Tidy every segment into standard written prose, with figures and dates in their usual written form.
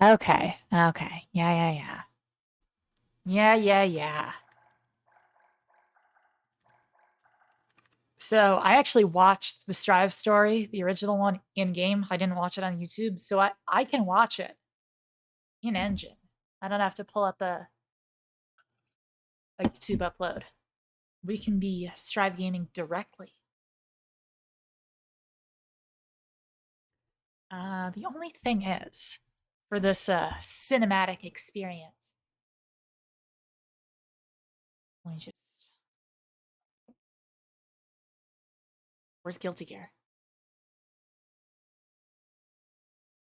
Okay. Okay. Yeah, yeah, yeah. Yeah, yeah, yeah. So I actually watched the Strive story, the original one, in game. I didn't watch it on YouTube, so I can watch it in engine. I don't have to pull up a YouTube upload. We can be Strive gaming directly. The only thing is, for this cinematic experience, let me just. Where's Guilty Gear?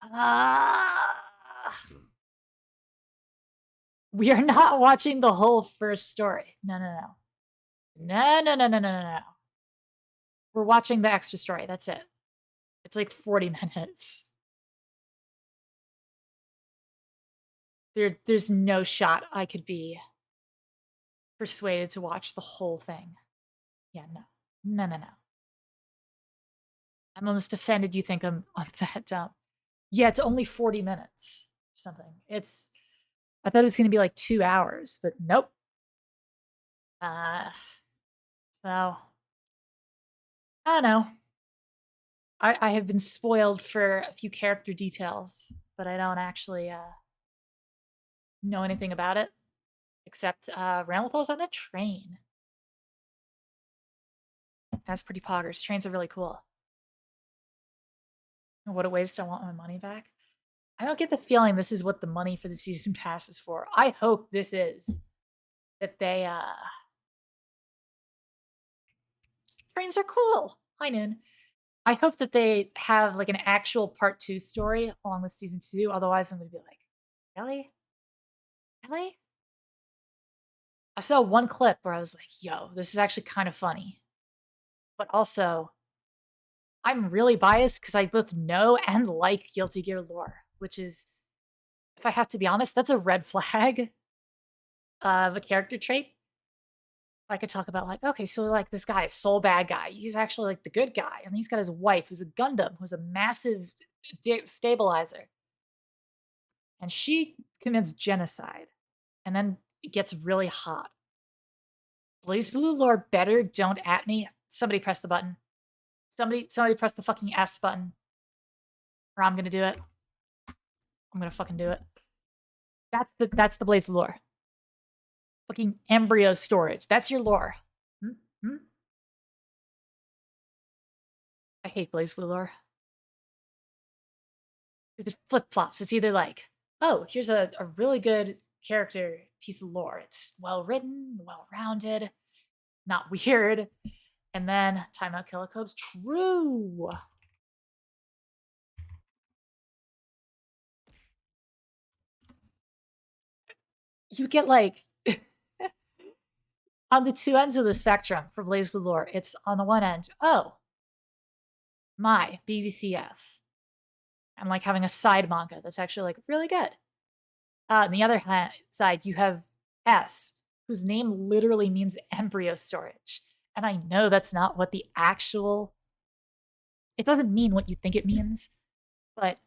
Uh, we are not watching the whole first story. No, no, no. No, no, no, no, no, no, no. We're watching the extra story. That's it. It's like 40 minutes. There's no shot I could be persuaded to watch the whole thing. Yeah, no. No, no, no. I'm almost offended you think I'm that dumb. Yeah, it's only 40 minutes or something. I thought it was gonna be like 2 hours, but nope. Uh so I don't know. I have been spoiled for a few character details, but I don't actually know anything about it. Except Ramlethal's on a train. That's pretty poggers. Trains are really cool. What a waste. I want my money back. I don't get the feeling this is what the money for the season pass is for. I hope this is that they trains are cool. Hi Noon. I hope that they have like an actual part 2 story along with season 2. Otherwise I'm gonna be like, really? Really? I saw one clip where I was like, yo, this is actually kind of funny. But also, I'm really biased because I both know and like Guilty Gear lore, which is, if I have to be honest, that's a red flag of a character trait. I could talk about like, okay, so like this guy is sole bad guy. He's actually like the good guy, and he's got his wife, who's a Gundam, who's a massive stabilizer, and she commits genocide, and then it gets really hot. Blaze Blue Lord better don't at me. Somebody press the button. Somebody press the fucking S button, or I'm gonna do it. I'm gonna fucking do it. That's the Blaze lore. Fucking embryo storage. That's your lore. Hmm? Hmm? I hate Blaze Blue lore. Because it flip flops. It's either like, oh, here's a really good character piece of lore. It's well written, well rounded, not weird. And then Timeout Killicobes, true. You get like on the two ends of the spectrum for Blaze Blue lore. It's on the one end, oh, my BBCF. And like having a side manga that's actually like really good. On the other side, you have S, whose name literally means embryo storage. And I know that's not what the actual, it doesn't mean what you think it means, but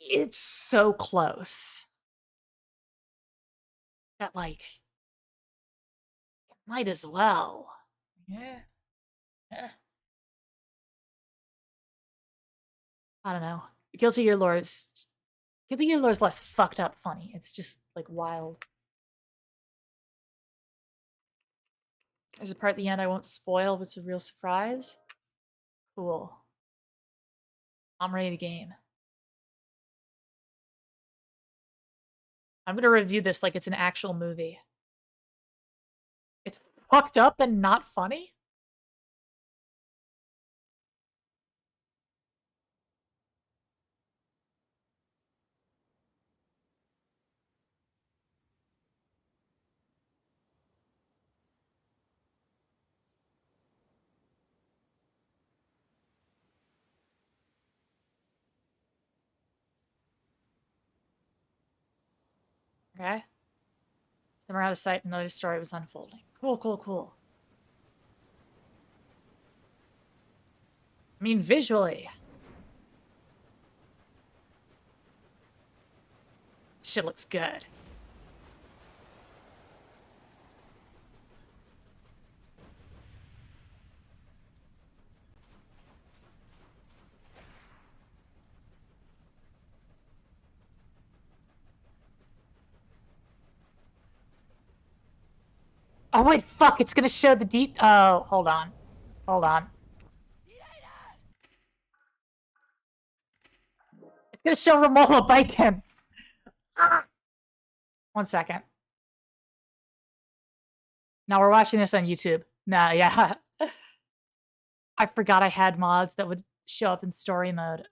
it's so close that like, it might as well. Yeah. Yeah. I don't know. Guilty Gear lore is Guilty Gear lore is less fucked up funny. It's just like wild. There's a part at the end I won't spoil, but it's a real surprise. Cool. I'm ready to game. I'm gonna review this like it's an actual movie. It's fucked up and not funny? Okay. Somewhere out of sight, another story was unfolding. Cool, cool, cool. I mean, visually. shit looks good. Oh wait, fuck! It's gonna show the Oh, hold on, hold on. It's gonna show Romola biking. Ah! 1 second. Now we're watching this on YouTube. Nah, yeah. I forgot I had mods that would show up in story mode.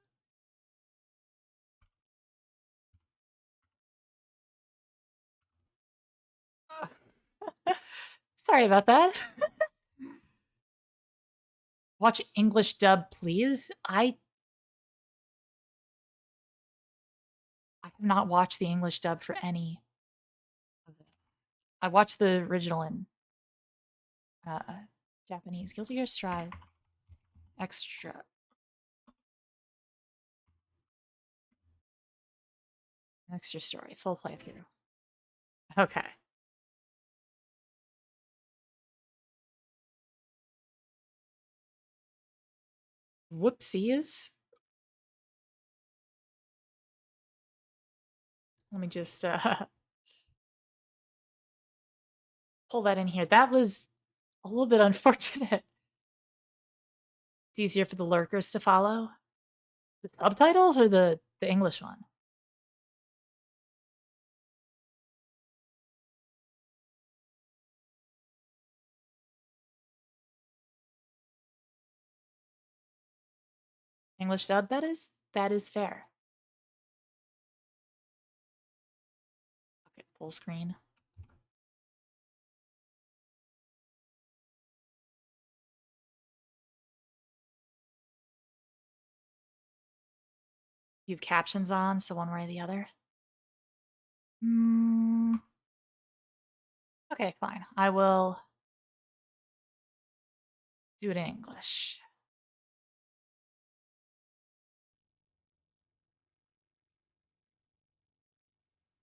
Sorry about that. Watch English dub, please. I have not watched the English dub for any of it. I watched the original in Japanese. Guilty Gear Strive. Extra. Extra story. Full playthrough. Okay. Whoopsies. Let me just pull that in here. That was a little bit unfortunate. It's easier for the lurkers to follow. The subtitles or the English one? English dub, that is fair. Okay, full screen. You have captions on, so one way or the other. Okay, fine. I will do it in English.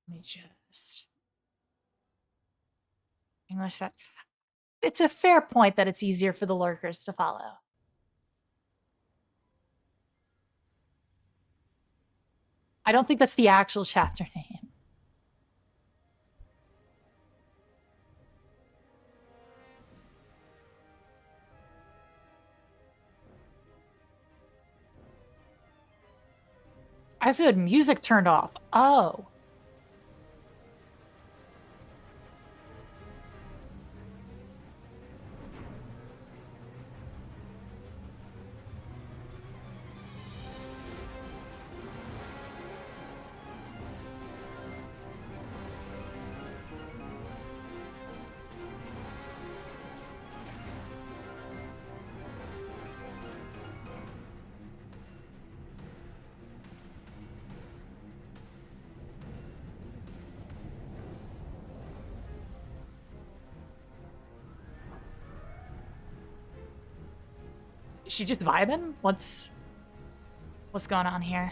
Let me just English that. It's a fair point that it's easier for the lurkers to follow. I don't think that's the actual chapter name. I also had music turned off. Oh. Is she just vibing? What's going on here?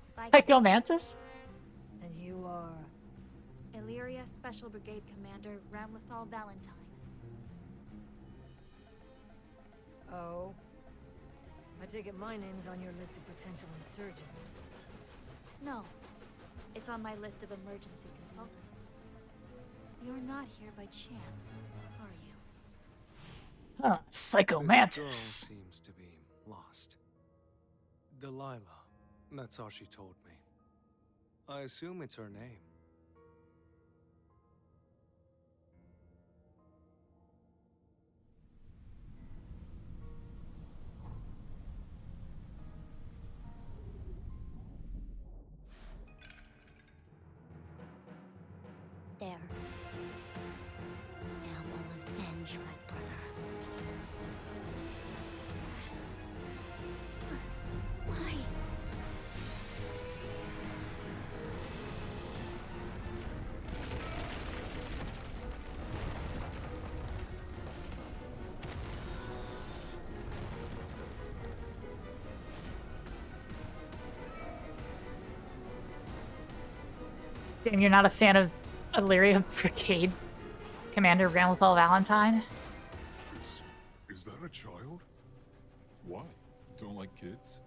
Psycho Mantis? And you are? Illyria Special Brigade Commander Ramlethal Valentine. Oh? I take it my name's on your list of potential insurgents. No. It's on my list of emergency consultants. You're not here by chance, are you? Huh, Psycho Mantis. This girl seems to be lost. Delilah. That's all she told me. I assume it's her name. There. Now I'll avenge my brother. Why? Damn, you're not a fan of Illyria Brigade Commander Ramlethal Valentine? Is that a child? Why? Don't like kids?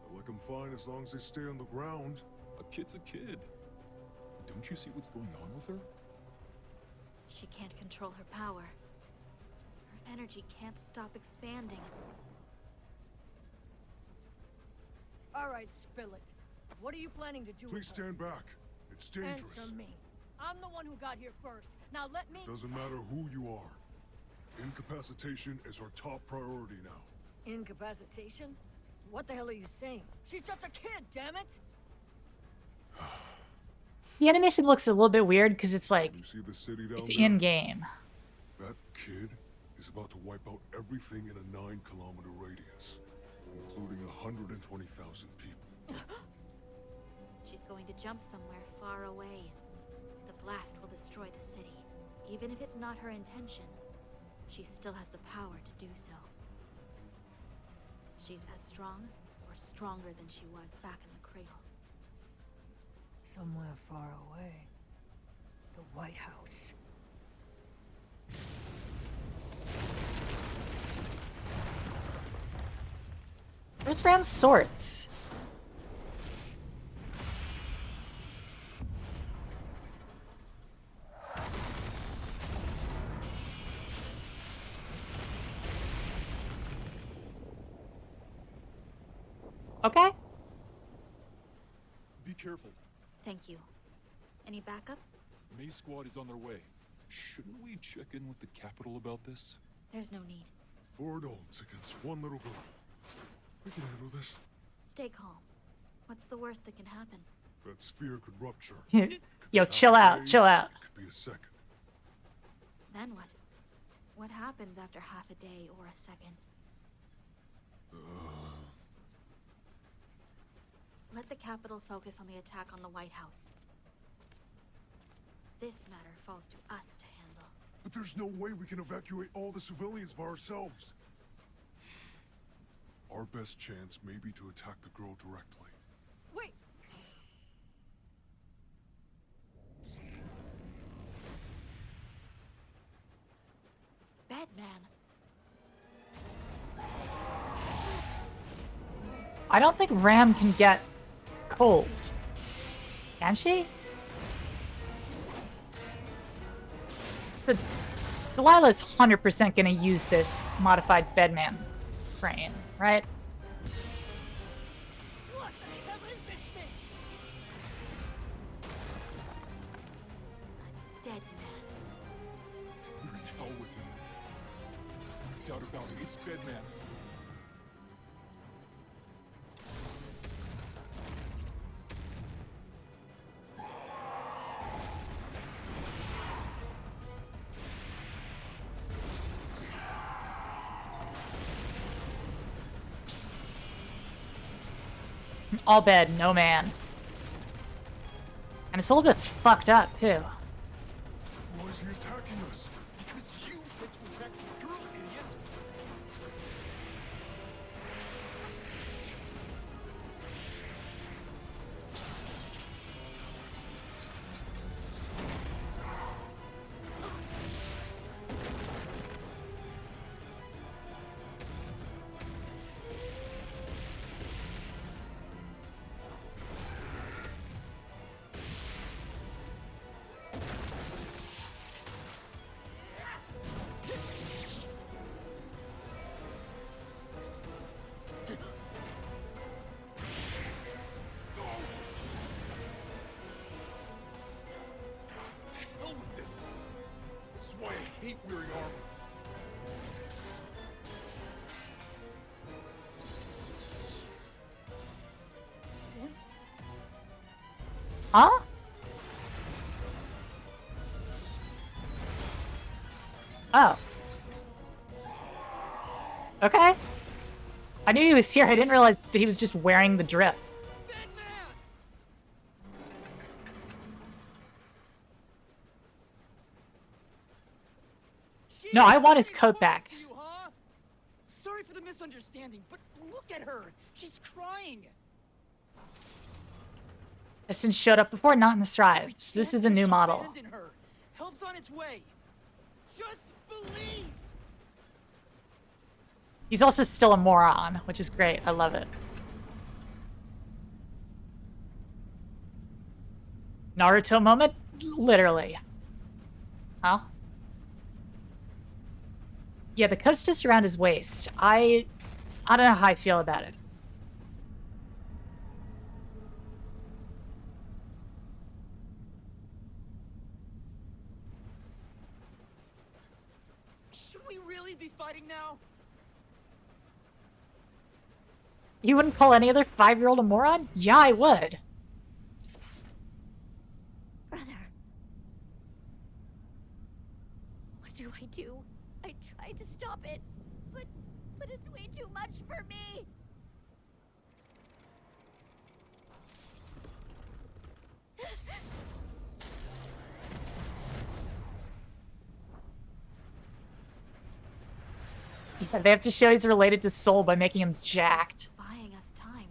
I like them fine as long as they stay on the ground. A kid's a kid. Don't you see what's going on with her? She can't control her power. Her energy can't stop expanding. All right, spill it. What are you planning to do Please with her? stand back. It's dangerous. Answer me. I'm the one who got here first. Now let me... Doesn't matter who you are. Incapacitation is our top priority now. Incapacitation? What the hell are you saying? She's just a kid, damn it! The animation looks a little bit weird because it's like, You see the city down it's there? in-game. That kid is about to wipe out everything in a 9-kilometer radius, including 120,000 people. She's going to jump somewhere far away. The blast will destroy the city. Even if it's not her intention, she still has the power to do so. She's as strong or stronger than she was back in the cradle. Somewhere far away. The White House. Where's Ram's swords? Okay. Be careful. Thank you. Any backup? May Squad is on their way. Shouldn't we check in with the Capitol about this? There's no need. 4 adults against 1 little girl. We can handle this. Stay calm. What's the worst that can happen? That sphere could rupture. Yo, chill out, chill out. It could be a second. Then what? What happens after half a day or a second? Let the Capitol focus on the attack on the White House. This matter falls to us to handle. But there's no way we can evacuate all the civilians by ourselves. Our best chance may be to attack the girl directly. Wait! Batman! I don't think Ram can get cold. Can she? So Delilah's 100% gonna use this modified Bedman frame, right? What the hell is this thing? A dead man. We're in hell with him. No doubt about it. It's Bedman. All bed, no man. And it's a little bit fucked up, too. Why is he attacking us? Because you said to attack the girl, idiot! To hell with this! This is why I hate wearing armor. Sin? Huh? Oh. Okay. I knew he was here. I didn't realize that he was just wearing the drip. No, I want his coat back. You, huh? Sorry for the misunderstanding, but look at her. She's crying. Since showed up before, not in the strive. We So this can't is the new just model. abandon her. Help's on its way. Just believe. He's also still a moron, which is great. I love it. Naruto moment? Literally. Huh? Yeah, the coat's just around his waist. I don't know how I feel about it. Should we really be fighting now? You wouldn't call any other 5-year-old a moron? Yeah, I would. Brother. What do I do? I tried to stop it, but it's way too much for me. Yeah, they have to show he's related to Soul by making him jacked. Buying us time.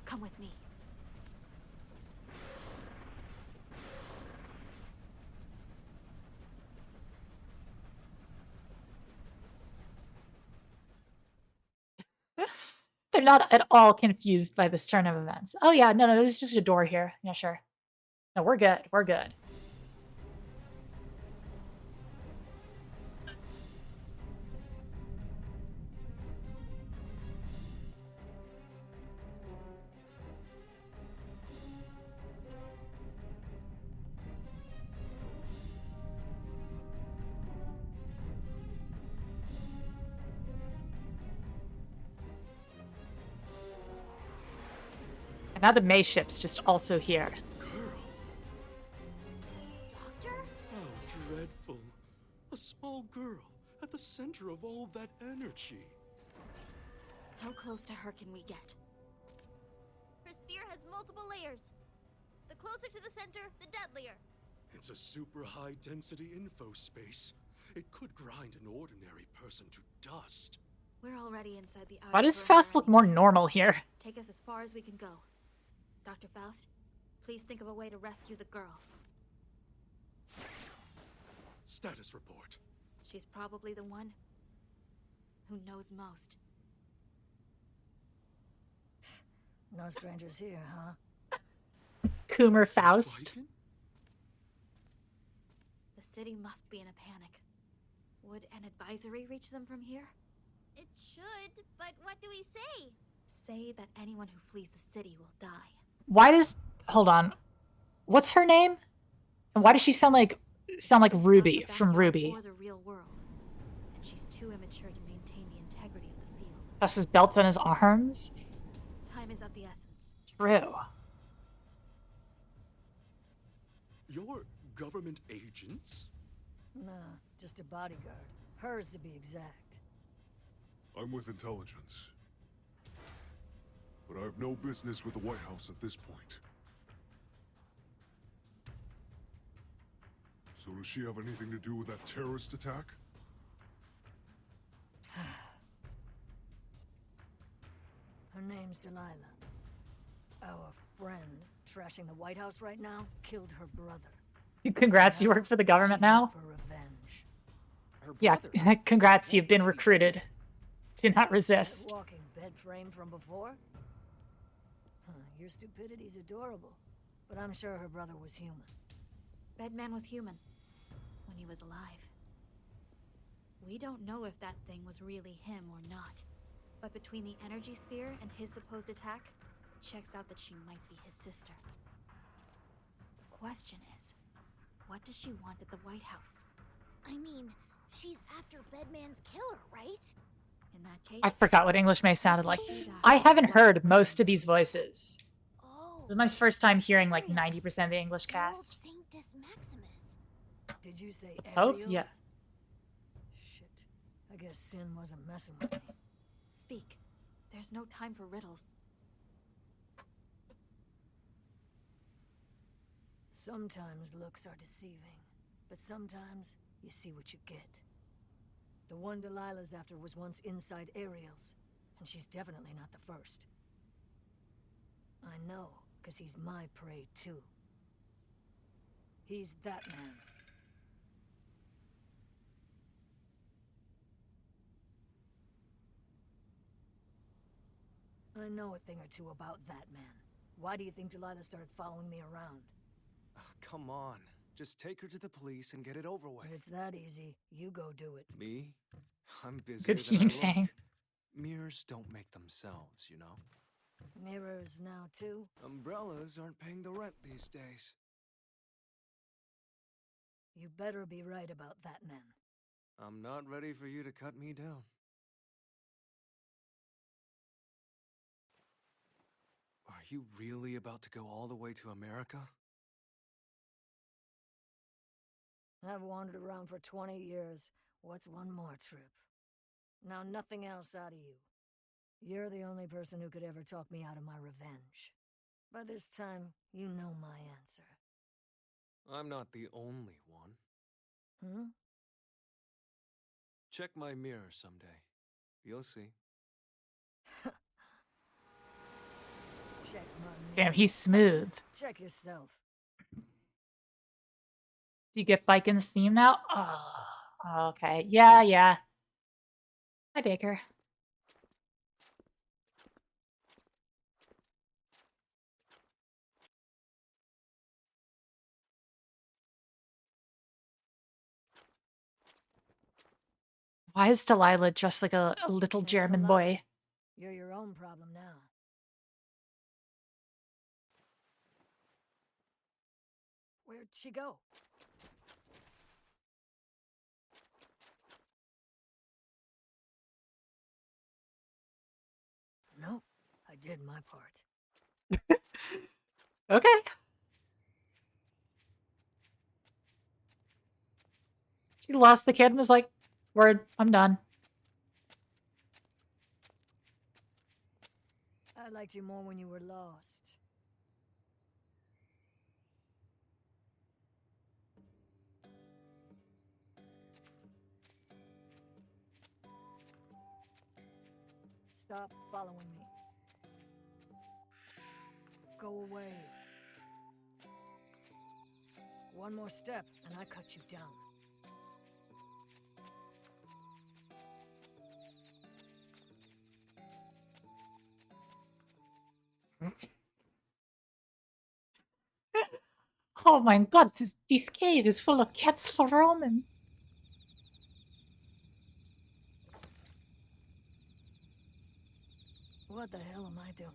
Come with me. They're not at all confused by this turn of events. Oh yeah, no, there's just a door here. Yeah, sure. No, we're good. We're good. And now the May ship's just also here. Girl, Doctor? how dreadful. A small girl at the center of all that energy. How close to her can we get? Her sphere has multiple layers. The closer to the center, the deadlier. It's a super high density info space. It could grind an ordinary person to dust. We're already inside the outer Why does perimeter Faust look anyway. more normal here? Take us as far as we can go. Dr. Faust, please think of a way to rescue the girl. Status report. She's probably the one who knows most. No strangers here, huh? Coomer Faust. Frightened? The city must be in a panic. Would an advisory reach them from here? It should, but what do we say? Say that anyone who flees the city will die. Why does... Hold on. What's her name? And why does she sound like It's not Ruby the from backyard Ruby? or the real world. And she's too immature to maintain the integrity of the field. That's his belt on his arms? Time is of the essence. True. You're government agents? Nah, just a bodyguard. Hers, to be exact. I'm with intelligence. But I have no business with the White House at this point. So does she have anything to do with that terrorist attack? Her name's Delilah. Our friend, trashing the White House right now, killed her brother. Congrats, you work for the government She's now? out for revenge. Her Yeah, brother. congrats, you've been recruited. Do not That resist. walking bed frame from before? Huh, your stupidity's adorable. But I'm sure her brother was human. Bedman was human when he was alive. We don't know if that thing was really him or not. But between the energy sphere and his supposed attack, it checks out that she might be his sister. The question is, what does she want at the White House? I mean, she's after Bedman's killer, right? In that case, I forgot what English May sounded like. she's after I haven't what heard Bedman most of did. these voices. Oh. This is my first time hearing like Ariels. 90% of the English The old cast. Sanctus Maximus. Did you say Oh, Ariels? yeah. Shit. I guess Sin wasn't messing with me. Speak. There's no time for riddles. Sometimes looks are deceiving. But sometimes, you see what you get. The one Delilah's after was once inside Ariel's, and she's definitely not the first. I know, because he's my prey too. He's that man. I know a thing or two about that man. Why do you think Delilah started following me around? Oh, come on. Just take her to the police and get it over with. If it's that easy, you go do it. Me? I'm busier Good than I Yeen look. Fang. Mirrors don't make themselves, you know? Mirrors now, too? Umbrellas aren't paying the rent these days. You better be right about that man. I'm not ready for you to cut me down. Are you really about to go all the way to America? I've wandered around for 20 years. What's one more trip? Now nothing else out of you. You're the only person who could ever talk me out of my revenge. By this time, you know my answer. I'm not the only one. Hmm? Check my mirror someday. You'll see. Check my Damn, mirror. he's smooth. Check yourself. Do you get Biken's theme now? Oh, okay. Yeah, yeah. Hi, Baker. Why is Delilah dressed like a little Can't German lie. boy? You're your own problem now. Where'd she go? Nope. I did my part. Okay. She lost the kid and was like, word, I'm done. I liked you more when you were lost. Stop following me. Go away. One more step, and I cut you down. Oh my god, this cave is full of cats for Roman. What the hell am I doing?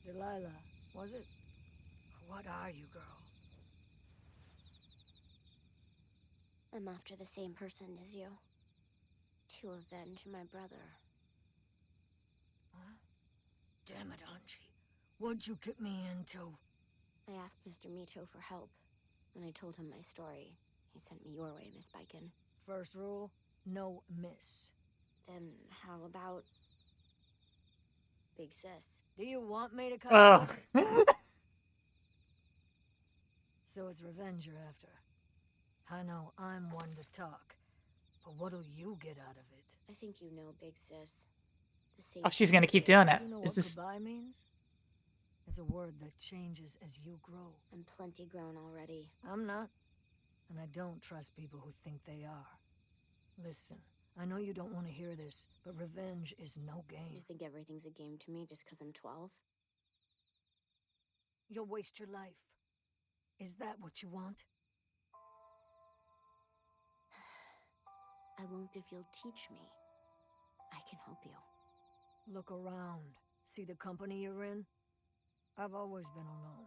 Delilah, was it? What are you, girl? I'm after the same person as you. To avenge my brother. Huh? Damn it, Angie. What'd you get me into? I asked Mr. Mito for help. When I told him my story, he sent me your way, Miss Biken. First rule, no miss. Then how about Big Sis? Do you want me to cut Ugh. you? So it's revenge you're after. I know I'm one to talk, but what'll you get out of it? I think you know Big Sis. The same. Oh, she's gonna keep doing it. You know Is what this... goodbye means? It's a word that changes as you grow. I'm plenty grown already. I'm not. And I don't trust people who think they are. Listen, I know you don't want to hear this, but revenge is no game. You think everything's a game to me just because I'm 12? You'll waste your life. Is that what you want? I won't if you'll teach me. I can help you. Look around. See the company you're in? I've always been alone.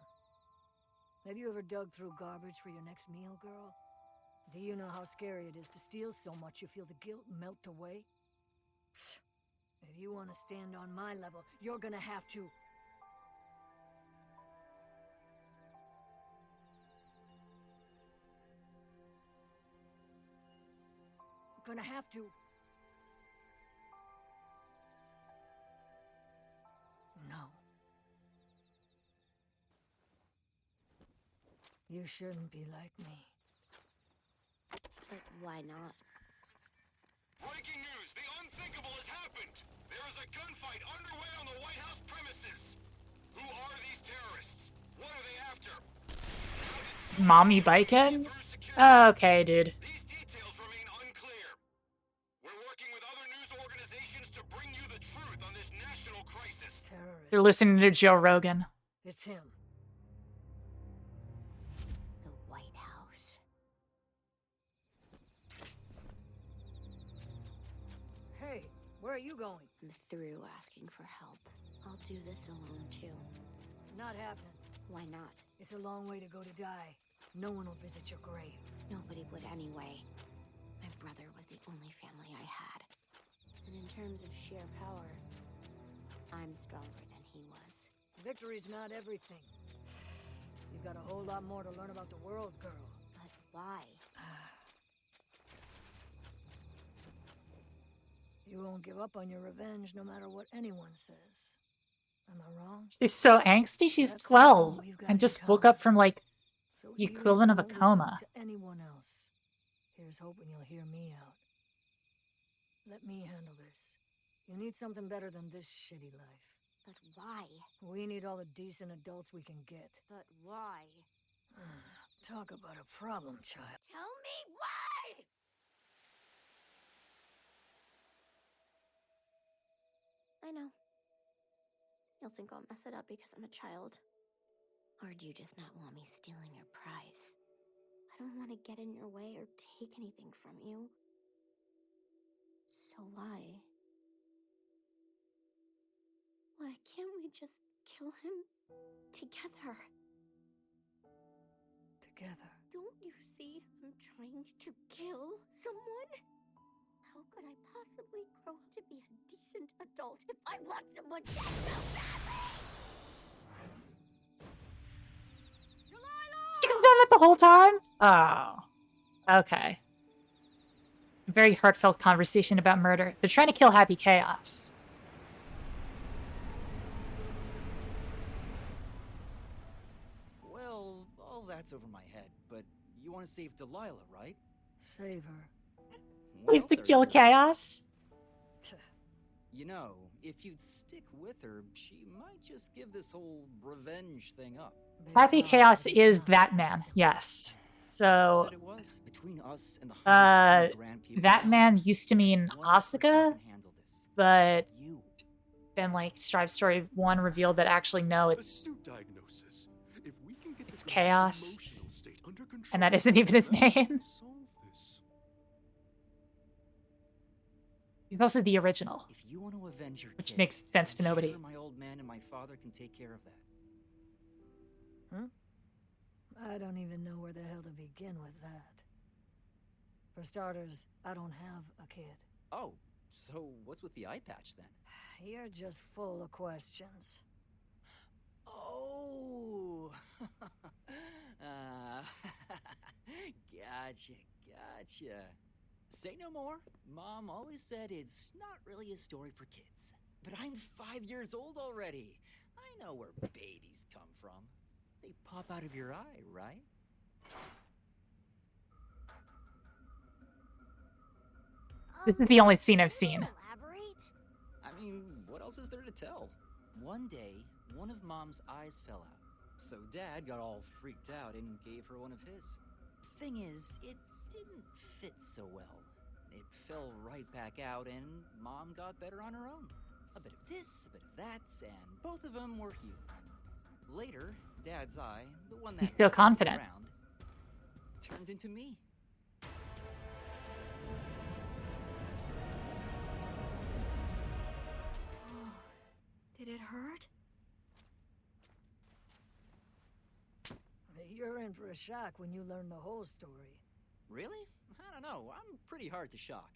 Have you ever dug through garbage for your next meal, girl? Do you know how scary it is to steal so much you feel the guilt melt away? Pfft. If you want to stand on my level, you're gonna have to... Gonna have to... No. You shouldn't be like me. But why not? Breaking news! The unthinkable has happened! There is a gunfight underway on the White House premises! Who are these terrorists? What are they after? Mommy biking? Okay, dude. These details remain unclear. We're working with other news organizations to bring you the truth on this national crisis. Terrorist. They're listening to Joe Rogan. It's him. The White House. Hey, where are you going? I'm through asking for help. I'll do this alone too. Not happening. Why not? It's a long way to go to die. No one will visit your grave. Nobody would anyway. My brother was the only family I had. And in terms of sheer power, I'm stronger than he was. Victory's not everything. You've got a whole lot more to learn about the world, girl. But why? You won't give up on your revenge no matter what anyone says. Am I wrong? She's so angsty. She's That's 12 something we've got and in just woke common. up from like So the even if equivalent you of a won't listen coma. to anyone else, here's hoping you'll hear me out. Let me handle this. You need something better than this shitty life. But why? We need all the decent adults we can get. But why? Talk about a problem, child. Tell me why! I know. You'll think I'll mess it up because I'm a child. Or do you just not want me stealing your prize? I don't want to get in your way or take anything from you. So why? Why can't we just kill him together? Together. Don't you see I'm trying to kill someone? How could I possibly grow up to be a decent adult if I want someone dead so badly? You could have done that the whole time? Oh. Okay. Very heartfelt conversation about murder. They're trying to kill Happy Chaos. Well, all that's over my head, but you want to save Delilah, right? Save her. What We have to else are kill you doing? Chaos? You know, if you'd stick with her, she might just give this whole revenge thing up. Happy Big Chaos talk, is it's not that that man. simple. Yes. Who So, said it was? Between us and the uh, 120 grand people that around, man used to mean one person Asuka, can handle this. but You. then, like, Strive Story 1 revealed that actually, no, it's Astute diagnosis. If we can get it's the girl's Chaos. emotional state under control, And that isn't even his that might name. solve this. He's also the original. If you want to avenge your Which kid, makes sense to I'm nobody. Sure my old man and my father can take care of that. I don't even know where the hell to begin with that. For starters, I don't have a kid. Oh, so what's with the eye patch then? You're just full of questions. Oh, gotcha. Say no more. Mom always said it's not really a story for kids. But I'm 5 years old already. I know where babies come from. They pop out of your eye, right? This is the only scene I've seen. Elaborate? I mean, what else is there to tell? One day, one of Mom's eyes fell out. So Dad got all freaked out and gave her one of his. Thing is, it didn't fit so well. It fell right back out and Mom got better on her own. A bit of this, a bit of that, and both of them were healed. Later, Dad's eye, the one that He's still flopped confident. around, turned into me. Did it hurt? You're in for a shock when you learn the whole story. Really? I don't know. I'm pretty hard to shock.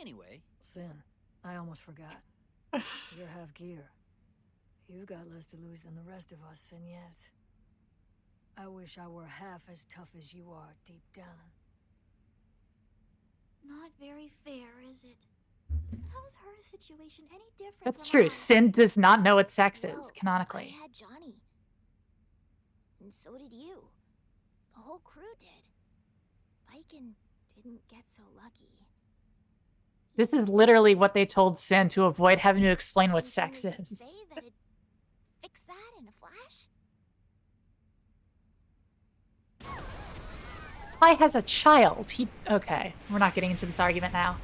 Anyway, Sin, I almost forgot. You're half gear. You've got less to lose than the rest of us, and yet... I wish I were half as tough as you are deep down. Not very fair, is it? How's her situation any different? That's from true. ours? Sin does not know what sex Well, is, canonically. I had Johnny. and so did you. The whole crew did. Viken didn't get so lucky. This is literally what they told Sin to avoid having to explain what Thinking sex we could is. say that it'd fix that in a flash? Kai has a child. Okay, we're not getting into this argument now.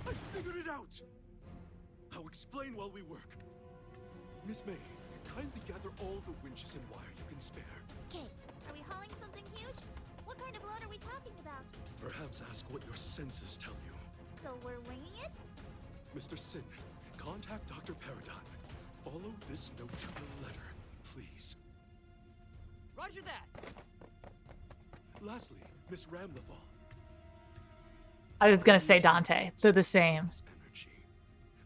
I figured it out! I'll explain while we work. Miss May, kindly gather all the winches and wire you can spare. Okay. Are we hauling something huge? What kind of load are we talking about? Perhaps ask what your senses tell you. So we're winging it? Mr. Sin, contact Dr. Paradigm. Follow this note to the letter, please. Roger that. Lastly, Miss Ramlethal. I was gonna say Dante. They're the same. This energy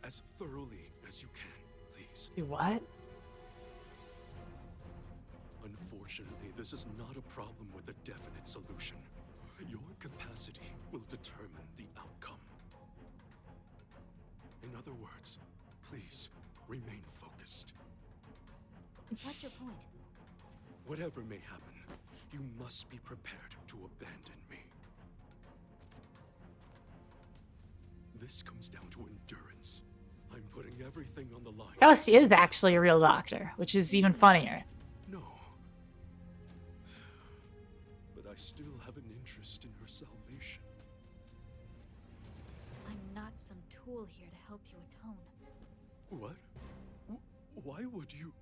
as thoroughly as you can, please. Do what? Unfortunately, this is not a problem with a definite solution. Your capacity will determine the outcome. In other words, please remain focused. What's your point? Whatever may happen, you must be prepared to abandon me. This comes down to endurance. I'm putting everything on the line. Kelsey is actually a real doctor, which is even funnier. No. But I still have an interest in her salvation. I'm not some tool here to help you atone. What? Why would you?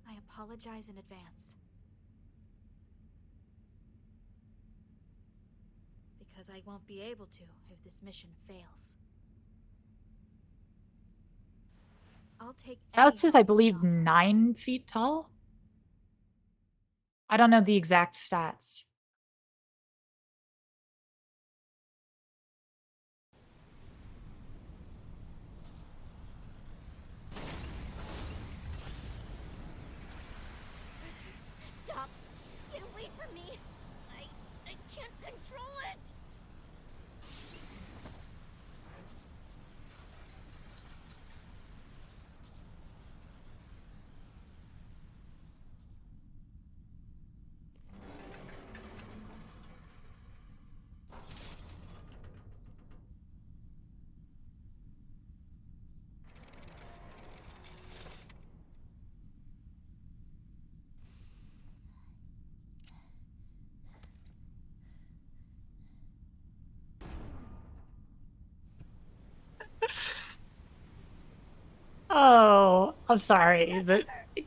I apologize in advance. Because I won't be able to if this mission fails. I'll take Alex any is, I help believe, you offer. 9 feet tall. I don't know the exact stats. Stop! Get away from me! I can't control it! Oh, I'm sorry, but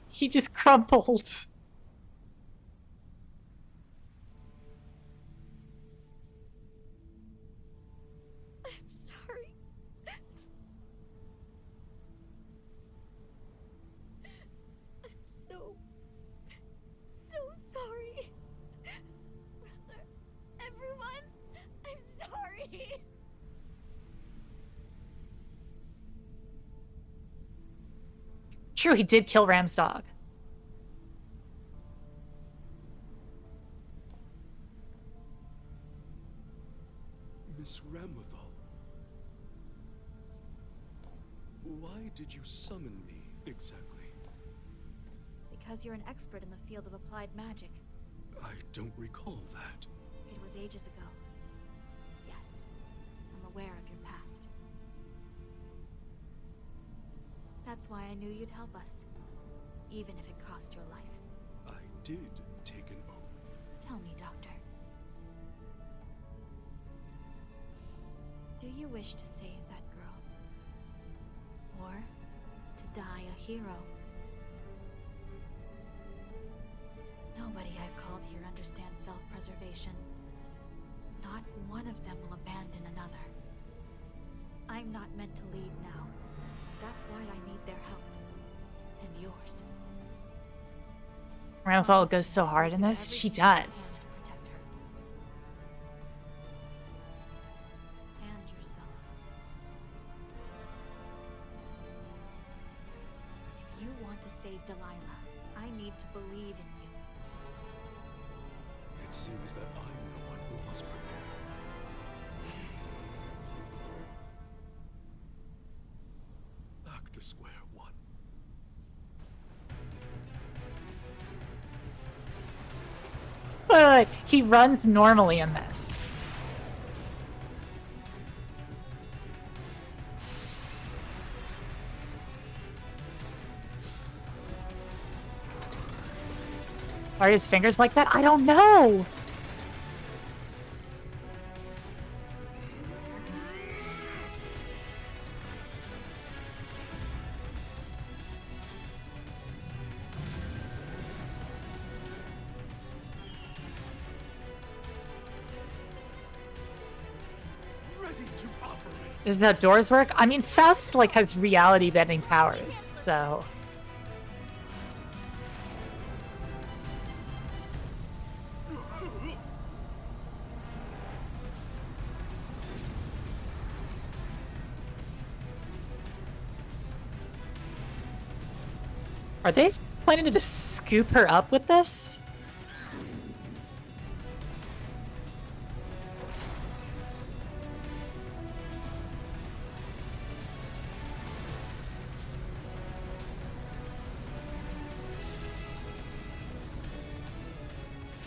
he just crumpled. Sorry. I'm so sorry. Brother, everyone, I'm sorry. True, he did kill Ram's dog. Miss Ramlethal. Why did you summon me exactly? Because you're an expert in the field of applied magic. I don't recall that. It was ages ago. Yes, I'm aware of your past. That's why I knew you'd help us, even if it cost your life. I did take an oath. Tell me, Doctor. Do you wish to save that girl? Or to die a hero? Nobody I've called here understands self-preservation. Not one of them will abandon another. I'm not meant to lead now. That's why I need their help. And yours. Ramthal goes so hard in this. She does. To protect her. And yourself. If you want to save Delilah, I need to believe in you. It's seems that I'm the one who must prepare. Back to square one. Wait, he runs normally in this. Are his fingers like that? I don't know. Ready to operate. Does the doors work? I mean, Faust like has reality bending powers, so. Are they planning to just scoop her up with this?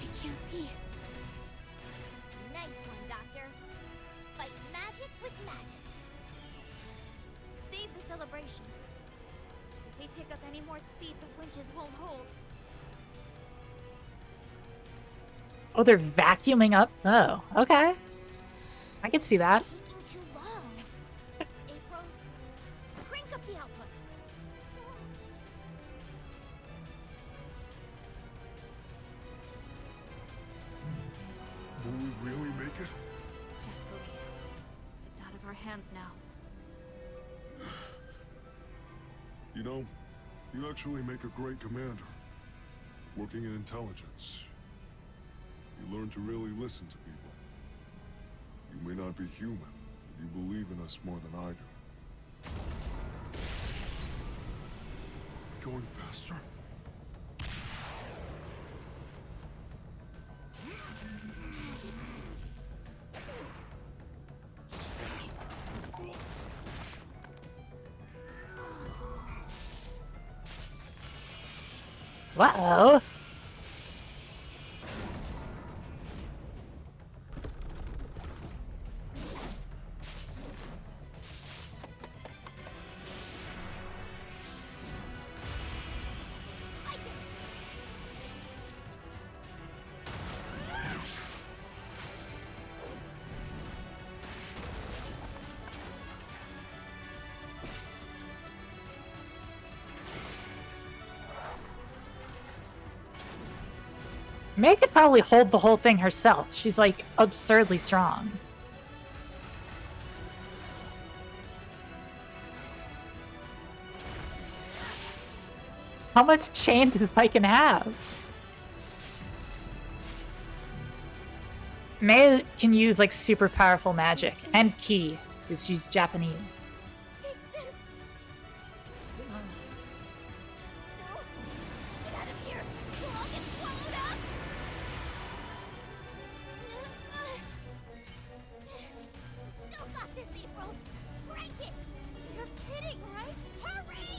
It can't be. Nice one, Doctor. Fight magic with magic. Save the celebration. If they pick up any more speed, the winches won't hold. Oh, they're vacuuming up? Oh, okay. I can see that. It's taking too long. April, crank up the output. Will we really make it? Just believe. It's out of our hands now. You know, you actually make a great commander. Working in intelligence. You learn to really listen to people. You may not be human, but you believe in us more than I do. Going faster? Uh-oh. May could probably hold the whole thing herself. She's like absurdly strong. How much chain does Viking have? May can use like super powerful magic and ki, because she's Japanese. Get out of here! We'll all get swallowed up! You still got this, April! Crank it! You're kidding, right? Hurry!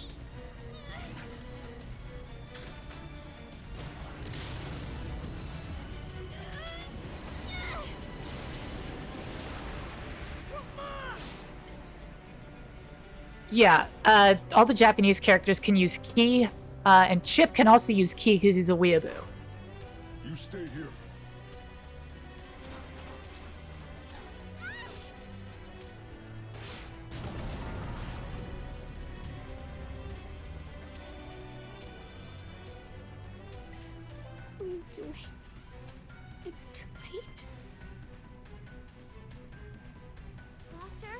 Yeah, all the Japanese characters can use ki, and Chip can also use ki because he's a weeaboo. You stay here. What are you doing? It's too late. Doctor,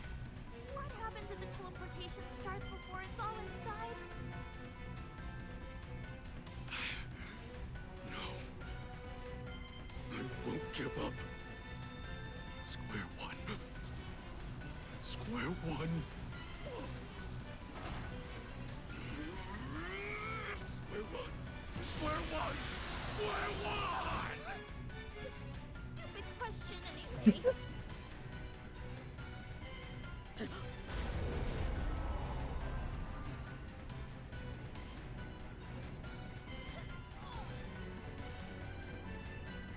what happens if the teleportation starts before it's all inside? No. I won't give up. Square one. Square one. Square one. Square one. Square one! question anyway.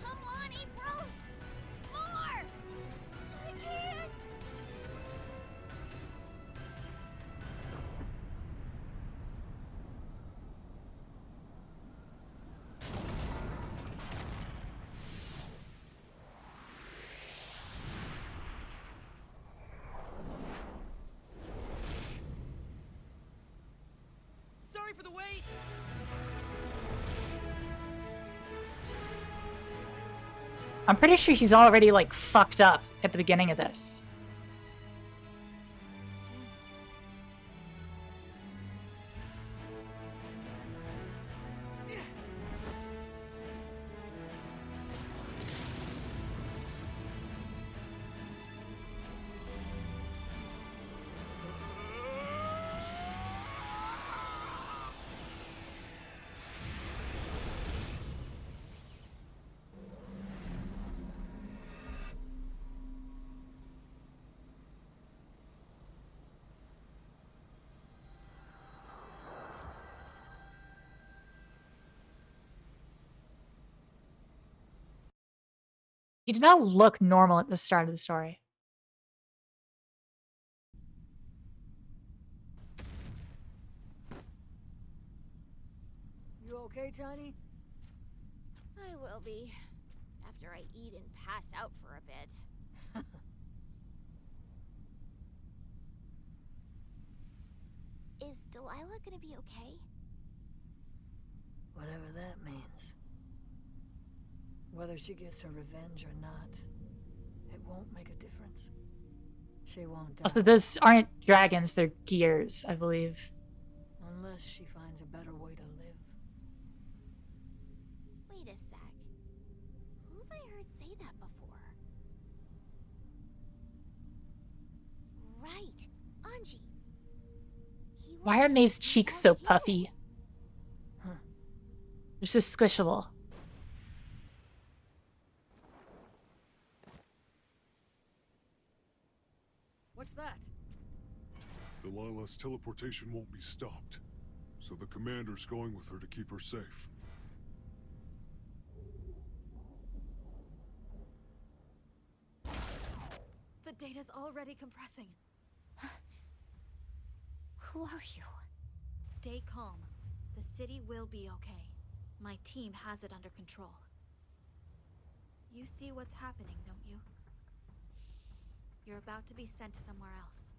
Come on, April! More! I can't! Sorry for the wait! I'm pretty sure he's already, like, fucked up at the beginning of this. He did not look normal at the start of the story. You okay, Tiny? I will be. After I eat and pass out for a bit. Is Delilah gonna be okay? Whatever that means. Whether she gets her revenge or not, it won't make a difference. She won't die. Also, those aren't dragons, they're gears, I believe. Unless she finds a better way to live. Wait a sec. Who have I heard say that before? Right, Anji. He Why was are May's talking cheeks about so you. puffy? They're so squishable. What's that? Delilah's teleportation won't be stopped, so the commander's going with her to keep her safe. The data's already compressing. Who are you? Stay calm. The city will be okay. My team has it under control. You see what's happening, don't you? You're about to be sent somewhere else.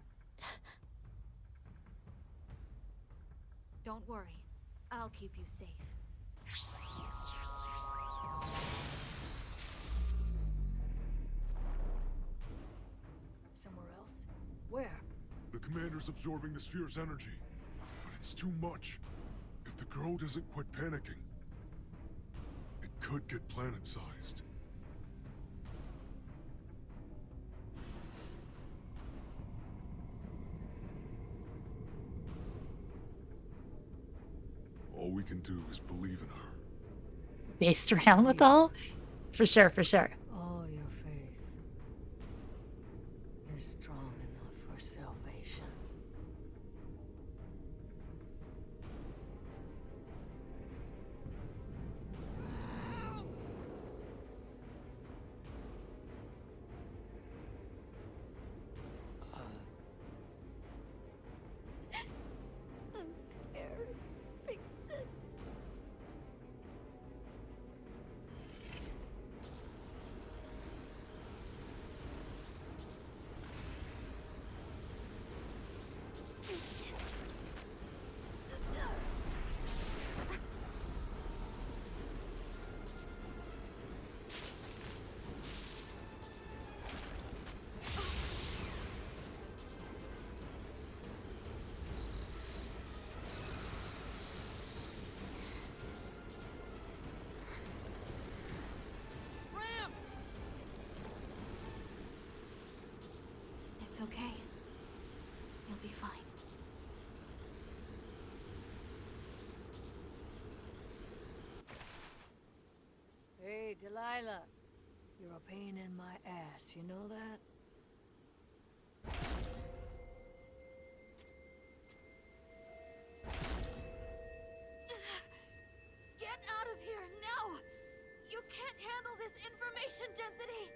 Don't worry. I'll keep you safe. Somewhere else? Where? The commander's absorbing the sphere's energy, but it's too much. If the girl doesn't quit panicking, it could get planet-sized. All we can do is believe in her. Based around with all? For sure, for sure. All your faith is strong enough for salvation. I'm scared. Big sis. It's okay. You'll be fine. Hey, Delilah. You're a pain in my ass, you know that? Get out of here now! You can't handle this information density!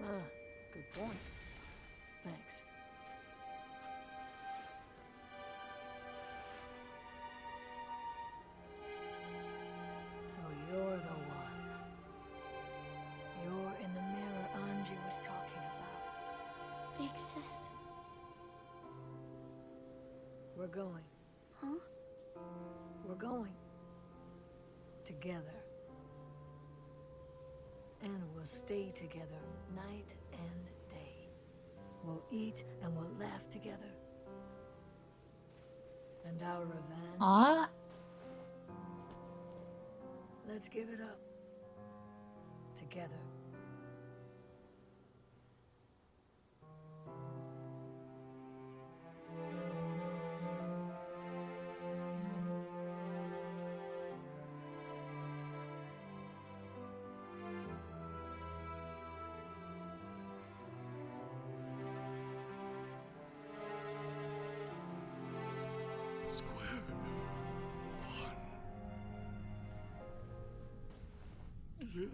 Ah, good point. Thanks. So you're the one. You're in the mirror Anji was talking about. Big sis. We're going. Huh? We're going. Together. And we'll stay together night and day. We'll eat and we'll laugh together. And our revenge. Aw. Let's give it up. Together. Square one. Yeah.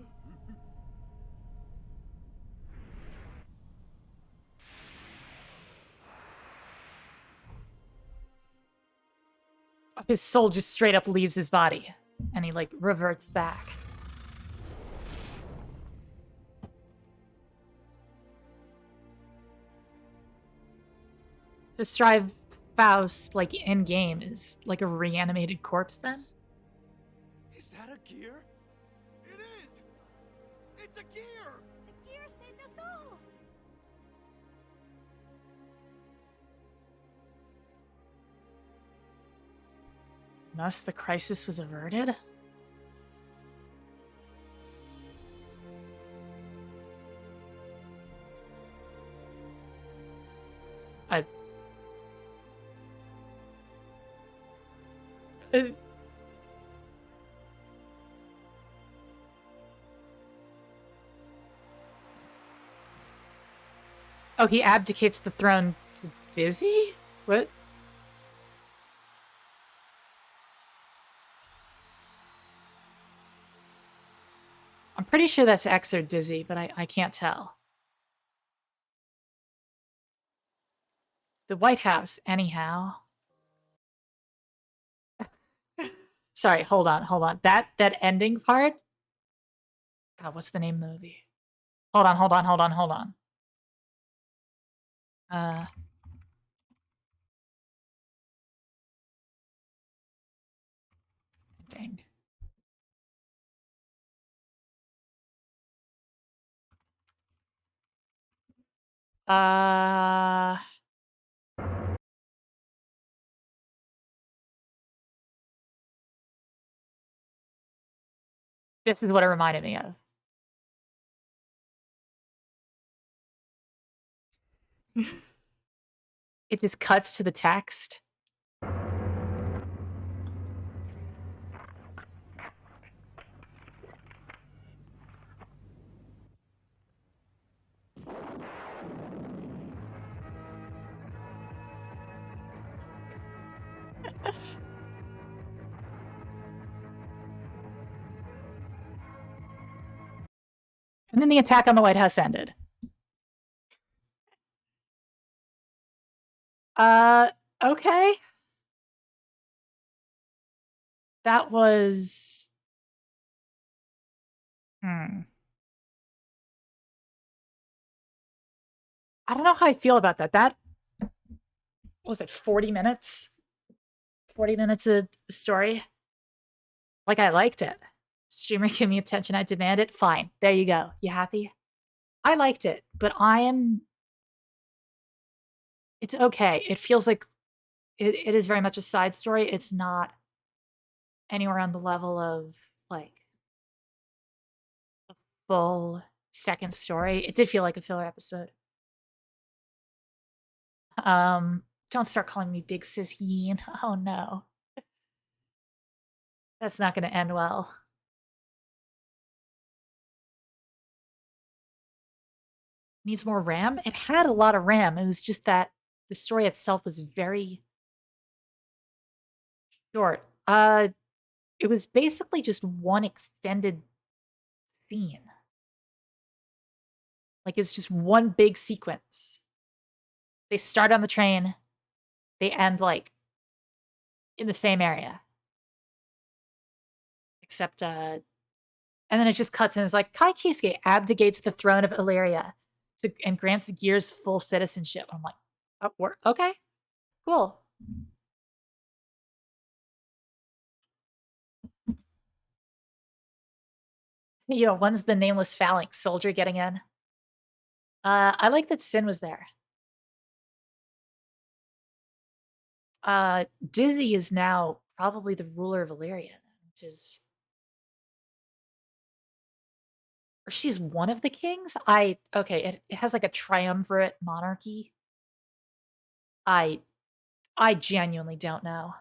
His soul just straight up leaves his body. And he, like, reverts back. So Strive Faust, like, in-game, is like a reanimated corpse, then? Is that a gear? It is! It's a gear! The gear saved us all! Thus, the crisis was averted? I... Oh, he abdicates the throne to Dizzy? What? I'm pretty sure that's X or Dizzy, but I can't tell. The White House, anyhow. Sorry, hold on. That ending part? God, what's the name of the movie? Hold on. Dang. This is what it reminded me of. It just cuts to the text. And then the attack on the White House ended. Okay. That was... I don't know how I feel about that. That... What was it, 40 minutes? 40 minutes of story? Like, I liked it. Streamer, give me attention, I demand it. Fine. There you go. You happy? I liked it, but it's okay. It feels like it is very much a side story. It's not anywhere on the level of, like, a full second story. It did feel like a filler episode. Don't start calling me Big Sis Yeen. Oh no. That's not going to end well. Needs more RAM? It had a lot of RAM. It was just that the story itself was very short. It was basically just one extended scene. Like, it's just one big sequence. They start on the train. They end, like, in the same area. Except, and then it just cuts and it's like, Kai Kisuke abdicates the throne of Illyria and grants Gears full citizenship. I'm like, oh, okay, cool. You know, one's the nameless phalanx soldier getting in. I like that Sin was there. Dizzy is now probably the ruler of Illyria, which is... Or she's one of the kings? Okay, it has like a triumvirate monarchy. I genuinely don't know.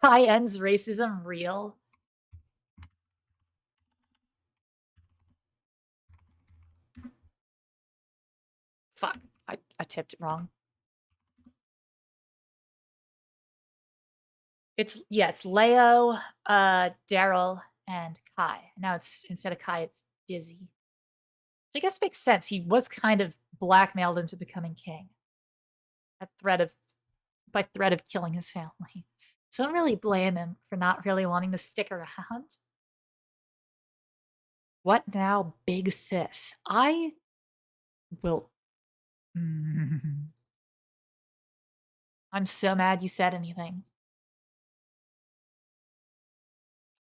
Kai ends racism real? Fuck, I tipped it wrong. It's Leo, Daryl, and Kai. Now it's, instead of Kai, it's Dizzy. Which I guess makes sense. He was kind of blackmailed into becoming king. By threat of killing his family. So I don't really blame him for not really wanting to stick around. What now, big sis? I will... I'm so mad you said anything.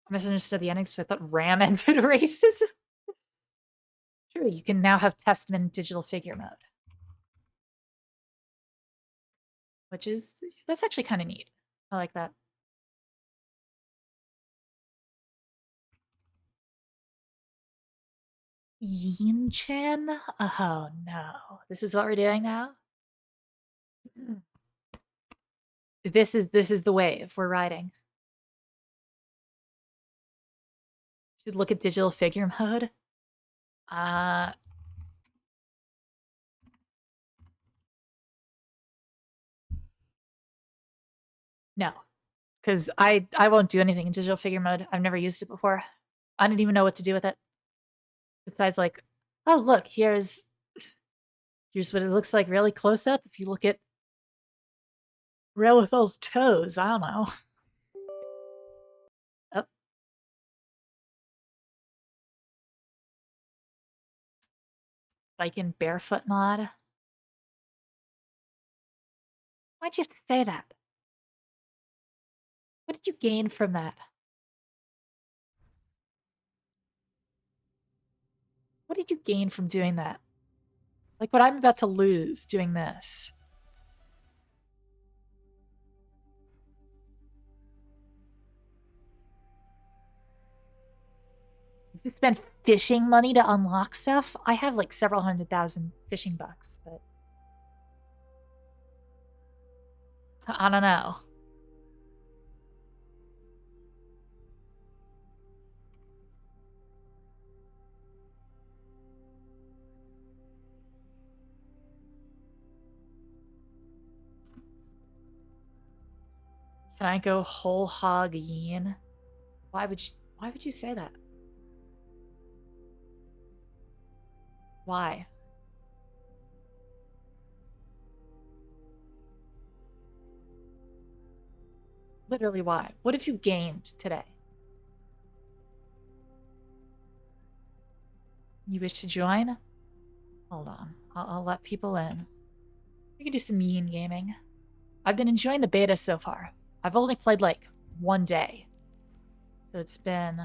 I misunderstood the ending, so I thought Ram ended racism. True, you can now have Testament in digital figure mode. Which is... that's actually kind of neat. I like that. Yeen-chan? Oh no. This is what we're doing now? This is the wave we're riding. Should look at digital figure mode. No. Because I won't do anything in digital figure mode. I've never used it before. I didn't even know what to do with it. Besides, like, oh look, here's what it looks like really close up. If you look at Relithal's toes, I don't know. Oh. Biking barefoot mod. Why'd you have to say that? What did you gain from that? What did you gain from doing that? Like what I'm about to lose doing this. You spend fishing money to unlock stuff? I have like several 100,000 fishing bucks, but... I don't know. Can I go whole hog yeen? Why would you say that? Why? Literally why? What have you gained today? You wish to join? Hold on. I'll let people in. We can do some yeen gaming. I've been enjoying the beta so far. I've only played like one day. So it's been...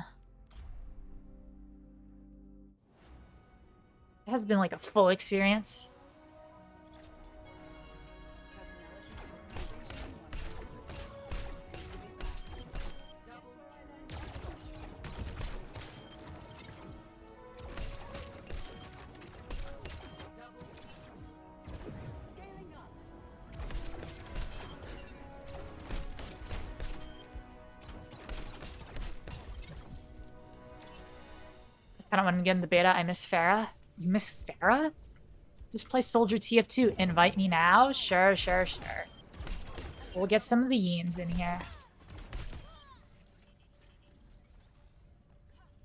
it hasn't been like a full experience. I don't want to get in the beta. I miss Farah. You miss Farah? Just play Soldier TF2. Invite me now? Sure, sure, sure. We'll get some of the yeens in here.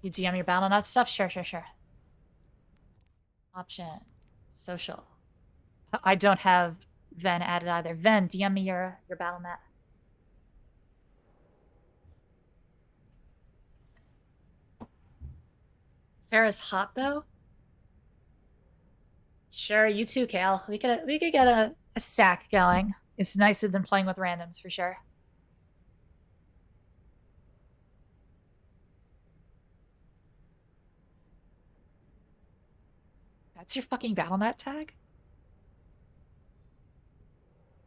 You DM your BattleNet stuff? Sure, sure, sure. Option. Social. I don't have Ven added either. Ven, DM me your BattleNet. Farrah's hot though? Sure, you too, Kale. We could get a stack going. It's nicer than playing with randoms for sure. That's your fucking BattleNet tag?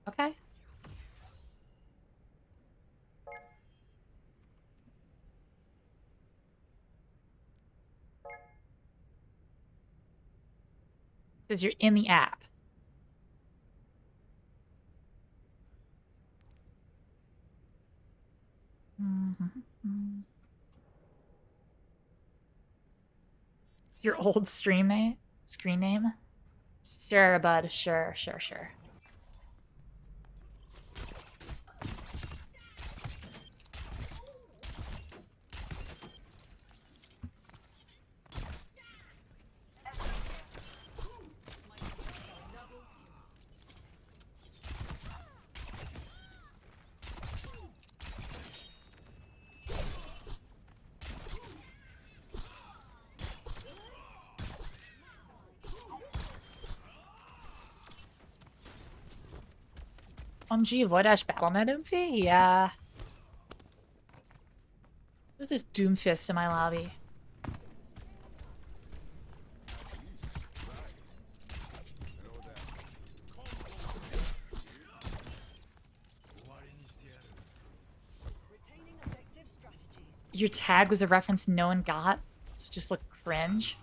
Okay. It says you're in the app. It's your old stream name? Screen name? Sure, bud. Sure, sure, sure. OMG, voidashe BattleNet Oomphy? Yeah. There's this Doomfist in my lobby. Your tag was a reference no one got? So just look cringe.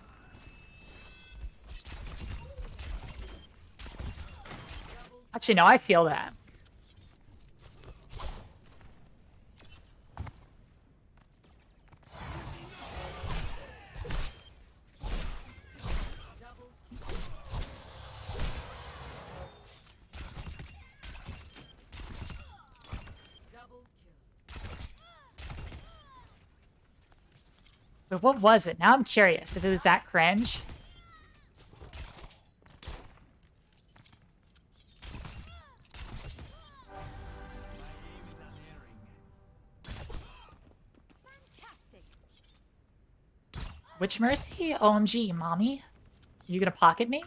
Actually, no, I feel that. But what was it? Now I'm curious if it was that cringe. Which Mercy? OMG, mommy? You gonna pocket me?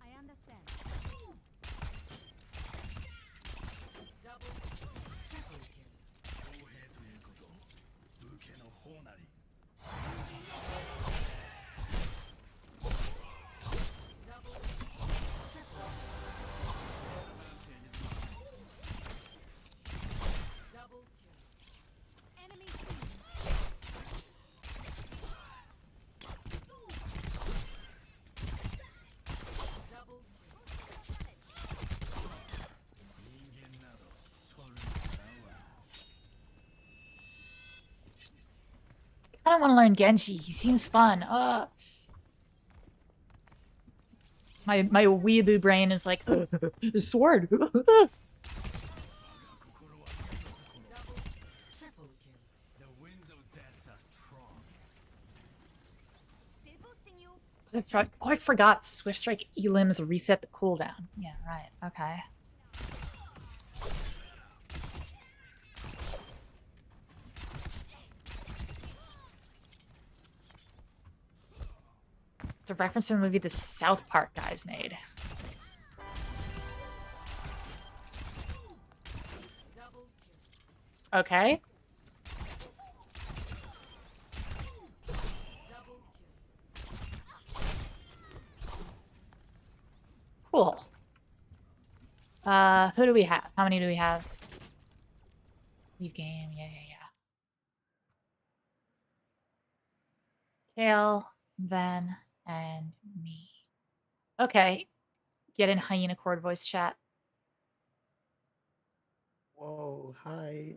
I understand. I don't want to learn Genji. He seems fun. My weeaboo brain is like, the sword. Oh, I forgot. Swift Strike elims reset the cooldown. Yeah, right. Okay. It's a reference to a movie the South Park guys made. Okay. Cool. Who do we have? How many do we have? Leave game. Yeah, yeah, yeah. Kale, Ven, and me. Okay. Get in hyena chord voice chat. Whoa, hi.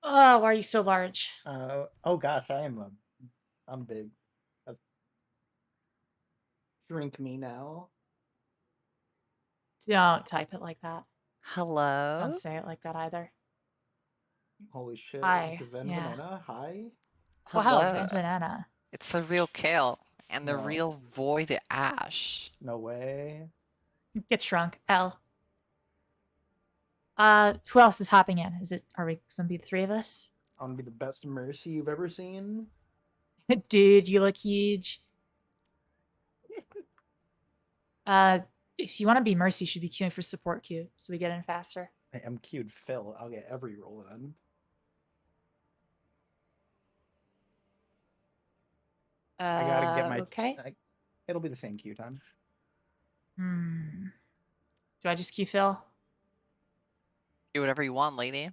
Oh, why are you so large? Oh gosh, I am I'm big. Drink me now. Don't type it like that. Hello? Don't say it like that either. Holy shit. Hi. Is it Ven Yeah. Banana? Hi? Wow, Hello. Van Banana. It's the real Kale and the No. real Void Ash. No way. Get shrunk. L. Who else is hopping in? Are we gonna be the three of us? I want to be the best Mercy you've ever seen. Dude, you look huge. If you want to be Mercy, you should be queuing for support queue so we get in faster. I am queued Phil. I'll get every roll then. I gotta get my. Okay. It'll be the same queue time. Do I just queue Phil? Do whatever you want, lady.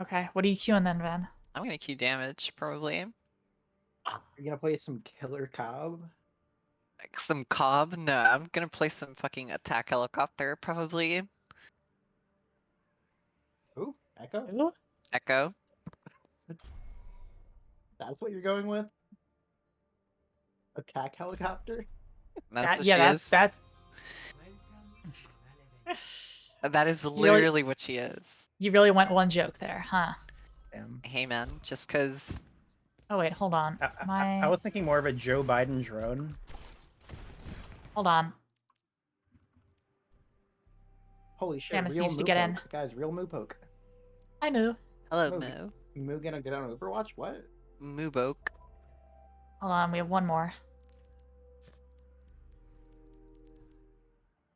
Okay. What are you queuing then, Van? I'm gonna queue damage, probably. You're gonna play some Killer Cobb? Like some Cobb? No, I'm gonna play some fucking attack helicopter, probably. Ooh, Echo? Who? Echo. That's what you're going with? Attack helicopter? That's what Yeah, she is. That is literally what she is. You really went one joke there, huh? Damn. Hey man, just cause. Oh wait, hold on. I was thinking more of a Joe Biden drone. Hold on. Holy shit, Samus real needs to Moo get poke. in. Guys, real Moo poke. Hi, Moo. Hello, Moo. Moo. Moo gonna get on Overwatch? What? Mooboke. Hold on, we have one more.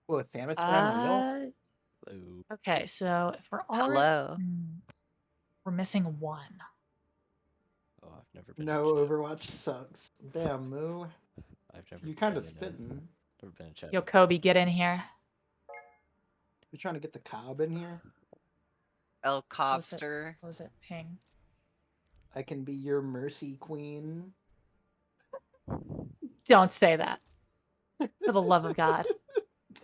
Whoa, Samus for Unreal? Hello. Okay, so if we're all Hello. we're missing one. Oh, I've never been. No, Overwatch sucks. Damn, Moo. I've never. You kind of been in spitting. Never been in chat. Yo, Kobe, get in here. You're trying to get the Cobb in here? El Cobster. What was it? Ping. I can be your Mercy Queen. Don't say that. For the love of God.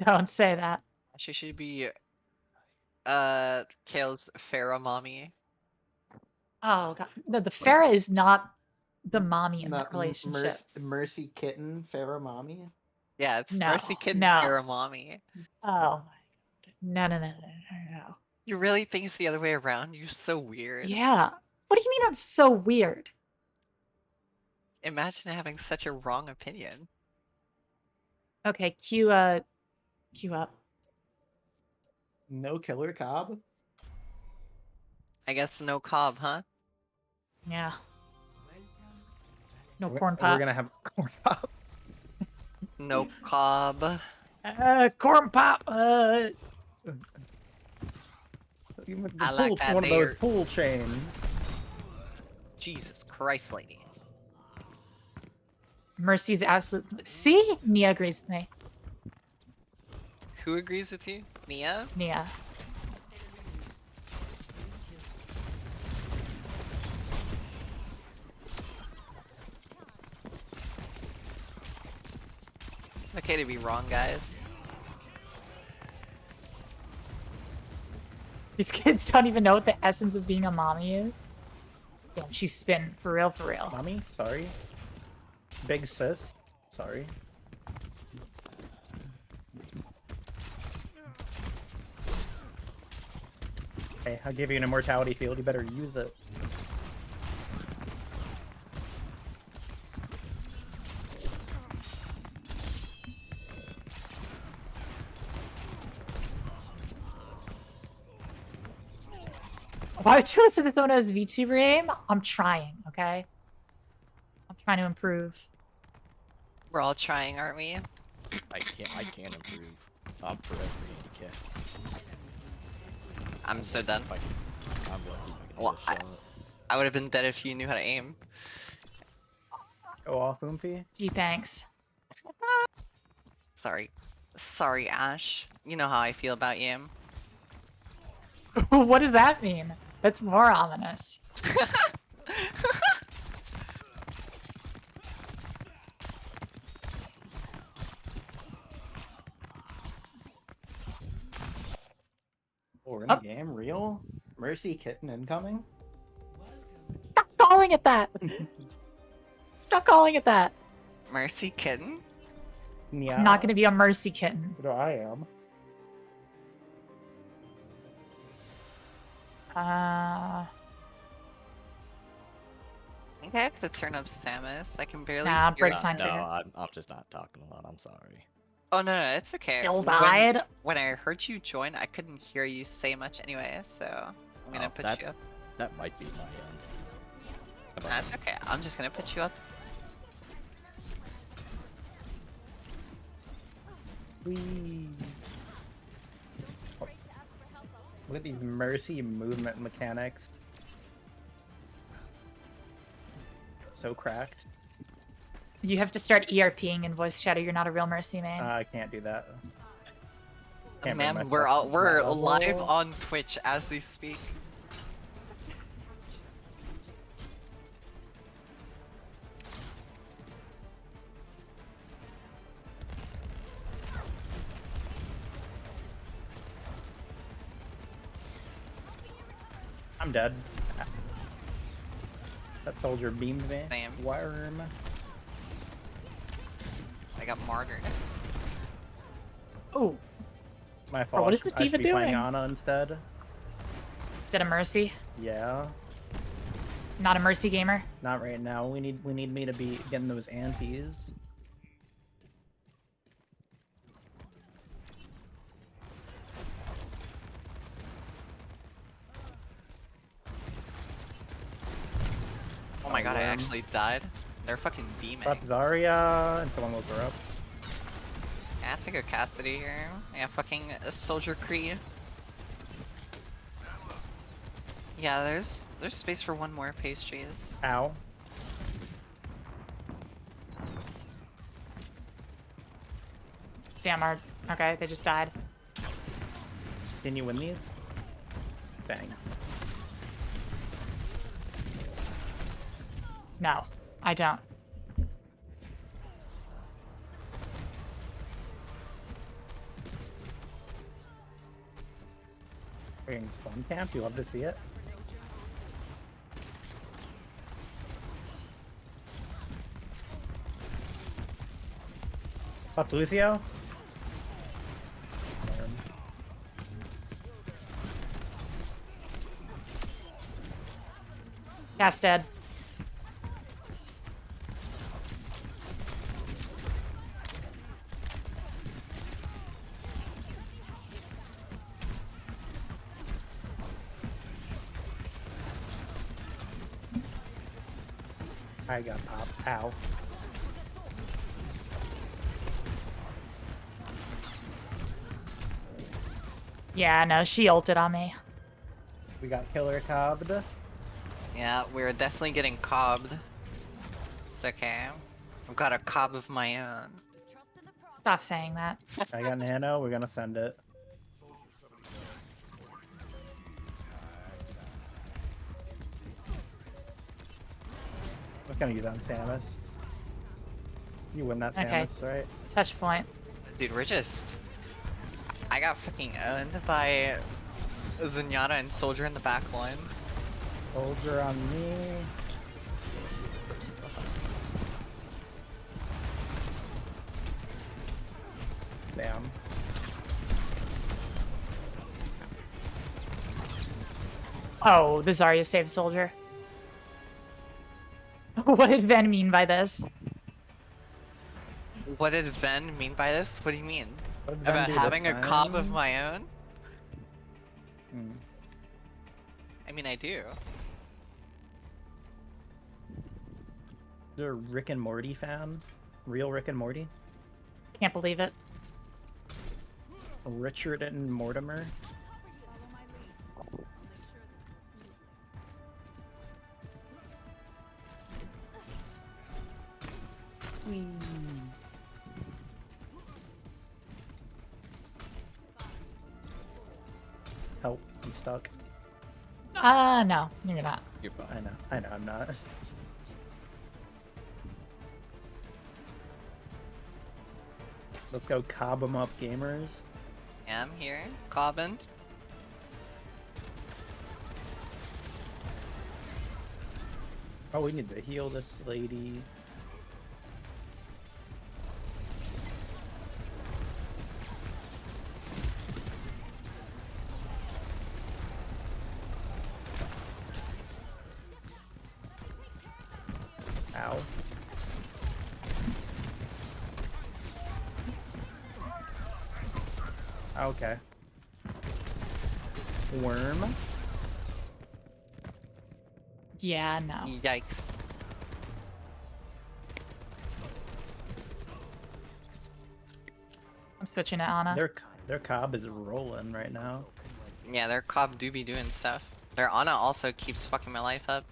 Don't say that. She should be Kale's Farah mommy. Oh god. No, the Farah is not the mommy in that Not relationship. Mercy Kitten, Farah Mommy? Yeah, it's No, Mercy Kitten no. Farah mommy. Oh my god. No. You really think it's the other way around? You're so weird. Yeah. What do you mean I'm so weird? Imagine having such a wrong opinion. Okay, queue up. No Killer Cobb? I guess no Cobb, huh? Yeah. No We're corn pop. gonna have corn pop. No Cobb. Corn pop. I like that One of those there. pool chains. Jesus Christ, lady. Mercy's absolute. See? Nia agrees with me. Who agrees with you? Nia? Nia. It's okay to be wrong, guys. These kids don't even know what the essence of being a mommy is. Damn, she's spin. For real, for real. Mommy? Sorry. Big sis? Sorry. Hey, I'll give you an immortality field. You better use it. Why would you listen to someone else's VTuber game? I'm trying, okay? I'm trying to improve. We're all trying, aren't we? I can't improve. Top for every handicap. I'm so done. I'm lucky if I can Well, hit a shot. I would have been dead if you knew how to aim. Go off, Oomphy. Gee, thanks. Sorry. Sorry, Ash. You know how I feel about you. What does that mean? That's more ominous. Oh, we're in the game? Real? Mercy Kitten incoming? Go calling it that. Stop calling it that. Mercy Kitten? Yeah. I'm not gonna be a mercy kitten. No, I am. Uh, I think I have to turn up Samus. I can barely Nah, hear Brick's fine him. for No, you. I'm just not talking a lot. I'm sorry. Oh no, no, it's okay. Still died? When I heard you join, I couldn't hear you say much anyway, so I'm gonna put you up. That might be my end. That's okay. I'm just gonna put you up. Whee. Look at these mercy movement mechanics. So cracked. You have to start ERPing in voice chat or you're not a real mercy main. I can't do that. Can't bring Man, myself we're to that live level. on Twitch as we speak. I'm dead. That soldier beamed me. Same. Worm. I got martyred. Oh, My Bro, fault. what is this I should diva be playing doing? Ana instead. instead of mercy. Yeah. Not a mercy gamer. Not right now. We need me to be getting those antes. Oh my god, I worm. actually died. They're fucking beaming. Up Zarya, and someone woke her up. I have to go Cassidy here. Yeah, fucking a soldier Kree. Yeah, there's space for one more pastries. Ow. Damn, okay, they just died. Can you win these? Dang. No, I don't. Freaking spawn camp, you love to see it. Up Lucio. Cast dead. I got popped. Ow. Yeah, no, she ulted on me. We got killer cobbed. Yeah, we're definitely getting cobbed. It's okay. I've got a cob of my own. Stop saying that. I got nano. We're gonna send it. What's gonna use on Samus? You win that Okay. Samus, right? Touch point. Dude, we're just... I got fucking owned by Zenyatta and Soldier in the back line. Soldier on me. Damn. Oh, the Zarya saved soldier. What did Ven mean by this? What did Ven mean by this? What do you mean? What did Ven About do this having a cob of time? my own? Hmm. I mean, I do. You're a Rick and Morty fan? Real Rick and Morty? Can't believe it. Richard and Mortimer? Help, I'm stuck. No, you're not. You're fine. I know, I'm not. Let's go cob 'em up, gamers. Yeah, I'm here. Cobbin. Oh, we need to heal this lady. Ow. Okay. Worm. Yeah, no. Yikes. I'm switching to Ana. Their cob is rolling right now. Yeah, their cob do be doing stuff. Their Ana also keeps fucking my life up.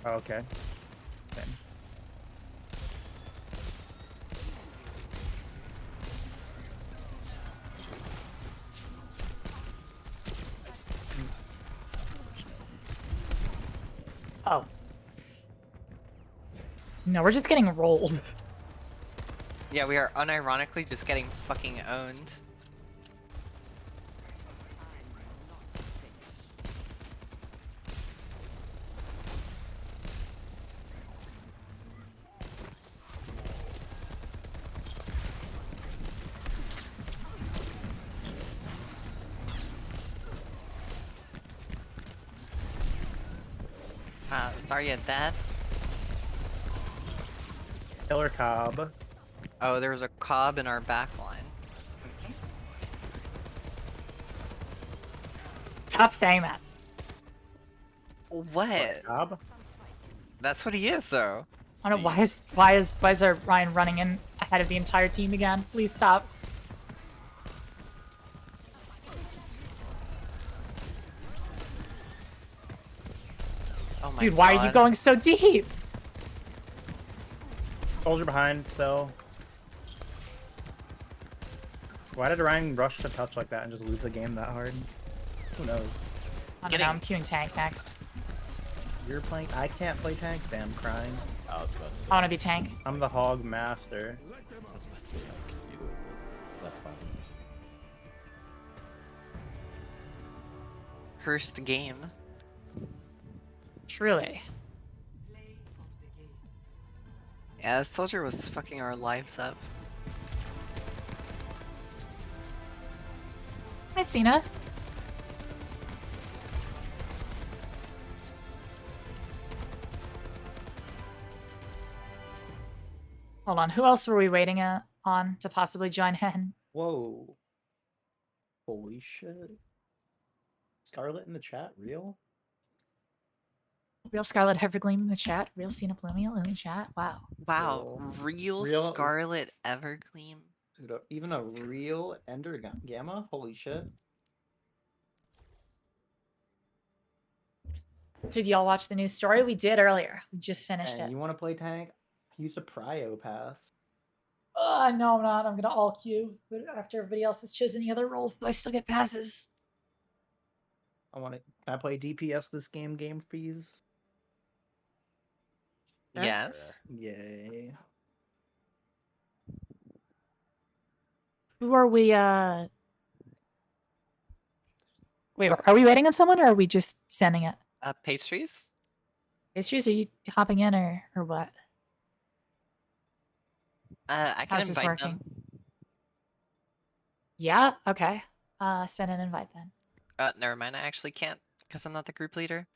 Okay. Okay. Oh. No, we're just getting rolled. Yeah, we are unironically just getting fucking owned. Zarya dead? Killer cob. Oh, there was a cob in our back line. Stop saying that. What? Cob? That's what he is, though. I don't know why is our Ryan running in ahead of the entire team again? Please stop. Oh my Dude, why are you God. going so deep? Soldier behind still. Why did Ryan rush to touch like that and just lose the game that hard? Who knows? I don't know, I'm queuing tank next. You're playing. I can't play tank. Damn, crying. I was about to say. I want to be tank. I'm the hog master. I was about to say how can you do it? Left bottom. Cursed game. Truly. Yeah, this soldier was fucking our lives up. Hi, Cena. Hold on, who else were we waiting on to possibly join Hen? Whoa. Holy shit. Scarlet in the chat, real? Real Scarlet Evergleam in the chat. Real Cena Plumial in the chat. Wow. Wow, real Scarlet Evergleam? Dude, even a real Ender Gamma? Holy shit. Did y'all watch the news story? We did earlier. We just finished And it. you want to play tank? Use a prio pass. No, I'm not. I'm gonna all queue. But after everybody else has chosen the other roles, I still get passes. Can I play DPS this game fees? Yes. Yay. Who are we, Wait, are we waiting on someone or are we just sending it? Pastries? Pastries, are you hopping in or what? I can How's this invite working? them. Yeah? Okay. Send an invite then. Never mind, I actually can't, because I'm not the group leader.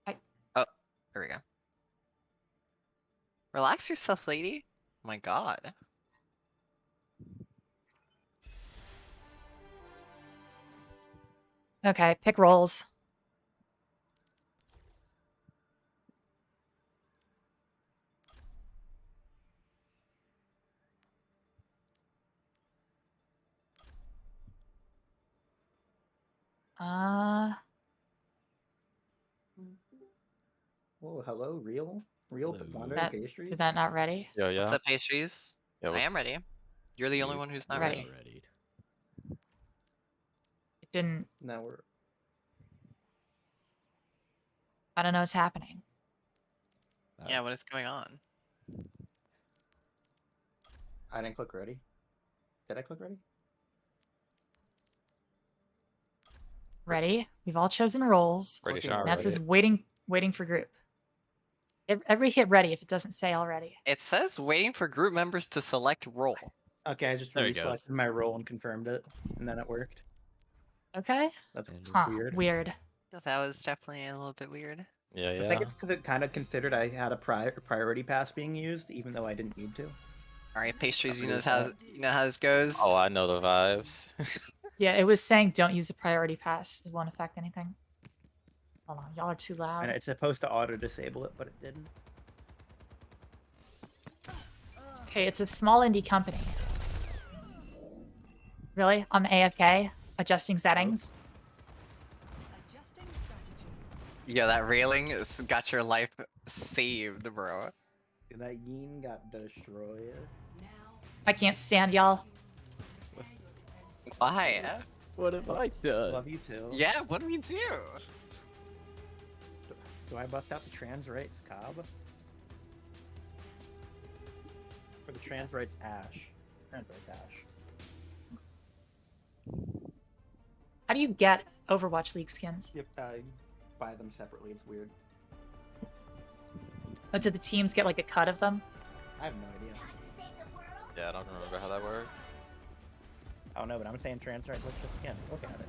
I- Oh, there we go. Relax yourself, lady. Oh my God. Okay, pick roles. Oh, hello, real? Real Wonder Pastries? Did that not ready? Yeah, What's up, Pastries? Yeah, I am ready. You're the only one who's not ready. It didn't. Now we're. I don't know what's happening. Yeah, what is going on? I didn't click ready. Did I click ready? Ready? We've all chosen roles. Pretty Okay, sure I Now it read says it. waiting for group. Every hit ready if it doesn't say already. It says waiting for group members to select role. Okay, I just There it goes. reselected my role and confirmed it, and then it worked. Okay. That's Huh. weird. Weird. That was definitely a little bit weird. Yeah, I yeah. think it's because it kind of considered I had a priority pass being used, even though I didn't need to. Alright, pastries, you Agree know with how this goes. Oh, I know the vibes. Yeah, it was saying don't use a priority pass. It won't affect anything. Hold on, y'all are too loud. And it's supposed to auto-disable it, but it didn't. Okay, it's a small indie company. Really? I'm AFK? Adjusting settings? Yeah, that railing has got your life saved, bro. That yeen got destroyed. I can't stand y'all. Why? What have I done? Love you too. Yeah, what do we do? Do I bust out the trans rights Cobb? For the trans rights Ash. Trans rights Ash. How do you get Overwatch League skins? Yep, you buy them separately, it's weird. Oh, do the teams get like a cut of them? I have no idea. Yeah, I don't remember how that worked. I don't know, but I'm saying trans rights, let's just skin. Look at it.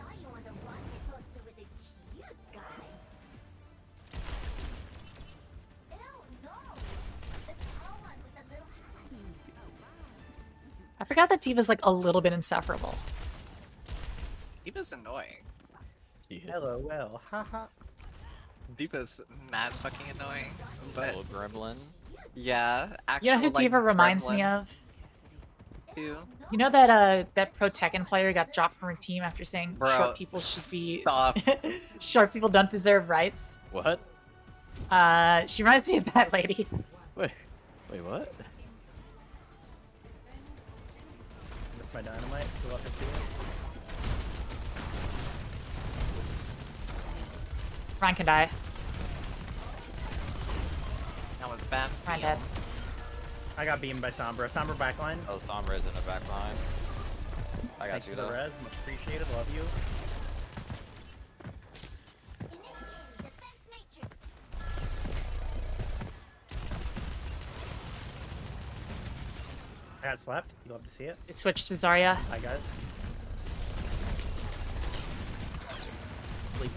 I forgot that Diva's like a little bit insufferable. Diva's annoying. LOL, haha. Diva's mad fucking annoying. But Little gremlin. yeah, actual, You know who like, Diva reminds me gremlin. of? Who? You know that that pro Tekken player got dropped from her team after saying Bro, short people should be stop. short people don't deserve rights? What? She reminds me of that lady. Wait, what? That's my dynamite. Go up and see it. Ryan can die. That was bad. Ryan dead. I got beamed by Sombra. Sombra backline. Oh, Sombra's in the back line. I got Thanks you for the though. res. Much appreciated. Love you. I got slapped. You love to see it. We switched to Zarya. Hi guys. Sleep.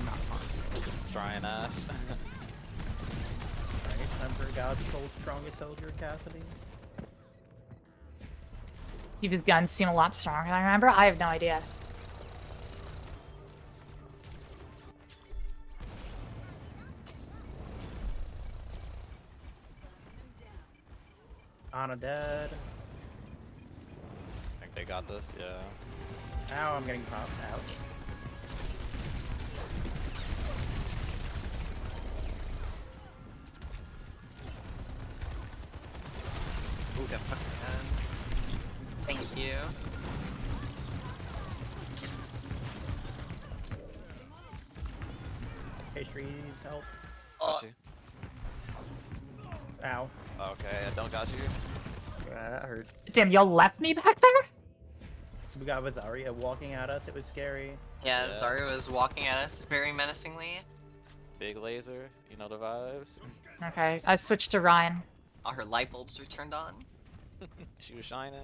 Not fun. Trying ass. Alright, time for God's strongest soldier, Cassidy. Diva's guns seem a lot stronger than I remember. I have no idea. Ana dead. I think they got this, yeah. Ow, I'm getting popped out. Ooh, got fucking Thank you. Pastries, help. Oh, Got you. Ow. Okay, I don't got you. That hurt. Damn, y'all left me back there? We got with Zarya walking at us. It was scary. yeah, Yeah. Zarya was walking at us very menacingly. Big laser, you know the vibes. Okay, I switched to Ryan. All her light bulbs were turned on. She was shining.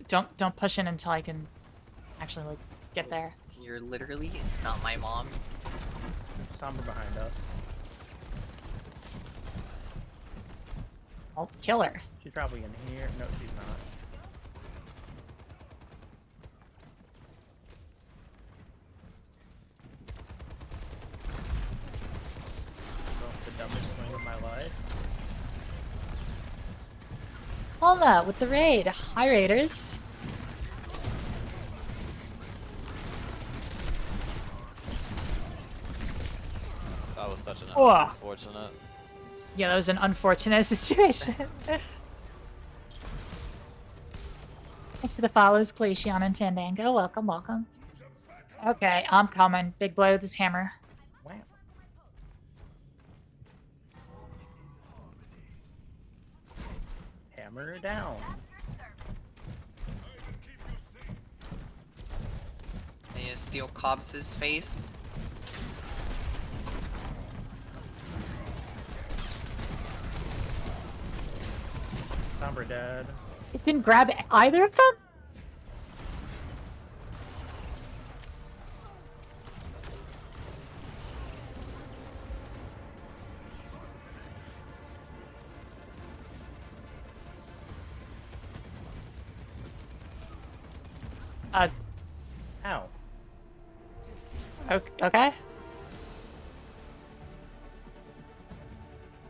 Don't push in until I can actually like get there. You're literally not my mom. Sombra behind us. I'll kill her. She's probably in here. No, she's not. The dumbest swing of my life. Alma with the raid. Hi, Raiders. That was such an Oh. unfortunate. Yeah, that was an unfortunate situation. Thanks to the follows, Glacian and Fandango. Welcome, welcome. Okay, I'm coming. Big boy with his hammer. Wow. Hammer down. steal Cobbs's face. Somber dead. It didn't grab either of them? Ow. Okay.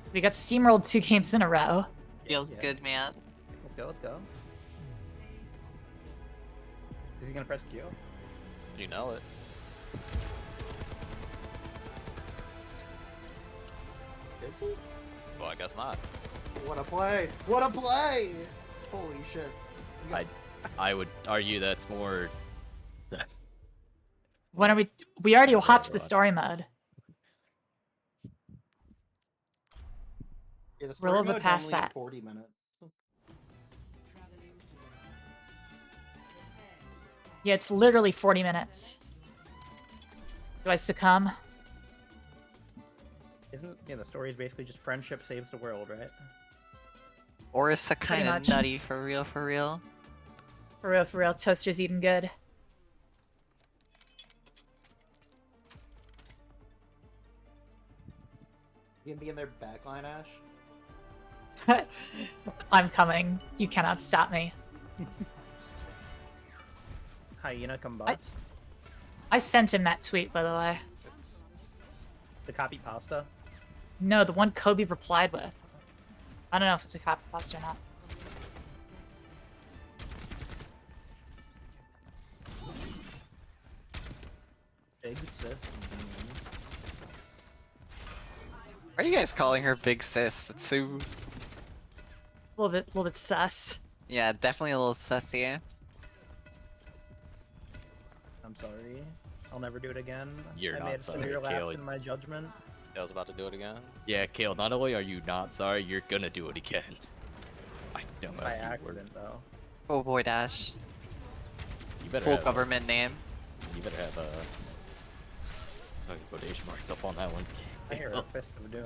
So we got steamrolled 2 games in a row. Feels good, man. Let's go, let's go. Is he gonna press Q? You know it. Is he? Well, I guess not. What a play! What a play! Holy shit. I would argue that's more. When are we already watched the story mode. Yeah, the We're a little bit mode's past only that. 40 minutes. Yeah, it's literally 40 minutes. Do I succumb? Yeah, the story is basically just friendship saves the world, right? Orisa Pretty kind of much. nutty, for real, for real. For real, Toaster's eating good. You gonna be in their backline, Ash? I'm coming. You cannot stop me. Hyena combust. I sent him that tweet, by the way. The copy pasta. No, the one Kobe replied with. I don't know if it's a copy pasta or not. Big sis. Why are you guys calling her Big Sis? That's so... A little bit sus. Yeah, definitely a little sussy. I'm sorry. I'll never do it again. You're I not made a sorry, severe lapse Kale. in my judgment. I was about to do it again. Yeah, Kale, not only are you not sorry, you're gonna do it again. I don't know By if you were. accident, though. Oh boy, Dash. You better Full have government name. You better have fucking quotation marks up on that one. I hear a Fist of Doom.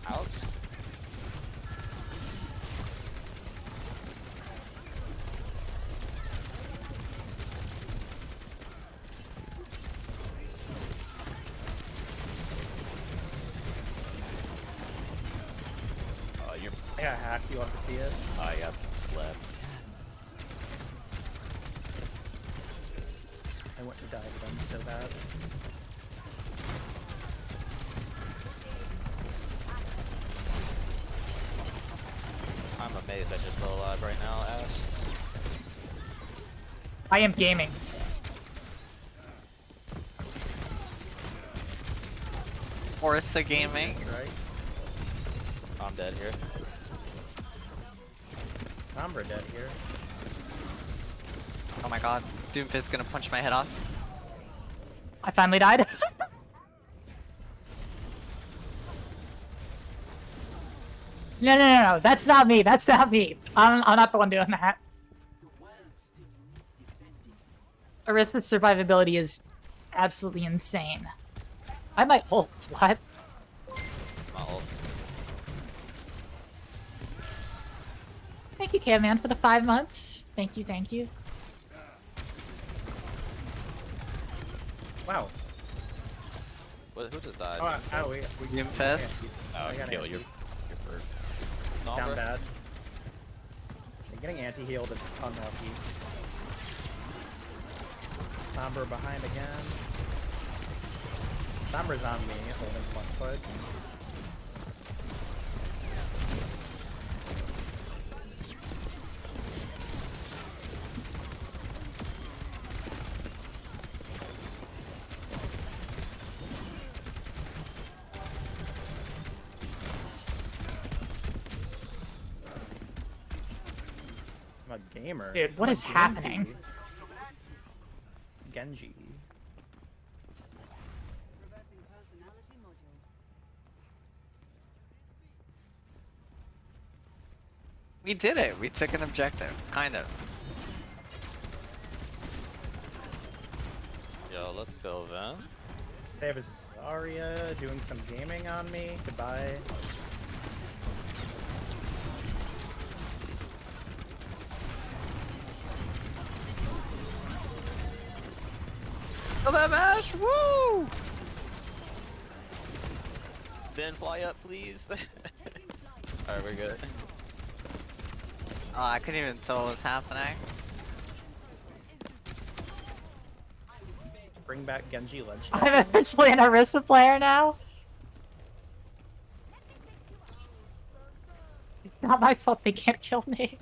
Ouch. You're. I got hacked. You want to see it? I got slept. I went to die to them so bad. I'm amazed that you're still alive right now, Ash. I am gaming. Orisa Gaming. Right? I'm dead here. Sombra dead here. Oh my god. Doomfist's gonna punch my head off. I finally died. No. That's not me. That's not me. I'm not the one doing that. Arista's survivability is absolutely insane. I might ult. What? My ult. Thank you, K-Man, for the 5 months. Thank you, thank you. Wow. Who just died? We Doomfist. Oh, I got Kale, anti. you're first. Down Sombra? bad. Getting anti-healed is unlucky. Sombra behind again. Sombra's on me, holding one foot. I'm a gamer. Dude, what I'm is a happening? gamer. Genji. We did it. We took an objective, kind of. Yo, let's go, Van. They have a Zarya doing some gaming on me. Goodbye. Oh, that mash! Woo! Van, fly up, please. Alright, we're good. Oh, I couldn't even tell what was happening. Bring back Genji ledge. I'm officially an Orisa player now. It's not my fault they can't kill me.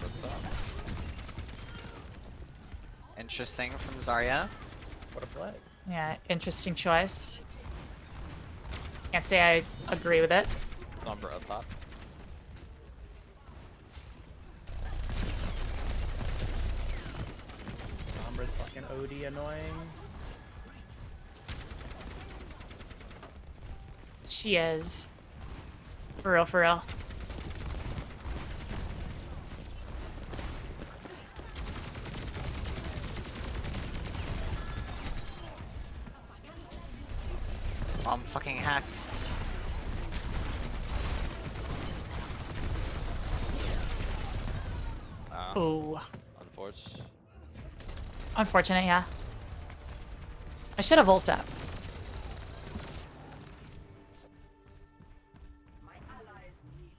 What's up? Interesting from Zarya. What a play. Yeah, interesting choice. Can't say I agree with it. Number up top. Sombra's fucking OD annoying. She is. For real, for real. Oh, I'm fucking hacked. Ooh. Unfortunate. Unfortunate, yeah. I should have ult up.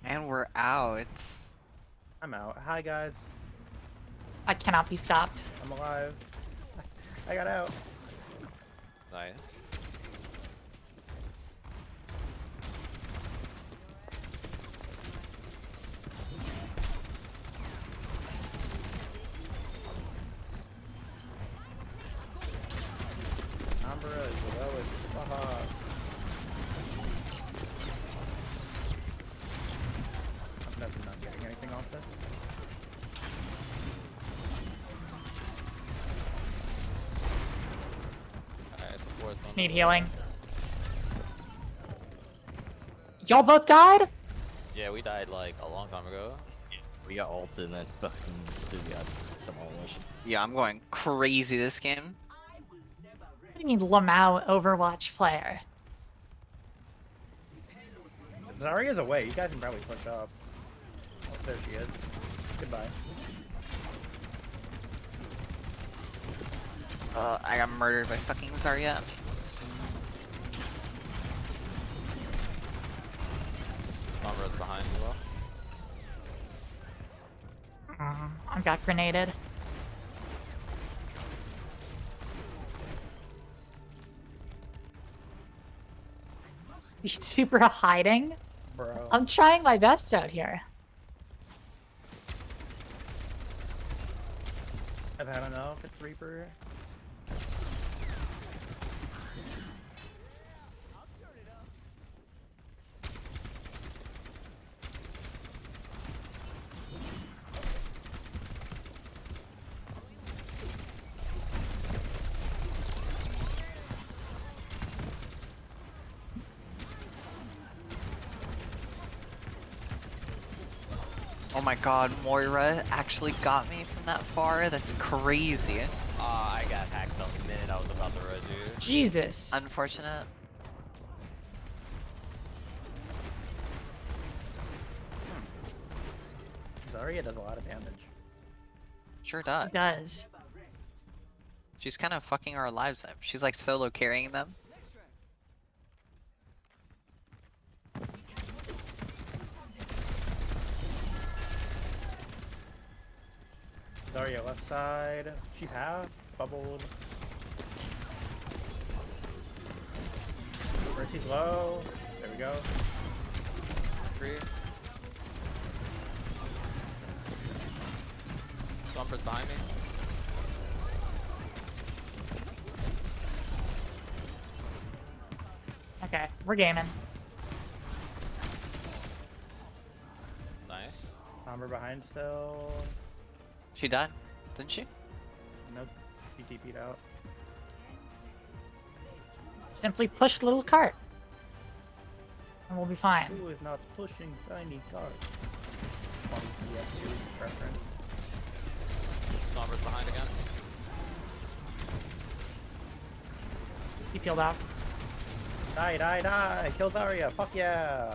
And we're out. I'm out. Hi guys. I cannot be stopped. I'm alive. I got out. Nice. Sombra is low as fuck. I'm never not getting anything off this. Alright, support's on. Need healing. Y'all both died? Yeah, we died like a long time ago. We got ulted and then fucking just got demolished. Yeah, I'm going crazy this game. What do you mean Lamau Overwatch player? Zarya's away. You guys can probably push up. Oh, there she is. Goodbye. I got murdered by fucking Zarya. Sombra's behind you, well. I got grenaded. You super hiding? Bro. I'm trying my best out here. I've had enough. It's Reaper. Oh my god, Moira actually got me from that far? That's crazy. I got hacked the minute I was about to res you. Jesus. Unfortunate. Zarya does a lot of damage. Sure does. It does. She's kind of fucking our lives up. She's like solo carrying them. Zarya left side. She's half. Bubbled. Mercy's low. There we go. Free. Sombra's behind me. Okay, we're gaming. Nice. Somber behind still. She died, didn't she? Nope. She TP'd out. Simply push the little cart. And we'll be fine. Who is not pushing tiny cars? On PS2 preference. Somber's behind again. He peeled out. Die, die, die! Kill Zarya! Fuck yeah!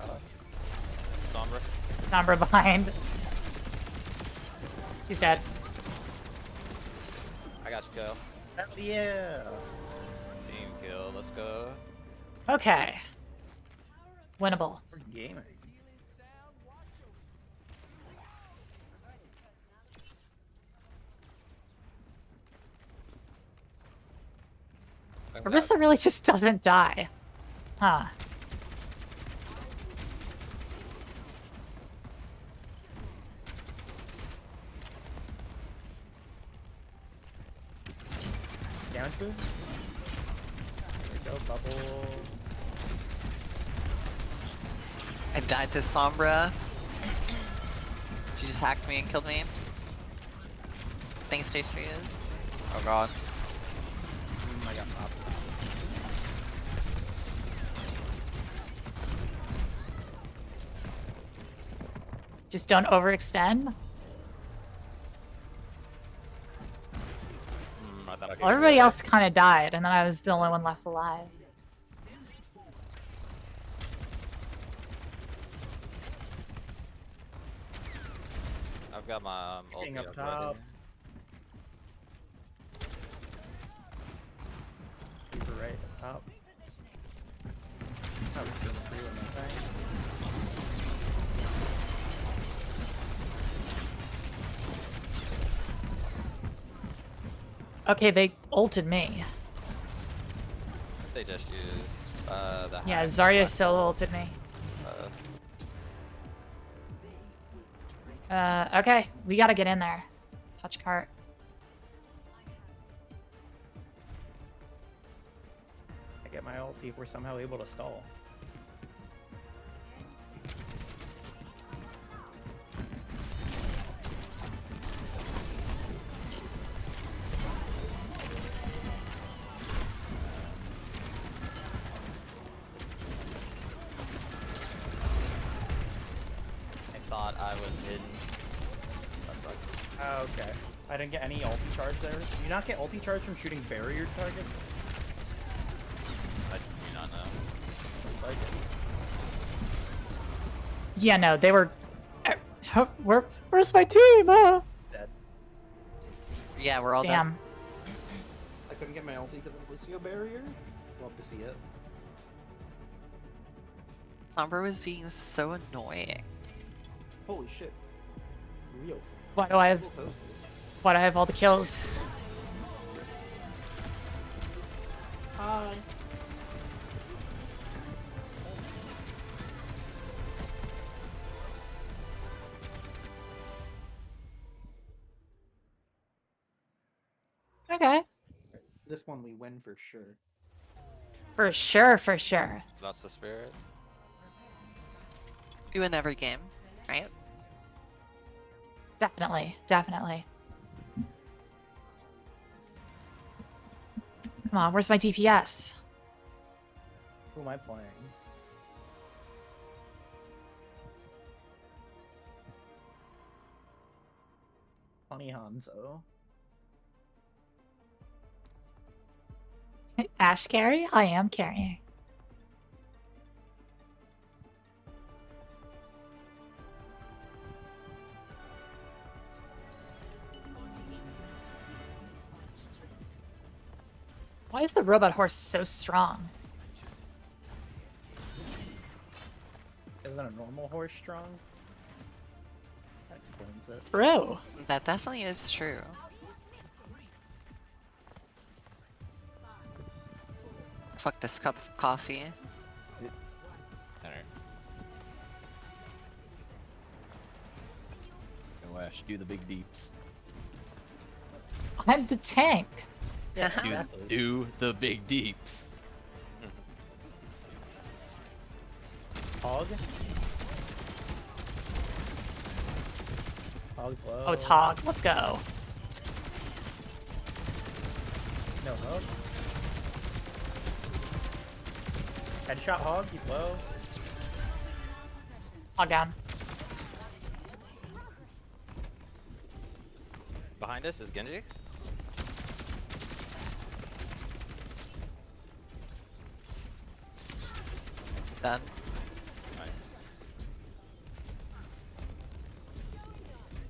Sombra. Sombra behind. He's dead. I got you, kill. Hell yeah! Team kill. Let's go. Okay. Winnable. We're gaming. Orisa really just doesn't die. Huh. Down to? There we go, bubble. I died to Sombra. She just hacked me and killed me. Thanks, Space Trees. Oh god. I got popped. Just don't overextend. I thought I Well, everybody else kind of died, and then I was the only one left alive. I've got my King ulti up up top. ready. Super right up top. I was doing free with my thing. Okay, they ulted me. They just use the Yeah, hack. Zarya solo ulted me. Okay, we gotta get in there. Touch cart. I get my ulti if we're somehow able to stall. I thought I was hidden. That sucks. Oh, okay. I didn't get any ulti charge there. Do you not get ulti charge from shooting barrier targets? I do not know. Looks like it. Yeah, no, they were. Where's my team? Dead. Yeah, we're all Damn. dead. I couldn't get my ulti because of the Lucio barrier. Love to see it. Sombra was being so annoying. Holy shit. Real. Why do I have? Real toasted. Why do I have all the kills? Hi. Okay. This one we win for sure. For sure, for sure. That's the spirit. You win every game, right? Definitely, definitely. Come on, where's my DPS? Who am I playing? Funny Hanzo. Ash carry? I am carrying. Why is the robot horse so strong? Isn't a normal horse strong? That explains it. True. That definitely is true. Fuck this cup of coffee. Alright. Go Ash, do the big deeps. I'm the tank. Yeah, Do, exactly. do the big deeps. Hog? Hog's low. Oh, it's Hog. Let's go. No hook. Headshot Hog, he's low. Hog down. Behind us is Genji. Done. Nice.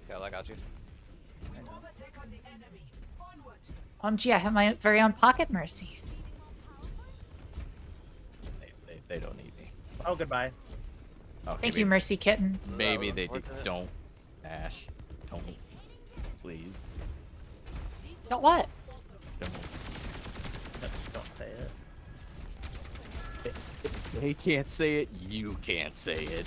Yeah, I got you. Gee, I have my very own pocket mercy. They don't need me. Oh, goodbye. Okay, Thank you, Mercy Kitten. Maybe they don't. Ash, don't. Please. Don't what? Don't. Don't say it. They can't say it. You can't say it.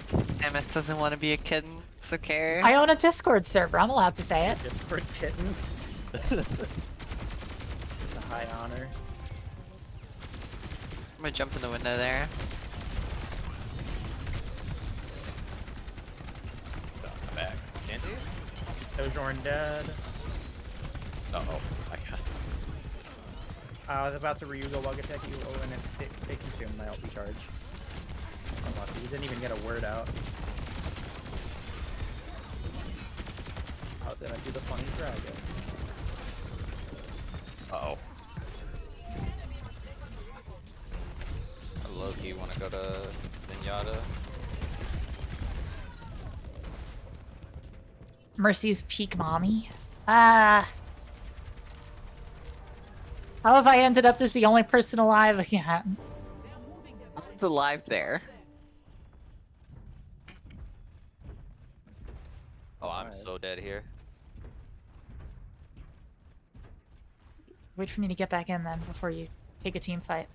MS doesn't want to be a kitten. It's okay. I own a Discord server. I'm allowed to say it. Discord kitten. It's a high honor. I'm gonna jump in the window there. Back. Genji? Sojourn dead. Uh-oh. I was about to Ryuga Wug attack you, and they consumed my LP charge. Unlucky. You didn't even get a word out. I was gonna do the funny dragon. Uh-oh. I low-key want to go to Zenyatta. Mercy's peak mommy. Ah. How have I ended up as the only person alive again? It's alive there. Oh, I'm so dead here. Wait for me to get back in then before you take a team fight.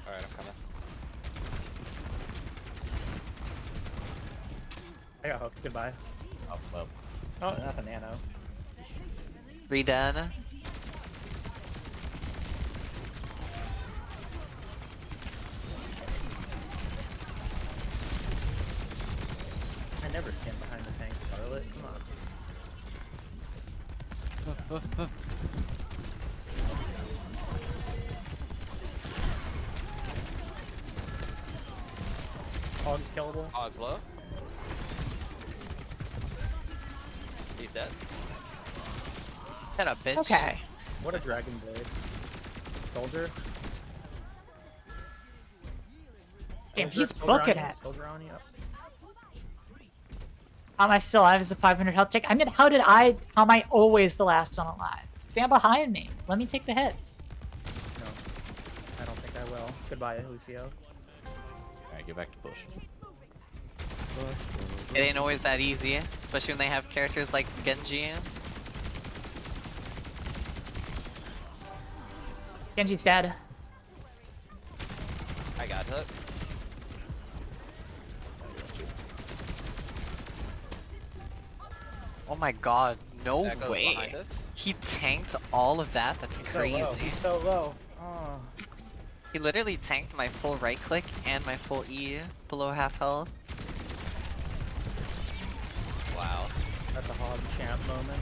Alright, I'm coming. I got hooked. Goodbye. Oh, well. Oh, that's a nano. Redone. I never stand behind the tank, Scarlet. Come on. Hog's killable. Hog's low. He's dead. Shut up, bitch. Okay. What a Dragon Blade. Soldier. Damn, Soldier, he's soldier booking on you, it. Soldier on you. How am I still alive as a 500 health tick? I mean, how am I always the last one alive? Stand behind me. Let me take the hits. No. I don't think I will. Goodbye, Lucio. Alright, get back to push. It ain't always that easy, especially when they have characters like Genji. Genji's dead. I got hooked. Oh my god, no That goes way. behind us. He tanked all of that? That's crazy. So low. He's so low. Oh. He literally tanked my full right click and my full E below half health. Wow. That's a hog champ moment.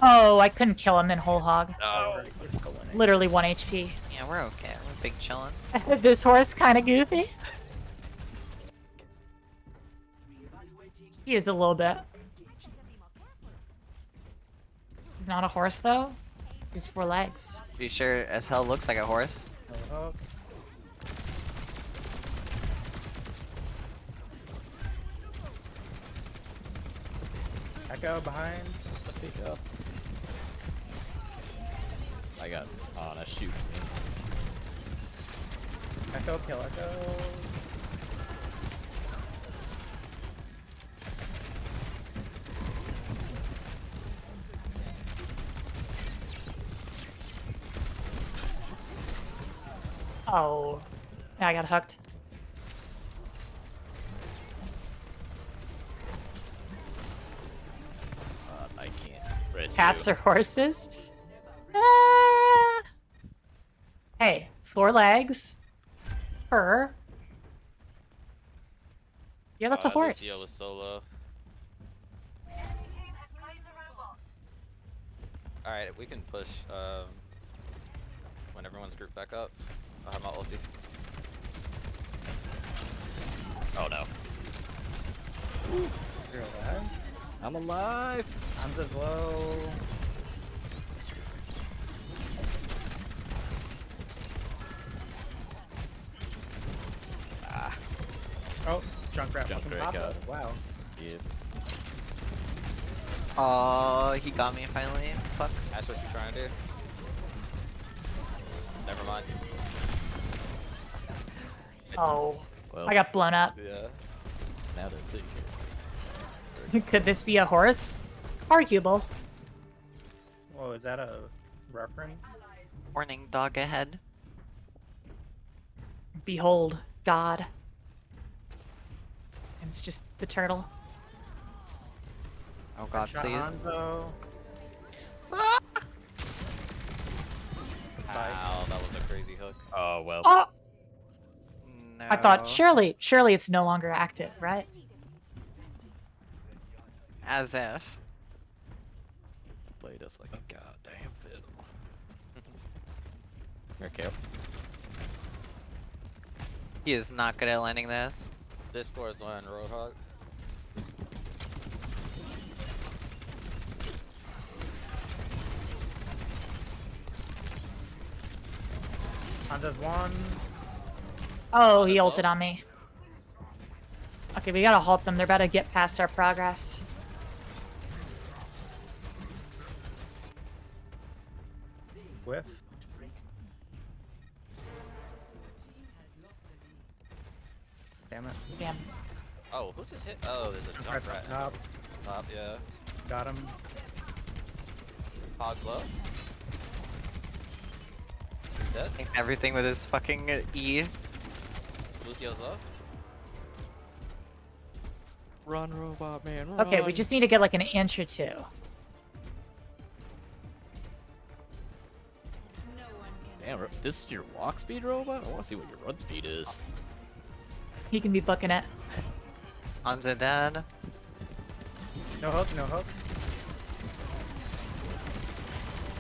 Oh, I couldn't kill him in whole hog. No. Literally 1 HP. Yeah, we're okay. We're big chillin'. This horse kind of goofy. He is a little bit. He's not a horse though. He's 4 legs. He sure as hell looks like a horse. No hook. Echo behind. Let's pick up. I got Ana shoot. Echo, kill Echo. Oh, yeah, I got hooked. I can't. Press Cats you. or horses? Hey, 4 legs. Fur. Yeah, that's a horse. Lucio was solo. Alright, we can push when everyone's grouped back up. I'll have my ulti. Oh no. You're alive? I'm alive! I'm just low. Ah. Oh, Junkrat fucking popped up. Wow. Yeah. Oh, he got me finally. Fuck. That's what you're trying to do. Never mind. Oh, Well, I got blown up. Yeah. Now to see. Could this be a horse? Arguable. Whoa, is that a reference? Warning, dog ahead. Behold, God. And it's just the turtle. Oh god, please. Hanzo. Wow, that was a crazy hook. Oh well. Oh! No. I thought, surely it's no longer active, right? As if. Played us like a goddamn fiddle. Okay. He is not good at landing this. Discord's on Roadhog. Hanzo's one. Oh, he ulted on me. Okay, we gotta halt them. They're about to get past our progress. Whiff. Damn it. Damn. Oh, who just hit? Oh, there's a jump rat. Top. Top, yeah. Got him. Hog's low. He's dead. Everything with his fucking E. Lucio's low. Run, robot man, run. Okay, we just need to get like an inch or two. Damn, this is your walk speed, robot? I want to see what your run speed is. He can be booking it. Hanzo dead. No hook, no hook.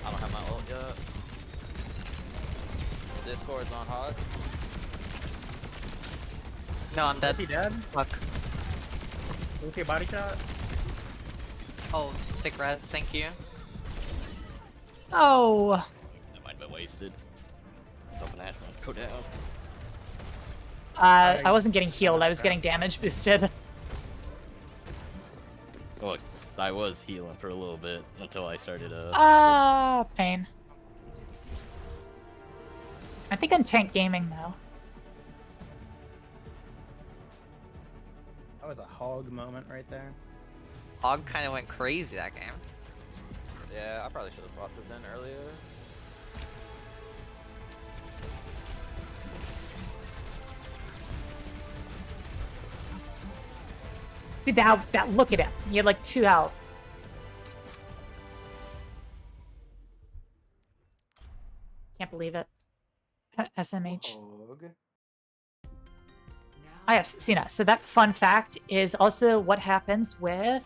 I don't have my ult yet. Discord's on Hog. No, I'm dead. Is he dead? Fuck. We'll see a body shot. Oh, sick res, thank you. Oh. That might have been wasted. Something Ash might go down. I wasn't getting healed. I was getting damage boosted. Look, I was healing for a little bit until I started Pain. I think I'm tank gaming though. That was a hog moment right there. Hog kind of went crazy that game. Yeah, I probably should have swapped this in earlier. See that look at him. He had like 2 health. Can't believe it. SMH. Ah yes, Cena. So that fun fact is also what happens with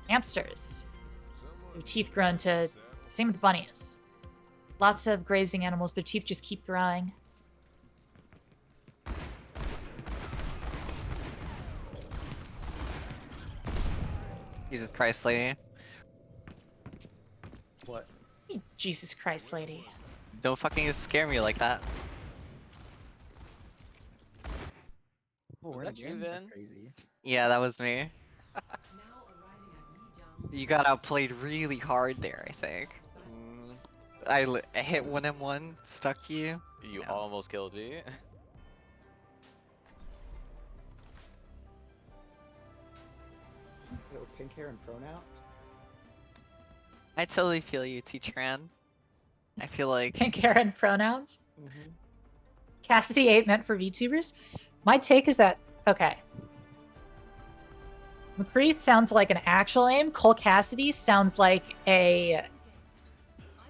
hamsters. Their teeth grow into, same with bunnies. Lots of grazing animals, their teeth just keep growing. Jesus Christ, lady. What? Jesus Christ, lady. Don't fucking scare me like that. Oh, Was that you then? Yeah, that was me. You got outplayed really hard there, I think. I hit 1M1, stuck you. You almost killed me. Yo, pink hair and pronoun? I totally feel you, T-Tran. I feel like... Pink hair and pronouns? Cassidy 8 meant for VTubers? My take is that, okay. McCree sounds like an actual aim. Cole Cassidy sounds like a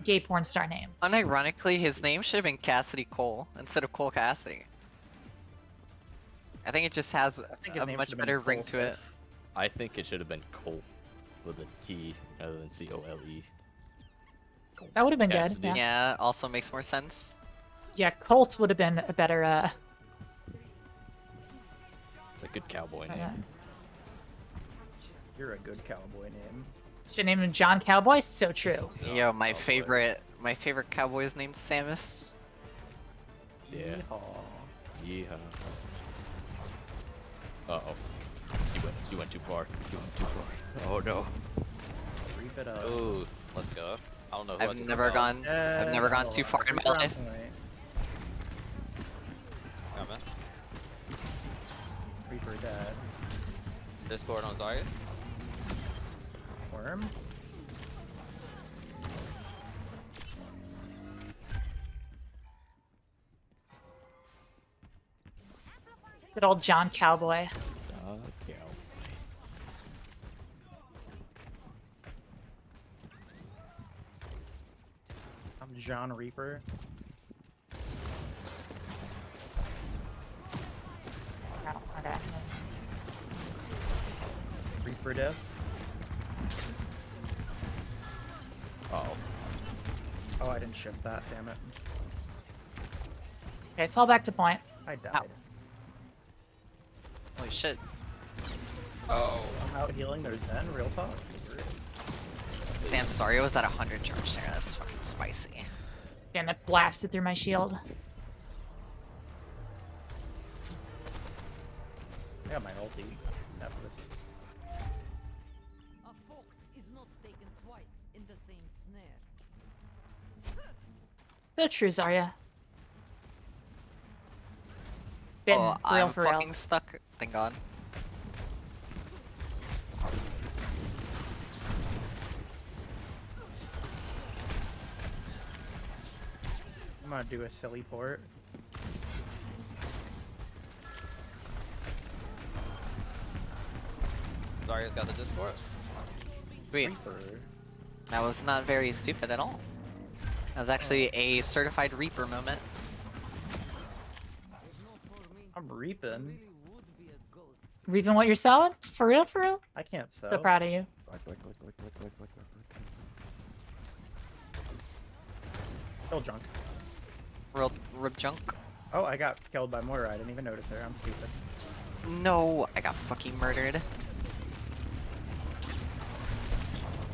gay porn star name. Unironically, his name should have been Cassidy Cole instead of Cole Cassidy. I think it just has think his a name much should have been better ring Cole to it. Smith. I think it should have been Colt with a T rather than C-O-L-E. That would have been Cassidy. good. Yeah, also makes more sense. Yeah, Colt would have been a better. It's a good cowboy name. You're a good cowboy name. Should name him John Cowboy. So true. Yo, my favorite cowboy is named Samus. Yeah. Yeehaw. Yeehaw. Uh-oh. You went too far. You went too far. Oh no. Reap it up. Ooh, let's go. I don't know who I I've just never found. gone too far in my life. Coming. Reaper dead. Discord on Zarya. Worm? Good old John Cowboy. I'm John Reaper. Okay. Reaper death. Uh-oh. Oh, I didn't shift that, damn it. Okay, fall back to point. I died. Holy shit. Oh. I'm out healing their Zen, real talk. Damn, Zarya was at 100 charge there. That's fucking spicy. Damn, that blasted through my shield. I got my ulti. Never. A fox is not taken twice in the same snare. So true, Zarya. Been Oh, for real, I'm for real. fucking stuck. Thank God. I'm gonna do a silly port. Zarya's got the Discord. Sweet. That was not very stupid at all. That was actually a certified Reaper moment. I'm reaping. Reaping what you're selling? For real, for real? I can't sell. So proud of you. Still junk. Real rib junk. Oh, I got killed by Moira. I didn't even notice her. I'm stupid. No, I got fucking murdered.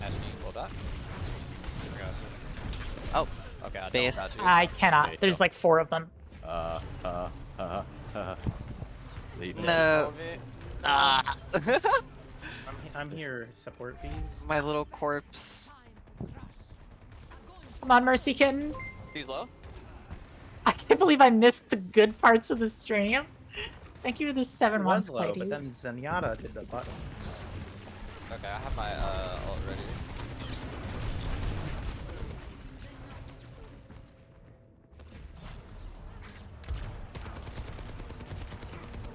Ashley, you pulled that? Oh, okay, I base. don't got you. I cannot. Wait, There's no. like 4 of them. Leave No. Ah. I'm here. Support fees. My little corpse. Come on, Mercy Kitten. He's low. I can't believe I missed the good parts of the stream. Thank you for the 7 It months, was low, but then Clayties. Zenyatta did the button. Okay, I have my ult ready.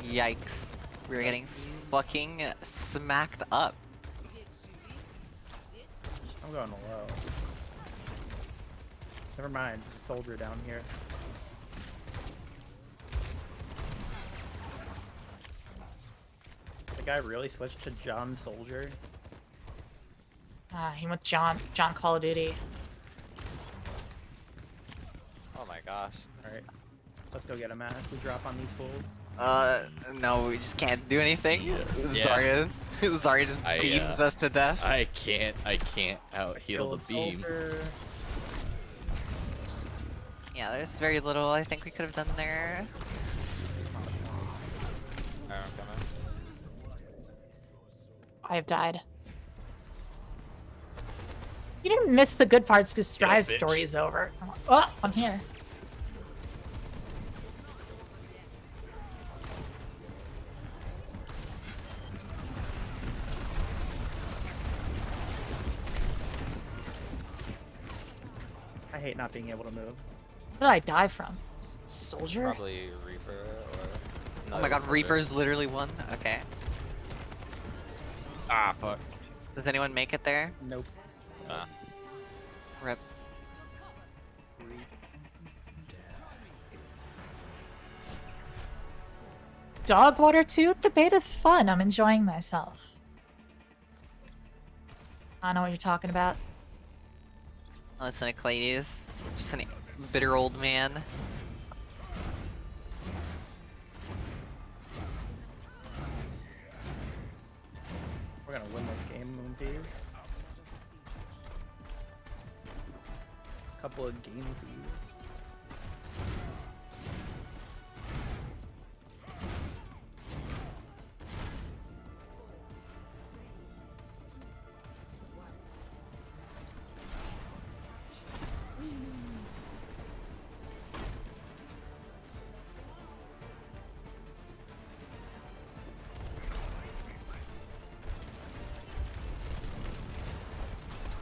Yikes. We're getting fucking smacked up. I'm going low. Never mind. Soldier down here. The guy really switched to John Soldier. He went John Call of Duty. Oh my gosh. Alright. Let's go get him, man. We drop on these fools. No, we just can't do anything. Yeah. Zarya just beams us to death. I can't out heal the beam. Soldier. Yeah, there's very little I think we could have done there. Alright, I'm coming. I have died. You didn't miss the good parts because Strive's bitch. story is over. Oh, I'm here. I hate not being able to move. What did I die from? Soldier? Probably Reaper or... No, Oh my it god, was Reaper's literally one? Okay. Ah, fuck. Does anyone make it there? Nope. Nah. Rip. Dog water too? The beta's fun. I'm enjoying myself. I know what you're talking about. Listen to Clades. Just a bitter old man. We're gonna win this game, Moonpies. Couple of game fees.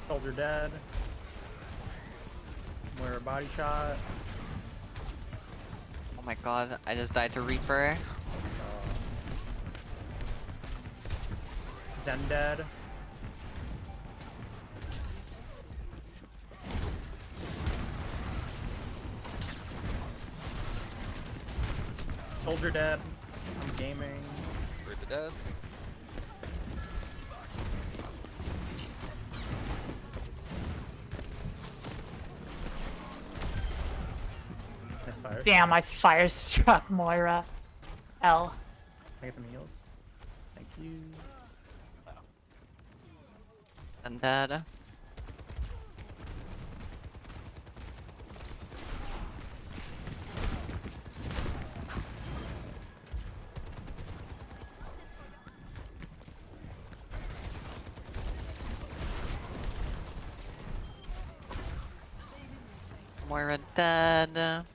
Soldier dead. Wear a body shot. Oh my god, I just died to Reaper. Zen dead. Soldier dead. I'm gaming. Reaper dead. Damn, I fire struck Moira. L. I get some heals. Thank you. And dead. Moira dead.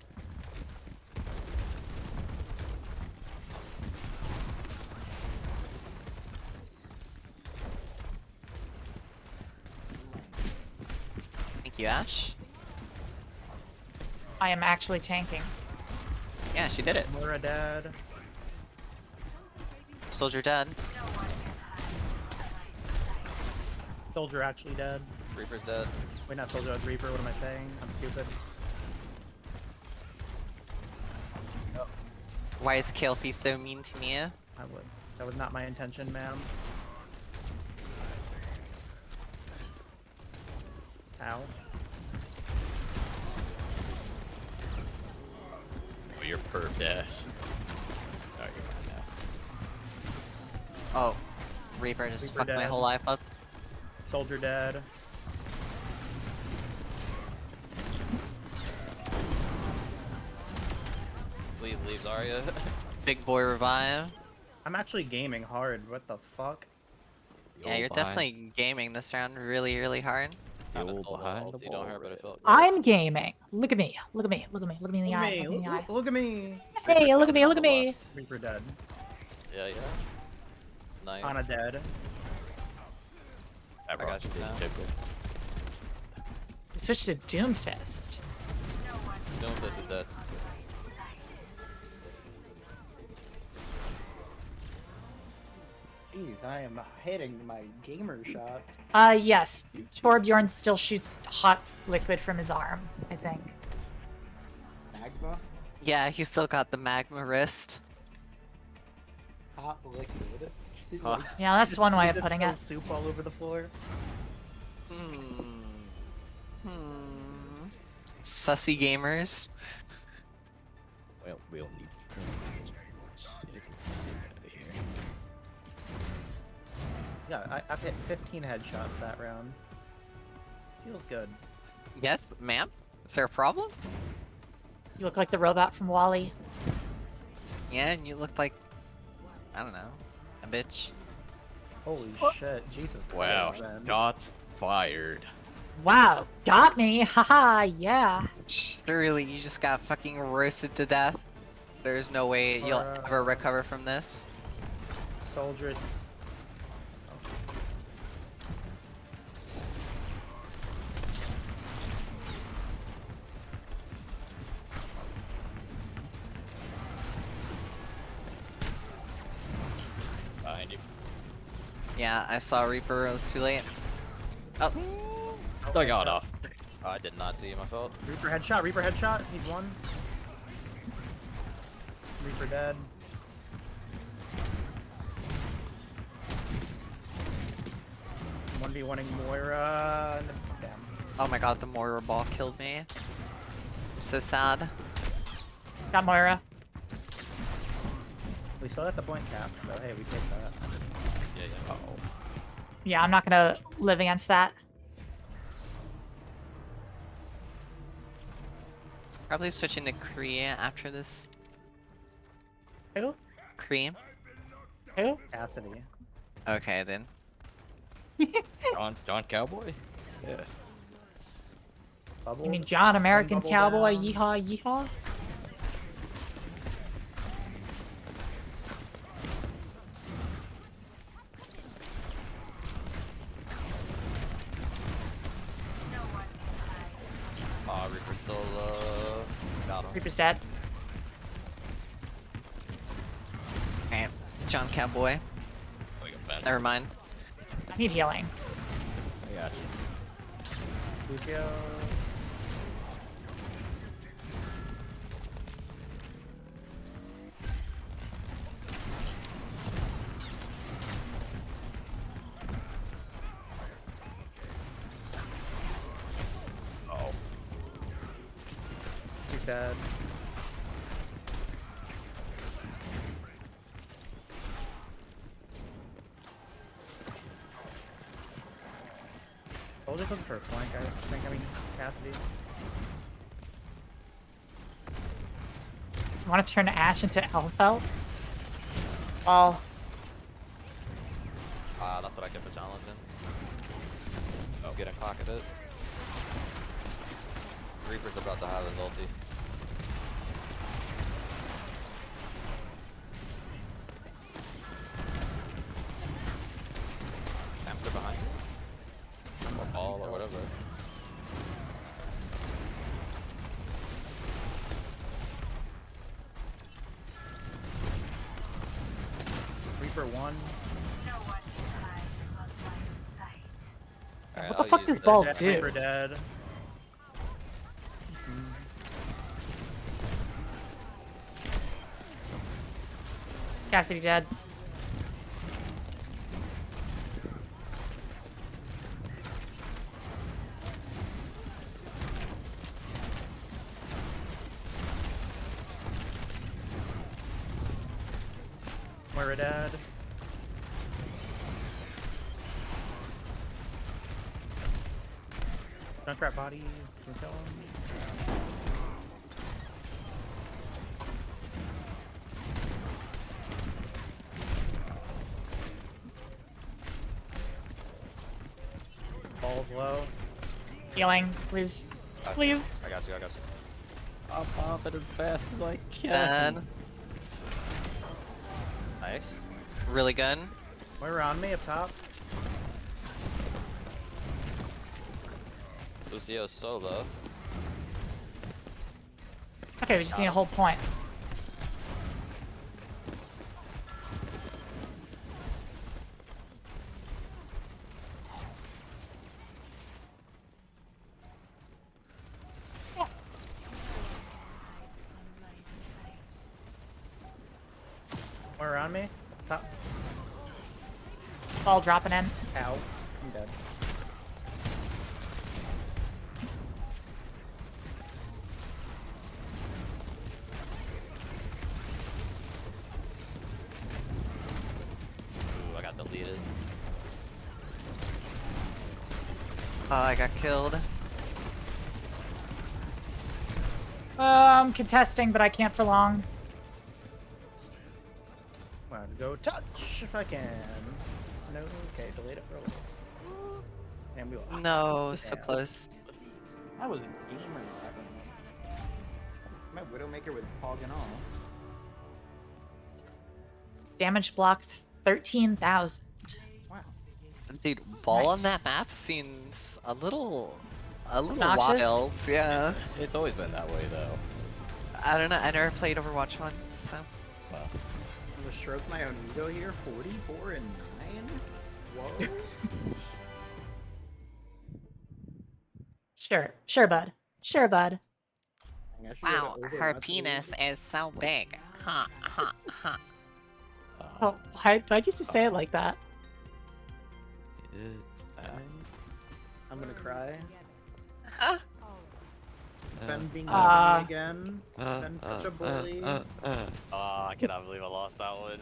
Thank you, Ash. I am actually tanking. Yeah, she did it. Moira dead. Soldier dead. Soldier actually dead. Reaper's dead. Wait, not Soldier, Reaper. What am I saying? I'm stupid. Why is Kalefi so mean to me? That was not my intention, ma'am. Ow. Oh, you're perp dash. Oh, you're fine now. Oh, Reaper just Reaper fucked my dead. whole life up. Soldier dead. Leave Zarya. Big boy revive. I'm actually gaming hard. What the fuck? Yeah, you're definitely gaming this round really, really hard. Behind the don't hurt, but it felt good. I'm gaming. Look at me. Look at me. Look at me. Look at me in the eye. Look at me in the eye. Look at me. Hey, look at me. Look at me. Reaper dead. Yeah. Nice. Ana dead. I got you, Sam. Switch to Doomfist. Doomfist is dead. Jeez, I am hitting my gamer shot. Yes. Torbjorn still shoots hot liquid from his arm, I think. Magma? Yeah, he's still got the magma wrist. Hot liquid. Yeah, that's one way of putting it. Soup all over the floor. Sussy gamers. Well, we'll need Yeah, I've hit 15 headshots that round. Feels good. Yes, ma'am? Is there a problem? You look like the robot from WALL-E. Yeah, and you look like, I don't know, a bitch. Holy shit, Jesus Wow, Christ, man. shots fired. Wow, got me. Haha, yeah. Surely you just got fucking roasted to death. There's no way you'll ever recover from this. Soldier. Behind you. Yeah, I saw Reaper, it was too late. Oh. I got off. I did not see him, I felt. Reaper headshot, Reaper headshot. Needs one. Reaper dead. One v one-ing Moira. Damn. Oh my god, the Moira ball killed me. I'm so sad. Got Moira. We still got the point cap, so hey, we take that. Yeah, yeah. Uh-oh. Yeah, I'm not gonna live against that. Probably switching to Kree after this. Who? Kree? Who? Cassidy. Okay then. John Cowboy? Yeah. Bubble. You mean John American Bubble Cowboy? down. Yeehaw, yeehaw. Reaper solo. Got him. Reaper's dead. Alright, John Cowboy. Oh, you got Ben. Never mind. I need healing. I got you. Lucio. Oh. He's dead. I'll just looking for a flank, I think. I mean, Cassidy. You want to turn Ash into Elfel? Oh, That's what I get for challenging. He's getting pocketed. Reaper's about to have his ulti. Hamster behind you. Or ball or whatever. Reaper 1. Alright, what the I'll fuck use does the- Ball Dead, do? Reaper dead. Cassidy dead. Moira dead. Junkrat body. Can you kill him? Ball's low. Healing, please. Please. I got you, I got you. I'll pop it as fast as I can. Dead. Nice. Really good. Moira on me up top. Lucio's solo. Okay, we just need a whole point. Moira on me. Top. Ball dropping in. Ow. I'm dead. Ooh, I got deleted. Oh, I got killed. I'm contesting, but I can't for long. Wow, to go touch if I can. No, okay, delete it for a little. And we will. No, so Yeah. close. I was a gamer back when my Widowmaker with Pog and all. Damage blocked 13,000. Wow. Dude, ball on Nice. that map seems a little Obnoxious? wild. Yeah. It's always been that way, though. I don't know. I never played Overwatch 1, so. Well, I'm gonna stroke my own ego here. 44 and 9. Whoa. Sure. Sure, bud. Sure, bud. Wow, her penis is so big. Huh, huh, huh. Oh, why'd you just say it like that? I'm gonna cry. Huh? Ben being mean to me again. Ben such a bully. Oh, I cannot believe I lost that one.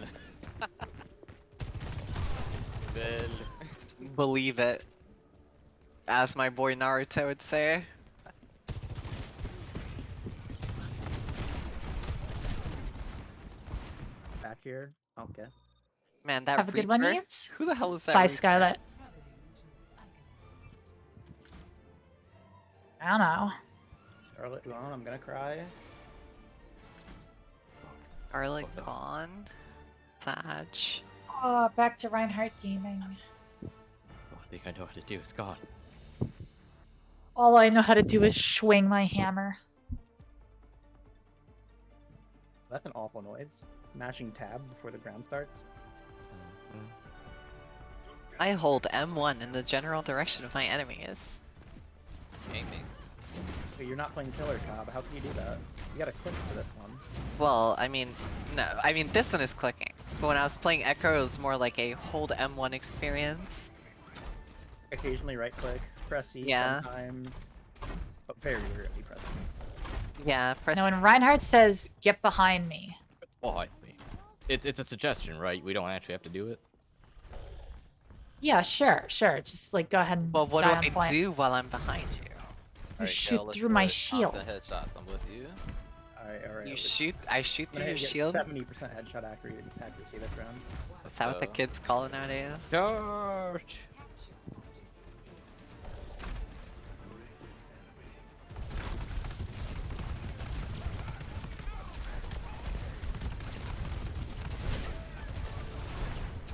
Ben. Believe it. As my boy Naruto would say. Back here. Okay. Man, that Have a good one, Reaper? Yance. Who the hell is that Bye, Reaper? Scarlet. I don't know. Charlotte gone, I'm gonna cry. Scarlet gone. Sag. Oh, back to Reinhardt Gaming. I think I know what to do. It's gone. All I know how to do is swing my hammer. That's an awful noise. Mashing tab before the ground starts. I hold M1 in the general direction of my enemies. Gaming. Wait, you're not playing Killer Cobb. How can you do that? You gotta click for this one. Well, I mean, no, I mean this one is clicking. But when I was playing Echo, it was more like a hold M1 experience. Occasionally right click, press E Yeah. sometimes, but very rarely press E. Yeah, press. Now, when Reinhardt says, "Get behind me," Behind me. It's a suggestion, right? We don't actually have to do it. yeah, sure. Just like go ahead and Well, what die do on I point. do while I'm behind you? You shoot through my shield. Headshots. I'm with you. Alright. You shoot. I shoot through your shield. 70% headshot accuracy this round. Is that what the kids call it nowadays? Charge!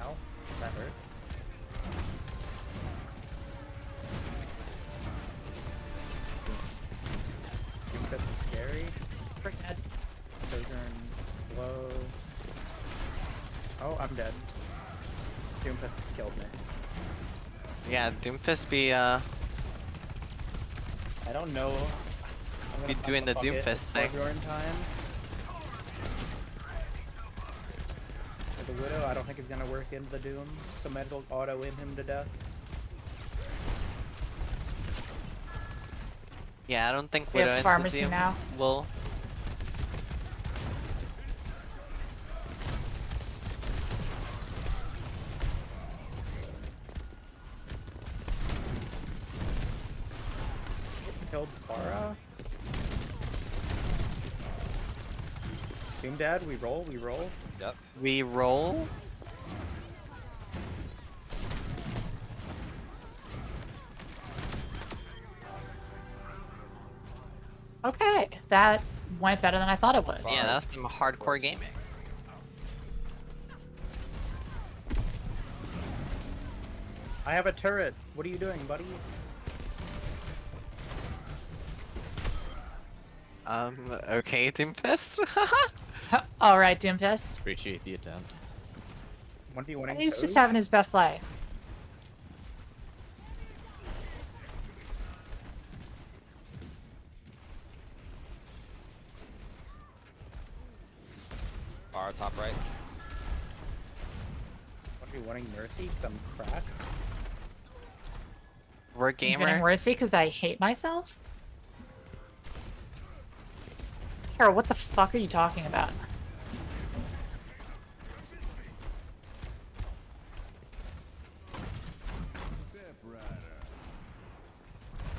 Ow, that hurt. Doomfist is scary. Frick dead. Sojourn low. Oh, I'm dead. Doomfist killed me. Yeah, Doomfist be I don't know. I'm gonna be doing the bucket Doomfist thing. Sojourn time. For the Widow, I don't think it's gonna work into the Doom. The medical auto in him to death. Yeah, I don't think We have Widow into pharmacy Doom now. will. Killed Pharah. Doom Dad, we roll. Yep. We roll. Okay, that went better than I thought it would. Yeah, that's some hardcore gaming. I have a turret. What are you doing, buddy? Okay, Doomfist. All right, Doomfist. Appreciate the attempt. 1v1 He's just having his best life. Bar top right. 1v1 Mercy, some crack. We're I'm getting gamer. mercy because I hate myself. Carol, what the fuck are you talking about?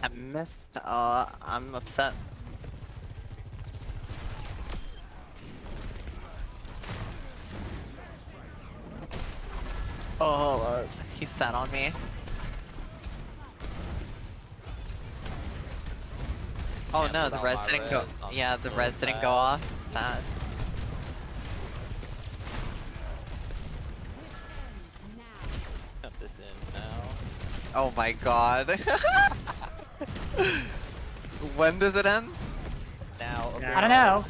I missed. I'm upset. Oh, he sat on me. Oh no, the res didn't go. Yeah, the res didn't go off. Sad. This ends now. Oh my god. When does it end? Now. Okay. I don't know.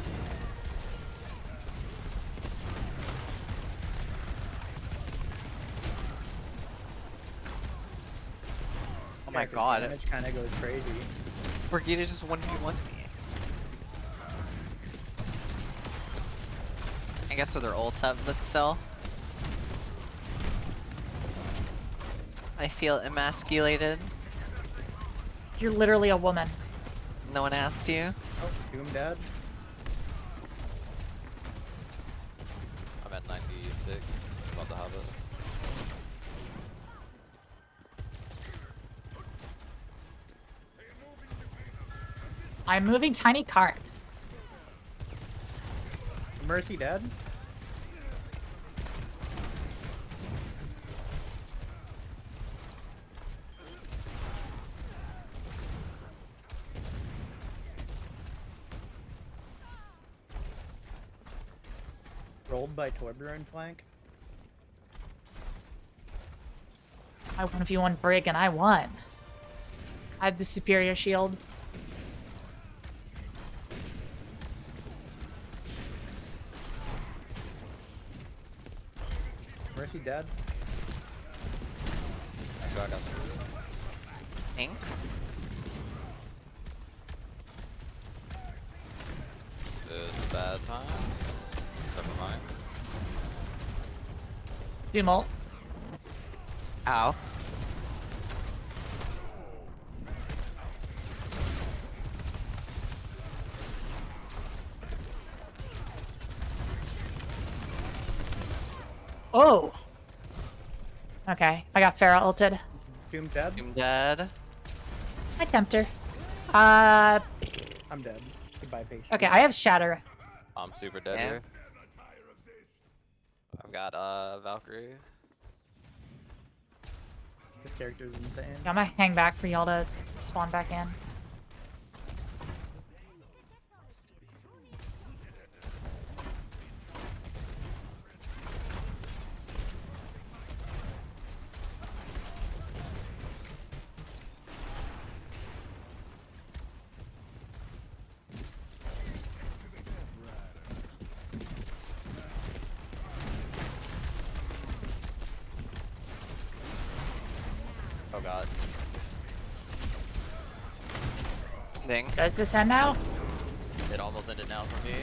Oh my god. Damage kind of goes crazy. Brigida just 1v1 me. I guess with their ult up, but still. I feel emasculated. You're literally a woman. No one asked you. Oh, Doom dead. I'm at 96. About to have it. I'm moving tiny cart. Mercy dead. Rolled by Torbjorn flank. I 1v1 Brig and I won. I have the superior shield. Mercy dead. Thanks. It's bad times. Never mind. Doom ult. Ow. Oh! Okay, I got Pharah ulted. Doom dead. Doom dead. I tempt her. I'm dead. Goodbye, patient. Okay, I have Shatter. I'm super dead here. I've got Valkyrie. This character's insane. I'm gonna hang back for y'all to spawn back in. Oh god. Ding. Does this end now? It almost ended now for me.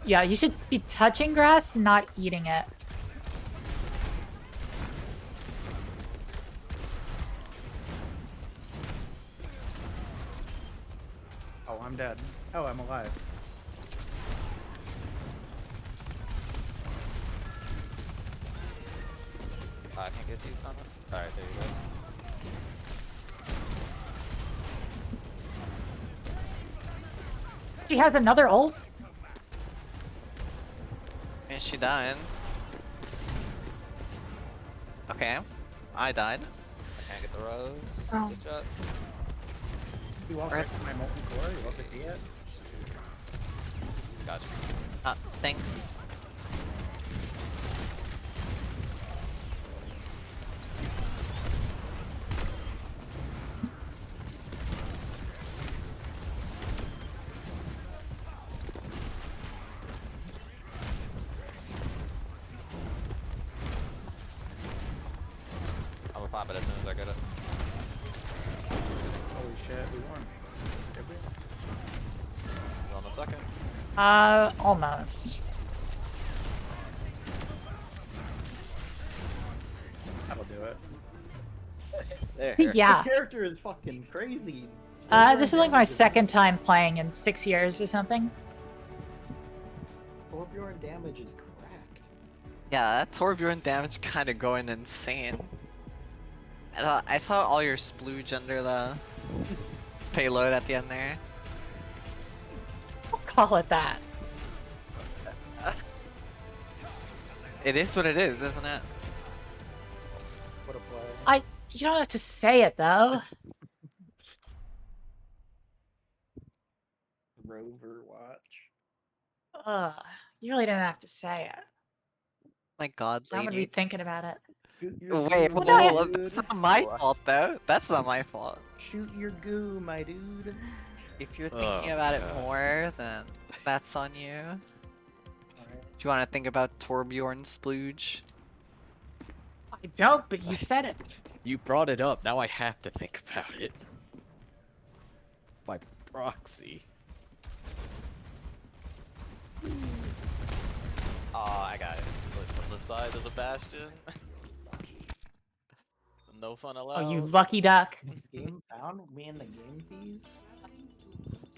Yeah, you should be touching grass, not eating it. Oh, I'm dead. Oh, I'm alive. I can't get to you, Summons. Alright, there you go. She has another ult? Is she dying? Okay. I died. I can't get the rose. Oh. Good shot. You walk right to my molten core. You want to see it? Gotcha. Thanks. I'm gonna pop it as soon as I get it. Holy shit, we won. Did we? On the second. Almost. That'll do it. There. Yeah. The character is fucking crazy. This is like my second time playing in 6 years or something. Torbjorn damage is cracked. Yeah, that Torbjorn damage kind of going insane. I saw all your splooge under the payload at the end there. I'll call it that. It is what it is, isn't it? What a play. You don't have to say it though. Rover watch. Ugh, you really didn't have to say it. My god, I'm gonna be lady. thinking about it. Shoot your Wait, goo, Well, no, I have dude. that's not my fault though. That's not my fault. Shoot your goo, my dude. If you're thinking about it God. more, then that's on you. Alright. you want to think about Torbjorn's splooge? I don't, but you said it. You brought it up. Now I have to think about it. By proxy. Aw, I got it. Look, on the side, there's a bastion. No fun allowed. Oh, you lucky duck. Game found? Me and the game fees?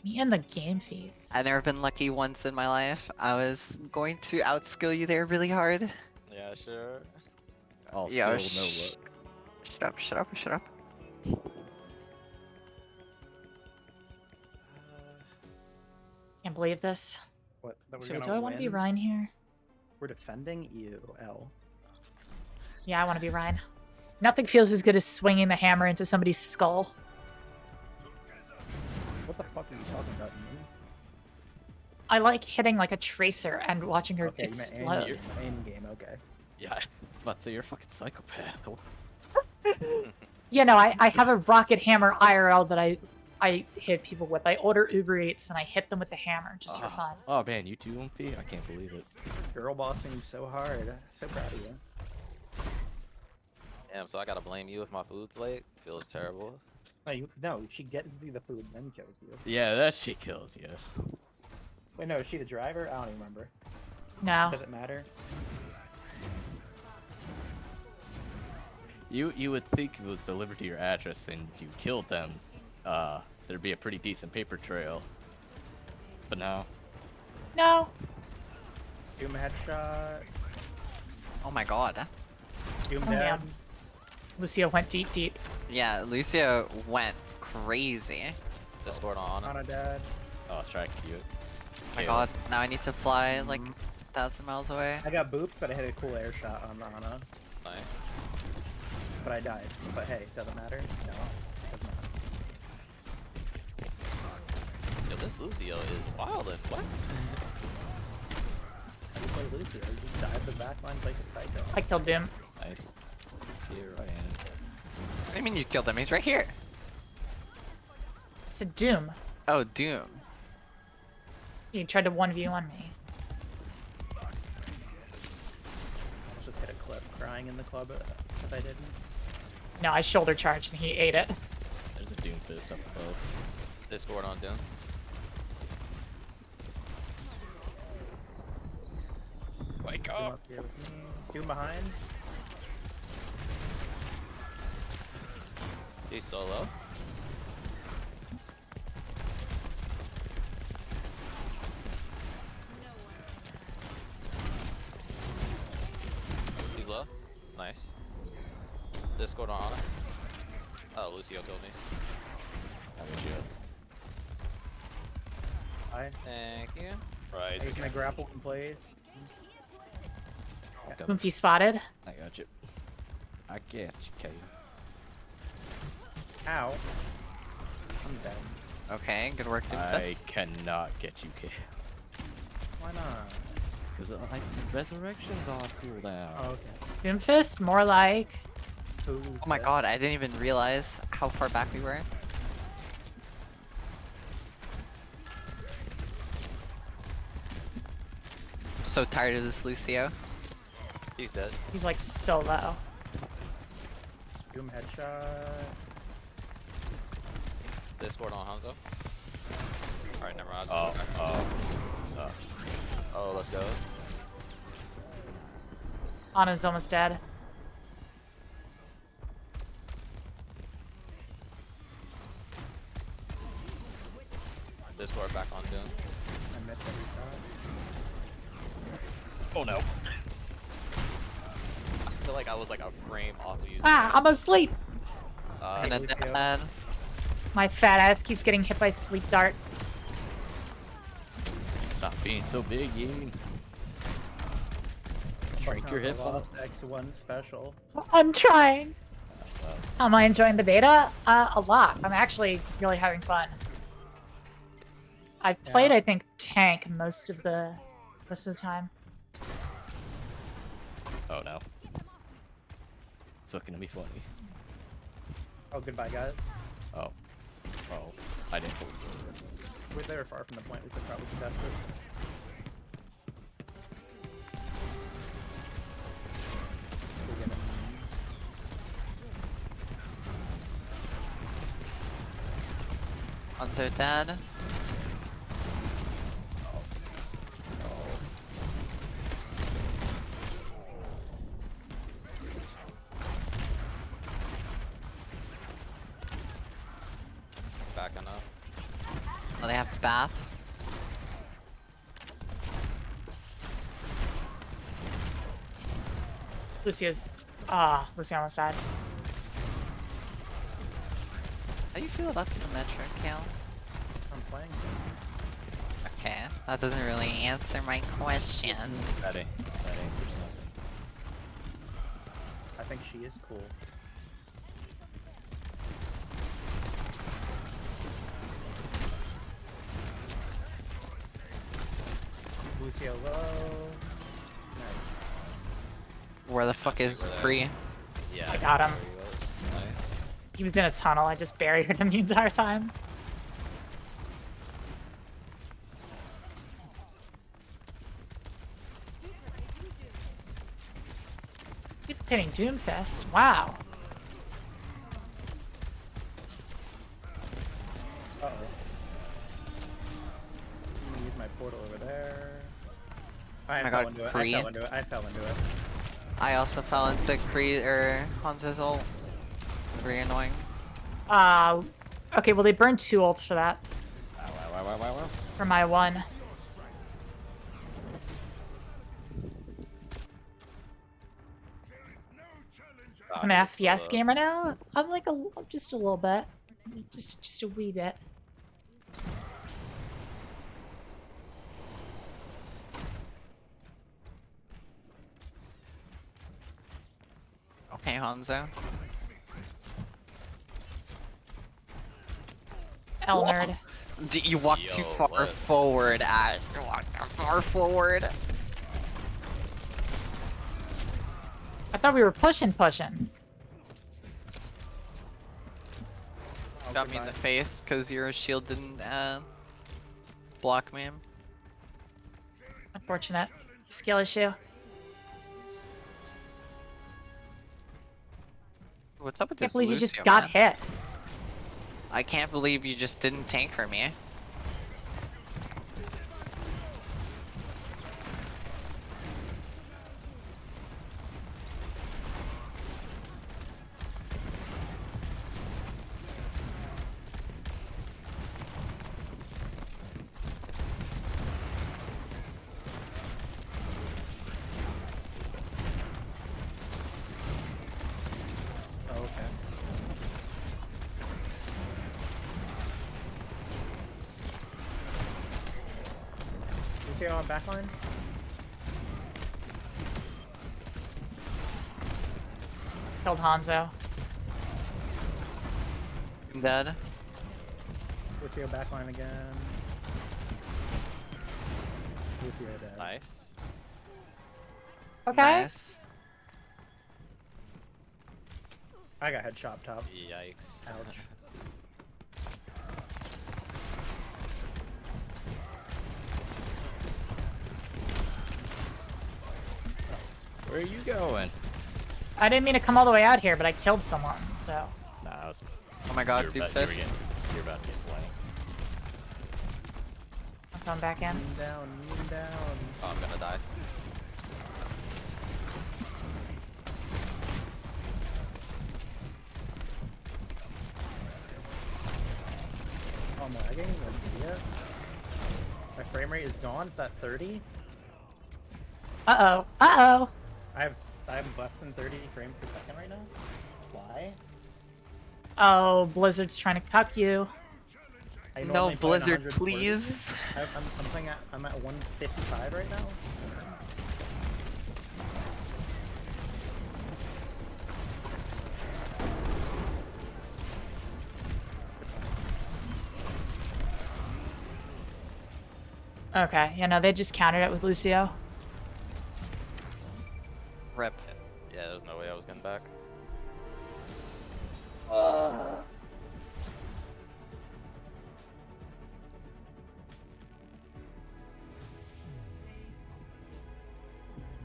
Me and the game feeds. I've never been lucky once in my life. I was going to outskill you there really hard. Yeah, sure. All Yo, skill, no luck. Shut up, shut up, shut up. Can't believe this. What? That we're So gonna do I want to be win? Ryan here? We're defending you, L. Yeah, I want to be Ryan. Nothing feels as good as swinging the hammer into somebody's skull. What the fuck are you talking about, me? I like hitting like a tracer and watching her Okay, you meant explode. in game, okay. Yeah, I was about to say you're a fucking psychopath. You know, I have a rocket hammer IRL that I hit people with. I order Uber Eats and I hit them with the hammer just for fun. Oh man, you too, Umpy? I can't believe it. Girl bossing so hard. So proud of you. Damn, so I gotta blame you if my food's late? Feels terrible. No, she gets you the food and then kills you. Yeah, that shit kills you. Wait, no, is she the driver? I don't even remember. No. Does it matter? You would think if it was delivered to your address and you killed them, there'd be a pretty decent paper trail. But no. No. Doom headshot. Oh my god. Doom Oh, dead. man. Lucio went deep, deep. Yeah, Lucio went crazy. Discord on Ana dead. Oh, I was trying to you. Oh my god, now I need to fly like 1,000 miles away. I got booped, but I hit a cool air shot on Ana. Nice. But I died. But hey, doesn't matter. No, doesn't matter. Yo, this Lucio is wild and what? You play Lucio, you just dive the back line like a psycho. I killed Doom. Nice. Here I am. What do you mean you killed him? He's right here. I said Doom. Oh, Doom. He tried to 1v1 me. I just hit a clip crying in the club if I didn't. No, I shoulder charged and he ate it. There's a Doom fist up above. Discord on Doom. Wake Doom up! up here with me. Doom behind. He's solo. He's low. Nice. Discord on Ana. Oh, Lucio killed me. That was you. Hi. Thank you. Right. Taking a grapple in place. Goofy spotted. I got you. I get you, Kay. Ow. I'm dead. Okay, good work, Doom I Fist. cannot get you, Kay. Why not? Because resurrection's on cooldown. Oh, okay. Doomfist? More like. Ooh, Oh my god, I didn't even realize how far back we were. I'm so tired of this Lucio. He's dead. He's like so low. Doom headshot. Discord on Hanzo. Alright, never mind. Oh, let's go. Ana's almost dead. Discord back on Doom. I missed every shot. Oh no. I feel like I was like a frame off of using Ah, I'm asleep. And uh, then My fat ass keeps getting hit by sleep dart. Stop being so big, Yeen. Shrink your hip Lost bones. X1 special. I'm trying. Am I enjoying the beta? A lot. I'm actually really having fun. I've played, I think, tank most of the time. Oh no. It's looking to be funny. Oh, goodbye, guys. Oh. Oh. I didn't. We're there far from the point. We could probably contest it. Hanzo dead. Backing up. Oh, they have bath. Lucia's. Lucia almost died. How do you feel about symmetric, Kale? I'm playing. Okay, that doesn't really answer my question. That answers nothing. I think she is cool. Lucio low. Where the fuck is Kree? Yeah. I got him. there he was. Nice. He was in a tunnel. I just barriered him the entire time. Keep hitting Doomfist. Wow. Uh-oh. I'm gonna use my portal over there. I my fell god, into it. Kree. I fell into it. I fell into it. I also fell into Kree or Hanzo's ult. Very annoying. Okay, well they burned 2 ults for that. Wow. For my one. I'm an FPS gamer now. I'm like just a little bit, just a wee bit. Okay, Hanzo. L nerd. You walked too far forward, Ash. You walked too far forward. I thought we were pushing. Got me in the face because your shield didn't block me. Unfortunate. Skill issue. What's up with Can't this believe you Lucio, just got man? hit. I can't believe you just didn't tank for me. Oh, okay. Lucio on backline? Killed Hanzo. I'm dead. Lucio backline again. Lucio dead. Nice. Okay. Nice. I got headshot top. Yikes. Ouch. Where are you going? I didn't mean to come all the way out here, but I killed someone, so. Nah, I was. Oh my god, You're Doomfist. about to get flanked. I'm coming back in. Kneel down, kneel down. Oh, I'm gonna die. Oh my, I didn't even see it. My frame rate is gone. It's at 30. Uh-oh. Uh-oh. I'm less than 30 frames per second right now. Why? Oh, Blizzard's trying to cuck you. I No, normally play at Blizzard, 140. please. I'm playing at 155 right now. Okay, yeah, no, they just countered it with Lucio. Rip. Yeah, there's no way I was getting back.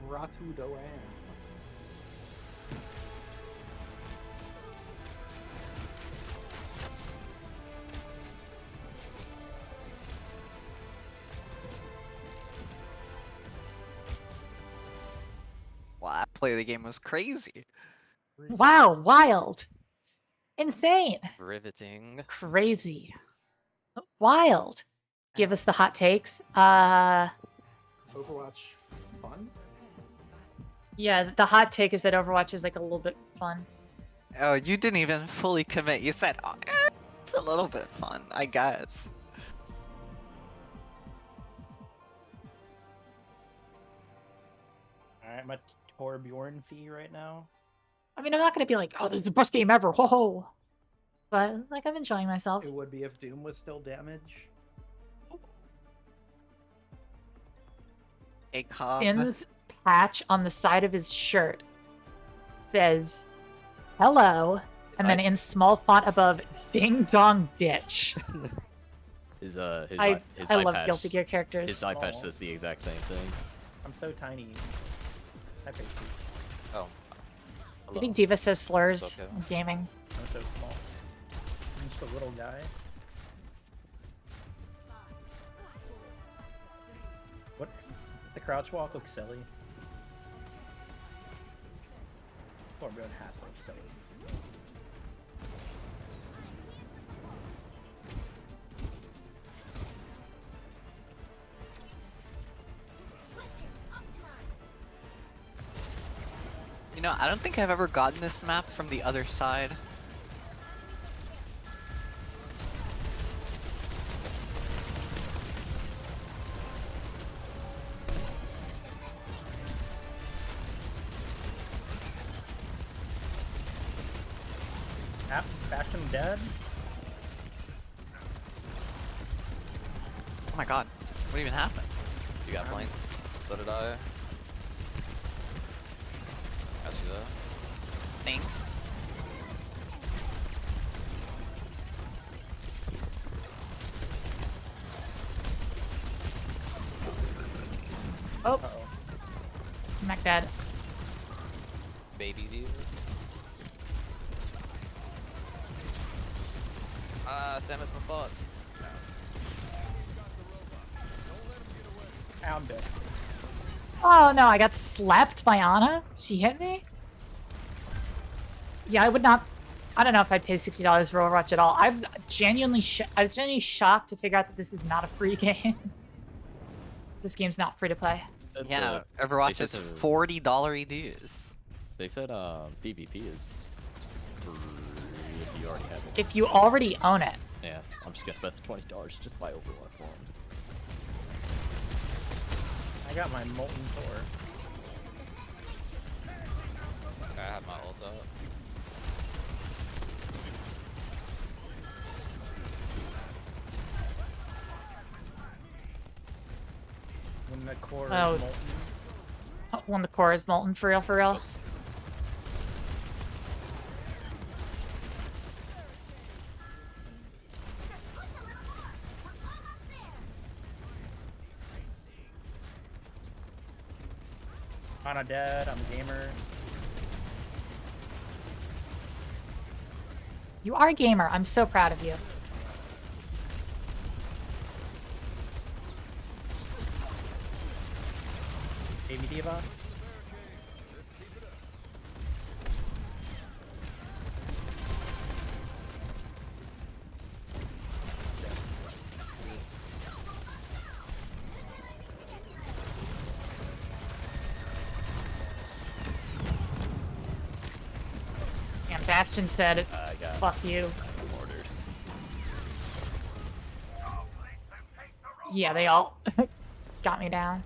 Ratu Doan. play the game was crazy. Wow, wild. Insane. Riveting. Crazy. Wild. Give us the hot takes. Overwatch fun? Yeah, the hot take is that Overwatch is like a little bit fun. Oh, you didn't even fully commit. You said, oh, it's a little bit fun, I guess. Alright, my Torbjorn fee right now. I mean, I'm not gonna be like, oh, this is the best game ever, ho ho. But like, I'm enjoying myself. It would be if Doom was still damage. A cob. Finn's patch on the side of his shirt says, hello, and then in small font above, ding dong ditch. His I eye love patch, Guilty Gear characters. His eye patch says the exact same thing. I'm so tiny. I pay Oh. I think Diva says slurs It's okay. in gaming. I'm so small. I'm just a little guy. What? The crouch walk looks silly. Torbjorn has to look silly. You know, I don't think I've ever gotten this map from the other side. Bastion dead? Oh my god, what even happened? You got blanks. So did I. Got you though. Thanks. Oh. Mac dead. Baby dude. Samus my fault. I'm dead. Oh no, I got slapped by Ana? She hit me? Yeah, I would not... I don't know if I'd pay $60 for Overwatch at all. I was genuinely shocked to figure out that this is not a free game. This game's not free to play. Yeah, Overwatch is $40 EDs. They said PvP is free if you already have it. If you already own it. Yeah, I'm just gonna spend $20 just buy Overwatch one. I got my Molten Thor. I have my ult up. When the core Oh. is molten. When the core is molten, for real, for real. Oops. Ana dead, I'm a gamer. You are a gamer. I'm so proud of you. Baby Diva. And Bastion said, fuck you. I'm ordered. Yeah, they all got me down.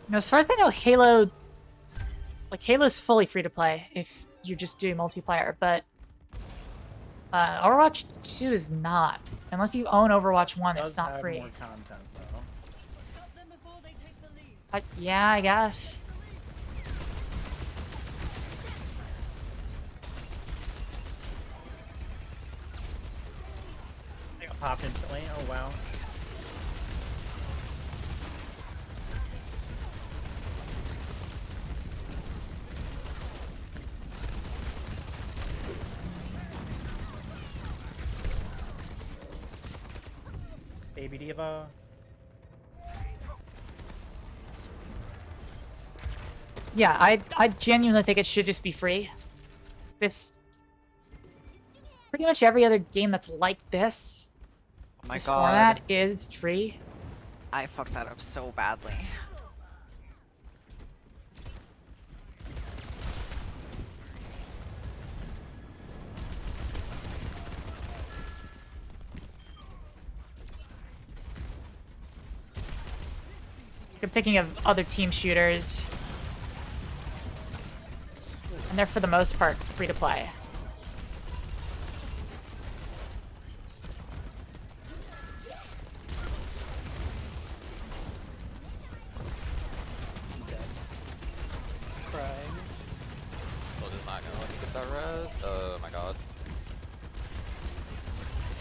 You know, as far as I know, Halo... Like, Halo's fully free to play if you're just doing multiplayer, but... Overwatch 2 is not. Unless you own Overwatch 1, it's not free. More content, though. Yeah, I guess. I got popped instantly. Oh wow. Baby Diva. Yeah, I genuinely think it should just be free. This pretty much every other game that's like this, Oh my this god. format is free. I fucked that up so badly. You're thinking of other team shooters. And they're for the most part free to play. Crying. Soldier's not gonna let me get that res. Oh my god.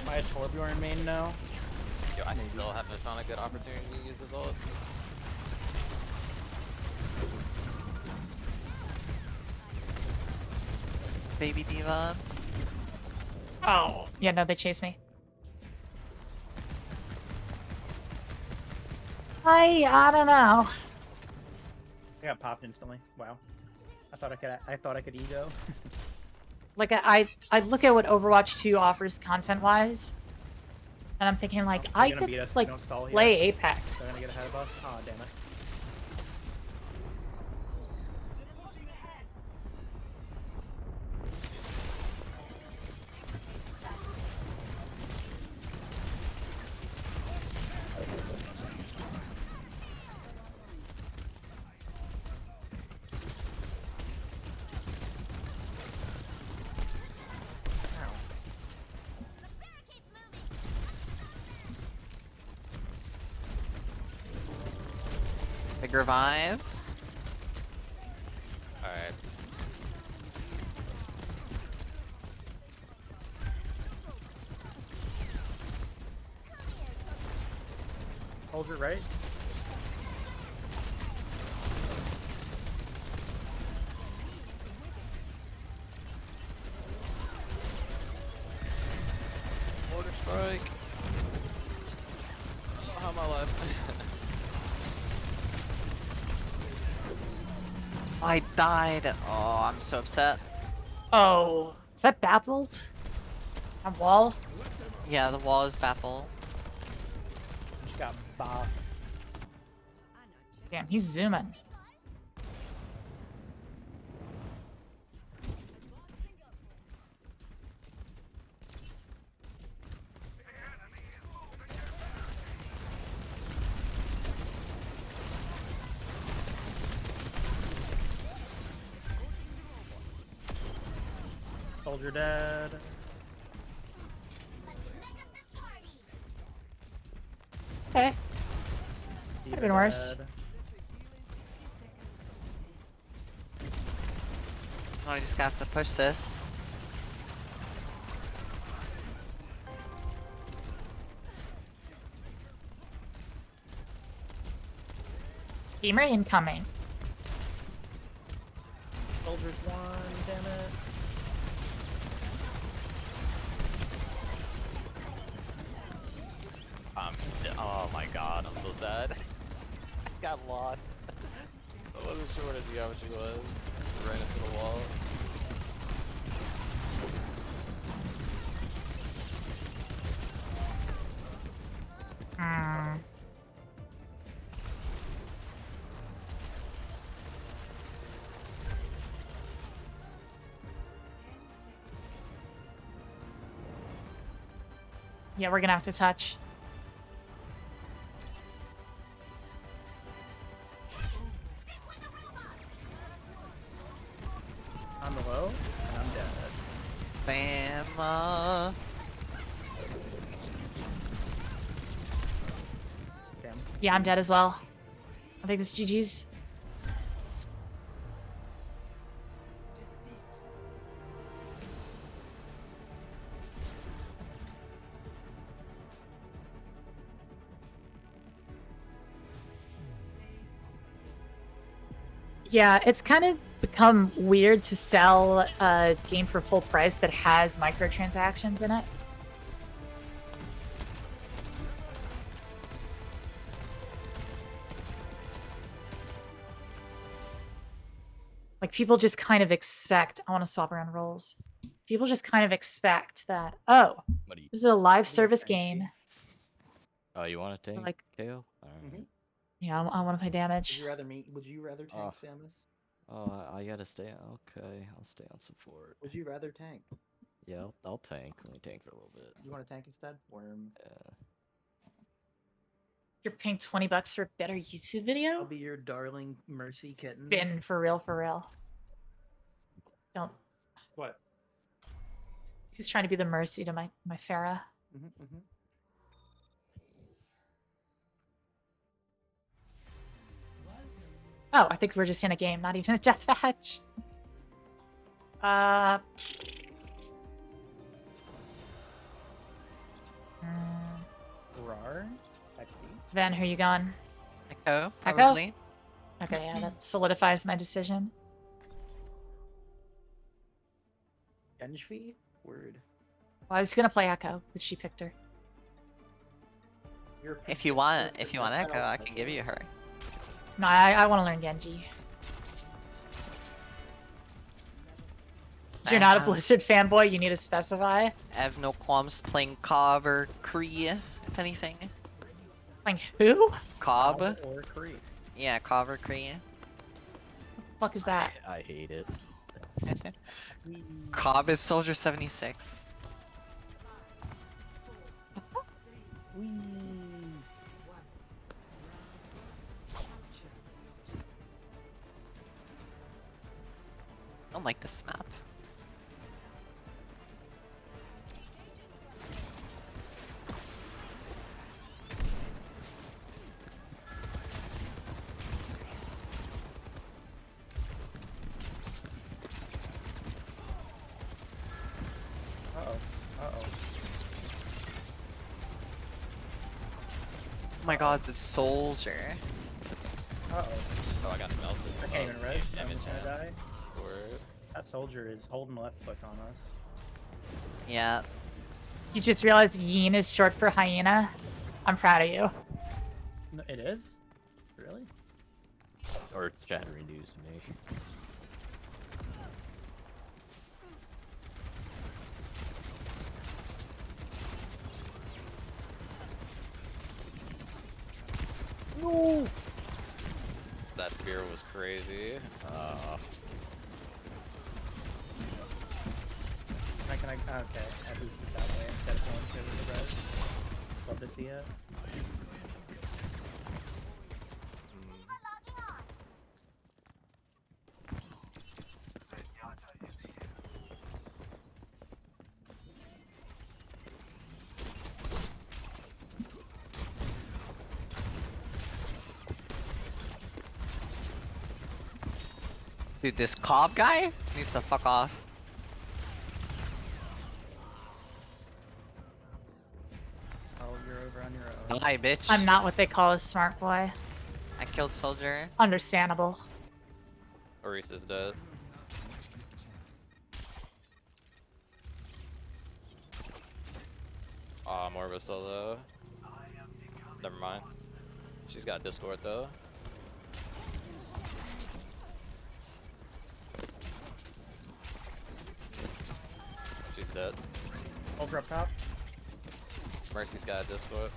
Am I a Torbjorn main now? Yo, I Maybe. still haven't found a good opportunity to use this ult. Baby diva. Oh. Yeah, no, they chased me. I don't know. I got popped instantly. Wow. I thought I could ego. Like I look at what Overwatch 2 offers content-wise, and I'm thinking like They're I gonna could beat us if like we don't stall here. play They're Apex. gonna get ahead of us. Oh damn it. Big revive. Alright. Hold your right. Order strike. Oh, how am I alive? I died. Oh, I'm so upset. Oh, is that baffled? That wall? Yeah, the wall is baffled. Just got bopped. Damn, he's zooming. Soldier dead. Okay. Diva Could've been worse. dead. Oh, I just have to push this. Gamer incoming. Soldier's one, damn it. Oh my god, I'm so sad. I got lost. I wasn't sure what his geometry was. I ran into the wall. Hmm. Yeah, we're gonna have to touch. On the low, and I'm dead. Bama. Damn. Yeah, I'm dead as well. I think this is GG's. Yeah, it's kind of become weird to sell a game for full price that has microtransactions in it. Like, people just kind of expect... I want to swap around roles. People just kind of expect that, oh, What do you? this is a live service game. Oh, you want to tank Like- KO? Alright. Yeah, I want to play Would damage. you rather Would you rather tank, Oh. Samus? Oh, I gotta stay. Okay, I'll stay on support. Would you rather tank? Yeah, I'll tank. Let me tank for a little bit. You want to tank instead? Worm. Yeah. You're paying $20 for a better YouTube video? I'll be your darling mercy kitten. Spin, for real, for real. Don't... What? He's trying to be the mercy to my Farah. Oh, I think we're just in a game, not even a deathmatch. Rar? Then, who you going? Echo, Echo? probably. Okay, yeah, that solidifies my decision. Genji? Word. Well, I was gonna play Echo, but she picked her. If you want Echo, I can give you her. No, I want to learn Genji. If you're not a Blizzard fanboy, you need to specify. I have no qualms playing Cobb or Kree, if anything. Playing who? Cobb? Or Kree. Yeah, Cobb or Kree. Fuck is that? I hate it. Cobb is Soldier 76. I don't like this map. Oh my god, the soldier. Uh-oh. Oh, I got melted. I can't even res. I'm Damage gonna die. Word. That soldier is holding left click on us. Yeah. You just realized yeen is short for hyena? I'm proud of you. No, it is? Really? Or it's shattering news to me. No! That spear was crazy. Can I, okay, I boosted that way instead of going to the res. Love to see it. Dude, this Cobb guy needs to fuck off. Oh, you're over on your own. Hi, bitch. I'm not what they call a smart boy. I killed soldier. Understandable. Orisa's dead. Ah, Morva's still though. Never mind. She's got Discord though. She's dead. Over up top. Mercy's got a Discord.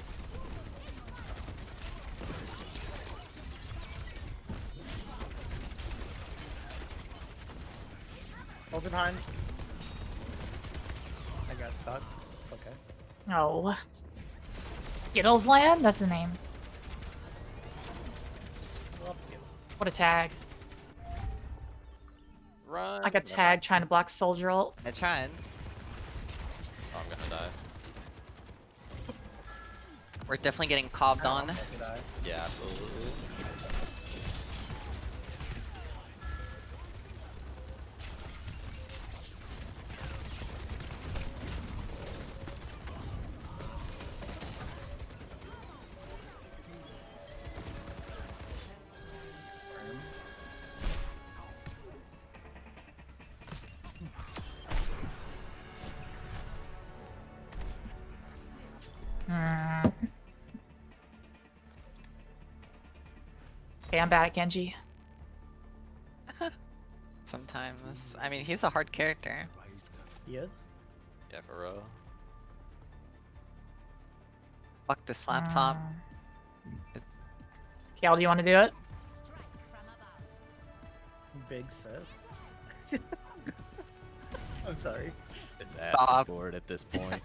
Hold it behind. I got stuck. Okay. Oh. Skittles Land? That's the name. Love you. What a tag. Run! I got tagged trying to block soldier ult. I tried. Oh, I'm gonna die. We're definitely getting cobbed on. Yeah, absolutely. Okay, I'm bad at Genji. sometimes. I mean, he's a hard character. He is? Yeah, for real. Fuck this laptop. Cal, do you want to do it? Big sis. I'm sorry. It's ass Stop. board at this point.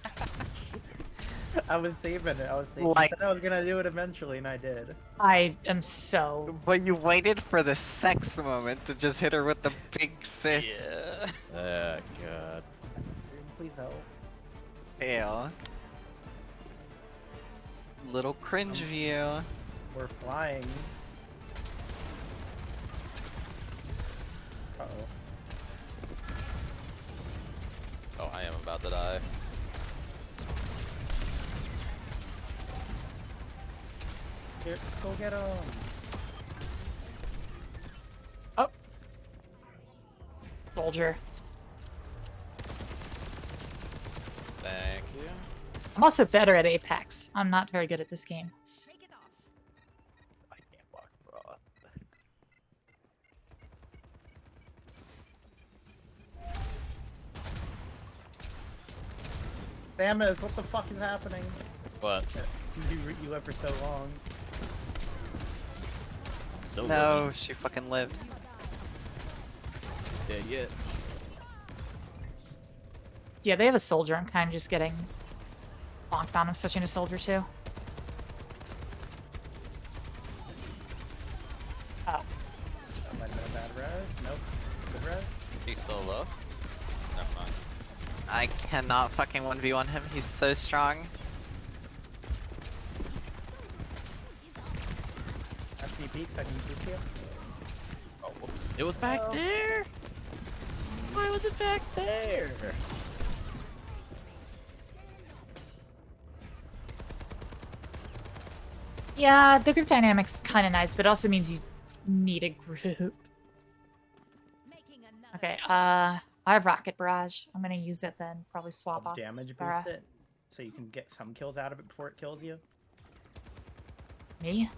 I was saving it. I was saving Like- I said I was gonna do it eventually, and I did. I am so. But you waited for the sex moment to just hit her with the big sis. Yeah. Oh god. Please help. Ew. Little cringe view. We're flying. Uh-oh. Oh, I am about to die. Here, go get him. Oh. Soldier. Thank you. I'm also better at Apex. I'm not very good at this game. I can't block Frost. Samus, what the fuck is happening? What? You lived for so long. Still No, living. she fucking lived. Yeah. Yeah, they have a soldier. I'm kind of just getting bonked on. I'm switching to soldier too. Oh. That might have been a bad res. Nope. Good res. He's so low. Never mind. I cannot fucking 1v1 him. He's so strong. Ask me peeks, I can peek you. Oh, whoops. It was back there? Why was it back there? Yeah, the group dynamic's kind of nice, but it also means you need a group. Okay, I have Rocket Barrage. I'm gonna use it then. Probably swap off. Damage Farah. boost it, so you can get some kills out of it before it kills you. Me?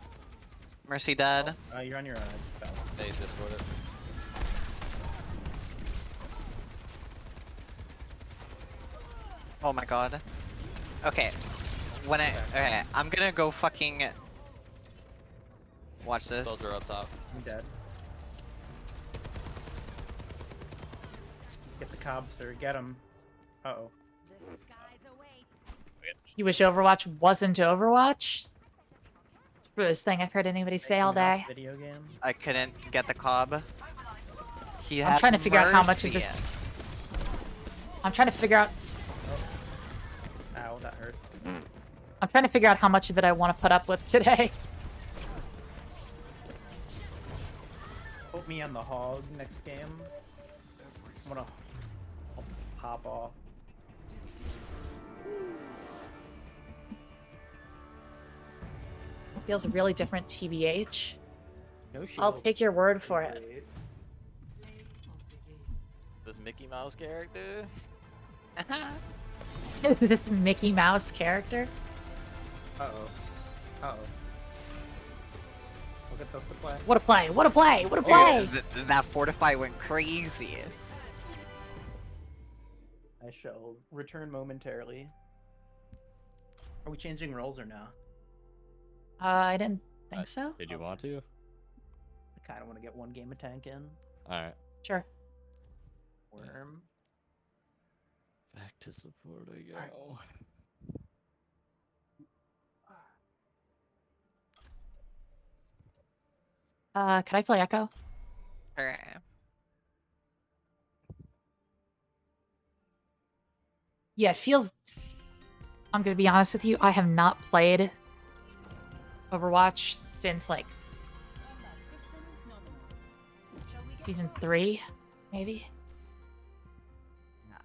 Mercy dead. You're on your own. I just fell. They discorded. Oh my god. Okay. Okay, I'm gonna go fucking watch this. Soldier up top. I'm dead. Get the cobster. Get him. Uh-oh. You wish Overwatch wasn't Overwatch? Truest thing I've heard anybody say all day. Video game. I couldn't get the cob. He I'm had trying to figure out how much of mercy. this. I'm trying to figure out. Ow, that hurt. I'm trying to figure out how much of it I want to put up with today. Put me on the hog next game. I'll pop off. Feels really different, TBH. No I'll shield. take your word for it. This Mickey Mouse character? This Mickey Mouse character. Uh-oh. Uh-oh. Look at the play. What a play! What a play! What a play! That fortify went crazy. I shall return momentarily. Are we changing roles or no? I didn't think so. Did you want to? I kind of want to get one game of tank in. Alright. Sure. Worm. Back to support I go. Can I play Echo? Alright. Yeah, it feels. I'm gonna be honest with you. I have not played Overwatch since like season 3, maybe.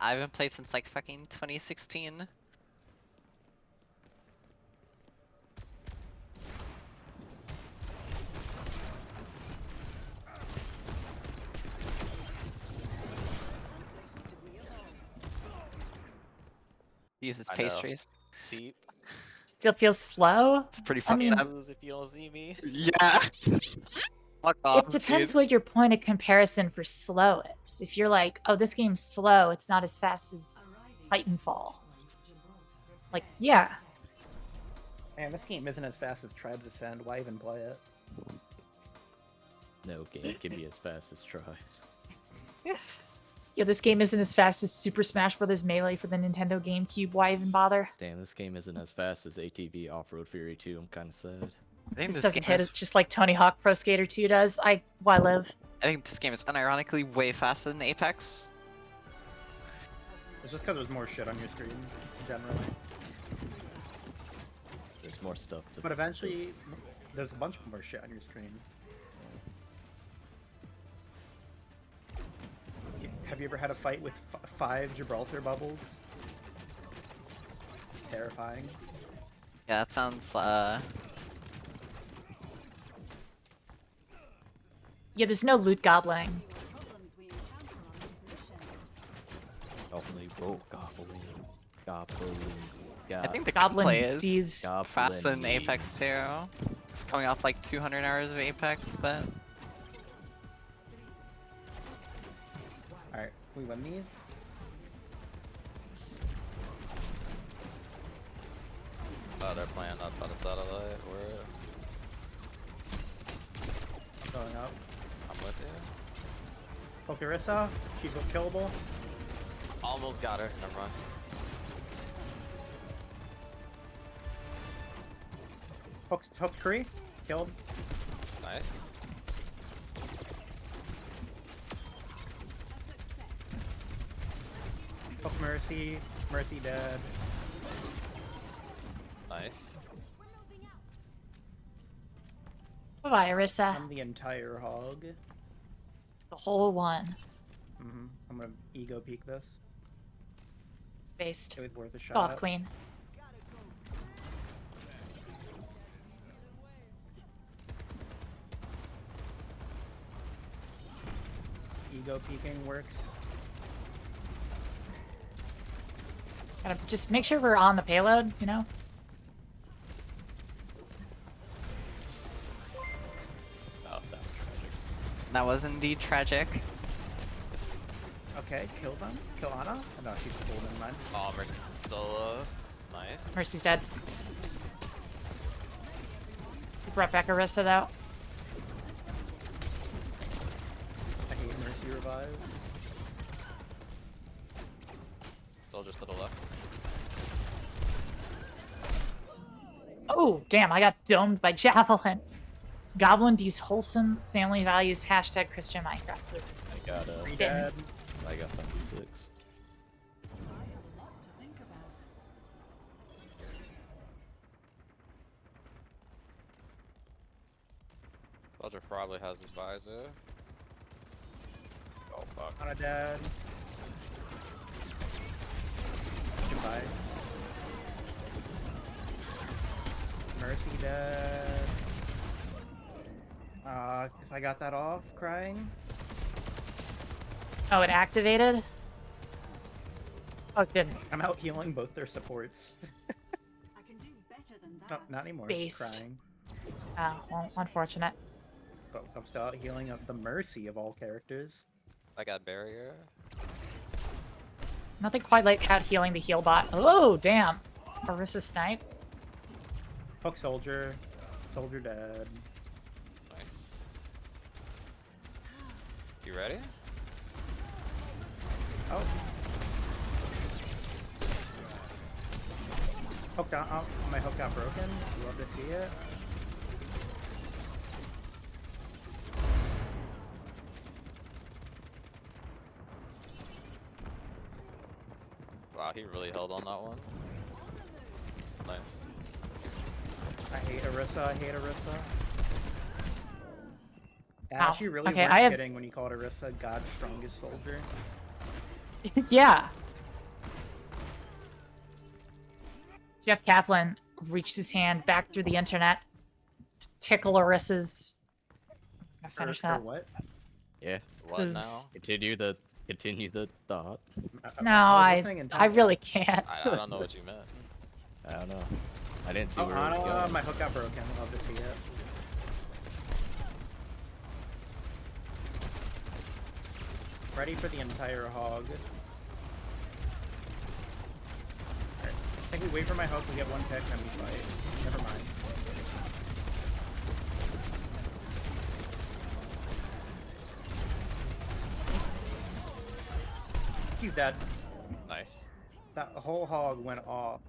I haven't played since like fucking 2016. Use its I know. pastries. Cheap. Still feels slow. It's pretty I fucked mean, up. If you don't see me. Yeah. Fuck off, It depends dude. what your point of comparison for slow is. If you're like, oh, this game's slow, it's not as fast as Titanfall. Like, yeah. Man, this game isn't as fast as Tribes Ascend. Why even play it? No game can be as fast as Tribes. Yeah, this game isn't as fast as Super Smash Bros. Melee for the Nintendo GameCube. Why even bother? Damn, this game isn't as fast as ATV Off-Road Fury 2. I'm kind of sad. I think This this doesn't game hit is, us just like Tony Hawk Pro Skater 2 does. Why live? I think this game is unironically way faster than Apex. It's just because there's more shit on your screen, generally. There's more stuff to. But eventually, there's a bunch more shit on your screen. Have you ever had a fight with 5 Gibraltar bubbles? Terrifying. Yeah, that sounds, Yeah, there's no loot gobbling. Goblin, goblin. I think the Goblin gameplay is D's. faster than Apex 2. It's coming off like 200 hours of Apex, but... Alright, we win these? Oh, they're playing up on the satellite. Where? I'm going up. I'm with you. Pokerissa, she's killable. Almost got her. Never mind. Hook Cree, killed. Nice. Hook Mercy, Mercy dead. Nice. Bye, Arissa. I'm the entire hog. The whole one. I'm gonna ego peek this. Based. It was worth a shot. Go off, Queen. Ego peeking works. Gotta just make sure we're on the payload, you know? Oh, that was tragic. That was indeed tragic. Okay, kill them. Kill Ana. Oh, no, she's cool, never mind. Oh, Mercy solo. Nice. Mercy's dead. We brought back Arissa, though. I hate Mercy revive. Soldiers to the left. Oh, damn, I got domed by Javelin. Goblin D's wholesome family values, hashtag Christian Minecraft server. I got Dead. I got some D6. Soldier probably has his visor. Oh fuck. Ana dead. Goodbye. Mercy dead. If I got that off, crying. Oh, it activated? Oh, it didn't. I'm out healing both their supports. No, not anymore. Based. Crying. Oh, well, unfortunate. But I'm still out healing of the Mercy of all characters. I got barrier. Nothing quite like out healing the heal bot. Oh, damn. Arissa snipe. Hook Soldier. Soldier dead. Nice. You ready? Oh. Hook down. Oh, my hook got broken. Love to see it. Wow, he really held on that one. Nice. I hate Arissa. I hate Arissa. Ow. Ash, you really Okay, weren't I have- kidding when you called Arissa God's strongest soldier. Yeah. Jeff Kaplan reached his hand back through the internet to tickle Arissa's. I'm gonna finish For that. what? Yeah. What now? Oops. Continue the thought. No, was listening I intently. really can't. I don't know what you meant. I don't know. I didn't see Oh, where it was Ana, going. my hook got broken. Love to see it. ready for the entire hog. Alright. I think we wait for my hook, we get one pick, then we fight. Never mind. He's dead. Nice. That whole hog went off.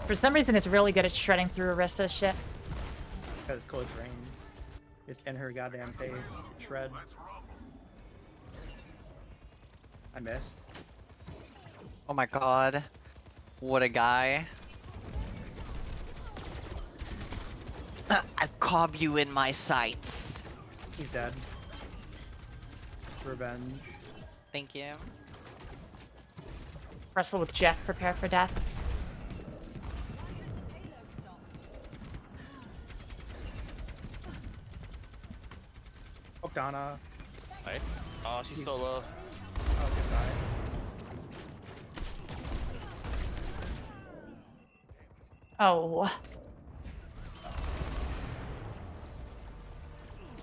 For some reason, it's really good at shredding through Arissa's shit. Because close range. It's in her goddamn face. Shred. I missed. Oh my god. What a guy. I cob you in my sights. He's dead. Revenge. Thank you. Wrestle with Jeff, prepare for death. Oh, Donna. Nice. Oh, she's so low. Oh, goodbye. Oh.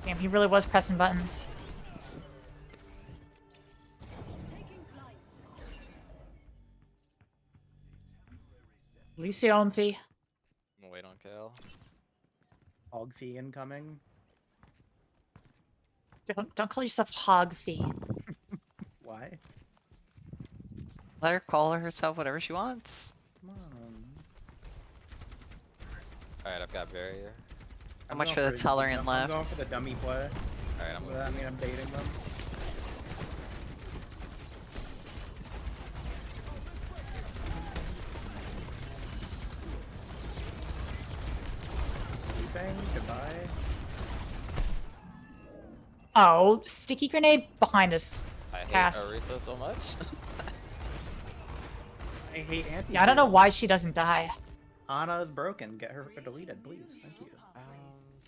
Damn, he really was pressing buttons. Lucio Omthi. I'm gonna wait on Kale. Hog fee incoming. Don't call yourself Hog Fee. Why? Let her call herself whatever she wants. Come on. Alright, I've got barrier. How much for the tolerant left? I'm going for the dummy play. Alright, I'm baiting them. Sleeping. Goodbye. Oh, sticky grenade behind us. I hate Pass. Arisa so much. I hate anti. Yeah, I don't know why she doesn't die. Ana's broken. Get her deleted, please. Thank you.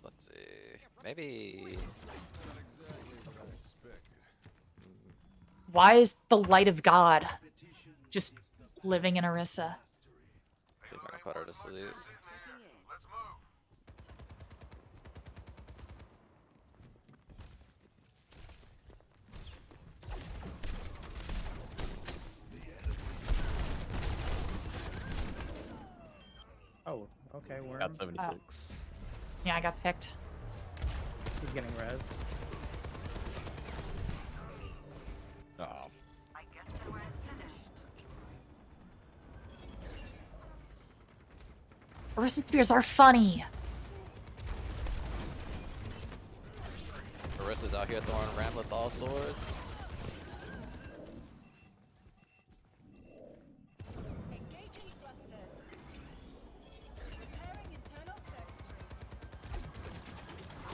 Let's see. Maybe. Why is the light of God just living in Arissa? See if I can put her to sleep. Oh, okay, worm. Got 76. Yeah, I got picked. He's getting res. Oh. Arissa spears are funny. Arissa's out here throwing Ramlethal swords.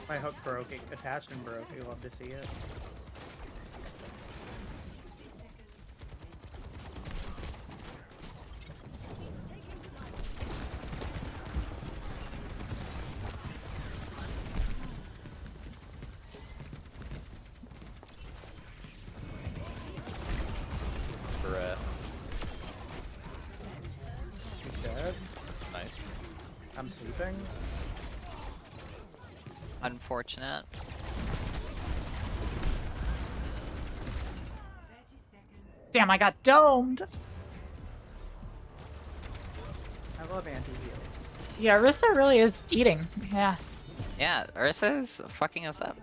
My hook broke. It attached and broke. You love to see it. Brett. He's dead. Nice. I'm sleeping. Unfortunate. Damn, I got domed. I love anti-heal. Yeah, Arissa really is eating. Yeah. Yeah, Ursula's fucking us up.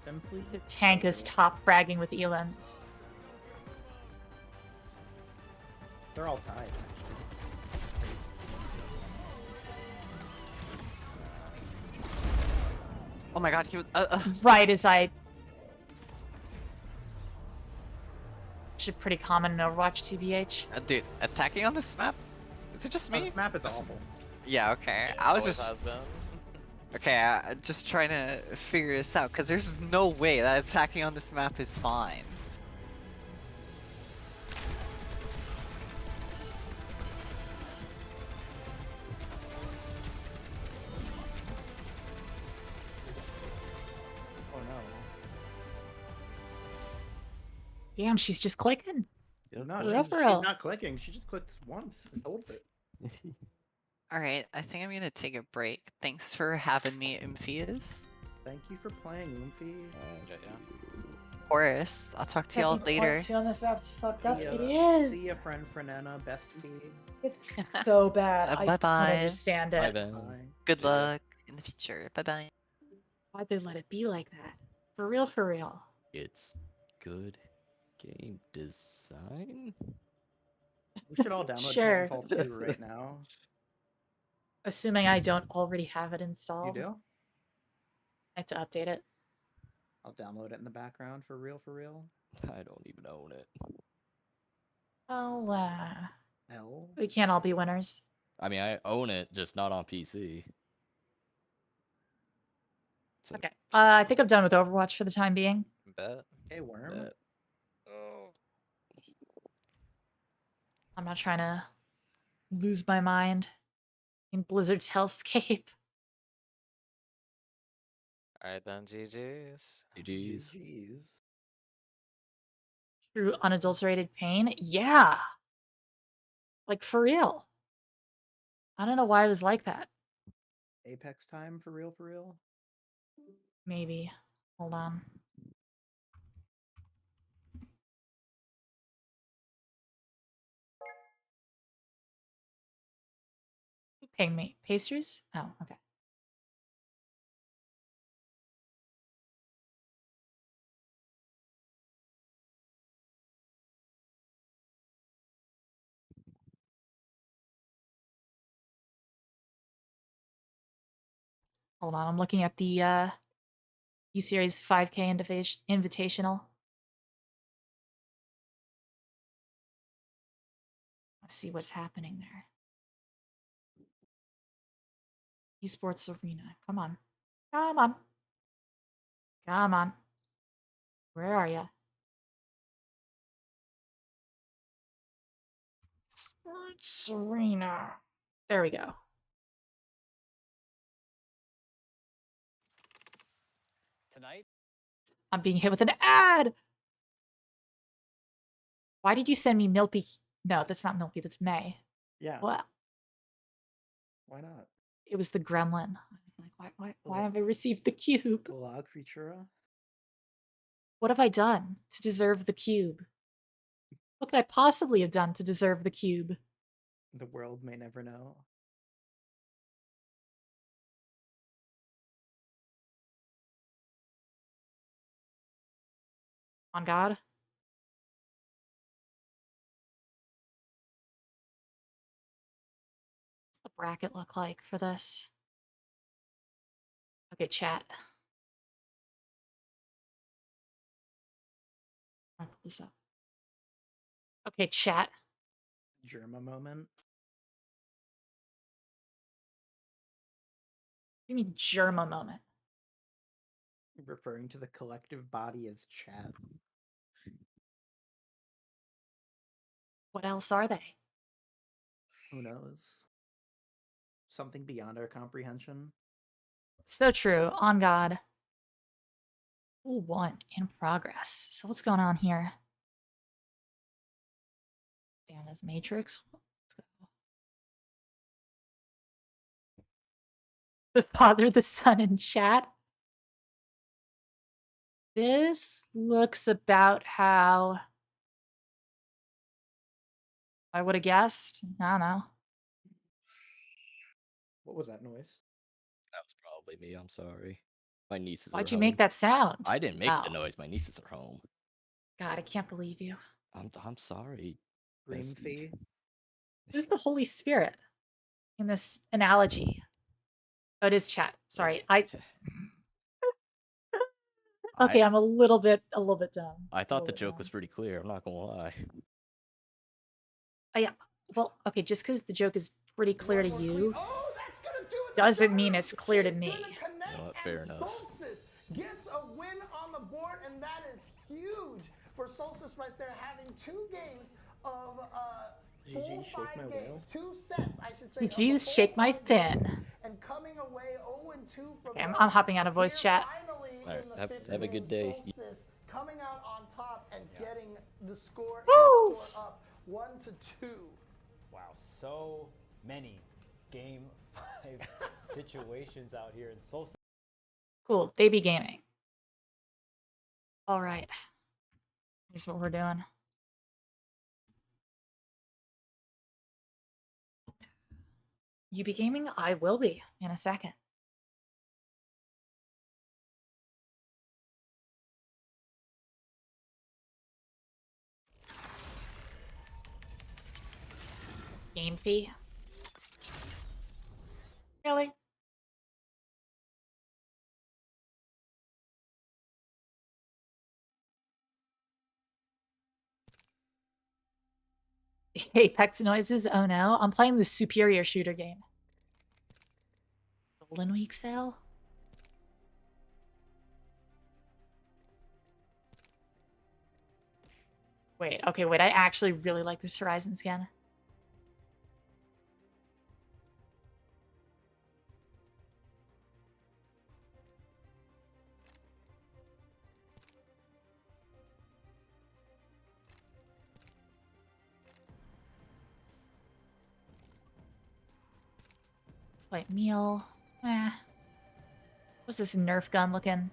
Simply The tank is top fragging with elims. They're all tied. Oh my god, he was. Right as I. Should pretty common in Overwatch, TBH. Dude, attacking on this map? Is it just me? This map is awful. Yeah, okay. I was Always just. has been. Okay, just trying to figure this out, because there's no way that attacking on this map is fine. Oh no. Damn, she's just clicking. No, Real she's for real. not clicking. She just clicked once and holds it. Alright, I think I'm gonna take a break. Thanks for having me, Infuse. Thank you for playing, Oomphy. Of course. I'll talk to y'all Technical later. part 2 on this app's fucked up. See It ya. is. See ya, friend Frenena, best feed. It's so bad. I Bye don't bye. understand it. Good luck in the future. Bye bye. Why'd they let it be like that? For real, for real. It's good game design. We should all download Sure. Titanfall 2 right now. Assuming I don't already have it You installed. do? I have to update it. I'll download it in the background for real, for real. I don't even own it. L? We can't all be winners. I mean, I own it, just not on PC. Okay. I think I'm done with Overwatch for the time being. Bet. Hey, Worm. Bet. Oh. I'm not trying to lose my mind in Blizzard's hellscape. Alright then, GG's. GG's. True unadulterated pain? Yeah. Like, for real. I don't know why it was like that. Apex time for real, for real? Maybe. Hold on. Who pinged me? Pastries? Oh, okay. Hold on, I'm looking at the E-Series 5K Invitational. Let's see what's happening there. Esports Arena. Come on. Come on. Come on. Where are you? Sports Arena. There we go. Tonight? I'm being hit with an ad! Why did you send me Milpy? No, that's not Milpy, that's May. Yeah. Well, Why not? it was the gremlin. I was like, why have I received the cube? Log Creatura? What have I done to deserve the cube? What could I possibly have done to deserve the cube? The world may never know. On God? What's the bracket look like for this? Okay, chat. I'll pull this up. Okay, chat. Germa moment. What do you mean Germa moment? Referring to the collective body as chat. What else are they? Who knows? Something beyond our comprehension. So true. On God. Pool 1 in progress. So what's going on here? Diana's Matrix. Let's go. The Father, the Son, in chat. This looks about how I would have guessed. I don't know. What was that noise? That was probably me. I'm sorry. My nieces are Why'd you home. make that sound? I didn't make the Oh. noise. My nieces are home. God, I can't believe you. I'm sorry. Green bestie. fee. Who's the Holy Spirit in this analogy? Oh, it is chat. Sorry. Okay, I'm a little bit dumb. I thought the joke was pretty clear. I'm not gonna lie. Oh, yeah. Well, okay, just because the joke is pretty clear to you doesn't mean it's clear to me. You know what? Fair enough. Solstice gets a win on the board, and that is huge for Solstice right there, having 2 games of full 5 games, 2 sets, I should say. GG's, shake my fin. And coming away 0-2 from Okay, I'm hopping out of voice chat. Alright, have a good day. Solstice coming out on top and getting the score, Woo! up 1-2. Wow, so many game 5 situations out here in Soul. Cool. They be gaming. All right. Here's what we're doing. You be gaming? I will be in a second. Game fee? Really? Apex noises? Oh no. I'm playing the superior shooter game. Golden Week sale? Wait, okay, wait. I actually really like this Horizon skin. Light meal. What's this Nerf gun looking?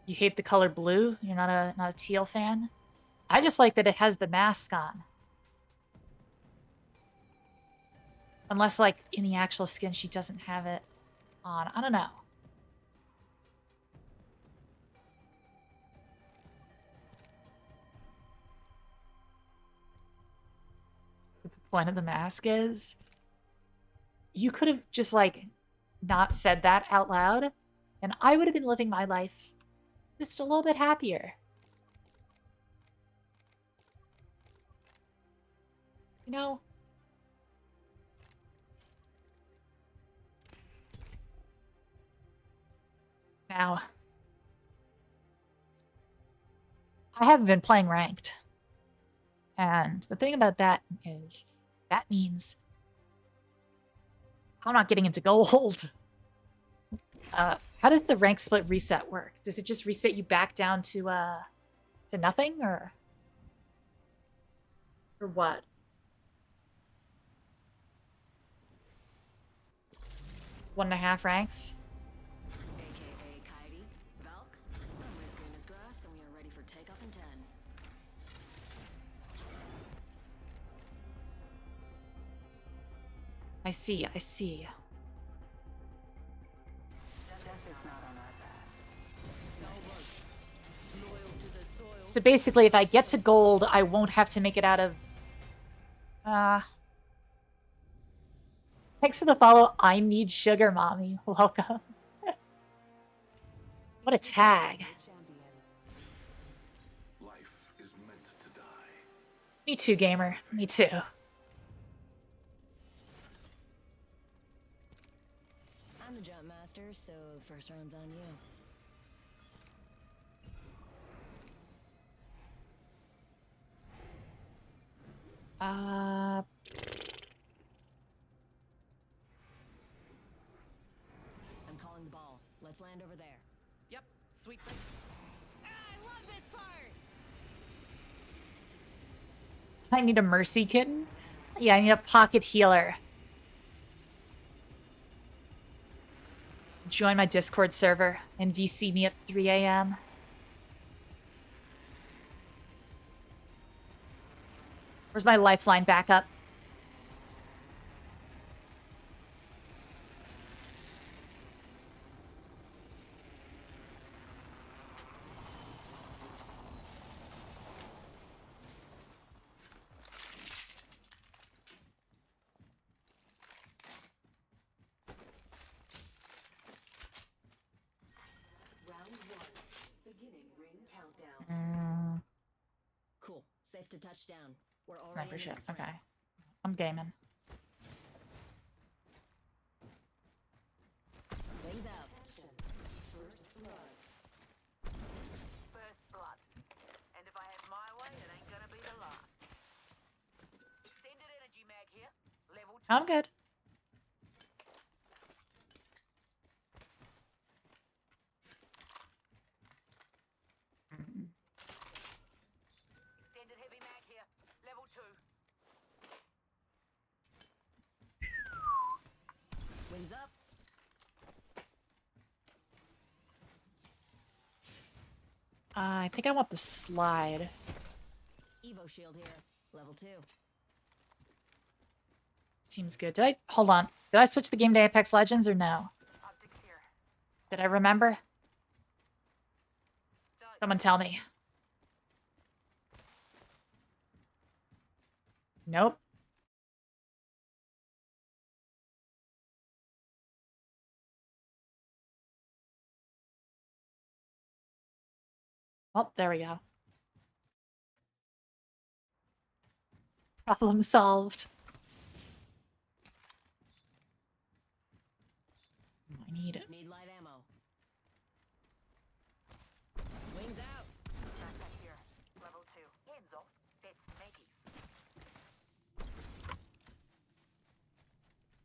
You hate the color blue? You're not a teal fan? I just like that it has the mask on. Unless, like, in the actual skin, she doesn't have it on. I don't know. What the point of the mask is? You could have just, like, not said that out loud, and I would have been living my life just a little bit happier. You know? Now, I haven't been playing ranked. And the thing about that is, that means I'm not getting into gold. How does the rank split reset work? Does it just reset you back down to nothing, or what? One and a half ranks? AKA Coyote, Valk, I'm as green as grass, and we are ready for takeoff in 10. I see, I see. So basically, if I get to gold, I won't have to make it out of... Thanks for the follow. I need sugar, mommy. Welcome. What a tag. Life is meant to die. Me too, gamer. Me too. I'm the jump master, so first round's on you. Uh... I'm calling the ball. Let's land over there. Yep, sweet place. I love this part! I need a mercy kitten? Yeah, I need a pocket healer. Join my Discord server and VC me at 3 a.m. Where's my lifeline backup? Cool. Safe to touch down. We're already Sniper in the shit. next Okay. round. I'm gaming. Wings out. First blood. And if I have my way, it ain't gonna be the last. Extended energy mag here. Level 2. I'm good. Extended heavy mag here. I think I want the slide. Evo shield here, level 2. Seems good. Did I hold on? Did I switch the game to Apex Legends or no? Did I remember? Someone tell me. Nope. Oh, there we go. Problem solved. I need it. Need light ammo. Wings out. Backpack here. Level 2. Hands off. That's Maggie's.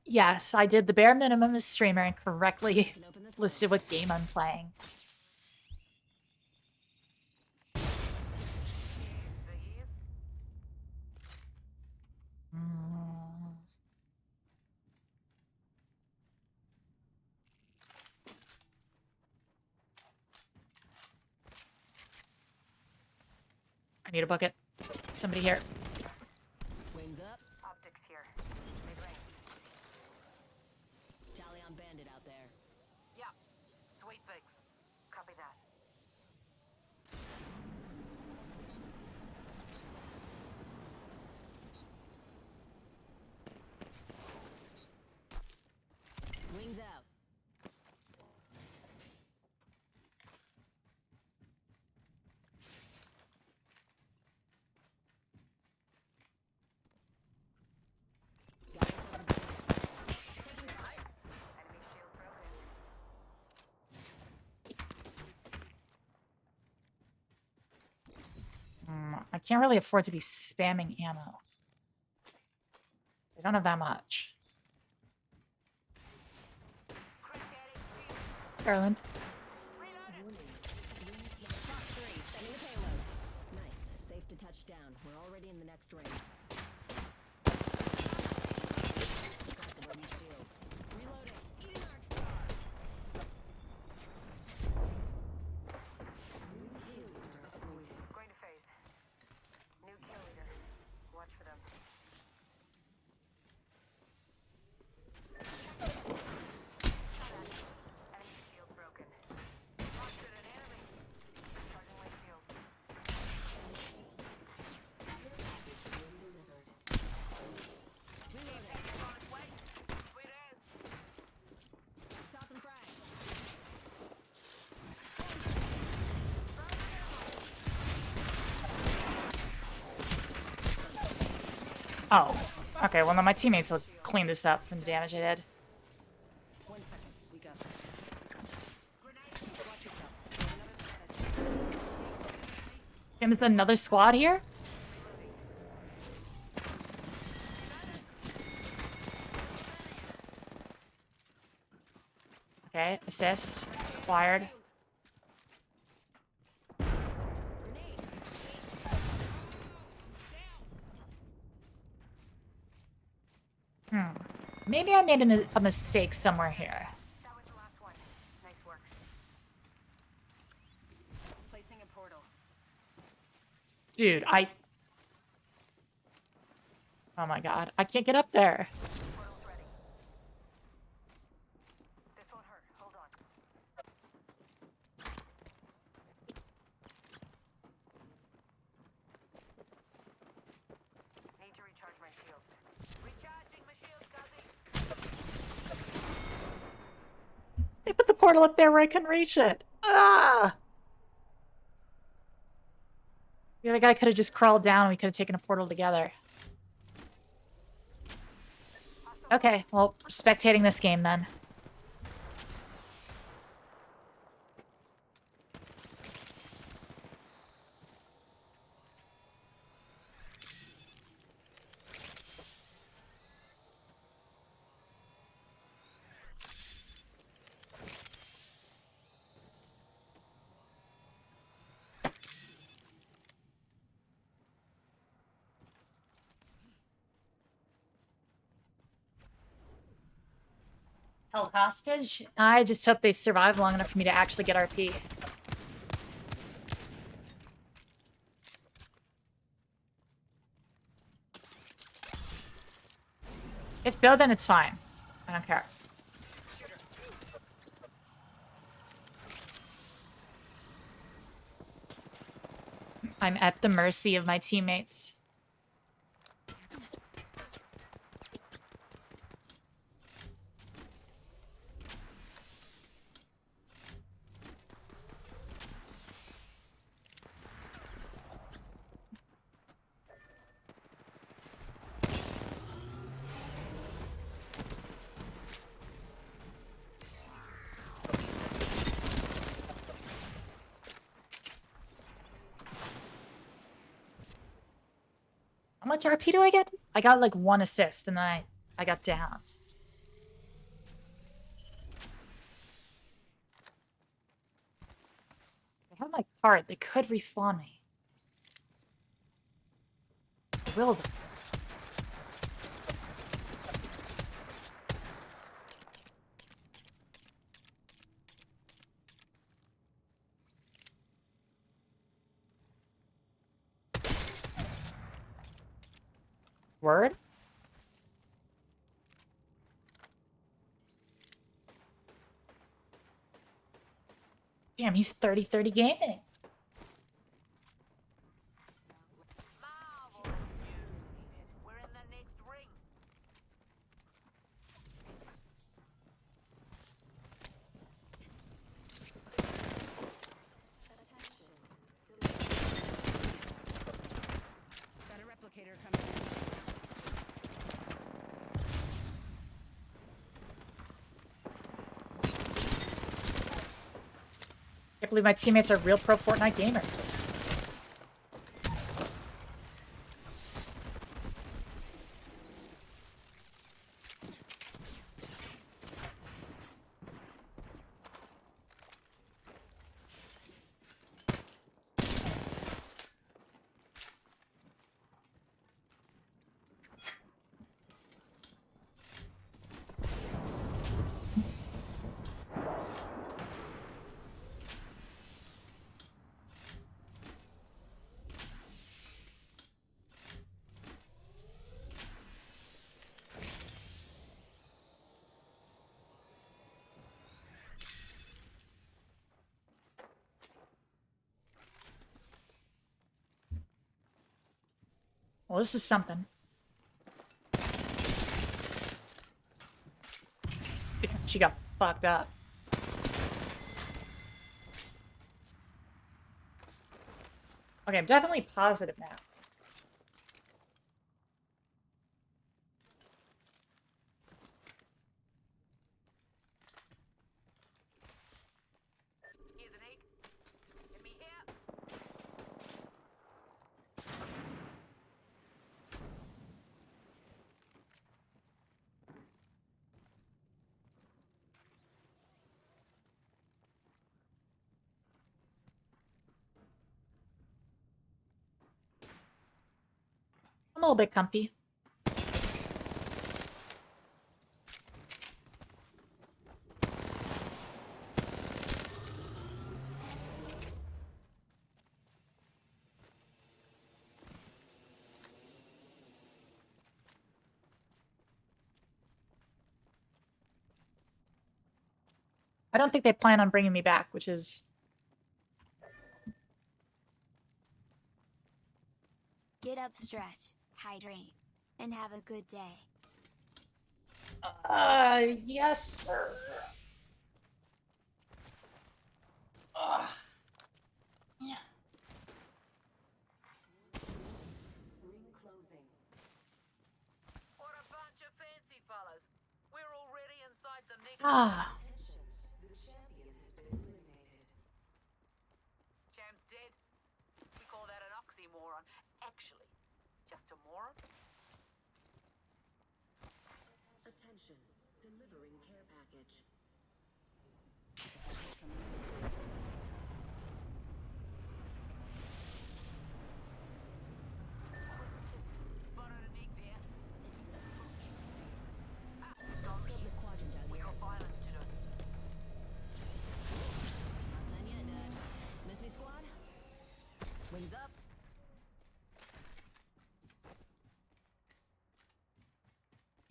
Yes, I did the bare minimum as streamer and correctly listed what game I'm playing. I need a bucket. Somebody here. Wings up. Optics here. Mid-range. Tally on bandit out there. Yeah. Sweet fix. Copy that. Wings out. I can't really afford to be spamming ammo. I don't have that much. Garland. Fox 3, sending the payload. Nice. Safe to touch down. We're already in the next ring. Got the ready shield. Reloading. Eating Arc Star. Going to phase. New kill leader. Watch for them. Enemy shield broken. Spotted an enemy. Charging my shield. Sweet as. Toss and frag. Oh. Okay, well then my teammates will clean this up from the damage I did. 1 second. We got this. Watch yourself. Tim, is another squad here? Okay, assist. Acquired. Maybe I made a mistake somewhere here. That was the last one. Nice work. Placing a portal. Dude, oh my god, I can't get up there. Portal's ready. This won't hurt. Hold on. Need to recharge my shields. Recharging my shields, Guzzy. They put the portal up there where I couldn't reach it. Ah! The other guy could have just crawled down and we could have taken a portal together. Okay, well, spectating this game then. Held hostage? I just hope they survive long enough for me to actually get RP. If so, then it's fine. I don't care. I'm at the mercy of my teammates. How much RP do I get? I got like 1 assist and then I got downed. They have my card. They could respawn me. Will they? Word? Damn, he's 30-30 gaming. We're in the next ring. Got a replicator coming in. Can't believe my teammates are real pro Fortnite gamers. Well, this is something. Damn, she got fucked up. Okay, I'm definitely positive now. Here's an egg. Get me here. I'm a little bit comfy. I don't think they plan on bringing me back, which is... Get up, stretch, hydrate, and have a good day. Yes, sir. Yeah. Ring closing. What a bunch of fancy fellas. We're already inside the next. Ah. The champion has been eliminated. Champ's dead. We call that an oxymoron. Actually, just a moron. Attention, delivering care package. Spotted an egg there. Let's get this quadrant out We here. got violence to do. Not done yet, Dad. Miss me, squad? Wings up.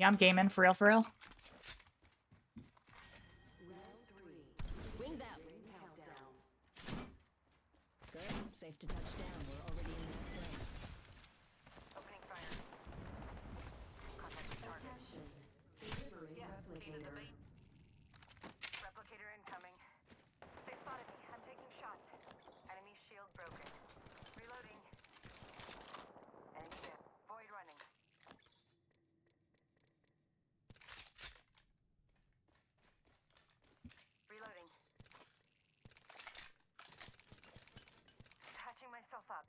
Yeah, I'm gaming for real, for real. Wings out. Good. Safe to touch down. We're already in the next ring. Opening fire. Contact with target. Yeah, feed in the beam. Replicator incoming. They spotted me. I'm taking shots. Enemy shield broken. Reloading. Enemy dead. Void running. Reloading. Patching myself up.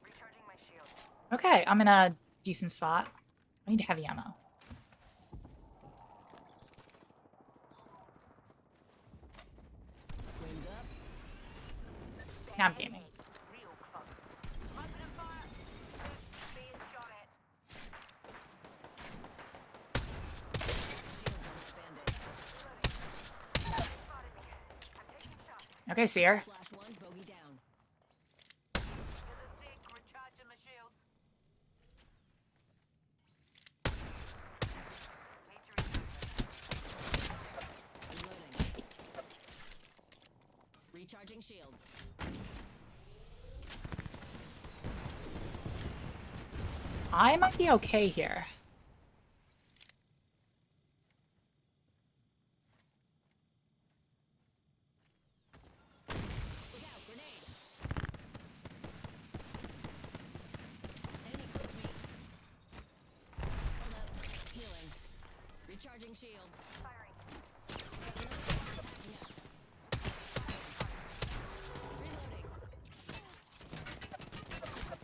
Recharging my shield. Okay, I'm in a decent spot. I need heavy ammo. Wings up. Now I'm gaming. Real close. Opening fire. Being shot at. Okay, Seer. Flash one. Bogey down. There's a stick. Recharging my shields. Need to Reloading. Recharging shields. I might be okay here. Look out! Grenade. Enemy close me. Hold up. Healing. Recharging shields. firing. Reloading.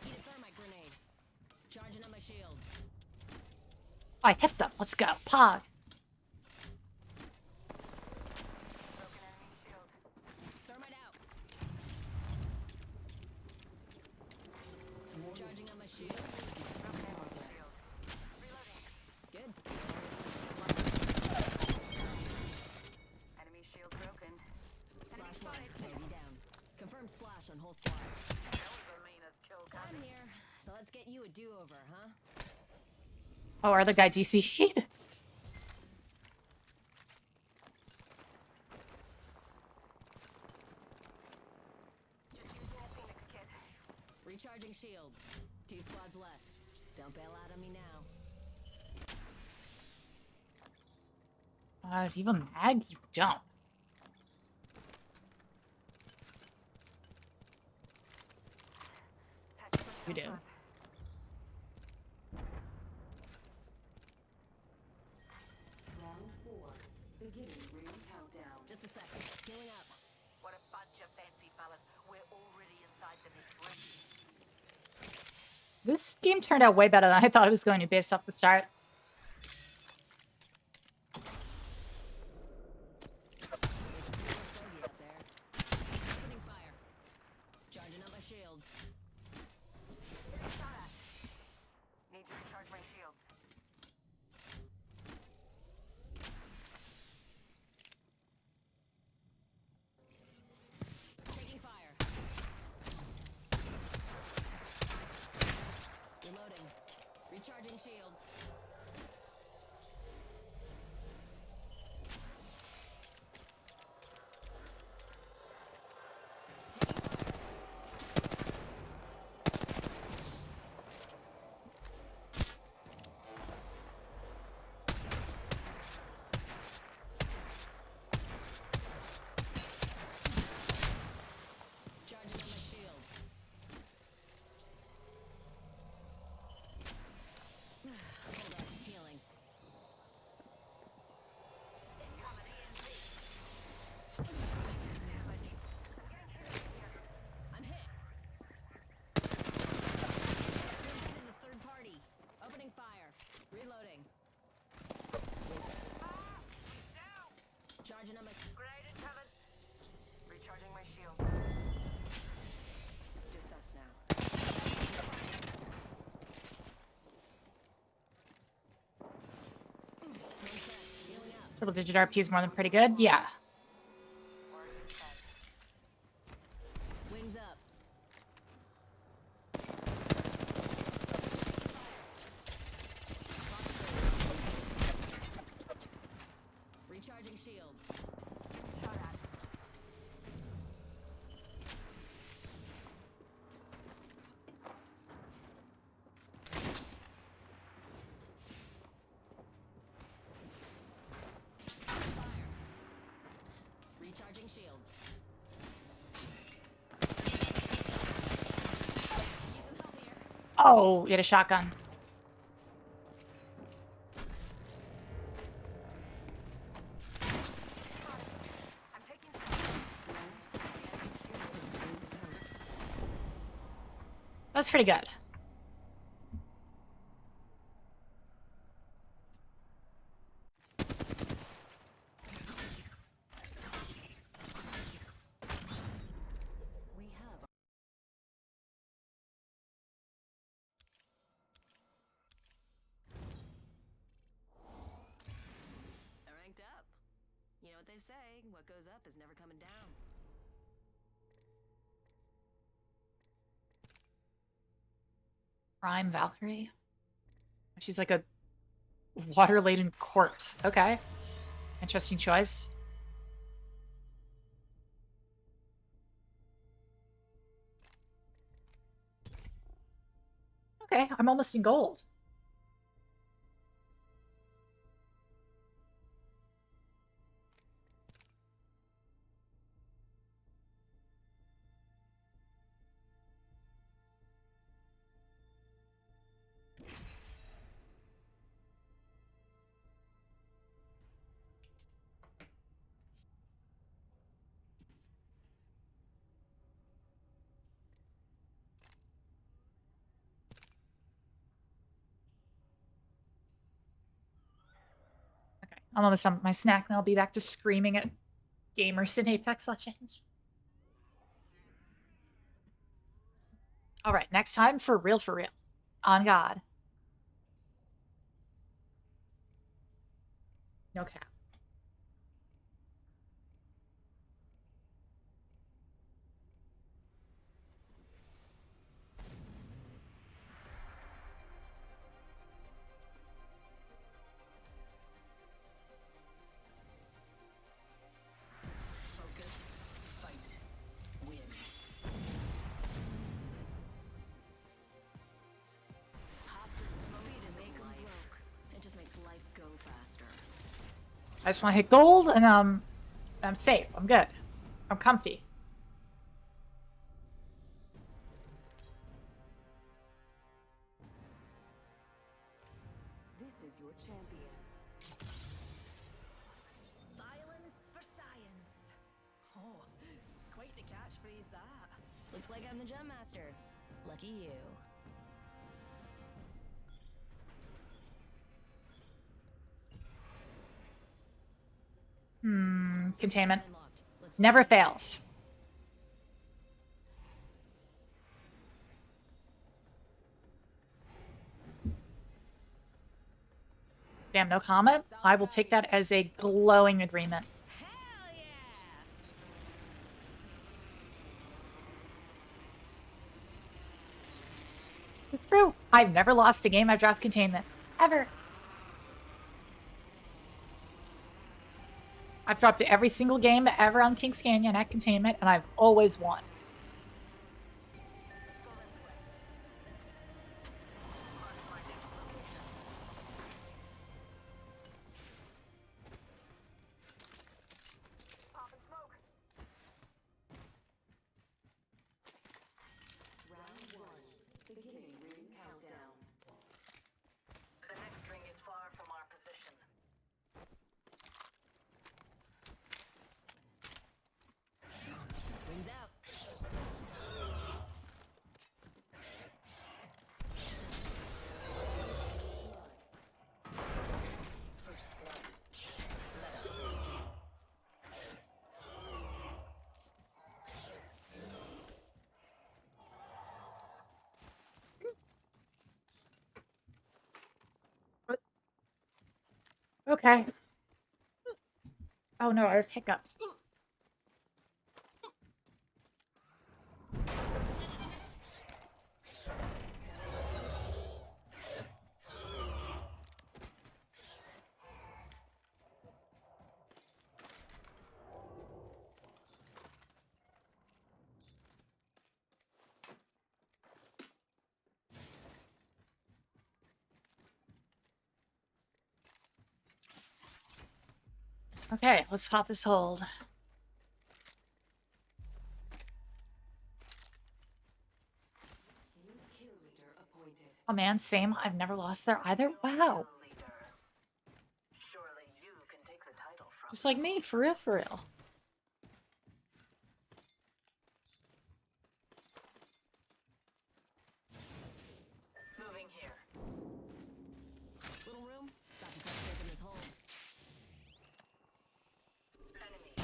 Need a thermite grenade. Charging on my shields. I hit them. Let's go. Pod. Broken enemy shield. Thermite out. Charging on my shield. Broken enemy Nice. shield. Reloading. Good. Enemy shield broken. Enemy Splash one. spotted. Bogey down. Confirmed splash on whole squad. That was the meanest kill I'm coming. here, so let's get you a do-over, huh? Oh, our other guy DC'd. Just using a Phoenix kit. Recharging shields. 2 squads left. Don't bail out on me now. Do you have a mag? You don't. Patching You do. myself up. Round 4. Beginning ring countdown. Just a second. Healing up. What a bunch of fancy fellas. We're already inside the next ring. This game turned out way better than I thought it was going to based off the start. Bogey out there. Opening fire. Charging up my shields. Getting shot at. Need to recharge my shields. Taking fire. Reloading. Recharging shields. Charging on my shields. Hold up, healing. Incoming EMP. I'm hit. Been in the third party. Opening fire. Reloading. Down. Charging on my. Grenade incoming. Recharging my shield. Just us now. One sec. Healing up. Triple digit RP is more than pretty good. Yeah. Warrior dead. shields. Shot at. Fire. Recharging shields. Using help here. Oh, you had a shotgun. I'm taking. That was pretty good. We have. I ranked up. You know what they say, what goes up is never coming down. Prime Valkyrie. She's like a water-laden corpse. Okay. Interesting choice. Okay, I'm almost in gold. I'm almost done with my snack, and I'll be back to screaming at gamers in Apex Legends. All right, next time, for real, for real. On God. No cap. Focus, fight, win. Pop the smoke and make 'em broke. It just makes life go faster. I just want to hit gold, and I'm safe. I'm good. I'm comfy. This is your champion. Violence for science. Oh, quite the catchphrase that. Looks like I'm the gem master. Lucky you. Containment. Never fails. Damn, no comment? I will take that as a glowing agreement. It's true. I've never lost a game I've dropped containment. Ever. I've dropped every single game ever on King's Canyon at containment, and I've always won. Round 1. Beginning ring countdown. The next ring is far from our position. Rings out. First blood. Let us begin. Okay. Oh no, I have hiccups. Okay, let's pop this hold. Oh man, same. I've never lost there either. Wow. Just like me, for real, for real. Moving here. Little room. About to start taking this hole. Enemy.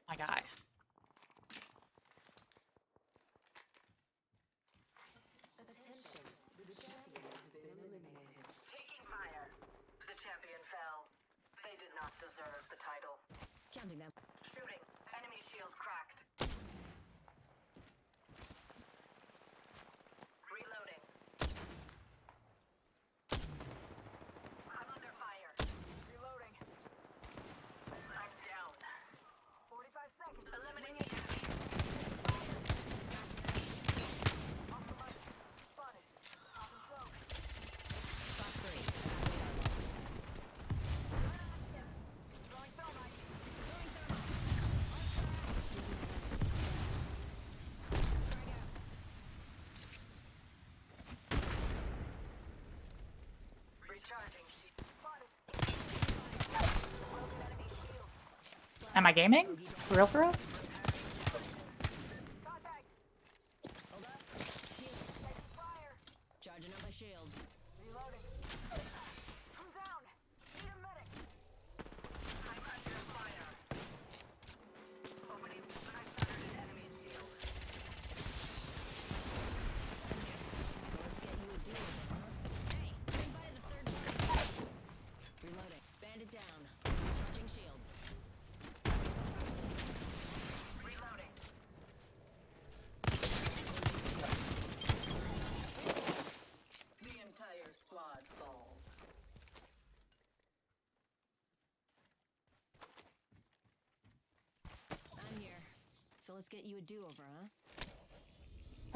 My guy. Taking fire. The champion fell. They did not deserve the title. Counting them. Shooting. Enemy shield cracked. Reloading. I'm under fire. Reloading. I'm down. 45 seconds. Eliminate the enemy. Spotted. Popping smoke. Box 3. Throwing thermite. Recharging sheet. Spotted. Broken enemy shield. Am I gaming? For real, for real? Contact. Hold up. Shield. Taking fire. Charging up my shields. Reloading. I'm down. Need a medic. I'm under fire. Opening. I shattered an enemy's shield. So let's get you a deal, huh? Hey, I invited the third party. Reloading. Bandit down. Charging shields. Reloading. The entire squad falls. I'm here. So let's get you a do-over, huh?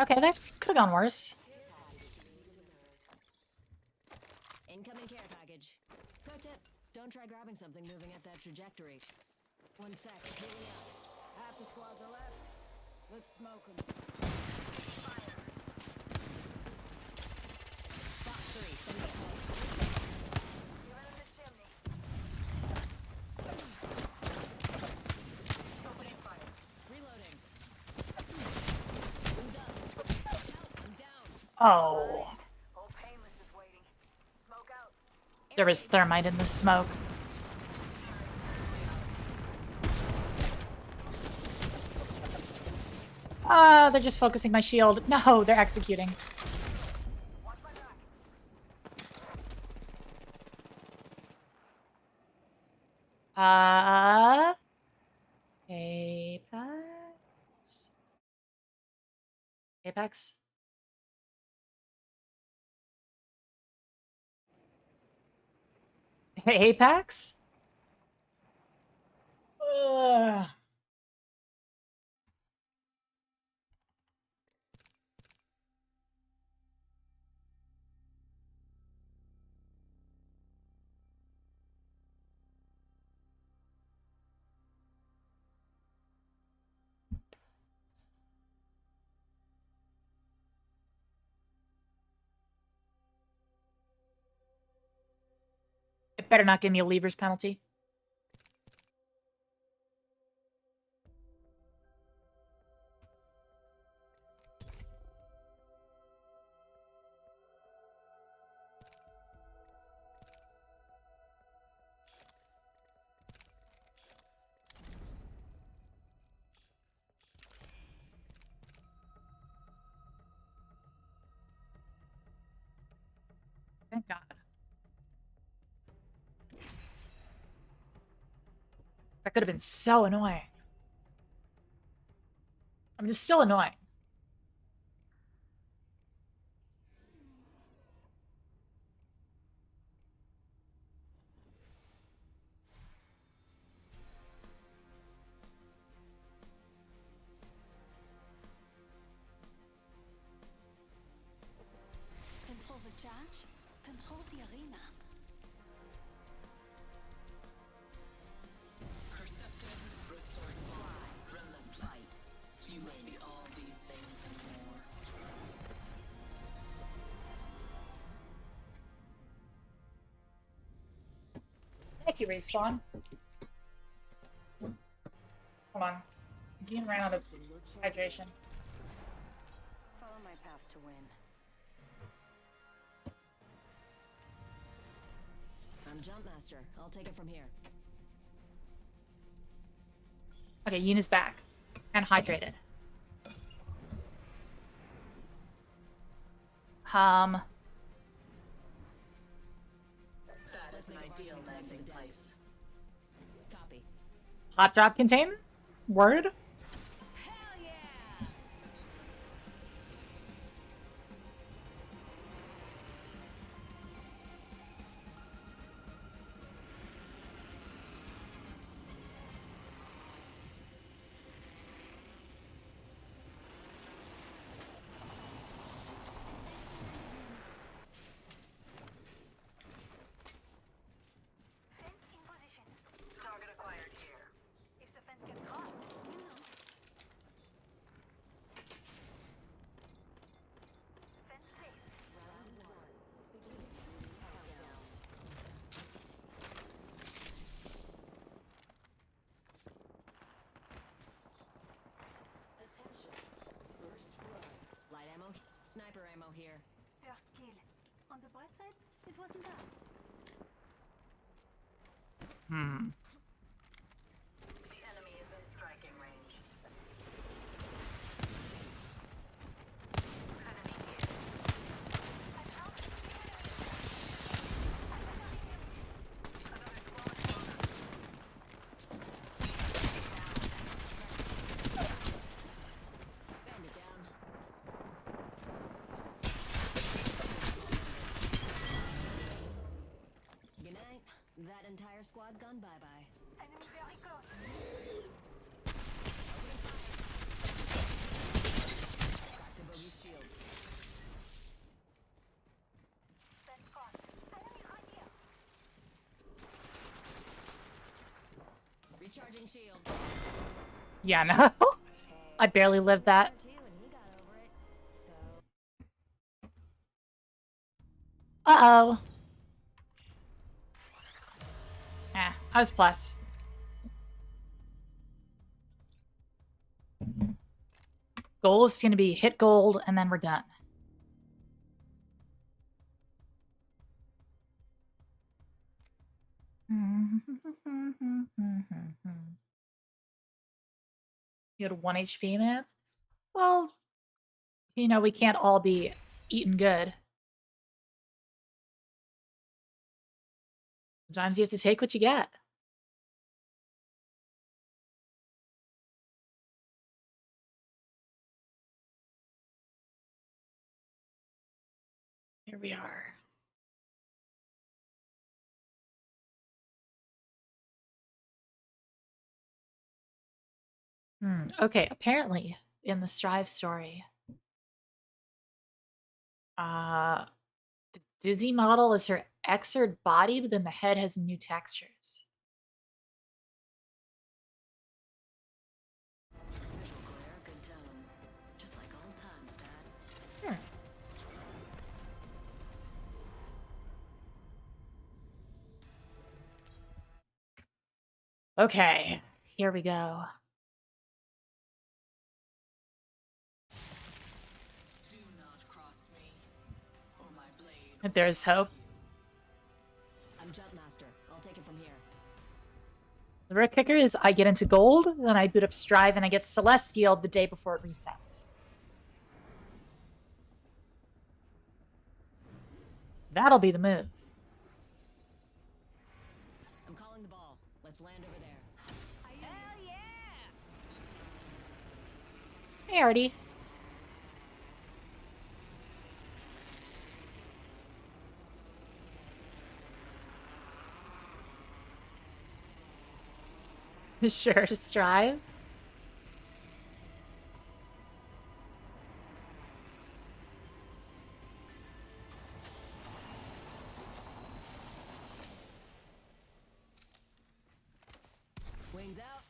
Okay, that could have gone worse. Incoming care package. Pro tip, don't try grabbing something moving at that trajectory. 1 sec, healing up. Half the squads are left. Let's smoke them. Fire. Box 3, send me close. Give him the chimney. Opening fire. Reloading. Who's up? Help, I'm down. Oh. Old Painless is waiting. Smoke out. There was thermite in the smoke. They're just focusing my shield. No, they're executing. Watch my back. Apex? Apex? Apex? Ugh. It better not give me a lever's penalty. Thank God. That could have been so annoying. I mean, it's still annoying. Control the charge. Control the arena. Thank you, Respawn. Hold on. Yeen ran out of hydration. Follow my path to win. I'm Jump Master. I'll take it from here. Okay, Yeen is back. And hydrated. That is an ideal landing place. Copy. Hot drop containment? Word? Target acquired here. If the fence gets crossed, you know. Fence safe. Round 1. Beginning countdown. Attention. First blood. Light ammo. Sniper ammo here. First kill. On the bright side, it wasn't us. Hmm. The enemy is in striking range. Enemy here. I'm out. Another squad is on us. Bandit down. Good night. That entire squad's gone bye-bye. Enemy very close. Cracked a bogey's shield. Fence gone. Enemy right here. Recharging shield. Yeah, no. I barely lived that. Uh-oh. I was plus. Goal is going to be hit gold, and then we're done. You had 1 HP, man? Well, you know, we can't all be eating good. Sometimes you have to take what you get. Here we are. Okay, apparently in the Strive story, the Dizzy model is her exert body, but then the head has new textures. Visual glare, good tone. Just like old times, Dad. Okay, here we go. Do not cross me, or my blade. If there's hope. I'm Jump Master. I'll take it from here. The real kicker is I get into gold, then I boot up Strive, and I get Celestial the day before it resets. That'll be the move. I'm calling the ball. Let's land over there. Hell yeah! Hey, Artie. Sure, Strive. Wings out.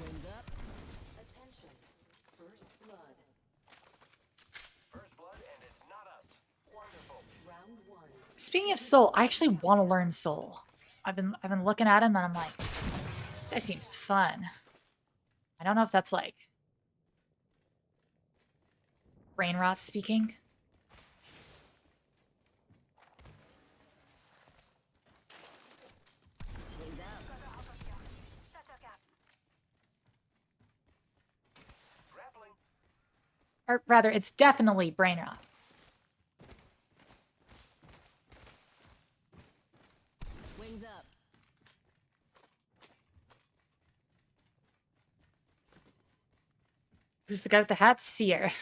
Wings up. Attention. First blood. Speaking of Soul, I actually want to learn Soul. I've been looking at him and I'm like, that seems fun. I don't know if that's like brain rot speaking. Or rather, it's definitely brain rot. Wings up. Who's the guy with the hat? Seer.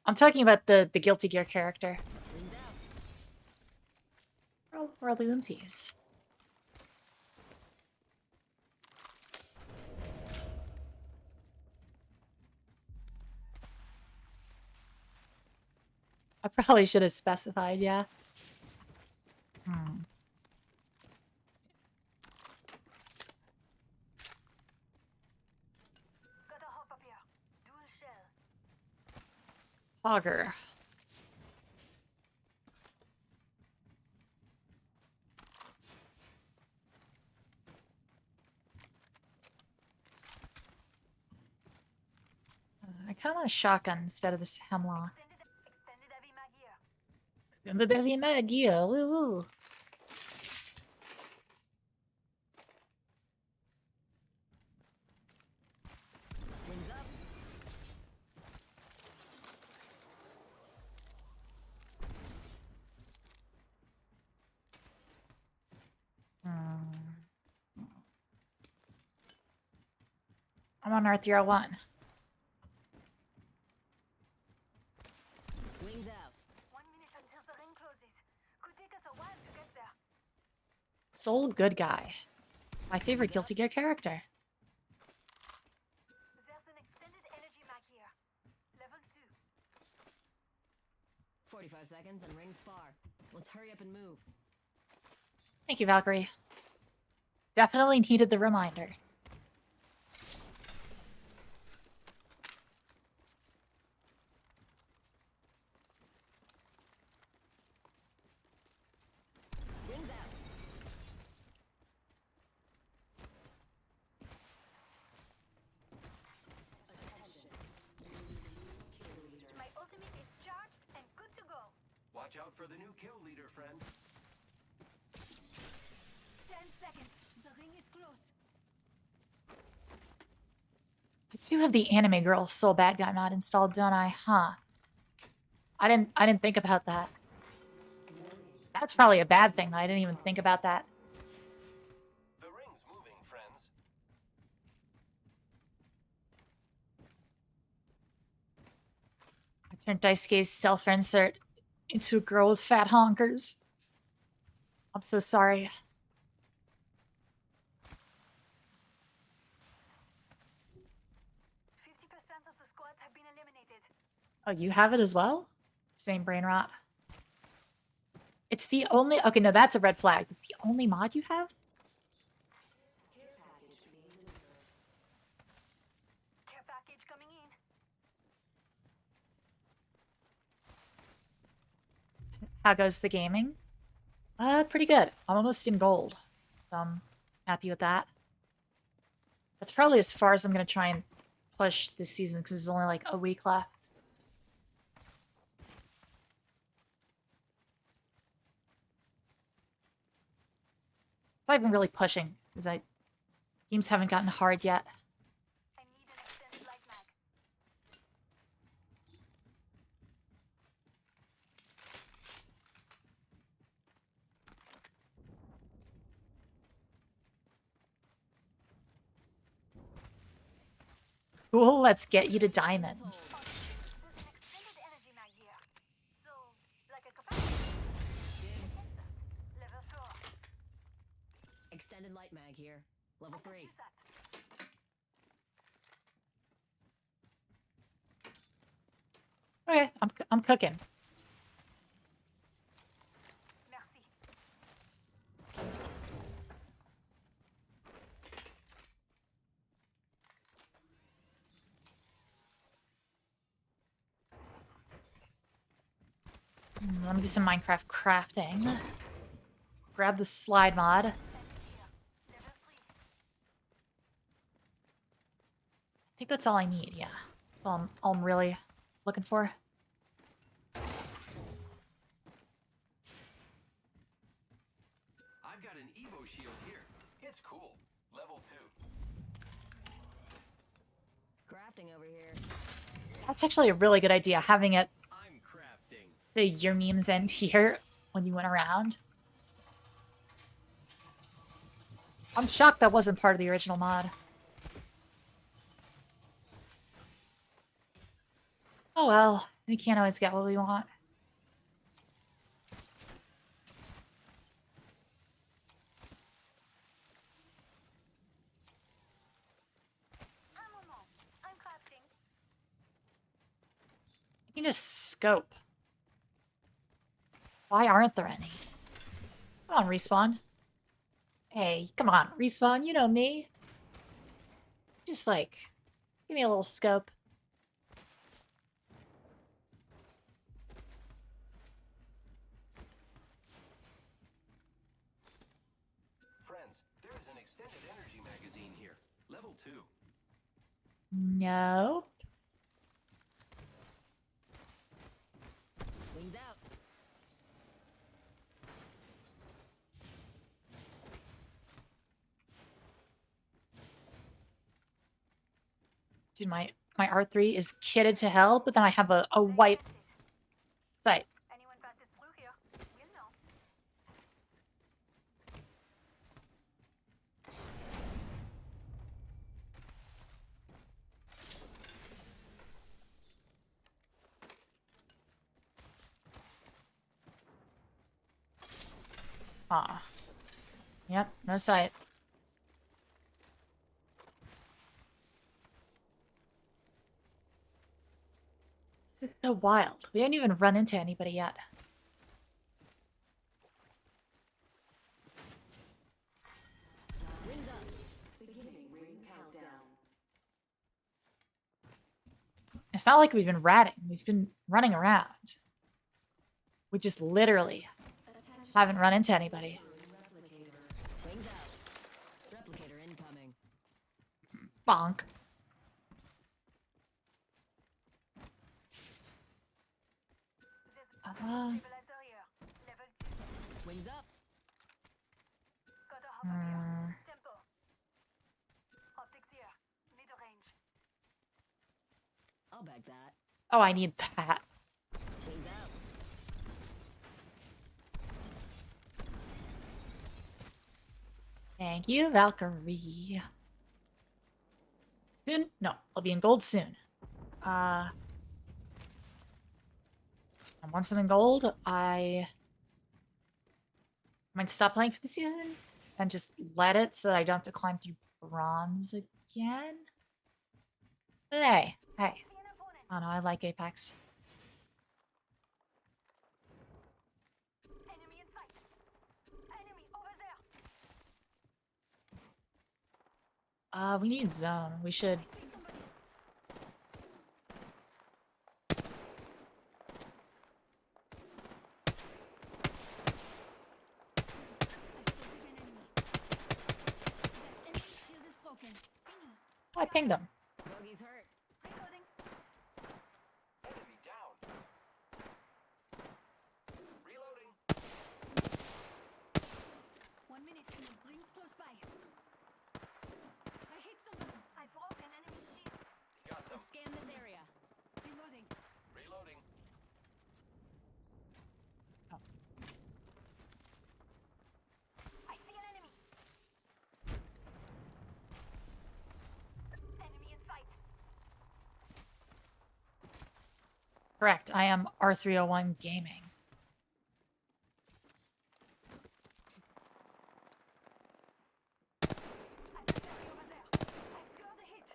I'm talking about the Guilty Gear character. Oh, where are all the Oompies? I probably should have specified, yeah. Hmm. Hogger. I kind of want a shotgun instead of this hemlock. Extended heavy mag, yeah, woo woo. Wings up. I'm on R301. Wings out. Soul good guy. My favorite Guilty Gear character. 45 seconds and rings far. Let's hurry up and move. Thank you, Valkyrie. Definitely needed the reminder. Wings out. My ultimate is charged and good to go. Watch out for the new kill leader, friend. 10 seconds. The ring is close. I do have the anime girl Soul Bad Guy mod installed, don't I? Huh. I didn't think about that. That's probably a bad thing. I didn't even think about that. The ring's moving, friends. I turned Daisuke's self-insert into a girl with fat honkers. I'm so sorry. 50% of the squads have been eliminated. Oh, you have it as well? Same brain rot. It's the only... Okay, no, that's a red flag. It's the only mod you have? Care package coming in. How goes the gaming? Pretty good. I'm almost in gold. So I'm happy with that. That's probably as far as I'm going to try and push this season because there's only like a week left. It's not even really pushing because games haven't gotten hard yet. I need an extended light mag. Cool, let's get you to diamond. There's an extended energy mag here. So, like a capacity. Level 4. Extended light mag here. Level 3. Use that. Okay, I'm cooking. Merci. Let me do some Minecraft crafting. grab the slide mod. I think that's all I need, yeah. That's all I'm really looking for. I've got an Evo shield here. It's cool. Level 2. Crafting over here. That's actually a really good idea, having it I'm crafting. say your memes end here when you went around. I'm shocked that wasn't part of the original mod. Oh well, we can't always get what we want. I can just scope. Why aren't there any? Come on, Respawn. Hey, come on, Respawn, you know me. Just like, give me a little scope. Friends, there is an extended energy magazine here. Level 2. Nope. Wings out. Dude, my R3 is kitted to hell, but then I have a white sight. Anyone passes through here, we'll know. Ah. Yep, no sight. This is so wild. We haven't even run into anybody yet. Rings up. Beginning ring countdown. It's not like we've been ratting. We've been running around. We just literally haven't run into anybody. Wings out. Replicator incoming. Bonk. Wings up. Tempo. Optics here. Mid-range. I'll bag that. Oh, I need that. Wings out. Thank you, Valkyrie. Soon? No, I'll be in gold soon. I want some in gold. I might stop playing for the season and just let it so that I don't have to climb through bronze again. But hey. Oh no, I like Apex. Enemy in sight. Enemy over there. We need zone. We should. Oh, I pinged him. Bogey's hurt. Reloading. Enemy down. Reloading. 1 minute. Rings close by. I hit someone. I broke an enemy shield. Got them. Let's scan this area. Reloading. Reloading. I see an enemy. Enemy in sight. Correct. I am R301 Gaming. Adversary over there. I scored a hit.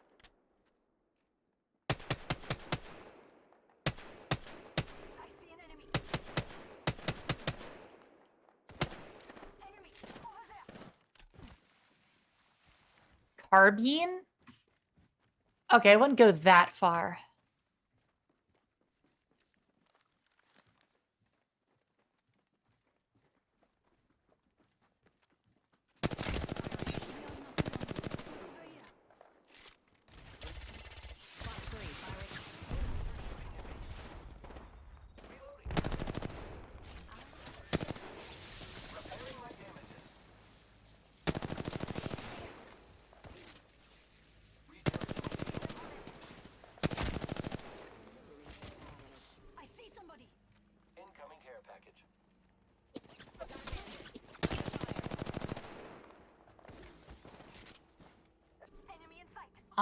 I see an enemy. Enemy over there. Carbine? Okay, I wouldn't go that far.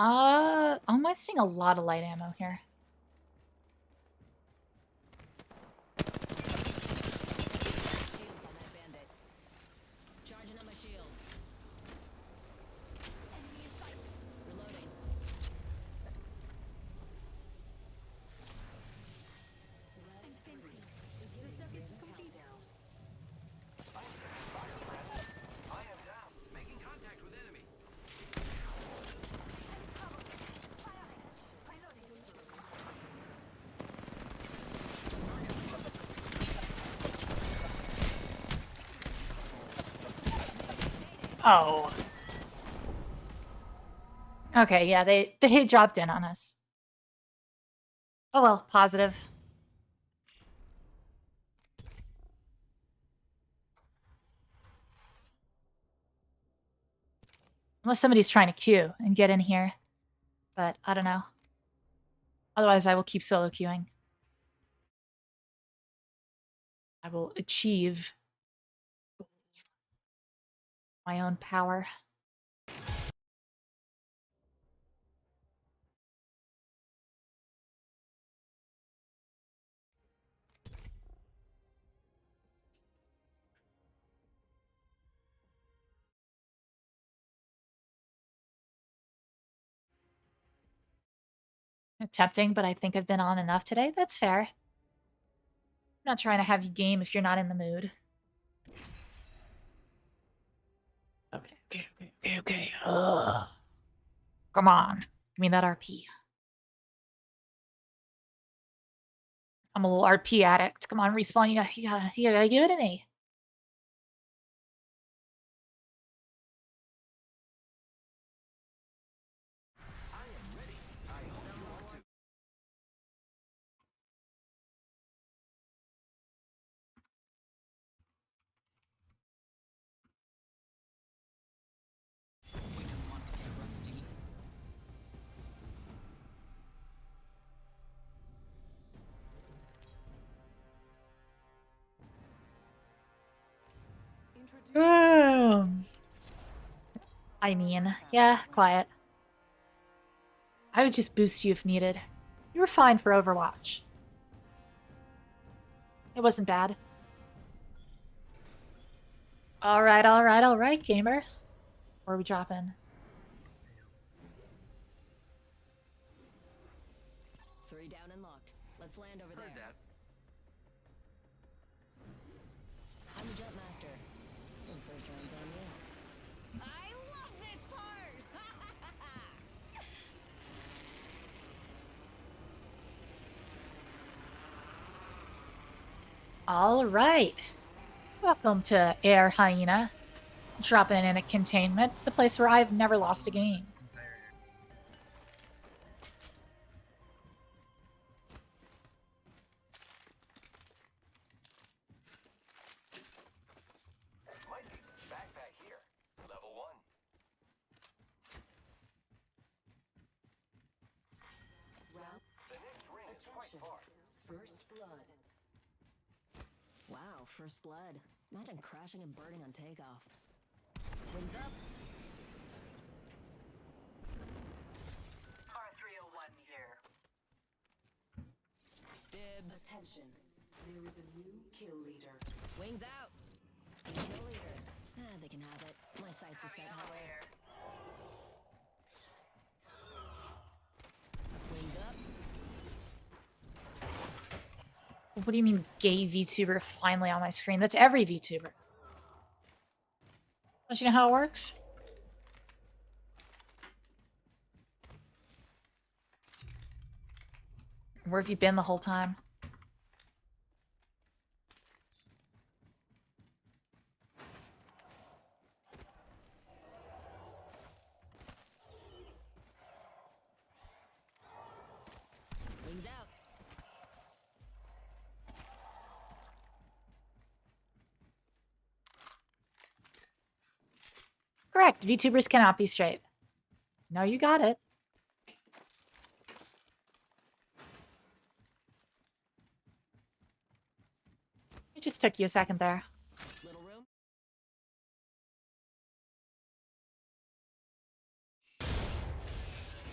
I'm wasting a lot of light ammo here. Shields on that bandit. Charging on my shields. Enemy in sight. Reloading. The circuit's complete. I am down. Making contact with enemy. Oh. Okay, yeah, they dropped in on us. Oh well, positive. Unless somebody's trying to queue and get in here. But I don't know. Otherwise, I will keep solo queuing. I will achieve my own power. Tempting, but I think I've been on enough today. That's fair. I'm not trying to have you game if you're not in the mood. Okay. Ugh. Come on. Give me that RP. I'm a little RP addict. Come on, Respawn. You gotta give it to me. I mean, yeah, quiet. I would just boost you if needed. You were fine for Overwatch. It wasn't bad. Alright, gamer. Where are we dropping? 3 down and locked. Let's land over there. I'm the jump master. So first round's on you. I love this part! Alright. Welcome to Air Hyena. Dropping in at containment, the place where I've never lost a game. Backpack here. Level 1. The next ring is quite far. First blood. Wow, first blood. Imagine crashing and burning on takeoff. Wings up. R301 here. Dibs. Attention. There is a new kill leader. Wings out. Kill leader. They can have it. My sights are set higher. Wings up. What do you mean gay VTuber finally on my screen? That's every VTuber. Don't you know how it works? Where have you been the whole time? Wings out. Correct. VTubers cannot be straight. No, you got it. It just took you a second there. Little room.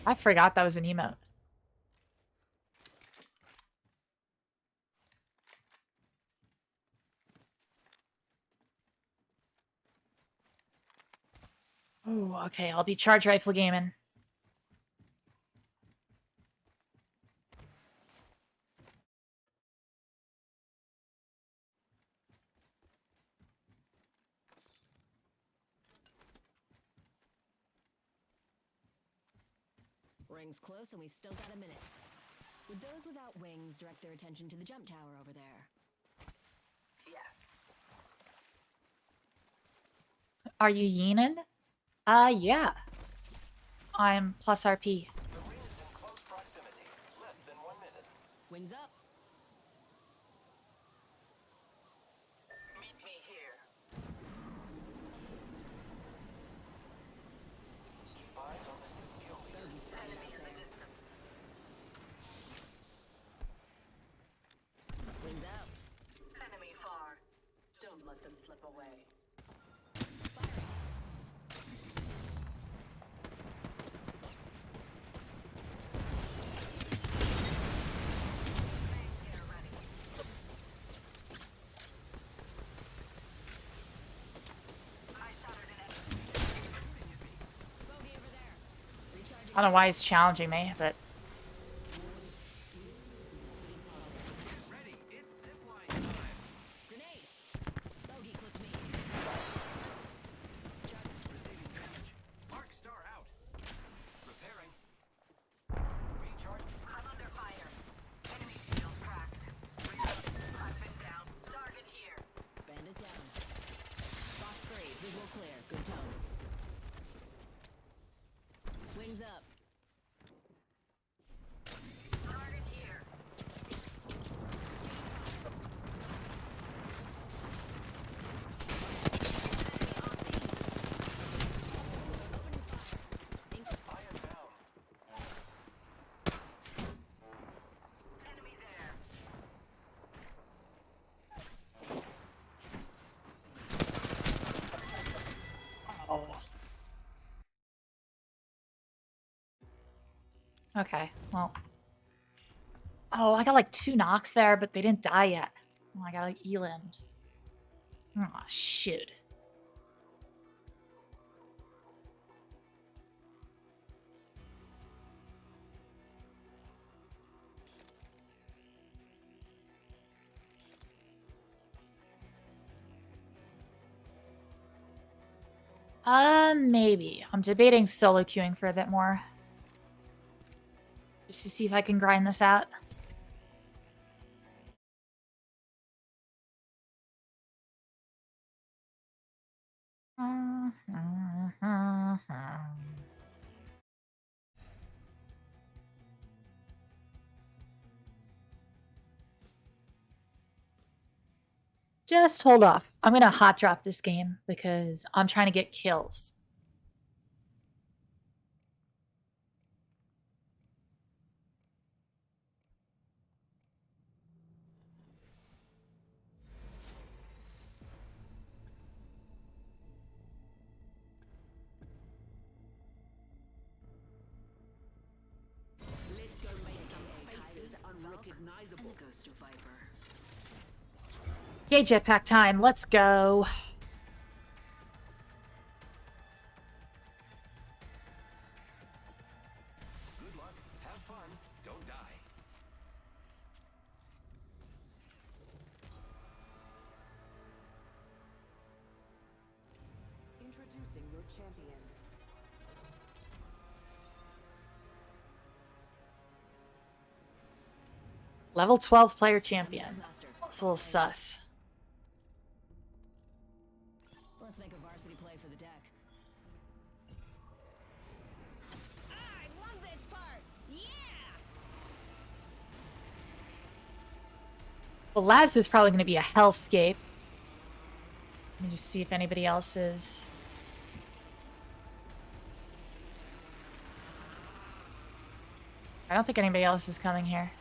I forgot that was an emote. Oh, okay. I'll be charge rifle gaming. Ring's close and we've still got a minute. Would those without wings direct their attention to the jump tower over there? Are you yeenin? Yeah. I'm plus RP. Wings up. Wings out. Enemy far. Don't let them slip away. I don't know why he's challenging me, but Grenade. Bogey clipped me. Receiving damage. Arc star out. Repairing. Recharge. I'm under fire. Enemy shield cracked. I've been down. Target here. Bandit down. Box 3. Visual clear. Good tone. Wings up. Target here. Enemy there. oh. Okay, well. Oh, I got like 2 knocks there, but they didn't die yet. Oh, I got a eland. Oh, shit. Maybe. I'm debating solo queuing for a bit more. Just to see if I can grind this out. Just hold off. I'm gonna hot drop this game because I'm trying to get kills. Let's go make some faces unrecognizable. Ghost of Viper. Yay, jetpack time. Let's go. Good luck. Have fun. Don't die. Introducing your champion. Level 12 player champion. It's a little sus. Let's make a varsity play for the deck. I love this part. Yeah. Well, Labs is probably going to be a hellscape. Let me just see if anybody else is. I don't think anybody else is coming here.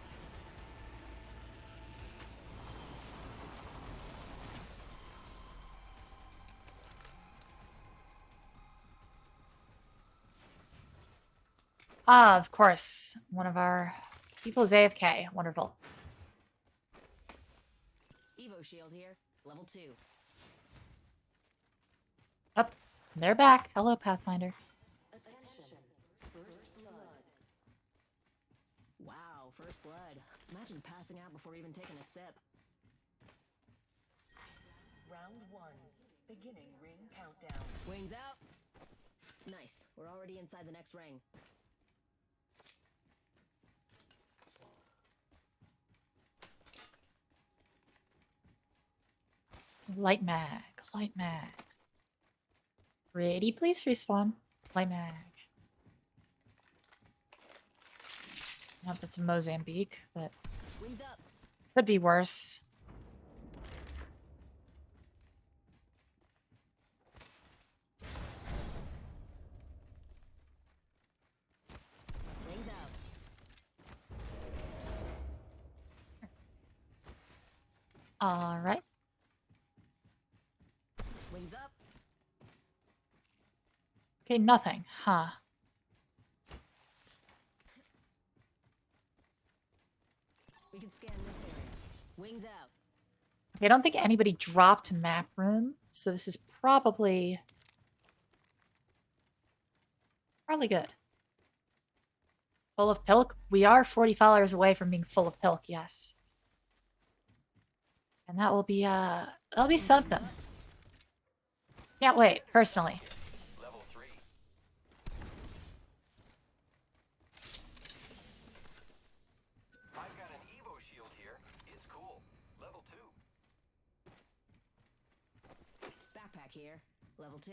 Ah, of course. One of our people is AFK. Wonderful. Evo shield here, level 2. Up. They're back. Hello, Pathfinder. Attention, first blood. Wow, first blood. Imagine passing out before even taking a sip. Round 1, beginning ring countdown. Wings out. Nice, we're already inside the next ring. Light mag. Light mag. Pretty, please respawn. Light mag. Not that's Mozambique, but Wings up. could be worse. Wings out. All right. Wings up. Okay, nothing. Huh. We can scan this area. Wings out. Okay, I don't think anybody dropped map room, so this is probably good. Full of pilk? We are 40 followers away from being full of pilk, yes. And that will be that'll be something. Can't wait, personally. Level 3. I've got an Evo shield here. It's cool. Level 2. Backpack here, level 2.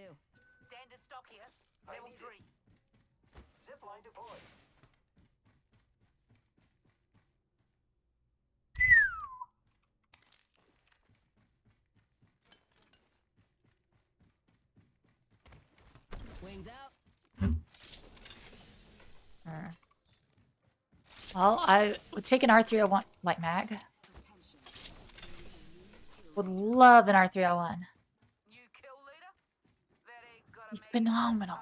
Standard stock here. Level 3. Zipline deployed. Wings out. Well, I would take an R301 light mag. Would love an R301. Phenomenal.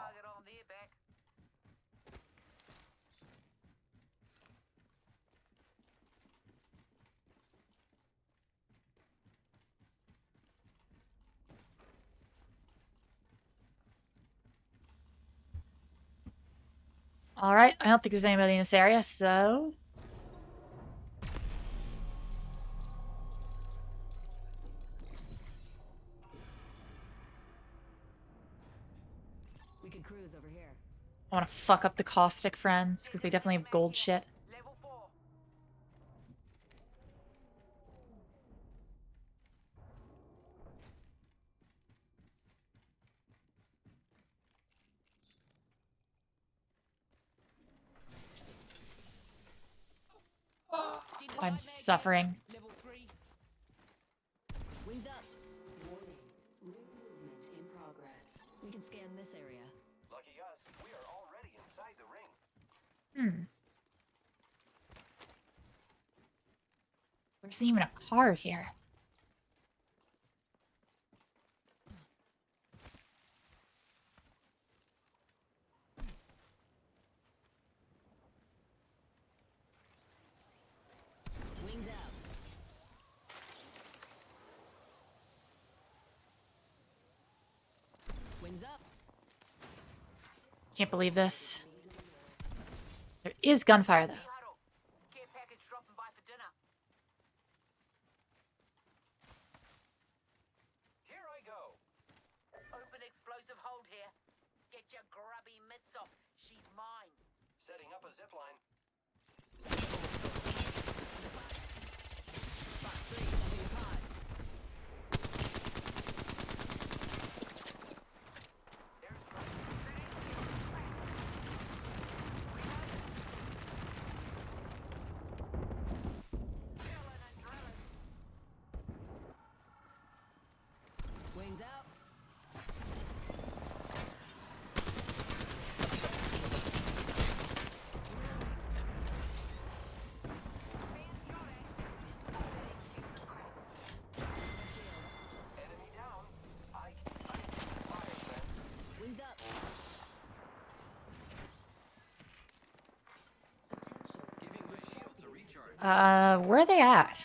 All right, I don't think there's anybody in this area, so We could cruise over here. I want to fuck up the caustic friends because they definitely have gold shit. Level 4. I'm suffering. Level 3. Wings up. Warning. Ring movement in progress. We can scan this area. Lucky us, we are already inside the ring. There's even a car here. Wings out. Wings up. Can't believe this. There is gunfire though. Care package dropping by for dinner. Here I go. Open explosive hold here. Get your grubby mitts off. She's mine. Setting up a zipline. Wings out. Where are they at?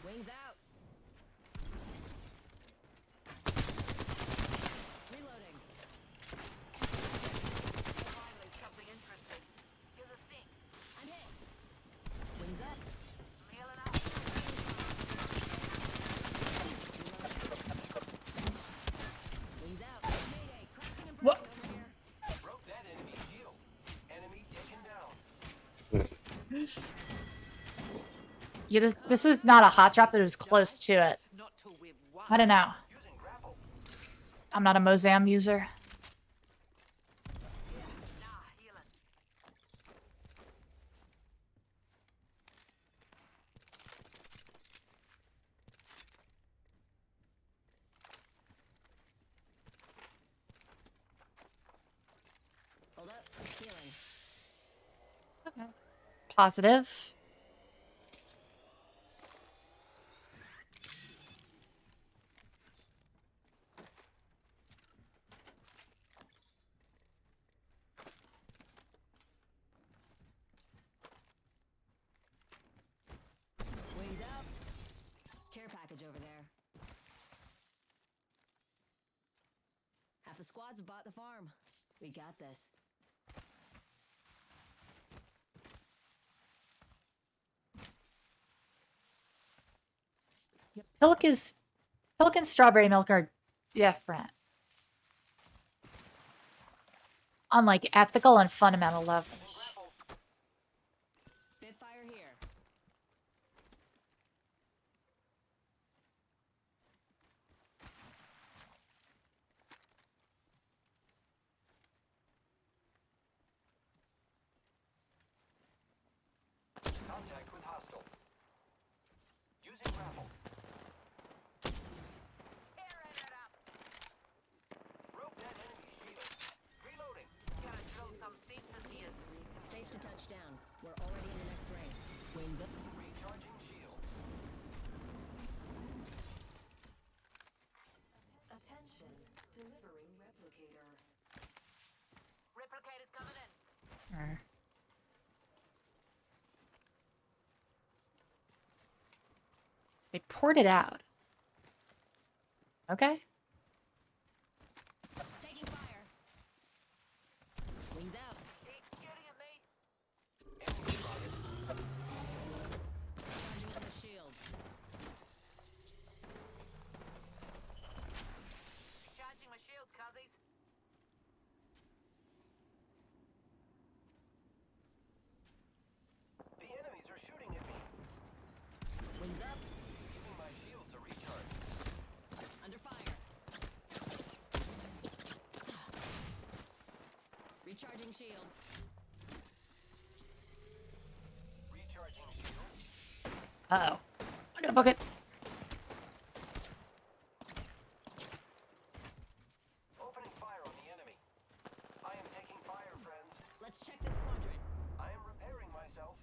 Wings out. Reloading. Finally, something interesting. Here's a thing. I'm hit. Wings up. Healing up. Wings out. Mayday. Crashing and burning What? over here. Broke that enemy shield. Enemy taken down. Yeah, this was not a hot drop, but it was close to it. I don't know. I'm not a Mozam user. Hold up. Healing. Okay. Positive. Wings out. Care package over there. Half the squads have bought the farm. We got this. Pilk and strawberry milk are different. On like ethical and fundamental levels. Spitfire here. Contact with hostile. Using grapple. Tearing it up. Broke that enemy shield. Reloading. Gotta drill some senses here. Safe to touch down. We're already in the next ring. Wings up. Recharging shields. Attention. Delivering replicator. Replicator's coming in. So they poured it out. Okay. Taking fire. Wings out. He's shooting at me. Enemy spotted. Charging up my shields. Charging my shields, cuzzies. The enemies are shooting at me. Wings up. Giving my shields a recharge. Under fire. Recharging shields. Recharging shields. Uh-oh. I gotta book it. Opening fire on the enemy. I am taking fire, friends. Let's check this quadrant. I am repairing myself.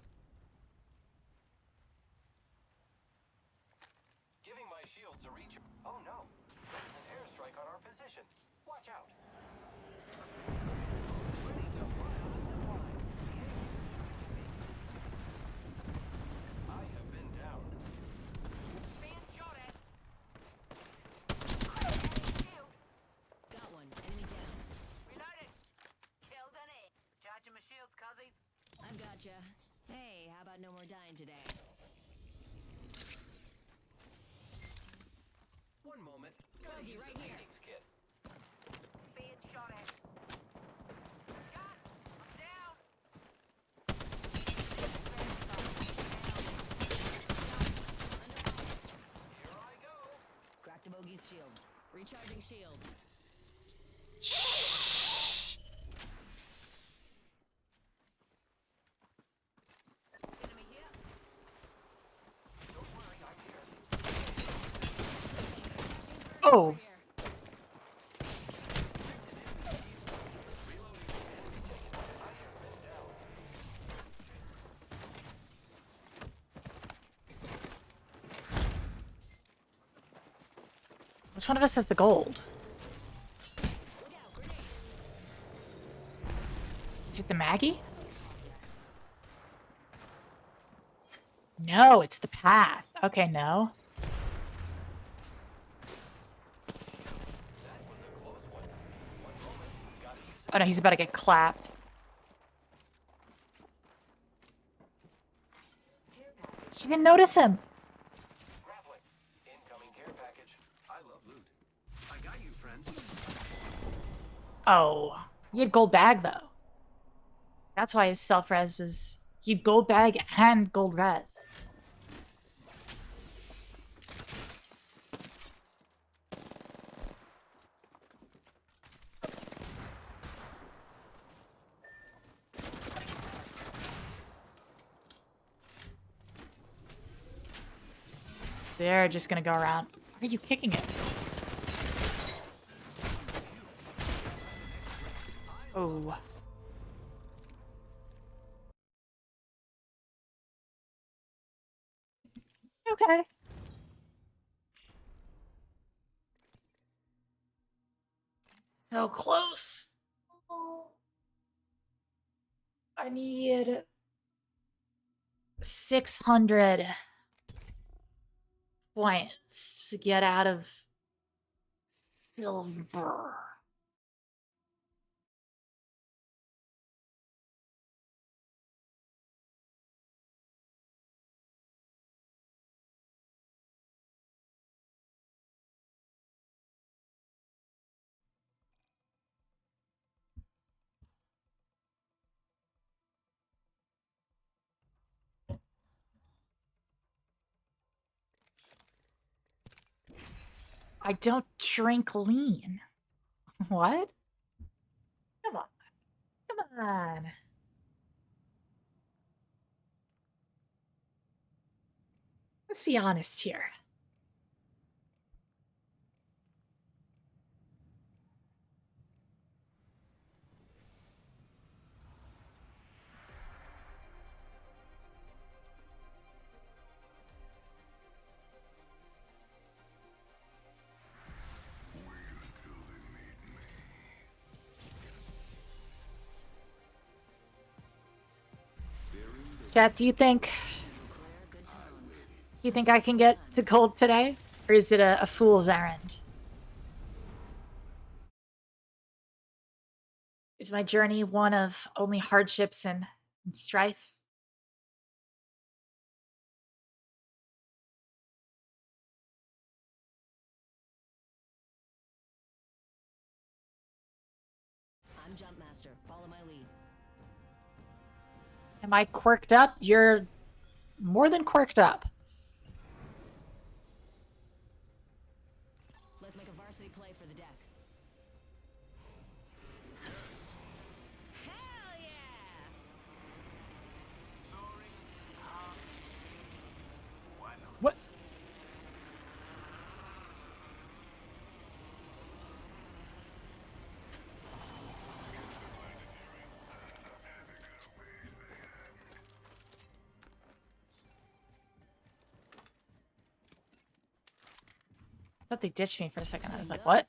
Giving my shields a recharge. Oh no! There's an airstrike on our position. Watch out! Who's ready to fly on the zip line? The enemies are shooting at me. I have been down. Being shot at. Shield. Got one. Enemy down. Reloaded. Killed an egg. Charging my shields, cuzzies. I've gotcha. Hey, how about no more dying today? One moment. Gotta Bogey use right a here. Phoenix kit. Being shot at. Got. I'm down. Here I go. Cracked a bogey's shield. Recharging shields. Enemy here. Oh. Which one of us has the gold? Is it the Maggie? No, it's the path. Okay, no. Oh no, he's about to get clapped. She didn't notice him. Incoming care package. I love loot. I got you, friend. Oh, he had gold bag though. That's why his self res was. He had gold bag and gold res. They're just gonna go around. Why are you kicking it? Oh. Okay. So close. Oh. I need 600 points to get out of silver. I don't drink lean. What? Come on. Come on. Let's be honest here. Chat, do you think I can get to gold today? Or is it a fool's errand? Is my journey one of only hardships and strife? I'm Jump Master. Follow my lead. Am I quirked up? You're more than quirked up. Let's make a varsity play for the deck. Hell yeah! What? I thought they ditched me for a second. I was like, what?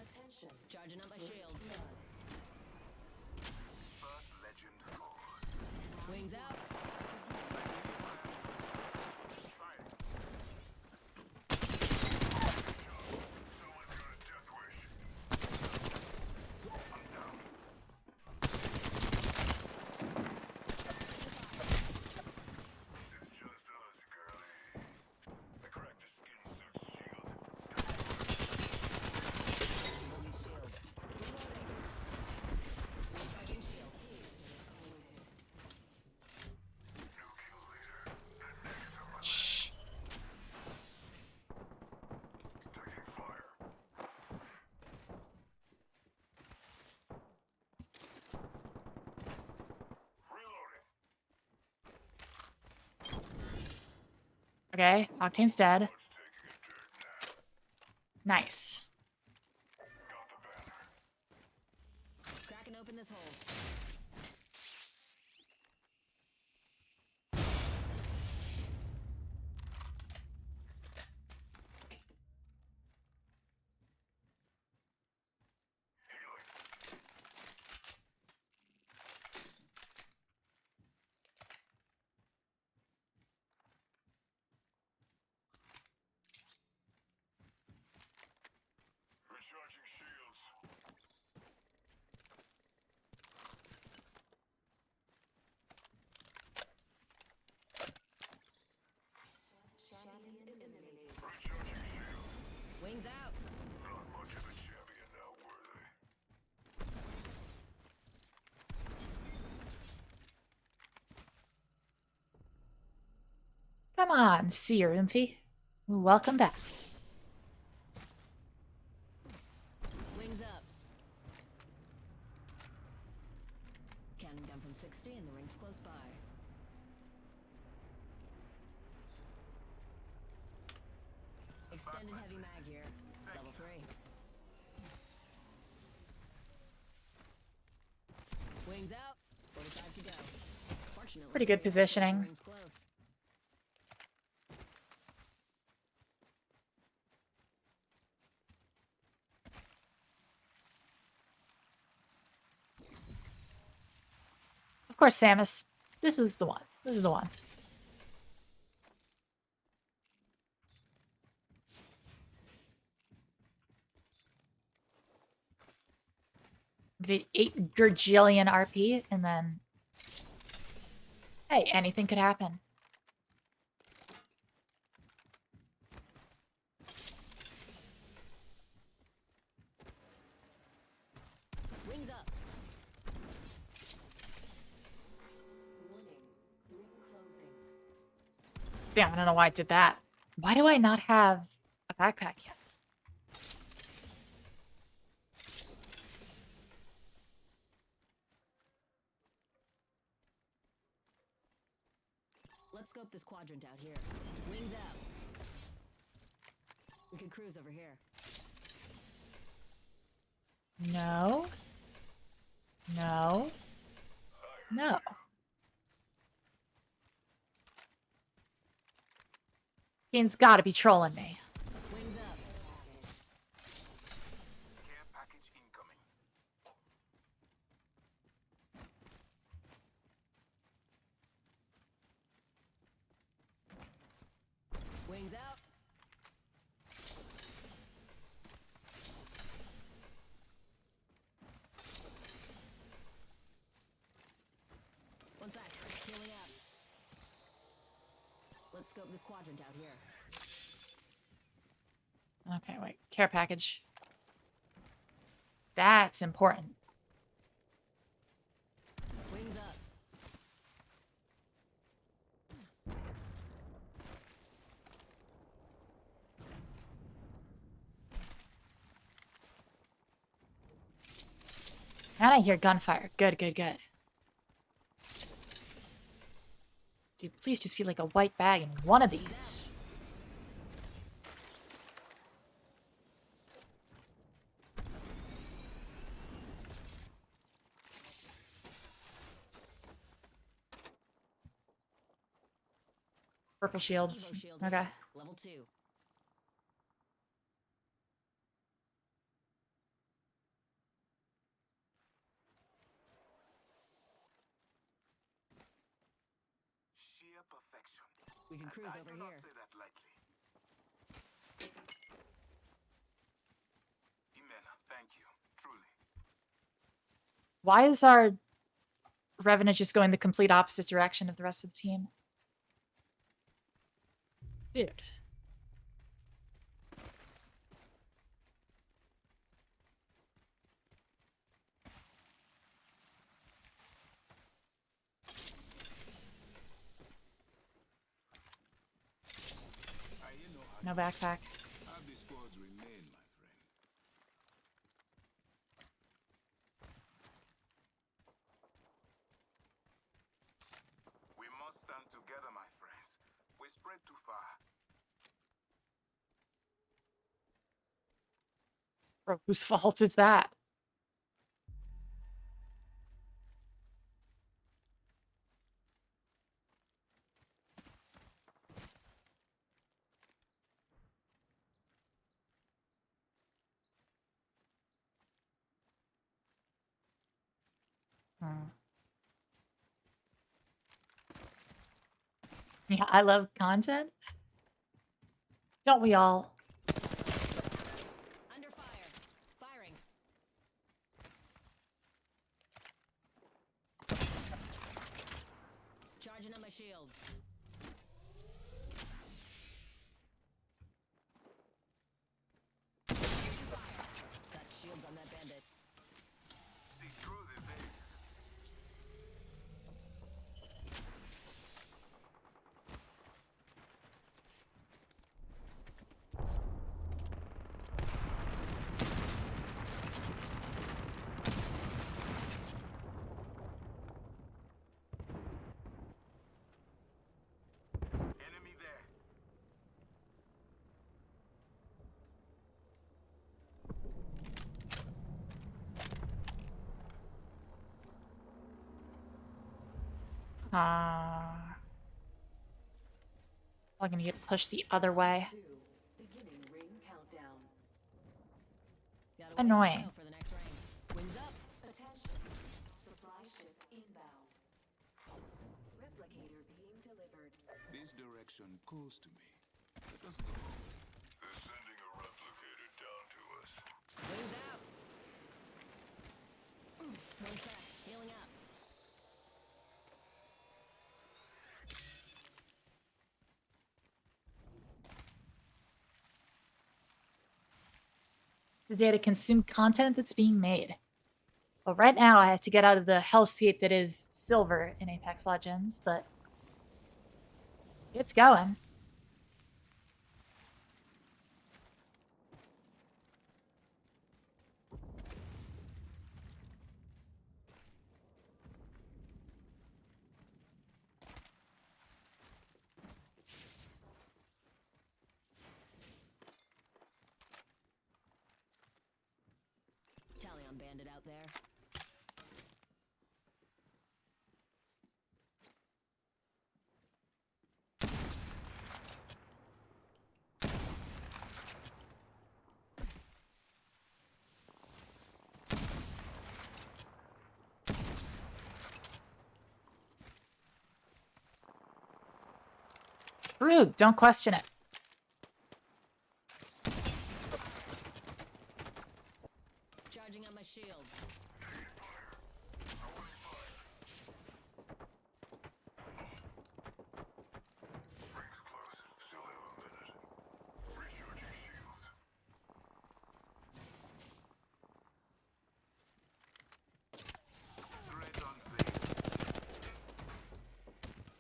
Attention. Charging up my shields. Wings out. Okay, Octane's dead. Nice. Cracking open this hole. Wings out. Come on, Seer Impy. Welcome back. Wings up. Cannon gun from 60 and the ring's close by. Extended heavy mag here. Level 3. Wings out. 45 to go. Fortunately, Pretty good positioning. the ring's close. Of course, Samus. This is the one. This is the one. Did 8 Gurgillion RP, and then... Hey, anything could happen. Wings up. Damn, I don't know why I did that. Why do I not have a backpack yet? Let's scope this quadrant out here. Wings out. We can cruise over here. No. No. No. Game's gotta be trolling me. Wings up. Care package incoming. Wings out. One sec. Healing up. Let's scope this quadrant out here. Okay, wait. Care package. That's important. Wings up. And I hear gunfire. Good, good, good. Dude, please just be like a white bag in one of these. Purple shields. Evo shield Okay. here. Level 2. Sheer perfection. We can cruise I over do not here. say that lightly. Imena, thank you. Truly. Why is our Revenant just going the complete opposite direction of the rest of the team? Dude. No backpack. Have the squads remain, my friend. We must stand together, my friends. We spread too far. Bro, whose fault is that? Hmm. Yeah, I love content. Don't we all? Under fire. Firing. Charging on my shields. Fire. Got shields on that bandit. See through the veil. Enemy there. I'm gonna get pushed the other way. Beginning ring countdown. Gotta Annoying. for the next ring. Wings up. Attention. Supply ship inbound. Replicator being delivered. This direction calls to me. Let us go. They're sending a replicator down to us. Wings out. One sec. Healing up. It's a day to consume content that's being made. But right now, I have to get out of the hellscape that is silver in Apex Legends, but it's going. Talion bandit out there. Rude, don't question it. Charging on my shield.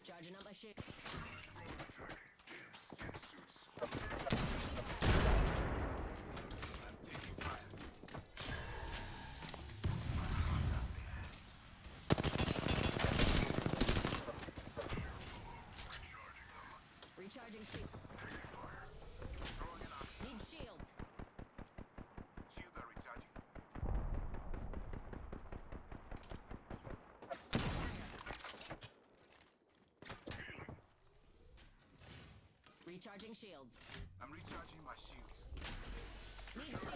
Charging up my shield. Recharging shield. Need shields. Shields are recharging. Recharging shields. I'm recharging my shields. Need shields.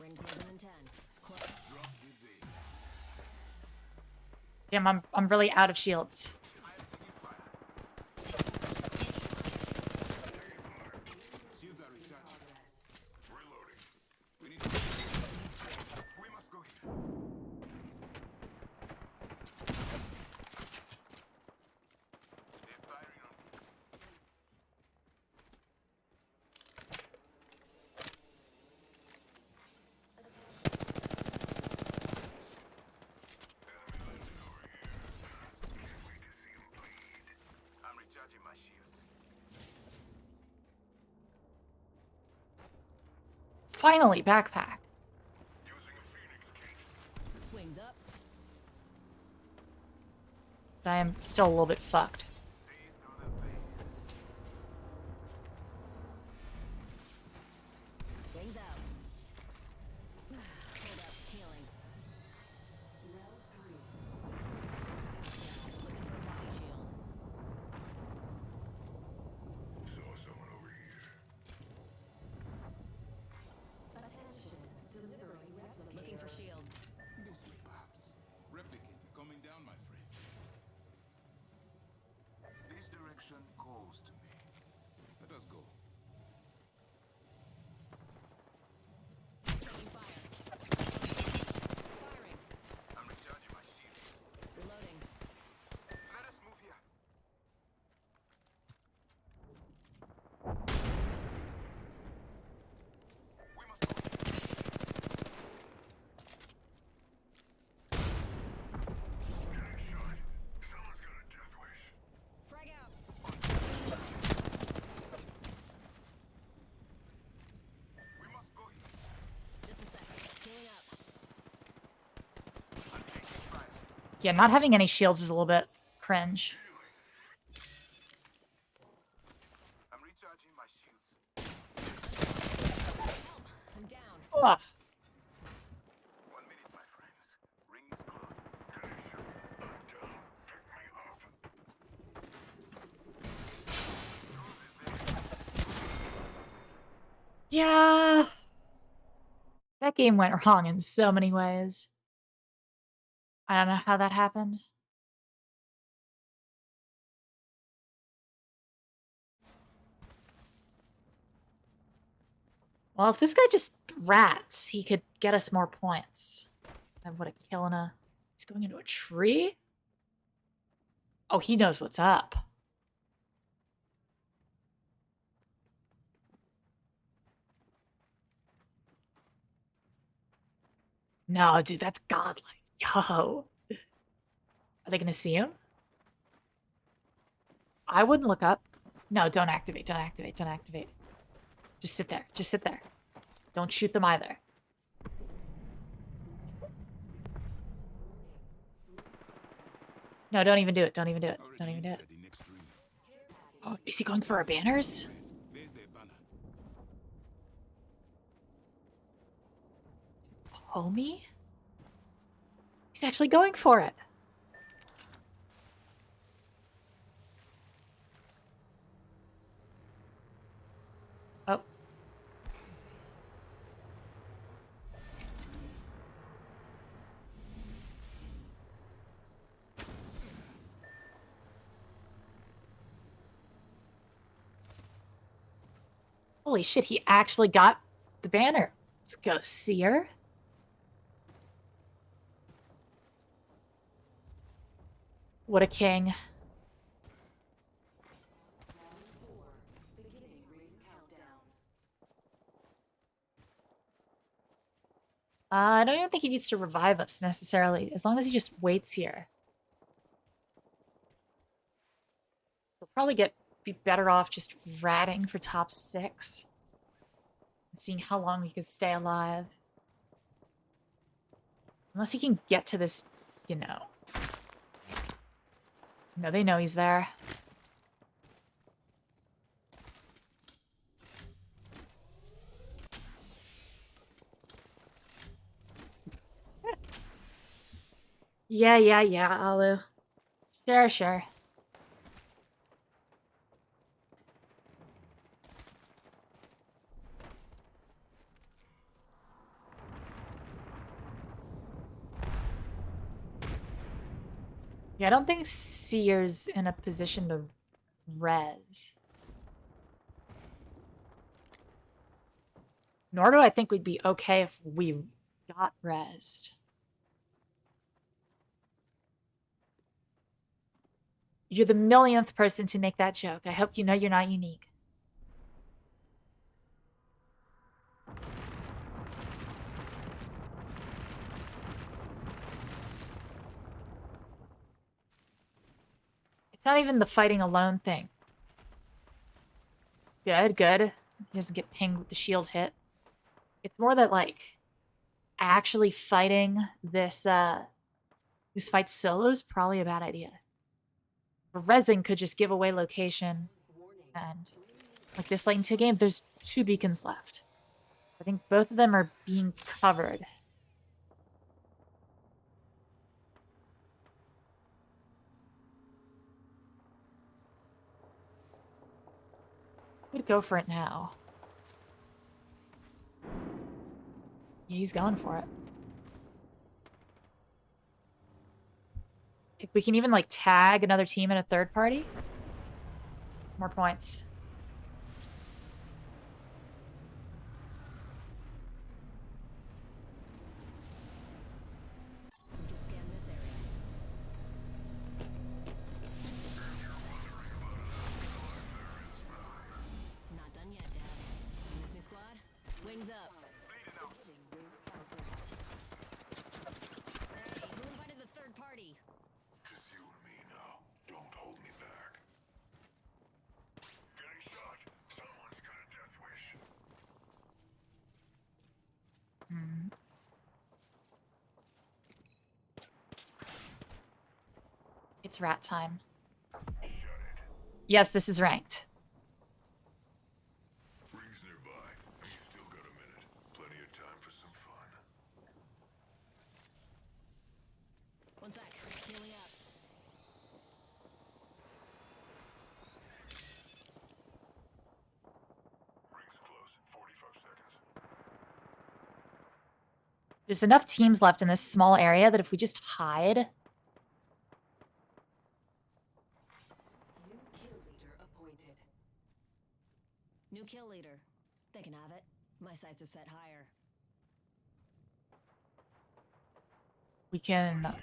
Ring closing in 10. It's close. Drop the veil. Damn, I'm really out of shields. I am taking fire. Shields are recharging. Reloading. We need to... We must go here. They're firing on me. I'm recharging my shields. Finally, backpack. Wings up. But I am still a little bit fucked. See through the veil. Wings out. Yeah, not having any shields is a little bit cringe. I'm recharging my shields. I'm down. Ugh. 1 minute, my friends. Ring is close. Yeah. That game went wrong in so many ways. I don't know how that happened. Well, if this guy just rats, he could get us more points. And what a kill in a... He's going into a tree? Oh, he knows what's up. No, dude, that's godlike. Yo. Are they gonna see him? I wouldn't look up. No, don't activate, don't activate, don't activate. Just sit there, just sit there. Don't shoot them either. No, don't even do it, don't even do it, don't even do it. Oh, is he going for our banners? Homie? He's actually going for it. Oh. Holy shit, he actually got the banner. Let's go, Seer. What a king. I don't even think he needs to revive us necessarily, as long as he just waits here. So we'll probably be better off just ratting for top 6. And seeing how long we can stay alive. Unless he can get to this, you know. No, they know he's there. Yeah, Alu. Sure. Yeah, I don't think Seer's in a position to res. Nor do I think we'd be okay if we got resed. You're the millionth person to make that joke. I hope you know you're not unique. It's not even the fighting alone thing. Good. He doesn't get pinged with the shield hit. It's more that, like, actually fighting this fight solo is probably a bad idea. Resin could just give away location, and like this late into a game, there's 2 beacons left. I think both of them are being covered. Could go for it now. Yeah, he's going for it. If we can even, like, tag another team in a third party, more points. We can scan this area. Not done yet, Dad. You miss me, squad? Wings up. Hey, who invited the third party? Just you and me now. Don't hold me back. Getting shot. Someone's got a death wish. It's rat time. Yes, this is ranked. Rings nearby. You still got a minute. Plenty of time for some fun. One sec. Healing up. Rings close. 45 seconds. There's enough teams left in this small area that if we just hide... New kill leader. They can have it. My sights are set higher. We can...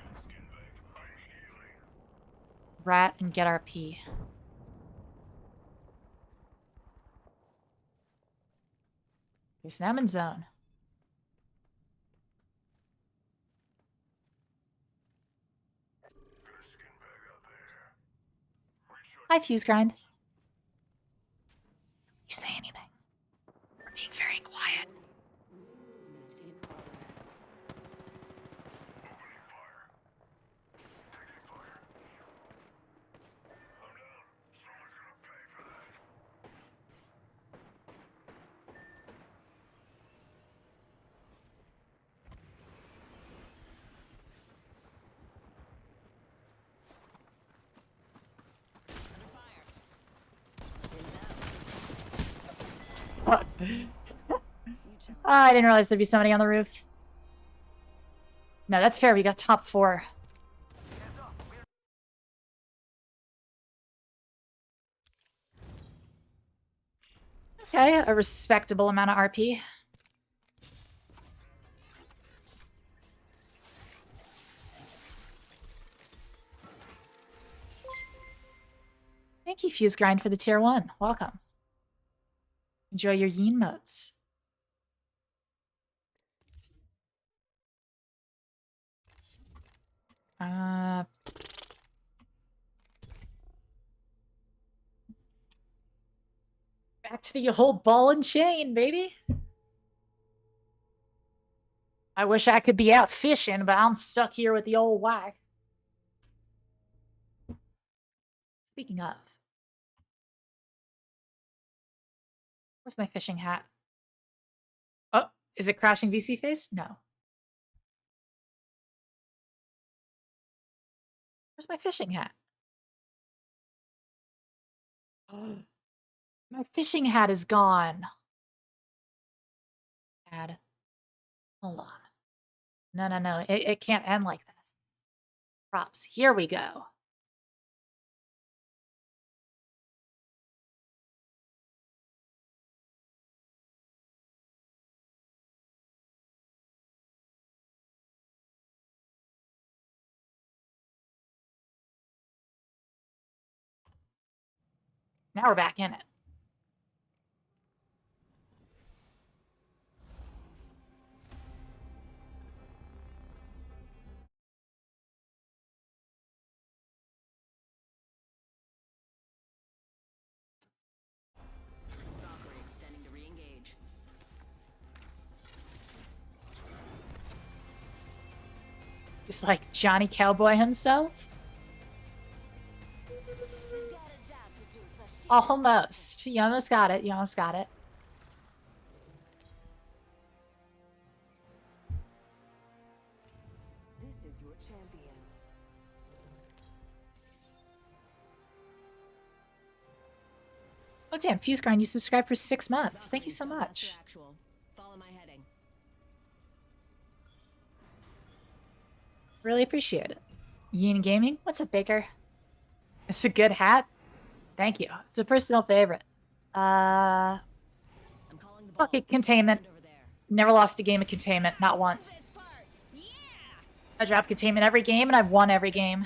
rat and get our P. Okay, so now I'm in zone. Hi, Fuse Grind. You say anything? We're being very quiet. What? I didn't realize there'd be somebody on the roof. No, that's fair. We got top 4. Okay, a respectable amount of RP. Thank you, Fuse Grind, for the tier 1. Welcome. Enjoy your yeen motes. Back to the old ball and chain, baby. I wish I could be out fishing, but I'm stuck here with the old wife. Speaking of, where's my fishing hat? Oh, is it crashing VC face? No. Where's my fishing hat? My fishing hat is gone. Bad. Hold on. No, no, no. It can't end like this. Props. Here we go. Now we're back in it. Valkyrie extending to re-engage. Just like Johnny Cowboy himself. Almost. You almost got it. You almost got it. This is your champion. Oh, damn. Fuse Grind, you subscribed for 6 months. Thank you so much. Follow my heading. Really appreciate it. Yeen Gaming? What's up, Baker? It's a good hat. Thank you. It's a personal favorite. Fuck it, Containment. Never lost a game of Containment. Not once. I drop Containment every game, and I've won every game.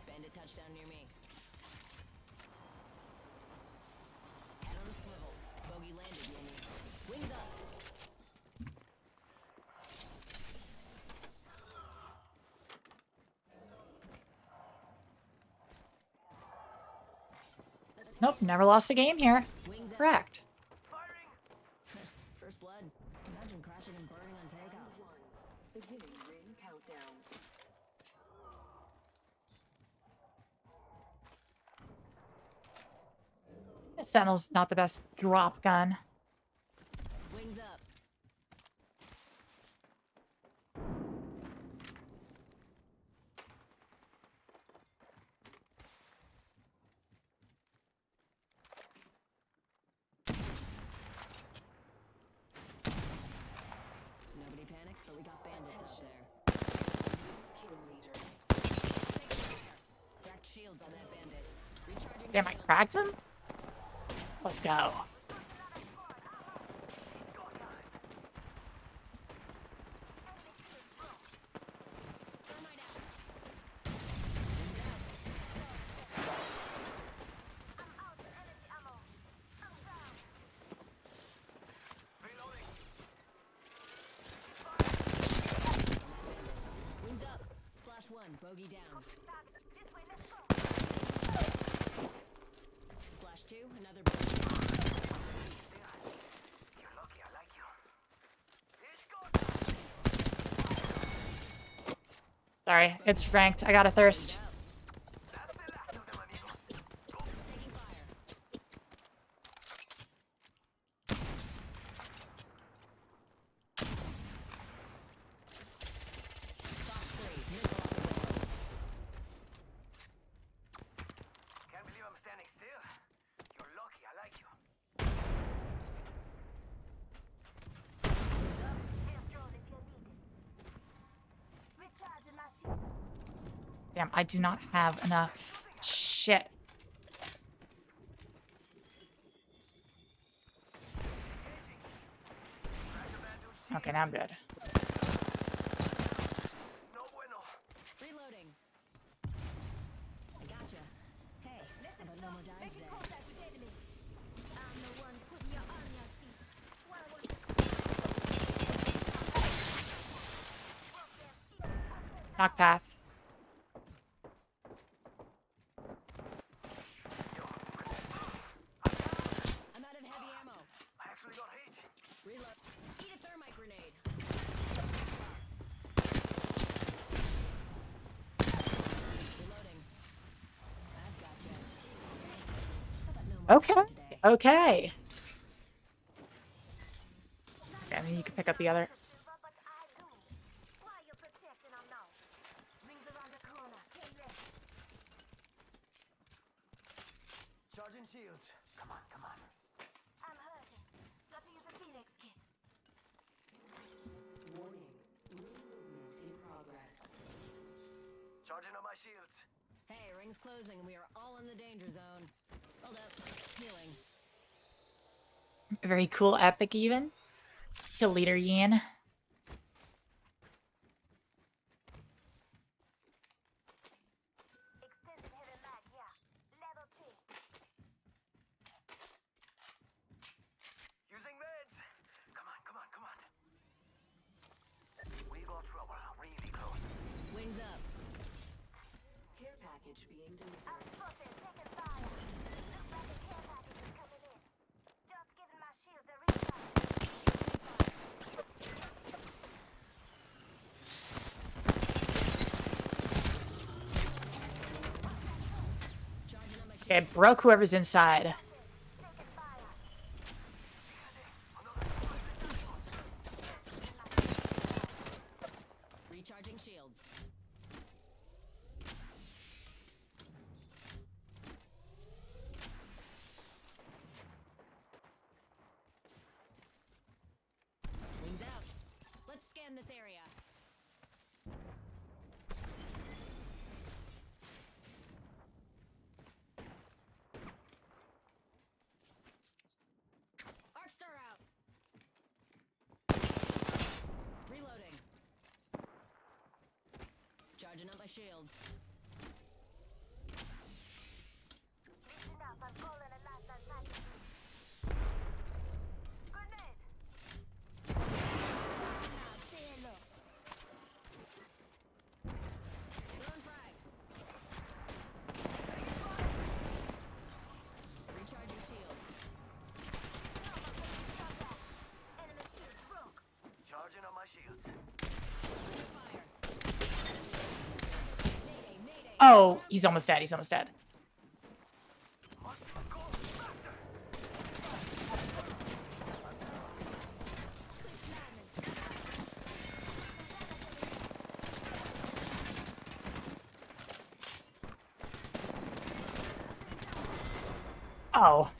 Bandit touchdown near me. Head on a swivel. Bogey landed near me. Wings up. Nope, never lost a game here. Correct. First blood. Imagine crashing and burning on takeoff. Beginning ring countdown. This Sentinel's not the best drop gun. Wings up. Nobody panic, but we got bandits out there. Kill leader. Take fire. Cracked shields on that bandit. Recharging. Damn, I cracked him? Let's go. Wings up. Slash one. Bogey down. Splash two. Another bogey. You're lucky I like you. Sorry, it's ranked. I got a thirst. Taking fire. Fox 3. Missile off the windows. Can't believe I'm standing still. You're lucky I like you. Damn, I do not have enough shit. Okay, now I'm good. Reloading. I gotcha. Hey, how about no more dives today? I'm the one putting you on your feet. What I want Knock path. I'm out of heavy ammo. I actually got hit. Reload. Eat a thermite grenade. Reloading. I've gotcha. How about no more Okay. today? Okay. I mean, you can pick up the other. Charging shields. Come on, come on. I'm hurting. Got to use a Phoenix kit. Warning. Movement in progress. Charging on my shields. Hey, ring's closing and we are all in the danger zone. Hold up. Healing. Very cool epic even. Kill leader yeen. Extended heavy mag, yeah. Level 3. Using meds. Come on, come on, come on. We got trouble. Really close. Wings up. Care package being delivered. Outspotted, taking fire. Looks like a care package is coming in. Just giving my shields a recharge. Charging on my Okay, broke whoever's inside. recharging shields. Wings out. Let's scan this area. Arcstar out. Reloading. Charging up my shields. Listen up, I'm calling a last package. Grenade! Now, say hello. Throwing frag. Oh, he's almost dead. He's almost dead. Oh.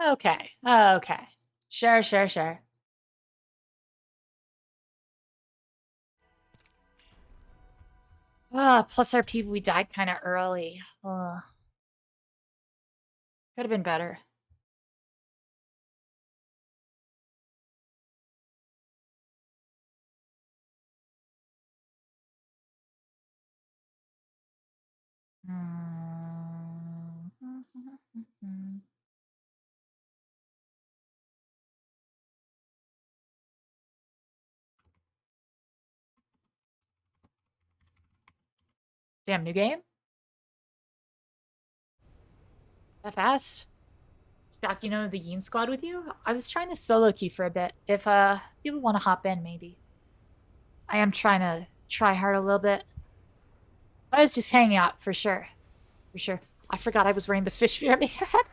Okay. Okay. Sure, sure, sure. Plus our people, we died kind of early. Could have been better. Damn, new game? That fast? Jack, you know the Yeen squad with you? I was trying to solo queue for a bit. If people want to hop in, maybe. I am trying to try hard a little bit. I was just hanging out for sure. For sure. I forgot I was wearing the fish fear hat.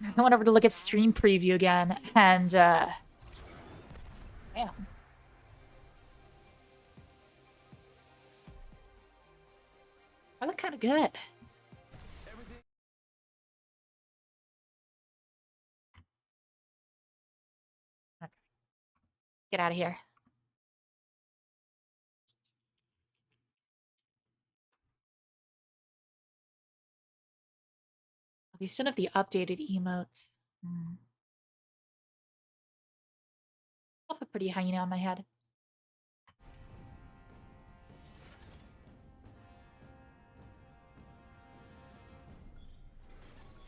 I went over to look at stream preview again, and damn. I look kind of good. Okay. Get out of here. These still have the updated emotes. I have a pretty hyena on my head.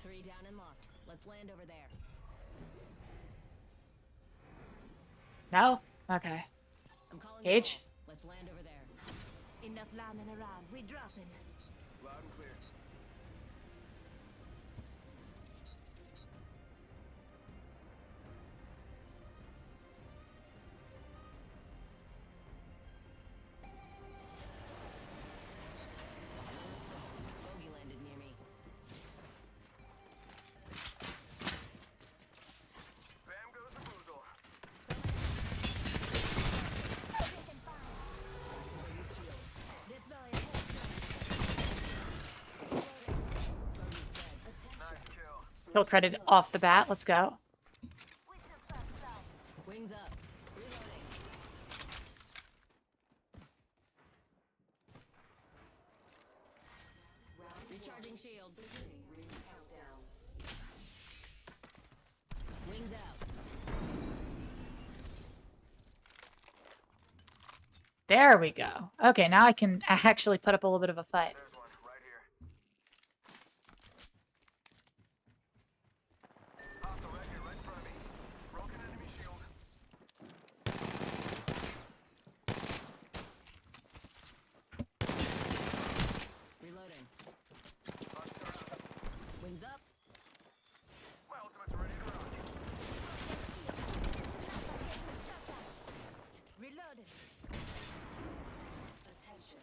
Three down and locked. Let's land over there. No? Okay. I'm calling Cage? Let's land over there. Enough landing around. We dropping. Loud and clear. Bogey landed near me. Bam goes the boozle. Kill credit off the bat. Let's go. Wings up. Reloading. Recharging shields. Wings out. There we go. Okay, now I can actually put up a little bit of a fight. There's one right here. Hostile right here, right in front of me. Broken enemy shield. Reloading. Wings up. My ultimate's ready to rock. Reloaded. Attention.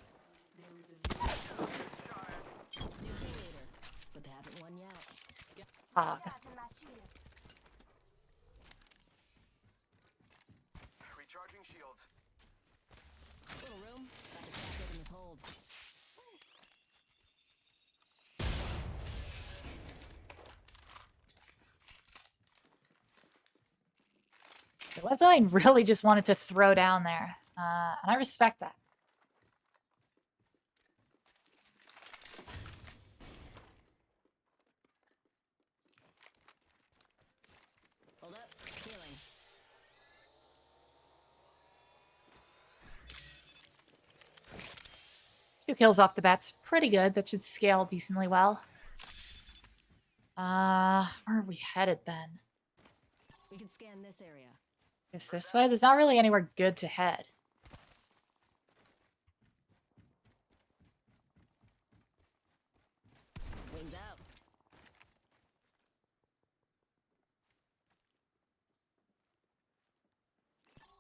There is a new kill leader, but they haven't won yet. Charging my shield. Recharging shields. Little room. Got to tap it in this hold. The left line really just wanted to throw down there. And I respect that. Hold up. Healing. 2 kills off the bat's pretty good. That should scale decently well. Where are we headed then? We can scan this area. Guess this way? There's not really anywhere good to head. Wings out.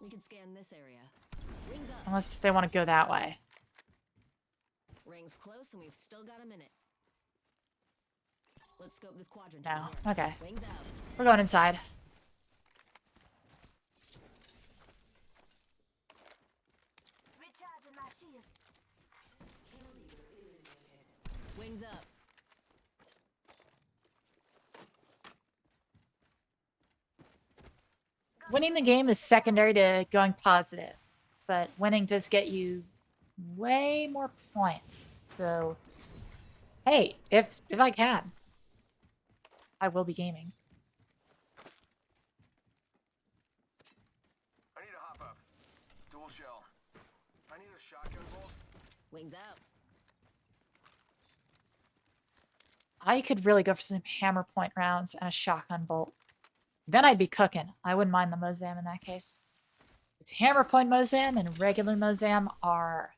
We can scan this area. Rings up. Unless they want to go that way. Rings close, and we've still got a minute. Let's scope this quadrant. No. over here. Okay. Wings out. We're going inside. Recharging my shields. Wings up. Winning the game is secondary to going positive, but winning does get you way more points. So, hey, if I can, I will be gaming. I need to hop up. Dual shell. I need a shotgun bolt. Wings out. I could really go for some hammer point rounds and a shotgun bolt. Then I'd be cooking. I wouldn't mind the Mozam in that case. This hammer point Mozam and regular Mozam are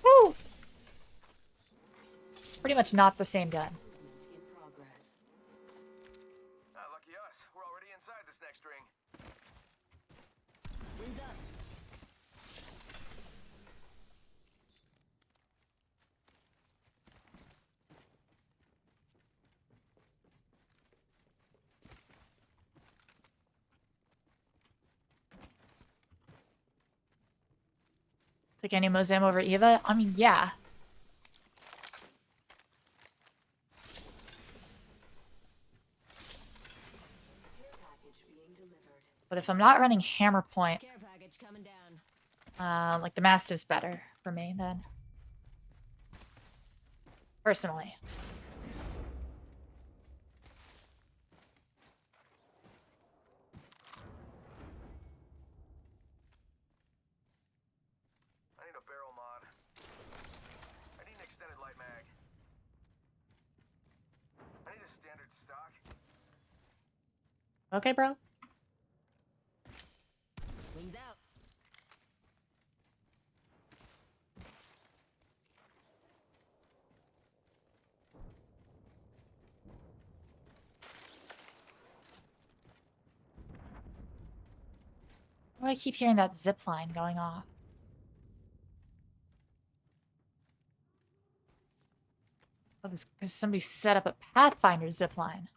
woo, pretty much not the same gun. In progress. Lucky us. We're already inside this next ring. Wings up. Take any Mozam over Eva? I mean, yeah. But if I'm not running hammer point, Care package coming down. like the Mastiff's better for me then. Personally. I need a barrel mod. I need an extended light mag. I need a standard stock. Okay, bro. Wings out. Why do I keep hearing that zip line going off? Oh, this because somebody set up a Pathfinder zip line.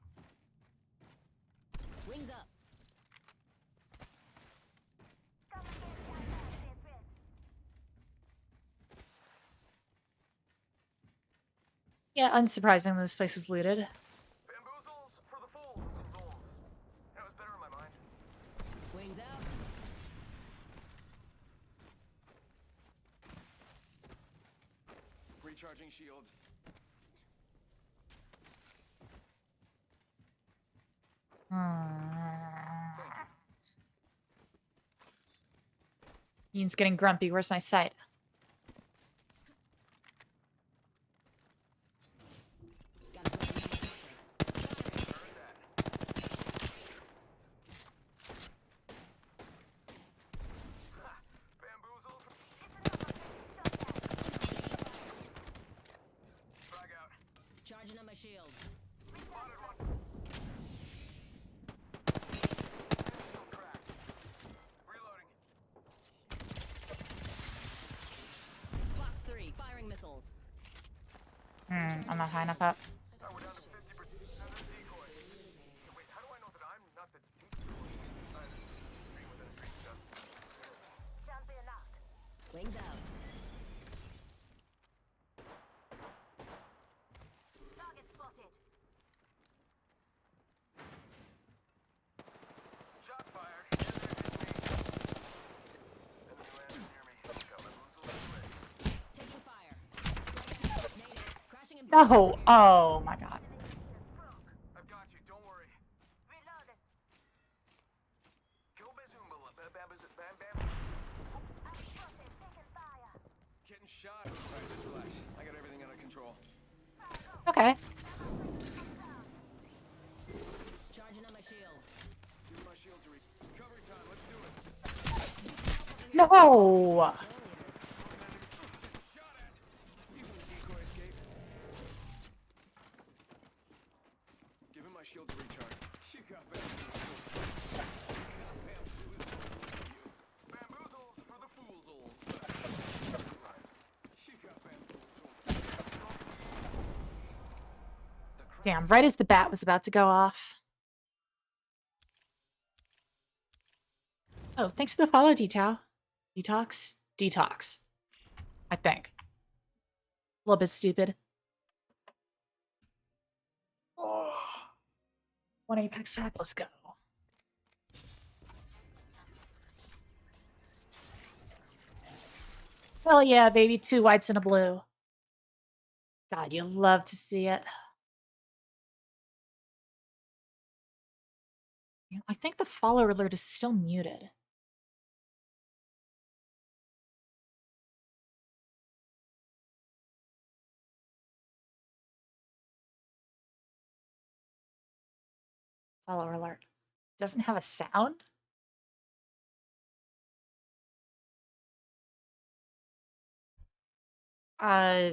Wings up. Yeah, unsurprisingly, this place is looted. Bamboozles for the fools, souls. That was better in my mind. Wings out. Recharging shields. Yeen's getting grumpy. Where's my sight? Charging on my shield. Fox 3, firing missiles. I'm not high enough up. We're down to 50% of the decoy. Wait, how do I know that I'm not the decoy? Dream within a dream stuff. Jumping out. Wings out. Target spotted. Shots fired. Enemy landed near me. Got my boozles away. Taking fire. Native. Crashing in. No! Oh my god. I've got you. Don't worry. Reloaded. Kill Bazumba. Bam. I'm spotted. Taking fire. Getting shot. Alright, just relax. I got everything under control. Okay. Charging on my shields. Use my shield to recovery time. Let's do it. No! Shot at. Even the decoy escape. Give him my shield to recharge. You got better. Damn, right as the bat was about to go off. Oh, thanks for the follow, Detox? Detox. I think. A little bit stupid. Oh. 1 Apex pack, let's go. Hell yeah, baby. 2 whites and a blue. God, you love to see it. I think the follower alert is still muted. Follower alert. Doesn't have a sound? Uh.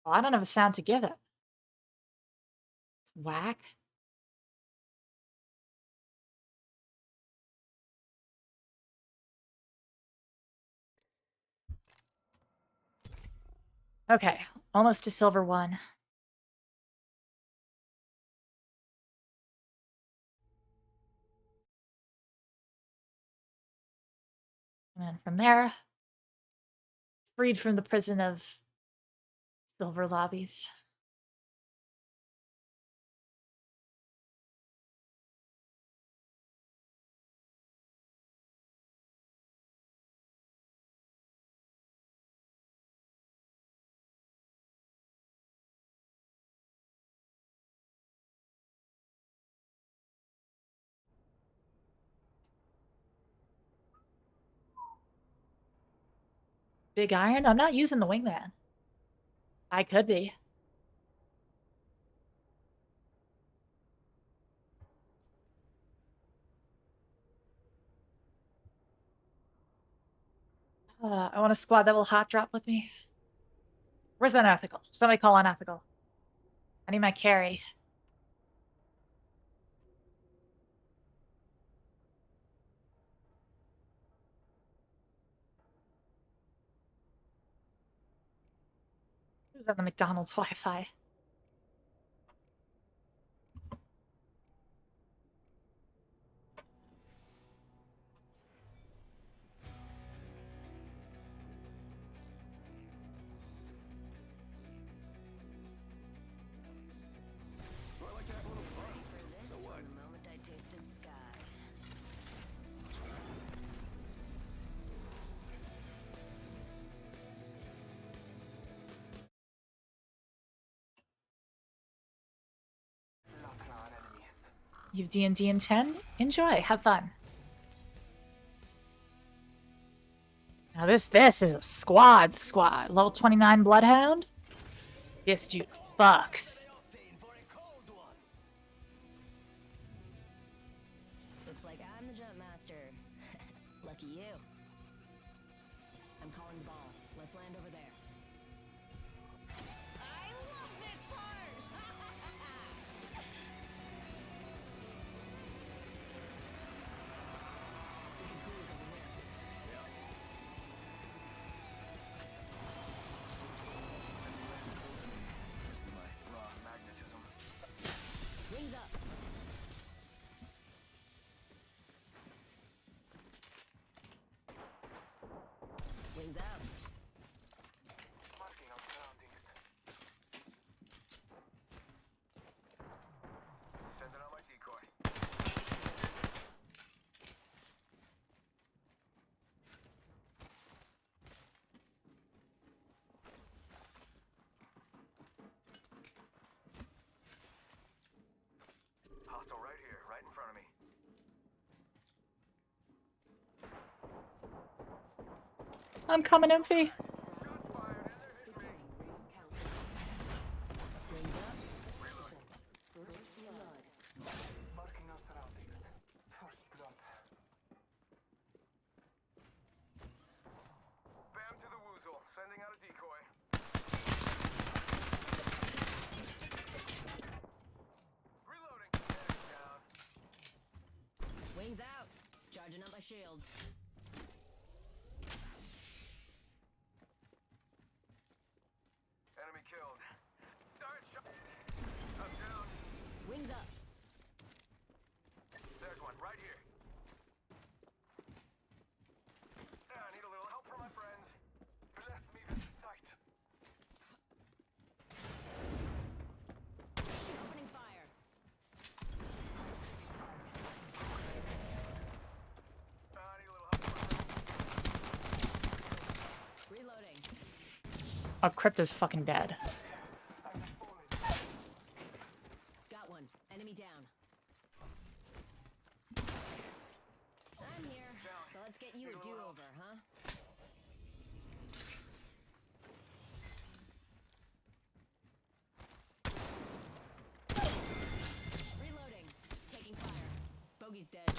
Well, I don't have a sound to give it. It's whack. Okay, almost to silver 1. And then from there, freed from the prison of silver lobbies. Big iron? I'm not using the wingman. I could be. I want a squad that will hot drop with me. Where's Unethical? Somebody call Unethical. I need my carry. Who's on the McDonald's Wi-Fi? So I like to have a little fun. So what? The moment I tasted sky. You've D&D in 10? Enjoy, have fun. Now this is a squad. Level 29 Bloodhound? This dude fucks. Looks like I'm the jump master. Lucky you. I'm calling the ball. Let's land over there. I love this part! We can cruise over here. Wings up. Wings out. Marking out surroundings. Sending out my decoy. Hostile right here, right in front of me. I'm coming, Imphy. Marking our surroundings. First blood. Bam to the woozle. Sending out a decoy. Reloading. Down. Wings out. Charging up my shields. Wings up. There's one, right here. I need a little help from my friends. Bless me with sight. Opening fire. I need a little help from my friends. Reloading. Oh, Crypto's fucking dead. Got one. Enemy down. I'm here. So let's get you a do-over, huh? Reloading. Taking fire. Bogey's dead.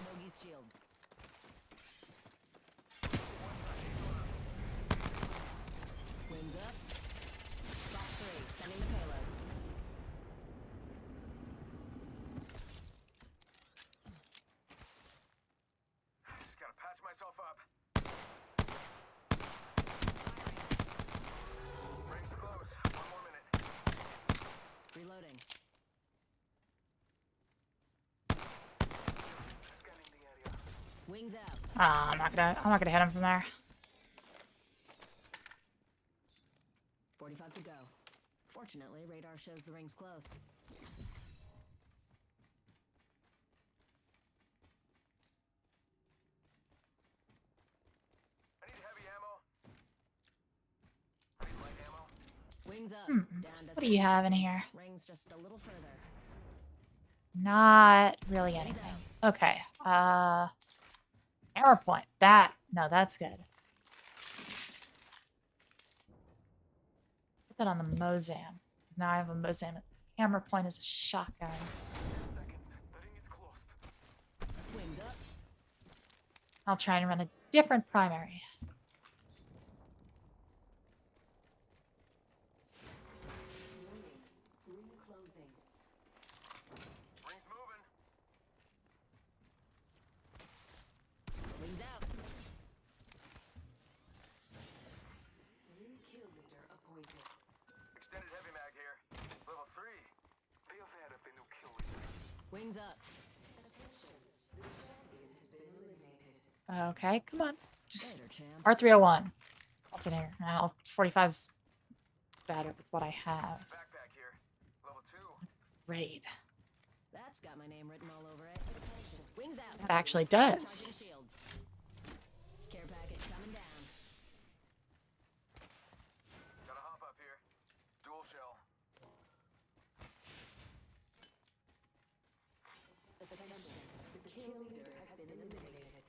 Bogey's shield. Wings up. Box 3, sending the payload. Just gotta patch myself up. Rings close. One more minute. Reloading. Scanning the area. Wings out. Ah, I'm not gonna hit him from there. 45 to go. Fortunately, radar shows the ring's close. I need heavy ammo. I need light ammo. Wings up. Down to What do you have in 30 here? seconds. Rings just a little further. Not really anything. Okay. Arrow point. That's good. Put that on the Mozam. Now I have a Mozam. Hammer point is a shotgun. Wings up. I'll try and run a different primary. Ring closing. Rings moving. Wings out. New kill leader appointed. Extended heavy mag here. Level 3. Be aware of the new kill leader. Wings up. Attention. The champion has been eliminated. Okay, come on. Just Later, champ. R301. Alternator. Now 45's better with what I have. Backpack here. Level 2. Great. That's got my name written all over it. Wings out. That actually does. Charging shields. Care package coming down. Gotta hop up here. Dual shell. Attention. The kill leader has been eliminated.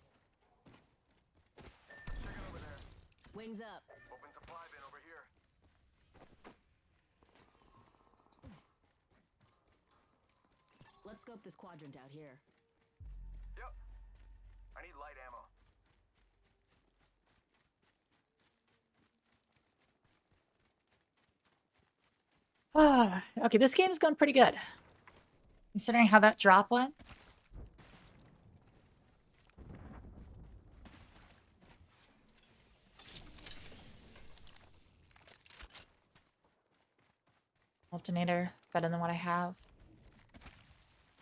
Check it over there. Wings up. Open supply bin over here. Let's scope this quadrant out here. Yep. I need light ammo. Okay, this game's going pretty good. Considering how that drop went. Alternator, better than what I have.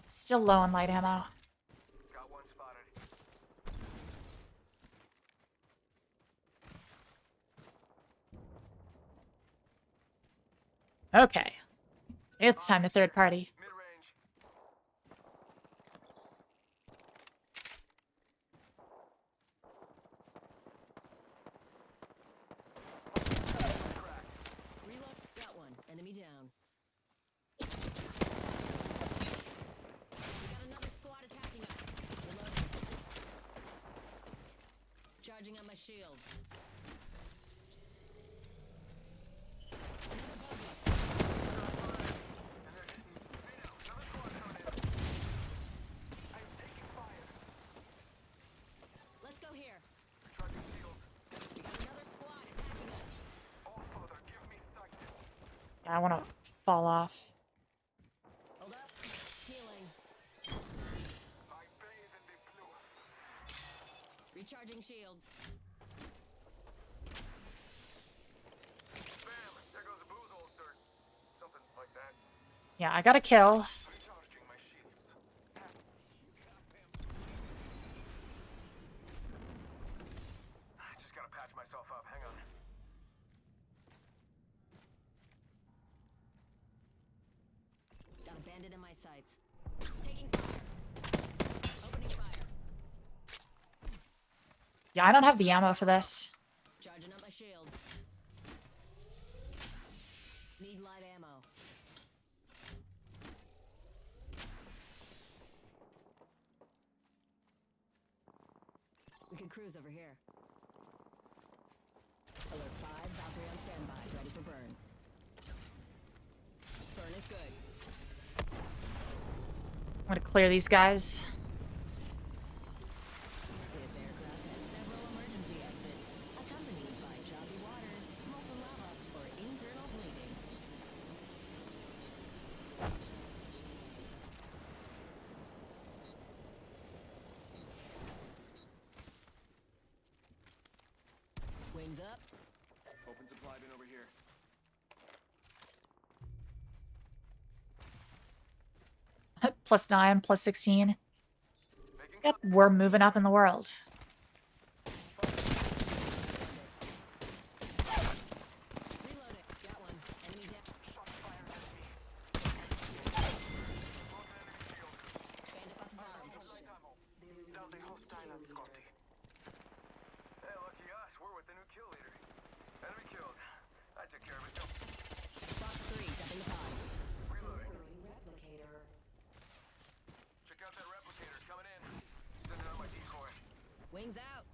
Still low on light ammo. Got one spotted. Okay. It's time to third party. Mid-range. Reload. Got one. Enemy down. We got another squad attacking us. Reloading. Charging on my shield. Let's go here. Recharging shields. We got another squad attacking us. Oh, Father, give me sight. I want to fall off. Hold up. Healing. I bathe in the Recharging shields. Bam! There goes a booze holster. Something like that. Yeah, I got a kill. Recharging my shields. I just gotta patch myself up. Hang on. Got a bandit in my sights. Taking fire. Opening fire. Yeah, I don't have the ammo for this. Charging up my shields. Need light ammo. We can cruise over here. Alert 5, Valkyrie on standby, ready for burn. Burn is good. I'm gonna clear these guys. This aircraft has several emergency exits, accompanied by choppy waters, molten lava, or internal bleeding. Wings up. Open supply bin over here. +9, +16. Yep, we're moving up in the world. Reload it. Got one. Enemy down. Shots fired at me. Bandit buff found. Something hostile at Scotty. Hey, lucky us. We're with the new kill leader. Enemy killed. I took care of it. Box 3, dumping the pods. Reloading. Replicator. Check out that replicator coming in. Send it on my decoy. Wings out.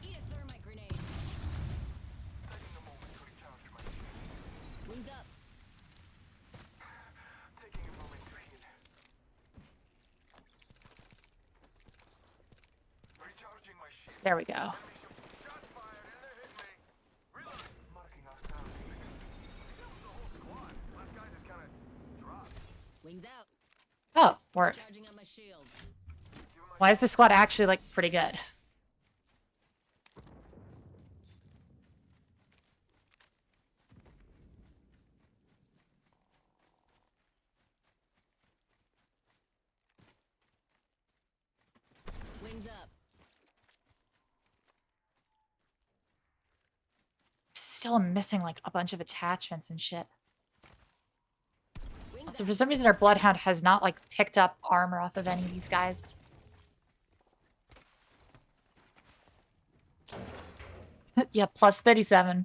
Eat a thermite grenade. Taking a moment to recharge my shield. Wings up. Taking a moment to heal. Recharging my shield. There we go. Shots fired and they're hitting me. Reloading. Marking our sound. That was the whole squad. Last guy just kind of dropped. Wings out. Oh, word. Charging on my shield. Why is this squad actually, like, pretty good? Wings up. Still missing, like, a bunch of attachments and shit. Wings Also, up. for some reason, our Bloodhound has not, like, picked up armor off of any of these guys. Yeah, +37.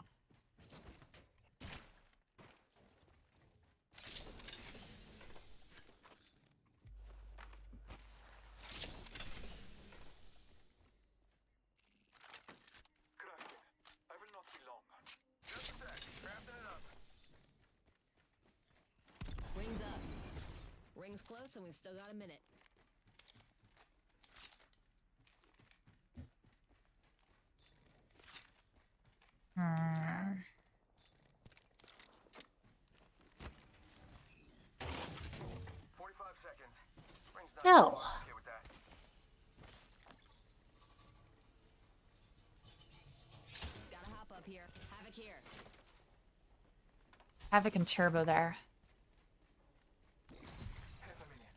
Crafting. I will not be long. Just a sec. Crafting it up. Wings up. Rings close and we've still got a minute. Hmm. 45 seconds. Spring's not No. okay with that. Gotta hop up here. Havoc here. Havoc and Turbo there. Half a minute.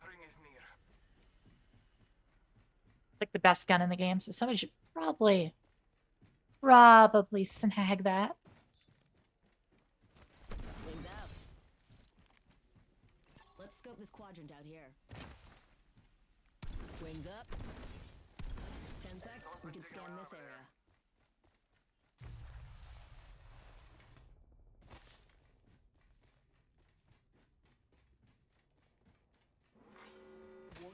Ring is near. It's like the best gun in the game, so somebody should probably snag that. Wings out. Let's scope this quadrant out here. Wings up. 10 seconds. We can scan this area.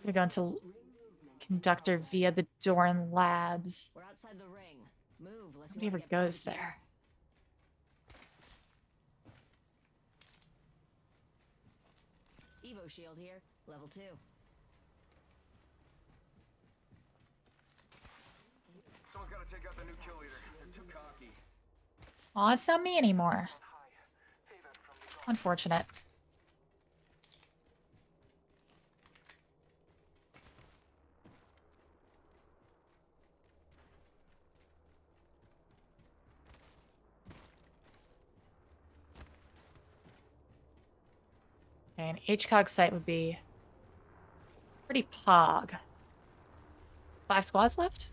We're going to conductor via the Doran Labs. We're outside the ring. Move. Unless Nobody you ever wanna get goes burned here. there. Evo shield here. Level 2. Someone's got to take out the new kill leader. They're too cocky. Oh, it's not me anymore. Unfortunate. Okay, an HCOG site would be pretty pog. 5 squads left?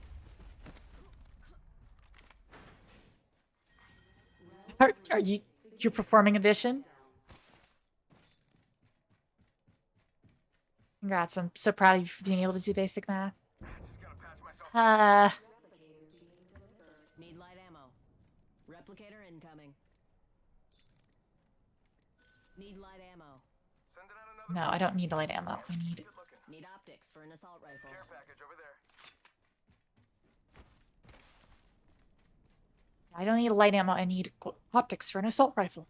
Are you're performing addition? Congrats, I'm so proud of you for being able to do basic math. Need light ammo. Replicator incoming. Need light ammo. No, I don't need light ammo. I need Need optics for an assault rifle. Care package over there. I don't need light ammo, I need optics for an assault rifle.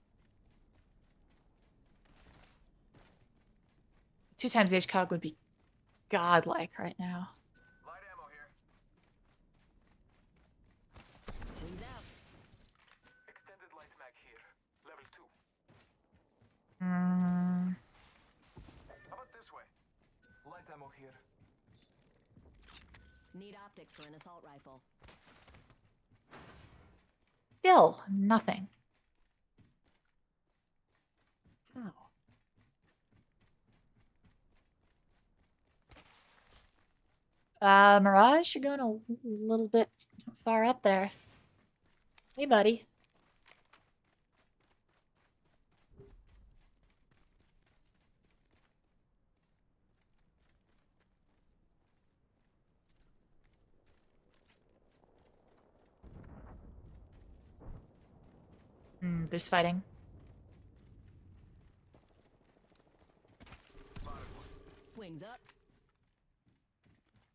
2 times HCOG would be godlike right now. Light ammo here. Wings out. Extended light mag here. Level 2. How about this way? Light ammo here. Need optics for an assault rifle. Still nothing. How? Mirage, you're going a little bit far up there. Hey, buddy. There's fighting. Wings up.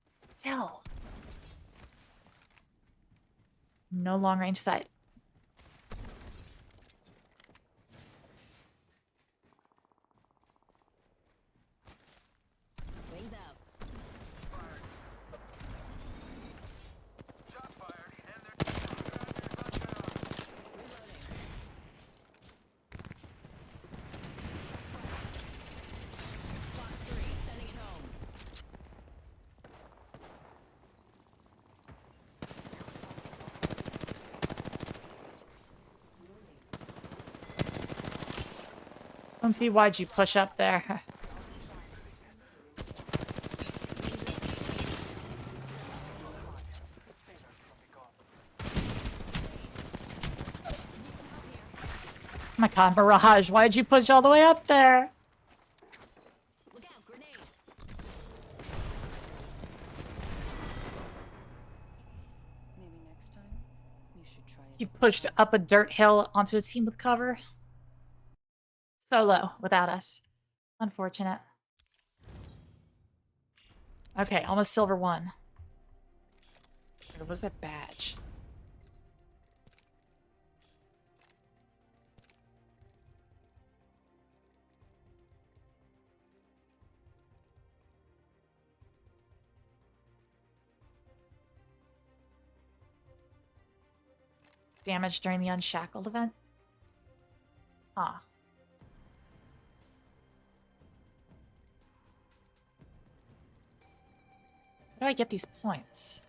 Still. No long range sight. Wings out. Shots fired, and they're Reloading. Fox 3, sending it home. Humpy, why'd you push up there? Oh my god, Mirage, why'd you push all the way up there? Look out, grenade. Maybe next time you should try it. You pushed up a dirt hill onto a team with cover. Solo, without us. Unfortunate. Okay, almost silver 1. Where was that badge? Damage during the Unshackled event? Huh. How do I get these points?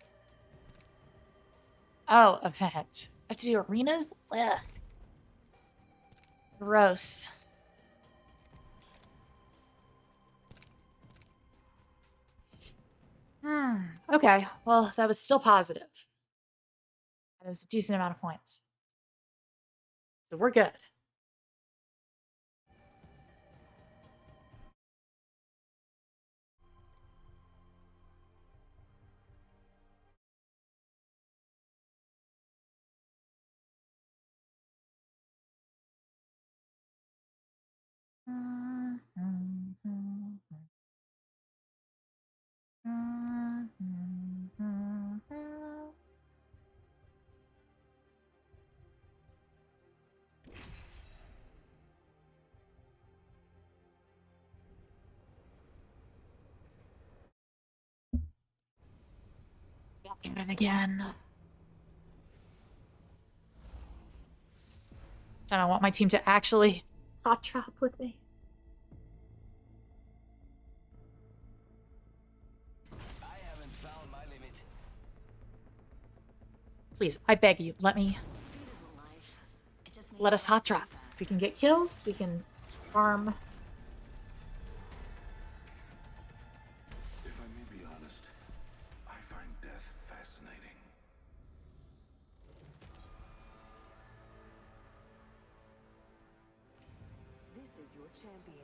Oh, event. I have to do arenas? Ugh. Gross. Okay, well, that was still positive. And it was a decent amount of points. So we're good. Do it again. This time I want my team to actually hot trap with me. I haven't found my limit. Please, I beg you, let us hot trap. If we can get kills, we can farm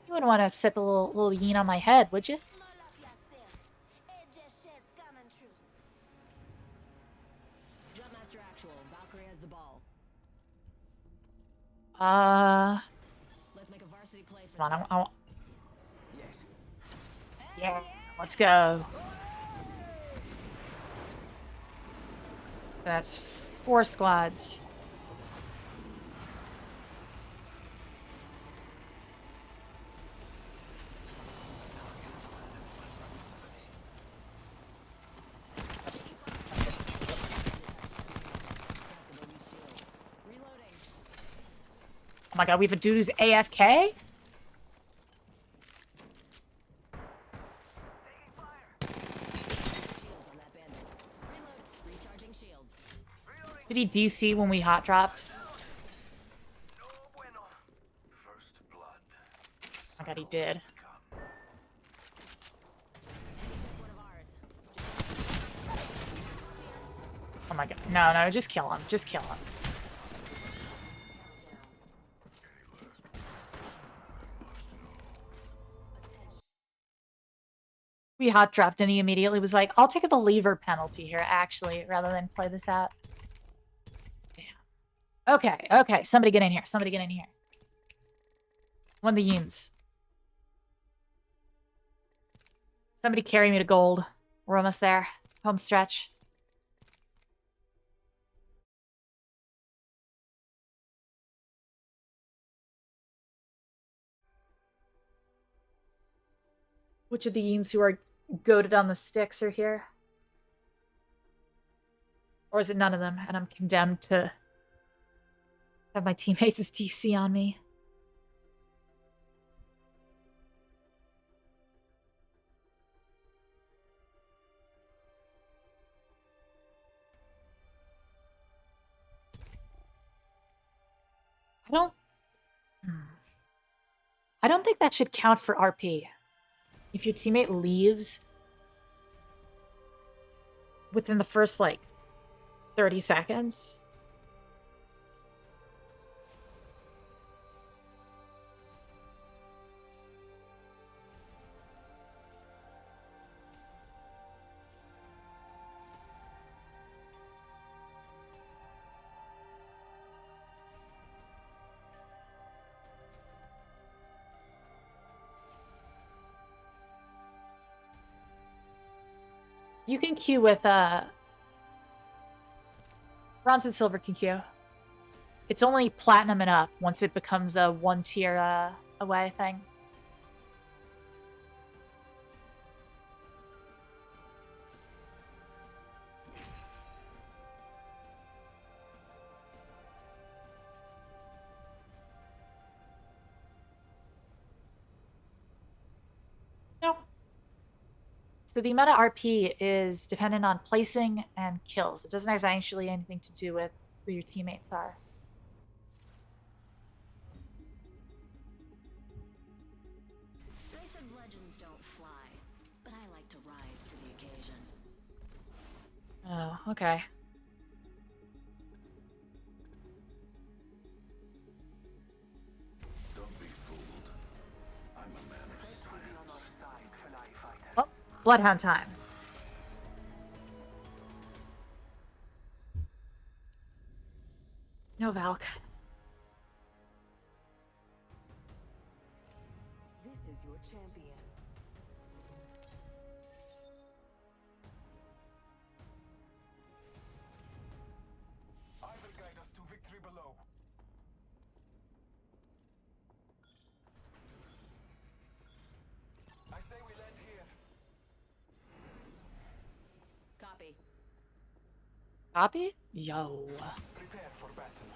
You wouldn't want to upset the little yeen on my head, would you? Jumpmaster Actual, Valkyrie has the ball. Let's make a varsity play for Come on, I want. Yeah, let's go. That's 4 squads. Oh my god, we have a dude who's AFK? Did he DC when we hot dropped? Oh my god, he did. Oh my god. No, no, just kill him. Just kill him. We hot dropped and he immediately was like, I'll take the lever penalty here, actually, rather than play this out. Damn. Okay, okay. Somebody get in here. Somebody get in here. One of the yeens. Somebody carry me to gold. We're almost there. Home stretch. Which of the yeens who are goated on the sticks are here? Or is it none of them, and I'm condemned to have my teammates' DC on me? I don't think that should count for RP. If your teammate leaves within the first, like, 30 seconds. You can queue with, bronze and silver can queue. It's only platinum and up once it becomes a 1 tier, away thing. No. So the amount of RP is dependent on placing and kills. It doesn't have actually anything to do with who your teammates are. Race of Legends don't fly, but I like to rise to the occasion. Oh, okay. Don't be fooled. I'm a man of science. Oh, Bloodhound time. No Valk. This is your champion. I will guide us to victory below. I say we land here. Copy. Copy? Yo. Prepare for battle.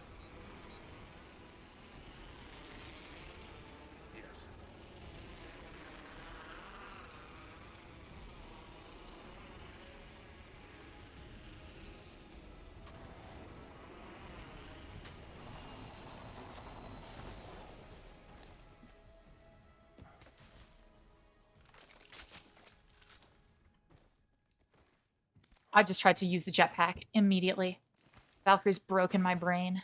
Yes. I just tried to use the jetpack immediately. Valkyrie's broken my brain.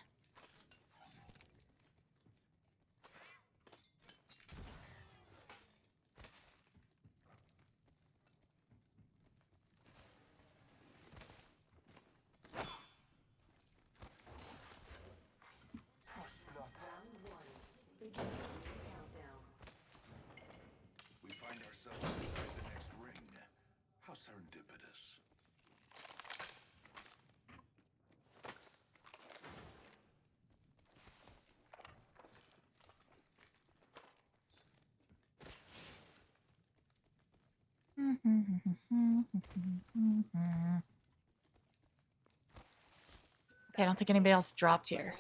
I don't think anybody else dropped here.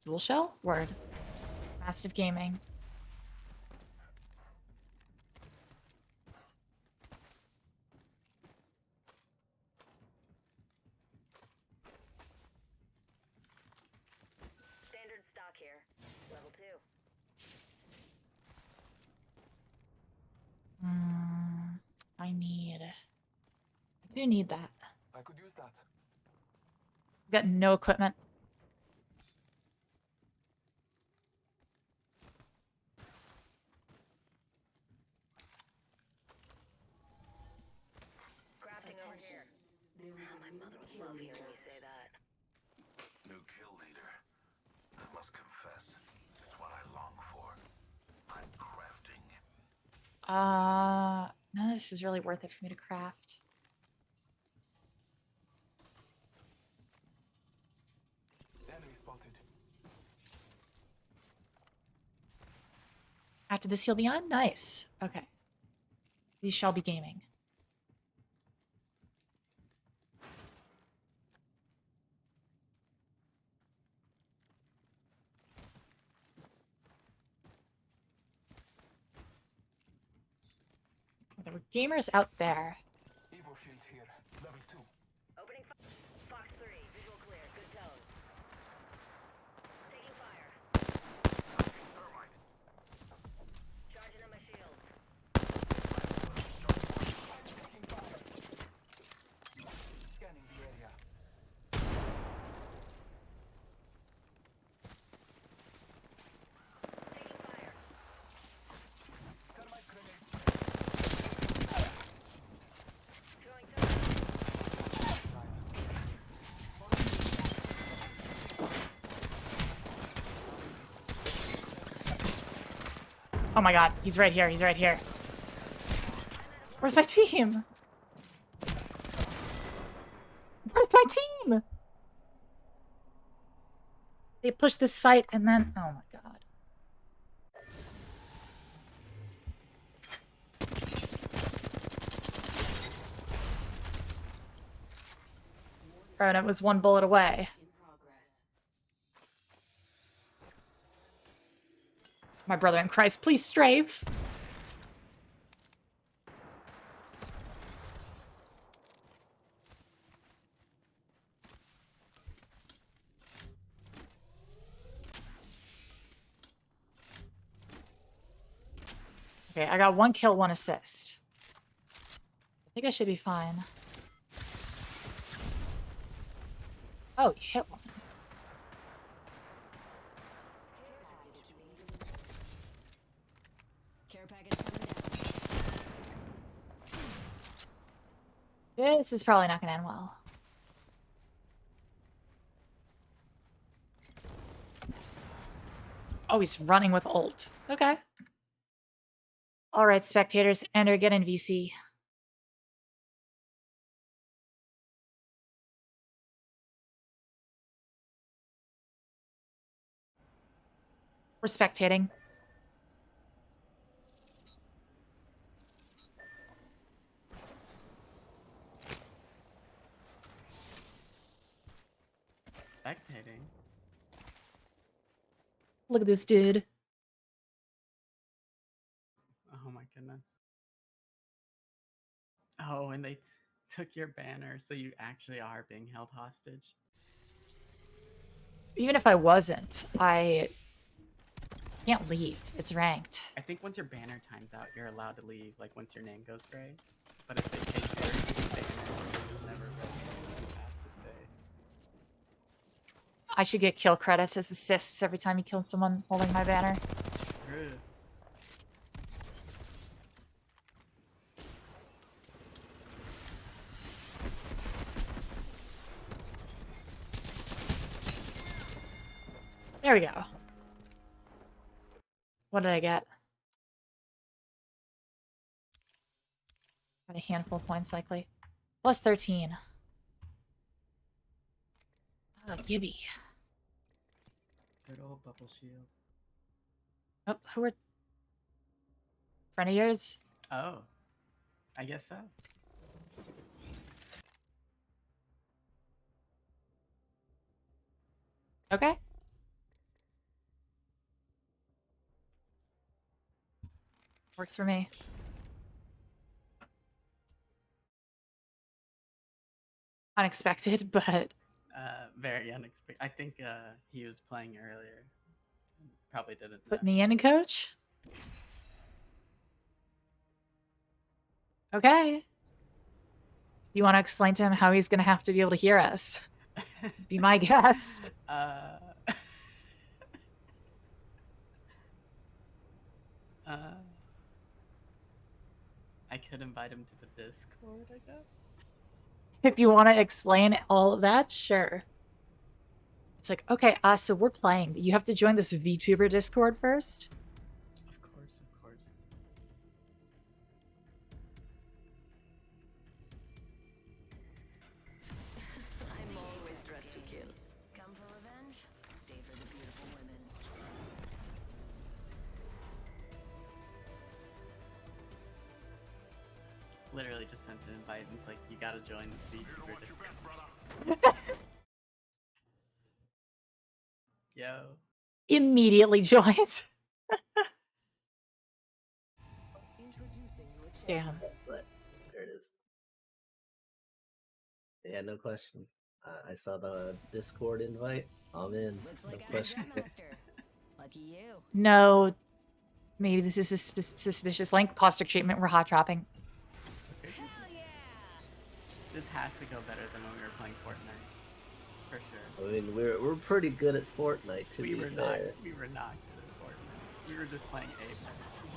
Dual shell? Word. Massive gaming. Standard stock here. Level 2. I do need that. I could use that. I've got no equipment. Crafting over here. My mother would love hearing me say that. New kill leader. I must confess, it's what I long for. I'm crafting. None of this is really worth it for me to craft. Enemy spotted. After this, he'll be on? Nice. Okay. These shall be gaming. There were gamers out there. Evo shield here. Level 2. Opening Fox 3. Visual clear. Good tone. Taking fire. Charging on my shields. Scanning the area. Taking fire. Thermite grenades. Throwing thermite. Oh my god, he's right here, he's right here. Where's my team? Where's my team? They pushed this fight and then, oh my god. Revenant was one bullet away. My brother in Christ, please strafe. Okay, I got 1 kill, 1 assist. I think I should be fine. Oh, you hit one. Care package coming This is probably not going to end well. Oh, he's running with ult. Okay. All right, spectators, enter get in VC. We're spectating. Spectating. Look at this dude. Oh my goodness. Oh, and they took your banner, so you actually are being held hostage. Even if I wasn't, I can't leave. It's ranked. I think once your banner times out, you're allowed to leave, like once your name goes gray. But if they take your banner, it's never really you have to stay. I should get kill credits as assists every time you kill someone holding my banner. Rude. There we go. What did I get? Got a handful of points likely. Plus 13. Oh, Gibby. Good old bubble shield. Oh, who are friend of yours? Oh, I guess so. Okay. Works for me. Unexpected, but Very unexpected. I think he was playing earlier. Probably didn't put know. me in, coach. Okay. You want to explain to him how he's going to have to be able to hear us? Be my guest. I could invite him to the Discord, I guess. If you want to explain all of that, sure. It's like, okay, so we're playing, but you have to join this VTuber Discord first. Of course, of course. I'm always dressed to kill. Come for revenge? Stay for the beautiful women. Literally just sent an invite and it's like, you gotta join this VTuber Discord. Yo. Immediately joined. Damn. But there it is. Yeah, no question. I saw the Discord invite. I'm in. No question. Lucky you. No. Maybe this is a suspicious link. Caustic treatment. We're hot dropping. This has to go better than when we were playing Fortnite. For sure. I mean, we're pretty good at Fortnite, to We be were fair. not good at Fortnite. We were just playing Apex.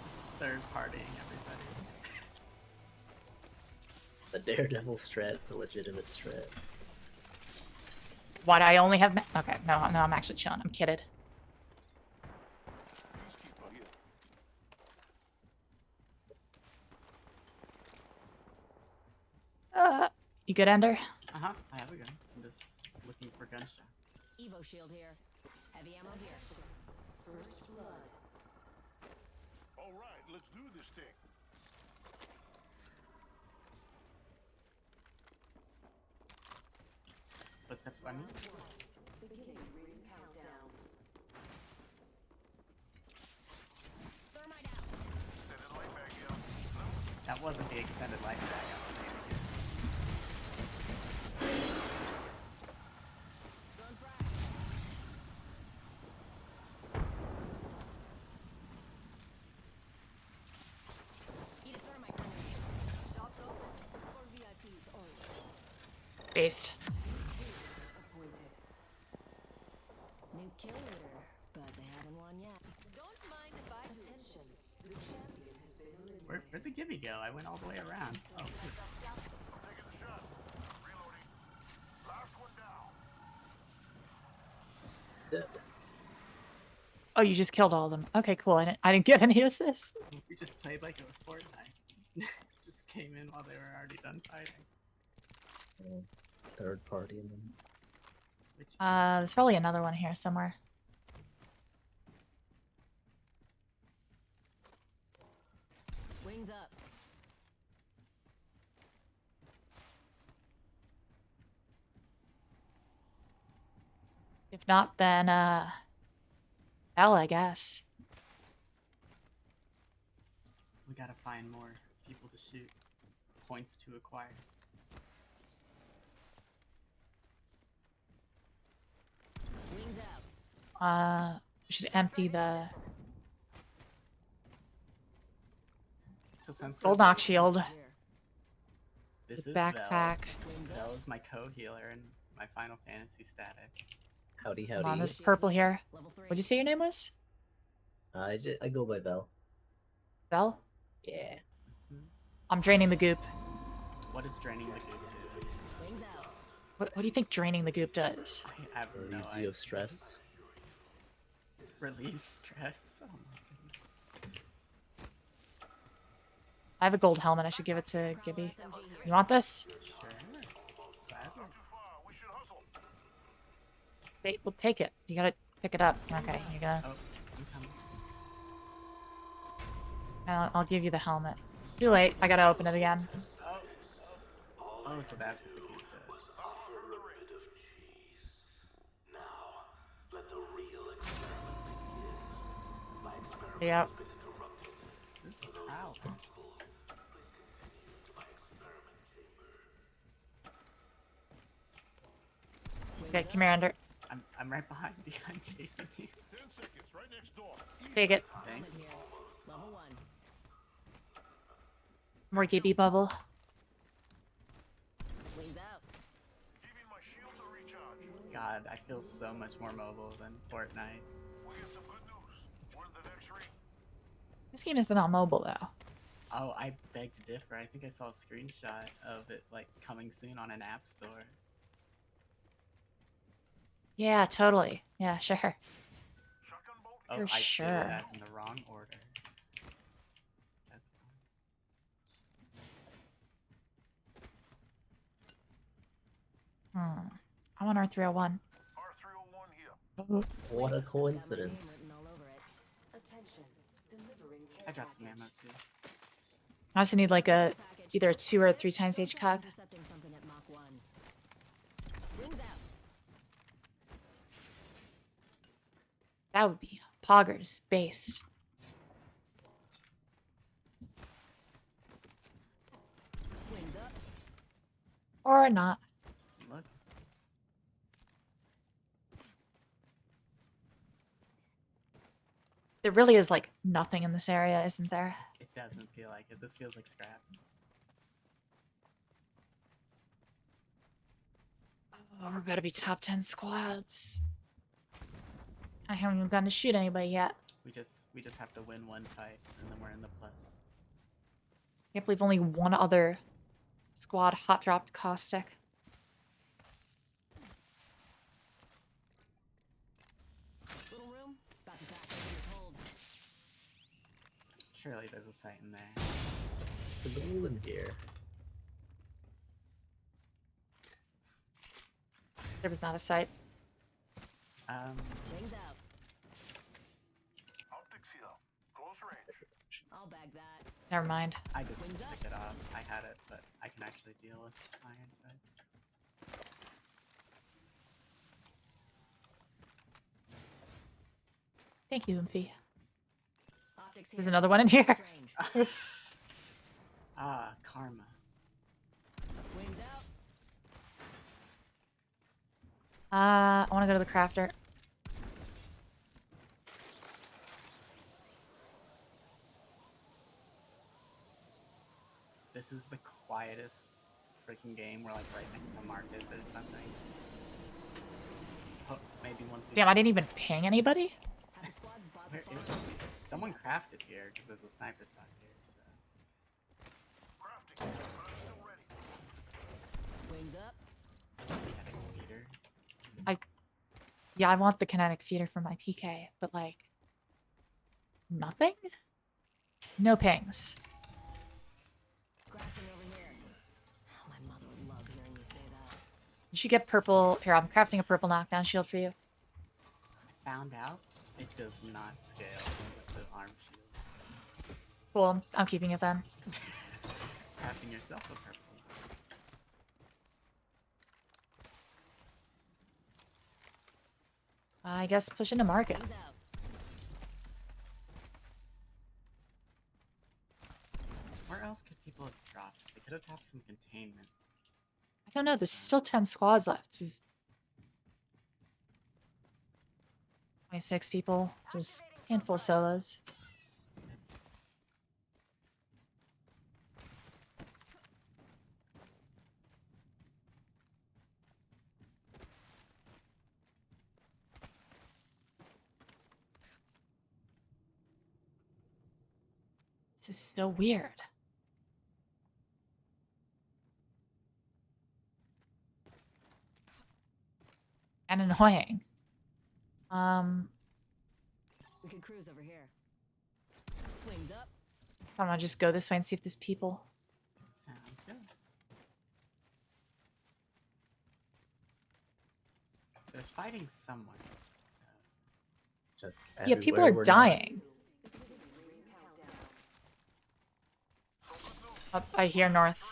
Just third partying everybody. The Daredevil strat's a legitimate strat. Why do I only have... Okay, no, I'm actually chilling. I'm kidded. You good, Ender? Uh-huh, I have a gun. I'm just looking for gunshots. Evo shield here. Heavy ammo here. First blood. All right, let's do this thing. Footsteps by me. Beginning ring countdown. Thermite out. Extended light mag here. That wasn't the extended life bag I was aiming at. Based. New kill leader, but they haven't won yet. Don't mind if I do. Attention. The champion has been eliminated. Where'd the Gibby go? I went all the way around. Oh. Dead. Oh, you just killed all of them. Okay, cool. I didn't get any assists. We just played like it was Fortnite. Just came in while they were already done fighting. Third party and then. There's probably another one here somewhere. Wings up. If not, then hell, I guess. We gotta find more people to shoot. Points to acquire. Wings out. We should empty the So since gold knock shield. This The is backpack. Bell is my co-healer and my Final Fantasy static. Howdy, Come howdy. on, this purple here. What'd you say your name was? I go by Bell. Bell? Yeah. I'm draining the goop. What is draining the goop do? Wings out. What do you think draining the goop does? I have no Relieves idea. you of stress. Release stress. Oh my goodness. I have a gold helmet. I should give it to Gibby. You want this? Sure. Gladly. We'll take it. You gotta Pick it up. Okay, you go. Oh, I'm coming. I'll give you the helmet. Too late. I gotta open it again. Oh, so that's what the cube does. Yep. This is a trial. Okay, come here, Ender. I'm right behind you. I'm chasing you. 10 seconds, right next door. Take it. Thank you. Level 1. More Gibby bubble. Wings out. Giving my shield a recharge. God, I feel so much more mobile than Fortnite. We get some good news. We're in the next ring. This game is not mobile though. Oh, I beg to differ. I think I saw a screenshot of it like coming soon on an app store. Yeah, totally. Yeah, sure. Oh, For I sure. stated that in the wrong order. That's I want R301. What a coincidence. I dropped some ammo too. I also need like a either a 2 or a 3 times HCOG. Intercepting something at Mach 1. Wings out. That would be Poggers based. Wings up. Or not. Look. There really is like nothing in this area, isn't there? It doesn't feel like it. This feels like scraps. Oh, we're about to be top 10 squads. I haven't even gotten to shoot anybody yet. We just have to win one fight and then we're in the plus. Can't believe only one other squad hot dropped caustic. Little room. About to back into this hold. Surely there's a sight in there. It's a goal in here. There was not a sight. Wings out. Optics here. Close range. I'll bag that. Never mind. I just took it off. I had it, but I can actually deal with iron sights. Thank you, Impy. Optics There's here. another one in here. Range. Ah, karma. Wings out. I want to go to the crafter. This is the quietest freaking game. We're like right next to market. There's nothing. Oh, maybe once we. Damn, I didn't even ping anybody? Have the squads bought Where the is farm? it? Someone crafted here because there's a sniper stock here. So. Crafting. Still ready. Wings up. Kinetic feeder. Yeah, I want the kinetic feeder for my PK, but like... nothing? No pings. Crafting over here. Oh, my mother would love hearing you say that. You should get purple... Here, I'm crafting a purple knockdown shield for you. I found out it does not scale with the arm shield. Cool, I'm keeping it then. Crafting yourself a purple. I guess push into market. Wings out. Where else could people have dropped? They could have dropped from containment. I don't know, there's still 10 squads left. This is 26 people. This is a handful of solos. This is so weird. And annoying. We could cruise over here. Wings up. I'm gonna just go this way and see if there's people. Sounds good. There's fighting somewhere. So. Just Yeah, people everywhere are we're not. dying. I hear north.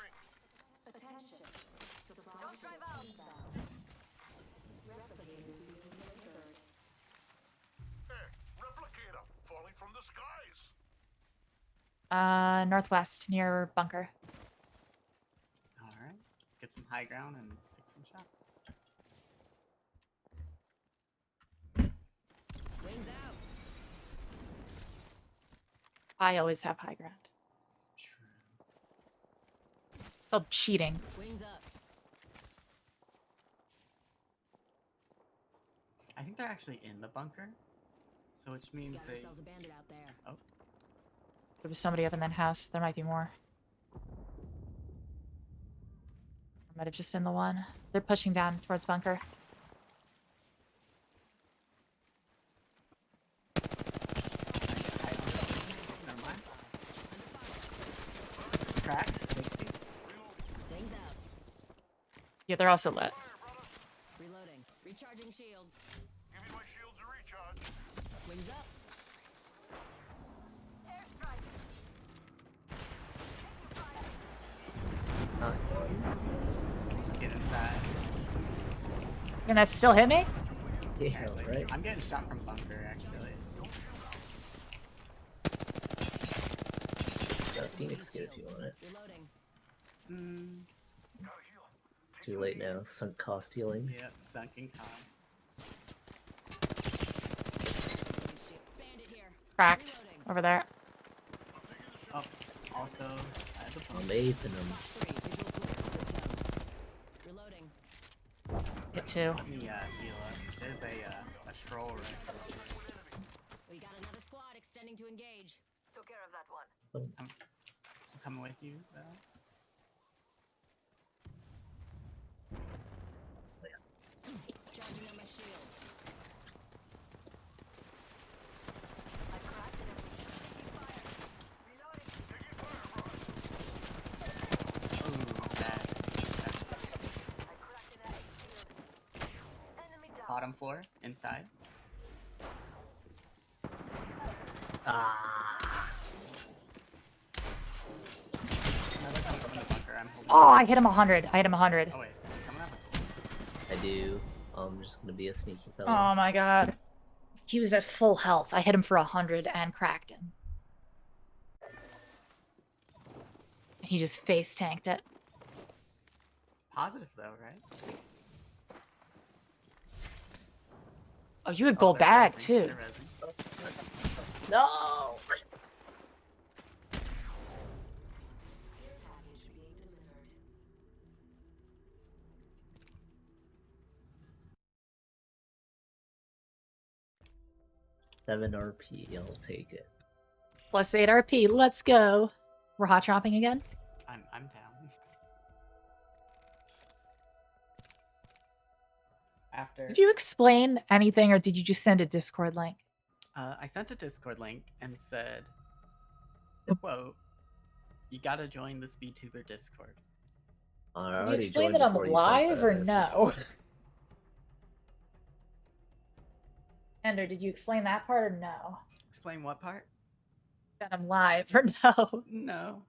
Replicator falling from the skies. Northwest near bunker. Alright, let's get some high ground and pick some shots. Wings out. I always have high ground. Called cheating. Wings up. I think they're actually in the bunker, so which means Got they. ourselves a bandit out there. Oh, There was somebody up in that house. There might be more. Might have just been the one. They're pushing down towards bunker. never mind. Cracked 60. Wings out. Yeah, they're also lit. Reloading. Recharging shields. Give me my shields to recharge. Wings up. Not done. Just get inside. Can that still hit me? Yeah, Apparently. right. I'm getting shot from bunker actually. Got Phoenix kit if you want it. Reloading. Too late now. Sunk cost healing. Yep, sunken cost. Bandit here. Cracked. Over there. Oh, also, I have a I'm bomb. aping them. Reloading. Hit two. Let me heal up. There's a troll right there. We got another squad extending to engage. Took care of that one. I'm coming with you, though. Charging on my shield. I cracked an enemy. Taking fire. Reloading. Ooh, bad. I cracked an enemy shield. Enemy down. Bottom floor, inside. Another come from the bunker. I'm holding. Oh, I hit him 100. I hit him 100. Oh wait, does someone have a I do. I'm just gonna be a sneaky fellow. Oh my god. He was at full health. I hit him for 100 and cracked him. He just face tanked it. positive though, right? Oh, you had gold bag too. No! Seven RP, I'll take it. Plus 8 RP. Let's go. We're hot chopping again? I'm down. After Did you explain anything or did you just send a Discord link? I sent a Discord link and said, quote, you gotta join this VTuber Discord. Can you explain that I'm live or no? Ender, did you explain that part or no? Explain what part? That I'm live or no? No.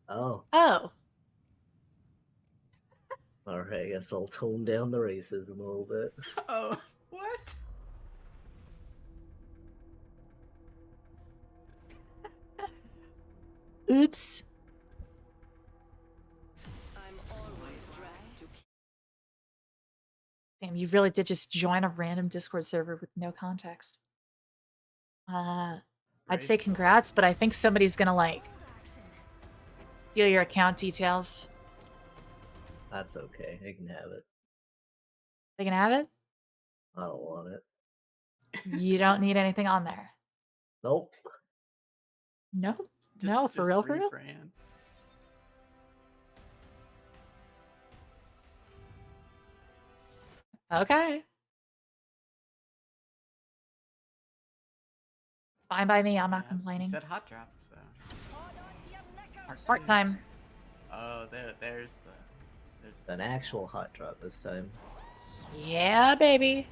Oh. Oh. Alright, I guess I'll tone down the racism a little bit. Oh, what? Oops. I'm always dressed to Damn, you really did just join a random Discord server with no context. I'd say congrats, but I think somebody's gonna, like, steal your account details. That's okay, I can have it. They can have it? I don't want it. You don't need anything on there. Nope. No? No, for real, for real? Rebrand. Okay. Fine by me, I'm not You complaining. said hot drop, so. Part time. Oh, there's An actual hot drop this time. Yeah, baby.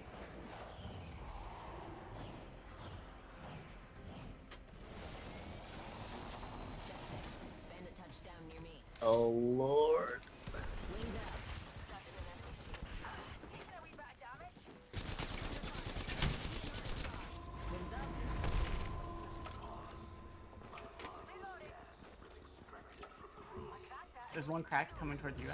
Oh lord. There's one crack coming towards you.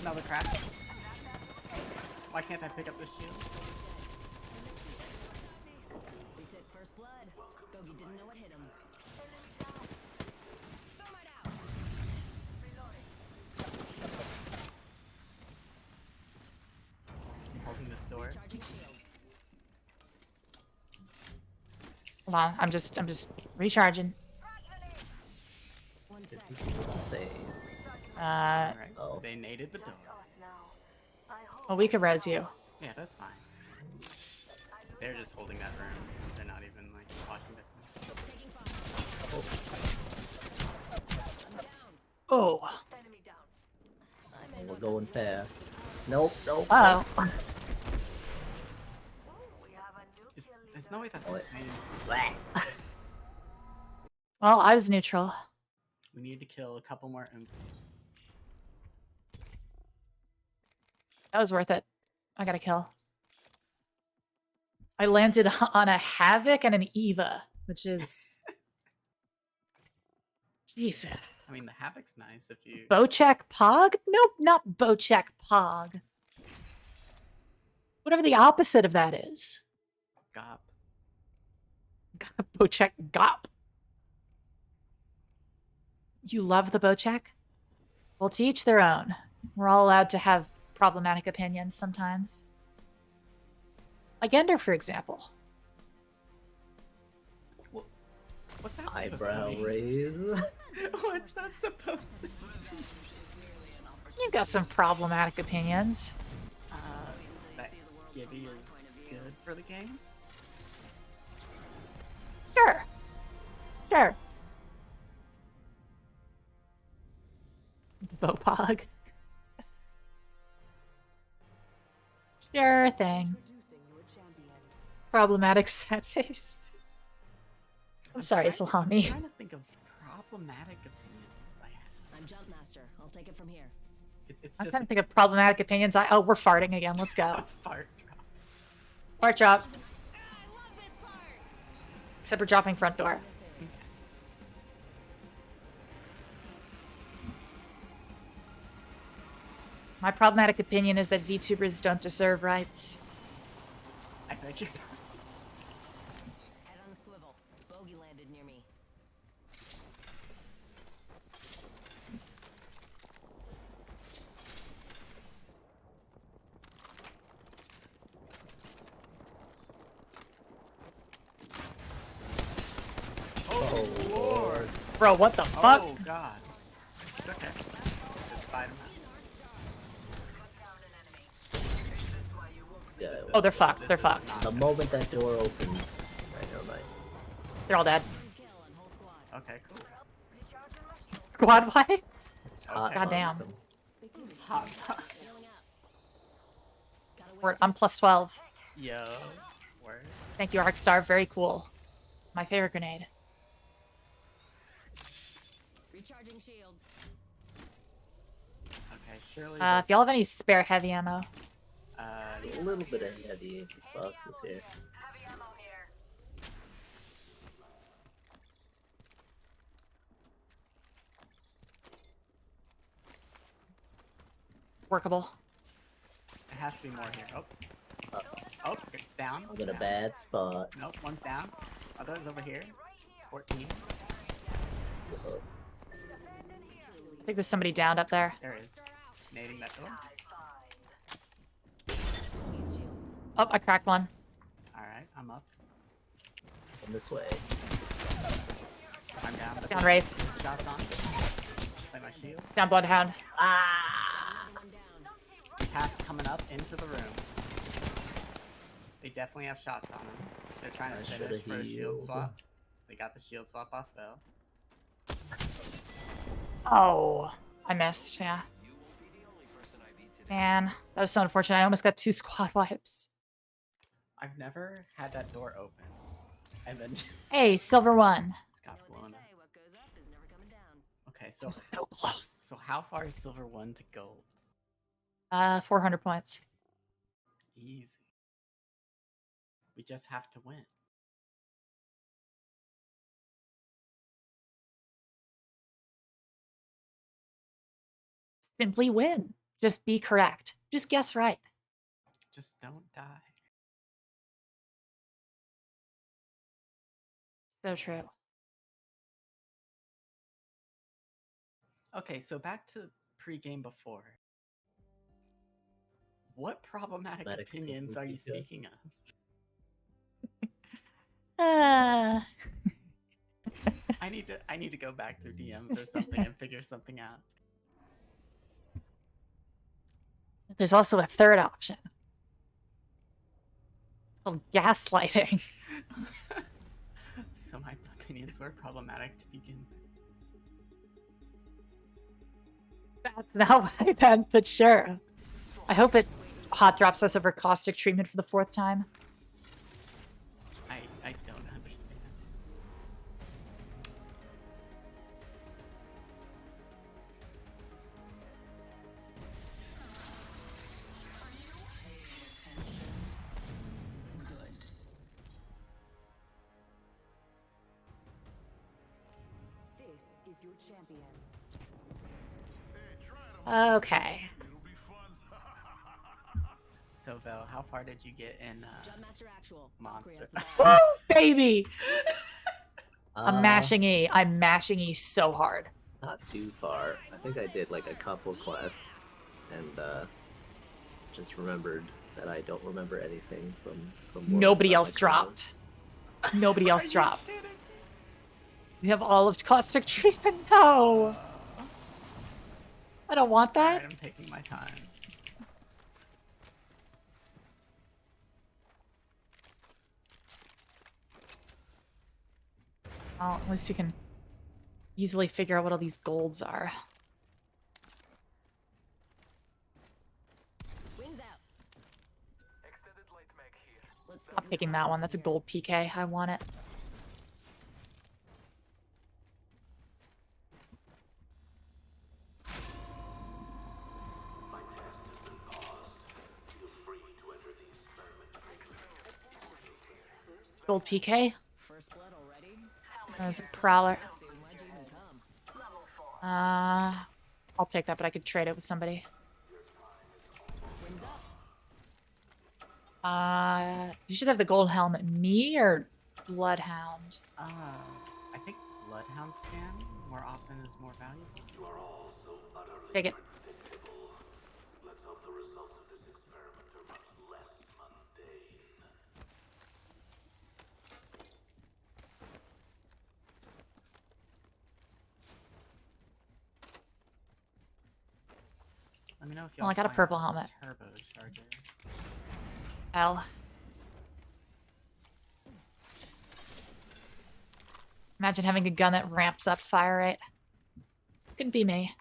Another crack. Why can't I pick up this shield? We took first blood. Bogey didn't know what hit him. I'm holding this door. Hold on, I'm just recharging. Save. Uh, Oh. They naded the door. well, we could res you. Yeah, that's fine. They're just holding that room. They're not even like watching that. Oh. We're going fast. Nope, nope. Oh. There's no way that's the same. Well, I was neutral. We need to kill a couple more imps. That was worth it. I got a kill. I landed on a Havoc and an Eva, which is... Jesus. I mean, the Havoc's nice if you... Bochek Pog? Nope, not Bochek Pog. Whatever the opposite of that is. Gop. Bochek Gop. You love the Bochek? Well, to each their own. We're all allowed to have problematic opinions sometimes. Like Ender, for example. What's that Eyebrow raise. What's that supposed to be? You've got some problematic opinions. That Gibby is good for the game? Sure. Sure. Bopog. Sure thing. Problematic sad face. I'm sorry, Salami. I'm trying to think of problematic opinions I have. I'm Jump Master. I'll take it from here. It's I'm just trying to think of problematic opinions. Oh, we're farting again. Let's go. fart drop. Fart drop. Except we're dropping front door. My problematic opinion is that VTubers don't deserve rights. I beg you. Head on the swivel. Bogey landed near me. Oh lord. Bro, what the fuck? Oh god. It's okay. It's Spider-Man. Yeah, Oh, they're fucked. They're fucked. the moment that door opens. Right, never mind. They're all dead. Okay, cool. Squad wipe? Hot Goddamn. awesome. Hot. I'm plus 12. Yo. Word. Thank you, Arcstar. Very cool. My favorite grenade. Recharging shields. Okay, surely. If y'all have any spare heavy ammo. A little bit of heavy in these boxes here. Workable. There has to be more here. Oh, it's down. I'm in a Down. bad spot. Nope, one's down. Others over here. 14. I think there's somebody downed up there. There is. Nading that door. Oh, I cracked one. Alright, I'm up. Come this way. I'm down. Down Wraith. Shots on. Play my shield. Down Bloodhound. Cat's coming up into the room. They definitely have shots on them. They're trying to finish for a shield swap. They got the shield swap off though. Oh. I missed, yeah. Man, that was so unfortunate. I almost got 2 squad wipes. I've never had that door open. And then Hey, silver 1. just got blown up. What goes up is never coming down. Okay, so So close. So how far is silver 1 to gold? 400 points. Easy. We just have to win. Simply win. Just be correct. Just guess right. Just don't die. So true. Okay, so back to pre-game before. What problematic opinions are you speaking of? I need to go back through DMs or something and figure something out. There's also a third option. It's called gaslighting. So my opinions were problematic to begin with. That's not what I meant, but sure. I hope it hot drops us over caustic treatment for the 4th time. I don't understand. This is your champion. Okay. So Vel, how far did you get in Monster? Woo, baby! I'm mashing E. I'm mashing E so hard. Not too far. I think I did like a couple quests, and just remembered that I don't remember anything from. Nobody else dropped. Nobody else dropped. We have all of caustic treatment. No. I don't want that. Alright, I'm taking my time. Well, at least you can easily figure out what all these golds are. Wings out. Extended light mag here. Let's I'm taking that one. That's a gold PK. I want it. Gold PK. First blood already? There's a prowler. Soon, why'd you even come? I'll take that, but I could trade it with somebody. Wings up. You should have the gold helmet. Me or Bloodhound? I think Bloodhound scan more often is more valuable. Take it. Let's hope the results of this experiment are much less mundane. Let me know if Well, I got a purple helmet. Turbocharger. L. Imagine having a gun that ramps up fire rate. Couldn't be me.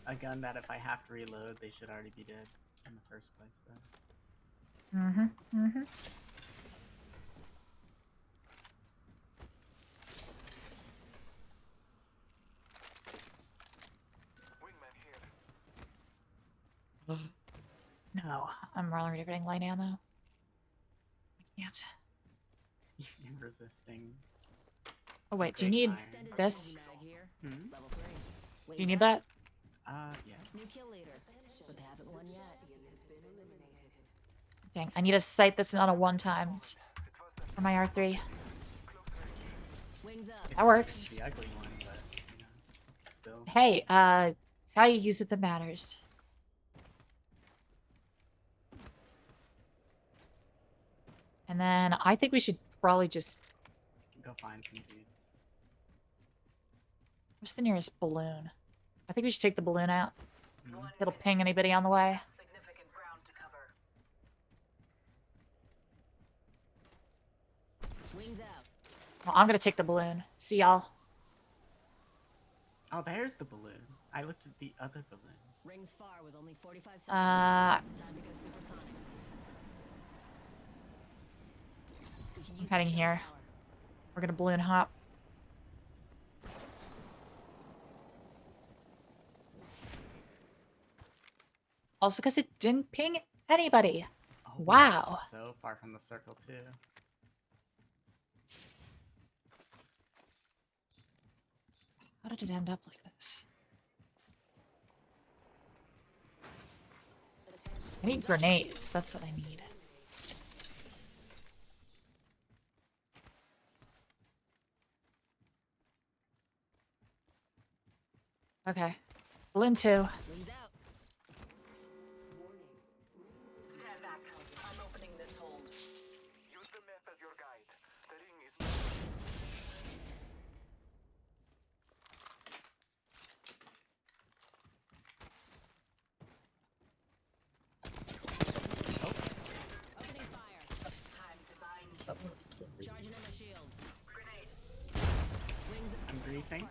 A gun that if I have to reload, they should already be dead in the first place, though. Mm-hmm. No, I'm already getting light ammo. I can't. You're resisting. Oh wait, do you need this? Hmm? Do you need that? Yeah. New kill leader, but they haven't won yet. Dang, I need a sight that's not a 1x for my R3. Wings up. That works. The ugly one, but you know, still. Hey, it's how you use it that matters. And then I think we should probably just... Go find some dudes. Where's the nearest balloon? I think we should take the balloon out. It'll ping anybody on the way. Wings out. Well, I'm gonna take the balloon. See y'all. Oh, there's the balloon. I looked at the other balloon. Rings far with only 45 seconds. Uh, Time to go supersonic. We can I'm use heading the jump here. tower. We're gonna balloon hop. Also, because it didn't ping anybody. Oh, we are Wow. so far from the circle too. How did it end up like this? I need grenades. That's what I need. Okay. Balloon 2. Wings out. Stand back. I'm opening this hold. Use the map as your guide. The ring is... Opening fire. Time to bind. Charging on my shields. Grenade. Wings I'm griefing.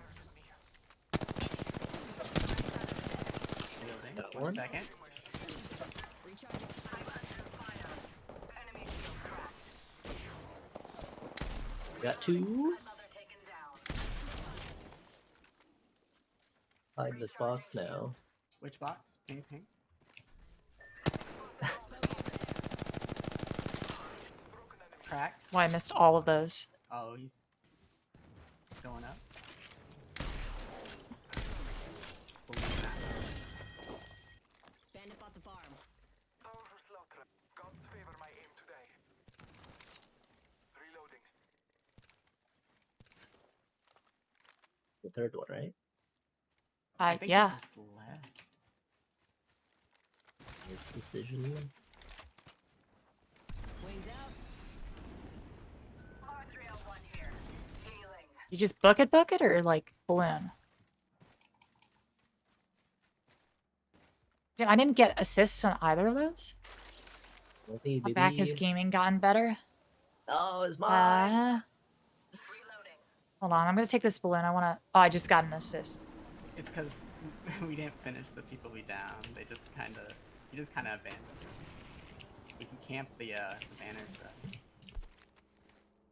Shielding. Got 1 one. second. recharging. I'm under fire. Enemy shield cracked. Got 2. Another taken down. Hide this box now. Which box? Ping ping. Cracked. Well, I missed all of those. Oh, he's going up. Bandit bought the farm. Powerful slaughter. Gods favor my aim today. Reloading. It's the third one, right? I think Yeah. he just left. His decision. Wings out. R301 here. Healing. You just bucket or like balloon? Damn, I didn't get assists on either of those. Okay, My back has gaming gotten better. Oh, it's mine. Hold on, I'm gonna take this balloon. I wanna. Oh, I just got an assist. It's because we didn't finish the people we downed. They just kind of, you just kind of abandoned them. We can camp the banner stuff.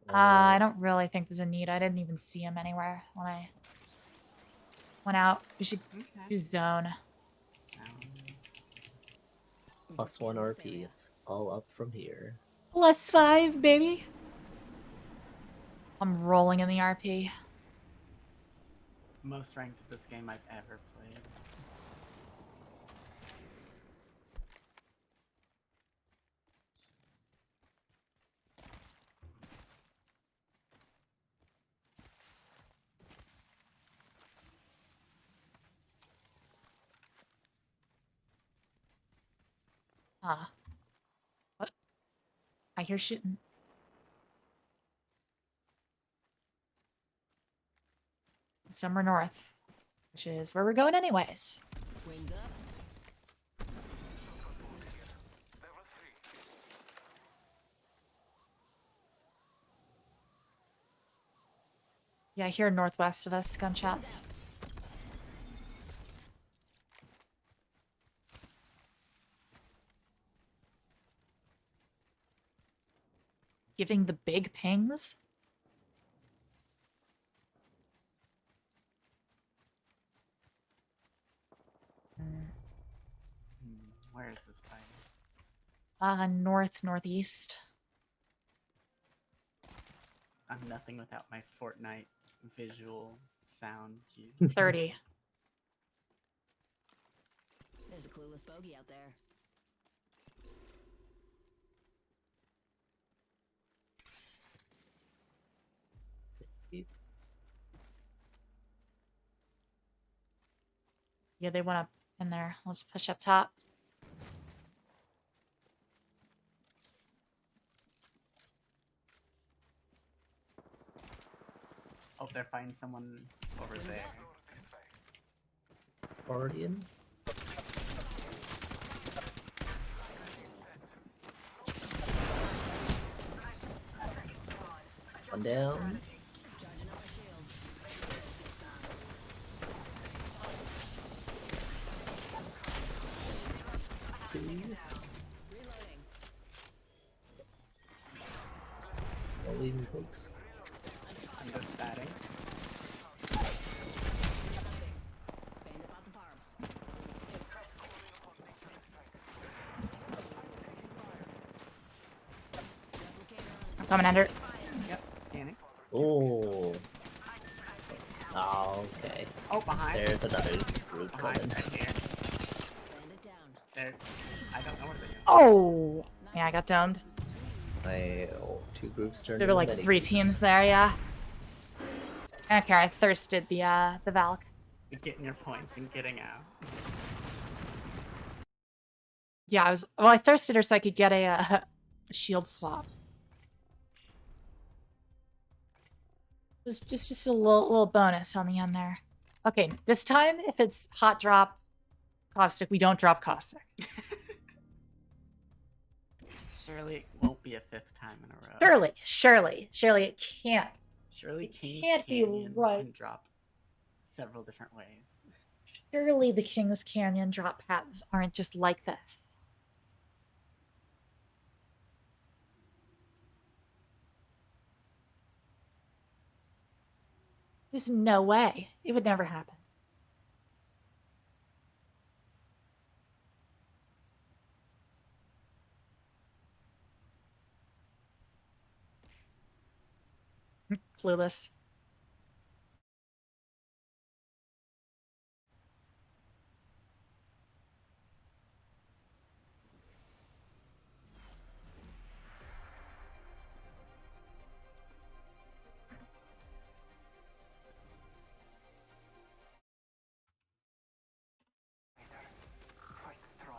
I don't really think there's a need. I didn't even see him anywhere when I went out. We should do zone. +1 RP. It's all up from here. +5, baby. I'm rolling in the RP. Most ranked of this game I've ever played. Huh. What? I hear shooting. Somewhere north, which is where we're going anyways. Wings up. Yeah, I hear northwest of us gunshots. Giving the big pings? Where is this fighting? Northeast. I'm nothing without my Fortnite visual sound cue. 30. There's a clueless bogey out there. Yeah, they went up in there. Let's push up top. Oh, they're fighting someone over there. Already in? One down. leave me, folks. I'm just batting. I'm coming under. Yep, scanning. Oh. Oh, okay. Oh, behind. There's another group Behind, coming. right here. There. I don't know what they're doing. Oh! Yeah, I got domed. Two groups turned There were into like many 3 groups. teams there, yeah. I don't care, I thirsted the Valk. You're getting your points and getting out. Yeah, I thirsted her so I could get a shield swap. It was just a little bonus on the end there. Okay, this time, if it's hot drop caustic, we don't drop caustic. Surely it won't be a 5th time in a row. Surely it can't. Surely King's can't be Canyon right. can drop several different ways. Surely the King's Canyon drop paths aren't just like this. There's no way. It would never happen. Clueless.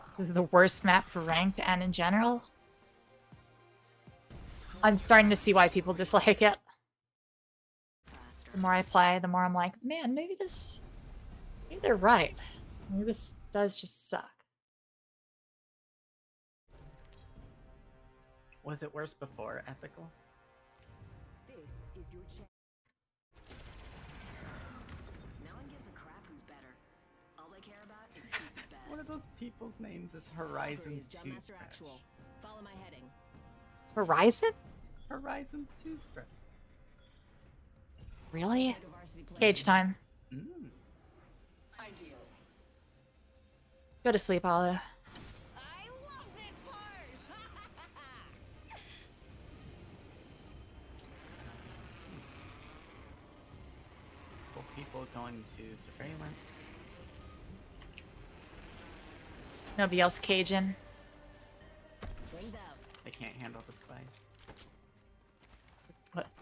This is the worst map for ranked and in general. I'm starting to see why people dislike it. The more I play, the more I'm like, man, maybe they're right. Maybe this does just suck. Was it worse before Ethical? This is your chance. No one gives a crap who's better. All they care about is who's the best. One of those people's names is Horizon's Toothbrush. Actual. Follow my heading. Horizon? Horizon's Toothbrush. Really? Cage time. Ideal. Go to sleep, Olive. I love this part. Couple people going to surveillance. Nobody else caging. Wings out. They can't handle the spice.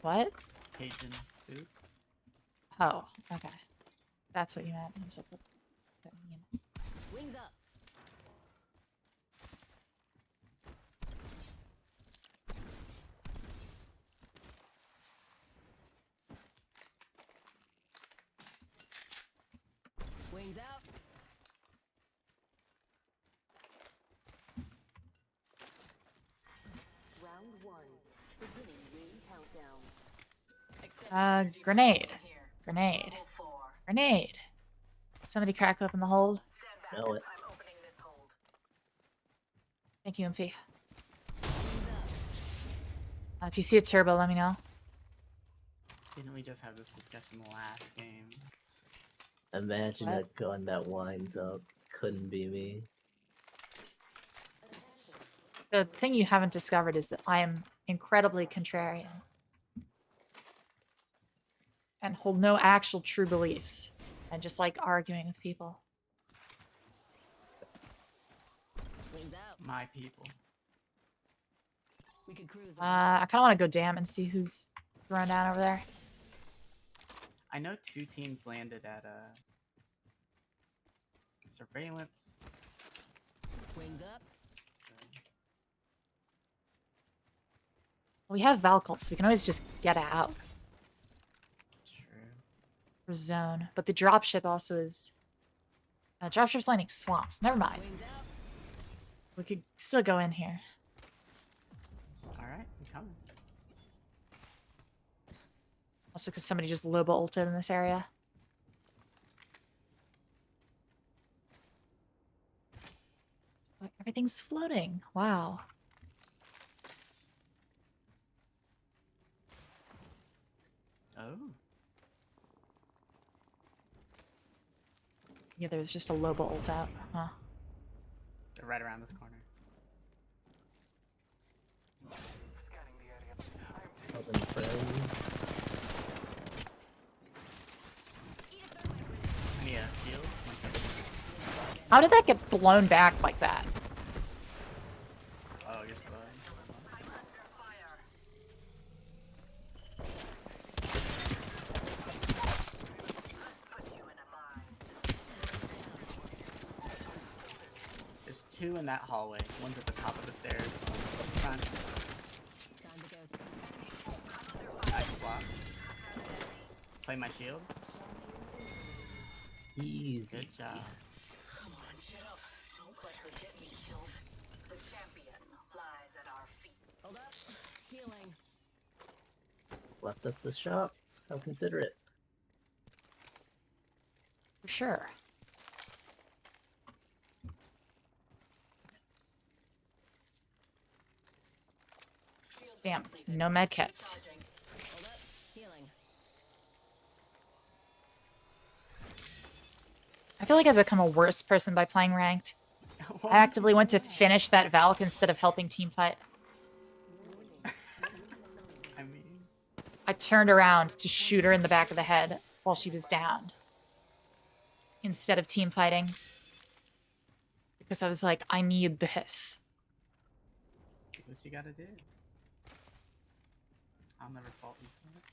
What? Cajun food. Oh, okay. That's what you meant. I was like, what does that mean? Wings up. Wings out. Round 1. Beginning ring countdown. Grenade. Grenade. Grenade. Somebody crack open the hold. Know it. Thank you, Imphy. If you see a turbo, let me know. Didn't we just have this discussion last game? Imagine What? that gun that winds up. Couldn't be me. The thing you haven't discovered is that I am incredibly contrarian. And hold no actual true beliefs. I just like arguing with people. Wings out. My people. We could cruise. I kind of want to go dam and see who's throwing down over there. I know 2 teams landed at surveillance. Wings up. We have Valkyl, so we can always just get out. True. For zone. But the dropship also is... dropship's landing swamps. Never mind. Wings out. We could still go in here. Alright, I'm coming. Also because somebody just Loba ulted in this area. Everything's floating. Wow. Yeah, there's just a Loba ult out, huh? They're right around this corner. Open friend. I need a shield. How did that get blown back like that? Oh, you're slow. There's two in that hallway. One's at the top of the stairs. One's up front. Nice block. Play my shield. Easy. Good job. Come on, get up. Don't let her get me killed. The champion lies at our feet. Hold up. Healing. Left us the shop. How considerate. For sure. Damn, no med kits. Hold up. Healing. I feel like I've become a worse person by playing ranked. I actively went to finish that Valk instead of helping team fight. I mean, I turned around to shoot her in the back of the head while she was down. Instead of team fighting. Because I was like, I need this. do what you gotta do. I'll never fault you for it.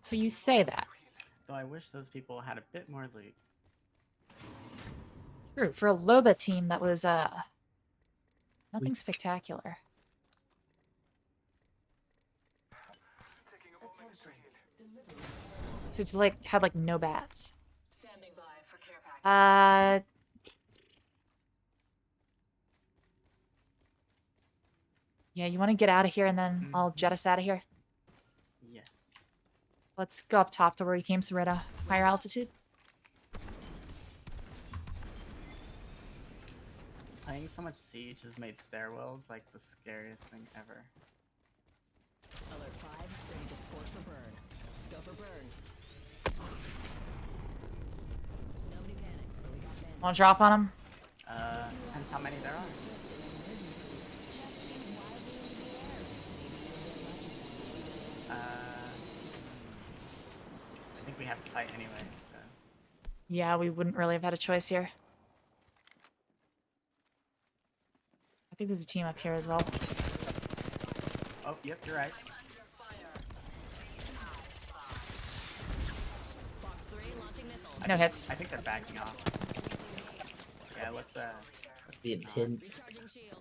So you say that. Though I wish those people had a bit more loot. True, for a Loba team that was nothing spectacular. So it's like had like no bats. Standing by for care package. Yeah, you want to get out of here and then I'll jet us out of here? Yes. Let's go up top to where we came, so we're at a higher altitude. Playing so much Siege has made stairwells like the scariest thing ever. Alert 5, ready to score for burn. Go for burn. Nobody panic. We got bandits. Want to drop on him? Depends how many there are. I think we have to fight anyways, so. Yeah, we wouldn't really have had a choice here. I think there's a team up here as well. Oh, yep, you're right. Fox 3 launching missile. No hits. I think they're backing off. Yeah, let's Being hints.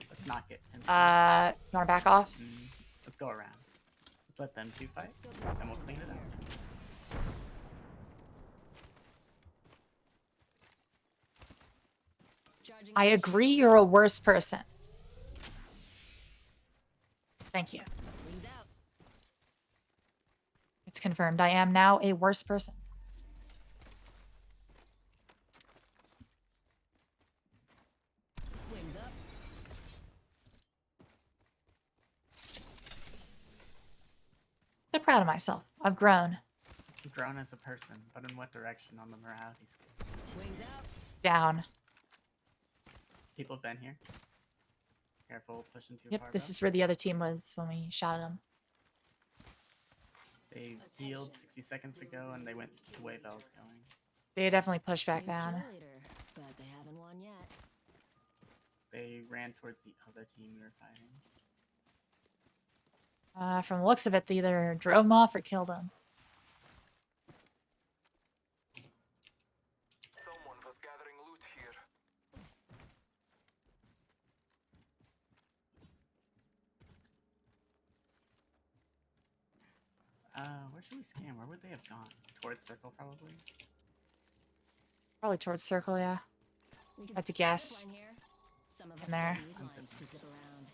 let's not get hints. You wanna back off? Let's go around. Let's let them two fight, and we'll clean it up. I agree you're a worse person. Thank you. Wings out. It's confirmed. I am now a worse person. Wings up. I'm proud of myself. I've grown. You've grown as a person, but in what direction on the morality scale? Wings out. Down. People have been here. Careful, pushing too Yep, far. this is where the other team was when we shot at them. They healed 60 seconds ago, and they went the way Bell's going. They definitely pushed back down. Cheerleader, but they haven't won yet. They ran towards the other team we were fighting. From the looks of it, they either drove them off or killed them. Someone was gathering loot here. Where should we scan? Where would they have gone? Towards circle, probably? Probably towards circle, yeah. We can That's a skip guess. line here. Some of us In there. don't need lines to zip around.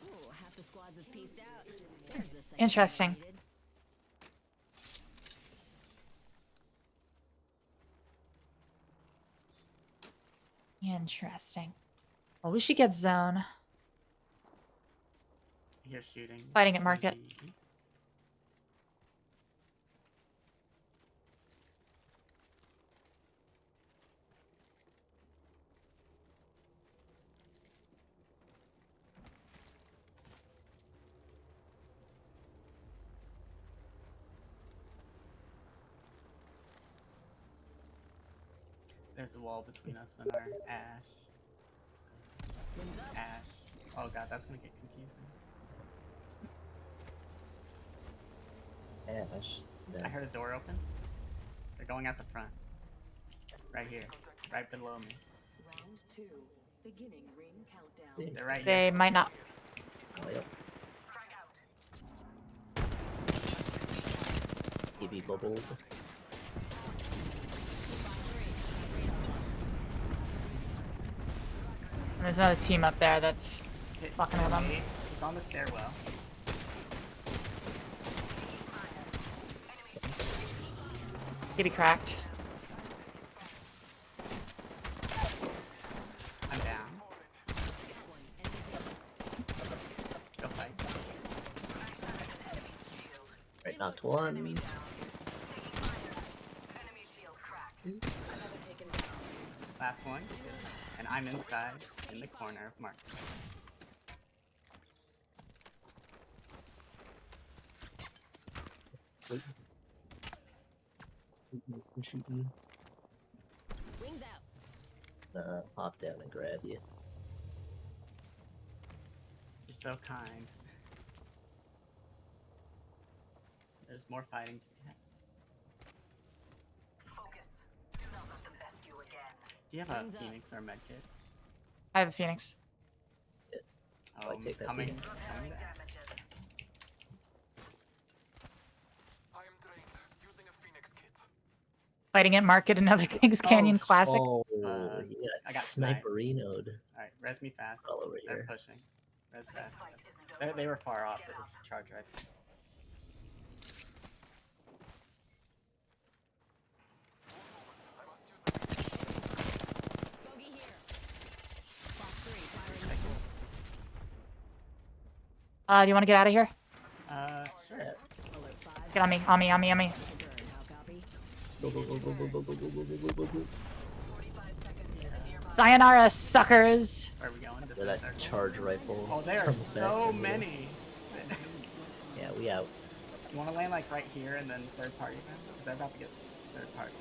Ooh, half the squads have pieced out. There's the second Interesting. one needed. Interesting. Well, we should get zone. hear shooting. Fighting at to market. the east. There's a wall between us and our ash. So, ash. Oh god, that's gonna get confusing. Ash. I heard a door open. They're going out the front. Right here. Right below me. Round 2. Beginning ring countdown. They're right They here. might not. Oh, yep. EB bubble. And there's another team up there that's fucking with them. He's on the stairwell. He'd be cracked. I'm down. Go fight. Right, knocked one. Last one. And I'm inside in the corner of market. Shooting. Wings out. Pop down and grab you. You're so kind. There's more fighting to be had. Do you have a Wings up. Phoenix or a medkit? I have a Phoenix. Oh, I take that coming. Phoenix. Coming back. I am drained. Using a Phoenix kit. Fighting at market, another Kings Canyon classic. Oh, I got sniperinoed. Alright, res me fast. All over They're here. pushing. Res fast. They were far off with this charge rifle. Bogey here. Box 3 firing missiles. Do you want to get out of here? Sure. Alert 5. Get on me, on me, on me, on me. Burn. How copy? Go, go, go, go, go, go, go, go, go, go, go, go. 45 seconds to the nearby. Sayonara, suckers! Where are we going? This Where is that circle. charge rifle. Oh, there are comes back so to me. many. Yeah, we out. You want to land like right here and then third party them? Because they're about to get third party.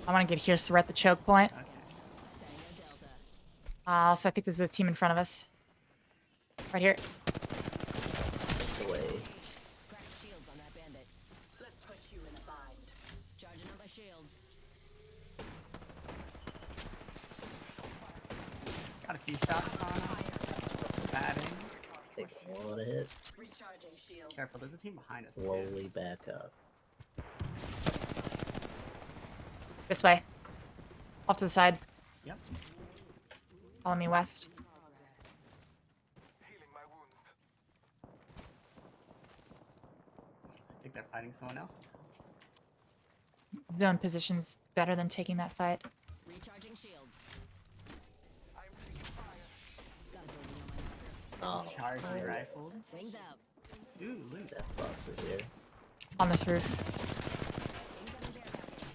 I want to get here so we're at the choke point. Okay. Tango Delta. So I think there's a team in front of us. Right here. Away. Crack shields on that bandit. Let's put you in a bind. Charging up my shields. Got a few shots on him. Batting. Take a lot of hits. Recharging shields. Careful, there's a team behind us. Too. Slowly back up. This way. Off to the side. Yep. Follow me west. Healing my wounds. I think they're fighting someone else. Zone position's better than taking that fight. Recharging shields. I am taking fire. Got a building on my marker. Oh, Charging I- rifle. Wings out. Ooh, look at that. That box is here. On this roof. Incoming care package.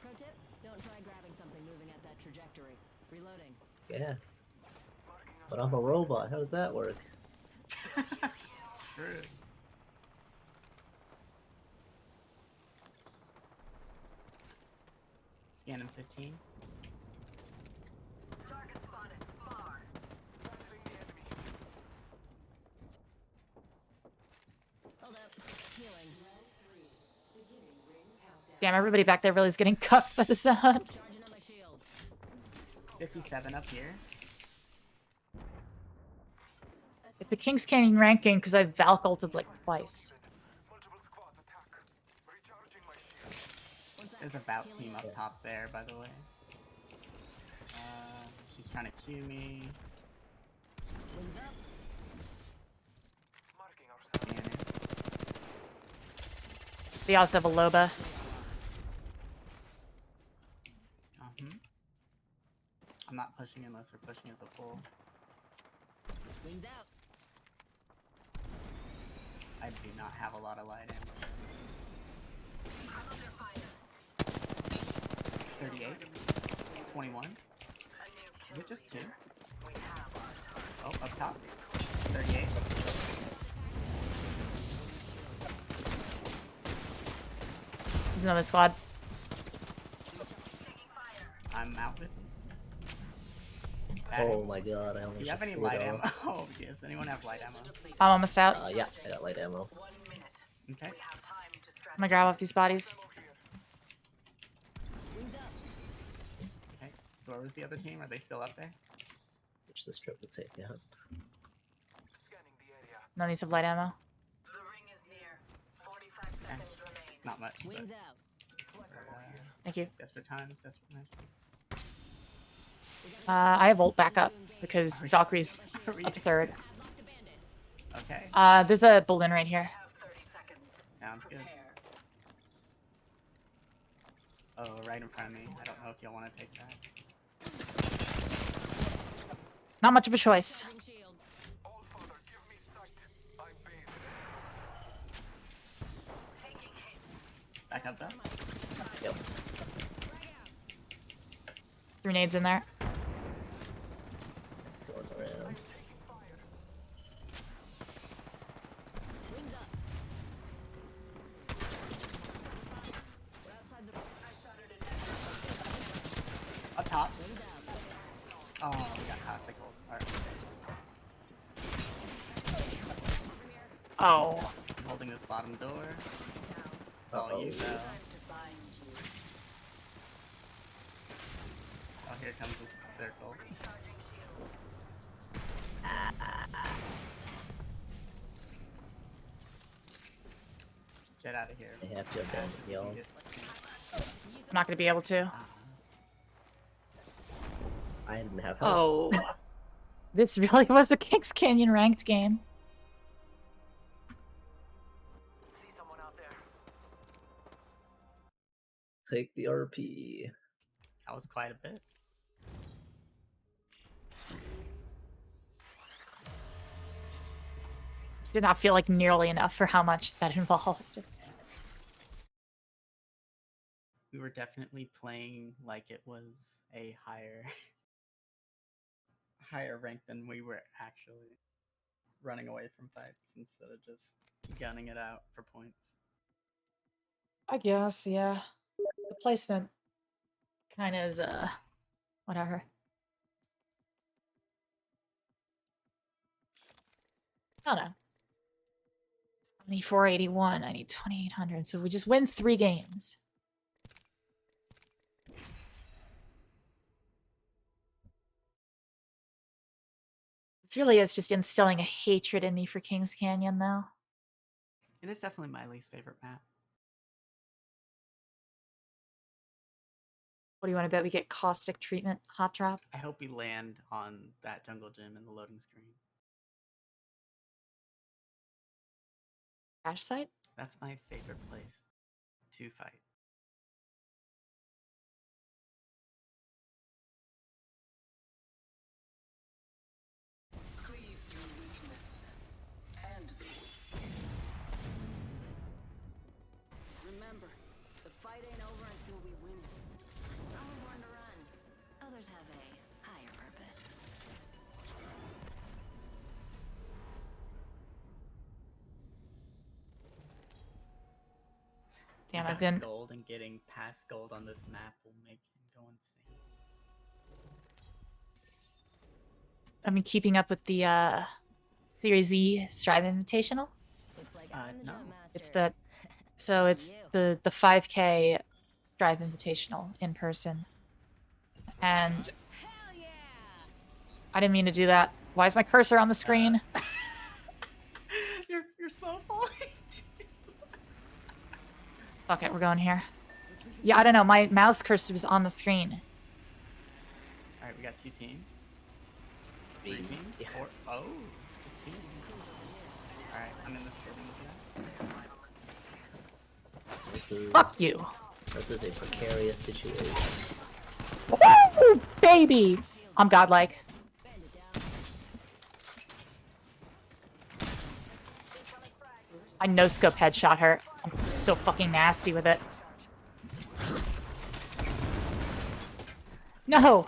Pro tip: don't try grabbing something moving at that trajectory. Reloading. Yes. But I'm a robot. How does that work? True. Scanning 15. Target spotted. Far. Battling the enemy. Hold up. Healing. Damn, everybody back there really is getting cuffed by the zone. Charging on my shields. 57 up here. It's the Kings Canyon ranking because I Valk ulted like twice. Multiple squads attack. Recharging my shield. There's a bout team up top there, by the way. She's trying to cue me. Wings up. Marking ourselves. Scanning. They also have a Loba. I'm not pushing unless we're pushing as a full. Wings out. I do not have a lot of light ammo. 38. 21. Is it just 2? Oh, up top. 38. There's another squad. I'm out with you. Oh my god, I Do almost you have just any slid light ammo? off. Oh, does anyone have light ammo? I'm almost out. Yeah, I got light ammo. Okay. I'm gonna grab off these bodies. Okay. So where was the other team? Are they still up there? Which this trip would take, yeah. None of these have light ammo. Eh, it's not much. Wings But out. Thank you. desperate times, desperate measures. I have ult back up because Valkyrie's up third. Okay. There's a balloon right here. Sounds good. Oh, right in front of me. I don't know if y'all want to take that. Not much of a choice. Back up though. Yep. Grenades in there. It's going around. Up top. Oh, we got caustic ult. Alright. Oh. I'm holding this bottom door. It's all you, though. Oh, here comes this circle. Get out of here. I have to abandon y'all. I'm not gonna be able to. I didn't have help. Oh. This really was a Kings Canyon ranked game. Take the RP. That was quite a bit. Did not feel like nearly enough for how much that involved. We were definitely playing like it was a higher rank than we were actually running away from fights instead of just gunning it out for points. I guess, yeah. The placement kind of is, whatever. I don't know. 2481. I need 2800. So if we just win 3 games. This really is just instilling a hatred in me for Kings Canyon, though. It is definitely my least favorite map. What do you want to bet we get caustic treatment, hot drop? I hope we land on that jungle gym in the loading screen. Crash site? That's my favorite place to fight. Remember, the fight ain't over until we win it. Some are born to run. Others have a higher purpose. Damn, We I've got been... gold, and getting past gold on this map will make him go insane. I've been keeping up with the, Series E Strive Invitational. No. It's the... So it's the 5K Strive Invitational in person. And... I didn't mean to do that. Why is my cursor on the screen? You're slow falling. Fuck it, we're going here. Yeah, I don't know. My mouse cursor was on the screen. Alright, we got 2 teams. 3 teams? Yeah. 4? Oh, just teams. Alright, I'm in this building with you. Fuck you. This is a precarious situation. Woo, baby! I'm godlike. I no-scope headshot her. I'm so fucking nasty with it. No!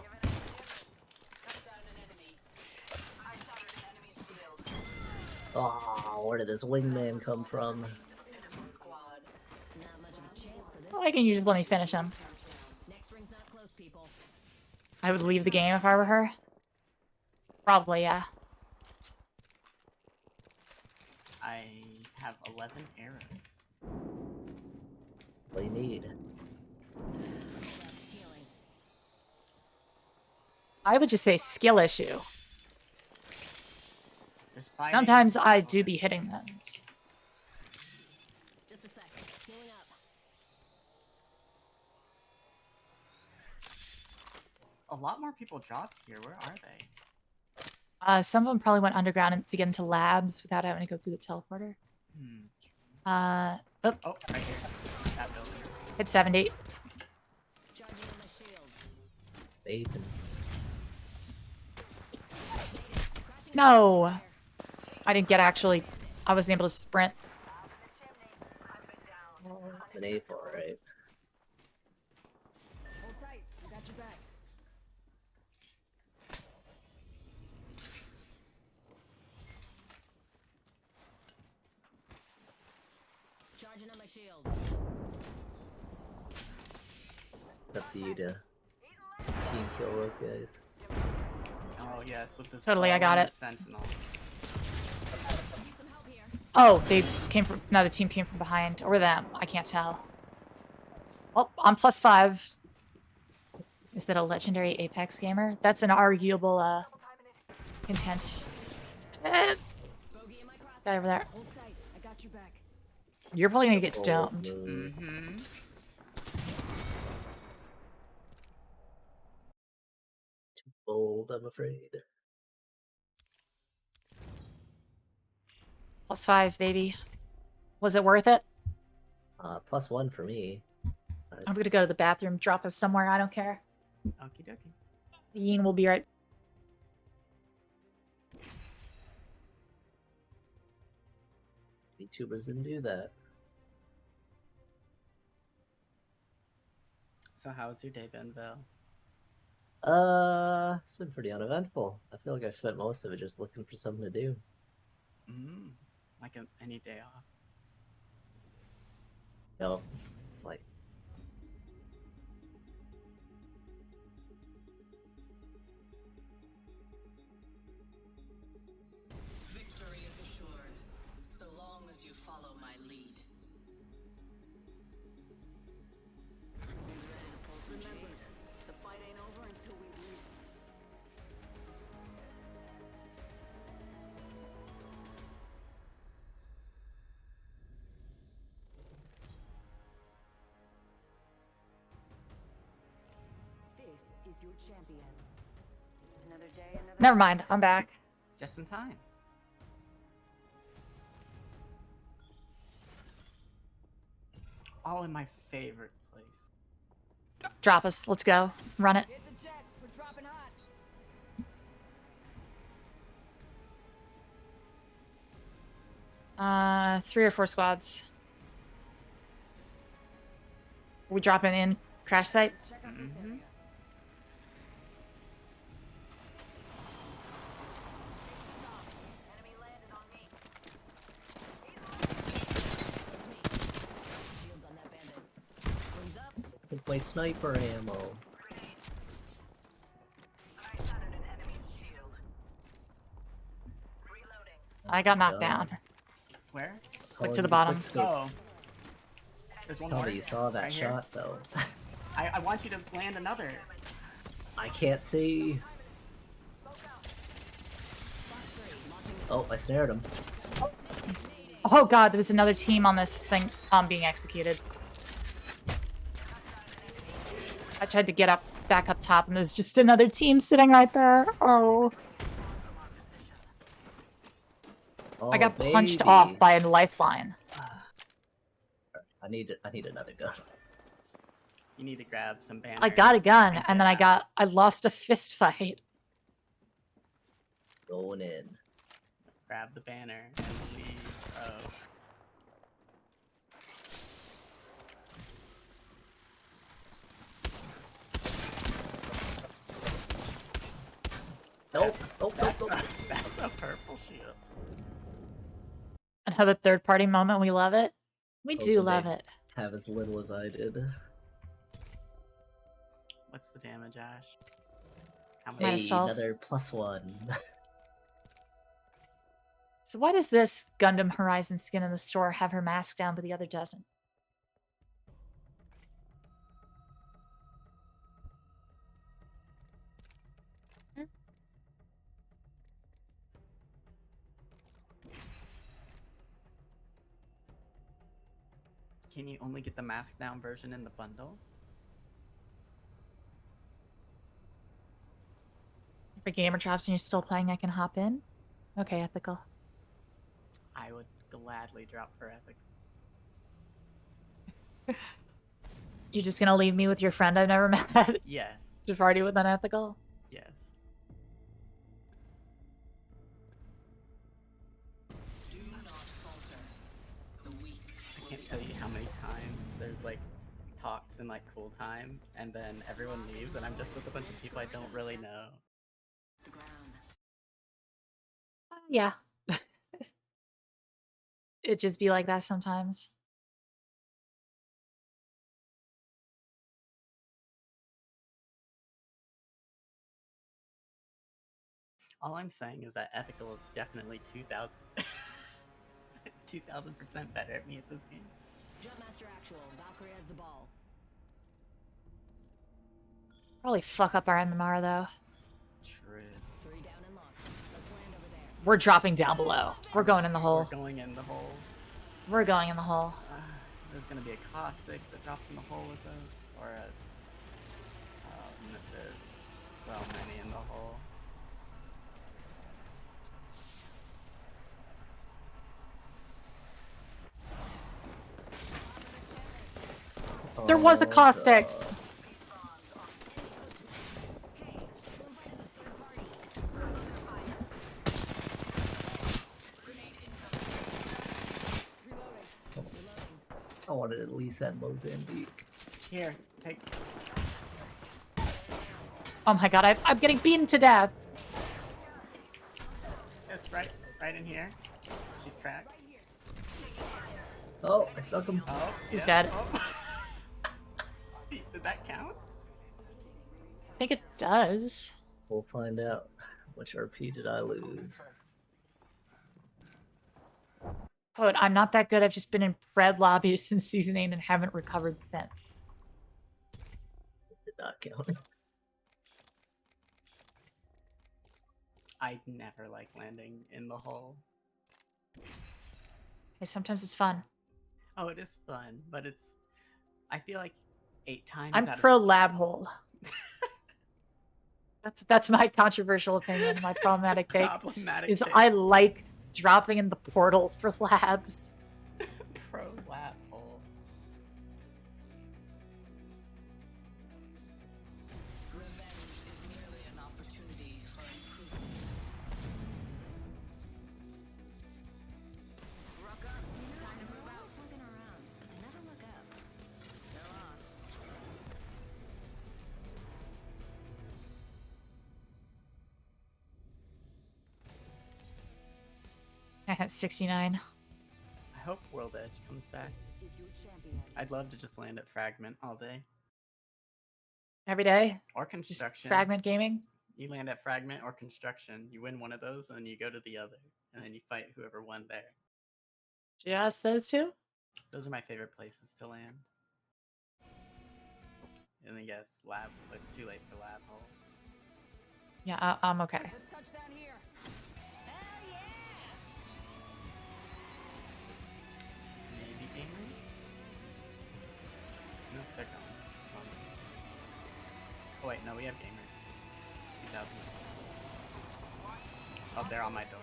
Oh, where did this wingman come from? Why can't you just let me finish him? I would leave the game if I were her. Probably, yeah. I have 11 arrows. What do you need? I would just say skill issue. There's 5 Sometimes I do be hitting them. Just a sec. Healing up. A lot more people dropped here. Where are they? Some of them probably went underground to get into labs without having to go through the teleporter. Oh, Oh, right here. That building. hit 70. Vaping. No! I didn't get actually. I wasn't able to sprint. An ape, alright. Hold tight. I got your back. Charging on my shields. Up to you to team kill those guys. Oh yes, with this. Totally, I got it. Sentinel. Oh, they came from. No, the team came from behind. Or them. I can't tell. Oh, I'm +5. Is that a legendary Apex gamer? That's an arguable intent. Guy over there. Hold tight. I got your back. You're probably gonna get domed. Mm-hmm. Too bold, I'm afraid. +5, baby. Was it worth it? +1 for me. I'm gonna go to the bathroom. Drop us somewhere. I don't care. Okie dokie. Yeen will be right. VTubers didn't do that. So how's your day been, Val? It's been pretty uneventful. I feel like I spent most of it just looking for something to do. Like any day off. No, it's like Victory is assured, so long as you follow my lead. Remember, the fight ain't over until we win. This is your champion. Another day, another. Never mind. I'm back. Just in time. All in my favorite place. Drop us. Let's go. Run it. Hit the jets. We're dropping hot. 3 or 4 squads. Are we dropping in crash site? Mm-hmm. with my sniper ammo. I got knocked down. Where? Look to the bottom. Oh. There's one Tell more. me you saw that right here. shot, though. I want you to land another. I can't see. Oh, I snared him. Oh god, there was another team on this thing being executed. I tried to get up back up top and there's just another team sitting right there. Oh. I got punched off by a lifeline. I need another gun. You need to grab some banners. I got a gun and then I lost a fist fight. Going in. Grab the banner and leave. Oh. Nope. Nope. Nope. Nope. That's a purple shield. Another third-party moment. We love it. We do Hoping love they it. have as little as I did. What's the damage, Ash? How much? Minus Hey, 12. another +1. So why does this Gundam Horizon skin in the store have her mask down, but the other doesn't? Can you only get the mask down version in the bundle? If a gamer drops and you're still playing, I can hop in? Okay, ethical. I would gladly drop for Epic. You're just gonna leave me with your friend I've never met? Yes. To party with unethical? Yes. I can't tell you how many times there's like talks in like cool time and then everyone leaves and I'm just with a bunch of people I don't really know. Yeah. It just be like that sometimes. All I'm saying is that Ethical is definitely 2000 2000% better at me at this game. Jumpmaster actual. Valkyrie has the ball. Probably fuck up our MMR though. True. 3 down and locked. Let's land over there. We're dropping down below. We're going in the hole. We're going in the hole. We're going in the hole. There's gonna be a caustic that drops in the hole with us, or a... there's so many in the hole. There was a caustic! I wanted at least that Mozambique. Here, take... Oh my god, I'm getting beaten to death! Yes, right in here. She's cracked. Oh, I stuck him. Oh, He's yeah. dead. Oh. Did that count? I think it does. We'll find out. How much RP did I lose? But I'm not that good. I've just been in Fred lobbies since season 8 and haven't recovered since. Did not count. I never like landing in the hole. Hey, sometimes it's fun. Oh, it is fun, but it's... I feel like 8 times I'm out pro of... lab hole. That's my controversial opinion. My problematic take Problematic is take. I like dropping in the portal for labs. Pro lab hole. Revenge is merely an opportunity for improvement. Rook up. It's time to move out. Looking around. Never look up. No loss. I had 69. I hope World Edge comes back. Is your champion. I'd love to just land at Fragment all day. Every day? Or Just Construction. fragment gaming? You land at Fragment or Construction. You win one of those, and then you go to the other. And then you fight whoever won there. Just those two? Those are my favorite places to land. And then yes, Lab. It's too late for Lab Hole. Yeah, I'm okay. Let's touch down here. Hell yeah! Maybe Gamers? No, they're gone. Oh wait, no, we have Gamers. 2000. Oh, they're on my door.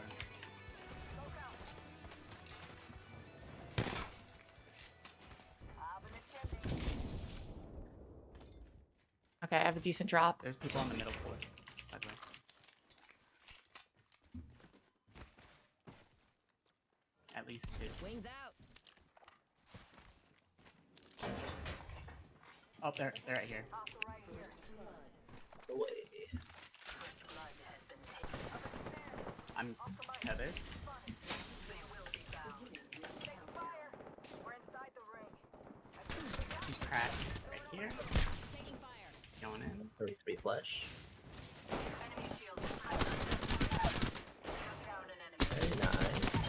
Okay, I have a decent drop. There's people on the middle floor, by the way. At least 2. Wings out. Oh, they're right here. Away. I'm tethered. He's cracked right here. Just going in. 33 flesh. Very nice.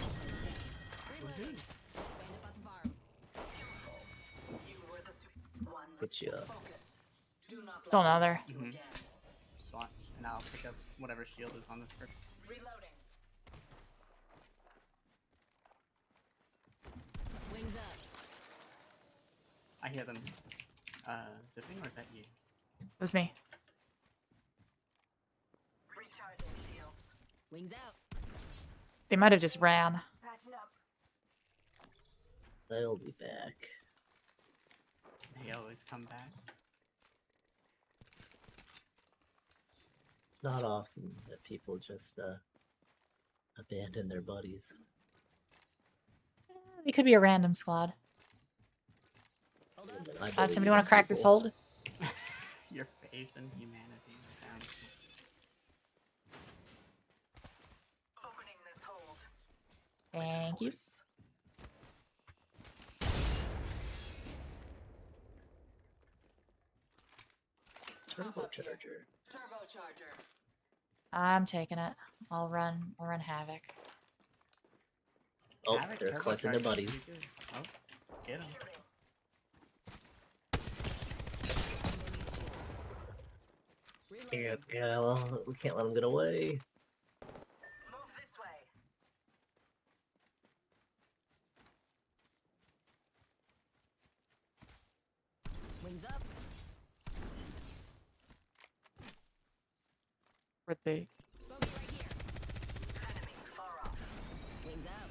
Get you up. Still another. Swat, and I'll pick up whatever shield is on this person. Reloading. Wings up. I hear them zipping, or is that you? It was me. Recharging shield. Wings out. They might have just ran. Patching up. They'll be back. They always come back. It's not often that people just abandon their buddies. It could be a random squad. Somebody want to crack this hold? Your faith in humanity is down. Opening this hold. Thank you. Turbocharger. Turbocharger. I'm taking it. I'll run Havoc. Oh, Havoc, they're collecting their turbocharger. buddies. Oh, get him. Yeah, well, we can't let them get away. Move this way. Wings up. Where'd they? Bogey right here. Enemy far off. Wings out.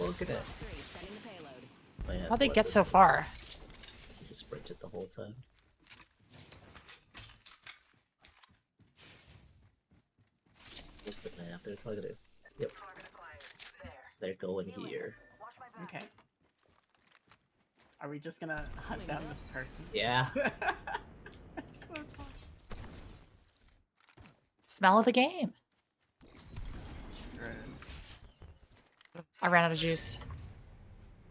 Look at it. 3, setting the payload. How'd they get so far? Just sprinted the whole time. Look at the map. They're probably gonna. Yep. They're going here. Okay. Are we just gonna hunt down this person? Yeah. That's so fun. Smell of the game. True. I ran out of juice.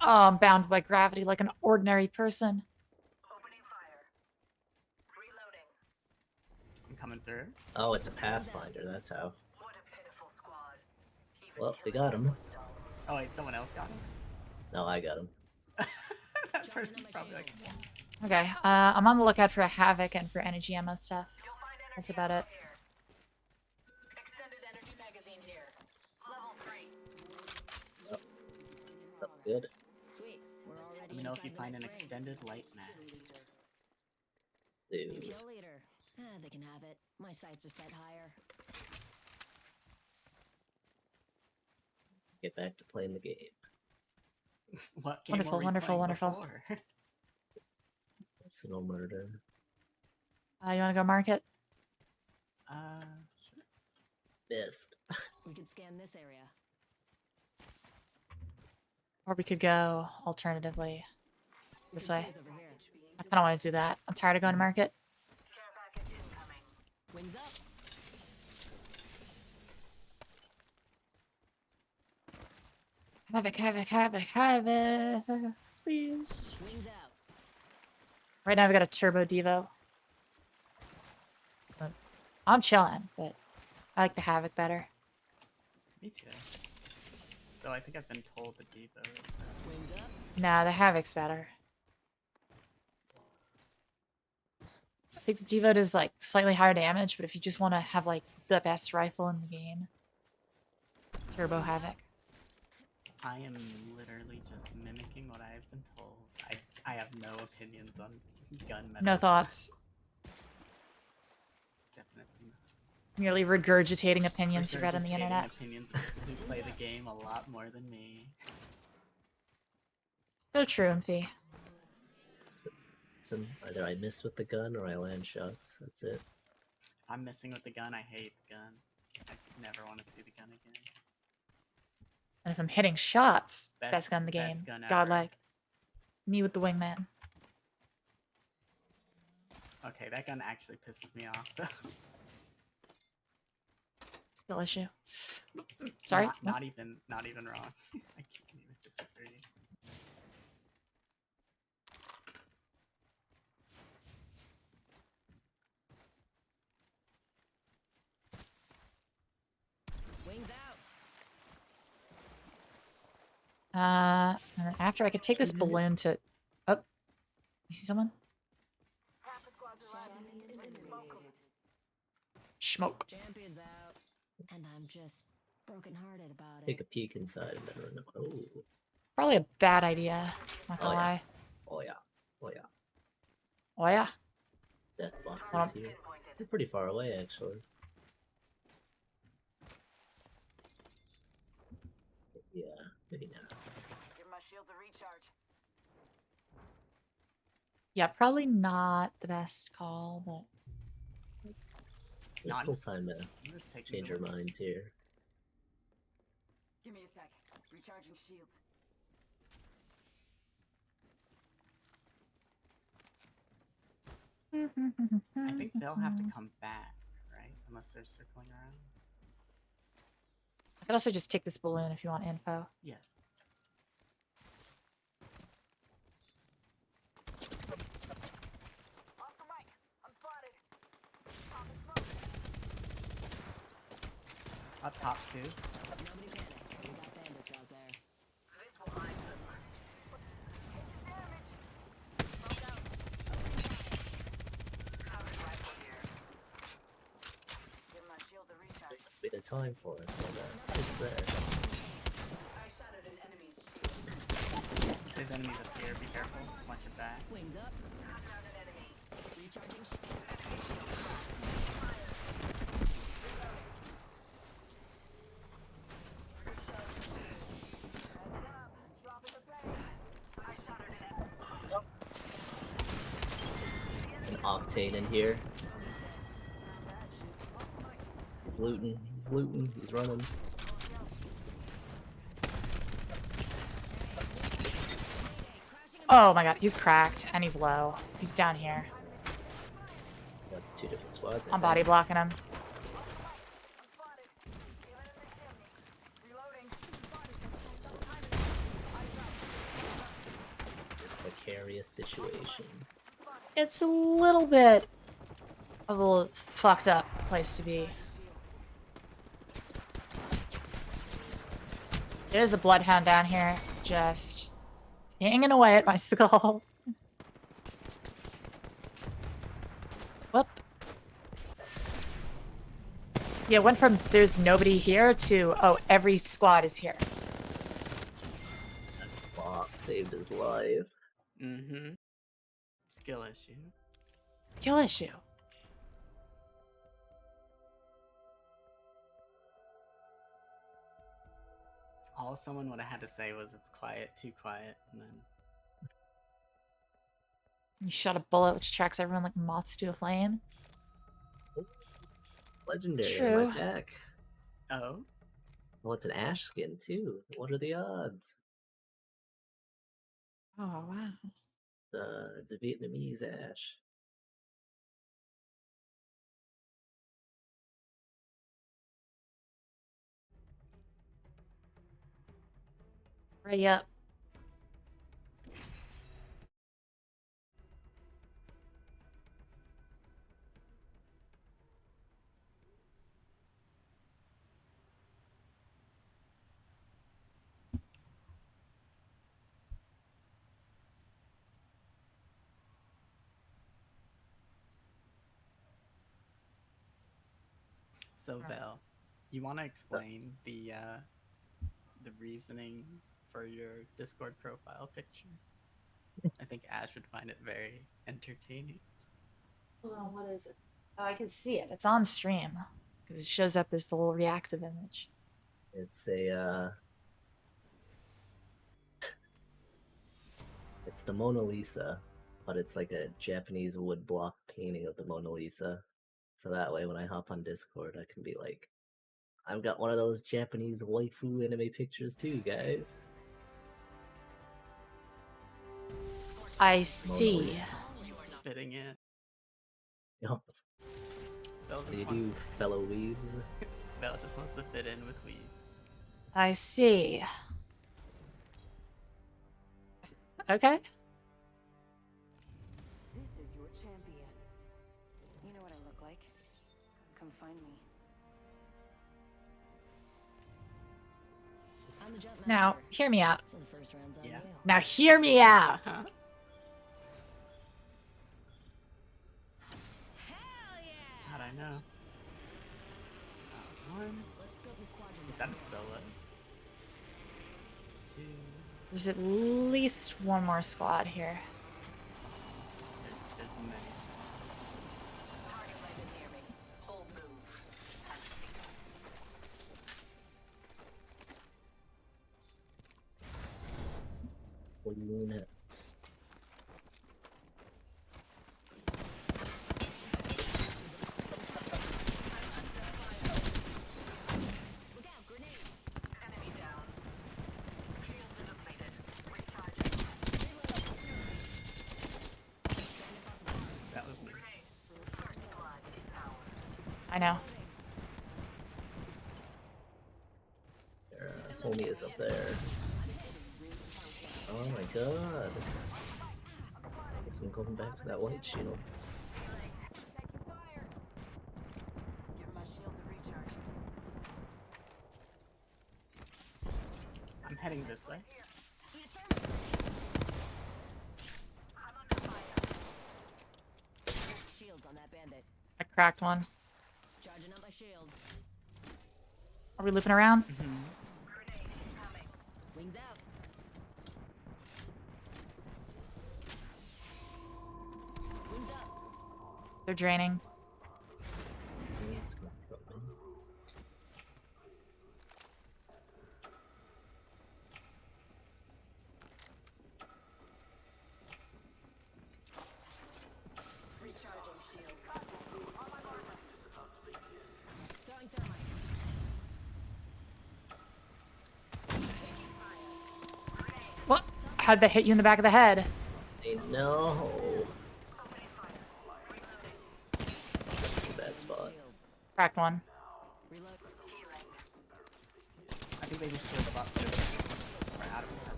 Oh, I'm bound by gravity like an ordinary person. Opening fire. Reloading. I'm coming through. Oh, it's a Pathfinder. That's how. What a pitiful squad. Well, we got him. Oh wait, someone else got him? No, I got him. That person's probably like, Okay, I'm on the lookout for a Havoc and for energy ammo stuff. That's about it. Extended energy magazine here. Level 3. That's good. Sweet. We're already let me know if you inside the find an next ring. extended light mag. New Dude. kill leader. They can have it. My sights are set higher. Get back to playing the game. What game Wonderful, were we wonderful, playing wonderful. before? Personal murder. You want to go market? Sure. Missed. We could scan this area. Or we could go alternatively this way. Over here. I kind of want to do that. I'm tired of going to market. Care package incoming. Wings up. Havoc. Please. Wings out. Right now I've got a Turbo Devo. I'm chilling, but I like the Havoc better. Me too. Though I think I've been told the Devo is better. Wings up. Nah, the Havoc's better. I think the Devo does like slightly higher damage, but if you just want to have like the best rifle in the game, Turbo Havoc. I am literally just mimicking what I've been told. I have no opinions on gun methods. No thoughts. Definitely not. Merely regurgitating opinions you read on the Regurgitating internet. Opinions of people who play the game a lot more than me. So true, Impy. Listen, either I miss with the gun or I land shots. That's it. If I'm missing with the gun, I hate the gun. I never want to see the gun again. And if I'm hitting shots, Best- best gun in the best game. gun ever. Godlike. Me with the wingman. Okay, that gun actually pisses me off though. Skill issue. Sorry. Not even wrong. I can't even disagree. Wings out. And then after I could take this balloon to. Oh, you see someone? Smoke. Champion's out. And I'm just brokenhearted about Take it. a peek inside and then run. Oh. Probably a bad idea. Not gonna lie. Oh yeah. Oh yeah. Oh yeah. Death box is here. They're pretty far away actually. Yeah, maybe not. Give my shields a recharge. Yeah, probably not the best call, but. There's still time to change our minds here. Give me a sec. Recharging shields. I think they'll have to come back, right? Unless they're circling around. I could also just take this balloon if you want info. Yes. Oscar Mike, I'm spotted. Popping smoke. Up top too. Nobody panic. We got bandits out there. This will hide them. Taking damage. Smoke out. Covered rifle here. Give my shields a recharge. Bit of time for it, but it's there. I shot at an enemy's shield. There's enemies up here. Be careful. Watch your back. Wings up. Found an enemy. Recharging shield. An Octane in here. He's looting, he's running. Oh my god, he's cracked and he's low. He's down here. Got two different squads. I I'm body think. blocking him. Precarious situation. It's a little bit of a fucked up place to be. There's a bloodhound down here, just hanging away at my skull. Whoop. Yeah, went from there's nobody here to, oh, every squad is here. That spot saved his life. Mm-hmm. Skill issue. Skill issue. All someone would have had to say was it's quiet, too quiet, and then You shot a bullet which tracks everyone like moths to a flame. Legendary true. on my deck. Oh? Oh, it's an ash skin too. What are the odds? Oh wow. It's a Vietnamese ash. Right up. So Vel, you want to explain the reasoning for your Discord profile picture? I think Ash would find it very entertaining. Hold on, what is it? Oh, I can see it. It's on stream. Because it shows up as the little reactive image. It's a it's the Mona Lisa, but it's like a Japanese woodblock painting of the Mona Lisa. So that way when I hop on Discord I can be like, I've got one of those Japanese waifu anime pictures too, guys. I see. Fitting in. Yup. That was What do you do, fellow weaves? Belle just wants to fit in with weeds. I see. Okay. This is your champion. You know what I look like. Come find me. I'm the jump Now, master, hear me out. so the first round's on Yeah. you. Now, hear me out. Huh? God, I know. One. Let's scope this quadrant. Is that a solo? Two. There's at least one more squad here. There's many. Target landed near me. Hold move. Units. Enemy down. Shields are depleted. Recharging. That was me. First blood is ours. I know. Homie is up there. Oh my god. Guess I'm going back to that white shield. Taking fire. Give my shields a recharge. I'm heading this way. Shields on that bandit. I cracked one. Charging up my shields. Are we looping around? Wings out. Wings up. They're draining. Recharging shield. Throwing thermite. What? How'd that hit you in the back of the head? I know. Bad spot. Cracked one. I think they just shielded up too. We're out of here.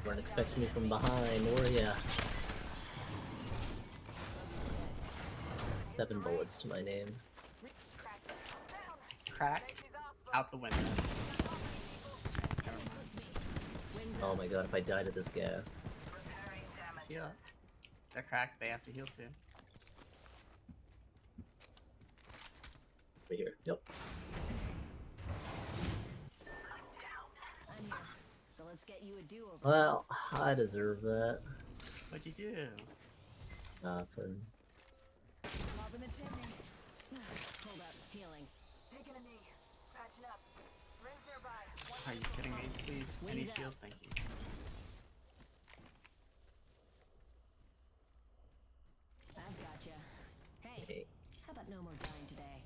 Weren't expecting me from behind, were ya? 7 bullets to my name. Cracked. Out the window. Oh my god, if I die to this gas. Heal up. They're cracked, they have to heal too. Right here. Yep. I'm here. So let's get you a do-over. Well, I deserve that. What'd you do? Nothing. Up in the chimney. Hold up. Healing. Taking a knee. Patching up. Rings nearby. Are you kidding me? Please, I need shield, thank you. I've gotcha. Hey, how about no more dying today?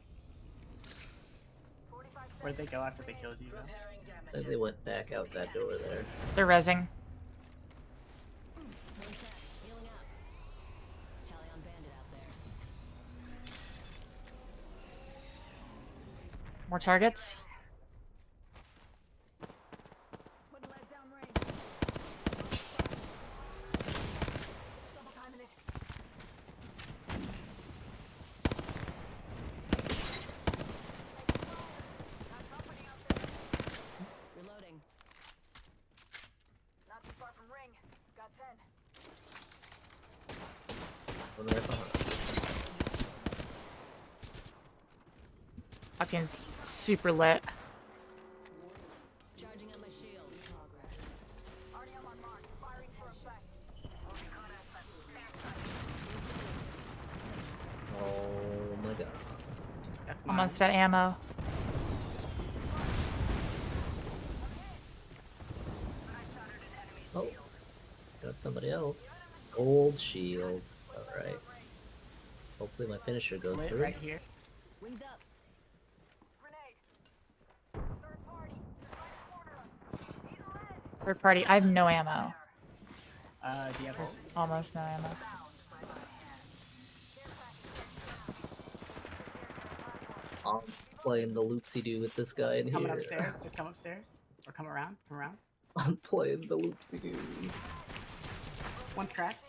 Where'd they go after they killed you, though? I think they went back out that door there. They're rezzing. One sec. Healing up. Tally on bandit out there. More targets. Putting lead down range. Double timing it. Reloading. Not too far from ring. Got 10. One right behind. Octane's super lit. Charging up my shield. Already on my mark. Firing for effect. Oh my god. That's mine. Almost at ammo. Oh. Got somebody else. Gold shield. Alright. Hopefully my finisher goes Lit through. right here. Wings up. Third party. I have no ammo. Do you have ult? Almost no ammo. I'm playing the loopsy-doo with this guy in Just coming here. upstairs. Just come upstairs. Or come around. Come around. I'm playing the loopsy-doo. One's cracked.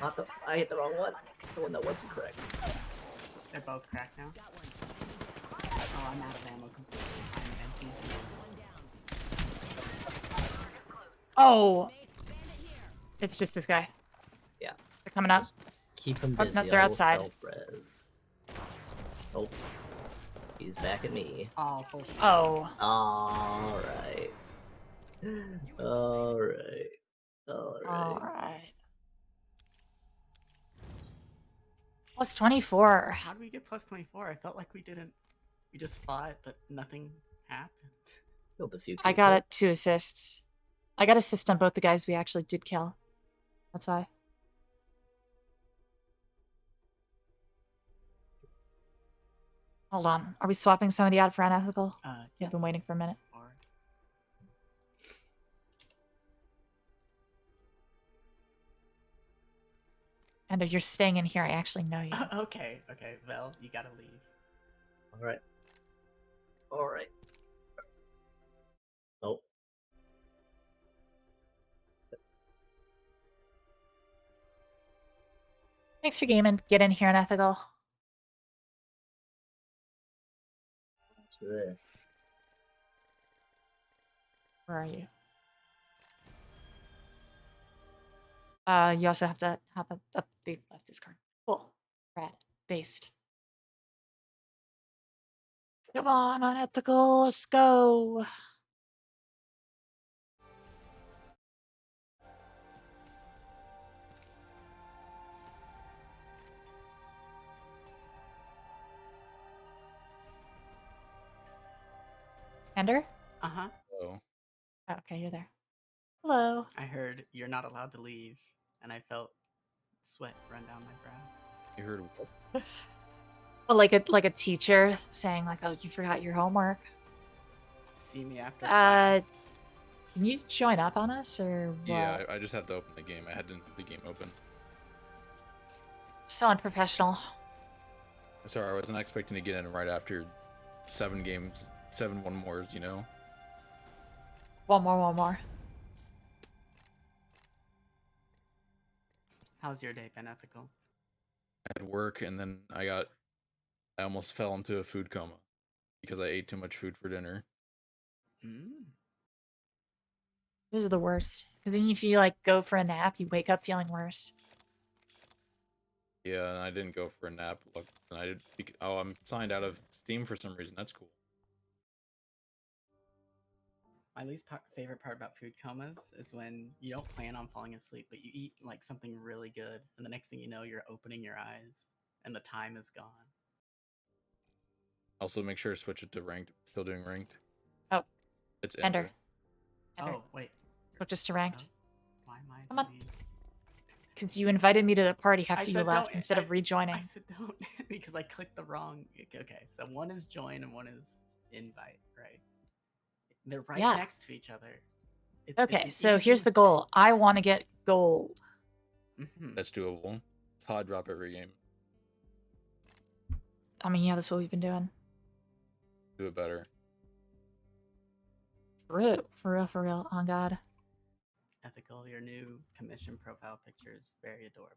Not the. I hit the wrong one. The one that wasn't correct. They're both cracked now. Oh, I'm out of ammo completely. I'm empty. Oh! It's just this guy. Yeah. They're coming up. Keep him Oh, busy. no, they're I will outside. self-res. Oh. He's back at me. Oh, full shield. Oh. Alright. Alright. Alright. Alright. Plus 24. How did we get plus 24? I felt like we didn't. We just fought, but nothing happened. Killed a few I got it 2 assists. I got assist on both the guys we actually did kill. That's why. Hold on. Are we swapping somebody out for unethical? I've been waiting for a minute. Ender, you're staying in here. I actually know you. Okay, okay. Well, you gotta leave. Alright. Alright. Oh. Thanks for gaming. Get in here, unethical. What's this? Where are you? You also have to hop up the left discard. Cool. Rad. Based. Come on, unethical. Let's go. Ender? Uh-huh. Oh. Oh, okay, you're there. Hello. I heard you're not allowed to leave, and I felt sweat run down my brow. You heard Well, like a teacher saying like, "Oh, you forgot your homework." See me after class. Can you join up on us or what? Yeah, I just have to open the game. I didn't have the game open. So unprofessional. Sorry, I wasn't expecting to get in right after 7 games, 7 1-mores, you know? One more. How's your day been, Ethical? I had work and then I almost fell into a food coma because I ate too much food for dinner. Those are the worst. Because then if you like go for a nap, you wake up feeling worse. Yeah, and I didn't go for a nap. Look, and I did. Oh, I'm signed out of Steam for some reason. That's cool. My least favorite part about food comas is when you don't plan on falling asleep, but you eat like something really good, and the next thing you know, you're opening your eyes, and the time is gone. Also, make sure to switch it to ranked. Still doing ranked. Oh. It's Ender. Oh, wait. Switch us to ranked. Why am I? Come on. Because you invited me to the party I after you said left don't- instead of rejoining. I said don't because I clicked the wrong. Okay, so one is join and one is invite, right? They're right Yeah. next to each other. Okay, it's so easy here's the goal. I want to get gold. That's doable. Pod drop every game. I mean, yeah, that's what we've been doing. Do it better. True. For real. On God. Ethical, your new commission profile picture is very adorable.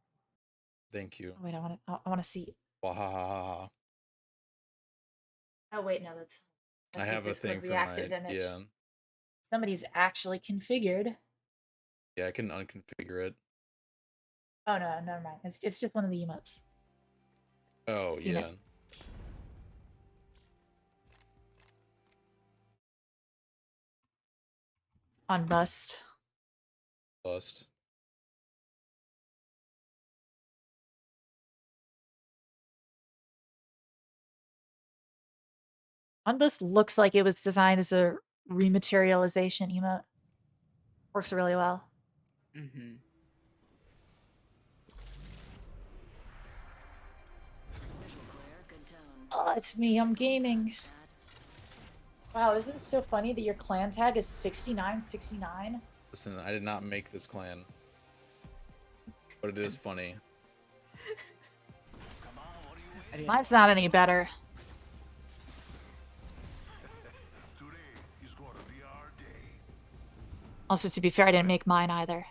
Thank you. Oh, wait, I want to see. Wahahaha. Oh wait, no, that's I your have a Discord thing for reactive my image. yeah. Somebody's actually configured. Yeah, I can unconfigure it. Oh no, never mind. It's just one of the emotes. Oh Seen yeah. it. On bust. Bust. Unbust looks like it was designed as a rematerialization emote. Works really well. Mm-hmm. Oh, it's me. I'm gaming. Wow, isn't it so funny that your clan tag is 6969? Listen, I did not make this clan. But it is funny. Mine's not any better. Also, to be fair, I didn't make mine either.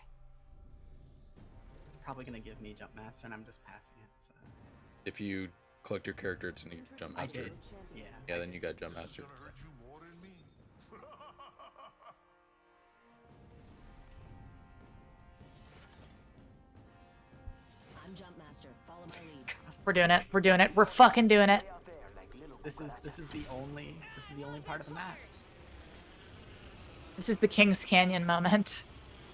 It's probably gonna give me Jump Master, and I'm just passing it. So. If you collect your character, it's gonna Jump Master. I did. Yeah. Yeah, then you got Jump Master. I'm Jump Master. Follow my lead. We're doing it. We're doing it. We're fucking doing it. This is the only part of the map. This is the King's Canyon moment.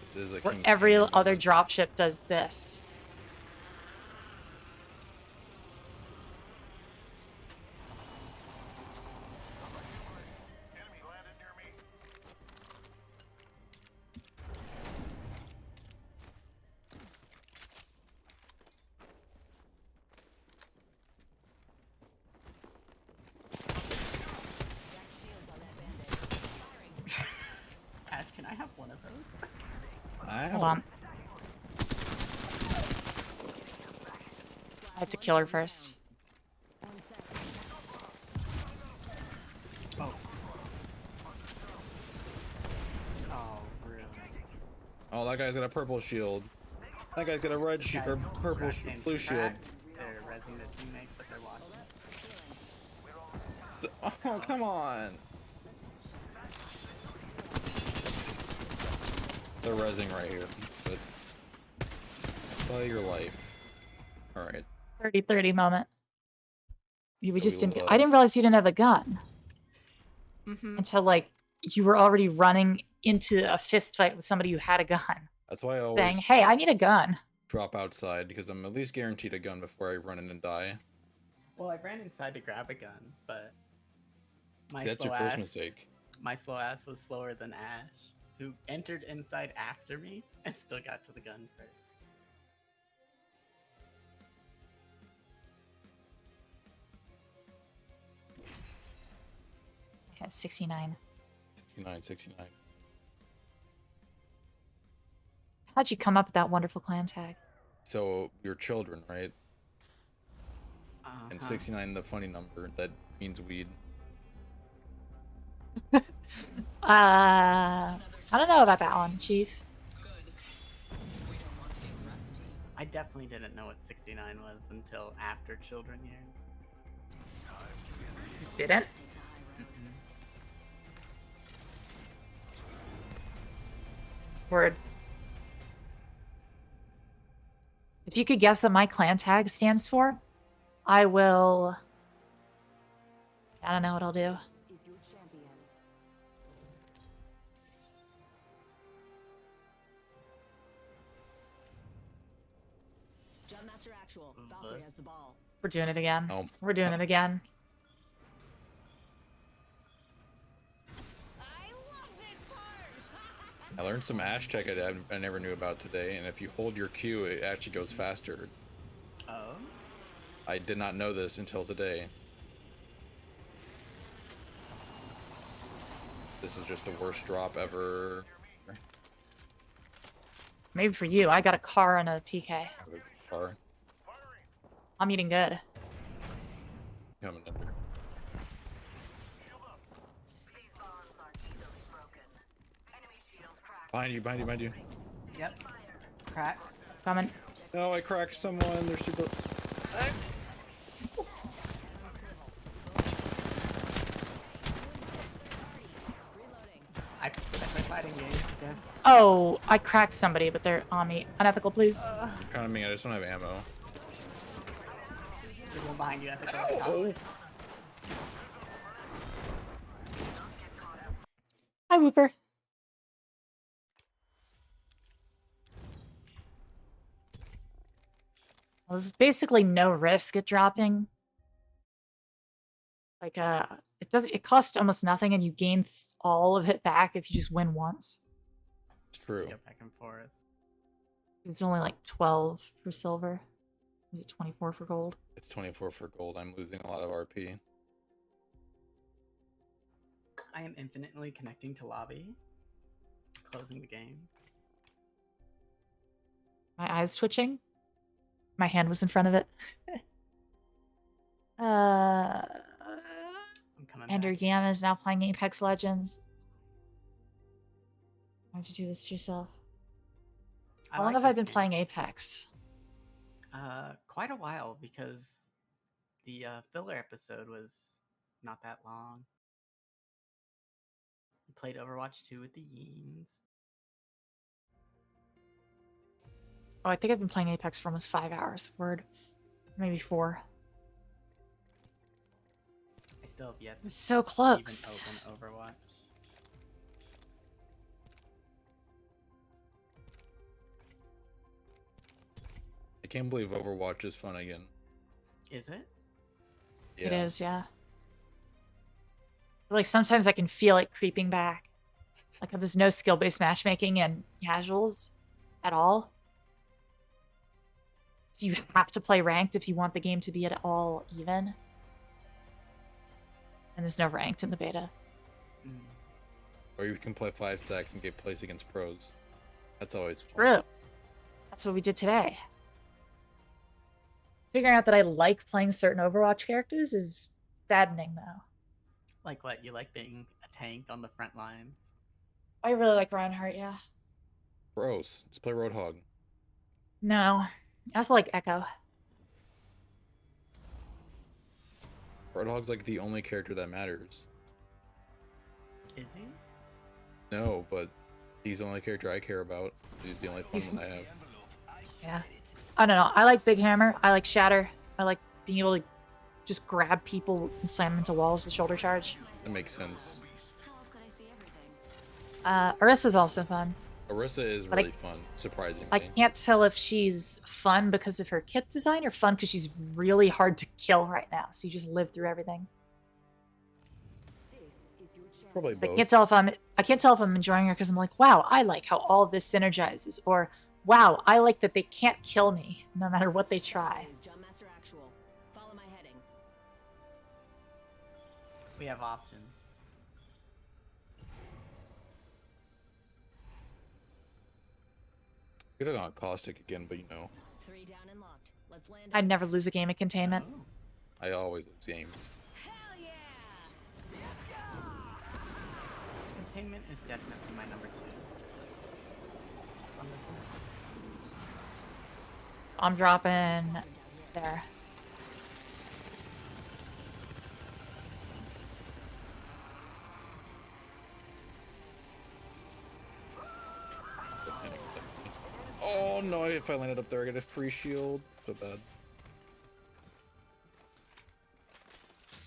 This is a where King's every Canyon other moment. dropship does this. Ash, can I have one of those? Hold on. I have to kill her first. Oh. Oh, really? Oh, that guy's got a purple shield. That guy's got a red shield or purple blue shield. They're resing the teammate, but they're watching. Oh, come on. They're resing right here. But play your life. All right. 30-30 moment. We just we didn't. will, I didn't realize you didn't have a gun Mm-hmm. until like you were already running into a fist fight with somebody who had a gun, That's why I always saying, "Hey, I need a gun." drop outside because I'm at least guaranteed a gun before I run in and die. Well, I ran inside to grab a gun, but my That's slow your first ass, mistake. My slow ass was slower than Ash, who entered inside after me and still got to the gun first. I had 69. 69. How'd you come up with that wonderful clan tag? So you're children, right? And Uh-huh. 69, the funny number that means weed. I don't know about that one, Chief. I definitely didn't know what 69 was until after children years. Didn't? Word. If you could guess what my clan tag stands for, I will. I don't know what I'll do. Jump Master Actual. Valkyrie has the ball. We're doing it again. Oh. We're doing it again. I learned some Ash tech I never knew about today, and if you hold your Q, it actually goes faster. Oh? I did not know this until today. This is just the worst drop ever. Maybe for you, I got a car and a PK. Car I'm eating good. coming under. Behind you. Yep. Crack. Coming. No, I cracked someone. They're super. I fighting game, I guess. Oh, I cracked somebody, but they're on me. Unethical, please. Kind of me. I just don't have ammo. There's one behind you at the top. Oh. Hi, Whooper. Well, there's basically no risk at dropping. Like, it costs almost nothing, and you gain all of it back if you just win once. It's true. Go back and forth. It's only like 12 for silver. Is it 24 for gold? It's 24 for gold. I'm losing a lot of RP. I am infinitely connecting to lobby. Closing the game. My eyes twitching. My hand was in front of it. Uh, I'm coming Ender back. Gamma is now playing Apex Legends. Why'd you do this to yourself? How long have I been playing Apex? Quite a while, because the filler episode was not that long. Played Overwatch 2 with the Yeens. Oh, I think I've been playing Apex for almost 5 hours. Word. Maybe 4. I still have yet to So close. even open Overwatch. I can't believe Overwatch is fun again. Is it? Yeah. It is, yeah. Like sometimes I can feel it creeping back. Like there's no skill-based matchmaking and casuals at all. So you have to play ranked if you want the game to be at all even. And there's no ranked in the beta. Or you can play 5 stacks and get placed against pros. That's always fun. True. That's what we did today. Figuring out that I like playing certain Overwatch characters is saddening, though. Like what? You like being a tank on the front lines? I really like Reinhardt, yeah. Bros, let's play Roadhog. No. I also like Echo. Roadhog's like the only character that matters. Is he? No, but he's the only character I care about. He's the only fun one I have. Yeah. I don't know. I like Big Hammer. I like Shatter. I like being able to just grab people and slam them into walls with shoulder charge. That makes sense. Orissa's also fun. Orisa is But really fun, surprisingly. I can't tell if she's fun because of her kit design or fun because she's really hard to kill right now. So you just live through everything. Probably So both. I can't tell if I'm enjoying her because I'm like, wow, I like how all of this synergizes, or wow, I like that they can't kill me no matter what they try. We have options. Could have gone caustic again, but you know. 3 down and locked. Let's land. I'd never lose a game at containment. I always lose games. Containment is definitely my number 2. On this one. I'm dropping there. Oh no, if I landed up there, I get a free shield. So bad.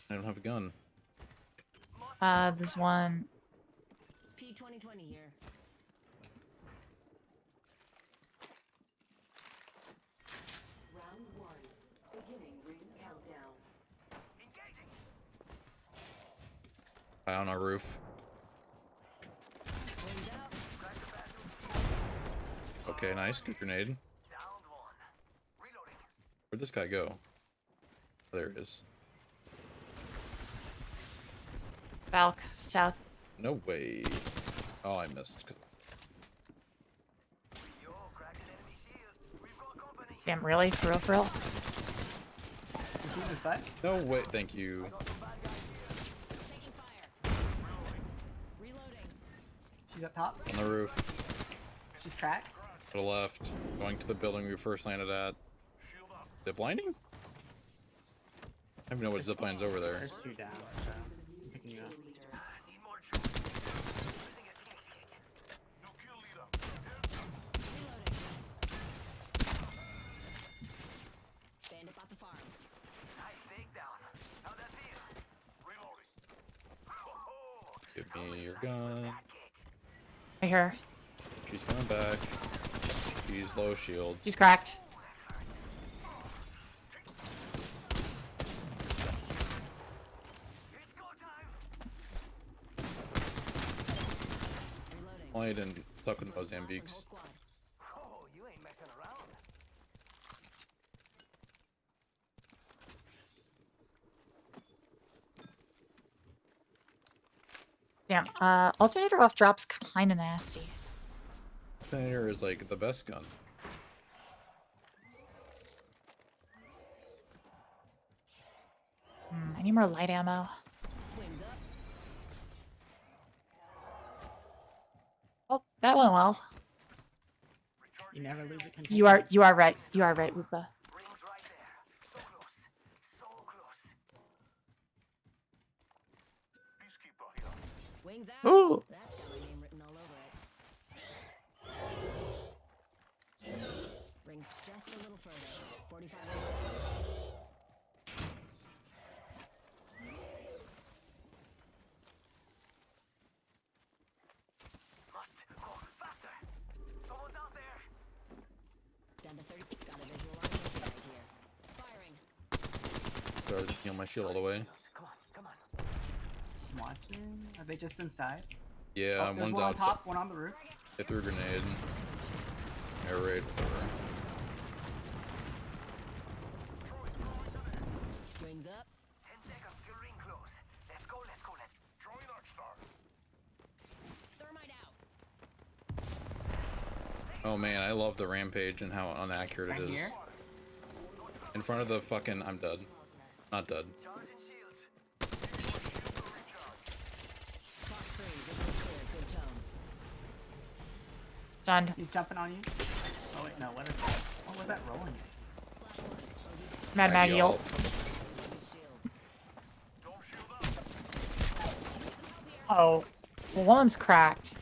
I don't have a gun. There's one. P2020 here. Round 1. Beginning ring countdown. Eye on our roof. Okay, nice. Good grenade. Where'd this guy go? There it is. Valk, south. No way. Oh, I missed. Damn, really? For real, for real? No way. Thank you. She's up top. On the roof. She's cracked. To the left. Going to the building we first landed at. Zip lining? I don't even know what zip line's over there. There's 2 down, so I'm picking you up. Bandit bought the farm. Nice takedown. How'd that feel? Give me your gun. I hear her. She's coming back. She's low shield. She's cracked. Played and stuck with Mozambiques. Oh, you ain't messing around. Damn, alternator off drop's kinda nasty. Alternator is like the best gun. need more light ammo. Oh, that went well. You never lose a container. You are right. You are right, Woopa. Wings out. Ooh. That's got my name written all over it. Rings just a little further. 45 Someone's out there! down to 30. Got a visual on something right here. Firing. Started to heal my shield all the way. I'm watching. Are they just inside? Yeah, Oh, there's one's one on outside. top, one on the roof. Hit through a grenade. Air raid, whatever. Wings up. 10 seconds till ring close. Let's go. Drawing Archstar. Thermite out. Oh man, I love the rampage and how inaccurate it Right is. here? In front of the fucking, I'm dead. Not dead. Fox 3, visual clear. Good tone. Stunned. He's jumping on you. Oh wait, no, what is that? What was that rolling? Mad Maggie ult. Oh. Well, one of them's cracked.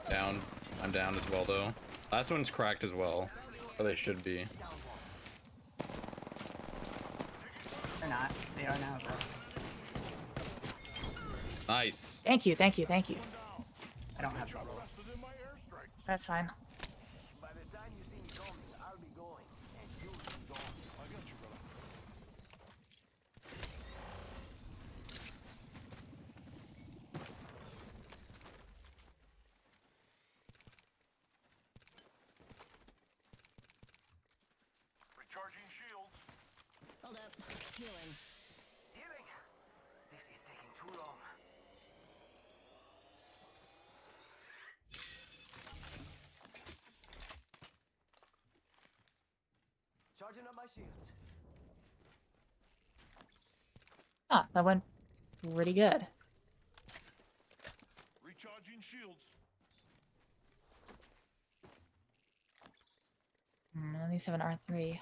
Down. I'm down as well though. Last one's cracked as well. Or they should be. They're not. They are now, though. Nice. Thank you, thank you, thank you. I don't have trouble. That's fine. By the time you see me coming, I'll be going. And you'll be gone. I got you, brother. Recharging shields. Hold up. Healing. Healing. This is taking too long. Charging up my shields. Ah, that went pretty good. Recharging shields. At least have an R3.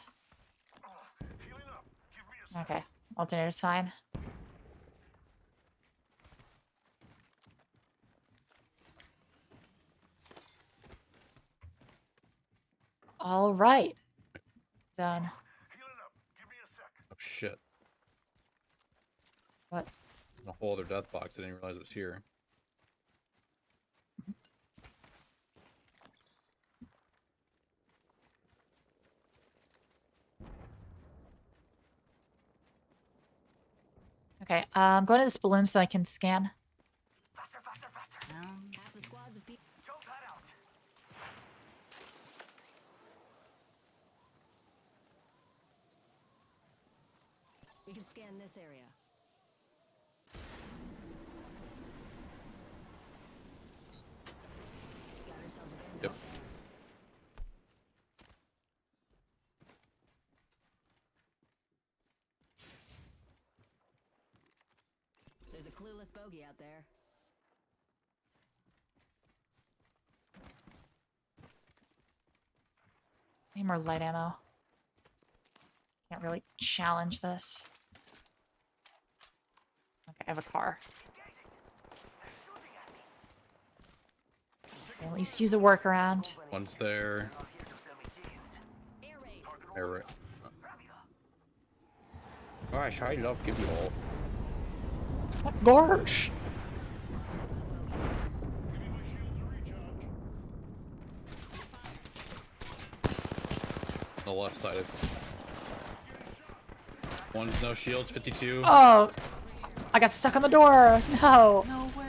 Okay, alternator's fine. All right. Zone. Oh shit. What? A whole other death box. I didn't realize it was here. Okay, I'm going to this balloon so I can scan. Half the squads of people. Jump that out. We can scan this area. Got ourselves a band. Yep. There's a clueless bogey out there. Need more light ammo. Can't really challenge this. Okay, I have a car. At least use a workaround. One's there. Air raid. Gosh, I love give you all. Gosh. The left side of. One's no shields, 52. Oh! I got stuck on the door! No! No way!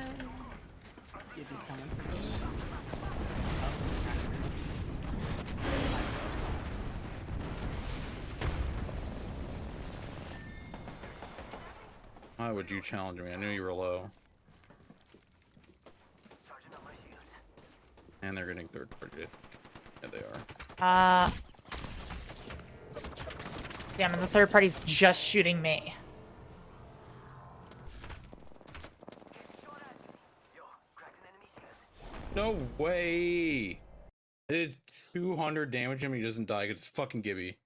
If he's coming for me. Why would you challenge me? I knew you were low. And they're getting third party. Yeah, they are. Damn, and the third party's just shooting me. No way! I did 200 damage and he doesn't die because it's fucking Gibby.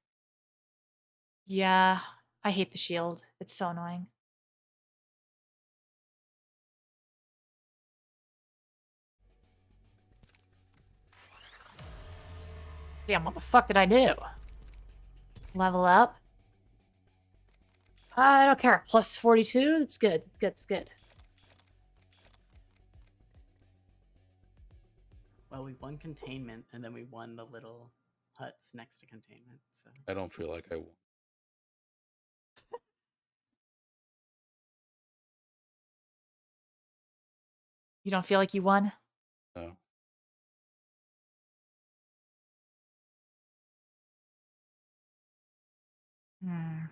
Yeah, I hate the shield. It's so annoying. Damn, what the fuck did I do? Level up? I don't care. Plus 42? That's good. That's good. Well, we won containment, and then we won the little huts next to containment, so... I don't feel like I won. You don't feel like you won? No.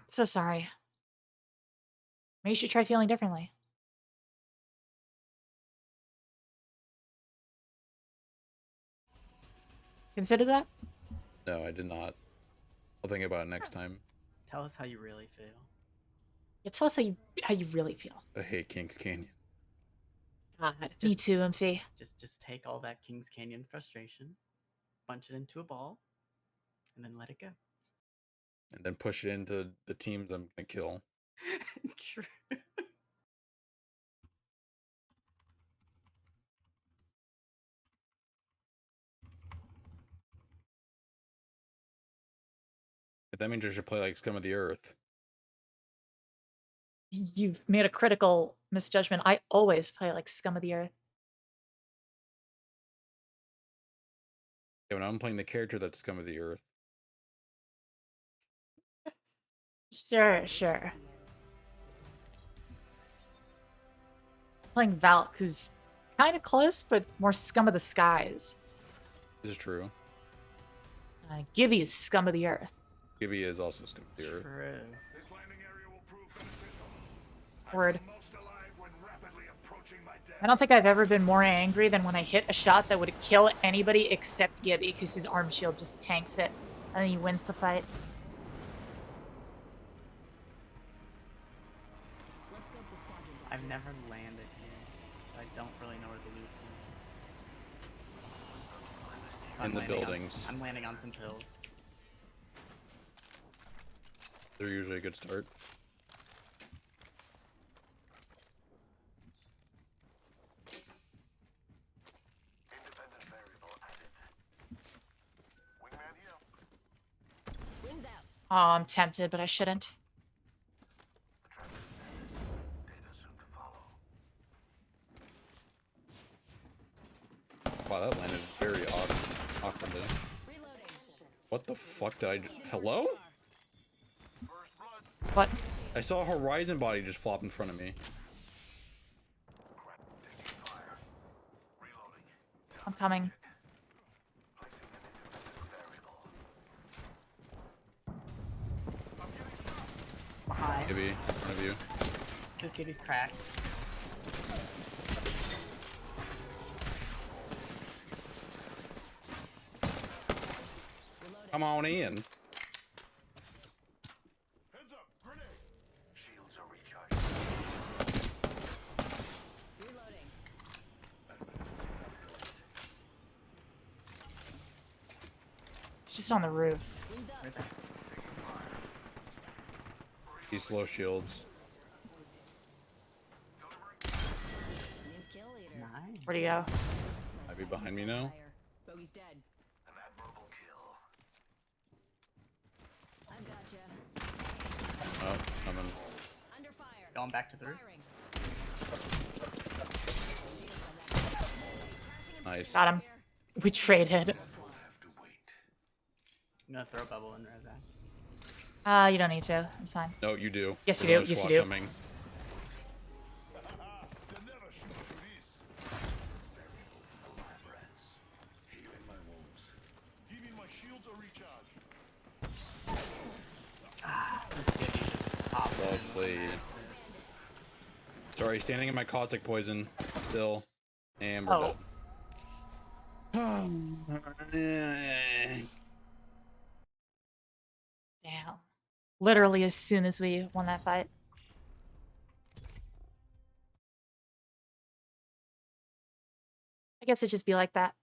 So sorry. Maybe you should try feeling differently. Consider that? No, I did not. I'll think about it next time. Tell us how you really feel. Yeah, tell us how you really feel. I hate Kings Canyon. God, me too, Imphy. Just take all that Kings Canyon frustration, bunch it into a ball, and then let it go. And then push it into the teams I'm gonna kill. True. But that means I should play like Scum of the Earth. You've made a critical misjudgment. I always play like Scum of the Earth. Yeah, when I'm playing the character that's Scum of the Earth. Sure. Playing Valk, who's kind of close, but more Scum of the Skies. This is true. Gibby's Scum of the Earth. Gibby is also Scum of the Earth. True. Word. I don't think I've ever been more angry than when I hit a shot that would kill anybody except Gibby, because his arm shield just tanks it, and then he wins the fight. I've never landed here, so I don't really know where the loot is. So In the buildings. I'm landing on some pills. They're usually a good start. Oh, I'm tempted, but I shouldn't. Wow, that landed very awkwardly. What the fuck did I do? Hello? What? I saw a Horizon body just flop in front of me. I'm coming. Behind. Gibby, in front of you. This Gibby's cracked. Come on in. It's just on the roof. These low shields. Nice. Where'd he go? Might be behind me now. Bogey's dead. I've gotcha. Oh, coming. Under fire. Going back to the roof. Nice. Got him. We traded. I'm gonna throw a bubble in Razak. You don't need to. It's fine. No, you do. Yes, you There's do. another Yes, you squad do. coming. This Gibby just popped in. Lovely. Sorry, standing in my caustic poison still. And we're Oh. dead. Damn. Literally as soon as we won that fight. I guess it'd just be like that.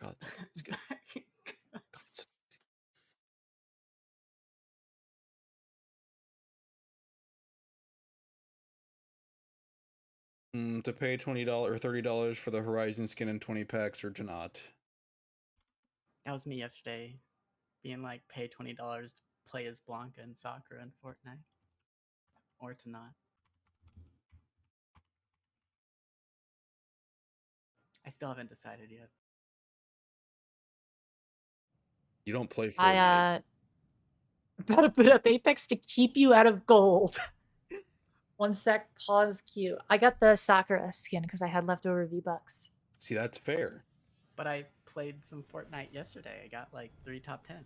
God, it's good. To pay $20 or $30 for the Horizon skin and 20 packs, or to not. That was me yesterday, being like, pay $20 to play as Blanca and Sakura in Fortnite, or to not. I still haven't decided yet. You don't play Fortnite. I about to put up Apex to keep you out of gold. 1 sec, pause queue. I got the Sakura skin because I had leftover V-Bucks. See, that's fair. But I played some Fortnite yesterday. I got like 3 top 10s.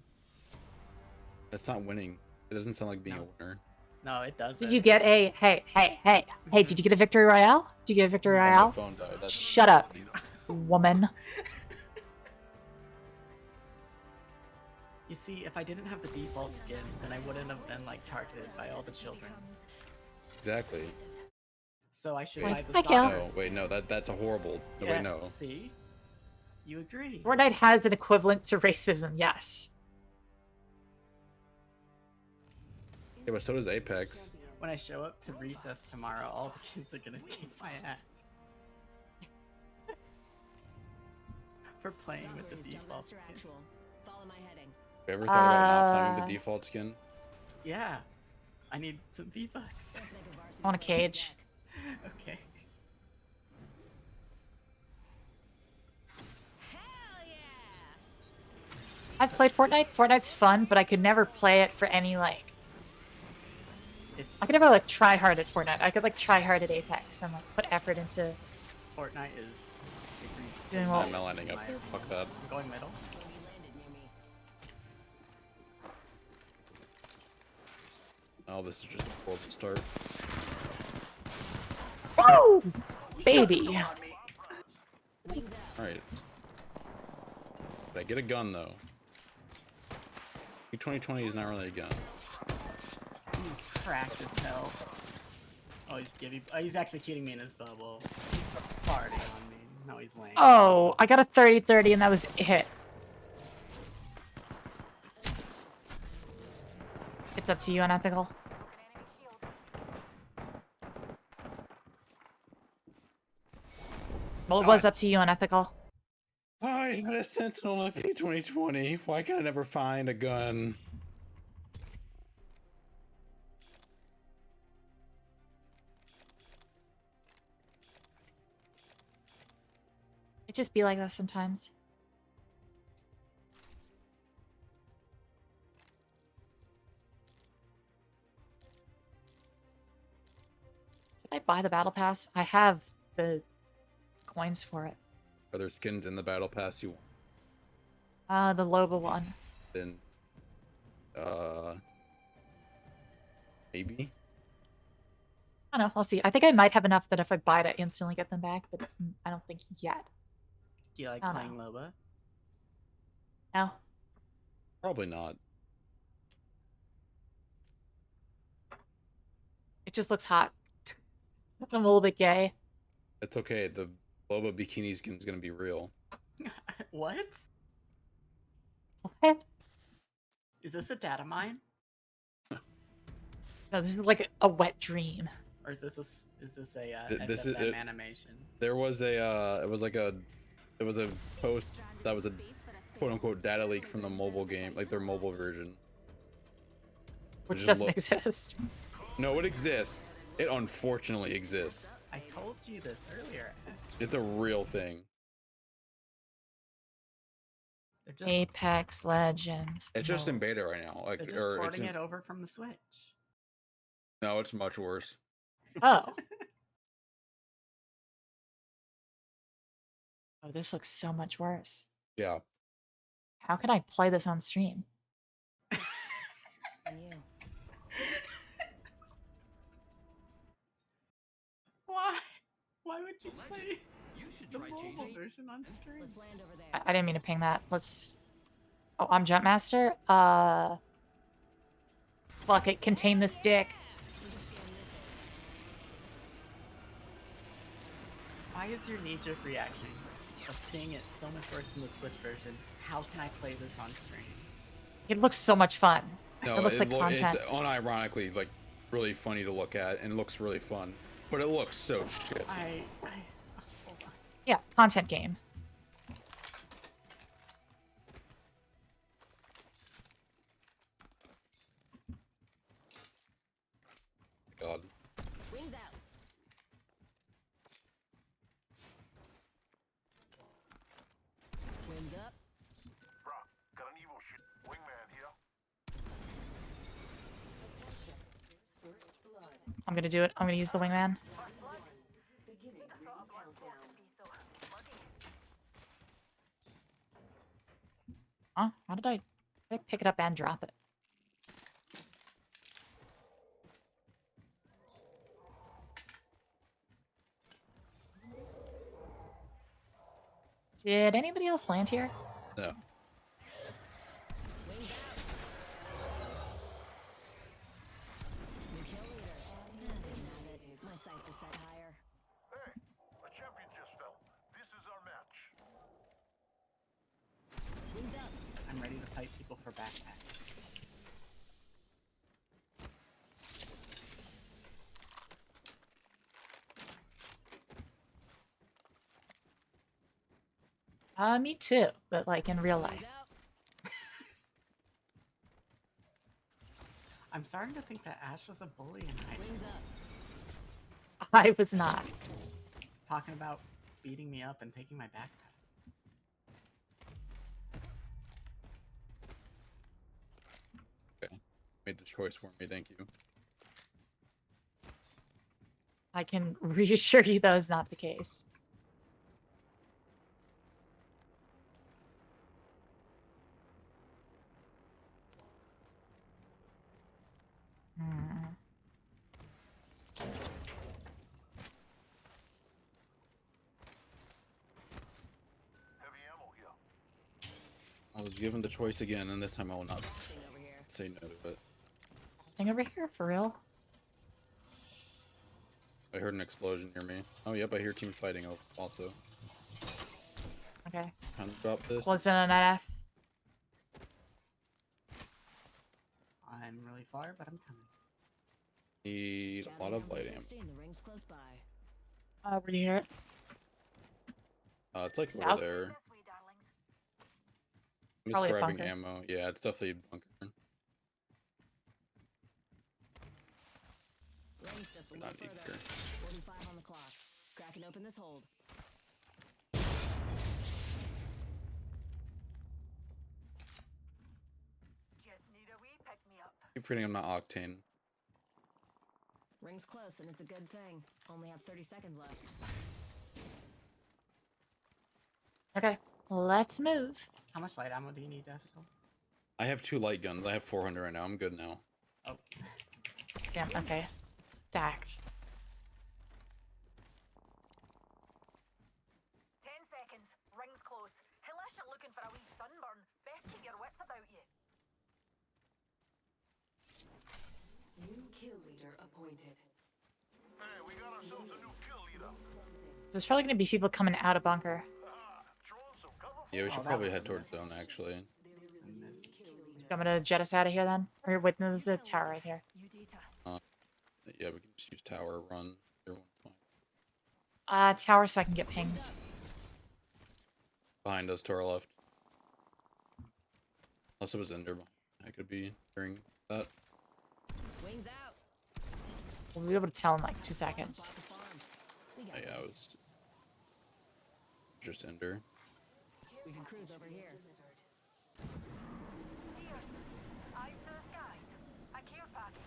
That's not winning. It doesn't sound like being a winner. No, it doesn't. Did you get a hey, did you get a victory royale? Did you get a victory royale? My phone died. That's Shut up, woman. You see, if I didn't have the default skins, then I wouldn't have been like targeted by all the children. Exactly. So I should Like, buy the Sakura. No, wait, no, that's a horrible. No, Yeah, wait, no. See? You agree. Fortnite has an equivalent to racism, yes. Yeah, but so does Apex. When I show up to recess tomorrow, all the kids are gonna kick my ass. For playing with the default skin. Follow my heading. You ever thought about not playing the default skin? Yeah. I need some V-Bucks. I want a cage. Okay. I've played Fortnite. Fortnite's fun, but I could never play it for any, like... I could never, like, try hard at Fortnite. I could, like, try hard at Apex and, like, put effort into... Fortnite is... doing well. I'm not lining up here. Fuck that. I'm going middle. Oh, this is just a horrible start. Woo! Baby! Alright. Did I get a gun, though? 2020 is not really a gun. He's cracked as hell. Oh, he's executing me in his bubble. He's farting on me. No, he's lame. Oh, I got a 30-30 and that was a hit. It's up to you, Unethical. Well, it was up to you, Unethical. I had a Sentinel in P2020. Why can I never find a gun? It just be like that sometimes. Should I buy the battle pass? I have the coins for it. Are there skins in the battle pass you want? The Loba one. Then, maybe? I don't know, I'll see. I think I might have enough that if I buy it, I instantly get them back, but I don't think yet. Do you like I don't playing Loba? No. Probably not. It just looks hot. I'm a little bit gay. It's okay. The Boba bikini skin is gonna be real. What? What? Is this a data mine? No, this is like a wet dream. Or is this a This is SFM animation? There was a it was a post that was a quote unquote data leak from the mobile game, like their mobile version. Which doesn't exist. No, it exists. It unfortunately exists. I told you this earlier. It's a real thing. They're just, Apex Legends. It's just in beta right now. Like, they're just or it's porting in, it over from the Switch. No, it's much worse. Oh. Oh, this looks so much worse. Yeah. How can I play this on stream? Why? Why would version on stream. Let's land over there. I didn't mean to ping that. Let's... Oh, I'm Jump Master. Fuck it, contain this dick. Why is your knee-jerk reaction of seeing it so much worse in the Switch version? How can I play this on stream? It looks so much fun. No, it looks like content. it's unironically like really funny to look at, and it looks really fun. But it looks so shit. Yeah, content game. God. Wings out. Wings up. Bruh, got an evil shit wingman here. I'm gonna do it. I'm gonna use the wingman. Huh? How did I pick it up and drop it? Did anybody else land here? No. My sights are set higher. Hey, a champion just fell. This is our match. Wings up. I'm ready to fight people for backpacks. Me too, but like in real life. I'm starting to think that Ash was a bully in high school. I was not. Talking about beating me up and taking my backpack. Okay. Made the choice for me, thank you. I can reassure you that is not the case. Heavy ammo here. I was given the choice again, and this time I will not say no to it. Thing over here, for real? I heard an explosion near me. Oh, yep, I hear teams fighting also. Okay. Time to drop this. Close in on that F. I'm really far, but I'm coming. Need a lot of light ammo. The ring's close by. Where do you hear it? It's like South? over there. I'm just Probably a grabbing bunker. ammo. Yeah, it's definitely a bunker. Ring's just a Not little need further. here. 45 on the clock. Cracking open this hold. Just need a wee pick me up. Keep forgetting I'm not Octane. Ring's close, and it's a good thing. Only have 30 seconds left. Okay, let's move. How much light ammo do you need, Ethical? I have 2 light guns. I have 400 right now. I'm good now. Oh. Damn, okay. Stacked. 10 seconds. Ring's close. Unless you're looking for a wee sunburn, best keep your wits about you. New kill leader appointed. Hey, we got ourselves a new kill leader. There's probably gonna be people coming out of bunker. Yeah, we should probably head towards zone, actually. I'm gonna jet us out of here then. Or wait, no, there's a tower right here. Yeah, we can just use tower, run. Everyone's fine. Tower so I can get pings. Behind us to our left. Unless it was Ender. I could be hearing that. Wings out. We'll be able to tell in like 2 seconds. Yeah, it was just Ender. We can cruise over here. Dears, eyes to the skies. A care package.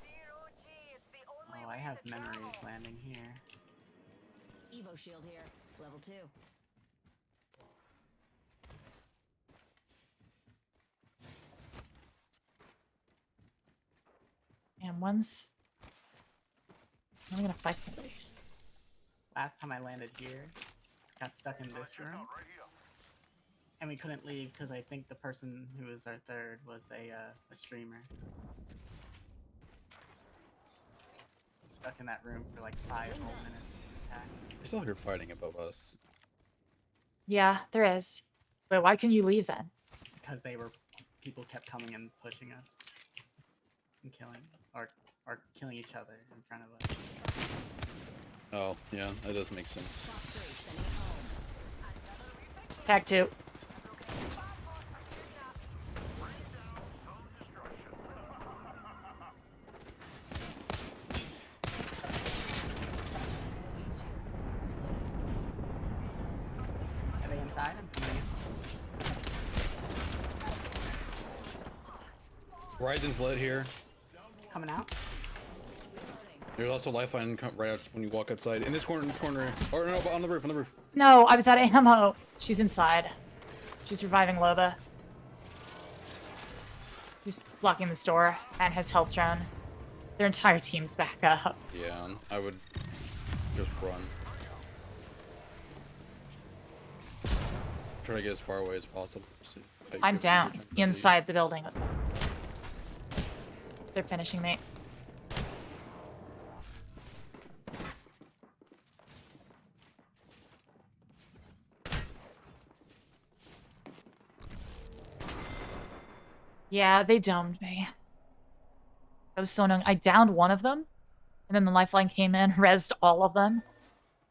Zero G, it's the only Oh, I have memories landing here. Evo shield here. Level 2. Damn, ones. I'm gonna fight somebody. Last time I landed here, got stuck in this room, and we couldn't leave because I think the person who was our third was a streamer. Stuck in that room for like 5 whole minutes of an attack. They're still here fighting above us. Yeah, there is. Wait, why can you leave then? Because people kept coming and pushing us and killing, or killing each other in front of us. Oh, yeah, that does make sense. Tag 2. Are they inside? I'm coming in. Horizon's lit here. Coming out. There's also lifeline right out when you walk outside. In this corner, or no, on the roof, No, I was out of ammo. She's inside. She's reviving Loba. She's blocking this door and has health drone. Their entire team's back up. Yeah, I would just run. Try to get as far away as possible. So I'm down inside the building with them. They're finishing me. Yeah, they domed me. That was so annoying. I downed one of them, and then the lifeline came in, rezzed all of them.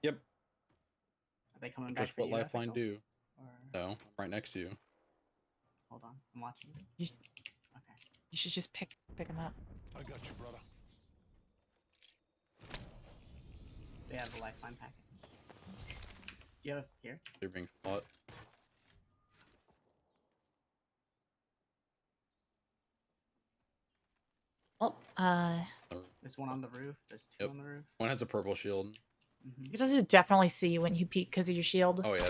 Yep. Are they coming back Just for what you, lifeline Ethical? do. Or... No, I'm right next to you. Hold on, I'm watching. You, Okay. you should just pick them up. I got you, brother. They have the lifeline packet. Do you have here? They're being fought. Well, There's one on the roof. There's two on the roof. One has a purple shield. you just definitely see when you peek because of your shield. Oh yeah,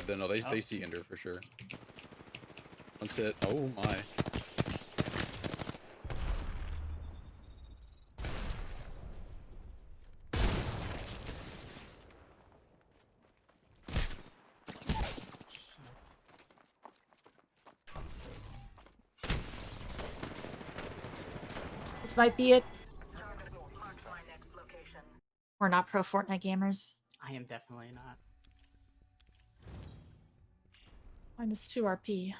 they see Ender for sure. That's it. Oh my. This might be it. We're not pro Fortnite gamers. I am definitely not. Minus 2 RP.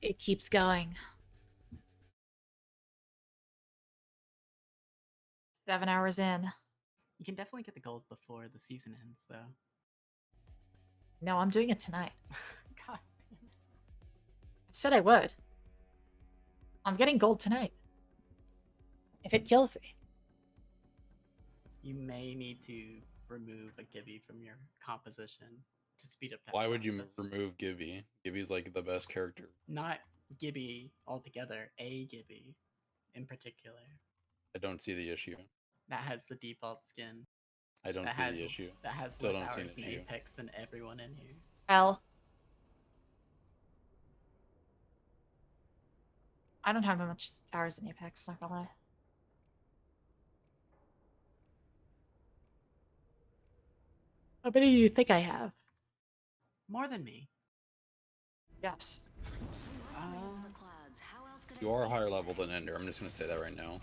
It keeps going. 7 hours in. You can definitely get the gold before the season ends, though. No, I'm doing it tonight. God. I said I would. I'm getting gold tonight. If it kills me. You may need to remove a Gibby from your composition to speed up that Why would you process. remove Gibby? Gibby's like the best character. Not Gibby altogether, a Gibby in particular. I don't see the issue. That has the default skin. I don't that see has, the issue. That has Still less don't see an hours in issue. Apex than everyone in here. L. I don't have that much hours in Apex, not gonna lie. How many do you think I have? More than me. Yes. You are a higher level than Ender. I'm just gonna say that right now.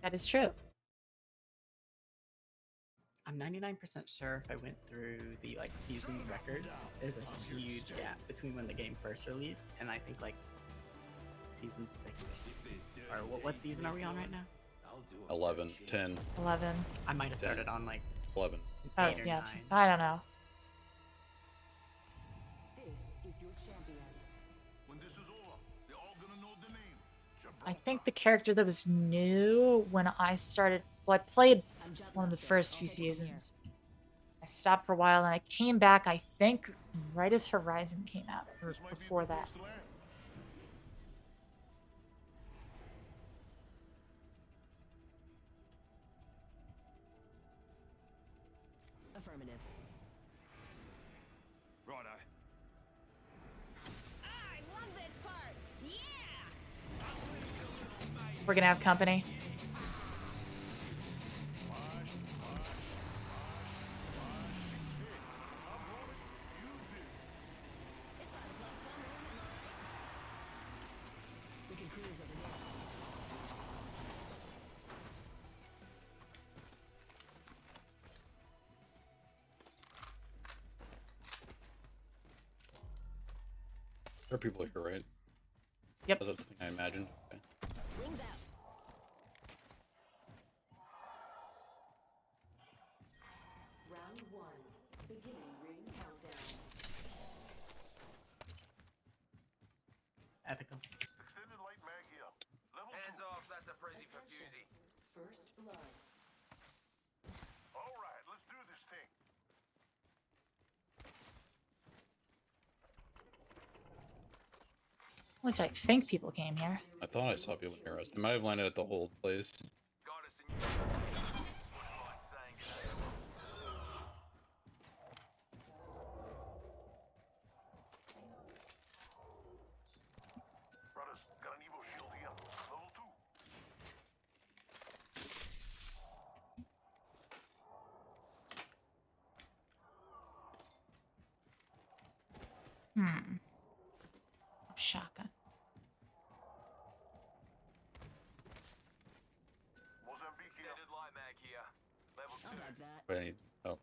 That is true. I'm 99% sure if I went through the like seasons records, there's a huge gap between when the game first released and I think like season 6 or what season are we on right now? 11, 10. 11. I might have started on like 11. 8 Oh, or yeah. 9. I don't know. This is your champion. When this is over, they're all gonna know the name. I think the character that was new when I started, well, I played one of the first few seasons. I stopped for a while and I came back, I think, right as Horizon came out, or before that. Affirmative. We're gonna have company. We can cruise over here. There are people here, right? Yep. Oh, that's the thing I imagined. Okay. Rings out. Round 1. Beginning ring countdown. Ethical. Extended light mag here. Level Hands off, that's a Prezi for Fusey. First blood. Alright, let's do this thing. At least I think people came here. I thought I saw people near us. They might have landed at the hold place. Got us in your wouldn't mind saying it. Brothers, got an Evo shield here. Level 2. Shotgun. Mozambique extended light mag here. Level 2. I like that. Wait, I need. Oh,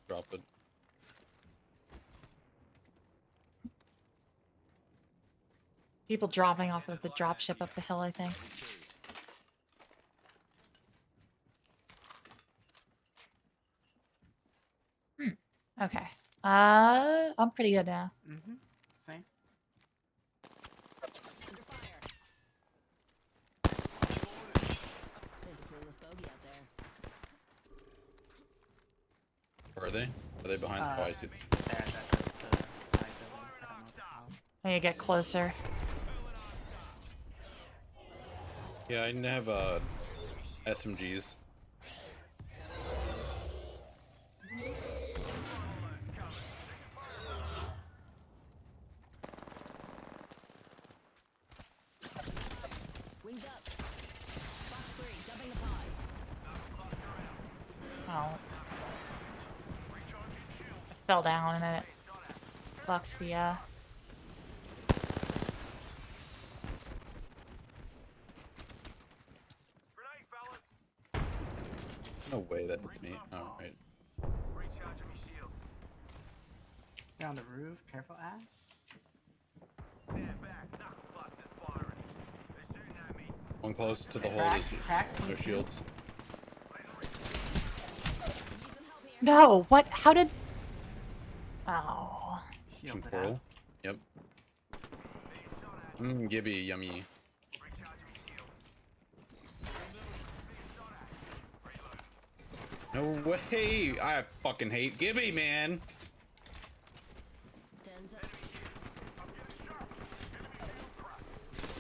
drop it. People dropping off of the dropship up the hill, I think. Okay. I'm pretty good now. Mm-hmm. Same. Under fire. There's a clueless bogey out there. Where are they? Are they behind? Oh, I see. There, the side buildings. I don't know what they're called. I need to get closer. Yeah, I have SMGs. Wings up. Fox 3, dumping the pods. Oh. I fell down and then it fucked the No way that hits me. Oh, right. Recharging me shields. You're on the roof. Careful, Ash. Stand back. Knuckle clusters firing. They're shooting at me. One close to the hole is no shields. No, what? How did... Oh. Some portal. Yep. Gibby, yummy. No way! I fucking hate Gibby, man!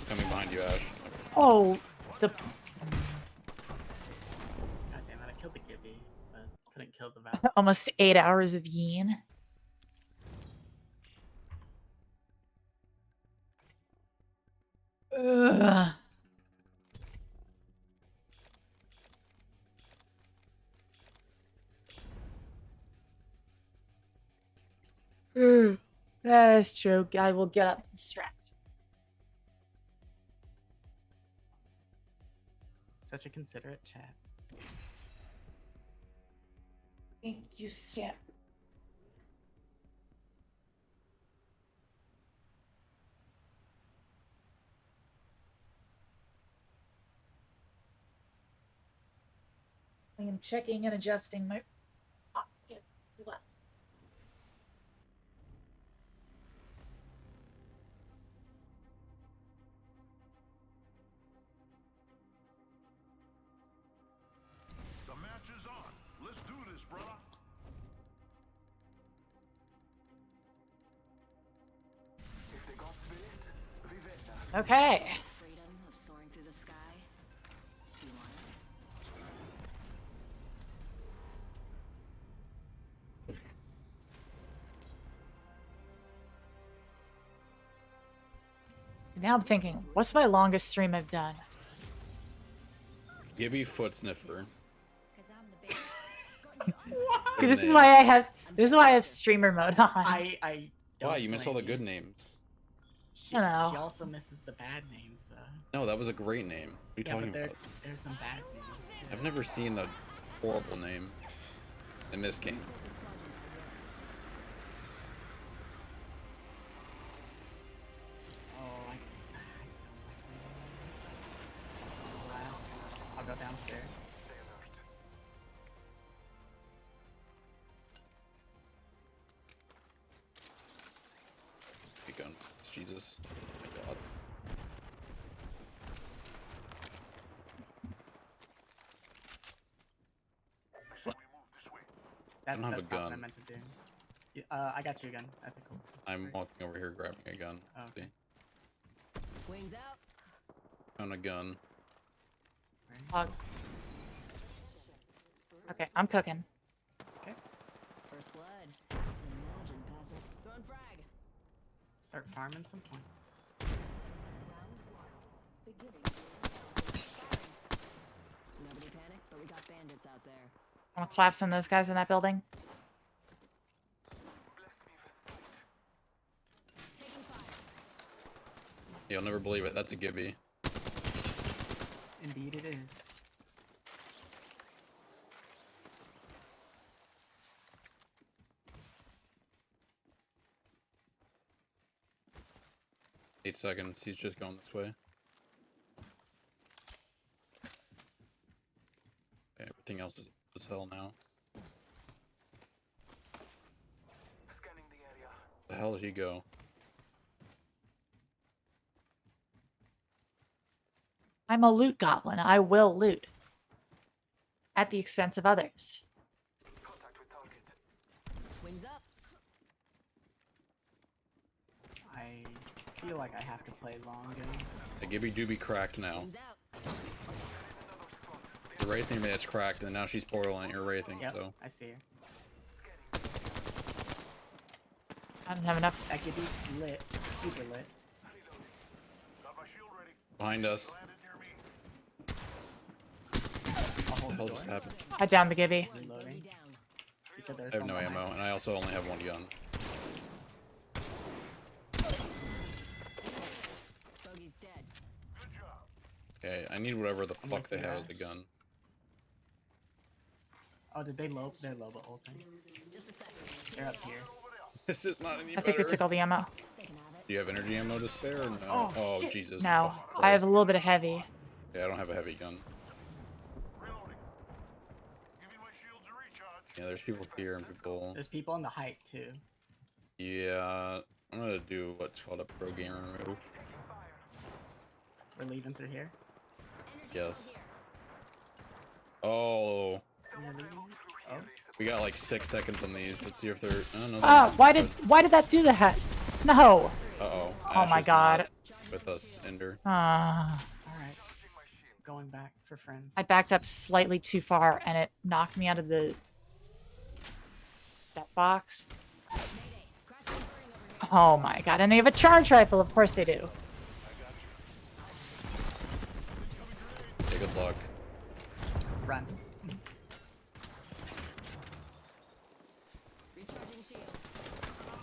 Coming behind you, Ash. Oh, the... God damn it, I killed the Gibby, but couldn't kill the Val. Almost 8 hours of yeen. Ugh. That is true. I will get up and stretch. Such a considerate chat. Thank you, Sam. I am checking and adjusting my pocket as well. The match is on. Let's do this, brother. If they got spirit, vivet. Okay. Freedom of soaring through the sky. Do you want it? So now I'm thinking, what's my longest stream I've done? Gibby Foot Sniffer. Okay, this is why I have streamer mode on. I don't Wow, you miss all the blame good names. She, I know. she also misses the bad names though. No, that was a great name. What are you Yeah, talking but about? there's some bad names. Too. I've never seen the horrible name in this game. Oh, I'll go downstairs. Big gun. Jesus. Oh my god. I don't have a That's not what I gun. meant to do. I got you a gun. I think. I'm walking over here grabbing a gun. Oh, okay. Wings out. Found a gun. Okay, I'm cooking. Okay. First blood. Imagine passing. Throwing frag. Start farming some points. Nobody panic, but we got bandits out there. I'm gonna collapse on those guys in that building. You'll never believe it. That's a Gibby. Indeed it is. Eight seconds. He's just going this way. Okay, everything else is hell now. Scanning the area. The hell did he go? I'm a loot goblin. I will loot. At the expense of others. Contact with target. Wings up. I feel like I have to play long game. The Gibby do be cracked now. Wings out. Your Wraithing it's cracked, and now she's portaling your Wraithing, Yep, so. I see her. I don't have enough. That could be lit. Super lit. Behind us. I'll hold What the hell the just door. happened? I downed the Gibby. Reloading. You said there's I have no someone ammo, and I also only have one gun. Bogey's dead. Okay, I need whatever the I'm fuck they looking have at- as a gun. Oh, did they lob their Loba ulting? Just a second. They're up here. This is not any I better. think they took all the ammo. Do you have energy ammo to spare or no? Oh, shit. Jesus. No, fucking I have Christ. a little bit of heavy. Yeah, I don't have a heavy gun. Yeah, there's people here and people. There's people on the height too. Yeah, I'm gonna do what's called a pro gamer move. We're leaving through here. Yes. Oh, We're leaving. Oh, we got like 6 seconds on these. Let's see if they're. Oh, no, Oh, why did that do that? No. Uh-oh. Oh my god. With us, Ender. all right. Going back for friends. I backed up slightly too far and it knocked me out of that box. Oh my god, and they have a charge rifle, of course they do. Okay, good luck. Run. Recharging shield.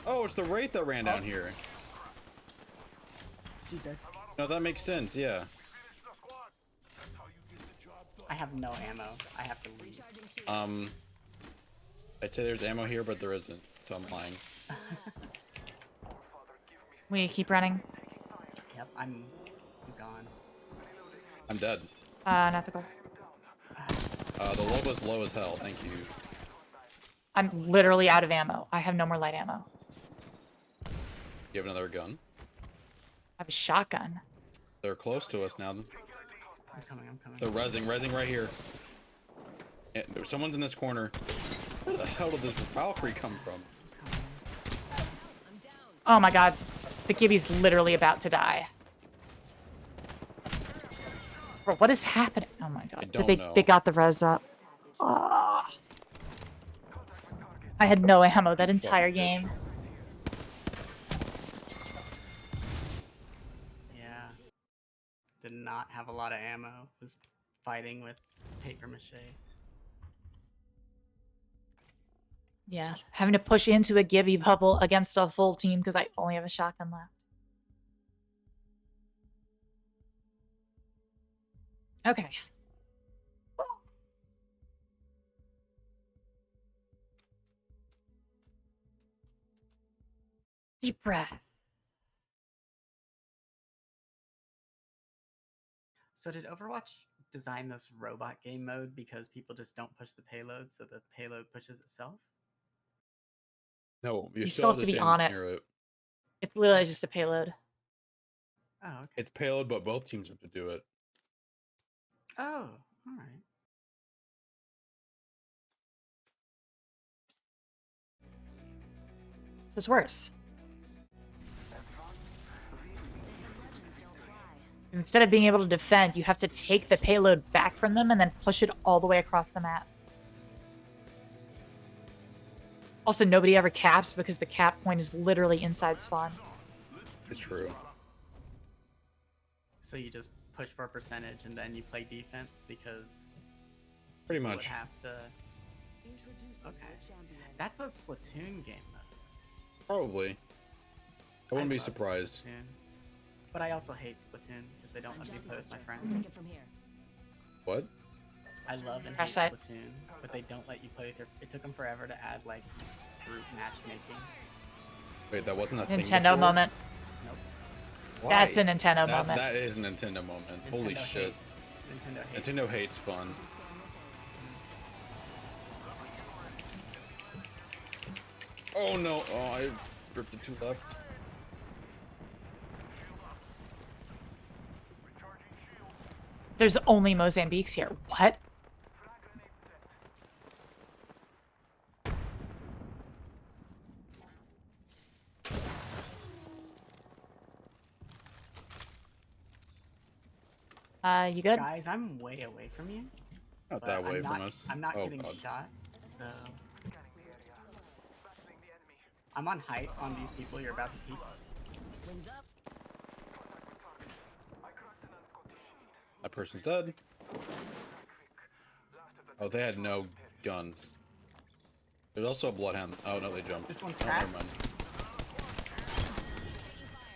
Oh, it's the Wraith that ran down here. She's dead. No, that makes sense, yeah. I have no ammo. I have to leave. I'd say there's ammo here, but there isn't, so I'm lying. We need to keep running. Yep, I'm gone. I'm dead. Unethical. The Loba's low as hell, thank you. I'm literally out of ammo. I have no more light ammo. You have another gun? I have a shotgun. They're close to us now. I'm coming, I'm coming. They're rezzing right here. Yeah, someone's in this corner. Where the hell did this Valkyrie come from? Oh my god. The Gibby's literally about to die. Bro, what is happening? Oh my god. don't Did know. they got the res up. Ah. I had no ammo that entire game. Yeah. Did not have a lot of ammo. Was fighting with paper mache. Yeah, having to push into a Gibby bubble against a full team because I only have a shotgun left. Okay. Deep breath. So did Overwatch design this robot game mode because people just don't push the payload, so the payload pushes itself? No, You still have to be on it. near it. It's literally just a payload. Oh, okay. It's payload, but both teams have to do it. Oh, all right. So it's worse. Instead of being able to defend, you have to take the payload back from them and then push it all the way across the map. Also, nobody ever caps because the cap point is literally inside spawn. It's true. So you just push for a percentage and then you play defense because Pretty you would much. have to. Okay, that's a Splatoon game though. Probably. I wouldn't be love surprised. Splatoon. But I also hate Splatoon because they don't let me play with my friends. What? I love and hate Crash site. Splatoon, but they don't let you play with your. It took them forever to add like group matchmaking. Wait, that wasn't a thing Nintendo before? moment. Nope. Why? That's a Nintendo moment. That is a Nintendo moment. Holy Nintendo shit. hates. Nintendo hates fun. Oh no! Oh, I ripped the two left. There's only Mozambiques here. What? You good? Guys, I'm way away from you. Not but that way I'm from not, us. I'm not Oh, getting God. shot, so I'm on height on these people you're about to peek. Wings up. That person's dead. Oh, they had no guns. There's also a bloodhound. Oh no, they jumped. This one's Oh, cracked. never mind.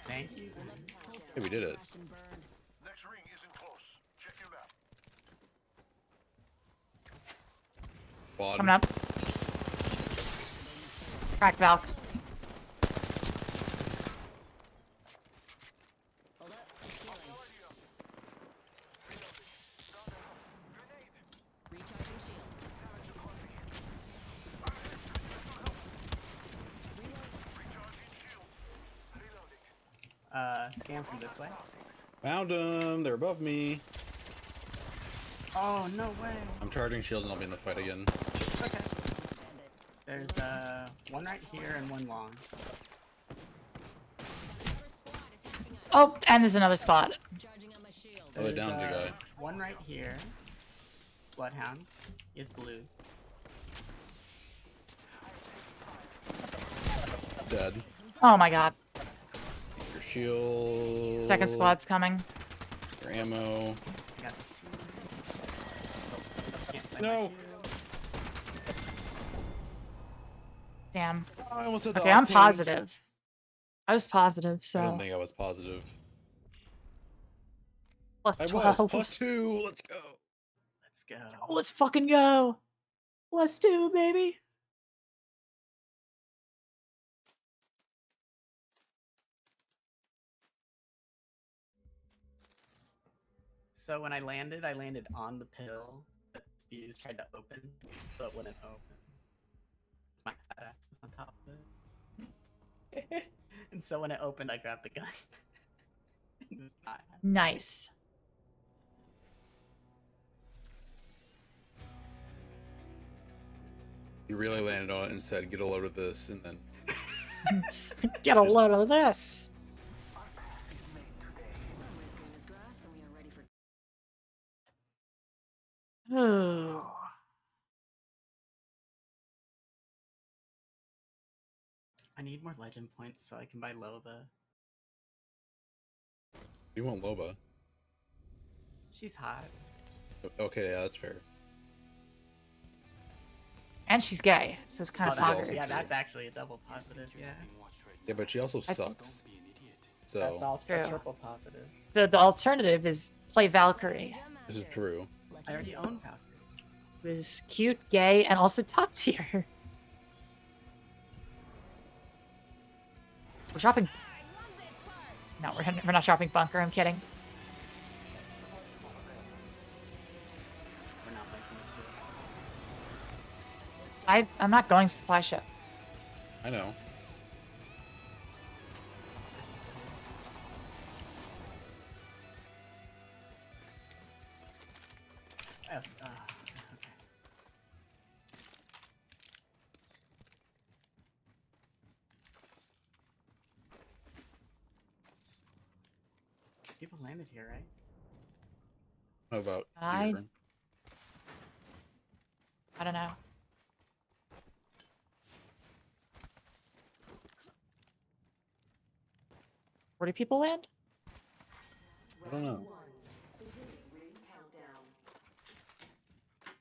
Thank you. Hey, we did it. Next ring isn't close. Check your map. Quad. Coming up. Cracked Valk. Hold up. Healing. Recharging shield. Scan from this way. Found them. They're above me. Oh, no way. I'm charging shields and I'll be in the fight again. Okay. There's one right here and one long. Oh, and there's another squad. Oh, they're down, big guy. One right here. Bloodhound is blue. Dead. Oh my god. Your shield. Second squad's coming. Your ammo. I got the No. Damn. I almost said the Okay, I'm octane. positive. I was positive, so. I don't think I was positive. Plus I 12. was. Plus 2. Let's go. Let's go. Oh, let's fucking go. Plus 2, baby. So when I landed on the pill that Fuse tried to open, so it wouldn't open. My fat ass was on top of it. And so when it opened, I grabbed the gun. It was not happening. Nice. You really landed on it and said, get a load of this, and then... Get a load of this. Ooh. I need more legend points so I can buy Loba. You want Loba? She's hot. Okay, yeah, that's fair. And she's gay, so it's kind Oh, of She's that, also poggers. yeah, gay. that's actually a double positive. Yeah, Yeah, but she also sucks. So that's also a True. triple positive. So the alternative is play Valkyrie, this is true. I already own Valkyrie. who is cute, gay, and also top tier. We're shopping. No, we're not shopping bunker. I'm kidding. We're not making this shit. I'm not going supply ship. I know. Okay. People landed here, right? How about I here? don't know. Where do people land? I don't know.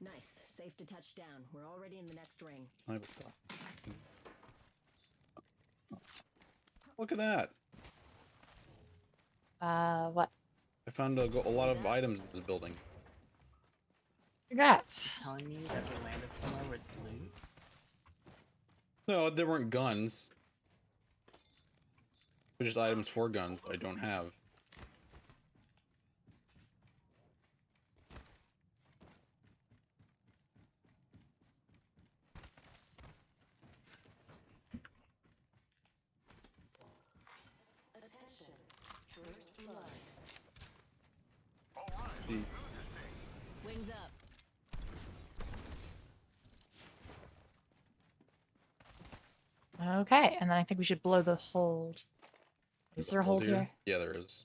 Nice. Safe to touch down. We're already in the next ring. I have a thought. Look at that. What? I found a lot of items in this building. Congrats. Telling me that we landed somewhere with loot? No, there weren't guns. They're just items for guns I don't have. See. Wings up. Okay, and then I think we should blow the hold. Is there a hold here? Yeah, there is.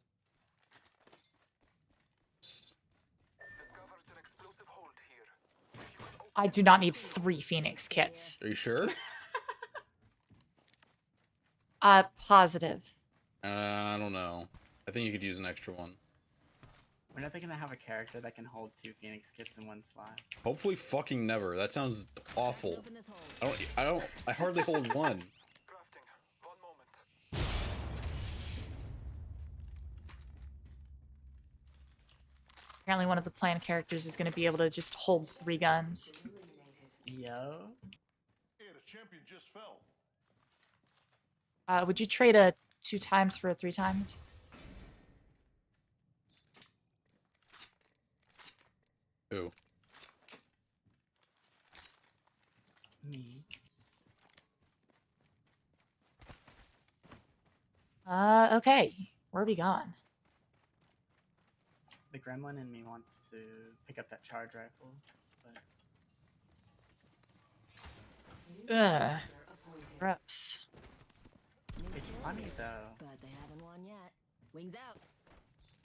I do not need 3 Phoenix kits. Are you sure? Positive. I don't know. I think you could use an extra one. When are they gonna have a character that can hold 2 Phoenix kits in one slot? Hopefully fucking never. That sounds awful. I hardly hold one. Apparently one of the planned characters is going to be able to just hold 3 guns. Yo. Hey, the champion just fell. Would you trade a 2 times for a 3 times? Who? Me. Okay. Where are we going? The gremlin in me wants to pick up that charge rifle, but Ugh. Gross. it's funny though. But they haven't won yet. Wings out.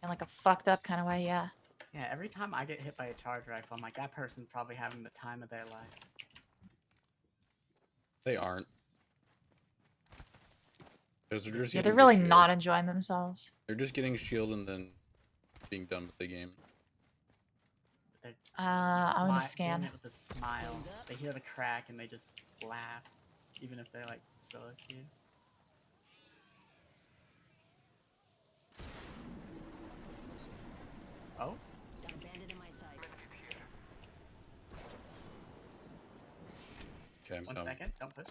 In like a fucked up kind of way, yeah. Yeah, every time I get hit by a charge rifle, I'm like, that person's probably having the time of their life. They aren't. They're just Yeah, getting they're the really shield. not enjoying themselves. They're just getting shield and then being done with the game. I'm gonna Doing scan. it with a smile. They hear the crack and they just laugh, even if they're like still a kid. Oh? Got a bandit in my sights. Okay, One second, don't push.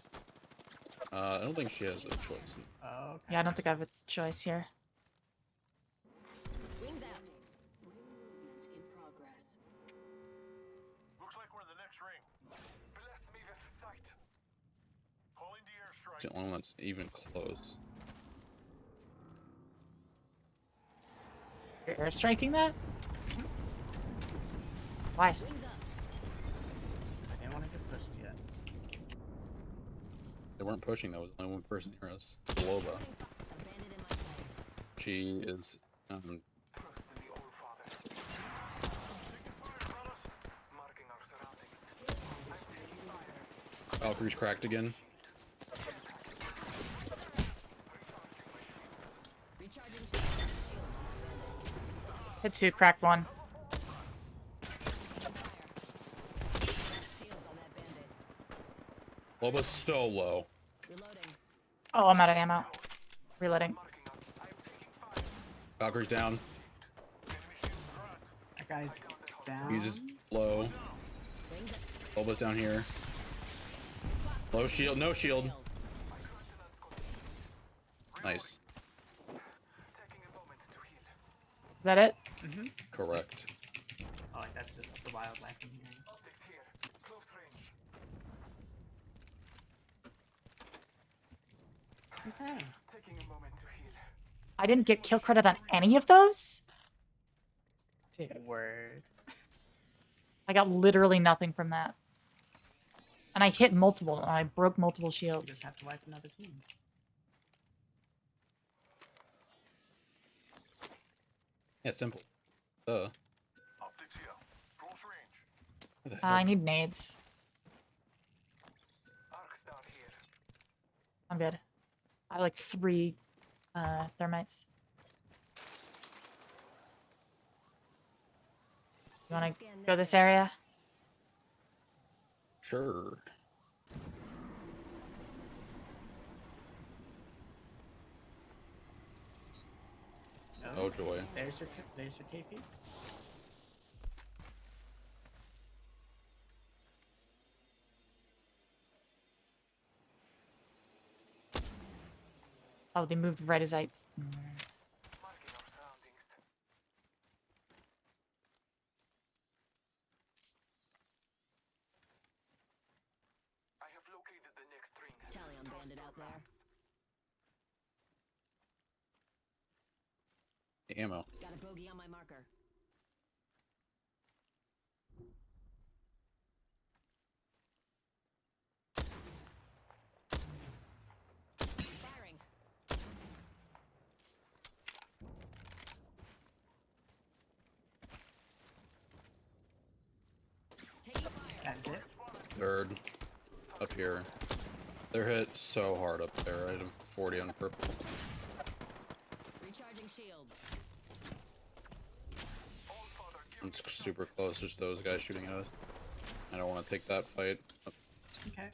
I don't think she has a choice. Oh, okay. Yeah, I don't think I have a choice here. Wings out. In progress. Looks like we're in the next ring. Bless me with sight. Calling the airstrike. It's the only one that's even close. You're airstriking that? Why? Wings up. I didn't want to get pushed yet. They weren't pushing, that was only one person near us. Loba. A bandit in my sights. She is Trust in the All Father. Taking fire, fellas. Marking our surroundings. I'm taking fire. Valkyrie's cracked again. Recharging shields. Hit 2, cracked 1. Loba's so low. Oh, I'm out of ammo. Reloading. Valkyrie's down. That guy's down. He's just low. Loba's down here. Low shield, no shield. Nice. Is that it? Mm-hmm. Correct. Oh, that's just the wildlife in here. Okay. I didn't get kill credit on any of those? Dude. Word. I got literally nothing from that. And I hit multiple, and I broke multiple You shields. just have to wipe another team. Yeah, simple. Duh. I need nades. I'm good. I have like 3 thermites. You wanna go this area? Sure. Oh joy. There's your KP. Oh, they moved right as I... Talion bandit out there. The ammo. Got a bogey on my marker. Firing. Taking fire. That's it. Third. Up here. They're hit so hard up there. I hit him 40 on purple. Recharging shields. It's super close. Just those guys shooting at us. I don't want to take that fight. Okay.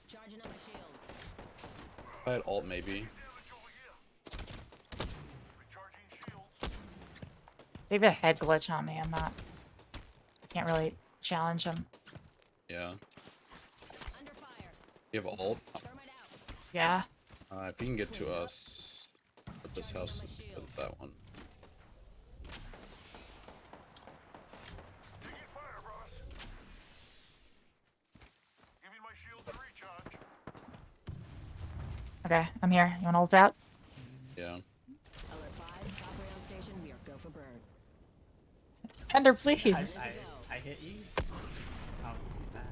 Charging on my shields. If I had alt maybe. They have a head glitch on me. I'm not... Can't really challenge them. Yeah. You have alt? Yeah. If you can get to us, at this house instead of that one. Okay, I'm here. You wanna ult out? Yeah. Alert 5, top rail station, we are go for burn. Ender, please. I hit you. Oh, it's too fast.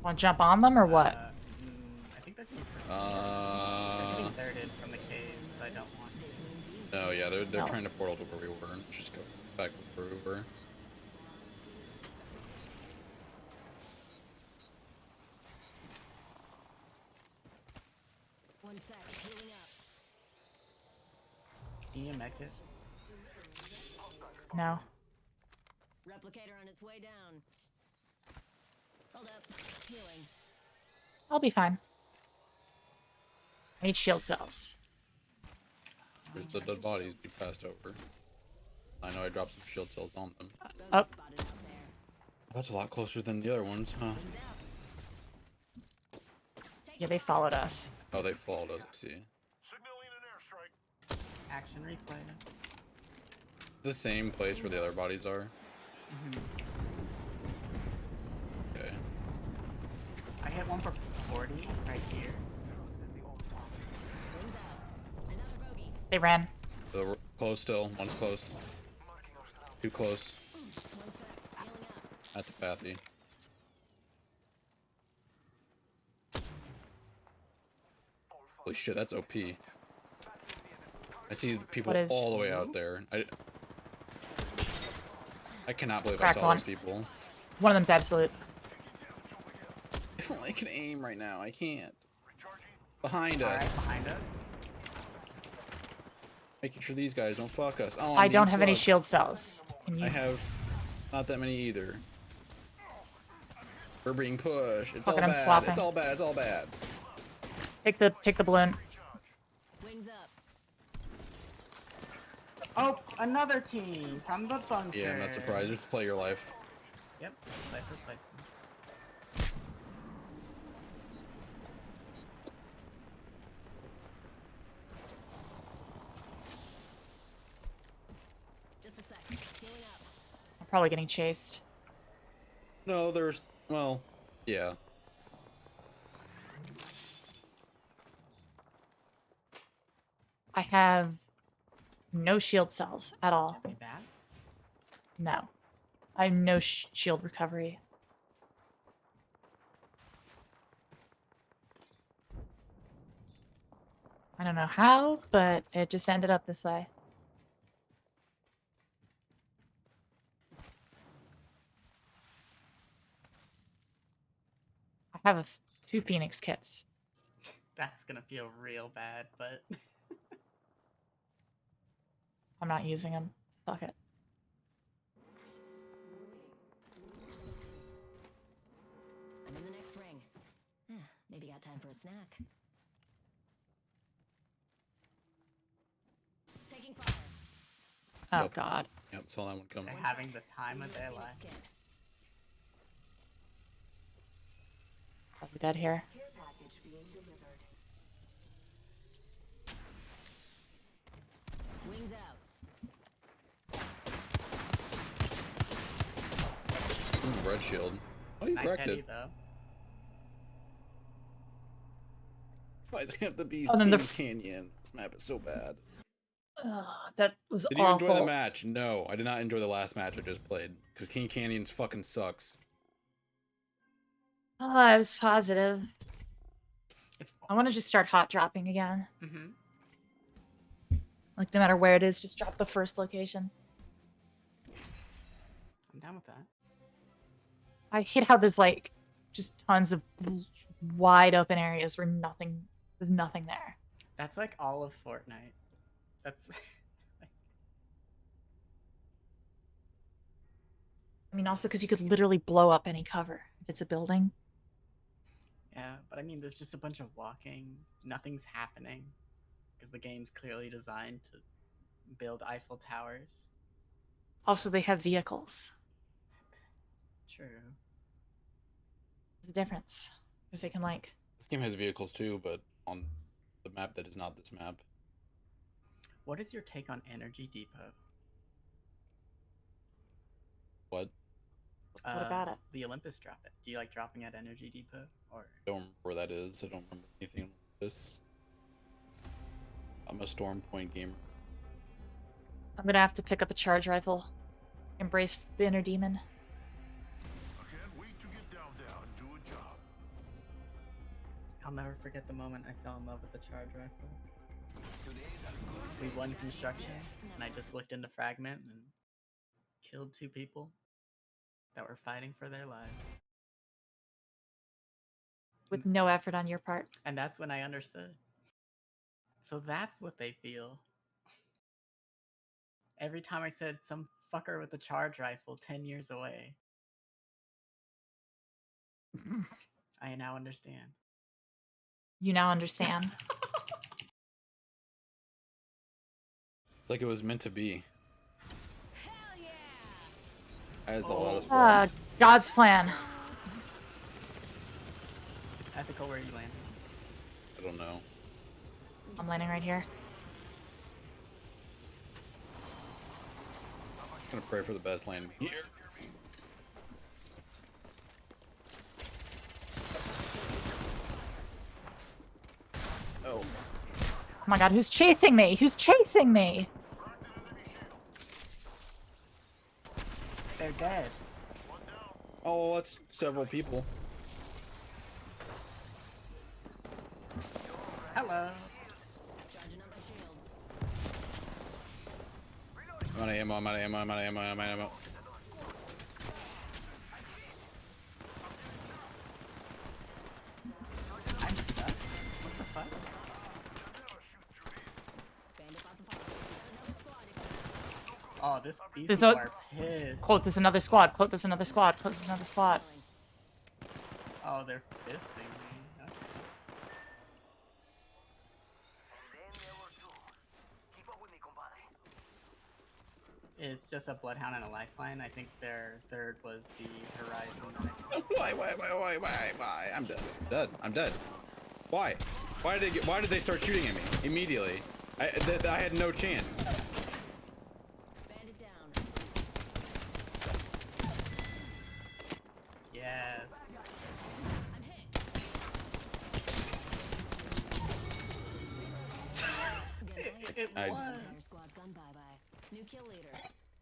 Wanna jump on them or what? I think that's they're getting thirded from the cave, so I don't want to. No, yeah, they're No. trying to portal to where we were. Just go back where we were. One sec, healing up. Can you mech it? No. Replicator on its way down. Hold up, healing. I'll be fine. I need shield cells. There's the dead bodies we passed over. I know I dropped some shield cells on them. Oh. That's a lot closer than the other ones, huh? Yeah, they followed us. Oh, they followed us, I see. Action replay. The same place where the other bodies are. Okay. I hit one for 40 right here. They ran. So we're close still. One's close. Too close. That's Pathy. Holy shit, that's OP. I see the people What is- all the way out there. I cannot believe Crack I saw one. those people. One of them's absolute. I don't can aim right now. I can't. Behind Alright, us. behind us. Making sure these guys don't fuck us. Oh, I I'm don't being have any fucked. shield cells. Can you? I have not that many either. We're being pushed. It's Fuck all it, I'm bad. swapping. It's all bad. It's all bad. Take the balloon. Wings up. Oh, another team from the bunker. Yeah, I'm not surprised. Just play your life. Yep, play for fights. Just a sec. Healing up. I'm probably getting chased. No, there's... Well, yeah. I have no shield cells at all. Any bats? No. I have no shield recovery. I don't know how, but it just ended up this way. I have 2 Phoenix kits. That's gonna feel real bad, but I'm not using them. Fuck it. I'm in the next ring. Maybe got time for a snack. Taking fire. Oh Yep. god. Yep, saw that one coming. they're having the time of their life. Probably dead here. Care package being delivered. Wings out. Ooh, red shield. Oh, you Nice cracked heady, it. though. Why does it have to be Oh, then the Kings Canyon? This map is so bad. That was Did you awful. enjoy the match? No, I did not enjoy the last match I just played. Because King Canyon's fucking sucks. Oh, I was positive. I want to just start hot dropping again. Mm-hmm. Like, no matter where it is, just drop the first location. I'm down with that. I hate how there's, like, just tons of wide open areas where there's nothing there. That's like all of Fortnite. That's... I mean, also because you could literally blow up any cover if it's a building. Yeah, but I mean, there's just a bunch of walking. Nothing's happening. Because the game's clearly designed to build Eiffel Towers. Also, they have vehicles. True. There's a difference. Because they can, like... This game has vehicles too, but on the map that is not this map. What is your take on Energy Depot? What? What about it? The Olympus drop it. Do you like dropping at Energy Depot? Or I don't remember where that is. I don't remember anything on this. I'm a Storm Point gamer. I'm gonna have to pick up a charge rifle. Embrace the inner demon. I can't wait to get down there and do a job. I'll never forget the moment I fell in love with the charge rifle. We won construction, and I just looked into Fragment and killed 2 people that were fighting for their lives. With no effort on your part. And that's when I understood. So that's what they feel. Every time I said some fucker with a charge rifle 10 years away. I now understand. You now understand. Like it was meant to be. Hell yeah! As a lot of sports. God's plan. Ethical, where are you landing? I don't know. I'm landing right here. I'm gonna pray for the best landing here. Oh. Oh my god, who's chasing me? Who's chasing me? They're dead. Oh, that's several people. Hello. Charging up my shields. I'm out of ammo, I'm out of ammo, I'm out of ammo, I'm out of ammo. I'm stuck. What the fuck? Bandit bought the fire. Another squad. Oh, these There's people no- are pissed. Quote, there's another squad. Quote, there's another squad. Quote, there's another squad. Oh, they're fisting me. Okay. It's just a bloodhound and a lifeline. I think their third was the horizon. Why? I'm dead. I'm dead. Why? Why did they start shooting at me immediately? I had no chance. Bandit down. Yes. I'm hit. It I- won. Entire squad's gone bye-bye. New kill leader,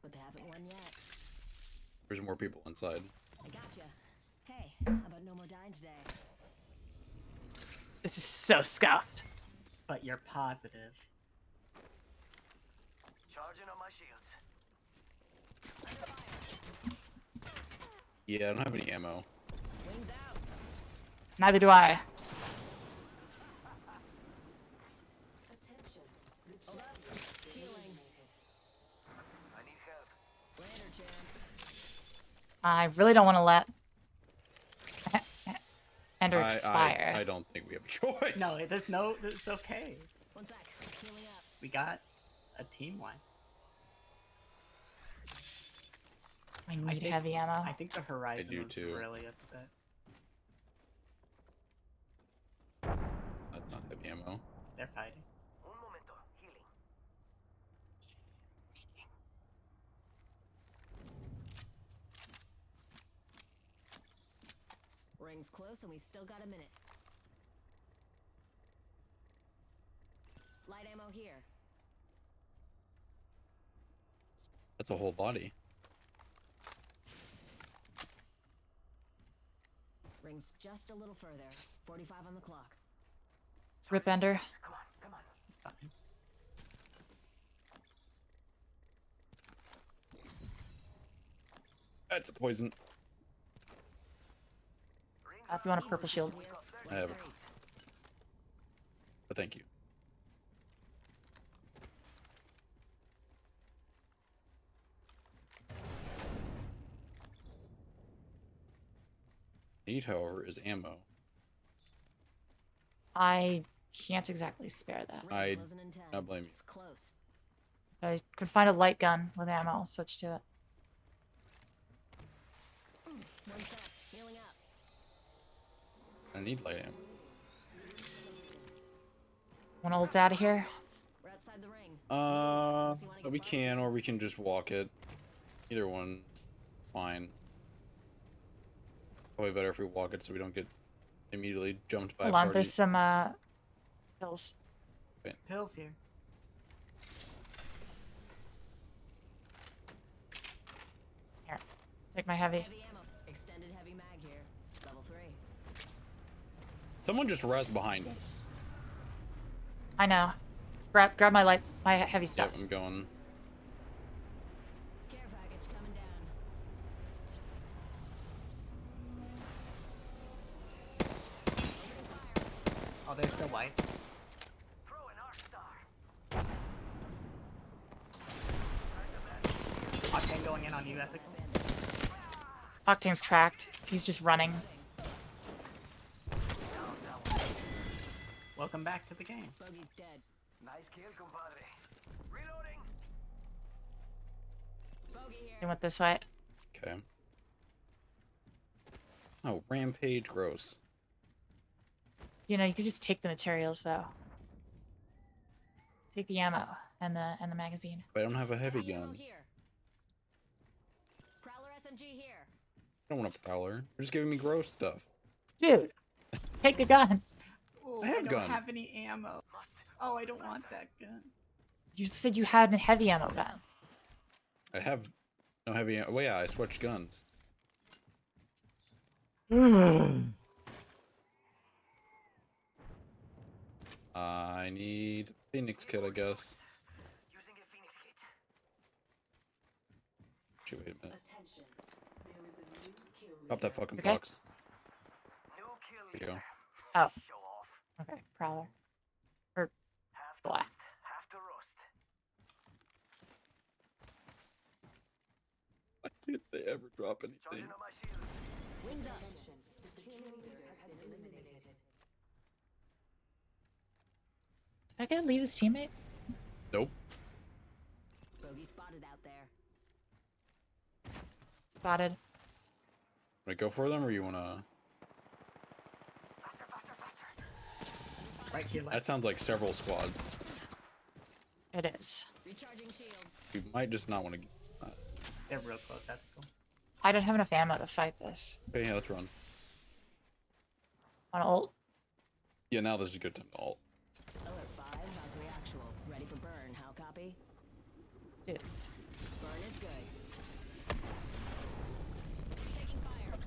but they haven't won yet. There's more people inside. I gotcha. Hey, how about no more dying today? This is so scuffed. But you're positive. Charging on my shields. Yeah, I don't have any ammo. Wings out. Neither do I. Hold up. Healing. I need help. Lander champ. I really don't want to let Ender expire. I don't think we have a choice. No, there's no. It's okay. One sec. Healing up. We got a team wipe. I need heavy ammo. I think the horizon do was too. really upset. That's not heavy ammo. They're fighting. Un momento. Healing. Ring's close and we've still got a minute. Light ammo here. That's a whole body. Ring's just a little further. 45 on the clock. Rip Ender. Come on. It's fine. That's a poison. If you want a purple shield. I have it. But thank you. Need, however, is ammo. I can't exactly spare that. I blame you. It's close. If I could find a light gun with ammo, I'll switch to it. One sec. Healing up. I need light ammo. Want to ult out of here? We're outside the ring. We can, or we can just walk it. Either one, fine. Probably better if we walk it so we don't get immediately jumped by a Hold on, party. there's some pills. Pills here. Here, take my heavy. Heavy ammo. Extended heavy mag here. Level 3. Someone just rezzed behind us. I know. Grab my heavy stuff. Yep, I'm going. Care package coming down. Oh, they're still white. Octane going in on you, Ethical. Octane's cracked. He's just running. Welcome back to the game. Bogey's dead. Nice kill, compadre. Reloading. Bogey here. He went this way. Okay. Oh, rampage, gross. You know, you could just take the materials though. Take the ammo and the magazine. But I don't have a heavy Ammo gun. here. Prowler SMG here. I don't want a prowler. They're just giving me gross stuff. Dude, take the gun. Oh, I have don't gun. have any ammo. Oh, I don't want that gun. You said you had a heavy ammo gun. I have no heavy. Well, yeah, I switched guns. I need Phoenix kit, I guess. Using a Phoenix kit. Shoot, wait a minute. Attention. There is a new kill Drop that fucking Okay. box. New kill There you go. Oh. Show off. Okay, prowler. Or black. Have to roast. Why did they ever drop anything? Charging on my shield. Wings up. Attention. The kill leader I gotta leave his teammate? Nope. Bogey spotted out there. Spotted. Want to go for them, or you want to? Right to your left. That sounds like several squads. It is. Recharging shields. We might just not want to. They're real close, ethical. I don't have enough ammo to fight this. Okay, yeah, let's run. On ult. Yeah, now there's a good time to ult. Alert 5, Valkyrie actual. Ready for burn, how copy? Dude. Burn is good. Taking fire.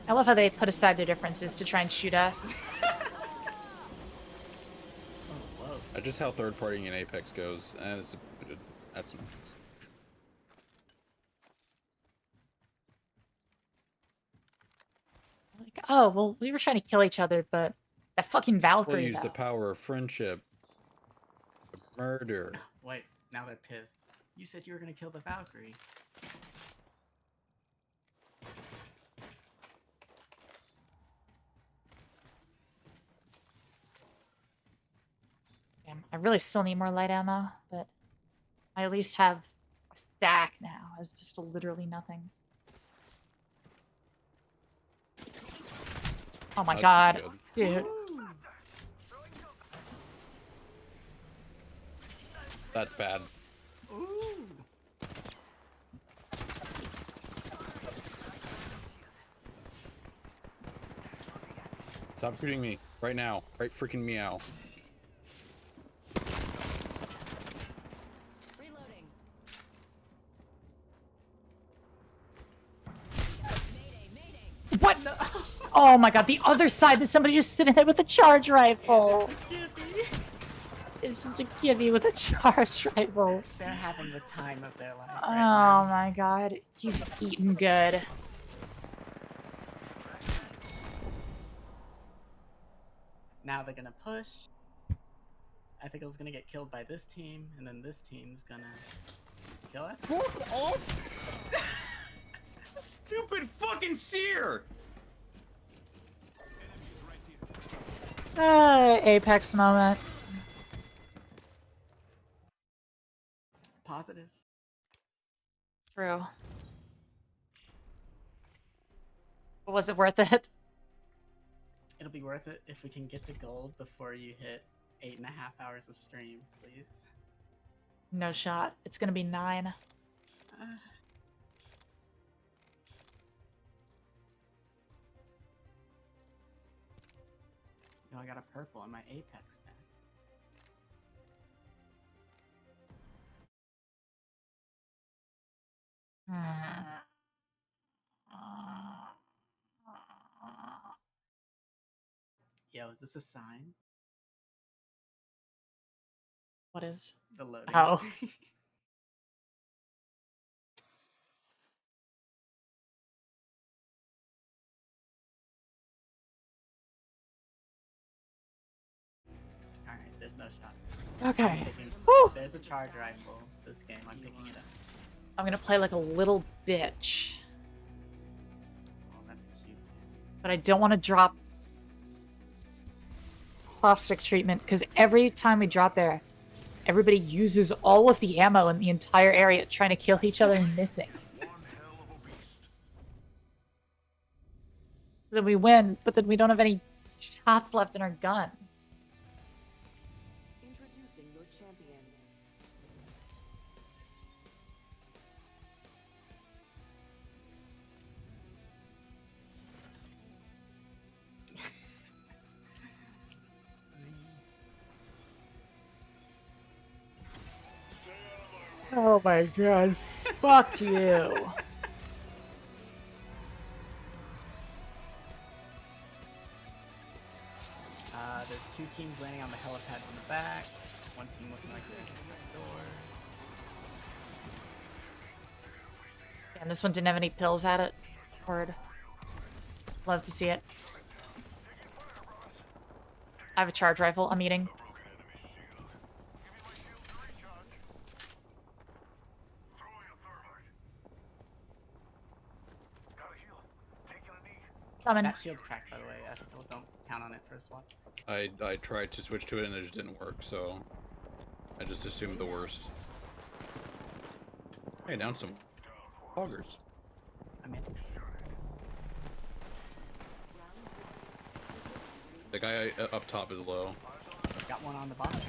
I love how they put aside their differences to try and shoot us. That's just how third party in Apex goes. That's Like, oh, well, we were trying to kill each other, but that fucking We'll Valkyrie, use though. the power of friendship. Murder. Wait, now they're pissed. You said you were gonna kill the Valkyrie. Damn, I really still need more light ammo, but I at least have a stack now, as opposed to literally nothing. Oh my That's god, good. dude. That's bad. Stop shooting me right now. Right freaking meow. Reloading. What? Oh my god, the other side, there's somebody just sitting there with a charge rifle. It's just a gimme with a charge rifle. They're having the time of their life. Oh Right now. my god, he's eating good. Now they're gonna push. I think I was gonna get killed by this team, and then this team's gonna kill us. Fuck off! Stupid fucking seer! Apex moment. Positive. True. But was it worth it? It'll be worth it if we can get to gold before you hit 8.5 hours of stream, please. No shot. It's gonna be 9. No, I got a purple in my Apex pack. Yo, is this a sign? What is? The loading Oh. screen. Alright, there's no shot. Okay. If there's a charge rifle this game, I'm picking it up. I'm gonna play like a little bitch. Oh, that's cute. But I don't want to drop caustic treatment, because every time we drop there, everybody uses all of the ammo in the entire area trying to kill each other and missing. So then we win, but then we don't have any shots left in our gun. Introducing your champion. Oh my god. Fuck you. There's 2 teams landing on the helipad from the back. 1 team looking like they're in the front door. Damn, this one didn't have any pills at it. Word. Love to see it. I have a charge rifle. I'm eating. Coming. That shield's cracked, by the way. I don't count count on it for a swap. I tried to switch to it and it just didn't work, so I just assumed the worst. Hey, down some poggers. I'm in. The guy up top is low. Got one on the bottom.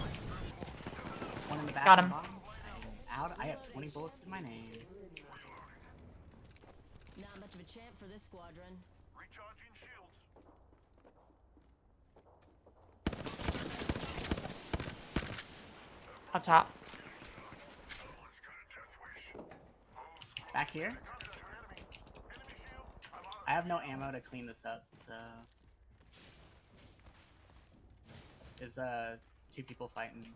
One in the back. Got and him. bottom. Out. I have 20 bullets to my name. Not much of a champ for this squadron. Recharging shields. Up top. Back here. I have no ammo to clean this up, so there's two people fighting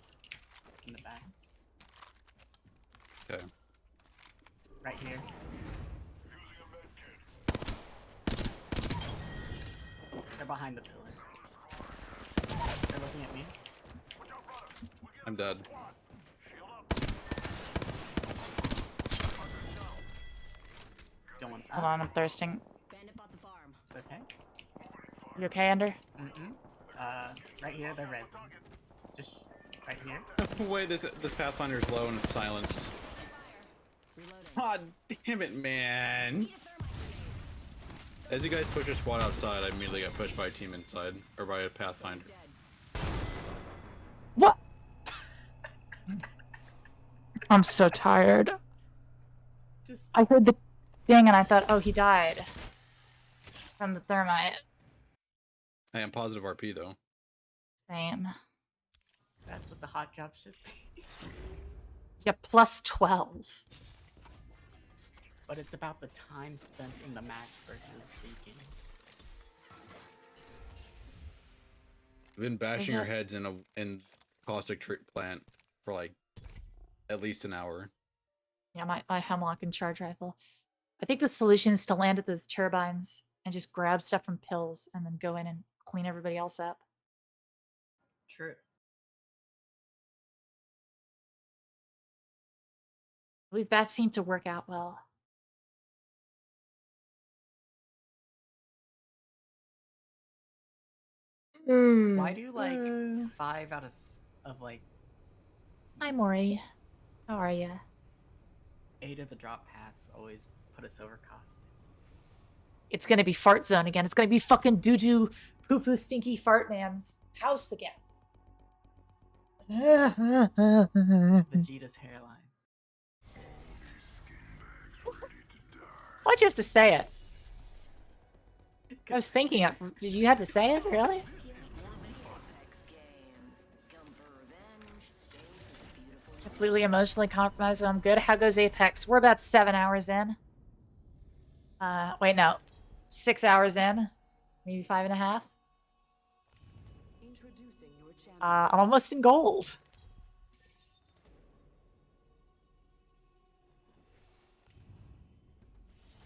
in the back. Okay. Right here. They're behind the pillar. They're looking at me. I'm dead. Still one. Hold on, I'm thirsting. Bandit bought the farm. It's okay. You okay, Ender? Right here, they're resin. Just right here. Wait, this Pathfinder is low and silenced. God damn it, man! As you guys push a squad outside, I immediately got pushed by a team inside, or by a Pathfinder. What? I'm so tired. I heard the ding and I thought, oh, he died from the thermite. I am positive RP though. Same. That's what the hot job should be. Yeah, plus 12. But it's about the time spent in the match versus speaking. I've been bashing Is your it- heads in caustic plant for like at least an hour. Yeah, my hemlock and charge rifle. I think the solution is to land at those turbines and just grab stuff from pills and then go in and clean everybody else up. True. At least that seemed to work out well. Why do like 5 out of like Hi, Maury. How are ya? 8 of the drop pass always put us over cost? It's gonna be fart zone again. It's gonna be fucking doo-doo, poo-poo, stinky fart man's house again. Vegeta's hairline. Why'd you have to say it? I was thinking it. Did you have to say it? Really? Completely emotionally compromised, but I'm good. How goes Apex? We're about 7 hours in. Wait, no. 6 hours in. Maybe 5.5. Introducing your champion. I'm almost in gold.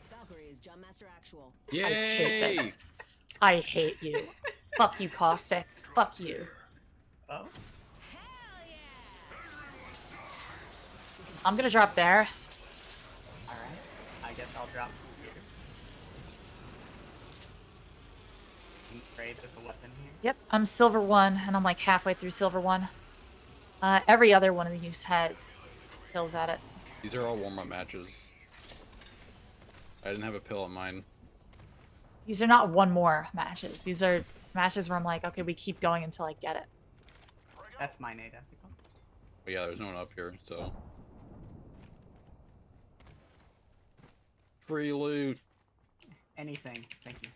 Valkyrie is Jump Master Actual. I hate this. I hate you. Fuck you, Caustic. Fuck you. Oh. I'm gonna drop there. Alright. I guess I'll drop here. I'm afraid there's a weapon here. Yep, I'm silver 1, and I'm like halfway through silver 1. Every other one of these has pills at it. These are all warm-up matches. I didn't have a pill on mine. These are not one more matches. These are matches where I'm like, okay, we keep going until I get it. That's my nade ethical. But yeah, there's no one up here, so. Free loot. Anything. Thank you.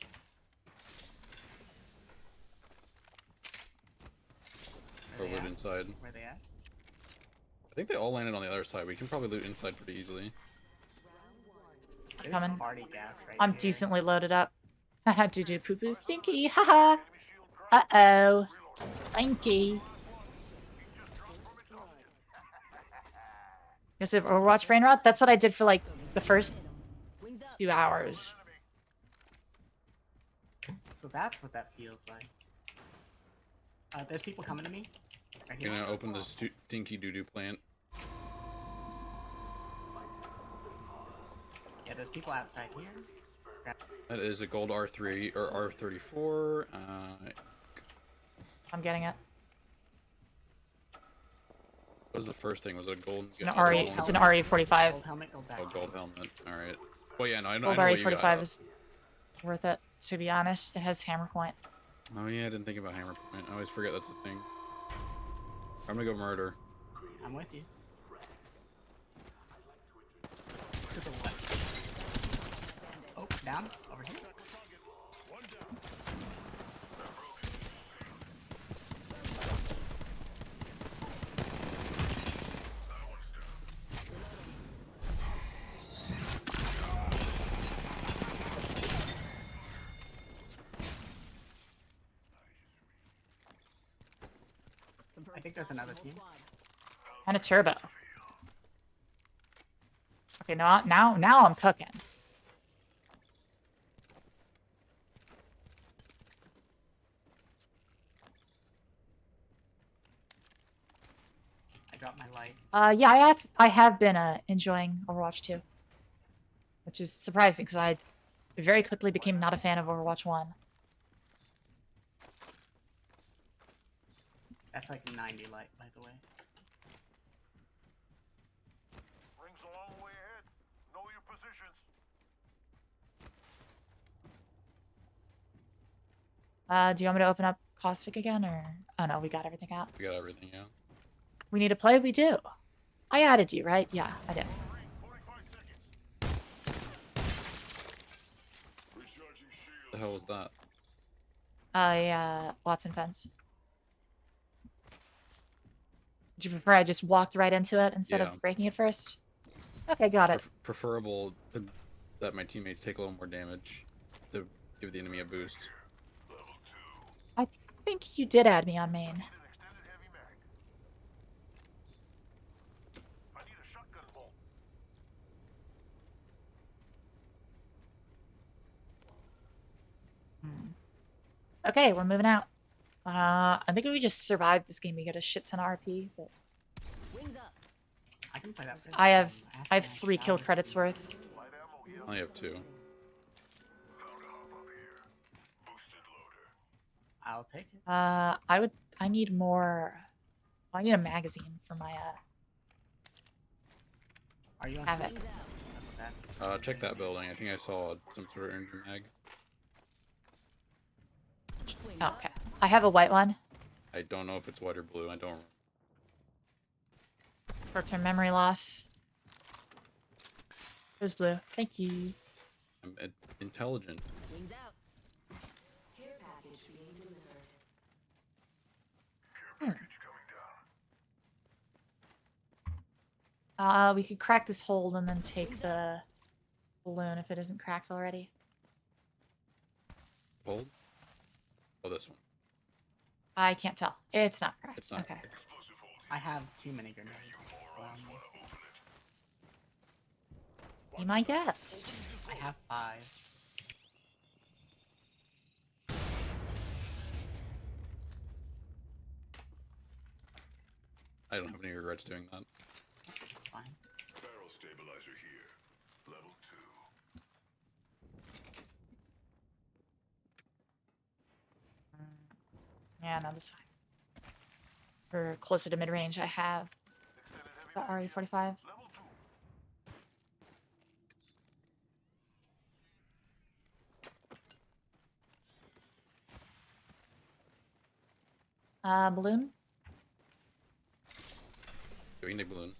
Or loot inside. Where they at? I think they all landed on the other side. We can probably loot inside pretty easily. There's Coming. party gas right I'm here. decently loaded up. Haha, doo-doo poo-poo stinky. Haha. Uh-oh. Stinky. You guys have Overwatch brain rot? That's what I did for like the first 2 hours. So that's what that feels like. There's people coming to me. Right here. Gonna open the stinky doo-doo plant. Yeah, there's people outside here. That is a gold R3 or R34. I'm getting it. What was the first thing? Was it a gold? It's an RE. It's an RE45. Gold helmet, gold Oh, gold helmet. All right. Well, yeah, no, I know Gold what you RE45 got. is worth it. To be honest, it has hammer point. Oh yeah, I didn't think about hammer point. I always forget that's a thing. I'm gonna go murder. I'm with you. To the left. Oh, down. Over here. I think there's another team. And a turbo. Okay, now I'm cooking. I dropped my light. Yeah, I have been enjoying Overwatch 2. Which is surprising because I very quickly became not a fan of Overwatch 1. That's like 90 light, by the way. Rings a long way ahead. Know your positions. Do you want me to open up Caustic again, or... Oh no, we got everything out. We got everything out. We need to play? We do. I added you, right? Yeah, I did. The hell was that? Yeah, Watson fence. Would you prefer I just walked right into it instead Yeah. of breaking it first? Okay, got it. Preferable that my teammates take a little more damage to give the enemy a boost. I think you did add me on main. Okay, we're moving out. I think if we just survive this game, we get a shit ton of RP. But I can play that. I have 3 kill credits worth. I only have 2. I'll take it. I need more. I need a magazine for my Are you on have it. Check that building. I think I saw some sort of energy mag. Oh, okay. I have a white one. I don't know if it's white or blue. I don't. Short-term memory loss. It was blue. Thank you. I'm intelligent. Wings out. Care package being delivered. We could crack this hold and then take the balloon if it isn't cracked already. Hold. Oh, this one. I can't tell. It's not cracked. It's not. Okay. I have too many grenades. Be my guest. I have 5. I don't have any regrets doing that. It's fine. Barrel stabilizer here. Level 2. Yeah, no, that's fine. For closer to mid-range, I have the RE45. Balloon? We need balloon.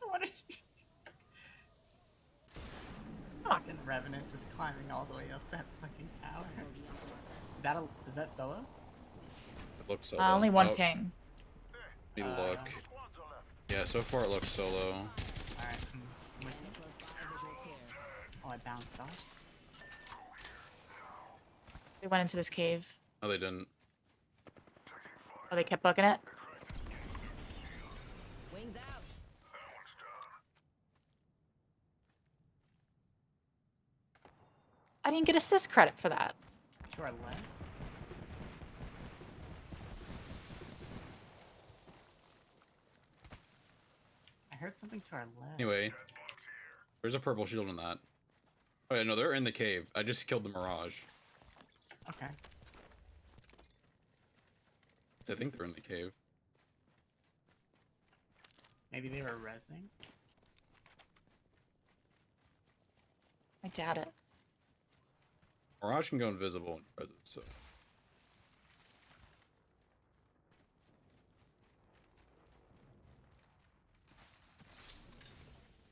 What are you? Fucking Revenant just climbing all the way up that fucking tower. Is that solo? It looks solo. Only one Oh, ping. Let me look. Yeah, so far it looks solo. Alright, I'm with you. Oh, I bounced off. They went into this cave. No, they didn't. Oh, they kept booking it? Wings out. I didn't get assist credit for that. To our left. I heard heard something to our left. Anyway, there's a purple shield in that. Oh yeah, no, they're in the cave. I just killed the Mirage. Okay. I think they're in the cave. Maybe they were resing. I doubt it. Mirage can go invisible in presence, so.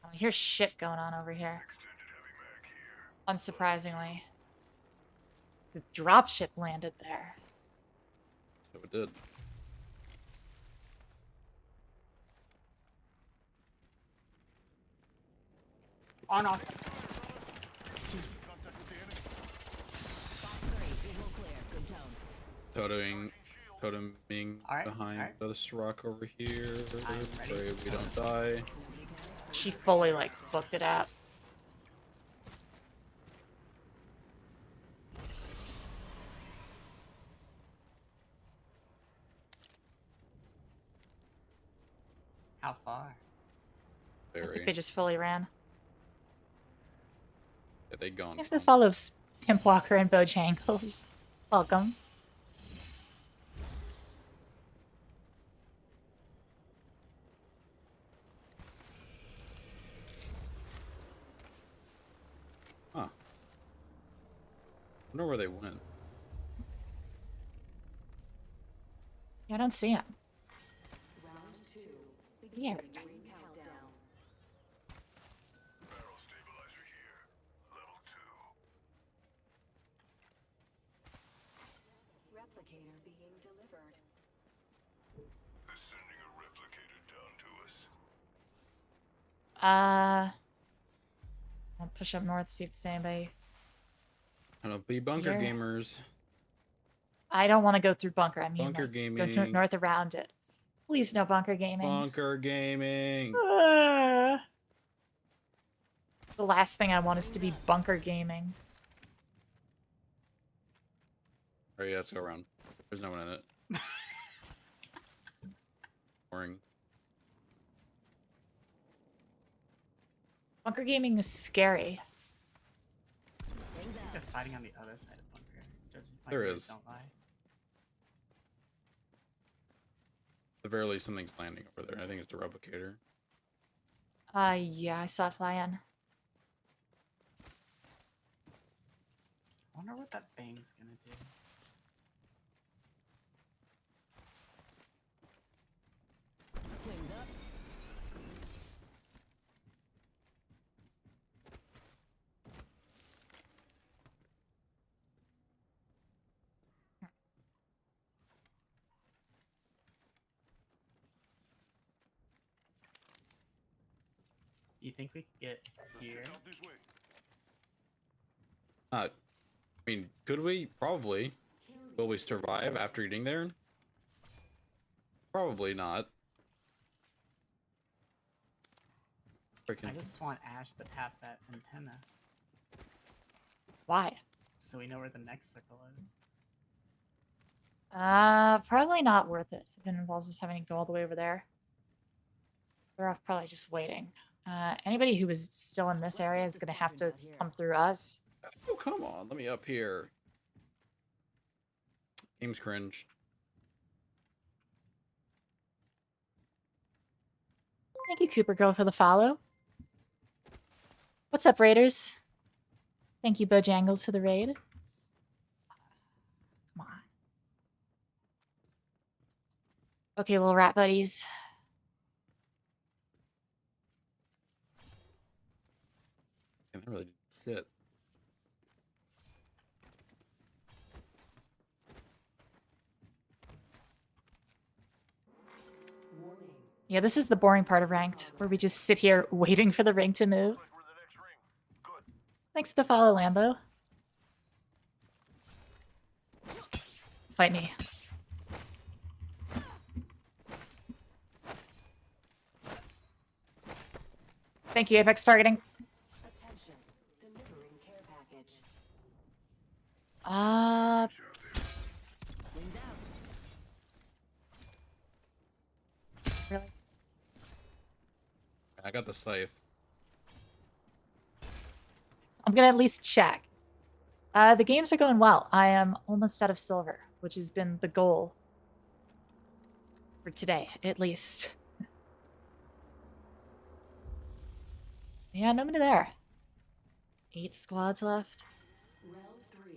Oh, here's shit going on over here. Unsurprisingly. The dropship landed there. So it did. On us. Toteming Alright, behind alright. this rock over here. I'm ready. Pray we don't die. She fully, like, booked it out. How far? I Very. think they just fully ran. Yeah, they gone. Thanks to the follow of Pimpwalker and Bojangles. Welcome. Huh. I wonder where they went. Yeah, I don't see him. Round 2. Here. Ring countdown. Barrel stabilizer here. Level 2. Replicator being delivered. They're sending a replicator down to us. I'll push up north, see if there's anybody. I don't be bunker Here. gamers. I don't want to go through bunker. I mean, Bunker like, gaming. go north around it. Please, no bunker gaming. Bunker gaming. The last thing I want is to be bunker gaming. Oh yeah, let's go around. There's no one in it. Boring. Bunker gaming is scary. Just fighting on the other side of bunker. Judging by There words is. Don't lie. At the very least, something's landing over there. I think it's the replicator. Yeah, I saw it fly in. I wonder what that bang's gonna do. Cleans up. You think we could get here? I mean, could we? Probably. Will we survive after getting there? Probably not. Freaking. I just want Ash to tap that antenna Why? so we know where the next circle is. Probably not worth it if it involves us having to go all the way over there. We're off probably just waiting. Anybody who is still in this area is going to have to come through us. Oh, come on. Let me up here. Game's cringe. Thank you, Cooper Girl, for the follow. What's up, Raiders? Thank you, Bojangles, for the raid. Come on. Okay, little rat buddies. Can't really do shit. Yeah, this is the boring part of ranked, where we just sit here waiting for the ring to move. Thanks for the follow, Lambo. Fight me. Thank you, Apex targeting. Attention. Delivering care package. Cleans out. Really? I got the scythe. I'm gonna at least check. The games are going well. I am almost out of silver, which has been the goal for today, at least. Yeah, nobody there. 8 squads left. Round 3.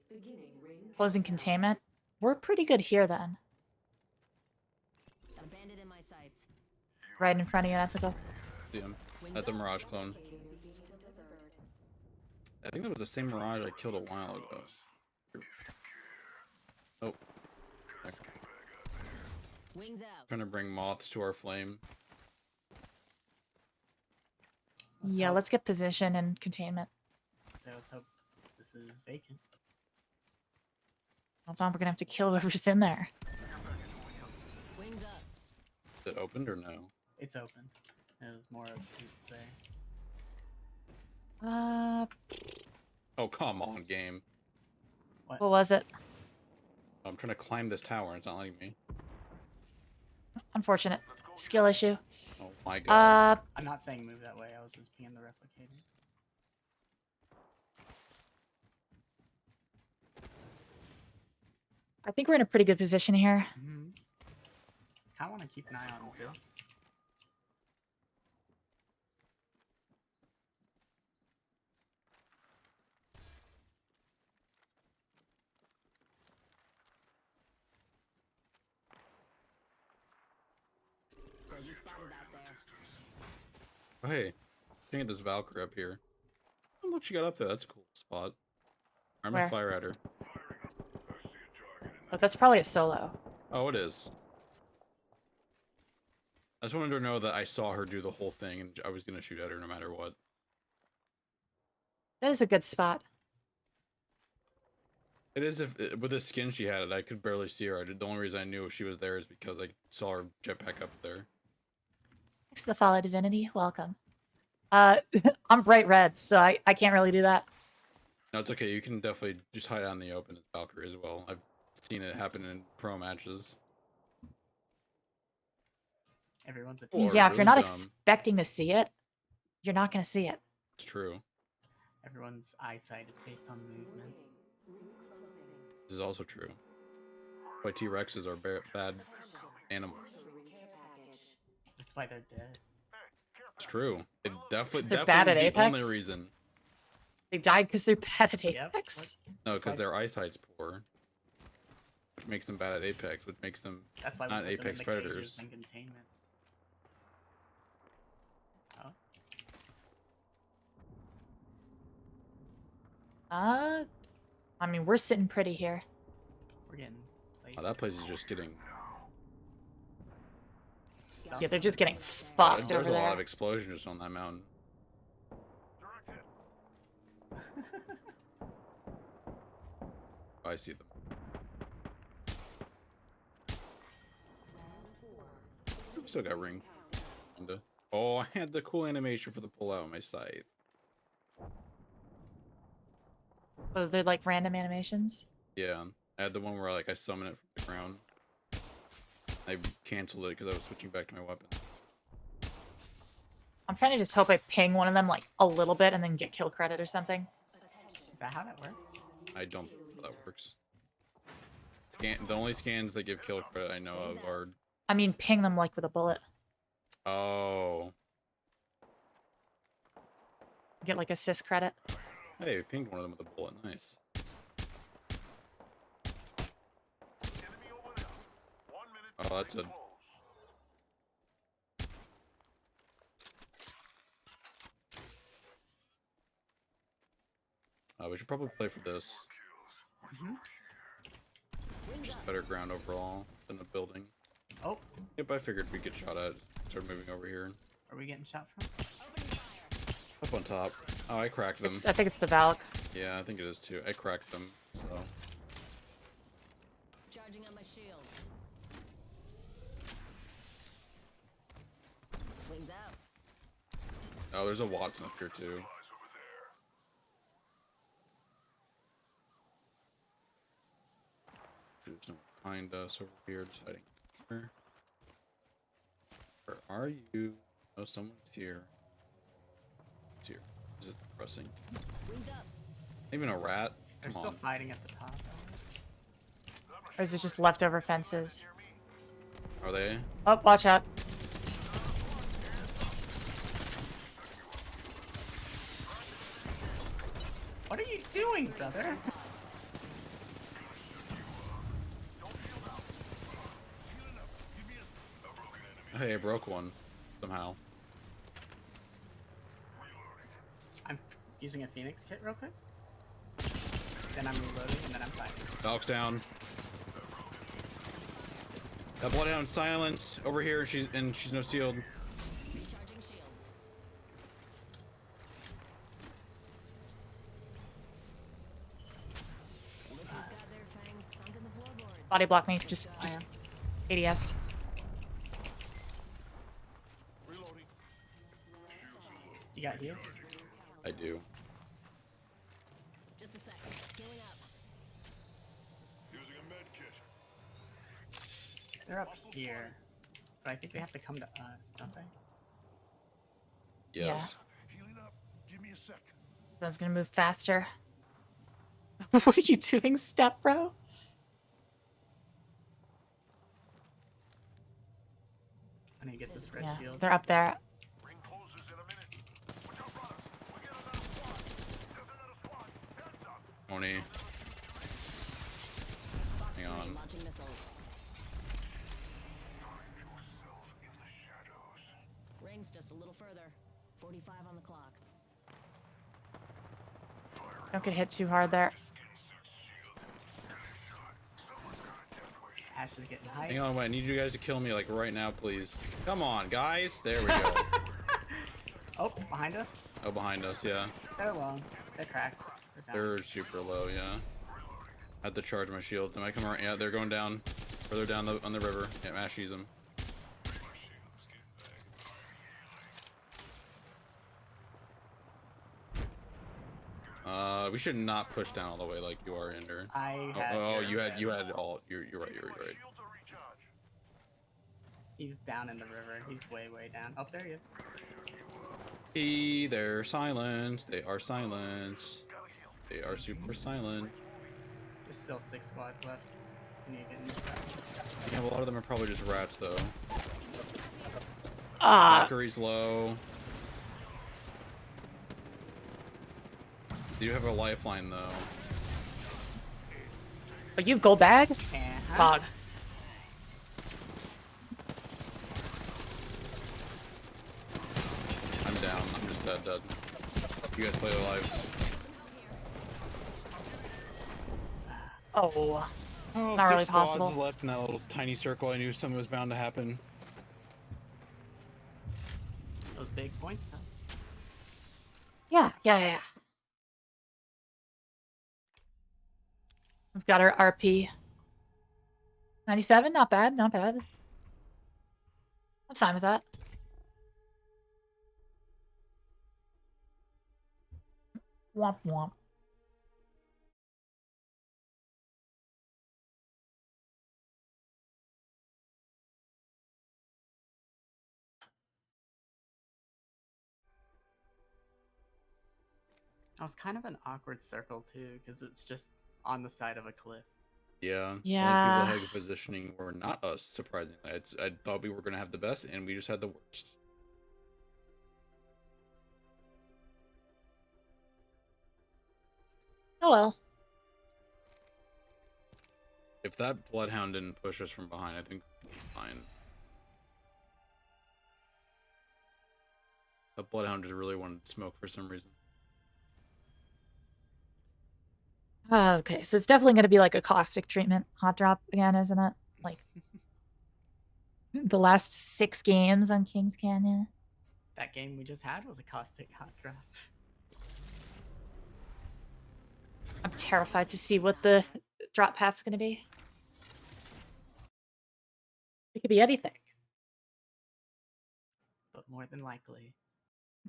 Beginning ring Closing containment. We're pretty good here then. Got a bandit in my sights. Right in front of you, Ethical. See him. At the Mirage clone. I think that was the same Mirage I killed a while ago. Oh. Wings out. Trying to bring moths to our flame. Yeah, let's get position and containment. So let's hope this is vacant. Hold on, we're gonna have to kill whoever's in there. Wings up. Is it opened or no? It's open. It was more of you'd say. Oh, come on, game. What was it? I'm trying to climb this tower and it's not letting me. Unfortunate. Skill issue. Oh my god. I'm not saying move that way, I was just being the replicator. I think we're in a pretty good position here. Mm-hmm. I want to keep an eye on this. You spotted out there. Oh, hey. Looking at this Valkyrie up here. Oh, look, she got up there. That's a cool spot. I'm Where? gonna fire at her. But that's probably a solo. Oh, it is. I just wanted to know that I saw her do the whole thing and I was gonna shoot at her no matter what. That is a good spot. It is with the skin she had, I could barely see her. The only reason I knew she was there is because I saw her jetpack up there. Thanks for the follow, Divinity. Welcome. I'm bright red, so I can't really do that. No, it's okay. You can definitely just hide out in the open as Valkyrie as well. I've seen it happen in pro matches. Everyone's a Yeah, if you're not expecting to see it, you're not going to see it. It's true. Everyone's eyesight is based on movement. This is also true. Why T-Rexes are bad animals. That's why they're dead. It's true. It definitely They're bad at the Apex? only reason. They died because they're bad at Apex. No, because their eyesight's poor. Which makes them bad at Apex, which makes them That's why we not put them in Apex the predators. cages and containment. Oh. I mean, we're sitting pretty here. We're getting placed. Oh, that place is just getting... Yeah, they're just getting fucked There's over a lot there. of explosions on that mountain. Oh, I see them. Still got ring. Oh, I had the cool animation for the pull out on my scythe. Oh, they're like random animations? Yeah, I had the one where like I summon it from the ground. I canceled it because I was switching back to my weapon. I'm trying to just hope I ping one of them like a little bit and then get kill credit or something. Is that how that works? I don't know how that works. The only scans that give kill credit I know of are... I mean, ping them like with a bullet. Oh. Get like assist credit. Hey, we pinged one of them with a bullet. Nice. Oh, that's a... we should probably play for this. Just better ground overall than the building. Oh. Yep, I figured we'd get shot at. Start moving over here. Are we getting shot from? Up on top. Oh, I cracked them. I think it's the Valk. Yeah, I think it is too. I cracked them, so... Charging on my shield. Wings out. Oh, there's a Watson up here too. There's no behind us over here, just hiding here. Where are you? Oh, someone's here. It's here. Is it pressing? Wings up. Even a rat? They're Come still on. fighting at the top. Or is it just leftover fences? Are they? Oh, watch out. What are you doing, brother? Hey, I broke one. Somehow. I'm using a Phoenix kit real quick. Then I'm reloading, and then I'm fighting. Dog's down. Got Bloodhound silence over here, and she's no sealed. Recharging shields. Look who's got their fangs sunk in the floorboards. Body block me. Just ADS. You got heals? I do. Just a sec. Healing up. Using a med kit. They're up here. But I think they have to come to us, don't they? Yes. Healing up. Give me a sec. So it's gonna move faster. What are you doing, step bro? I need to get this red Yeah, shield. they're up there. Ring closes in a minute. Watch out, brothers. We get another squad. There's another squad. Heads up. Oni. Fox Hang 3 on. launching missiles. Ring's just a little further. 45 on the clock. Don't get hit too hard there. Ash is getting high. Hang on, wait, I need you guys to kill me like right now, please. Come on, guys. There we go. Oh, behind us? Oh, behind us, yeah. They're low. They're cracked. They're down. They're super low, yeah. I have to charge my shield. Am I coming around? Yeah, they're going down. Further down on the river. Yeah, Ash sees them. We should not push down all the way like you are, Ender. You had all. You're right. You're right. He's down in the river. He's way down. Oh, there he is. They're silent. They are silent. They are super silent. There's still 6 squads left. We need to get in this side. Yeah, a lot of them are probably just rats, though. Valkyrie's low. You have a lifeline, though. But you've gold bag? Fog. I'm down. I'm just dead. You guys play their lives. Oh. Oh, Not really 6 squads possible. left in that little tiny circle. I knew something was bound to happen. Those big points, though. Yeah. We've got our RP. 97, not bad. I'm fine with that. Womp womp. That was kind of an awkward circle, too, because it's just on the side of a cliff. Yeah. Yeah. Only people that had good positioning were not us, surprisingly. I thought we were going to have the best, and we just had the worst. Oh well. If that Bloodhound didn't push us from behind, I think we'd be fine. That Bloodhound just really wanted smoke for some reason. Okay, so it's definitely going to be like a caustic treatment hot drop again, isn't it? Like the last 6 games on Kings Canyon. That game we just had was a caustic hot drop. I'm terrified to see what the drop path's going to be. It could be anything. But more than likely.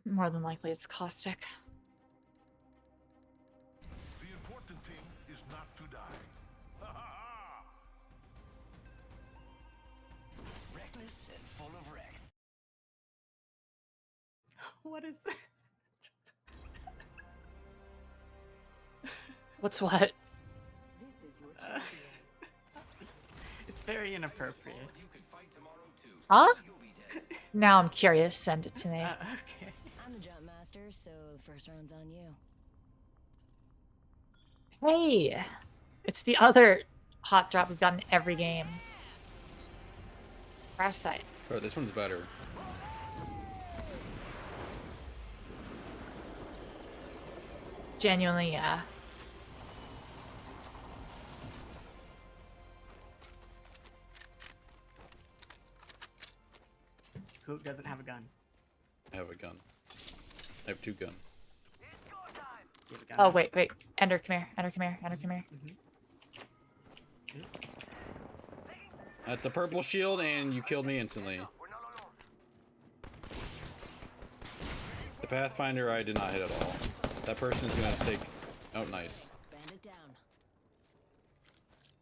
More than likely, it's caustic. The important thing is not to die. What is that? What's what? This is your It's very inappropriate. Huh? Now I'm curious. Send it to me. Okay. I'm the jump master, so the first round's on you. Hey, it's the other hot drop we've gotten every game. Crash site. Bro, this one's better. Genuinely, yeah. Who doesn't have a gun? I have a gun. I have 2 guns. You have a gun Oh now? wait. Ender, come here. Ender, come here. Ender, come here. That's a purple shield, and you killed me instantly. The Pathfinder I did not hit at all. That person's gonna take... Oh, nice. Bandit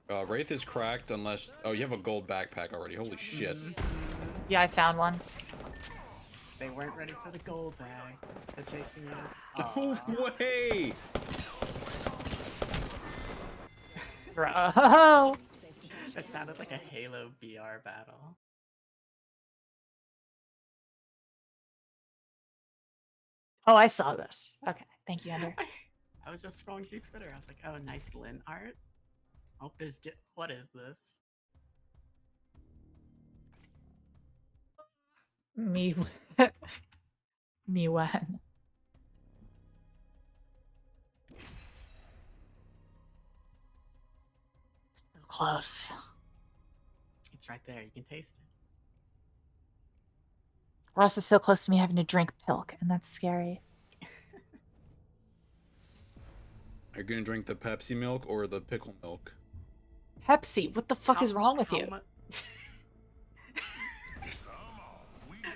down. Wraith is cracked unless... Oh, you have a gold backpack already. Holy shit. Yeah, I found one. They weren't ready for the gold bag. They're chasing you. No way! Bro. That sounded like a Halo BR battle. Oh, I saw this. Okay, thank you, Ender. I was just scrolling through Twitter. I was like, oh, nice Lin art. Oh, there's just... What is this? Me. Me when? So close. It's right there. You can taste it. Ross is so close to me having to drink pilk, and that's scary. Are you gonna drink the Pepsi milk or the pickle milk? Pepsi, what the fuck is wrong with you?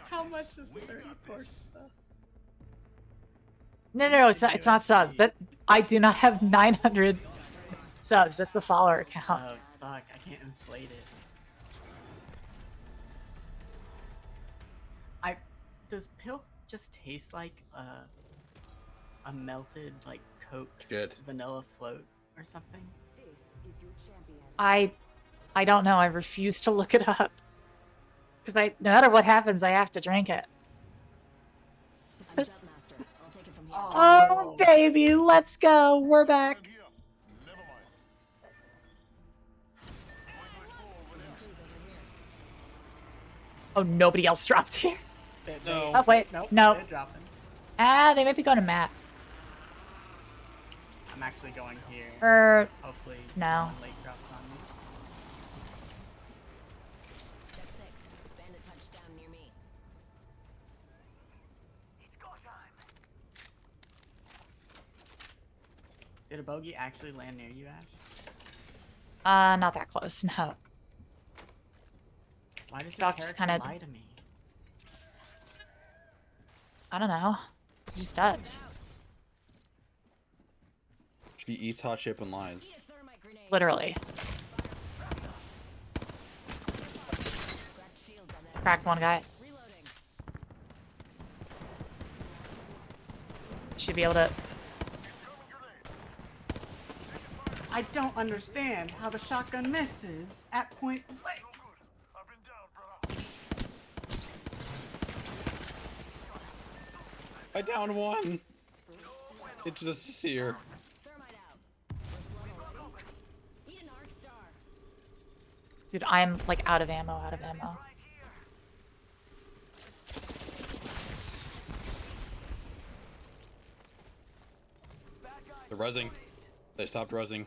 How much is 34 stuff? No, it's not subs. That I do not have 900 subs. That's the follower count. Oh, fuck. I can't inflate it. Does pilk just taste like a melted, like, Coke vanilla float or something? This is your champion. I don't know. I refuse to look it up. Because no matter what happens, I have to drink it. I'm jump master. I'll take it from here. Oh, baby, let's go. We're back. Oh, nobody else dropped here. No. Oh, wait. Nope, No. they're dropping. Ah, they might be going to Matt. I'm actually going here. Hopefully, no. someone late drops on me. Check 6. Bandit touchdown near me. Did a bogey actually land near you, Ash? Not that close. No. Why does your Doc just character kinda- lie to me? I don't know. He just does. She eats hot chip and lies. Literally. Cracked one guy. Should be able to... I don't understand how the shotgun misses at point blank. I downed one. It's just sear. Dude, I'm like out of ammo, They're rezzing. They stopped rezzing.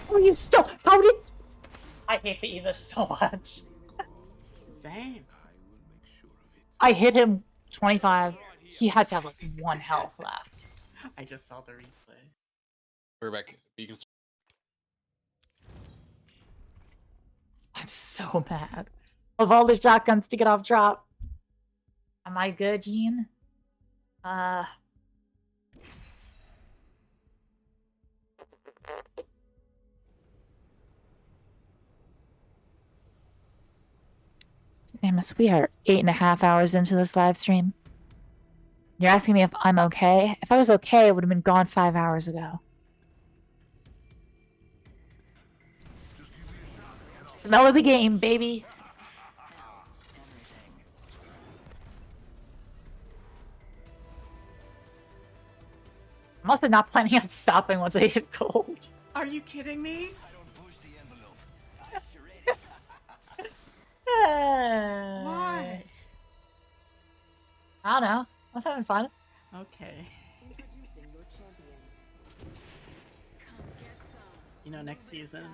Oh, you still... How did... I hate the Eva so much. Same. I hit him 25. He had to have like 1 health left. I just saw the replay. We're back. You can... I'm so mad. Of all the shotguns to get off drop. Am I good, Yeen? Samus, we are 8.5 hours into this live stream. You're asking me if I'm okay? If I was okay, I would have been gone 5 hours ago. Smell of the game, baby. I'm also not planning on stopping once I hit gold. Are you kidding me? Why? I don't know. I'm having fun. Okay. Introducing your champion. You know, next season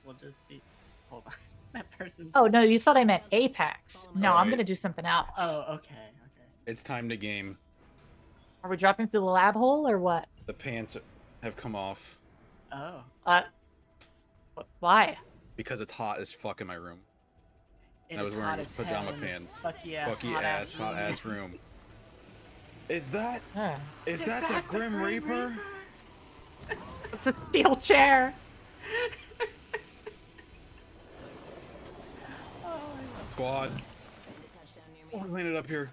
will just be. Hold on. That person. Oh, no, you thought I meant Apex. No, I'm Alright. gonna do something else. Oh, okay. It's time to game. Are we dropping through the lab hole or what? The pants have come off Oh. Why? because it's hot as fuck in my room. It I was is wearing hot as pajama hell in this pants. fucky ass, Hot ass room. Is that Yeah. is that the Grim Reaper? It's a steel chair. Squad. Oh, I landed up here.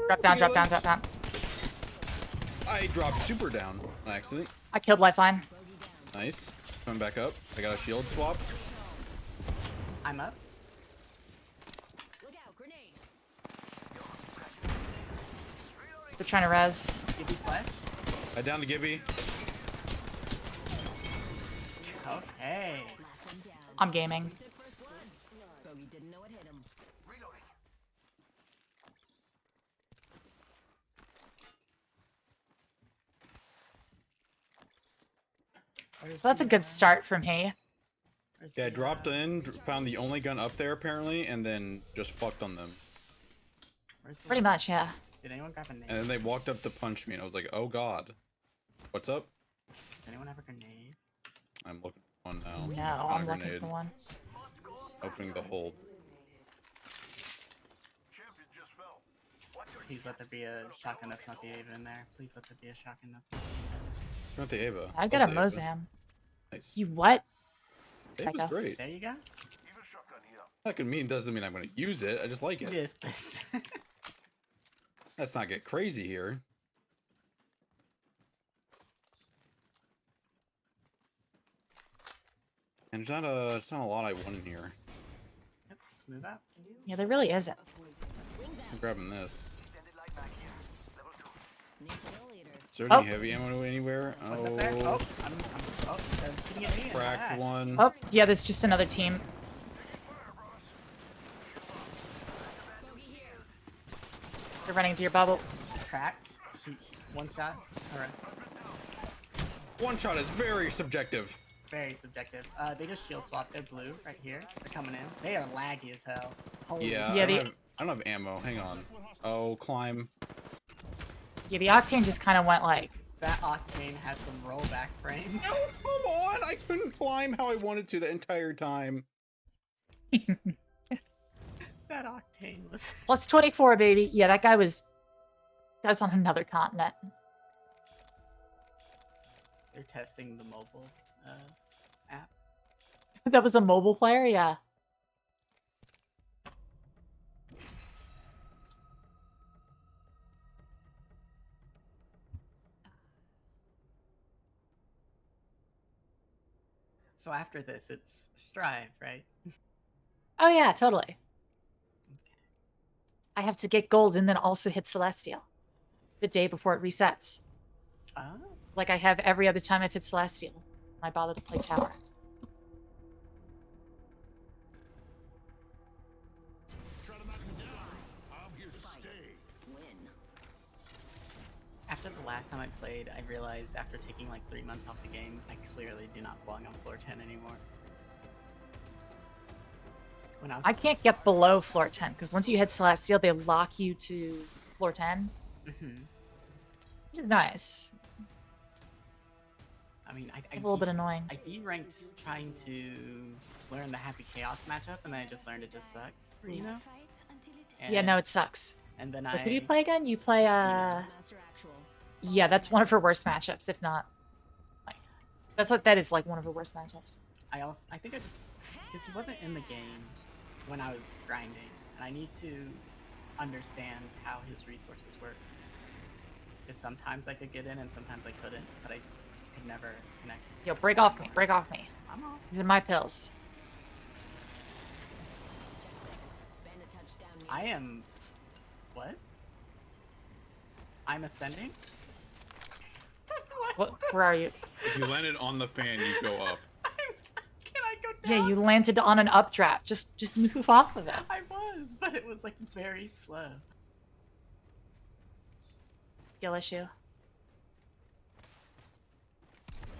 Drop down, drop down, drop down. I dropped super down on accident. I killed Lifeline. Nice. Coming back up. I got a shield swap. I'm up. They're trying to res. Give me flash. I down to Gibby. Okay. I'm gaming. Bogey didn't know it hit him. So that's a good start for me. Yeah, I dropped in, found the only gun up there apparently, and then just fucked on them. Pretty much, yeah. Did anyone grab a nade? And then they walked up to punch me, and I was like, "Oh God, what's up?" Does anyone have a grenade? I'm looking for one now. No, Found I'm a looking grenade. for one. Opening the hold. Please let there be a shotgun that's not the Ava in there. Please let there be a shotgun that's not Not the Ava. I got a Love the Ava. Mozam. Nice. You what? Ava's Psycho. great. There you go. That doesn't mean I'm gonna use it. I just like it. This. Let's not get crazy here. And there's not a lot I want in here. Yep, let's move out. Yeah, there really isn't. So I'm grabbing this. New kill leader. Is there any heavy ammo anywhere? What's up there? Oh, they're shooting at me. Cracked one. Oh, yeah, there's just another team. They're running to your bubble. Cracked. Shoot. One shot. Alright. One shot is very subjective. Very subjective. They just shield swapped. They're blue right here. They're coming in. They are laggy as hell. Holy Yeah, Yeah, I don't have ammo. Hang on. Oh, climb. Yeah, the Octane just kind of went like... That Octane has some rollback frames. No, come on! I couldn't climb how I wanted to the entire time. That Octane was... Plus 24, baby. Yeah, that guy was... That's on another continent. They're testing the mobile app. That was a mobile player? Yeah. So after this, it's Strive, right? Oh, yeah, totally. I have to get gold and then also hit Celestial. The day before it resets. Oh. Like I have every other time I've hit Celestial. I bother to play Tower. After the last time I played, I realized after taking like 3 months off the game, I clearly do not belong on floor 10 anymore. When I can't get below floor 10 because once you hit Celestial, they lock you to floor 10. Which is nice. I mean, A little bit annoying. I deranked trying to learn the Happy Chaos matchup, and then I just learned it just sucks, you know? Yeah, no, it sucks. And then But who do you play again? You play, yeah, that's one of her worst matchups, if not, like, That is like one of her worst matchups. I think I just because he wasn't in the game when I was grinding, and I need to understand how his resources work. Because sometimes I could get in and sometimes I couldn't, but I could never connect. Yo, break off me. Break off me. I'm off. These are my pills. I am... What? I'm ascending? What? Where are you? If you landed on the fan, you go up. Can I go down? Yeah, you landed on an updraft. Just move off of it. I was, but it was like very slow. Skill issue.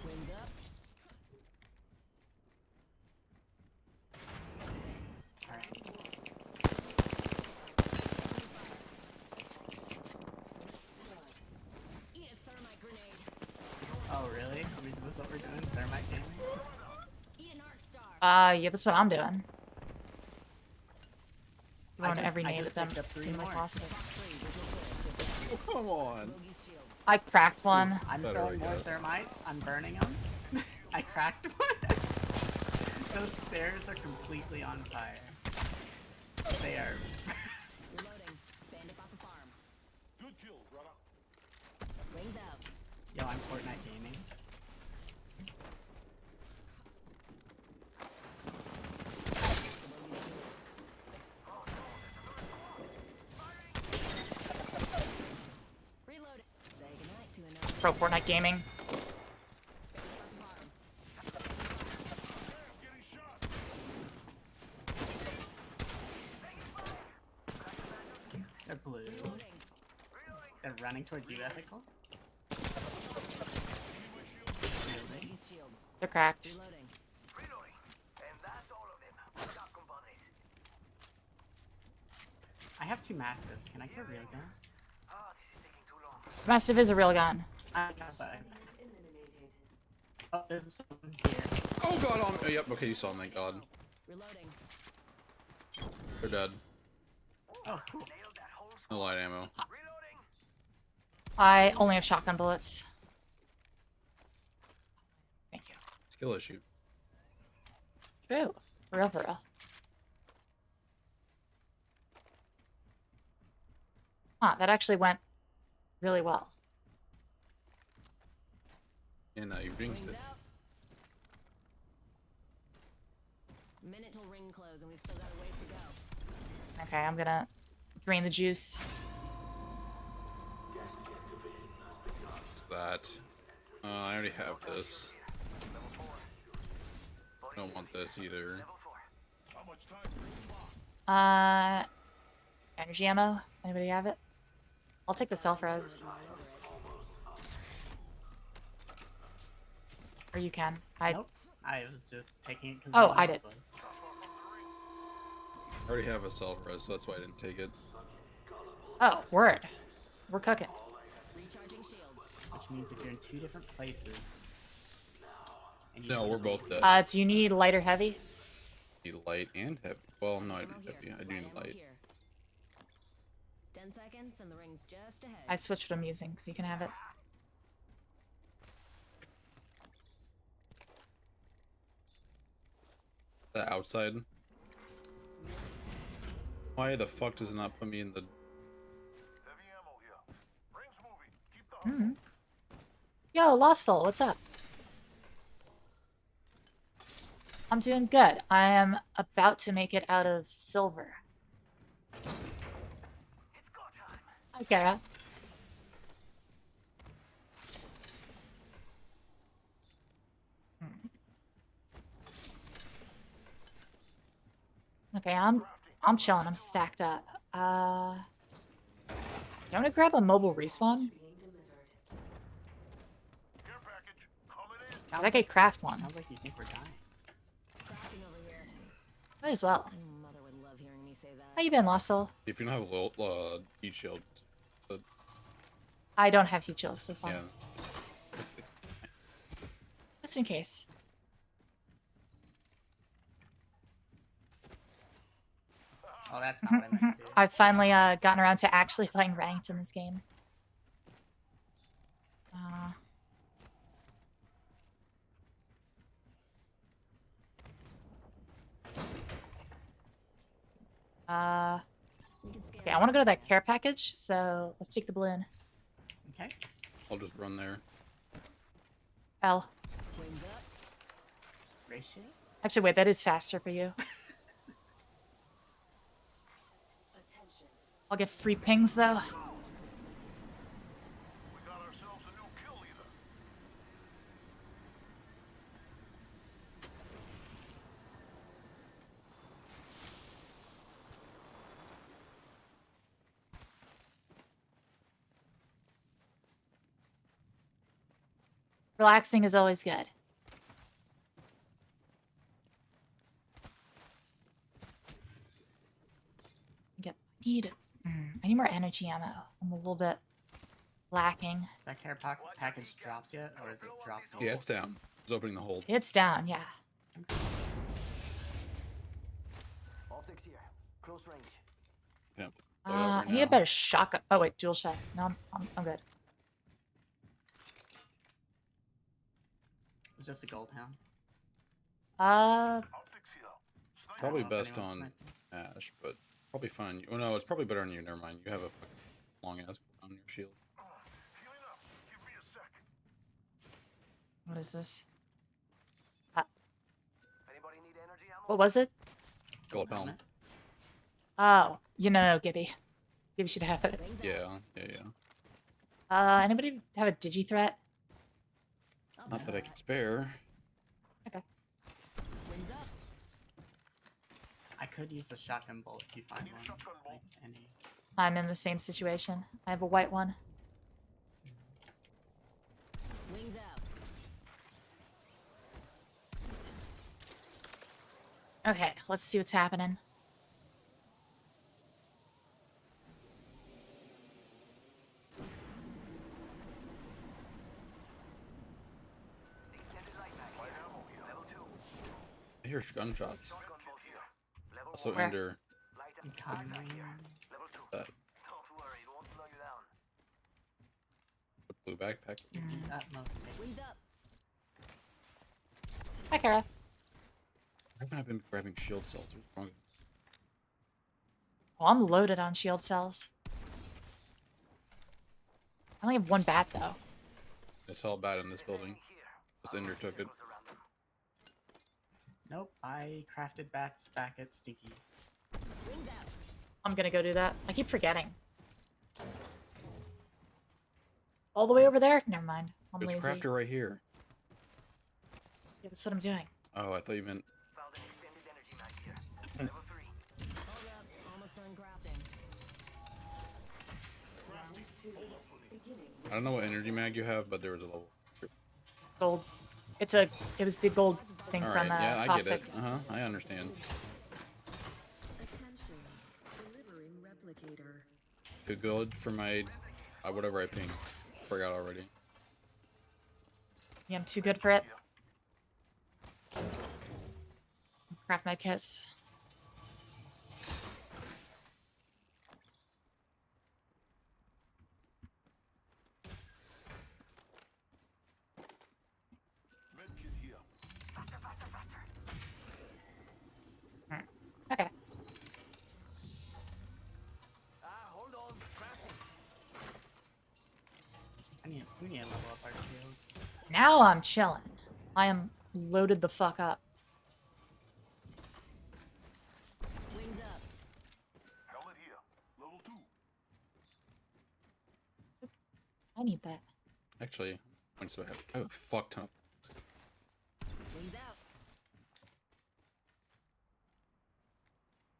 Wings up. Eat a thermite grenade. Oh, really? Is this what we're doing? Thermite gaming? Eat an arc star. Yeah, that's what I'm doing. Throwing just- every I name just at them picked up 3 humanly more. possible. Oh, come on. I cracked one. I'm Better, throwing I more guess. thermites. I'm burning them. I cracked one. Those stairs are completely on fire. They are. Reloading. Bandit off the farm. Good kill, brother. Wings out. Yo, I'm Fortnite gaming. Reloading. Say goodnight to another. Pro Fortnite gaming. They're blue. They're running towards you, Ethical. Really? Shield. They're cracked. Reloading. And that's all of them. Shotgun buddies. I have 2 Mastiffs. Can I get a real gun? Ah, this is taking too long. Mastiff is a real gun. I got that. Oh, there's someone here. Oh god, oh, yep, okay, you saw him, thank god. Reloading. They're dead. Oh, cool. No light ammo. I only have shotgun bullets. Thank you. Skill issue. True. For real, for real. Huh, that actually went really well. And now you jinxed Wings it. out. Minute till ring close, and we've still got a ways to go. Okay, I'm gonna drain the juice. That. I already have this. I don't want this either. Energy ammo? Anybody have it? I'll take the self-res. Or you can. Nope. I was just taking it because Oh, I did. I already have a self-res, so that's why I didn't take it. Oh, word. We're cooking. Recharging shields. Which means if you're in 2 different places. And you No, need we're to both pick- dead. Do you need light or heavy? Need light and heavy. Well, no, I Ammo need here. heavy. I do need Ammo light. here. 10 seconds, and the ring's just ahead. I switched what I'm using, so you can have it. The outside. Why the fuck does it not put me in the... Hmm. Yo, Lost Soul, what's up? I'm doing good. I am about to make it out of silver. Okay. Okay, I'm chilling. I'm stacked up. I'm gonna grab a mobile respawn. Sounds I could craft one. Sounds like you think we're dying. Crafting over here. Might as well. Mother would love hearing me say that. How you been, Lost Soul? If you don't have a little, heat shield, but I don't have heat chills, so it's fine. yeah. Just in case. Oh, that's not what I meant to do. I've finally gotten around to actually playing ranked in this game. Okay, I want to go to that care package, so let's take the balloon. Okay. I'll just run there. L. Wings up. Ratio? Actually, wait, that is faster for you. I'll get free pings, though. Relaxing is always good. I need more energy ammo. I'm a little bit lacking. Is that care package dropped yet, or is it dropped? Yeah, it's down. It's opening the hold. It's down, yeah. Optics here. Close range. Yeah. I need a better shotgun. Oh wait, dual shot. No, I'm good. It's just a gold hound. Probably best on Ash, but probably fine. Oh no, it's probably better on you. Never mind. You have a fucking long ass on your shield. What is this? What was it? Gold helmet. Oh, no, Gibby. Gibby should have it. Yeah. Anybody have a digi threat? Not that I can spare. Okay. Wings up. I could use a shotgun bolt if you find one. Like any. I'm in the same situation. I have a white one. Wings out. Okay, let's see what's happening. I hear gunshots. Also Where? under that blue backpack. Wings up. Hi, Kara. I haven't been grabbing shield cells. What's wrong? Oh, I'm loaded on shield cells. I only have one bat, though. It's all bad in this building. This Ender took it. Nope, I crafted bats back at Stinky. Wings out. I'm gonna go do that. I keep forgetting. All the way over there? Never mind. I'm There's a lazy. crafter right here. Yeah, that's what I'm doing. Oh, I thought you meant. Hold up. Almost done crafting. I don't know what energy mag you have, but there was a level. Gold. It was the gold thing All from right, yeah, I get it. Caustics. I understand. Attention. Delivering replicator. Too good for my whatever I ping. Forgot already. Yeah, I'm too good for it. Craft my kits. Okay. Hold on. We need to level up our shields. Now I'm chilling. I am loaded the fuck up. Wings up. Helmet here. Level 2. I need that. Actually, when so I have a fuck ton. Wings out.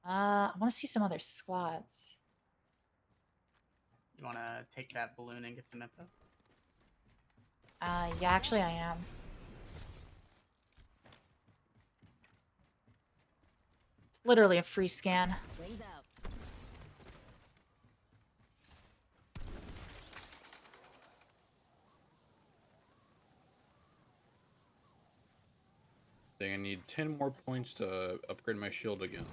I want to see some other squads. You want to take that balloon and get some info? Yeah, actually I am. It's literally a free scan. Wings out. I think I need 10 more points to upgrade my shield again.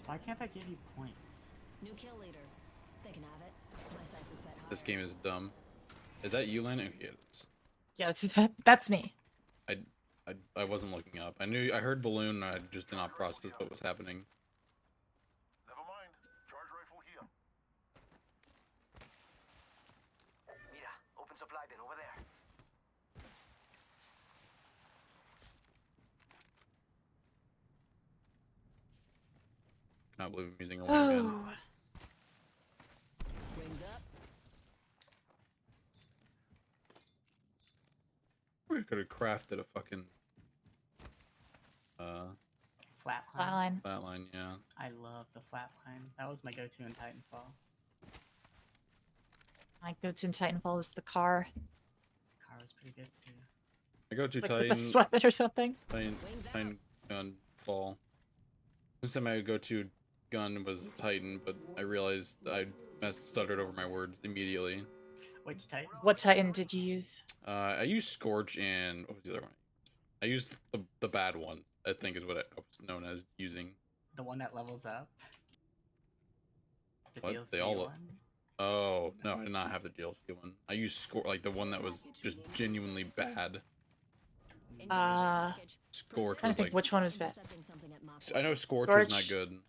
Why can't I give you points? New kill leader. They can have it. My sights are set high. This game is dumb. Is that you, Lynn? Okay, it is. Yeah, that's me. I wasn't looking up. I heard balloon. And I just did not process what was happening. Never mind. Charge rifle here. Mira, open supply bin over there. Not believe I'm using a one again. Wings up. We could have crafted a fucking Flatline. flatline, yeah. I love the flatline. That was my go-to in Titanfall. My go-to in Titanfall is the car. Car was pretty good too. I go to It's like Titan. the best weapon or something. Titan gun fall. This time I go to gun was Titan, but I realized I stuttered over my words immediately. Which Titan? What Titan did you use? I used Scorch and what was the other one? I used the bad one. I think is what I was known as using. The one that levels up. The What? DLC They all one. Oh no, I did not have the DLC one. I used like the one that was just genuinely bad. Scorch I was think like. which one was bad. I know Scorch was not good.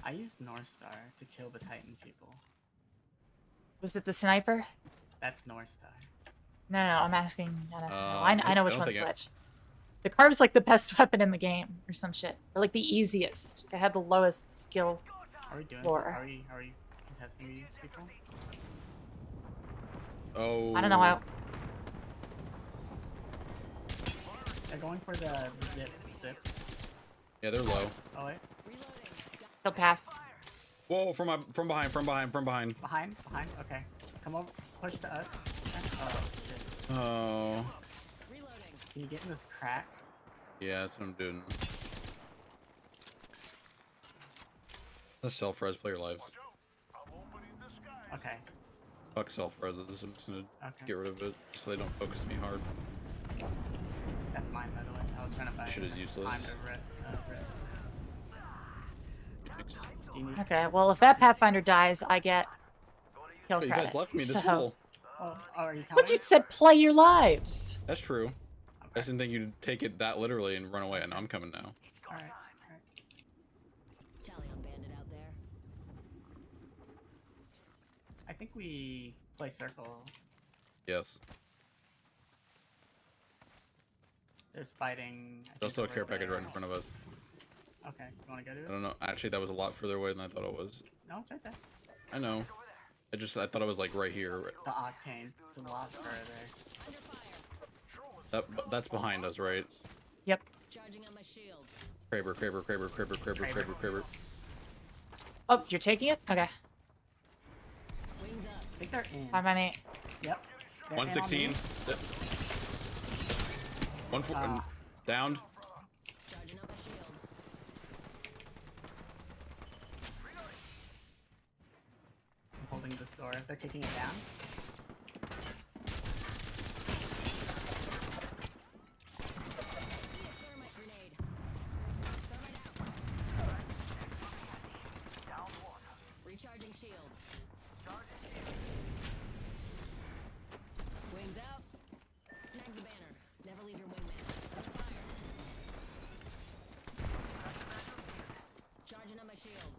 I used North Star to kill the Titan people. Was it the sniper? That's North Star. No, I'm asking. I know which don't one's think which. The car was like the best weapon in the game, or some shit, or like the easiest. It had the lowest skill Are we doing? floor. Are we contesting these people? Oh. I don't know how. They're going for the zip. Yeah, they're low. Oh wait. Kill path. Whoa! From behind. Behind. Okay. Come over. Push to us. Oh shit. Oh. Can you get in this crack? Yeah, that's what I'm doing. Let's self-res, play your lives. Okay. Fuck self-reses, I'm just gonna Okay. get rid of it so they don't focus me hard. That's mine, by the way. I was trying to buy. Shit is useless. Timed reds. Thanks. Do you need? Okay, well if that Pathfinder dies, I get kill But you credit. guys left me this so... fool. Oh, are you But you said play your lives. That's true. I just didn't think you'd take it that literally and run away, and I'm coming now. Alright. Talion bandit out there. I think we play circle. Yes. There's fighting. There's also a care package right in front of us. Okay, you wanna go to it? I don't know. Actually, that was a lot further away than I thought it was. No, it's right there. I know. I thought it was like right here. The octane. It's a lot further. That's behind us, right? Yep. Charging on my shield. Kraber. Oh, you're taking it? Okay. Wings up. I think they're in. Fine by me. Yep. They're 116. in on me. Downed. Charging up my shields. I'm holding this door. They're kicking it down. Thermite grenade. Recharging shields. Wings out. Snag the banner. Never leave your wingman. On fire. Charging on my shields.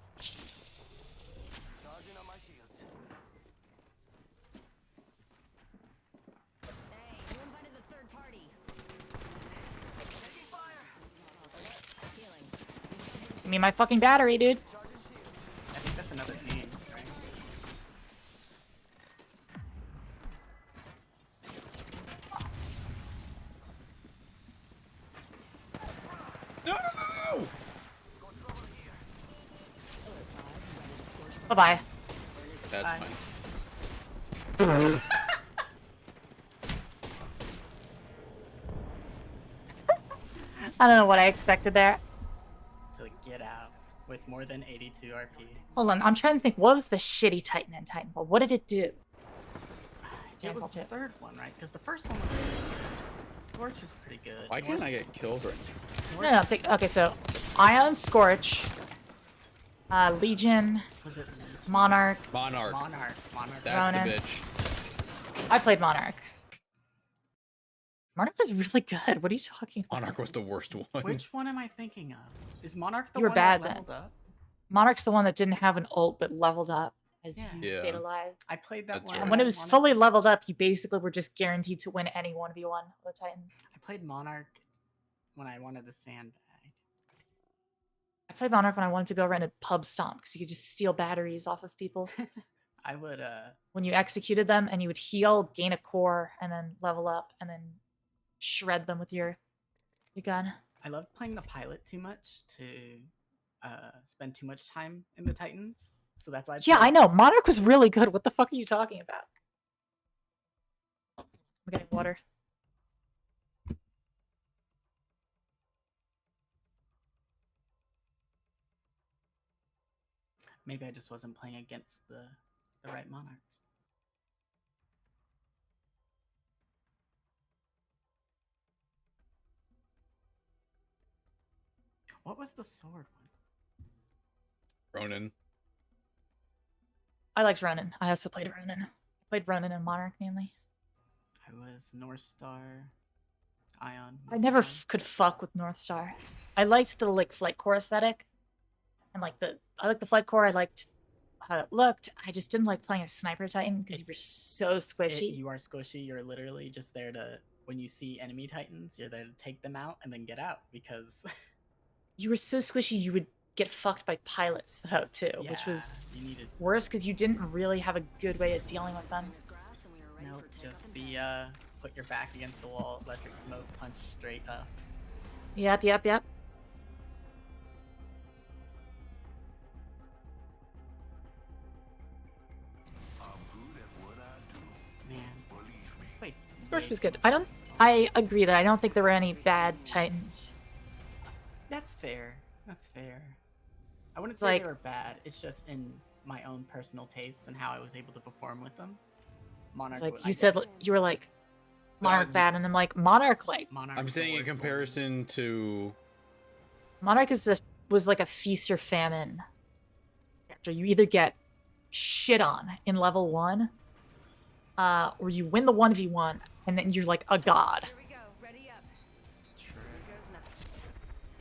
Charging on my shields. Hey, you invited the third party. Taking fire. Healing. Give me my fucking battery, dude. I think that's another team, right? No! Bye-bye. That's Bye. fine. I don't know what I expected there. To get out with more than 82 RP. Hold on, I'm trying to think. What was the shitty Titan in Titanfall? What did it do? It was the third one, right? Because the first one was pretty good. Scorch was pretty good. Why can't I get kills right now? No, okay, so Ion, Scorch, Legion, Was it Monarch. Monarch. Monarch. That's Ronin. the bitch. I played Monarch. Monarch was really good. What are you talking about? Monarch was the worst one. Which one am I thinking of? Is Monarch the You were one that bad then. leveled up? Monarch's the one that didn't have an ult but leveled up as Yeah. you stayed alive. I played that That's one. And when it was fully leveled up, you basically were just guaranteed to win any 1v1 with a Titan. I played Monarch when I wanted the sandbag. I played Monarch when I wanted to go around and pub stomp because you could just steal batteries off of people. I would When you executed them and you would heal, gain a core, and then level up, and then shred them with your gun. I loved playing the pilot too much to spend too much time in the Titans. So that's why Yeah, I know. Monarch was really good. What the fuck are you talking about? I'm getting water. Maybe I just wasn't playing against the right Monarchs. What was the sword one? Ronin. I liked Ronin. I also played Ronin. I played Ronin and Monarch mainly. I was North Star, Ion. I never could fuck with North Star. I liked the like flight core aesthetic, and like I liked the flight core. I liked how it looked. I just didn't like playing a sniper Titan because you were so squishy. You are squishy. You're literally just there to, when you see enemy Titans, you're there to take them out and then get out because You were so squishy you would get fucked by pilots though too, which was you needed worse because you didn't really have a good way of dealing with them. Nope, just the put your back against the wall, electric smoke, punch straight up. Yep. Man, wait, Scorch was good. I agree that I don't think there were any bad Titans. That's fair. That's fair. I wouldn't It's say like- they were bad. It's just in my own personal tastes and how I was able to perform with them. Monarch. It's like I you said, you were like Monarch bad, and I'm like Monarch like. Monarch I'm saying in comparison to Monarch was like a feast or famine. After you either get shit on in level 1, or you win the 1v1, and then you're like a god.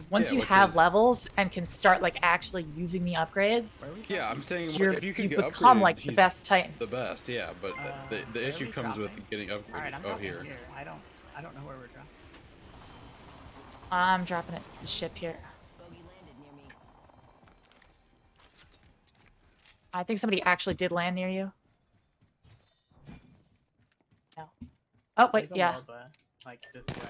Once Yeah, you which have is- levels and can start like actually using the upgrades, yeah, I'm saying if you can you get become upgraded, like the he's best Titan. the best, yeah. But the issue comes with getting upgraded. Alright, I'm Oh, dropping here. here. I don't know where we're dropping. I'm dropping it the ship here. I think somebody actually did land near you. No. Oh wait, There's a yeah. Loba, like this way.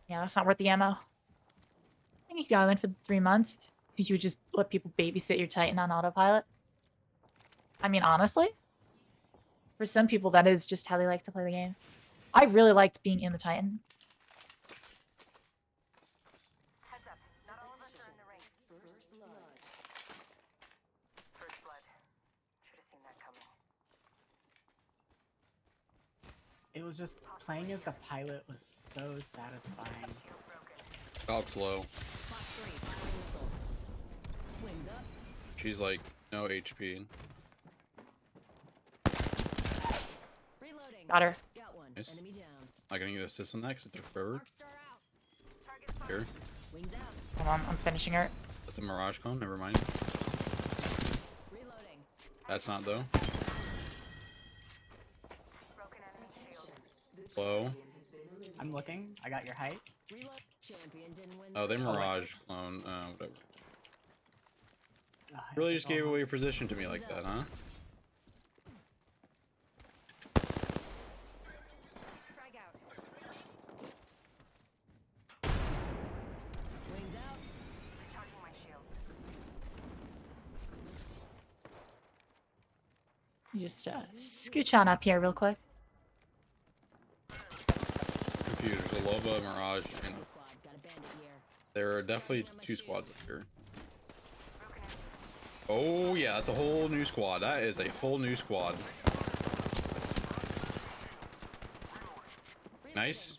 Yeah, that's not worth the ammo. I think you could go in for 3 months. If you would just let people babysit your Titan on autopilot. I mean, honestly, for some people, that is just how they like to play the game. I really liked being in the Titan. Heads up. Not all of us are in the ring. First blood. Should have seen that coming. It was just playing as the pilot was so satisfying. Valk's low. She's like no HP. Got her. Nice. Not gonna get assist on that because it took forever. Here. Hold on, I'm finishing her. That's a Mirage clone, never mind. That's not though. Low. I'm looking. I got your height. Oh, they Mirage clone. Whatever. Really just gave away your position to me like that, huh? You just scooch on up here real quick. Confused. There's a Loba, Mirage, and there are definitely 2 squads up here. Oh yeah, that's a whole new squad. That is a whole new squad. Nice.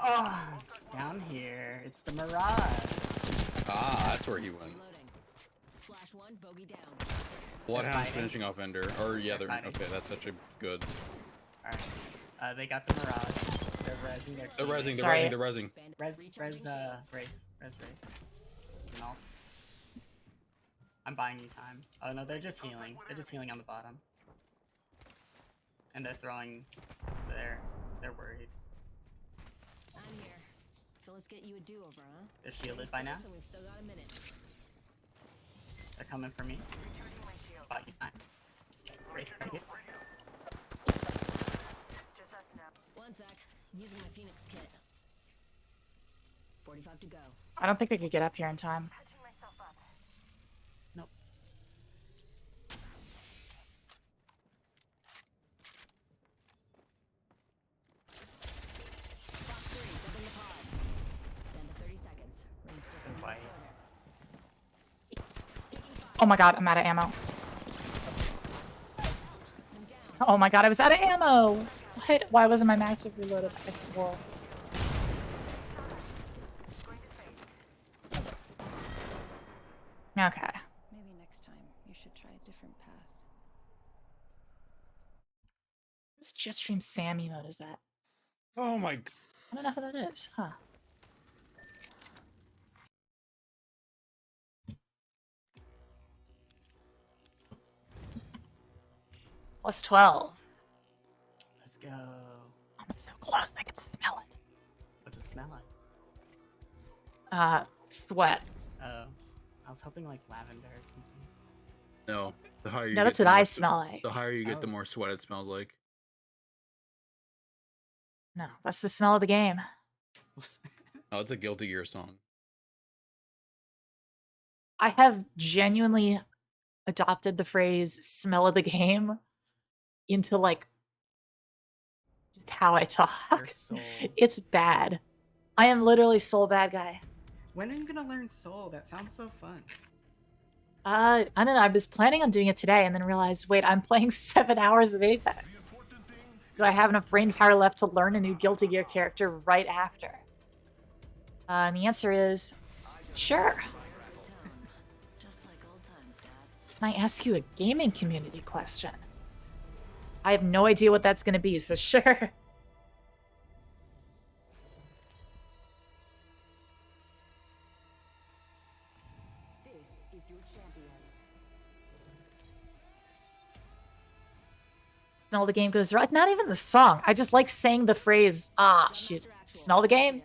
Oh, down here. It's the Mirage. Ah, that's where he went. Bloodhound's finishing off Ender. Or yeah, they're okay. That's such a good. Alright. They got the Mirage. They're rezzing their They're rezzing, they're Sorry. rezzing, they're rezzing. Wraith. No. I'm buying you time. Oh no, they're just healing. They're just healing on the bottom. And they're throwing they're worried. I'm here. So let's get you a do-over, huh? They're shielded by now. So we've still got a minute. They're coming for me. Buy you time. Wraith right here. One sec. I'm using my Phoenix kit. 45 to go. I don't think they could get up here in time. Nope. Box 3, dumping the pod. Down to 30 seconds. Ring's just in the corner. Oh my god, I'm out of ammo. Oh my god, I was out of ammo! What? Why wasn't my massive reloaded? I swore. Okay. Maybe next time you should try a different path. Whose Jetstream Sam emote is that? Oh my. I don't know who that is, huh? Plus 12. Let's go. I'm so close, I can smell it. What's it smell like? Sweat. Oh. I was hoping like lavender or something. No, the higher you No, get, that's the what more I smell like. The higher you get, the Oh. more sweat it smells like. No, that's the smell of the game. Oh, it's a Guilty Gear song. I have genuinely adopted the phrase smell of the game into like just how I talk. It's bad. I am literally soul bad guy. When are you gonna learn Soul? That sounds so fun. I don't know. I was planning on doing it today and then realized, wait, I'm playing 7 hours of Apex. Do I have enough brain power left to learn a new Guilty Gear character right after? And the answer is, sure. Just like old times, Dad. Can I ask you a gaming community question? I have no idea what that's going to be, so sure. This is your champion. Smell the game goes right. Not even the song. I just like saying the phrase, ah, shoot. Smell the game?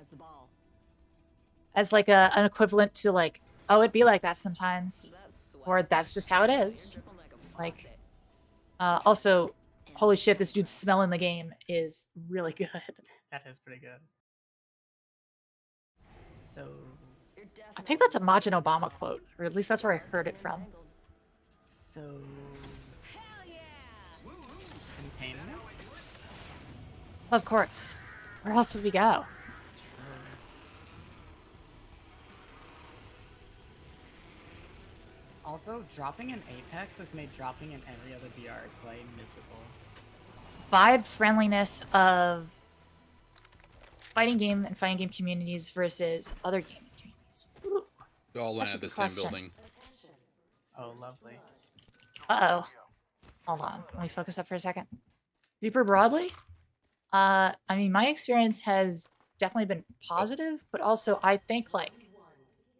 As like an equivalent to like, oh, it'd be like that sometimes. Or that's just how it is. Like, also, holy shit, this dude's smell in the game is really good. That is pretty good. So I think that's a Majin Obama quote, or at least that's where I heard it from. So containment? Of course. Where else would we go? Also, dropping in Apex has made dropping in every other VR play miserable. Vibe friendliness of fighting game and fighting game communities versus other gaming communities. Ooh, They all land that's a at the good same question. building. Oh, lovely. Uh-oh. Hold on. Let me focus up for a second. Super broadly, I mean, my experience has definitely been positive, but also I think, like,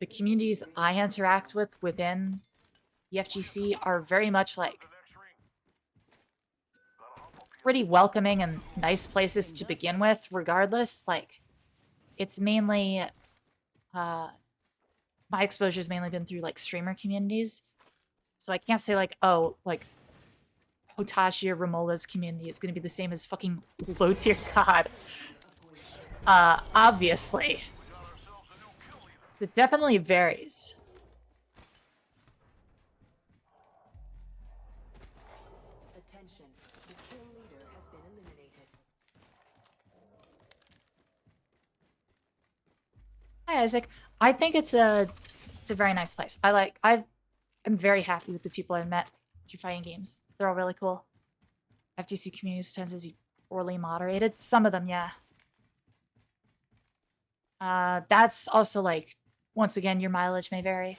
the communities I interact with within the FGC are very much, like, pretty welcoming and nice places to begin with, regardless. Like, it's mainly, my exposure's mainly been through, like, streamer communities. So I can't say, like, oh, like, Hotashi or Romola's community is going to be the same as fucking low tier God. Obviously. It definitely varies. Attention. The kill leader has been eliminated. Hi, Isaac. I think it's a very nice place. I'm very happy with the people I've met through fighting games. They're all really cool. FGC communities tend to be poorly moderated. Some of them, yeah. That's also, like, once again, your mileage may vary.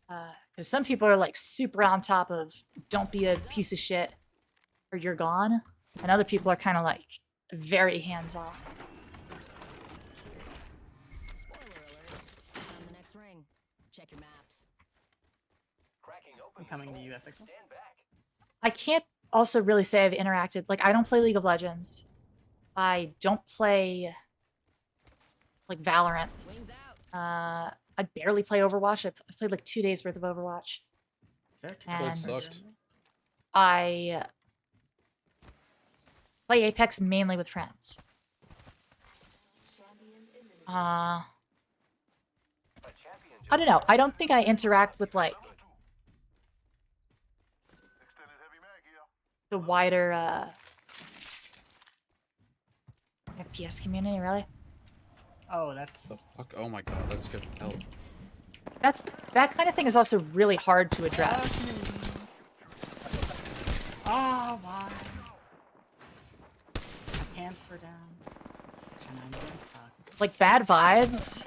Because some people are, like, super on top of don't be a piece of shit or you're gone. And other people are kind of like very hands-off. Spoiler alert. Found the next ring. Check your maps. I'm coming to you, Ethical. I can't also really say I've interacted. Like, I don't play League of Legends. I don't play, like, Valorant. I barely play Overwatch. I've played, like, 2 days worth of Overwatch. That sucked. I play Apex mainly with friends. I don't know. I don't think I interact with, like, the wider FPS community, really. Oh, that's... The fuck? Oh my god, that's good help. That kind of thing is also really hard to address. Oh, why? My pants were down. And I'm getting fucked. Like, bad vibes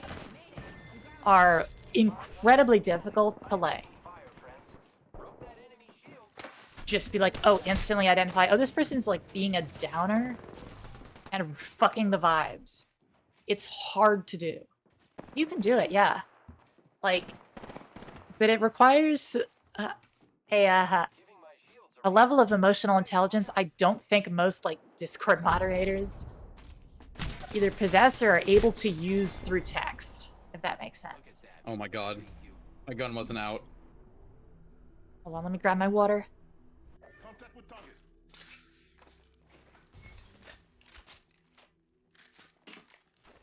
are incredibly difficult to, like, just be like, oh, instantly identify, oh, this person's, like, being a downer and fucking the vibes. It's hard to do. You can do it, yeah. Like, but it requires a level of emotional intelligence I don't think most, like, Discord moderators either possess or are able to use through text, if that makes sense. Oh my god. My gun wasn't out. Hold on, let me grab my water.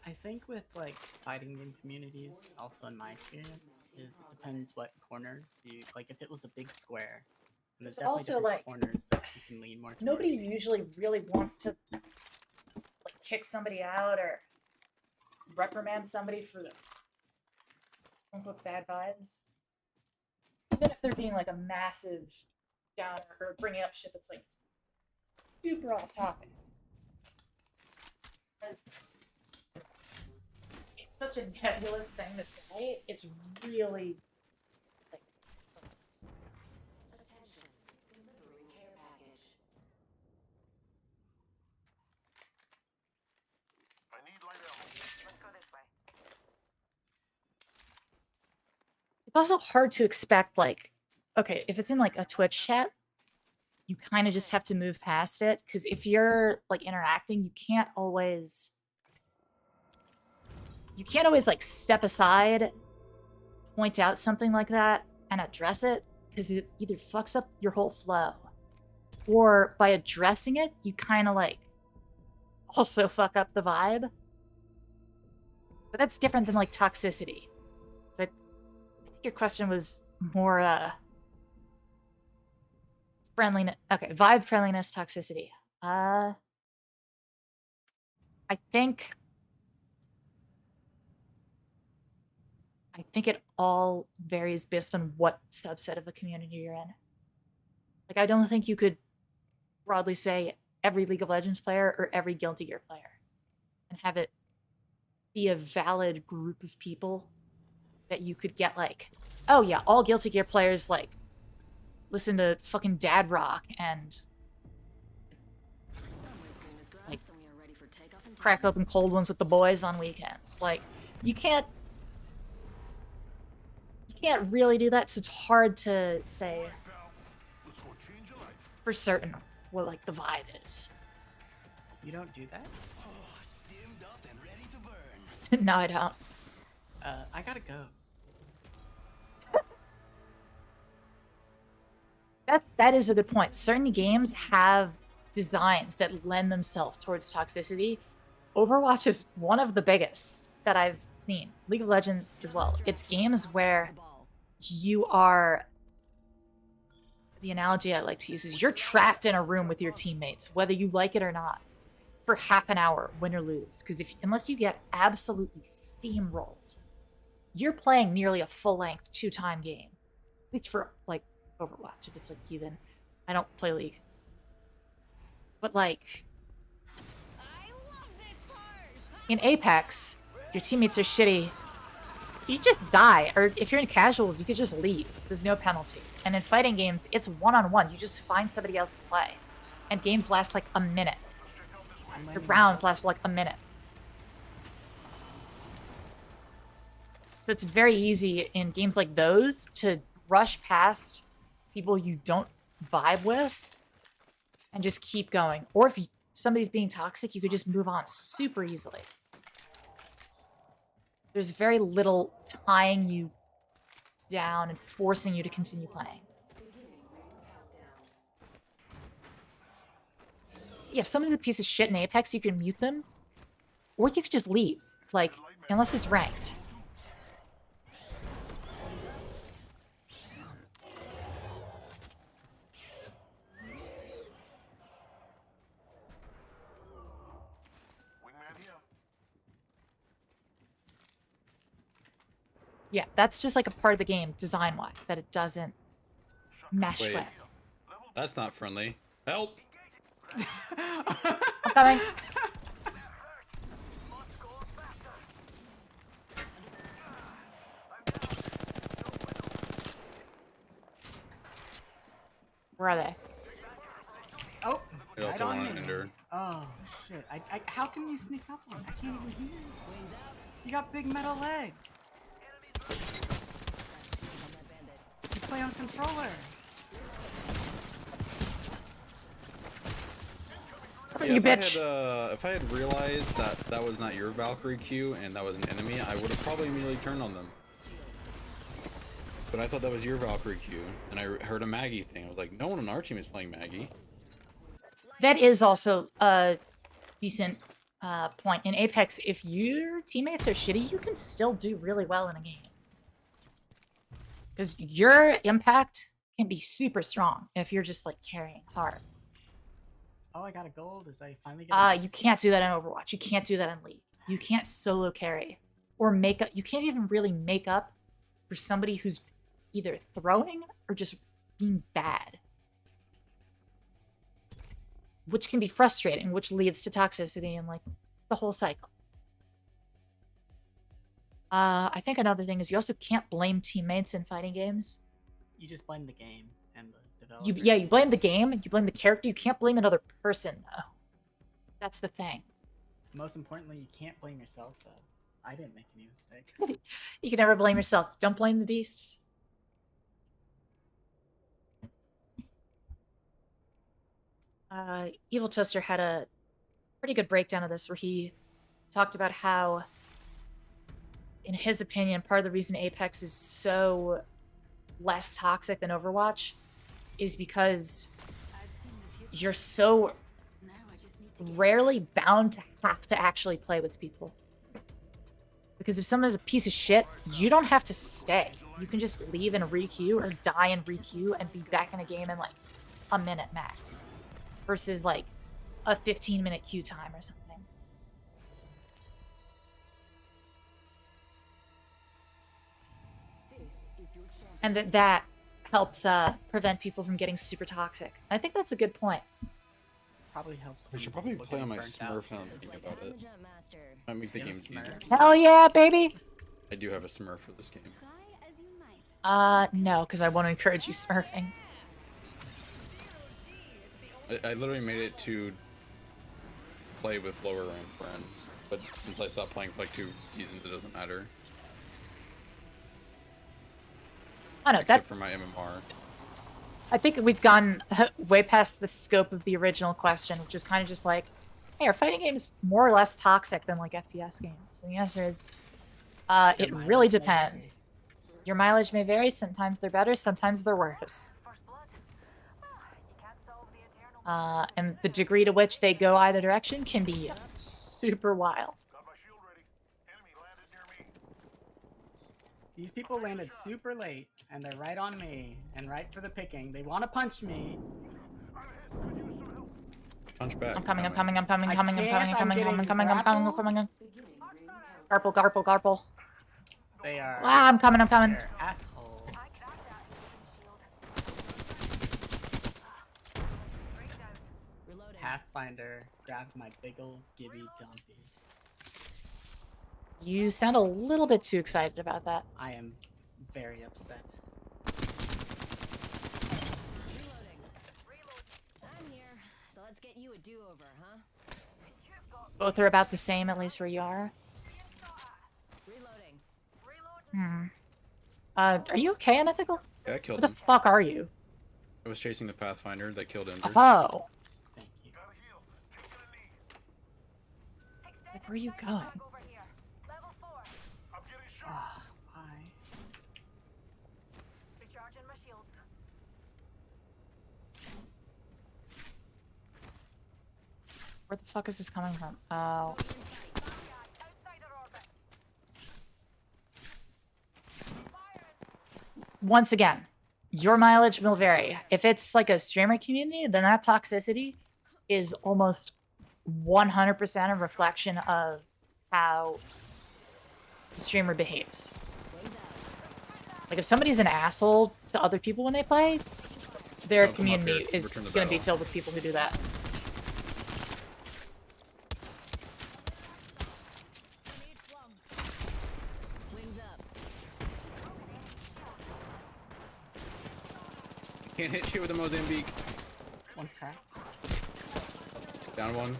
I think with, like, fighting game communities, also in my experience, is it depends what corners you... Like, if it was a big square, and there's definitely also, different like, corners that you can lean more towards. Nobody usually really wants to, like, kick somebody out or reprimand somebody for the quote-unquote bad vibes. Even if they're being, like, a massive downer or bringing up shit that's, like, super off topic. It's such a nebulous thing to say. It's really, like, Attention. Delivering care package. I need light ammo. Let's go this way. it's also hard to expect, like, okay, if it's in, like, a Twitch chat, you kind of just have to move past it, because if you're, like, interacting, you can't always, like, step aside, point out something like that, and address it, because it either fucks up your whole flow, or by addressing it, you kind of, like, also fuck up the vibe. But that's different than, like, toxicity. So I think your question was more, friendliness. Okay, vibe, friendliness, toxicity. I think it all varies based on what subset of a community you're in. Like, I don't think you could broadly say every League of Legends player or every Guilty Gear player and have it be a valid group of people that you could get, like, oh yeah, all Guilty Gear players, like, listen to fucking dad rock and, like, crack open cold ones with the boys on weekends. Like, you can't really do that, so it's hard to say for certain what, like, the vibe is. You don't do that? Stimmed up and ready to burn. No, I don't. I gotta go. That is a good point. Certain games have designs that lend themselves towards toxicity. Overwatch is one of the biggest that I've seen. League of Legends as well. It's games where you are... The analogy I like to use is you're trapped in a room with your teammates, whether you like it or not, for half an hour, win or lose. Because unless you get absolutely steamrolled, you're playing nearly a full-length 2-time game. At least for, like, Overwatch. If it's like Heathen, I don't play League. But, like, in Apex, your teammates are shitty. You just die, or if you're in casuals, you could just leave. There's no penalty. And in fighting games, it's one-on-one. You just find somebody else to play. And games last like a minute. The rounds last like a minute. So it's very easy in games like those to rush past people you don't vibe with and just keep going. Or if somebody's being toxic, you could just move on super easily. There's very little tying you down and forcing you to continue playing. Yeah, if someone's a piece of shit in Apex, you can mute them. Or you could just leave. Like, unless it's ranked. Yeah, that's just like a part of the game, design-wise, that it doesn't mesh Wait, with. that's not friendly. Help! I'm coming. Where are they? Oh, They also right on want me. to ender. Oh shit! How can you sneak up on me? I can't even hear you. You got big metal legs. You play on controller. You bitch. If I had realized that that was not your Valkyrie queue and that was an enemy, I would have probably immediately turned on them. But I thought that was your Valkyrie queue, and I heard a Maggie thing. I was like, no one on our team is playing Maggie. That is also a decent point. In Apex, if your teammates are shitty, you can still do really well in a game. Because your impact can be super strong if you're just like carrying hard. Oh, I got a gold. Is I finally get? You can't do that in Overwatch. You can't do that in League. You can't solo carry or make up. You can't even really make up for somebody who's either throwing or just being bad, which can be frustrating, which leads to toxicity and like the whole cycle. I think another thing is you also can't blame teammates in fighting games. You just blame the game and the developer. You blame the game, you blame the character. You can't blame another person though. That's the thing. Most importantly, you can't blame yourself though. I didn't make any mistakes. You can never blame yourself. Don't blame the beasts. Evil Toaster had a pretty good breakdown of this where he talked about how, in his opinion, part of the reason Apex is so less toxic than Overwatch is because you're so rarely bound to have to actually play with people. Because if someone is a piece of shit, you don't have to stay. You can just leave and re-queue or die and re-queue and be back in a game in like a minute max. Versus like a 15-minute queue time or something. And that helps prevent people from getting super toxic. I think that's a good point. Probably helps. I should probably play on my Smurf now I'm thinking about it. Might make the game easier. Hell yeah, baby! I do have a Smurf for this game. No, because I want to encourage you smurfing. I literally made it to play with lower rank friends, but since I stopped playing for like 2 seasons, it doesn't matter. I know Except for my MMR. I think we've gone way past the scope of the original question, which is kind of just like, hey, are fighting games more or less toxic than like FPS games? And the answer is, it really depends. Your mileage may vary. Sometimes they're better, sometimes they're worse. And the degree to which they go either direction can be super wild. These people landed super late, and they're right on me, and right for the picking. They want to punch me. Punch back. I'm coming. Garple. They are. Ah, I'm coming. They're assholes. Pathfinder grabbed my big ol' gibby dumpy. You sound a little bit too excited about that. I am very upset. I'm here. Let's get you a do-over, huh? Both are about the same, at least where you are. Reloading. Hmm. Are you okay, Unethical? Yeah, I killed Where him. the fuck are you? I was chasing the Pathfinder that killed Ender. Oh. Like, where are you going? Oh, why? Recharging my shields. Where the fuck is this coming from? Oh. Once again, your mileage will vary. If it's like a streamer community, then that toxicity is almost 100% a reflection of how the streamer behaves. Like if somebody's an asshole to other people when they play, their Don't come up here, community it's is return to going to be battle. filled with people who do that. Wings up. Can't hit shit with the Mozambique. One's cracked. Down one.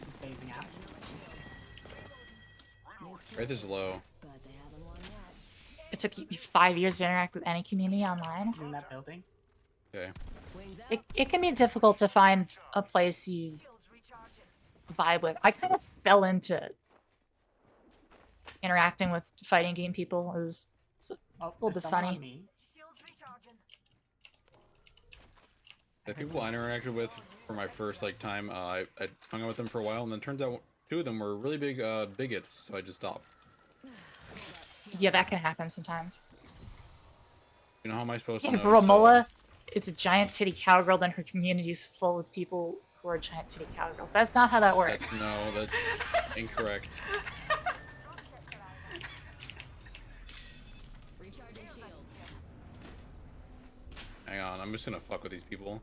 He's phasing out. Wraith is low. It took you 5 years to interact with any community online. He's in that building. Okay. It can be difficult to find a place you vibe with. I kind of fell into interacting with fighting game people. It's a little bit funny. The people I interacted with for my first like time, I hung out with them for a while, and then turns out 2 of them were really big bigots, so I just stopped. Yeah, that can happen sometimes. You know how am I supposed to Yeah, know? Romola is a giant titty cowgirl, then her community is full of people who are giant titty cowgirls. That's not how that works. That's incorrect. Hang on, I'm just gonna fuck with these people.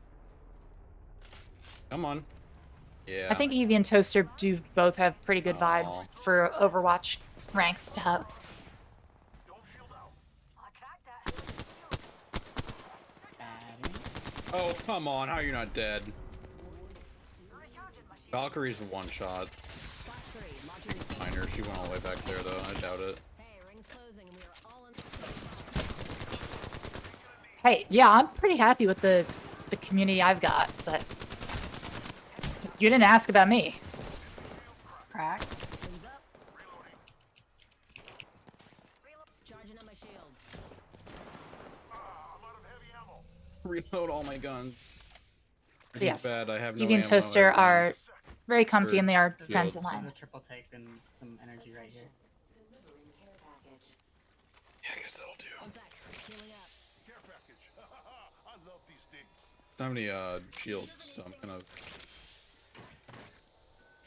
Come on. Yeah. I think Evie and Toaster do both have pretty good vibes for Overwatch ranked stuff. Oh, come on, how are you not dead? Valkyrie's the one shot. Find her, she went all the way back there though, I doubt it. Hey, yeah, I'm pretty happy with the community I've got, but you didn't ask about me. Crack. Charging up my shields. Reload all my guns. But yes, Bad, I have no Evie and ammo, Toaster I are have very comfy in their shield. defensive line. There's a triple take and some energy right here. Yeah, I guess that'll do. I love these things. Don't have any shields, so I'm kind of.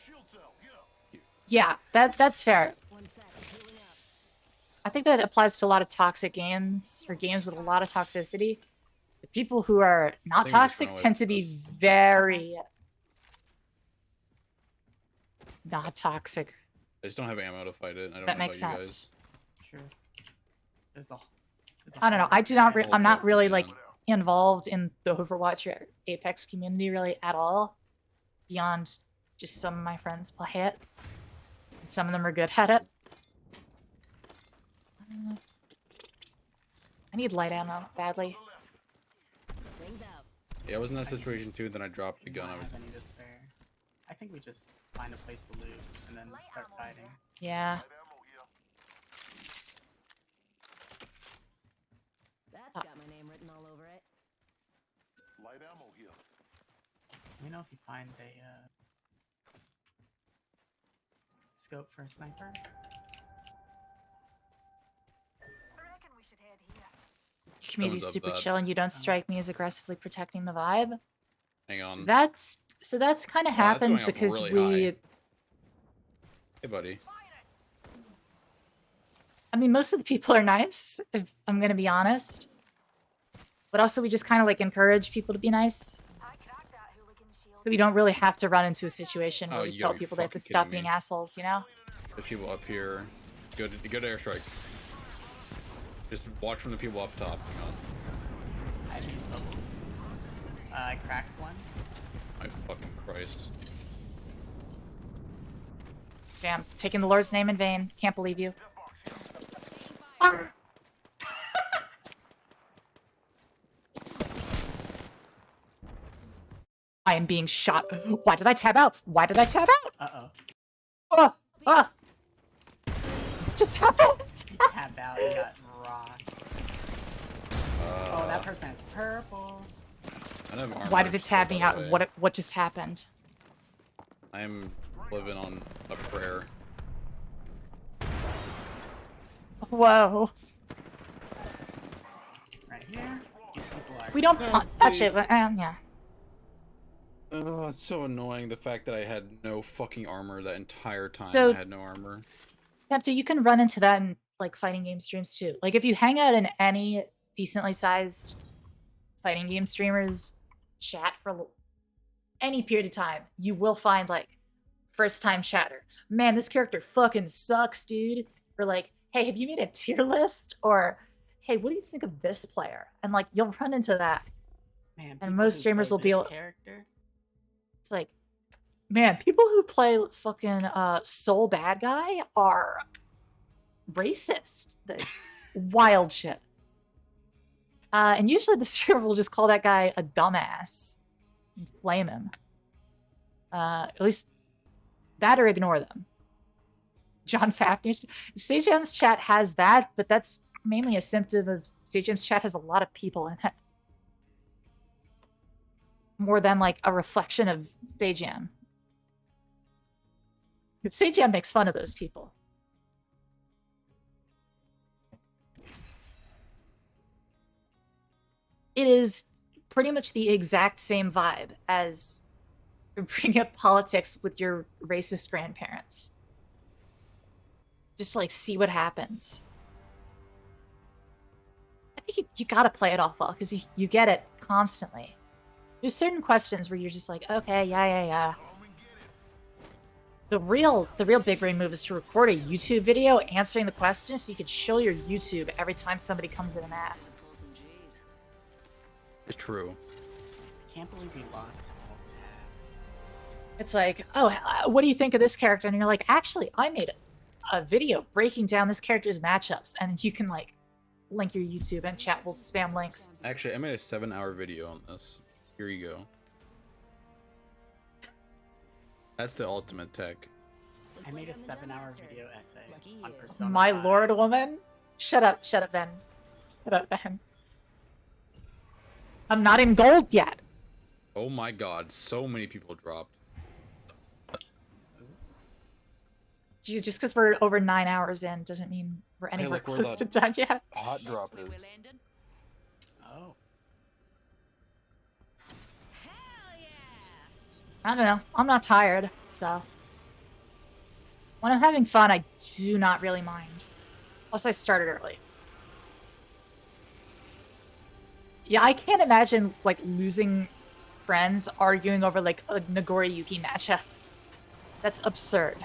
Shield cell, yeah. Yeah, that's fair. I think that applies to a lot of toxic games or games with a lot of toxicity. The people who are not toxic tend to be very not toxic. I just don't have ammo to fight it. I don't That know makes about you sense. guys. Sure. There's the I don't know. I do not. I'm not really like involved in the Overwatch or Apex community really at all. Beyond just some of my friends play it, and some of them are good at it. I need light ammo badly. Yeah, I was in that situation too. Then I dropped the gun. I was. Any to spare. I think we just find a place to loot and then start fighting. Yeah. That's got my name written all over it. Light ammo here. Let me know if you find a scope for a sniper. Community's Someone's up super that. chill, and you don't strike me as aggressively protecting the vibe. Hang on. That's kind of happened going up because really we. high. Hey, buddy. I mean, most of the people are nice, if I'm gonna be honest. But also, we just kind of like encourage people to be nice. So we don't really have to run into a situation where Oh, we you tell gotta be people they have to fucking stop kidding being me. assholes, you know? There's people up here. Good airstrike. Just watch from the people up top. Hang on. I need bubble. I cracked one. My fucking Christ. Damn, taking the Lord's name in vain. Can't believe you. Ah! I am being shot. Why did I tab out? Why did I tab out? Uh-oh. Oh! Ah! What just happened? You tabbed out, you got rocked. Oh, that person is purple. I have armor, Why did it tab by me the out? way. What just happened? I'm living on a prayer. Whoa. Right here. These people are... We don't touch dude. it, but yeah. Oh, it's so annoying the fact that I had no fucking armor that entire time. So- I had no armor. Tempted, you can run into that in like fighting game streams too. Like if you hang out in any decently sized fighting game streamers chat for any period of time, you will find like first time chatter. Man, this character fucking sucks, dude. Or like, hey, have you made a tier list? Or hey, what do you think of this player? And like you'll run into that. Man, And most streamers will be able. Character. It's like, man, people who play fucking Soul Bad Guy are racist. Wild shit. And usually the streamer will just call that guy a dumbass and flame him. At least that or ignore them. John Fafnir. SageM's chat has that, but that's mainly a symptom of SageM's chat has a lot of people in it. More than like a reflection of SageM. Because SageM makes fun of those people. It is pretty much the exact same vibe as bringing up politics with your racist grandparents. Just like see what happens. I think you gotta play it off well because you get it constantly. There's certain questions where you're just like, okay, yeah. The real big brain move is to record a YouTube video answering the questions so you can show your YouTube every time somebody comes in and asks. It's true. I can't believe we lost alt tab. It's like, oh, what do you think of this character? And you're like, actually, I made a video breaking down this character's matchups, and you can like link your YouTube and chat will spam links. Actually, I made a 7-hour video on this. Here you go. That's the ultimate tech. I made a 7-hour video essay on Persona My 5. lord, woman. Shut up, Ben. Shut up, Ben. I'm not in gold yet. Oh my god, so many people dropped. Just because we're over 9 hours in doesn't mean we're anywhere look where close to that done yet. Hot drop is. Oh. I don't know. I'm not tired, so. When I'm having fun, I do not really mind. Plus, I started early. Yeah, I can't imagine, like, losing friends arguing over, like, a Nagori Yuki matchup. That's absurd.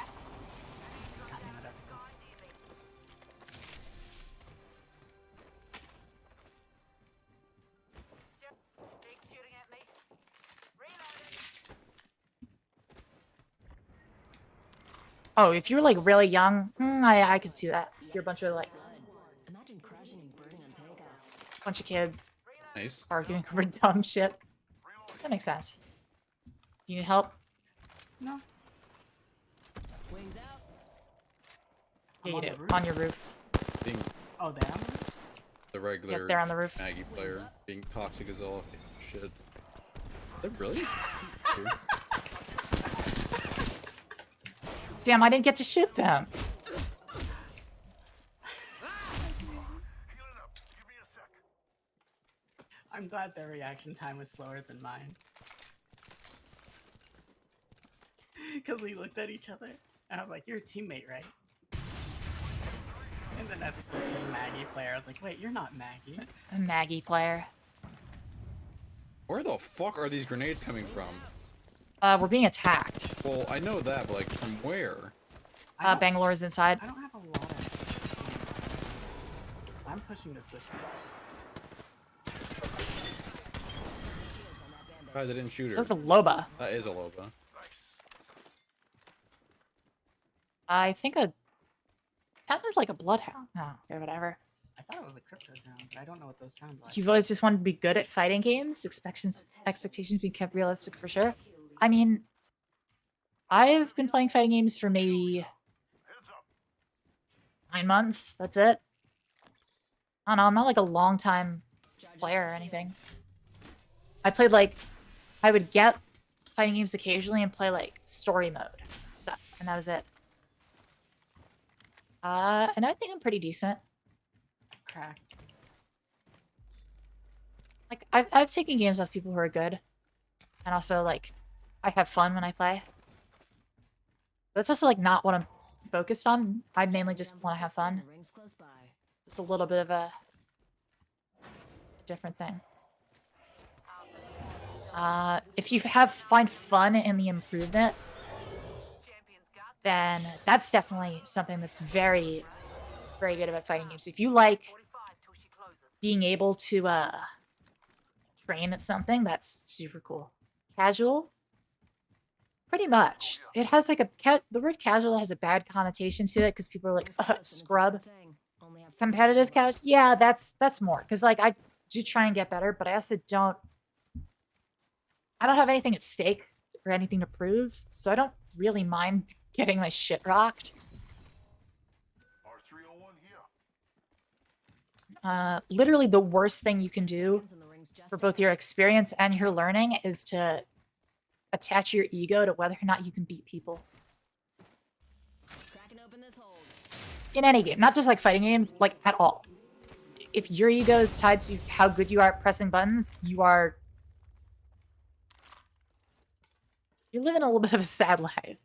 Oh, if you're like really young, I could see that. You're a bunch of like, Imagine crashing and burning on takeoff. bunch of kids Nice. arguing over dumb shit. That makes sense. You need help? No. Wings out. Yeah, you on do. the roof. On your roof. Being Oh, they're on the roof? the regular Yep, they're on the roof. Maggie player, being toxic as all shit. They're really? Dude. Damn, I didn't get to shoot them. I'm glad their reaction time was slower than mine. Because we looked at each other, and I was like, you're a teammate, right? And then that's the Maggie player. I was like, wait, you're not Maggie. A Maggie player. Where the fuck are these grenades coming from? We're being attacked. Well, I know that, but like, from where? Bangalore's inside. I don't have a lot of... I'm pushing the switch. Guys, I didn't shoot her. That was a Loba. That is a Loba. I think a sounded like a bloodhound. Oh, okay, whatever. I thought it was a crypto sound, but I don't know what those sound like. You've always just wanted to be good at fighting games. Expectations being kept realistic for sure. I mean, I've been playing fighting games for maybe 9 months. That's it. I don't know. I'm not like a long time player or anything. I played like, I would get fighting games occasionally and play like story mode stuff, and that was it. And I think I'm pretty decent. Crack. Like I've taken games off people who are good, and also like I have fun when I play. That's also like not what I'm focused on. I mainly just want to have fun. Just a little bit of a different thing. If you find fun in the improvement, then that's definitely something that's very, very good about fighting games. If you like being able to train at something, that's super cool. Casual? Pretty much. It has like the word casual has a bad connotation to it because people are like, scrub. Competitive casual? Yeah, that's more. Because like I do try and get better, but I also don't have anything at stake or anything to prove, so I don't really mind getting my shit rocked. Literally the worst thing you can do for both your experience and your learning is to attach your ego to whether or not you can beat people. In any game, not just like fighting games, like at all. If your ego is tied to how good you are at pressing buttons, you're living a little bit of a sad life.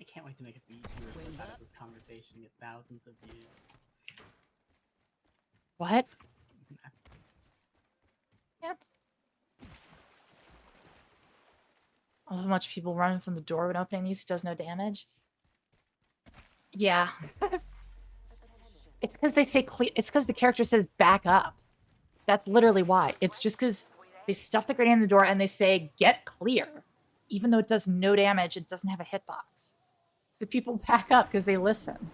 I can't wait to make a VTuber out of this conversation, get thousands of views. What? Yep. I love how much people running from the door when opening these does no damage. Yeah. It's because they say it's because the character says back up. That's literally why. It's just because they stuff the grenade in the door and they say get clear. Even though it does no damage, it doesn't have a hitbox. So people back up because they listen.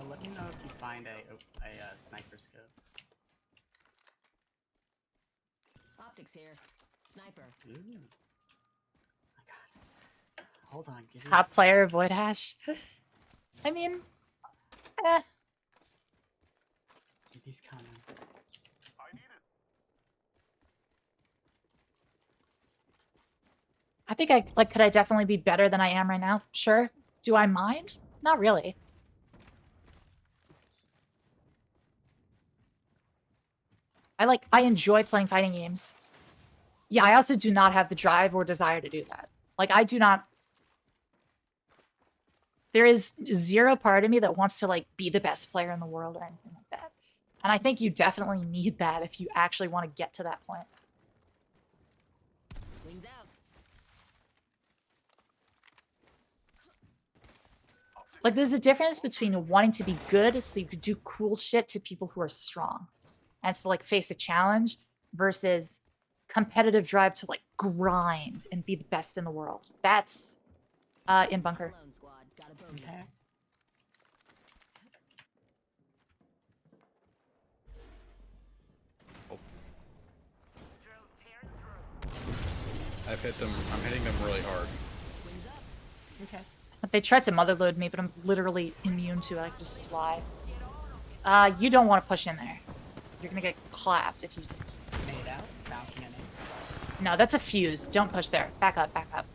Let me know if you find a sniper scope. Optics here. Sniper. Ooh. Hold on. Top player, voidashe. I mean, He's coming. I think could I definitely be better than I am right now? Sure. Do I mind? Not really. I enjoy playing fighting games. Yeah, I also do not have the drive or desire to do that. Like, I do not... There is zero part of me that wants to, like, be the best player in the world or anything like that. And I think you definitely need that if you actually want to get to that point. Wings out. Like, there's a difference between wanting to be good so you could do cool shit to people who are strong. And to, like, face a challenge versus competitive drive to, like, grind and be the best in the world. That's in bunker. Okay. I've hit them. I'm hitting them really hard. Okay. They tried to motherload me, but I'm literally immune to it. I can just fly. You don't want to push in there. You're gonna get clapped if you... Made out, bouncing at me. No, that's a fuse. Don't push there. Back up, back up.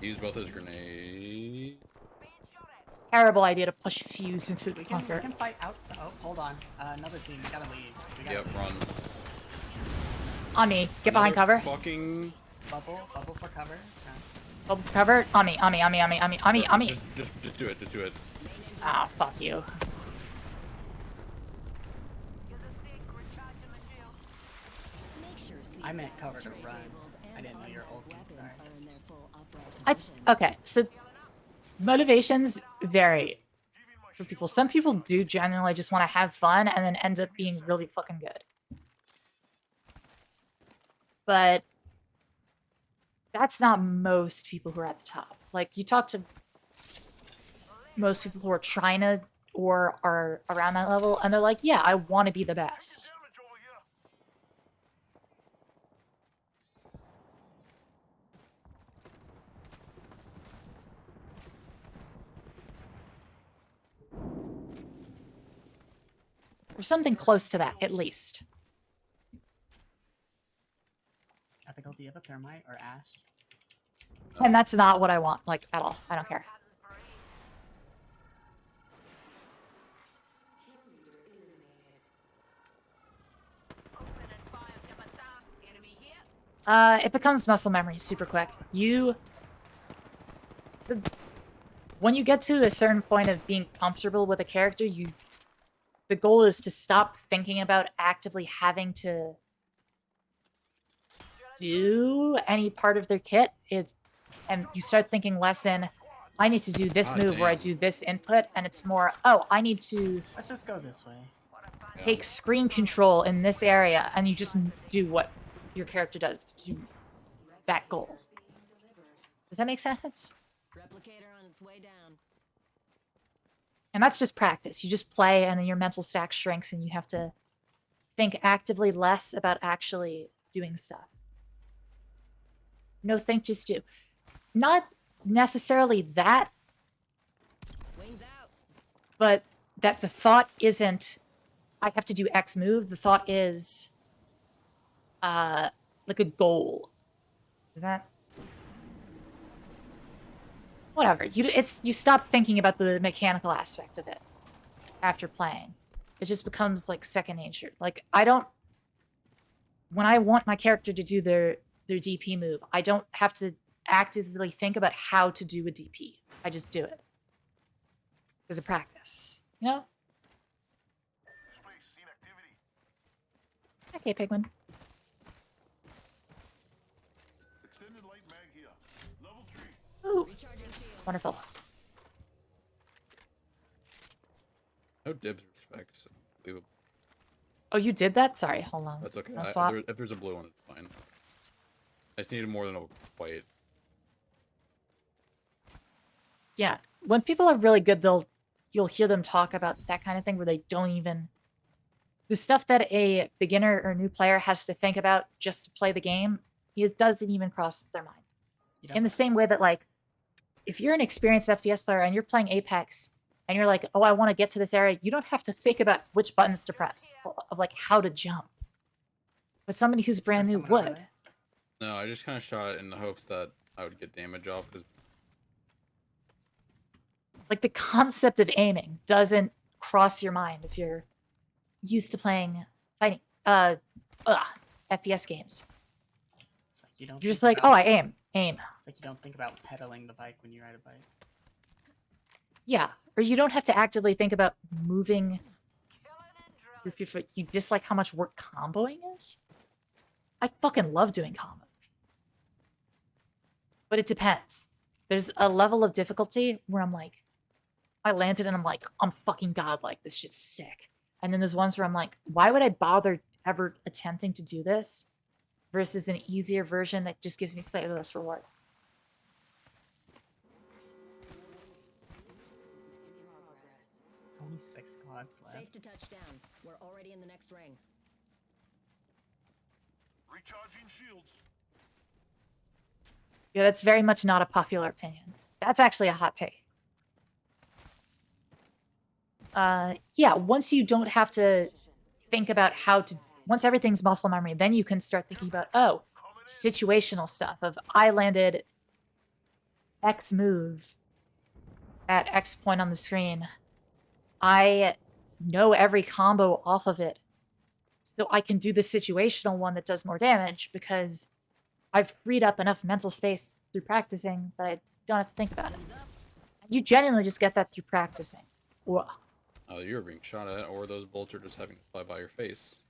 Use both his grenades. Terrible idea to push fuse into the bunker. We can fight outside. Oh, hold on. Another team. We gotta leave. Yep, run. On me. Get behind cover. Fucking... Bubble for cover. Okay. Bubble for cover. On me, on me, on me, on me, on me, on me, on me. Just do it, just do it. Ah, fuck you. I meant cover to run. I didn't know your ult. Sorry. Okay, so motivations vary. for people. Some people do genuinely just want to have fun and then end up being really fucking good. But that's not most people who are at the top. Like, you talk to most people who are trying to or are around that level, and they're like, yeah, I want to be the best. Or something close to that, at least. Ethical, do you have a thermite or ash? And that's not what I want, like, at all. I don't care. It becomes muscle memory super quick. So when you get to a certain point of being comfortable with a character, the goal is to stop thinking about actively having to do any part of their kit. And you start thinking less in, I need to do this move where I do this input, and it's more, oh, I need to Let's just go this way. take screen control in this area, and you just do what your character does to do that goal. Does that make sense? Replicator on its way down. And that's just practice. You just play, and then your mental stack shrinks, and you have to think actively less about actually doing stuff. No think, just do. Not necessarily that, but that the thought isn't, I have to do X move. The thought is, like a goal. Is that? Whatever. You stop thinking about the mechanical aspect of it after playing. It just becomes like second nature. Like, when I want my character to do their DP move, I don't have to actively think about how to do a DP. I just do it. Because of practice. You know? Okay, Pigman. Ooh. Wonderful. No dibs respects. Unbelievable. Oh, you did that? Sorry, hold on. That's okay. I'll swap. If there's a blue one, it's fine. I just needed more than a white. Yeah. When people are really good, you'll hear them talk about that kind of thing where they don't even... The stuff that a beginner or new player has to think about just to play the game, it doesn't even cross their mind. In the same way that, like, if you're an experienced FPS player and you're playing Apex and you're like, oh, I want to get to this area, you don't have to think about which buttons to press, of like how to jump. But somebody who's brand new would. No, I just kind of shot it in the hopes that I would get damage off, because like the concept of aiming doesn't cross your mind if you're used to playing fighting FPS games. It's like you don't You're just think like, oh, about- I aim. It's like you don't think about pedaling the bike when you ride a bike. Yeah, or you don't have to actively think about moving with your foot. You dislike how much work comboing is? I fucking love doing combos. But it depends. There's a level of difficulty where I'm like, I landed and I'm like, I'm fucking godlike. This shit's sick. And then there's ones where I'm like, why would I bother ever attempting to do this versus an easier version that just gives me slightly less reward? There's only 6 squads left. Safe to touch down. We're already in the next ring. Recharging shields. Yeah, that's very much not a popular opinion. That's actually a hot take. Yeah, once you don't have to think about how to... Once everything's muscle memory, then you can start thinking about, oh, situational stuff of I landed X move at X point on the screen. I know every combo off of it. So I can do the situational one that does more damage because I've freed up enough mental space through practicing that I don't have to think about it. You genuinely just get that through practicing. Whoa. Oh, you're being shot at, or those bolts are just having to fly by your face.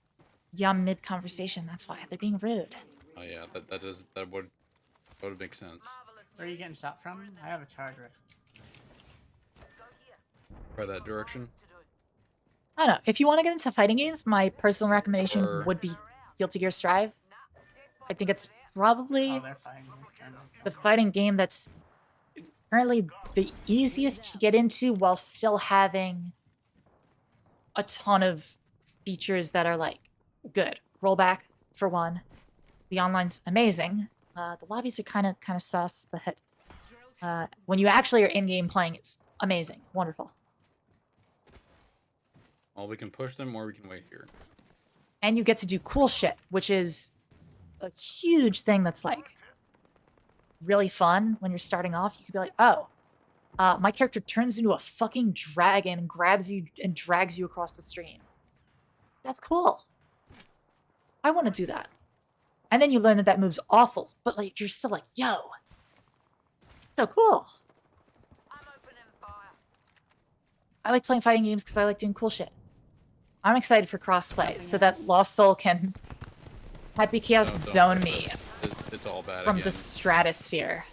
Yeah, I'm mid-conversation, that's why. They're being rude. Oh yeah, that would make sense. Where are you getting shot from? I have a charger. Try that direction. I don't know. If you want to get into fighting games, my personal recommendation Or- would be Guilty Gear Strive. I think it's probably the fighting game that's currently the easiest to get into while still having a ton of features that are like good. Rollback for one. The online's amazing. The lobbies are kind of sus, but when you actually are in game playing, it's amazing, wonderful. Well, we can push them or we can wait here. And you get to do cool shit, which is a huge thing that's like really fun when you're starting off. You could be like, oh, my character turns into a fucking dragon and grabs you and drags you across the stream. That's cool. I want to do that. And then you learn that that move's awful, but like you're still like, yo, so cool. I like playing fighting games because I like doing cool shit. I'm excited for crossplay so that Lost Soul can Happy Chaos zone me It's all bad from again. the stratosphere.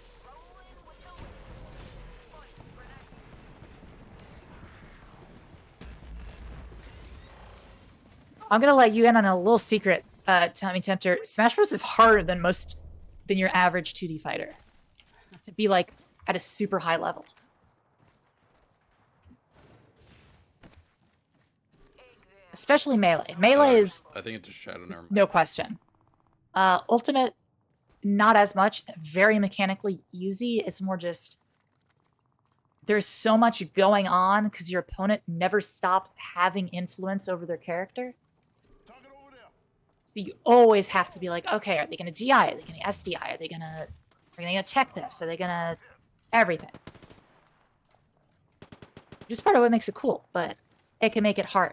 I'm gonna let you in on a little secret, Tommy Tempter. Smash Bros is harder than your average 2D fighter. To be like at a super high level. Especially Melee. Melee is I think it's just Shadow Narm. no question. Ultimate, not as much. Very mechanically easy. It's more just there's so much going on because your opponent never stops having influence over their character. So you always have to be like, okay, are they going to DI? Are they going to SDI? Are they going to tech this? Are they going to everything? Just part of what makes it cool, but it can make it hard.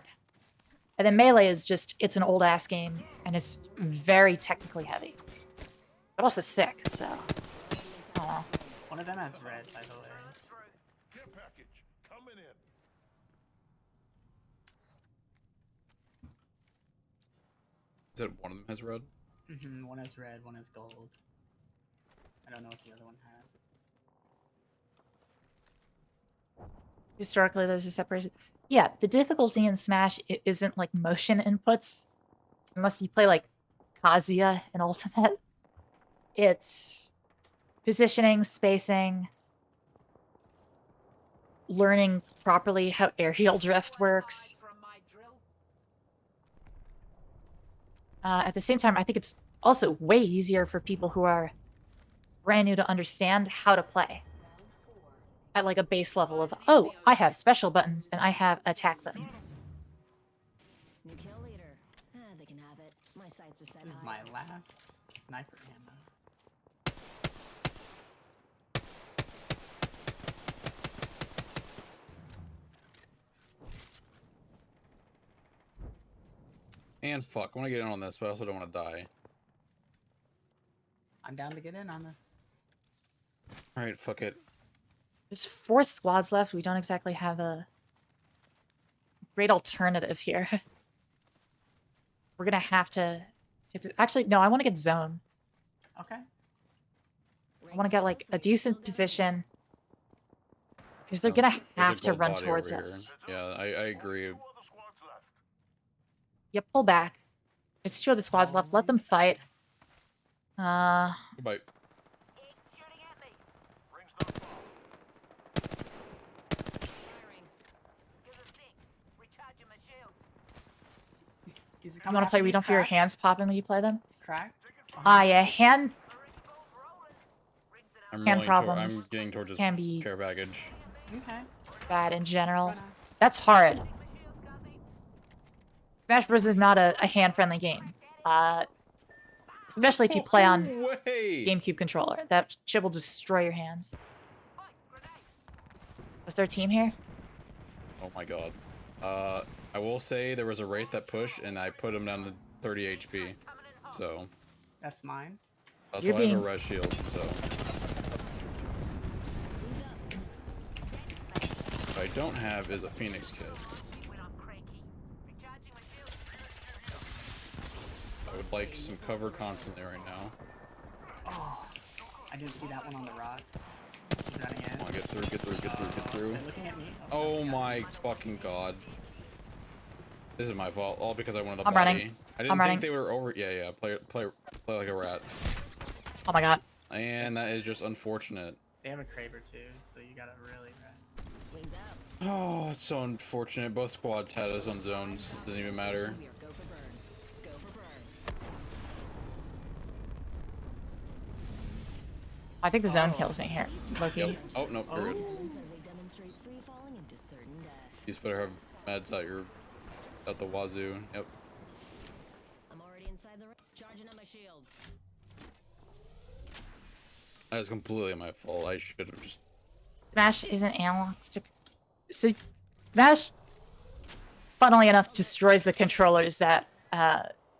And then Melee is just, it's an old ass game, and it's very technically heavy. But also sick, so. Aw. One of them has red, by the way. Is it one of them has red? Mm-hmm, one has red, one has gold. I don't know what the other one had. Historically, there's a separation. Yeah, the difficulty in Smash isn't like motion inputs, unless you play like Kazuya in Ultimate. It's positioning, spacing, learning properly how aerial drift works. At the same time, I think it's also way easier for people who are brand new to understand how to play. At like a base level of, oh, I have special buttons and I have attack buttons. New kill leader. They can have it. My sights are set This is high. my last sniper ammo. And fuck, I want to get in on this, but I also don't want to die. I'm down to get in on this. Alright, fuck it. There's 4 squads left. We don't exactly have a great alternative here. We're gonna have to... Actually, no, I want to get zone. Okay. I want to get like a decent position. Because they're gonna have to run towards us. Yeah, I agree. Yep, pull back. There's 2 other squads left. Let them fight. Goodbye. You want to play where you don't feel your hands popping when you play them? Crack? Yeah, hand I'm hand I'm problems getting towards can his be care package. Okay. bad in general. That's hard. Smash Bros. Is not a hand-friendly game. Especially if you play on GameCube controller. That shit will destroy your hands. Was there a team here? Oh my god. I will say there was a Wraith that pushed, and I put him down to 30 HP. So. That's mine. Also, You're I have a being- res shield, so. What I don't have is a Phoenix kit. I would like some cover constantly right now. Oh, I didn't see that one on the rock. running in. Come on, get through, get through, get through, get through. They're looking at me. Oh my fucking god. This is my fault, all because I wanted a I'm body. running. I I'm didn't running. think they were over. Yeah, yeah. Play like a rat. Oh my god. And that is just unfortunate. They have a Kraber too, so you gotta really run. Wings out. Oh, it's so unfortunate. Both squads had us on zones. It doesn't even matter. Go for burn. Go for burn. I think the zone kills me here. Loki. Yep. Oh no, you're good. They demonstrate free falling into certain death. You just better have meds at the wazoo. Yep. I'm already inside the ring. Charging on my shields. That was completely my fault. I should have just. Smash isn't analog stick. So Smash, funnily enough, destroys the controllers that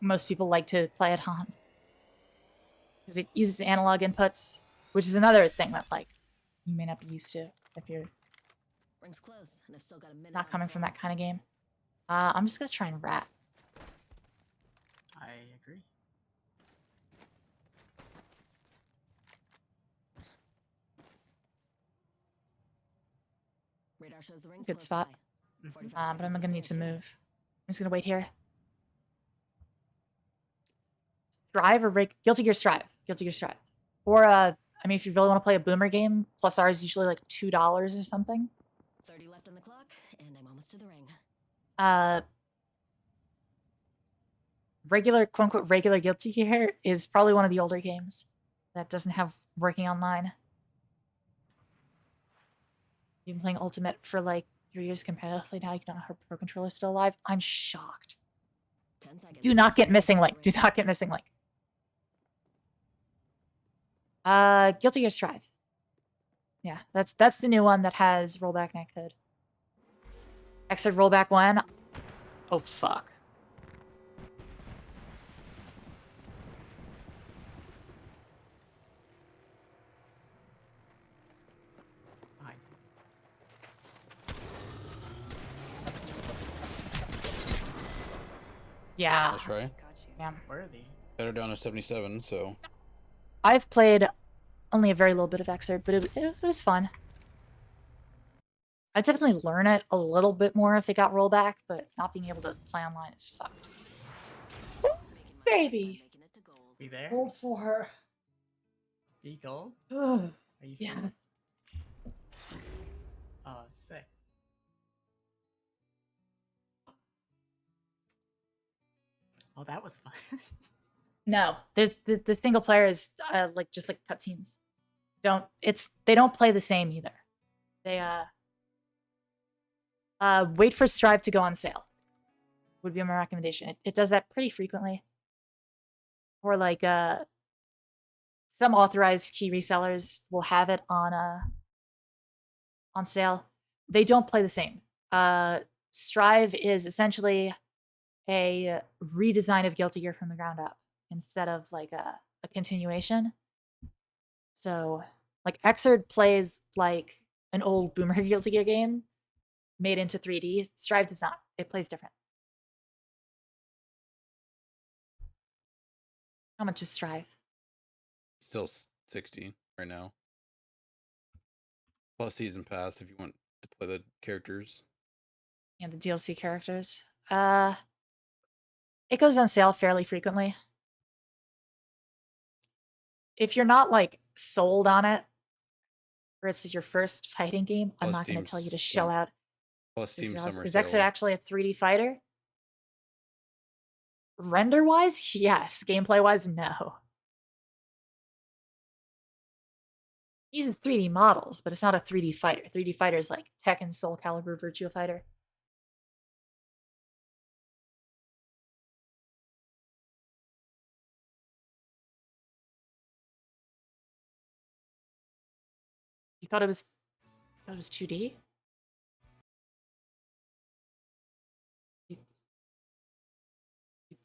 most people like to play it on. Because it uses analog inputs, which is another thing that like you may not be used to if you're Ring's close, and I've still got a minute. not coming from that kind of game. I'm just gonna try and rat. I agree. Radar shows the rings Good close spot. by. 45 But I'm seconds gonna need to move. I'm just gonna wait here. Strive or break? Guilty Gear Strive. Guilty Gear Strive. Or I mean, if you really want to play a boomer game, plus R is usually like $2 or something. 30 left on the clock, and I'm almost to the ring. Regular, quote unquote, regular Guilty Gear is probably one of the older games that doesn't have working online. You've been playing Ultimate for like 3 years competitively now. You don't know her Pro Controller's still alive. I'm shocked. 10 seconds. Do not get Missing Link. Do not get Missing Link. Guilty Gear Strive. Yeah, that's the new one that has rollback netcode. Exit rollback 1. Oh fuck. Yeah. Let's try. Yeah. Where are they? Better down to 77, so. I've played only a very little bit of Excerpt, but it was fun. I'd definitely learn it a little bit more if it got rollback, but not being able to play online is fucked. Ooh, baby! Be there? Gold for her. Be gold? Ugh. Are you Yeah. feeling? Oh, sick. Oh, that was fun. No, there's the single player is like just like cutscenes. They don't play the same either. They wait for Strive to go on sale. Would be my recommendation. It does that pretty frequently. Or like some authorized key resellers will have it on sale. They don't play the same. Strive is essentially a redesign of Guilty Gear from the ground up instead of like a continuation. So like Xrd plays like an old boomer Guilty Gear game made into 3D. Strive does not. It plays different. How much is Strive? Still 60 right now. Plus season pass if you want to play the characters. Yeah, the DLC characters. It goes on sale fairly frequently. If you're not like sold on it, or it's your first fighting game, I'm not going to tell you to shell out. Plus Steam Summer Is Sale. Exit actually a 3D fighter? Render-wise, yes. Gameplay-wise, no. It uses 3D models, but it's not a 3D fighter. 3D fighter is like Tekken, Soul Calibur, Virtua Fighter. You thought it was 2D?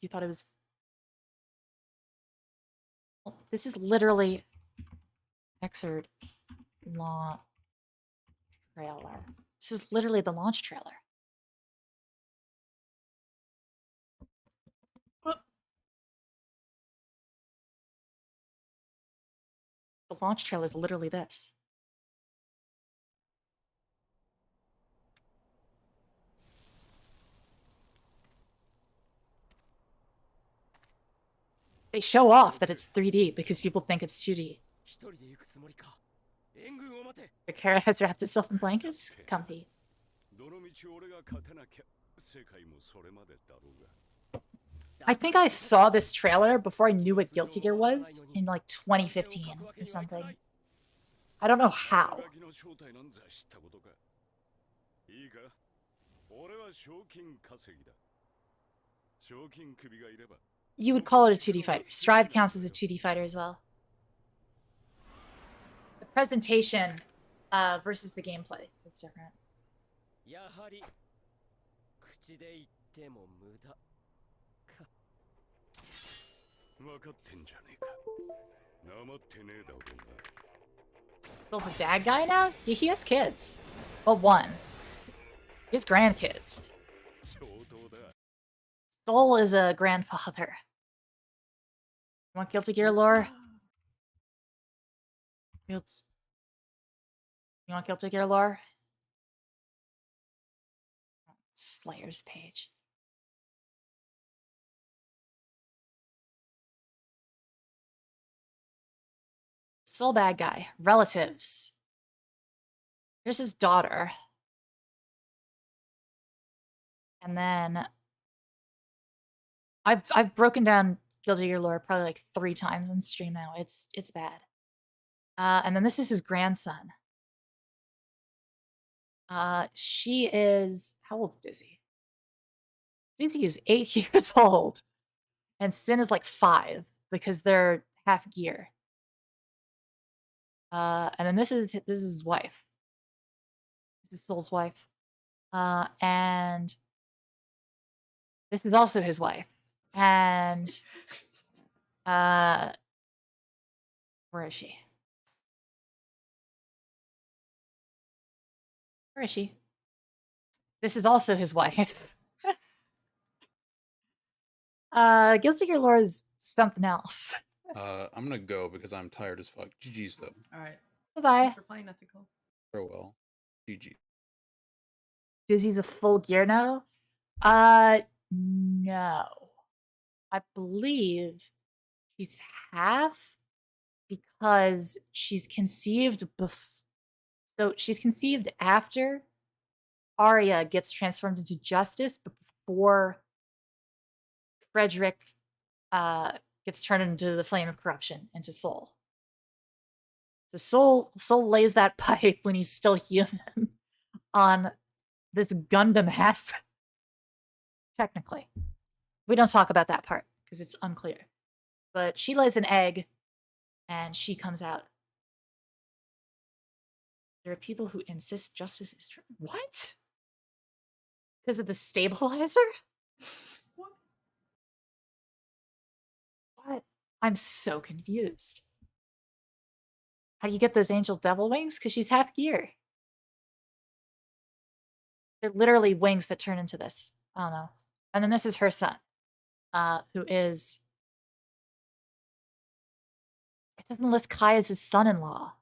You thought it was... Well, this is literally Exerd launch trailer. This is literally the launch trailer. The launch trailer is literally this. They show off that it's 3D because people think it's 2D. The Kara has wrapped itself in blankets? Comfy. I think I saw this trailer before I knew what Guilty Gear was in like 2015 or something. I don't know how. You would call it a 2D fighter. Strive counts as a 2D fighter as well. The presentation versus the gameplay is different. Still the dad guy now? Yeah, he has kids. Well, one. He has grandkids. Soul is a grandfather. You want Guilty Gear lore? You want Guilty Gear lore? Slayer's page. Soul bad guy. Relatives. Here's his daughter. And then I've broken down Guilty Gear lore probably like 3 times on stream now. It's bad. And then this is his grandson. She is, how old's Dizzy? Dizzy is 8 years old. And Sin is like 5 because they're half gear. And then this is his wife. This is Soul's wife. And this is also his wife. And where is she? Where is she? This is also his wife. Guilty Gear lore is something else. I'm gonna go because I'm tired as fuck. GG's though. Alright. Bye-bye. Thanks for playing, Ethical. Farewell. GG. Dizzy's a full gear now? No. I believe she's half because she's conceived so she's conceived after Arya gets transformed into Justice, but before Frederick gets turned into the Flame of Corruption, into Soul. So Soul lays that pipe when he's still human on this Gundam ass. Technically. We don't talk about that part because it's unclear. But she lays an egg and she comes out. There are people who insist justice is true. What? Because of the stabilizer? What? I'm so confused. How do you get those angel devil wings? Because she's half gear. They're literally wings that turn into this. I don't know. And then this is her son, who is... It doesn't list Kai as his son-in-law.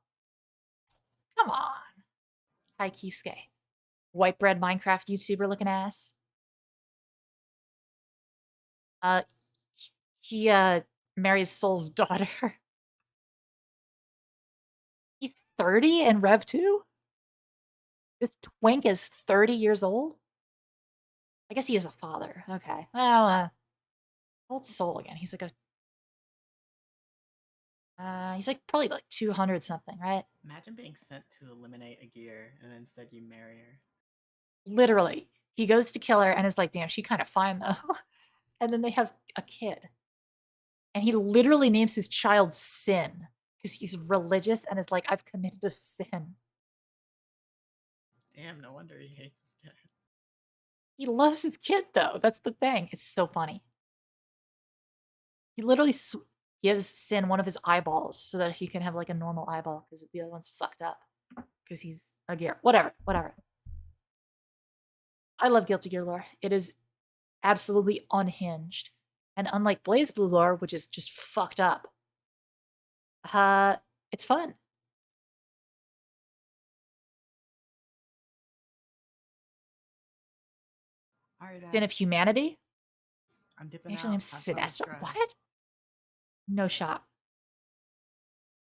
Come on. Kai Kisuke. White bread Minecraft YouTuber looking ass. He marries Soul's daughter. He's 30 in Rev 2? This twink is 30 years old? I guess he is a father. Okay. Well, old Soul again. He's like he's like probably like 200 something, right? Imagine being sent to eliminate a gear and instead you marry her. Literally. He goes to kill her and is like, damn, she kind of fine though. And then they have a kid. And he literally names his child Sin because he's religious and is like, I've committed a sin. Damn, no wonder he hates his kid. He loves his kid though. That's the thing. It's so funny. He literally gives Sin one of his eyeballs so that he can have like a normal eyeball because the other one's fucked up because he's a gear. Whatever. I love Guilty Gear lore. It is absolutely unhinged. And unlike BlazBlue lore, which is just fucked up, it's fun. Alright, Sin of Humanity? I'm dipping Actually out. named Have fun with Sinestro? Strive. What? No shot.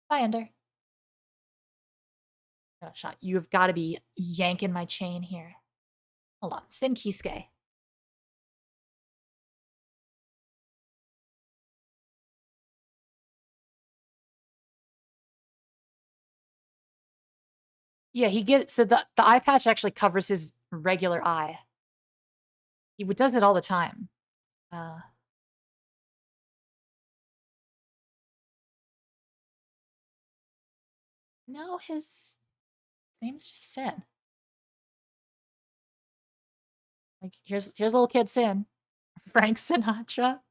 Bye, Ender. No shot. You have got to be yanking my chain here. Hold on. Sin Kisuke. Yeah, he gets so the eye patch actually covers his regular eye. He does it all the time. No, his name's just Sin. Like here's little kid Sin, Frank Sinatra.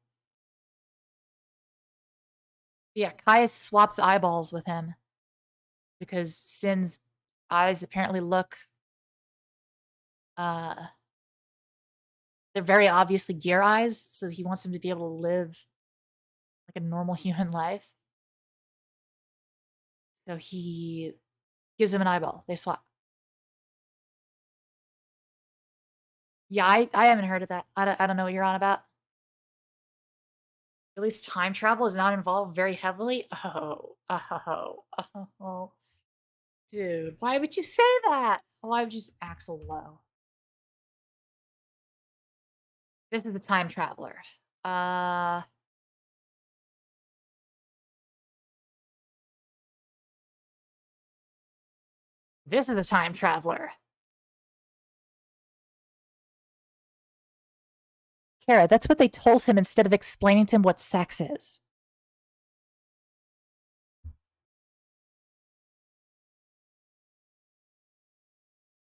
Yeah, Kai swaps eyeballs with him because Sin's eyes apparently look they're very obviously gear eyes, so he wants him to be able to live like a normal human life. So he gives him an eyeball. They swap. Yeah, I haven't heard of that. I don't know what you're on about. At least time travel is not involved very heavily. Oh. Dude, why would you say that? Why would you just Axel Low? This is the time traveler. This is the time traveler. Kara, that's what they told him instead of explaining to him what sex is.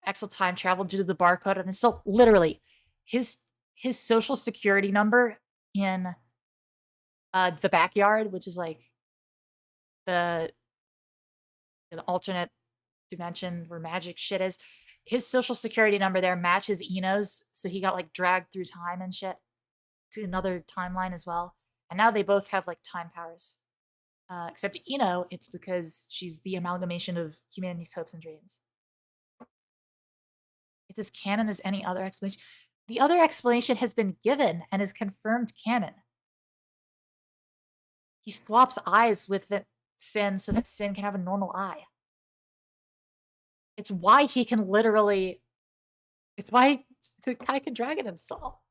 Axel time traveled due to the barcode, and so literally, his social security number in the backyard, which is like the an alternate dimension where magic shit is. His social security number there matches Eno's, so he got like dragged through time and shit to another timeline as well. And now they both have like time powers. Except Eno, it's because she's the amalgamation of humanity's hopes and dreams. It's as canon as any other explanation. The other explanation has been given and is confirmed canon. He swaps eyes with Sin so that Sin can have a normal eye. It's why he can literally. It's why the guy can dragon install.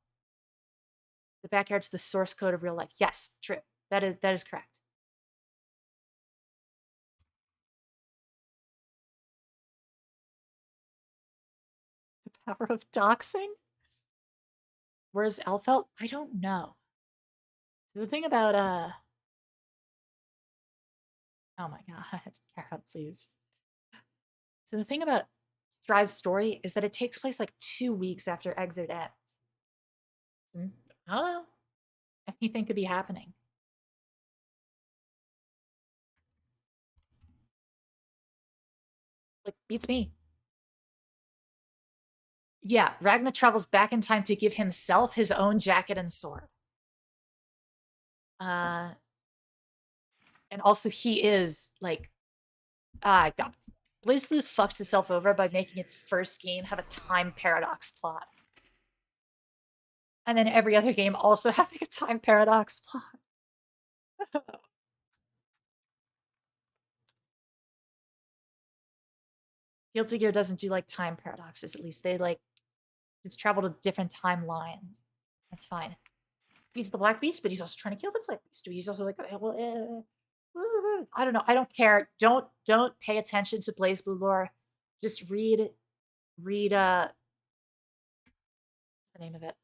The backyard's the source code of real life. Yes, true. That is correct. The power of doxing? Where's Elfelt? I don't know. So the thing about oh my god, Kara, please. So the thing about Strive's story is that it takes place like 2 weeks after Exit ends. I don't know. Anything could be happening. Like, beats me. Yeah, Ragnar travels back in time to give himself his own jacket and sword. And also he is like God. BlazBlue fucks itself over by making its first game have a time paradox plot. And then every other game also having a time paradox plot. Guilty Gear doesn't do like time paradoxes, at least. They like just travel to different timelines. That's fine. He's the Black Beast, but he's also trying to kill the Black Beast. He's also like, I don't know. I don't care. Don't pay attention to BlazBlue lore. Just read what's the name of it?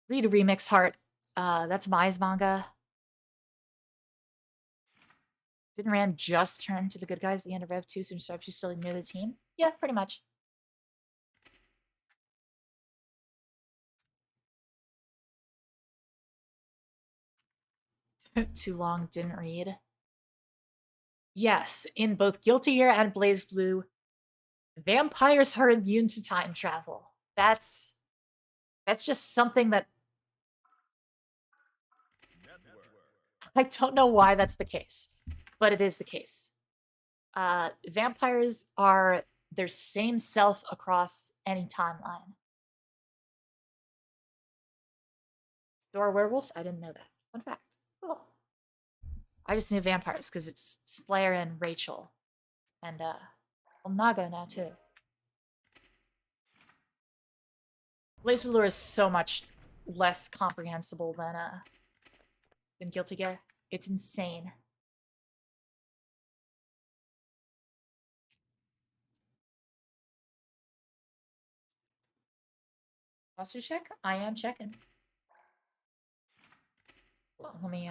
Read Remix Heart. That's Mai's manga. Didn't Ram just turn to the good guys at the end of Rev 2, so she's still near the team? Yeah, pretty much. Too long, didn't read. Yes, in both Guilty Gear and BlazBlue, vampires are immune to time travel. That's just something that I don't know why that's the case, but it is the case. Vampires are their same self across any timeline. Store werewolves? I didn't know that. Fun fact. Cool. I just knew vampires because it's Slayer and Rachel. And, well, Naga now, too. Blaze of Lure is so much less comprehensible than Guilty Gear. It's insane. Also check? I am checking. Let me,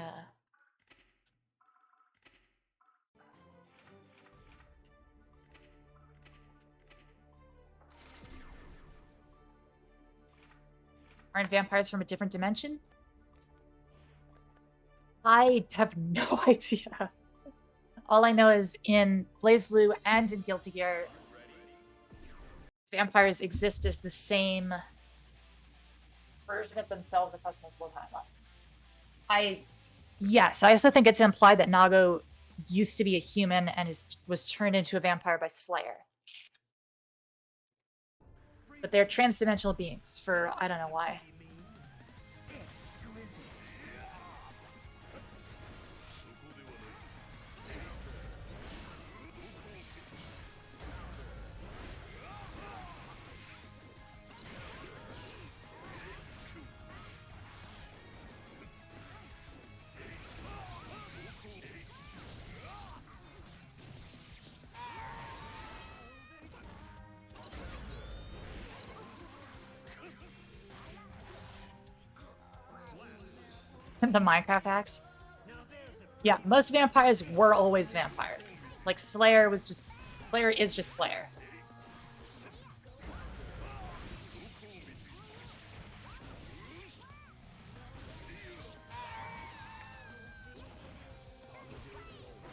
Aren't vampires from a different dimension? I have no idea. All I know is in BlazBlue and in Guilty Gear, vampires exist as the same version of themselves across multiple timelines. Yes, I also think it's implied that Nago used to be a human and was turned into a vampire by Slayer. But they're transdimensional beings for I don't know why. The Minecraft hacks. Yeah, most vampires were always vampires. Like Slayer is just Slayer.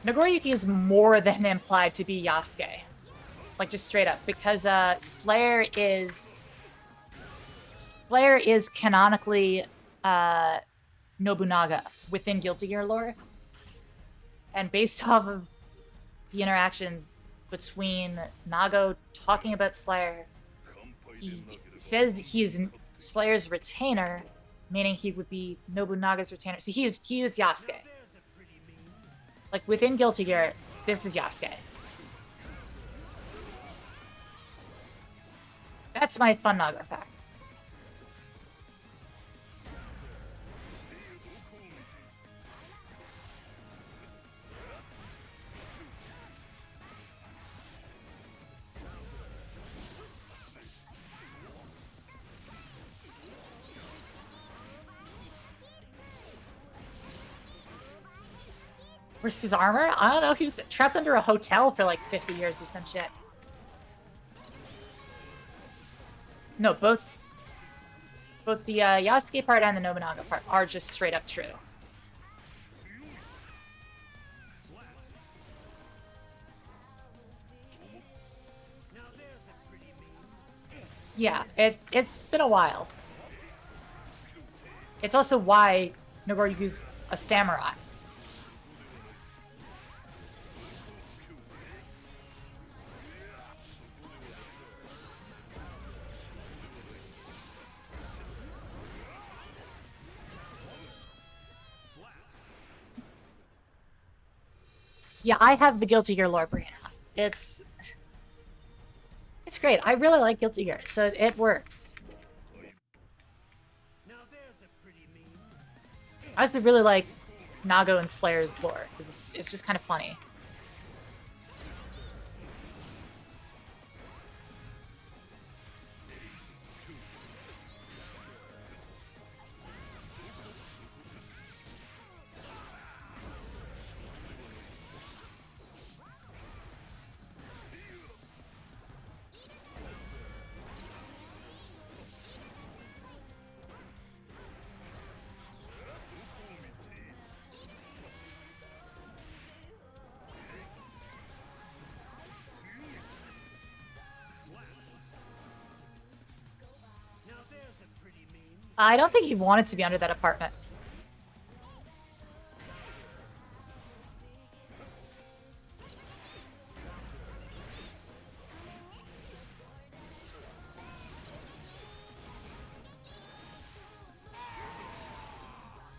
Nagoriyuki is more than implied to be Yasuke. Like, just straight up. Because Slayer is canonically Nobunaga within Guilty Gear lore. And based off of the interactions between Nago talking about Slayer, he says he's Slayer's retainer, meaning he would be Nobunaga's retainer. So he is Yasuke. Like, within Guilty Gear, this is Yasuke. That's my fun Naga fact. Where's his armor? I don't know. He was trapped under a hotel for like 50 years or some shit. No, both the Yasuke part and the Nobunaga part are just straight up true. Yeah, it's been a while. It's also why Nagoriyuki's a samurai. Yeah, I have the Guilty Gear lore brain. It's great. I really like Guilty Gear, so it works. I also really like Nago and Slayer's lore, because it's just kind of funny. I don't think he wanted to be under that apartment.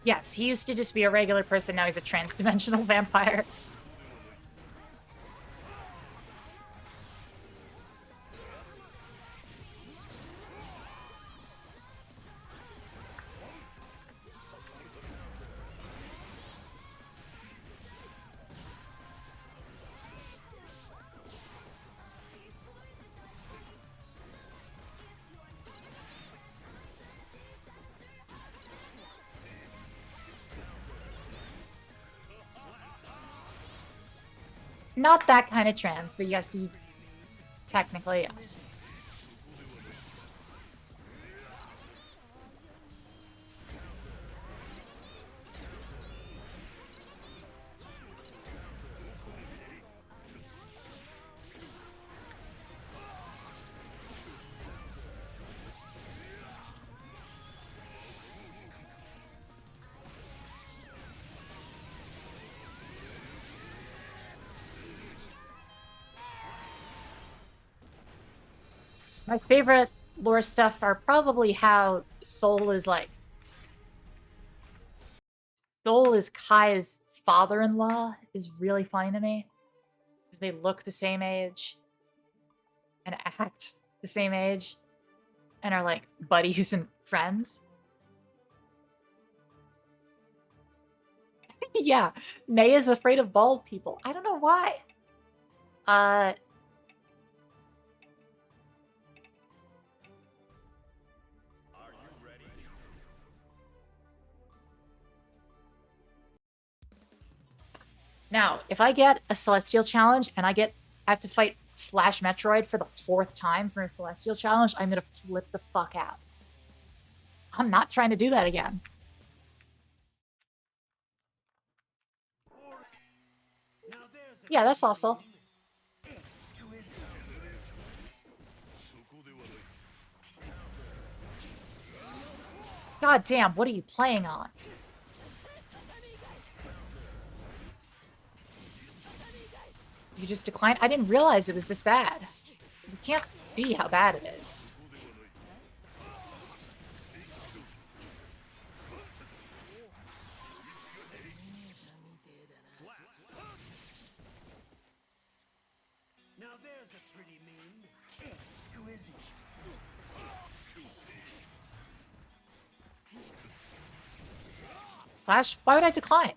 Yes, he used to just be a regular person, now he's a trans-dimensional vampire. Not that kind of trans, but yes, you technically yes. My favorite lore stuff are probably how Soul is like... Soul is Kai's father-in-law is really funny to me. Because they look the same age. And act the same age. And are like buddies and friends. Yeah, May is afraid of bald people. I don't know why. Now, if I get a Celestial Challenge and I have to fight Flash Metroid for the 4th time for a Celestial Challenge, I'm gonna flip the fuck out. I'm not trying to do that again. Yeah, that's also. God damn, what are you playing on? You just declined? I didn't realize it was this bad. You can't see how bad it is. Now there's a pretty meme. Exquisite. Flash, why would I decline?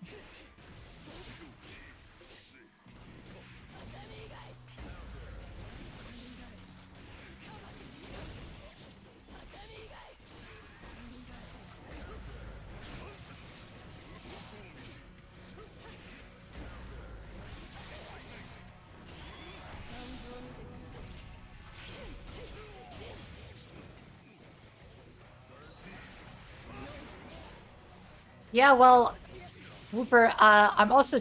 Yeah, well, Whooper, I'm also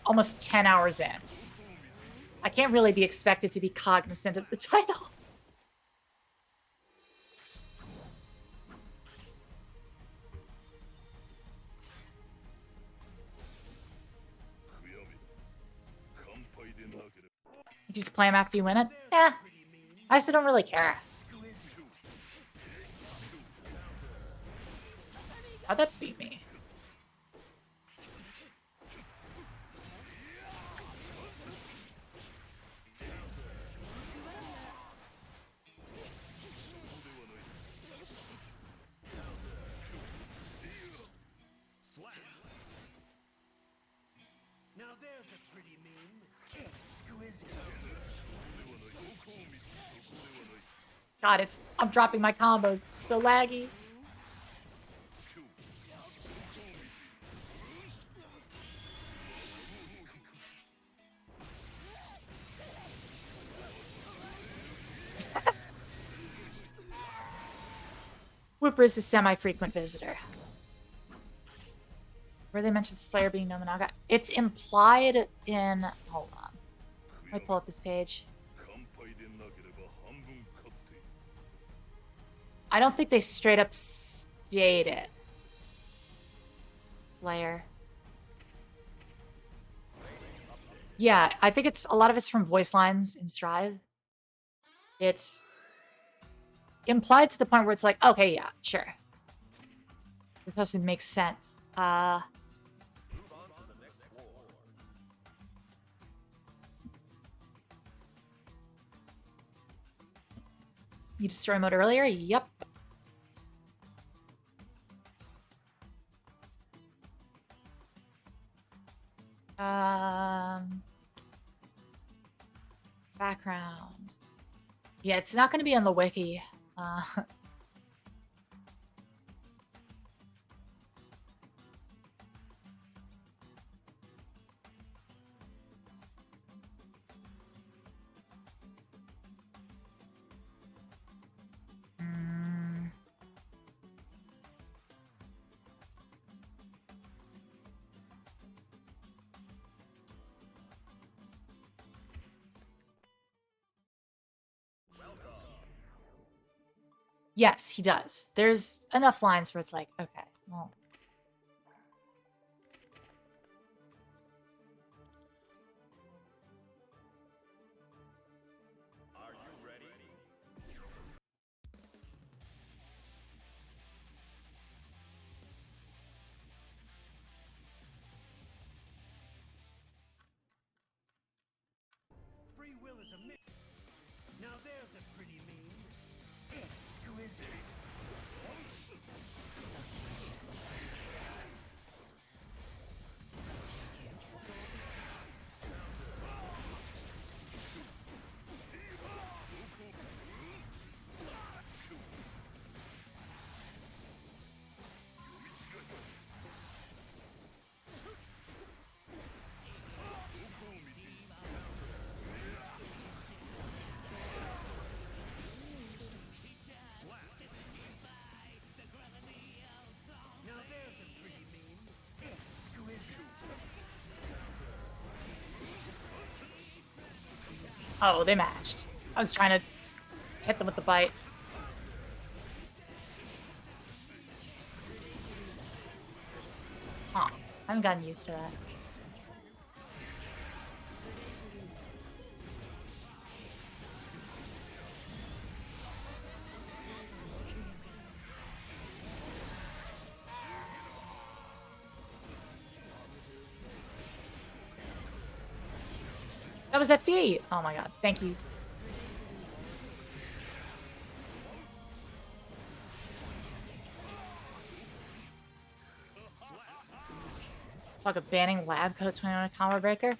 almost 10 hours in. I can't really be expected to be cognizant of the title. You just play them after you win it? Yeah. I still don't really care. How'd that beat me? Now there's a pretty meme. Exquisite. God, I'm dropping my combos. It's so laggy. Whooper is a semi-frequent visitor. Where they mentioned Slayer being Nobunaga. It's implied in... Hold on. Let me pull up his page. I don't think they straight up state it. Slayer. Yeah, I think a lot of it's from voice lines in Strive. It's implied to the point where it's like, okay, yeah, sure. This doesn't make sense. Uh, you destroy mode earlier? Yep. Background. Yeah, it's not going to be on the wiki. Yes, he does. There's enough lines where it's like, okay, well. Free will is a myth. Now there's a pretty meme. Exquisite. Now there's a pretty meme. Exquisite. Oh, they matched. I was trying to hit them with the bite. Huh. I haven't gotten used to that. That was FD. Oh my god. Thank you. Talk of banning lab code 21 combo breaker.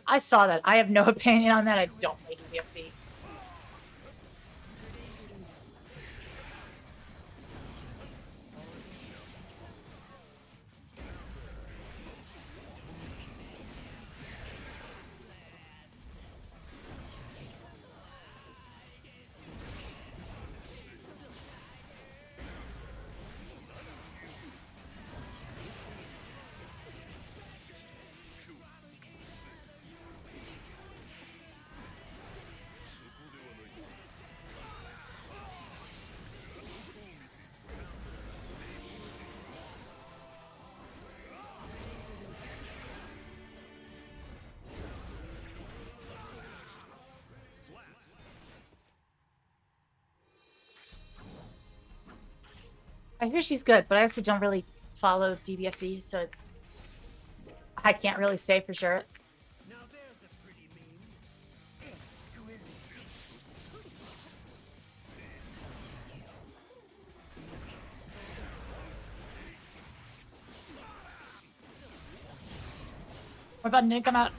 I saw that. I have no opinion on that. I don't play DBFC. I hear she's good, but I also don't really follow DBFC, so it's... I can't really say for sure. Now there's a pretty meme. Exquisite. What about Nick? Come out.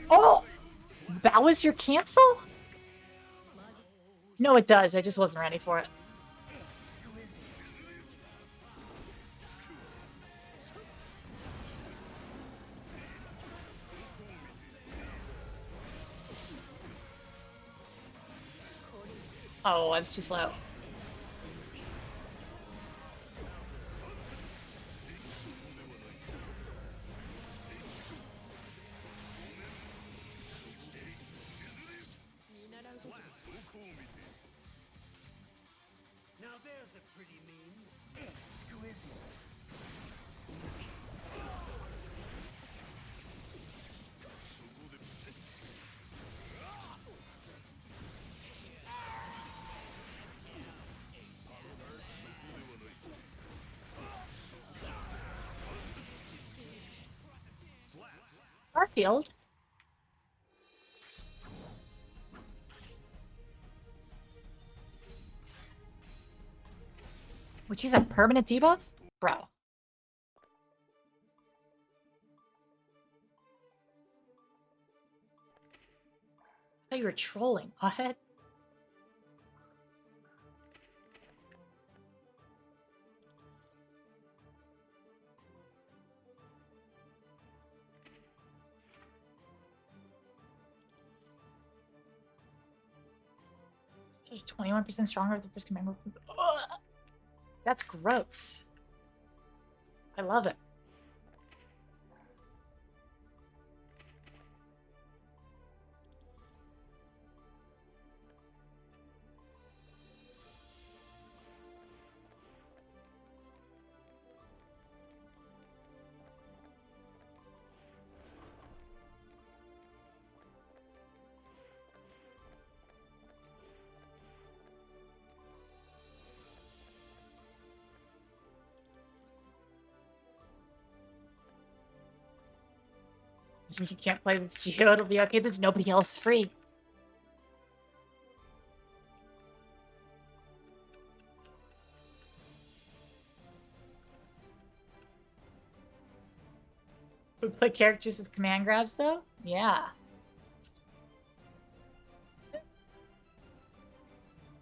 Oh! That was your cancel? No, it does. I just wasn't ready for it. Oh, I was too slow. a pretty mean. Exquisite. Garfield? Which is a permanent debuff? Bro. I thought you were trolling. What? Just 21% stronger with the first command move. Ugh. That's gross. I love it. If you can't play this Geo, it'll be okay. There's nobody else free. We play characters with command grabs, though? Yeah.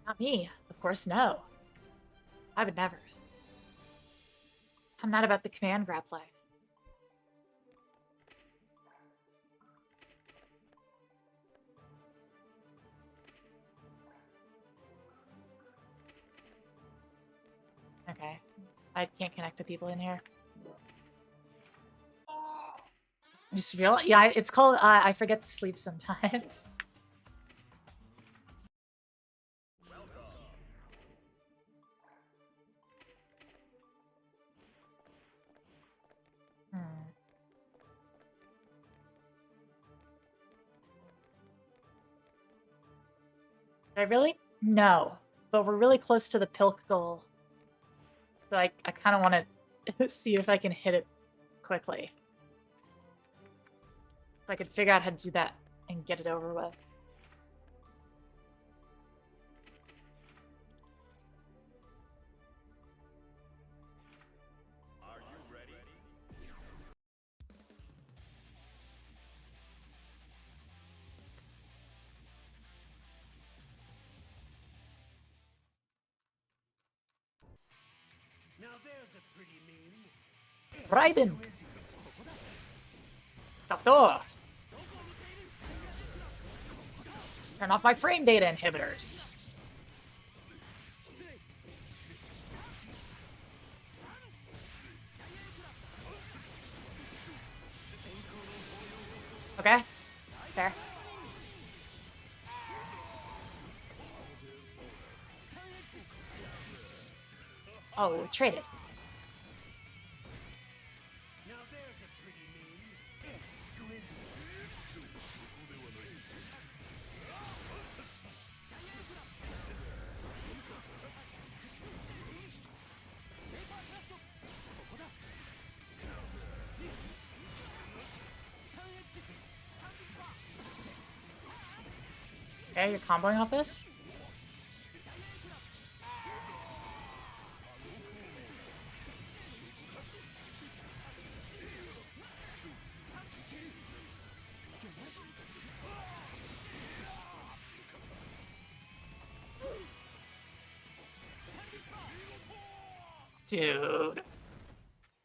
Not me. Of course, no. I would never. I'm not about the command grab life. Okay. I can't connect to people in here. I just realized, yeah, it's called, I forget to sleep sometimes. Did I really? No. But we're really close to the Pilk goal. So I kind of want to see if I can hit it quickly. So I could figure out how to do that and get it over with. Are you ready? Now there's a pretty mean. Raiden! Doctor! Turn off my frame data inhibitors. Okay. Fair. Oh, we traded. Now there's a pretty mean. Exquisite. Okay, you're comboing off this? Dude.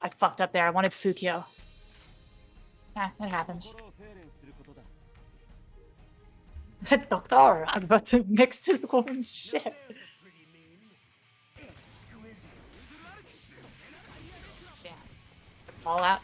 I fucked up there. I wanted Fukio. Ah, it happens. Doctor, I'm about to mix this woman's shit. Yeah. Fall out.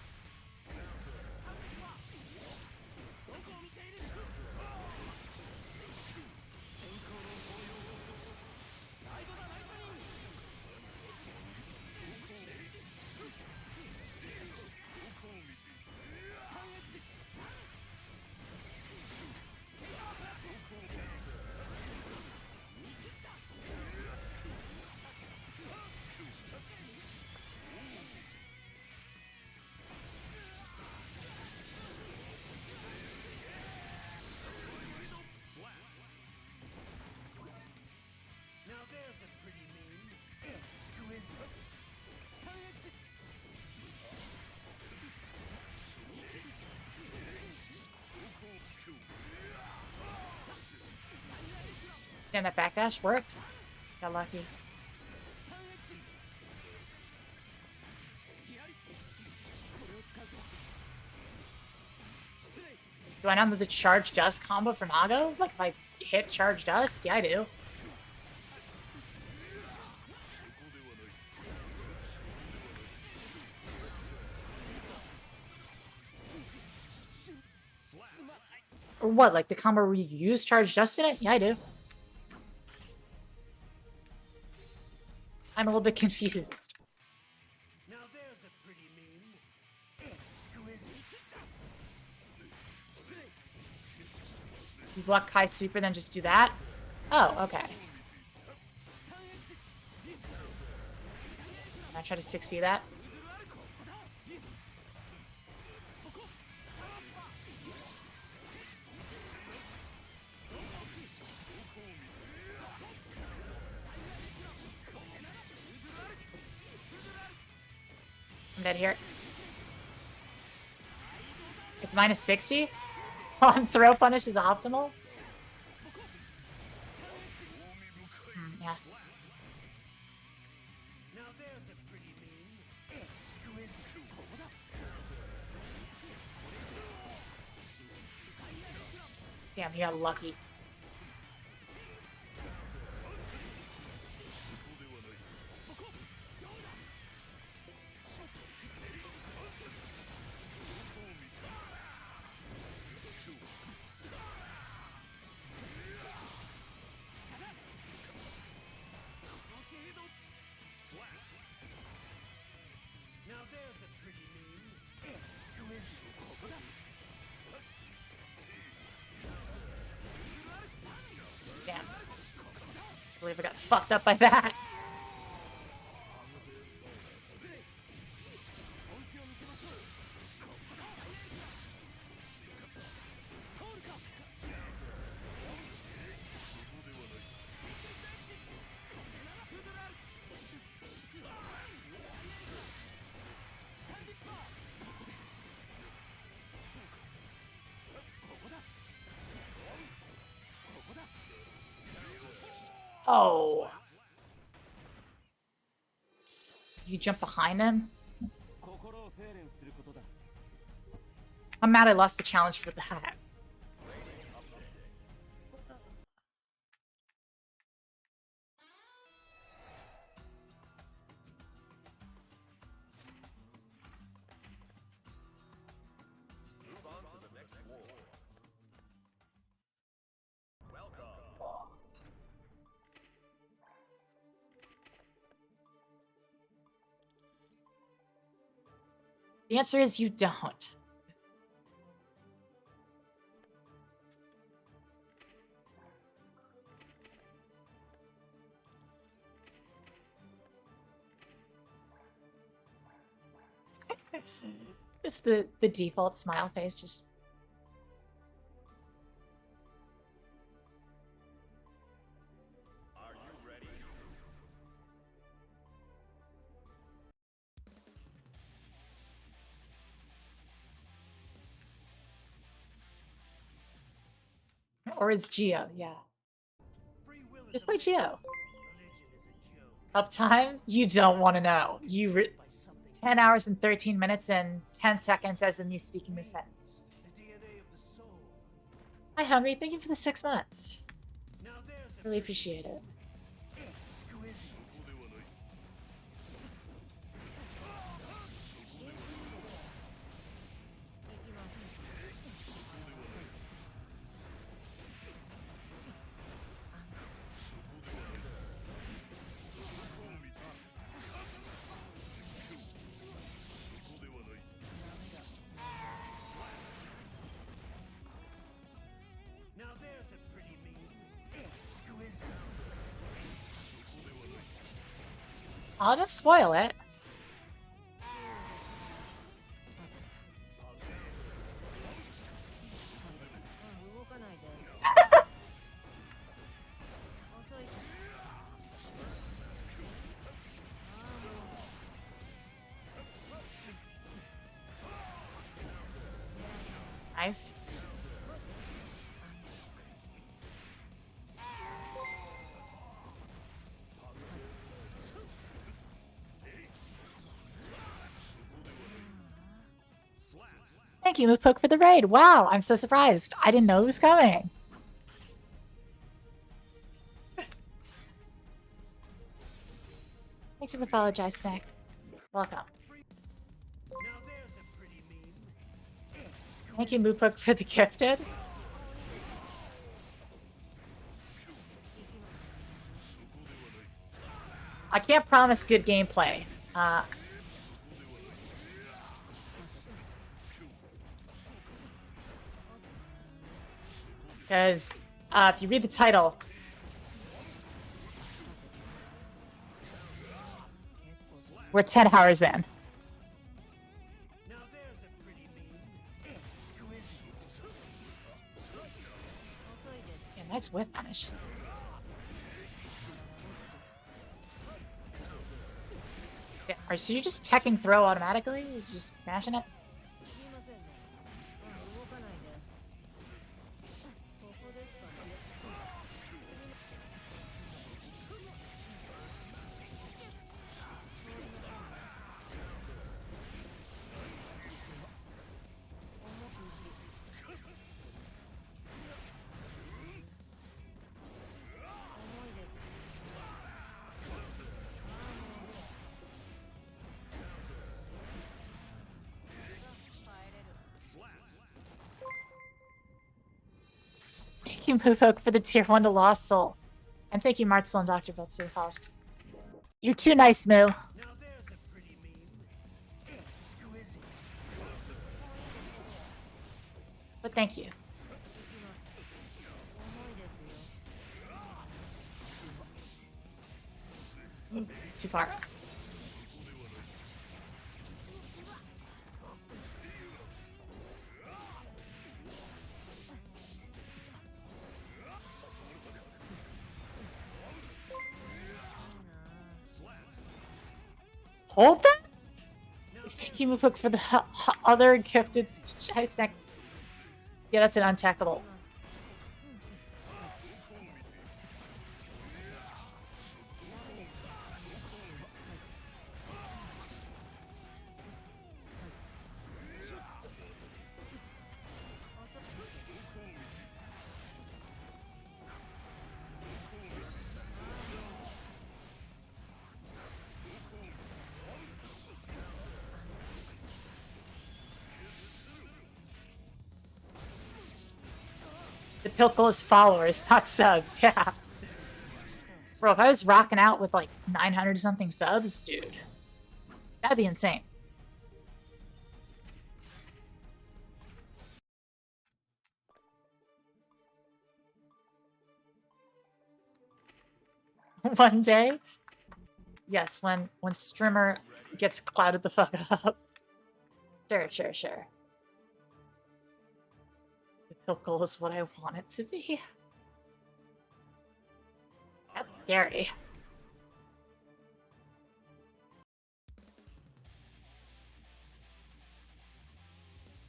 And that backdash worked. Got lucky. Do I know the charge dust combo from Ago? Like if I hit charge dust? Yeah, I do. Or what, like the combo where you use charge dust in it? Yeah, I do. I'm a little bit confused. Now there's a pretty meme. Exquisite. You block Kai super, then just do that? Oh, okay. I try to 6p that. I'm dead here. It's minus 60? On throw punish is optimal? Yeah. Now there's a pretty meme. Exquisite. Damn, he got lucky. Now there's a pretty meme. Exquisite. Damn. I believe I got fucked up by that. Oh. You jump behind him? I'm mad I lost the challenge for that. Move on to the next war. Welcome. The answer is you don't. Just the default smile face, just... Are you ready? Or is Geo, yeah. Just play Geo. Uptime? You don't want to know. 10 hours and 13 minutes and 10 seconds as in me speaking the sentence. Hi, Hungry. Thank you for the 6 months. Really appreciate it. Now there's a pretty meme. Exquisite. I'll just spoil it. Nice. Thank you, Moopok, for the raid. Wow, I'm so surprised. I didn't know it was coming. Thanks for the follow, Jai Snack. Welcome. Thank you, Moopok, for the gifted. I can't promise good gameplay. Because if you read the title, we're 10 hours in. Yeah, nice whiff punish. Damn, are so you just teching throw automatically? You just mashing it? Thank you, Moofok, for the tier 1 to Lost Soul. And thank you, Martzel and Dr. Butts, for the follows. You're too nice, Moo. But thank you. Too far. Hold that? Thank you, Moofok, for the other gifted chai snack. Yeah, that's an untackable. The Pilkle is followers, not subs, yeah. Bro, if I was rocking out with like 900 something subs, dude, that'd be insane. One day? Yes, when Strimmer gets clouded the fuck up. Sure. The Pilkle is what I want it to be. That's scary.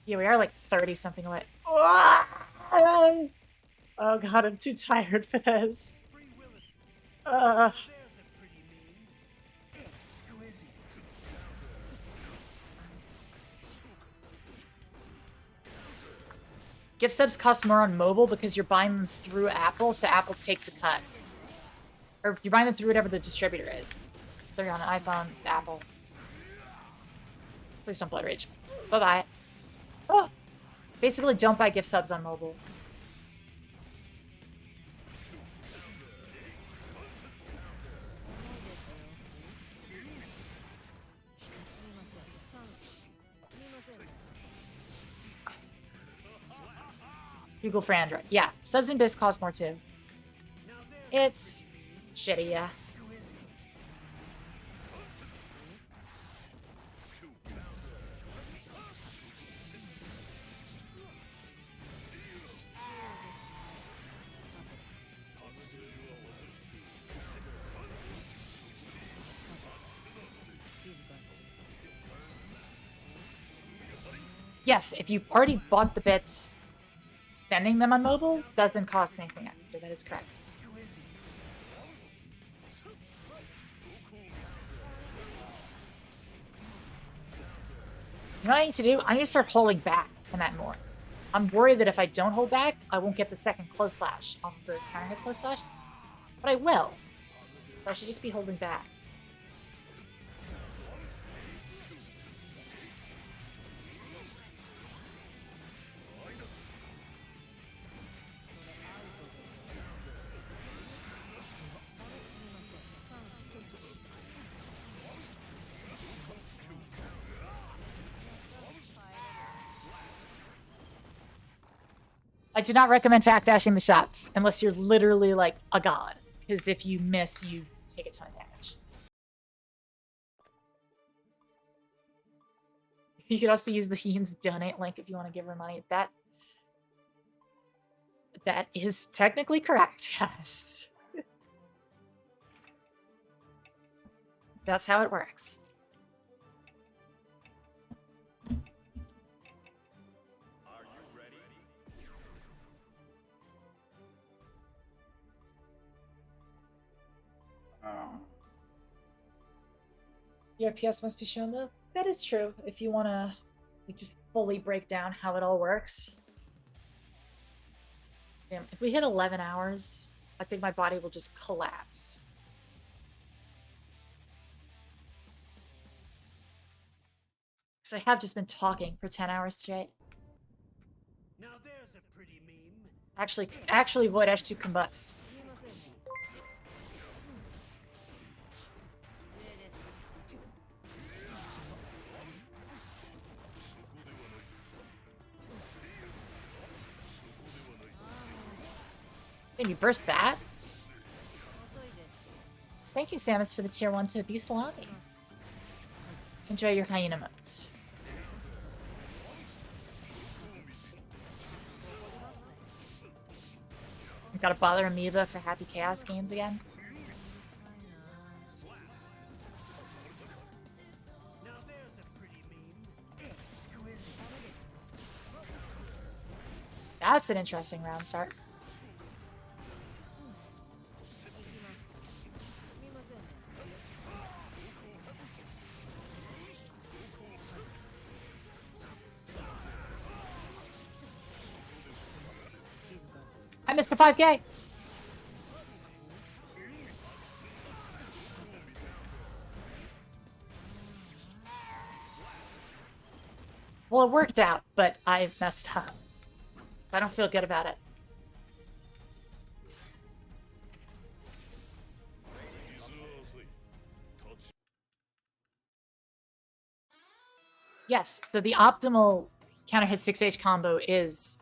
Yeah, we are like 30 something away. Oh god, I'm too tired for this. Gift subs cost more on mobile because you're buying them through Apple, so Apple takes a cut. Or you're buying them through whatever the distributor is. If they're on an iPhone, it's Apple. Please don't Blood Rage. Bye-bye. Oh! Basically, don't buy gift subs on mobile. Google for Android. Yeah, subs and bits cost more too. It's shitty, yeah. Yes, if you already bought the bits, sending them on mobile doesn't cost anything extra. That is correct. You know what I need to do? I need to start holding back and that more. I'm worried that if I don't hold back, I won't get the second close slash off the counter hit close slash, but I will. So I should just be holding back. I do not recommend backdashing the shots unless you're literally like a god, because if you miss, you take a ton of damage. You could also use the Yeen's donate link if you want to give her money. That is technically correct, yes. That's how it works. Your PS must be shown though. That is true. If you want to like, just fully break down how it all works. Damn, if we hit 11 hours, I think my body will just collapse. Because I have just been talking for 10 hours straight. Now there's a pretty meme. Actually, voidashe to combust. Can you burst that? Thank you, Samus, for the tier 1 to be salami. Enjoy your hyena modes. Gotta bother Amoeba for Happy Chaos games again. That's an interesting round start. I missed the 5K. Well, it worked out, but I messed up. So I don't feel good about it. Yes, so the optimal counter hit 6H combo is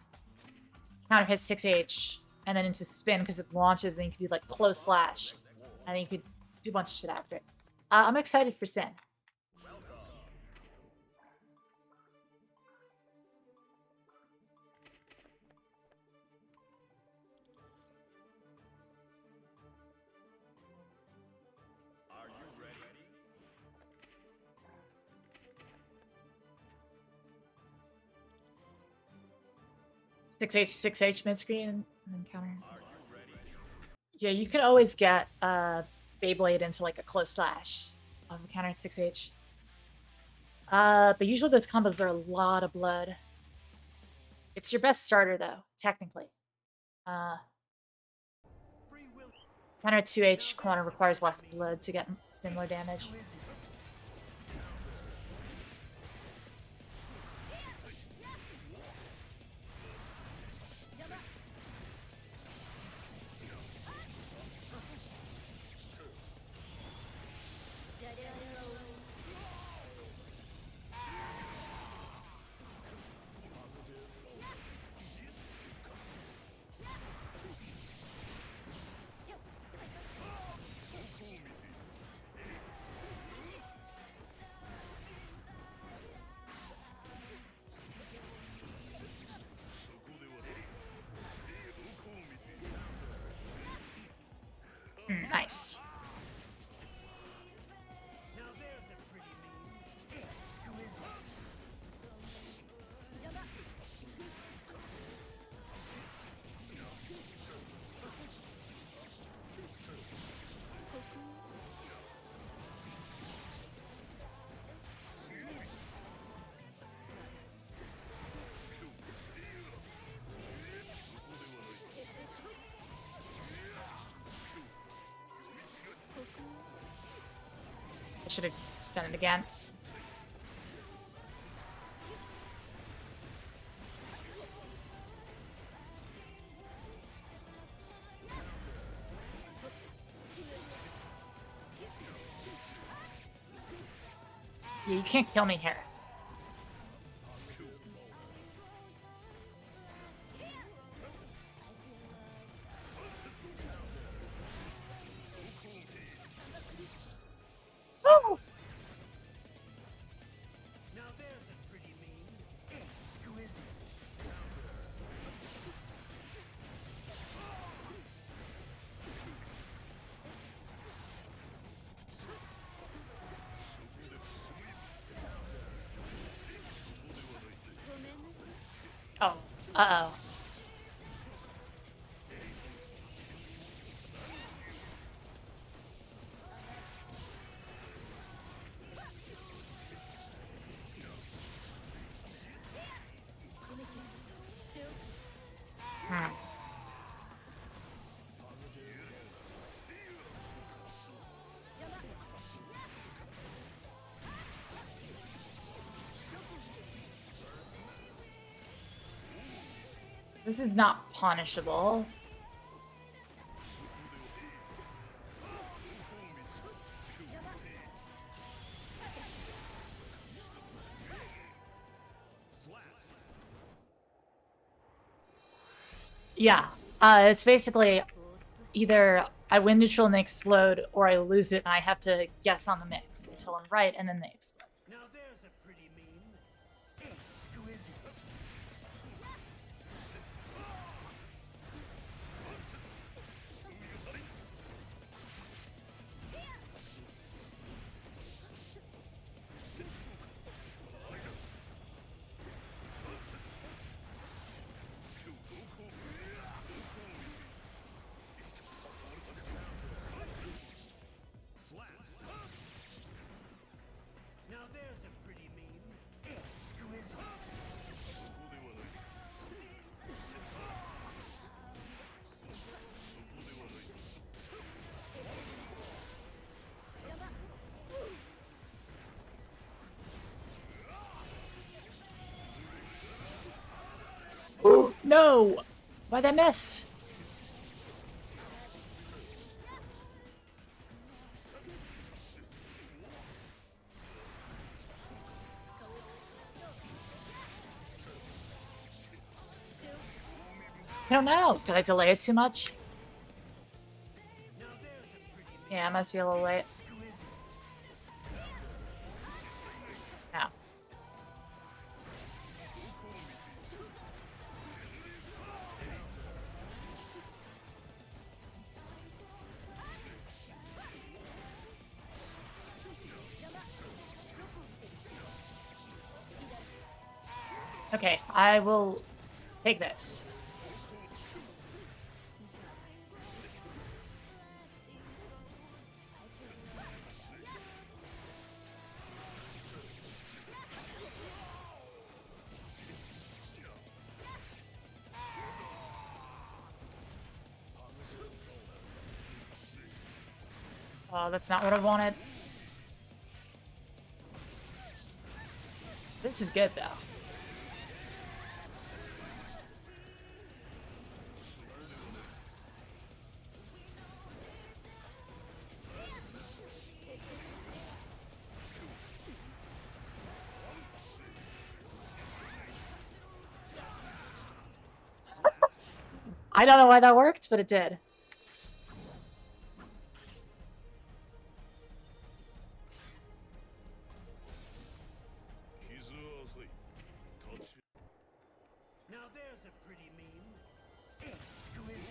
counter hit 6H and then into spin because it launches and you can do like close slash. And then you could do a bunch of shit after it. I'm excited for Sin. Are you ready? 6H, 6H mid screen and then counter. Yeah, you can always get Beyblade into like a close slash of a counter at 6H. But usually those combos are a lot of blood. It's your best starter though, technically. Counter at 2H corner requires less blood to get similar damage. Nice. I should have done it again. Yeah, you can't kill me here. Oh! Now there's a pretty mean. Exquisite. Oh. Uh-oh. Hmm. This is not punishable. Yeah. It's basically either I win neutral and they explode, or I lose it and I have to guess on the mix until I'm right and then they explode. Now there's a pretty mean. Exquisite. Now there's a pretty mean. Exquisite. No! Why'd I miss? I don't know. Did I delay it too much? Yeah, I must be a little late. Now. Okay, I will take this. Oh, that's not what I wanted. This is good, though. I don't know why that worked, but it did. Now there's a pretty mean. Exquisite.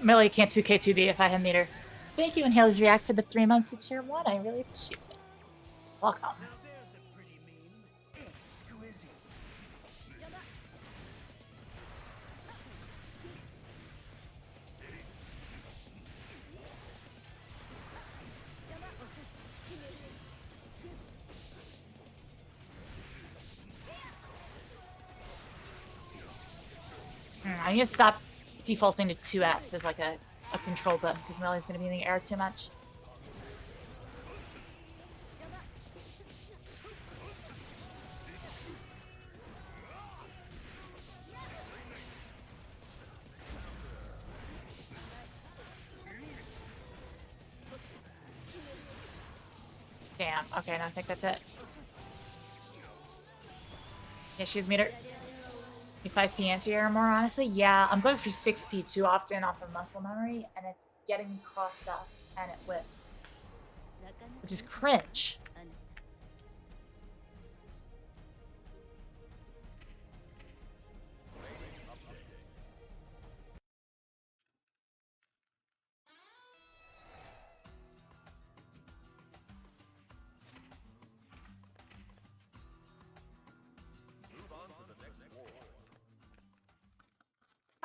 Millie can't 2K2D if I had meter. Thank you, Inhalers React, for the 3 months to tier 1. I really appreciate it. Welcome. I need to stop defaulting to 2S as like a control button because Millie's going to be in the air too much. Damn. Okay, no, I think that's it. Yeah, she's meter. 5p anti-air more honestly. Yeah, I'm going for 6p too often off of muscle memory, and it's getting me crossed up, and it whips. Which is cringe.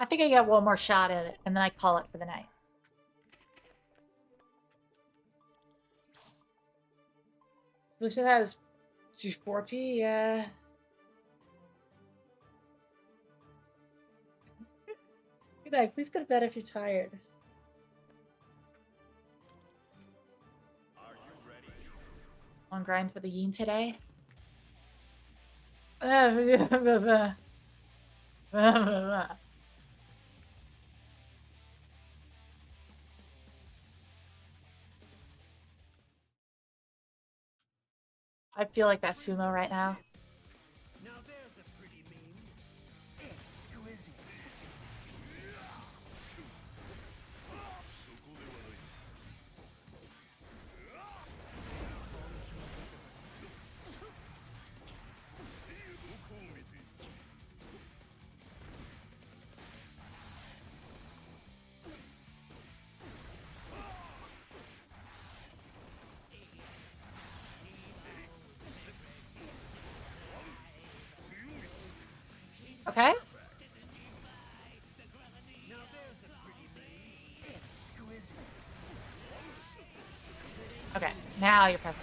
I think I get one more shot at it, and then I call it for the night. Solution has 4p, yeah. Good night. Please go to bed if you're tired. On grind for the yeen today. I feel like that Fumo right now. Now there's a pretty meme. Exquisite. Okay. Okay, now you're pressing.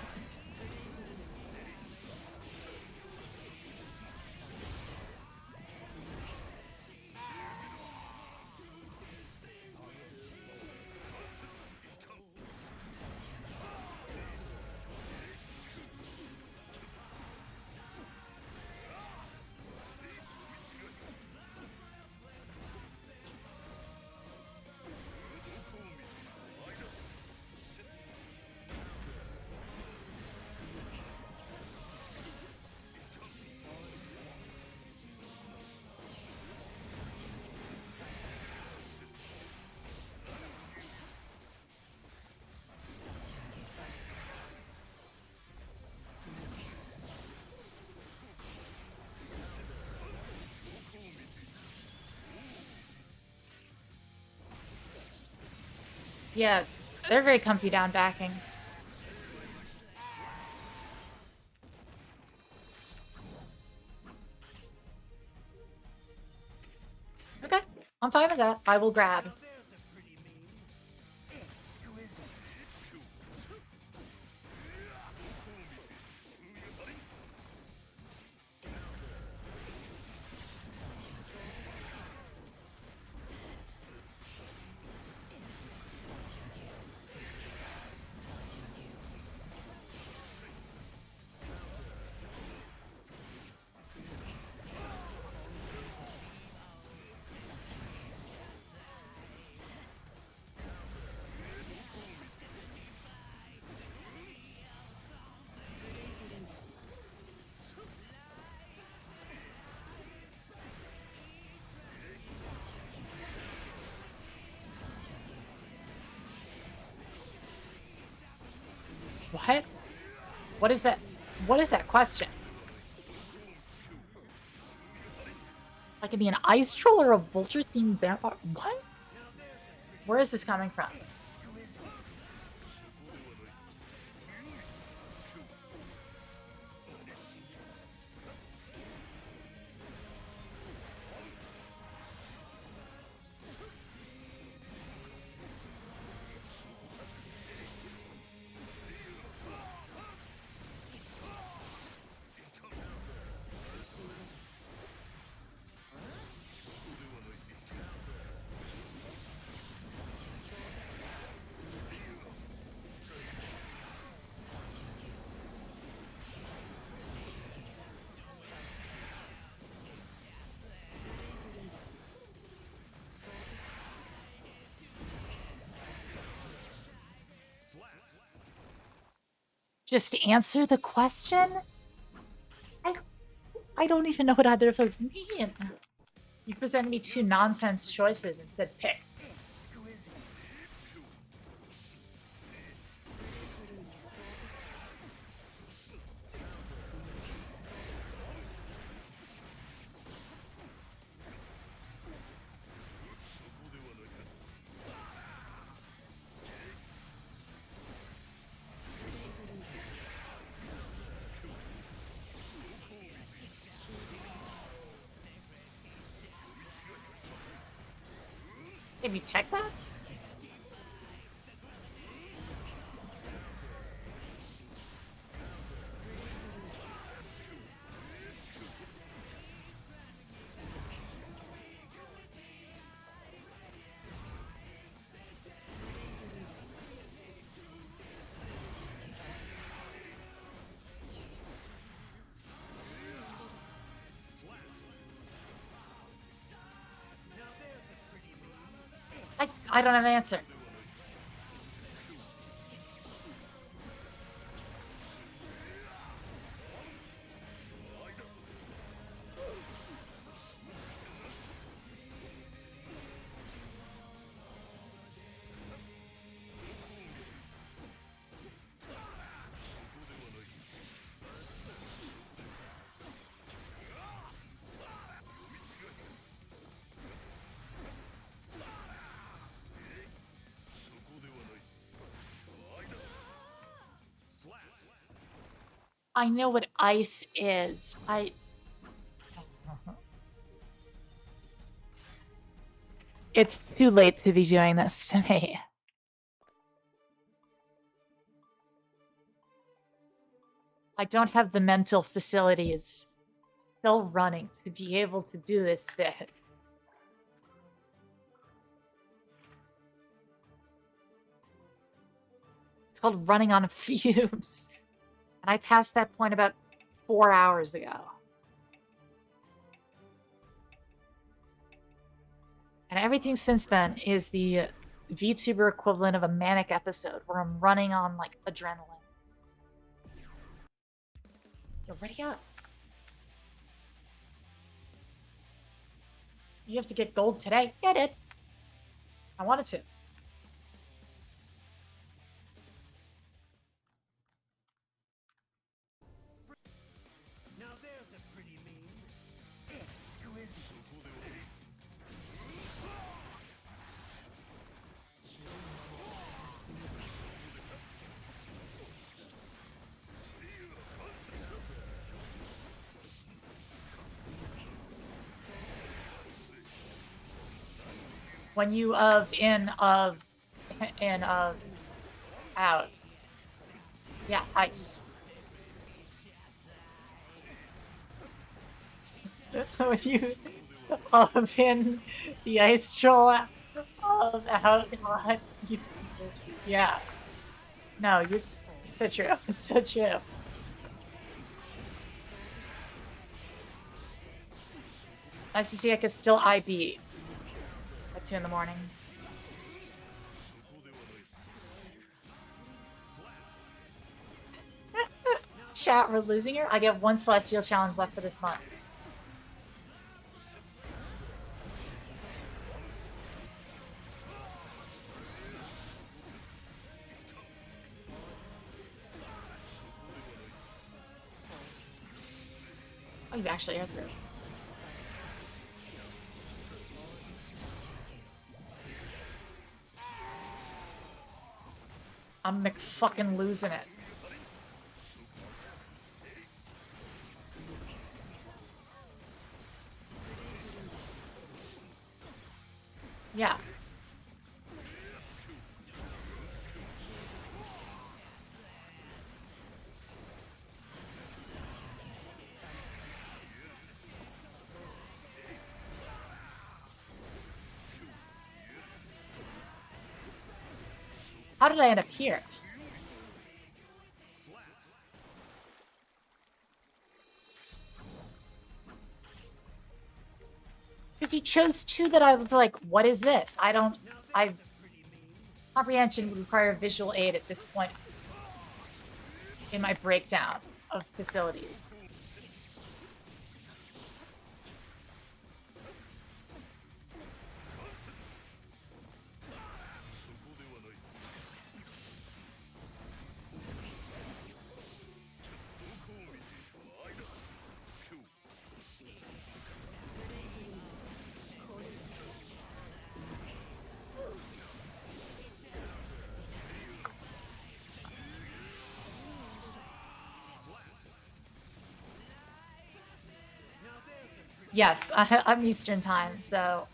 Yeah, they're very comfy down backing. Okay, I'm fine with that. I will grab. What? What is that? What is that question? Like, it be an ice troll or a vulture themed vampire? What? Where is this coming from? Just answer the question? I don't even know what either of those mean. You presented me two nonsense choices and said pick. Can you check that? I don't have an answer. I know what ice is. It's too late to be doing this to me. I don't have the mental facilities still running to be able to do this bit. It's called running on fumes. And I passed that point about 4 hours ago. And everything since then is the VTuber equivalent of a manic episode where I'm running on, like, adrenaline. Yo, ready up. You have to get gold today? Yeah, I did. I wanted to. Now there's a pretty meme. Exquisite. When you out. Yeah, ice. When you in the ice troll of out, yeah. No, you're so true. It's so true. Nice to see I could still IB at 2 in the morning. Chat, we're losing her. I get 1 Celestial challenge left for this month. Oh, you actually are through. I'm McFucking losing it. Yeah. How did I end up here? Because you chose two that I was like, what is this? Comprehension would require visual aid at this point in my breakdown of facilities. Yes, I'm Eastern time, so.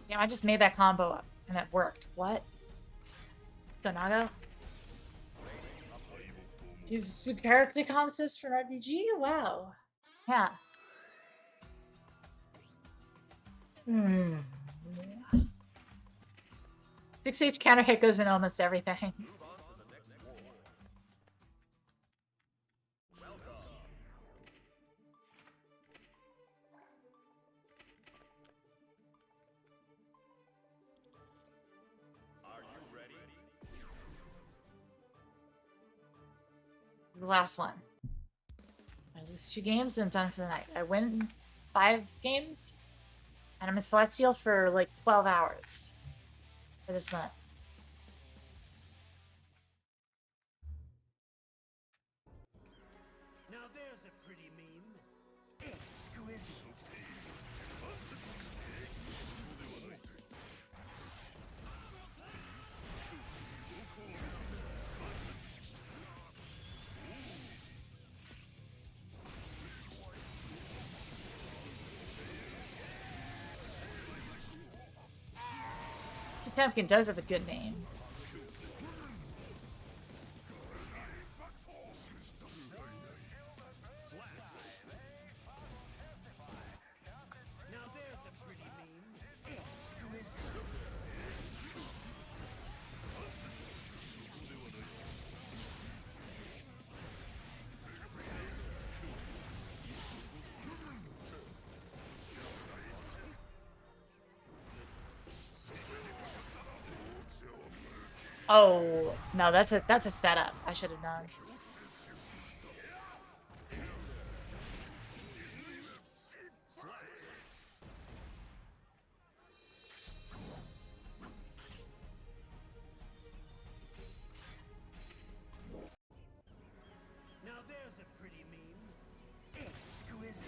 Damn, I just made that combo up, and it worked. What? Donago? Use character concepts for an RPG? Wow. Yeah. 6H counter hit goes in almost everything. The last one. I lose 2 games and I'm done for the night. I win 5 games, and I'm in Celestial for like 12 hours for this month. Now there's a pretty meme. Exquisite. Potemkin does have a good name. Now there's a pretty meme. Exquisite. Oh no, that's a setup. I should have known. Now there's a pretty meme. Exquisite.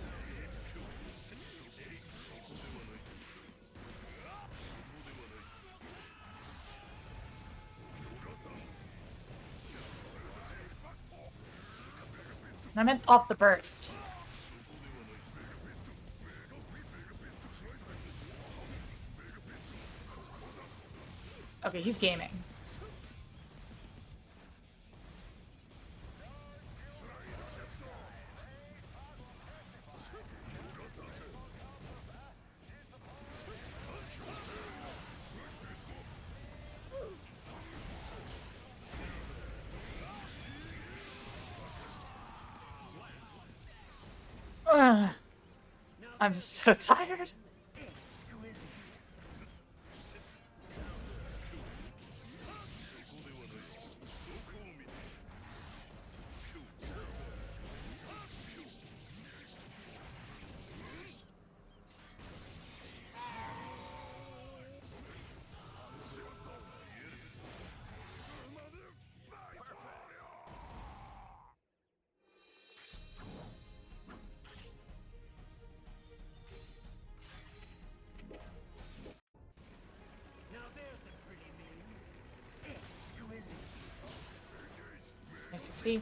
I meant off the burst. Okay, he's gaming. Ugh. I'm so tired. Nice XP.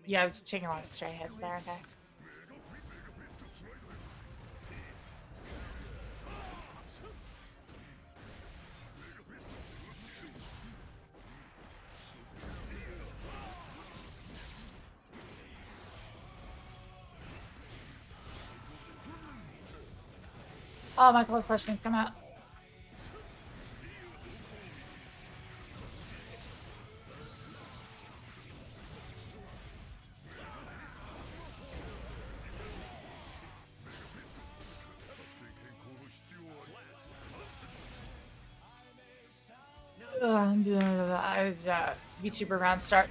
Yeah, I was taking a lot of stray hits there, okay. Oh, my close slash didn't come out. VTuber round start.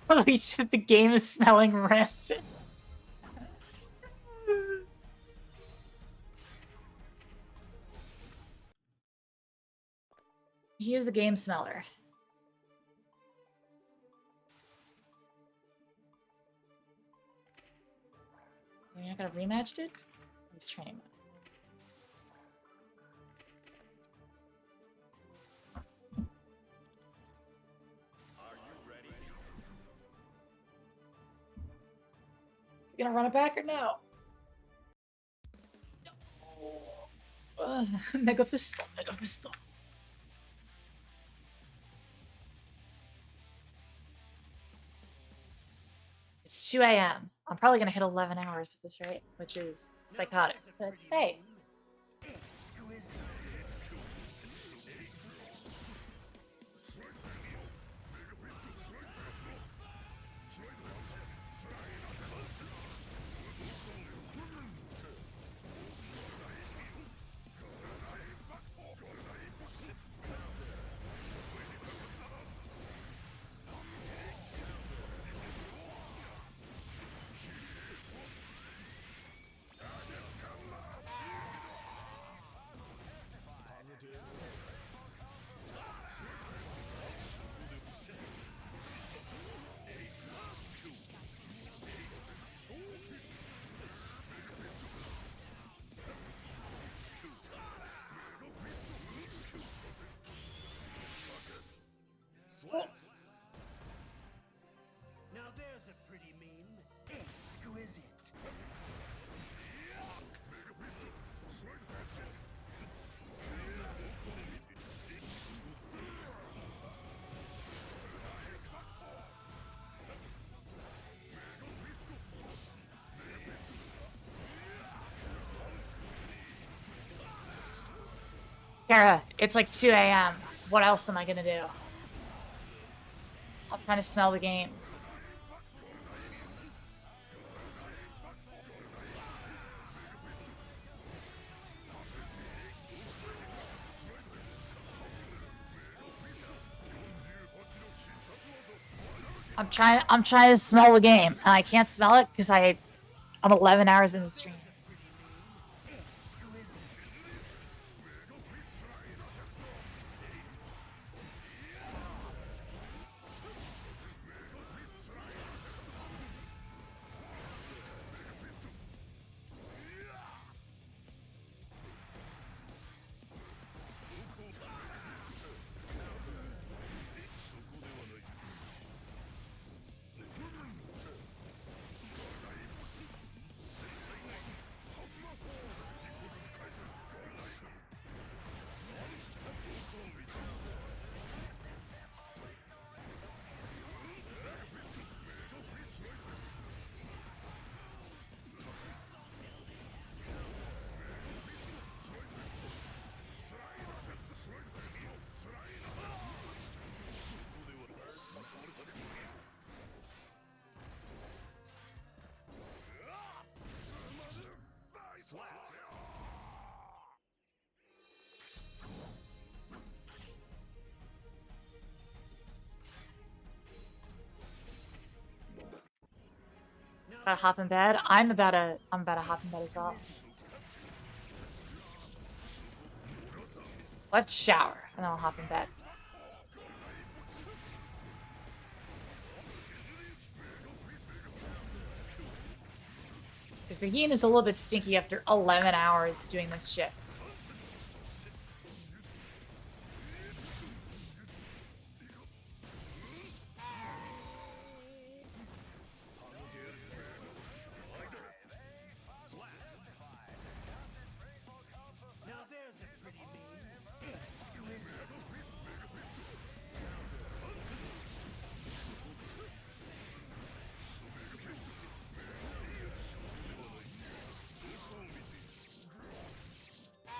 Holy shit, the game is smelling rancid. He is the game smeller. You're not gonna rematch, dude? He's training mode. Is he gonna run it back or no? Mega Fist, Mega Fist. It's 2 a.m. I'm probably gonna hit 11 hours at this rate, which is psychotic. But hey. Now there's a pretty meme. Exquisite. Kara, it's like 2 a.m. What else am I gonna do? I'm trying to smell the game. I'm trying to smell the game, and I can't smell it because I'm 11 hours in the stream. About to hop in bed. I'm about to hop in bed as well. I'll have to shower and then I'll hop in bed. Because the yeen is a little bit stinky after 11 hours doing this shit. Now there's a pretty meme. Exquisite.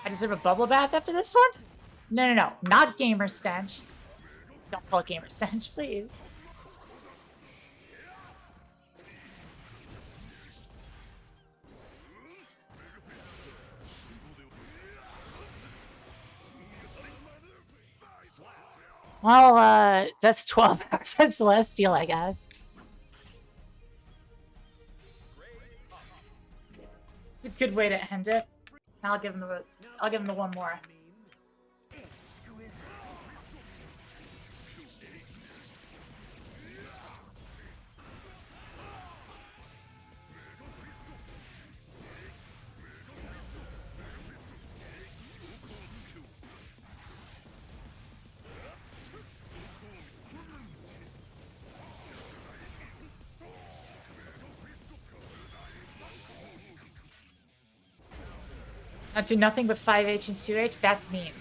I deserve a bubble bath after this one? No. Not gamer stench. Don't call it gamer stench, please. Well, that's 12 hours at Celestial, I guess. It's a good way to end it. I'll give him the one more. Not do nothing but 5H and 2H? That's mean.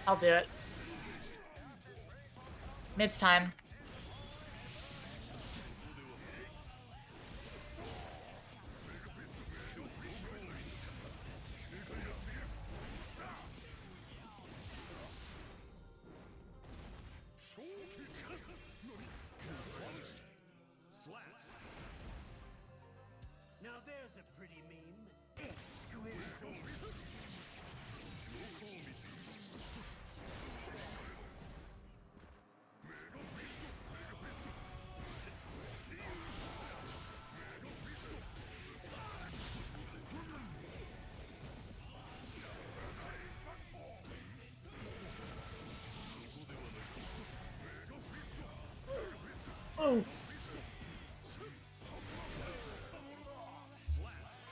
I'll do it. Mid's time. Now there's a pretty meme. Exquisite. Oof.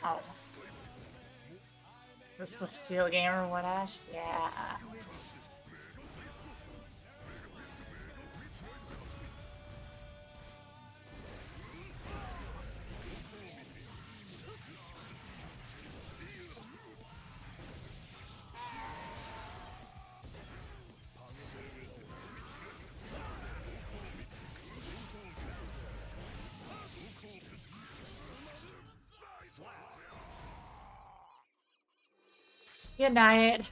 Oh. The Celestial Gamer voidashe? Yeah. Good night.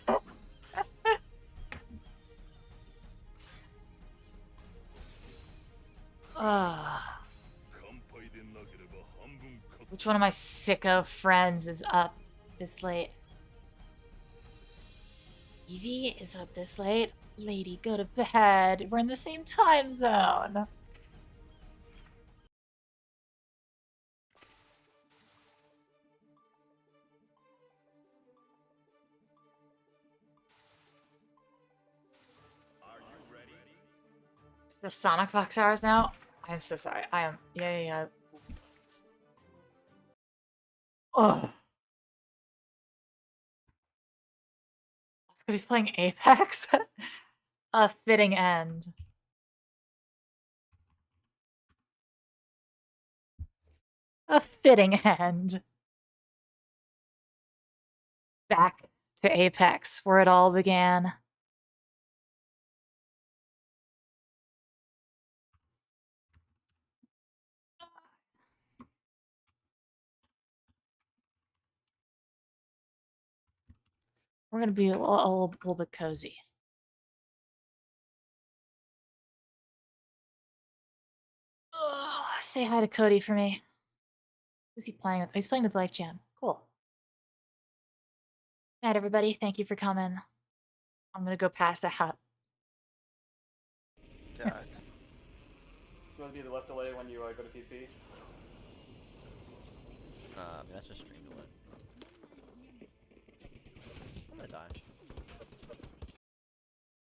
Which one of my sicko friends is up this late? Evie is up this late? Lady, go to bed. We're in the same time zone. There's Sonic Fox hours now? I'm so sorry. I am. Yeah. Ugh. That's because he's playing Apex? A fitting end. A fitting end. Back to Apex, where it all began. We're gonna be a little bit cozy. Ugh, say hi to Cody for me. Who's he playing with? He's playing with Life Jam. Cool. Night, everybody. Thank you for coming. I'm gonna go pass out. God. You want to be the less delay when you go to PC? That's just Stranglewood.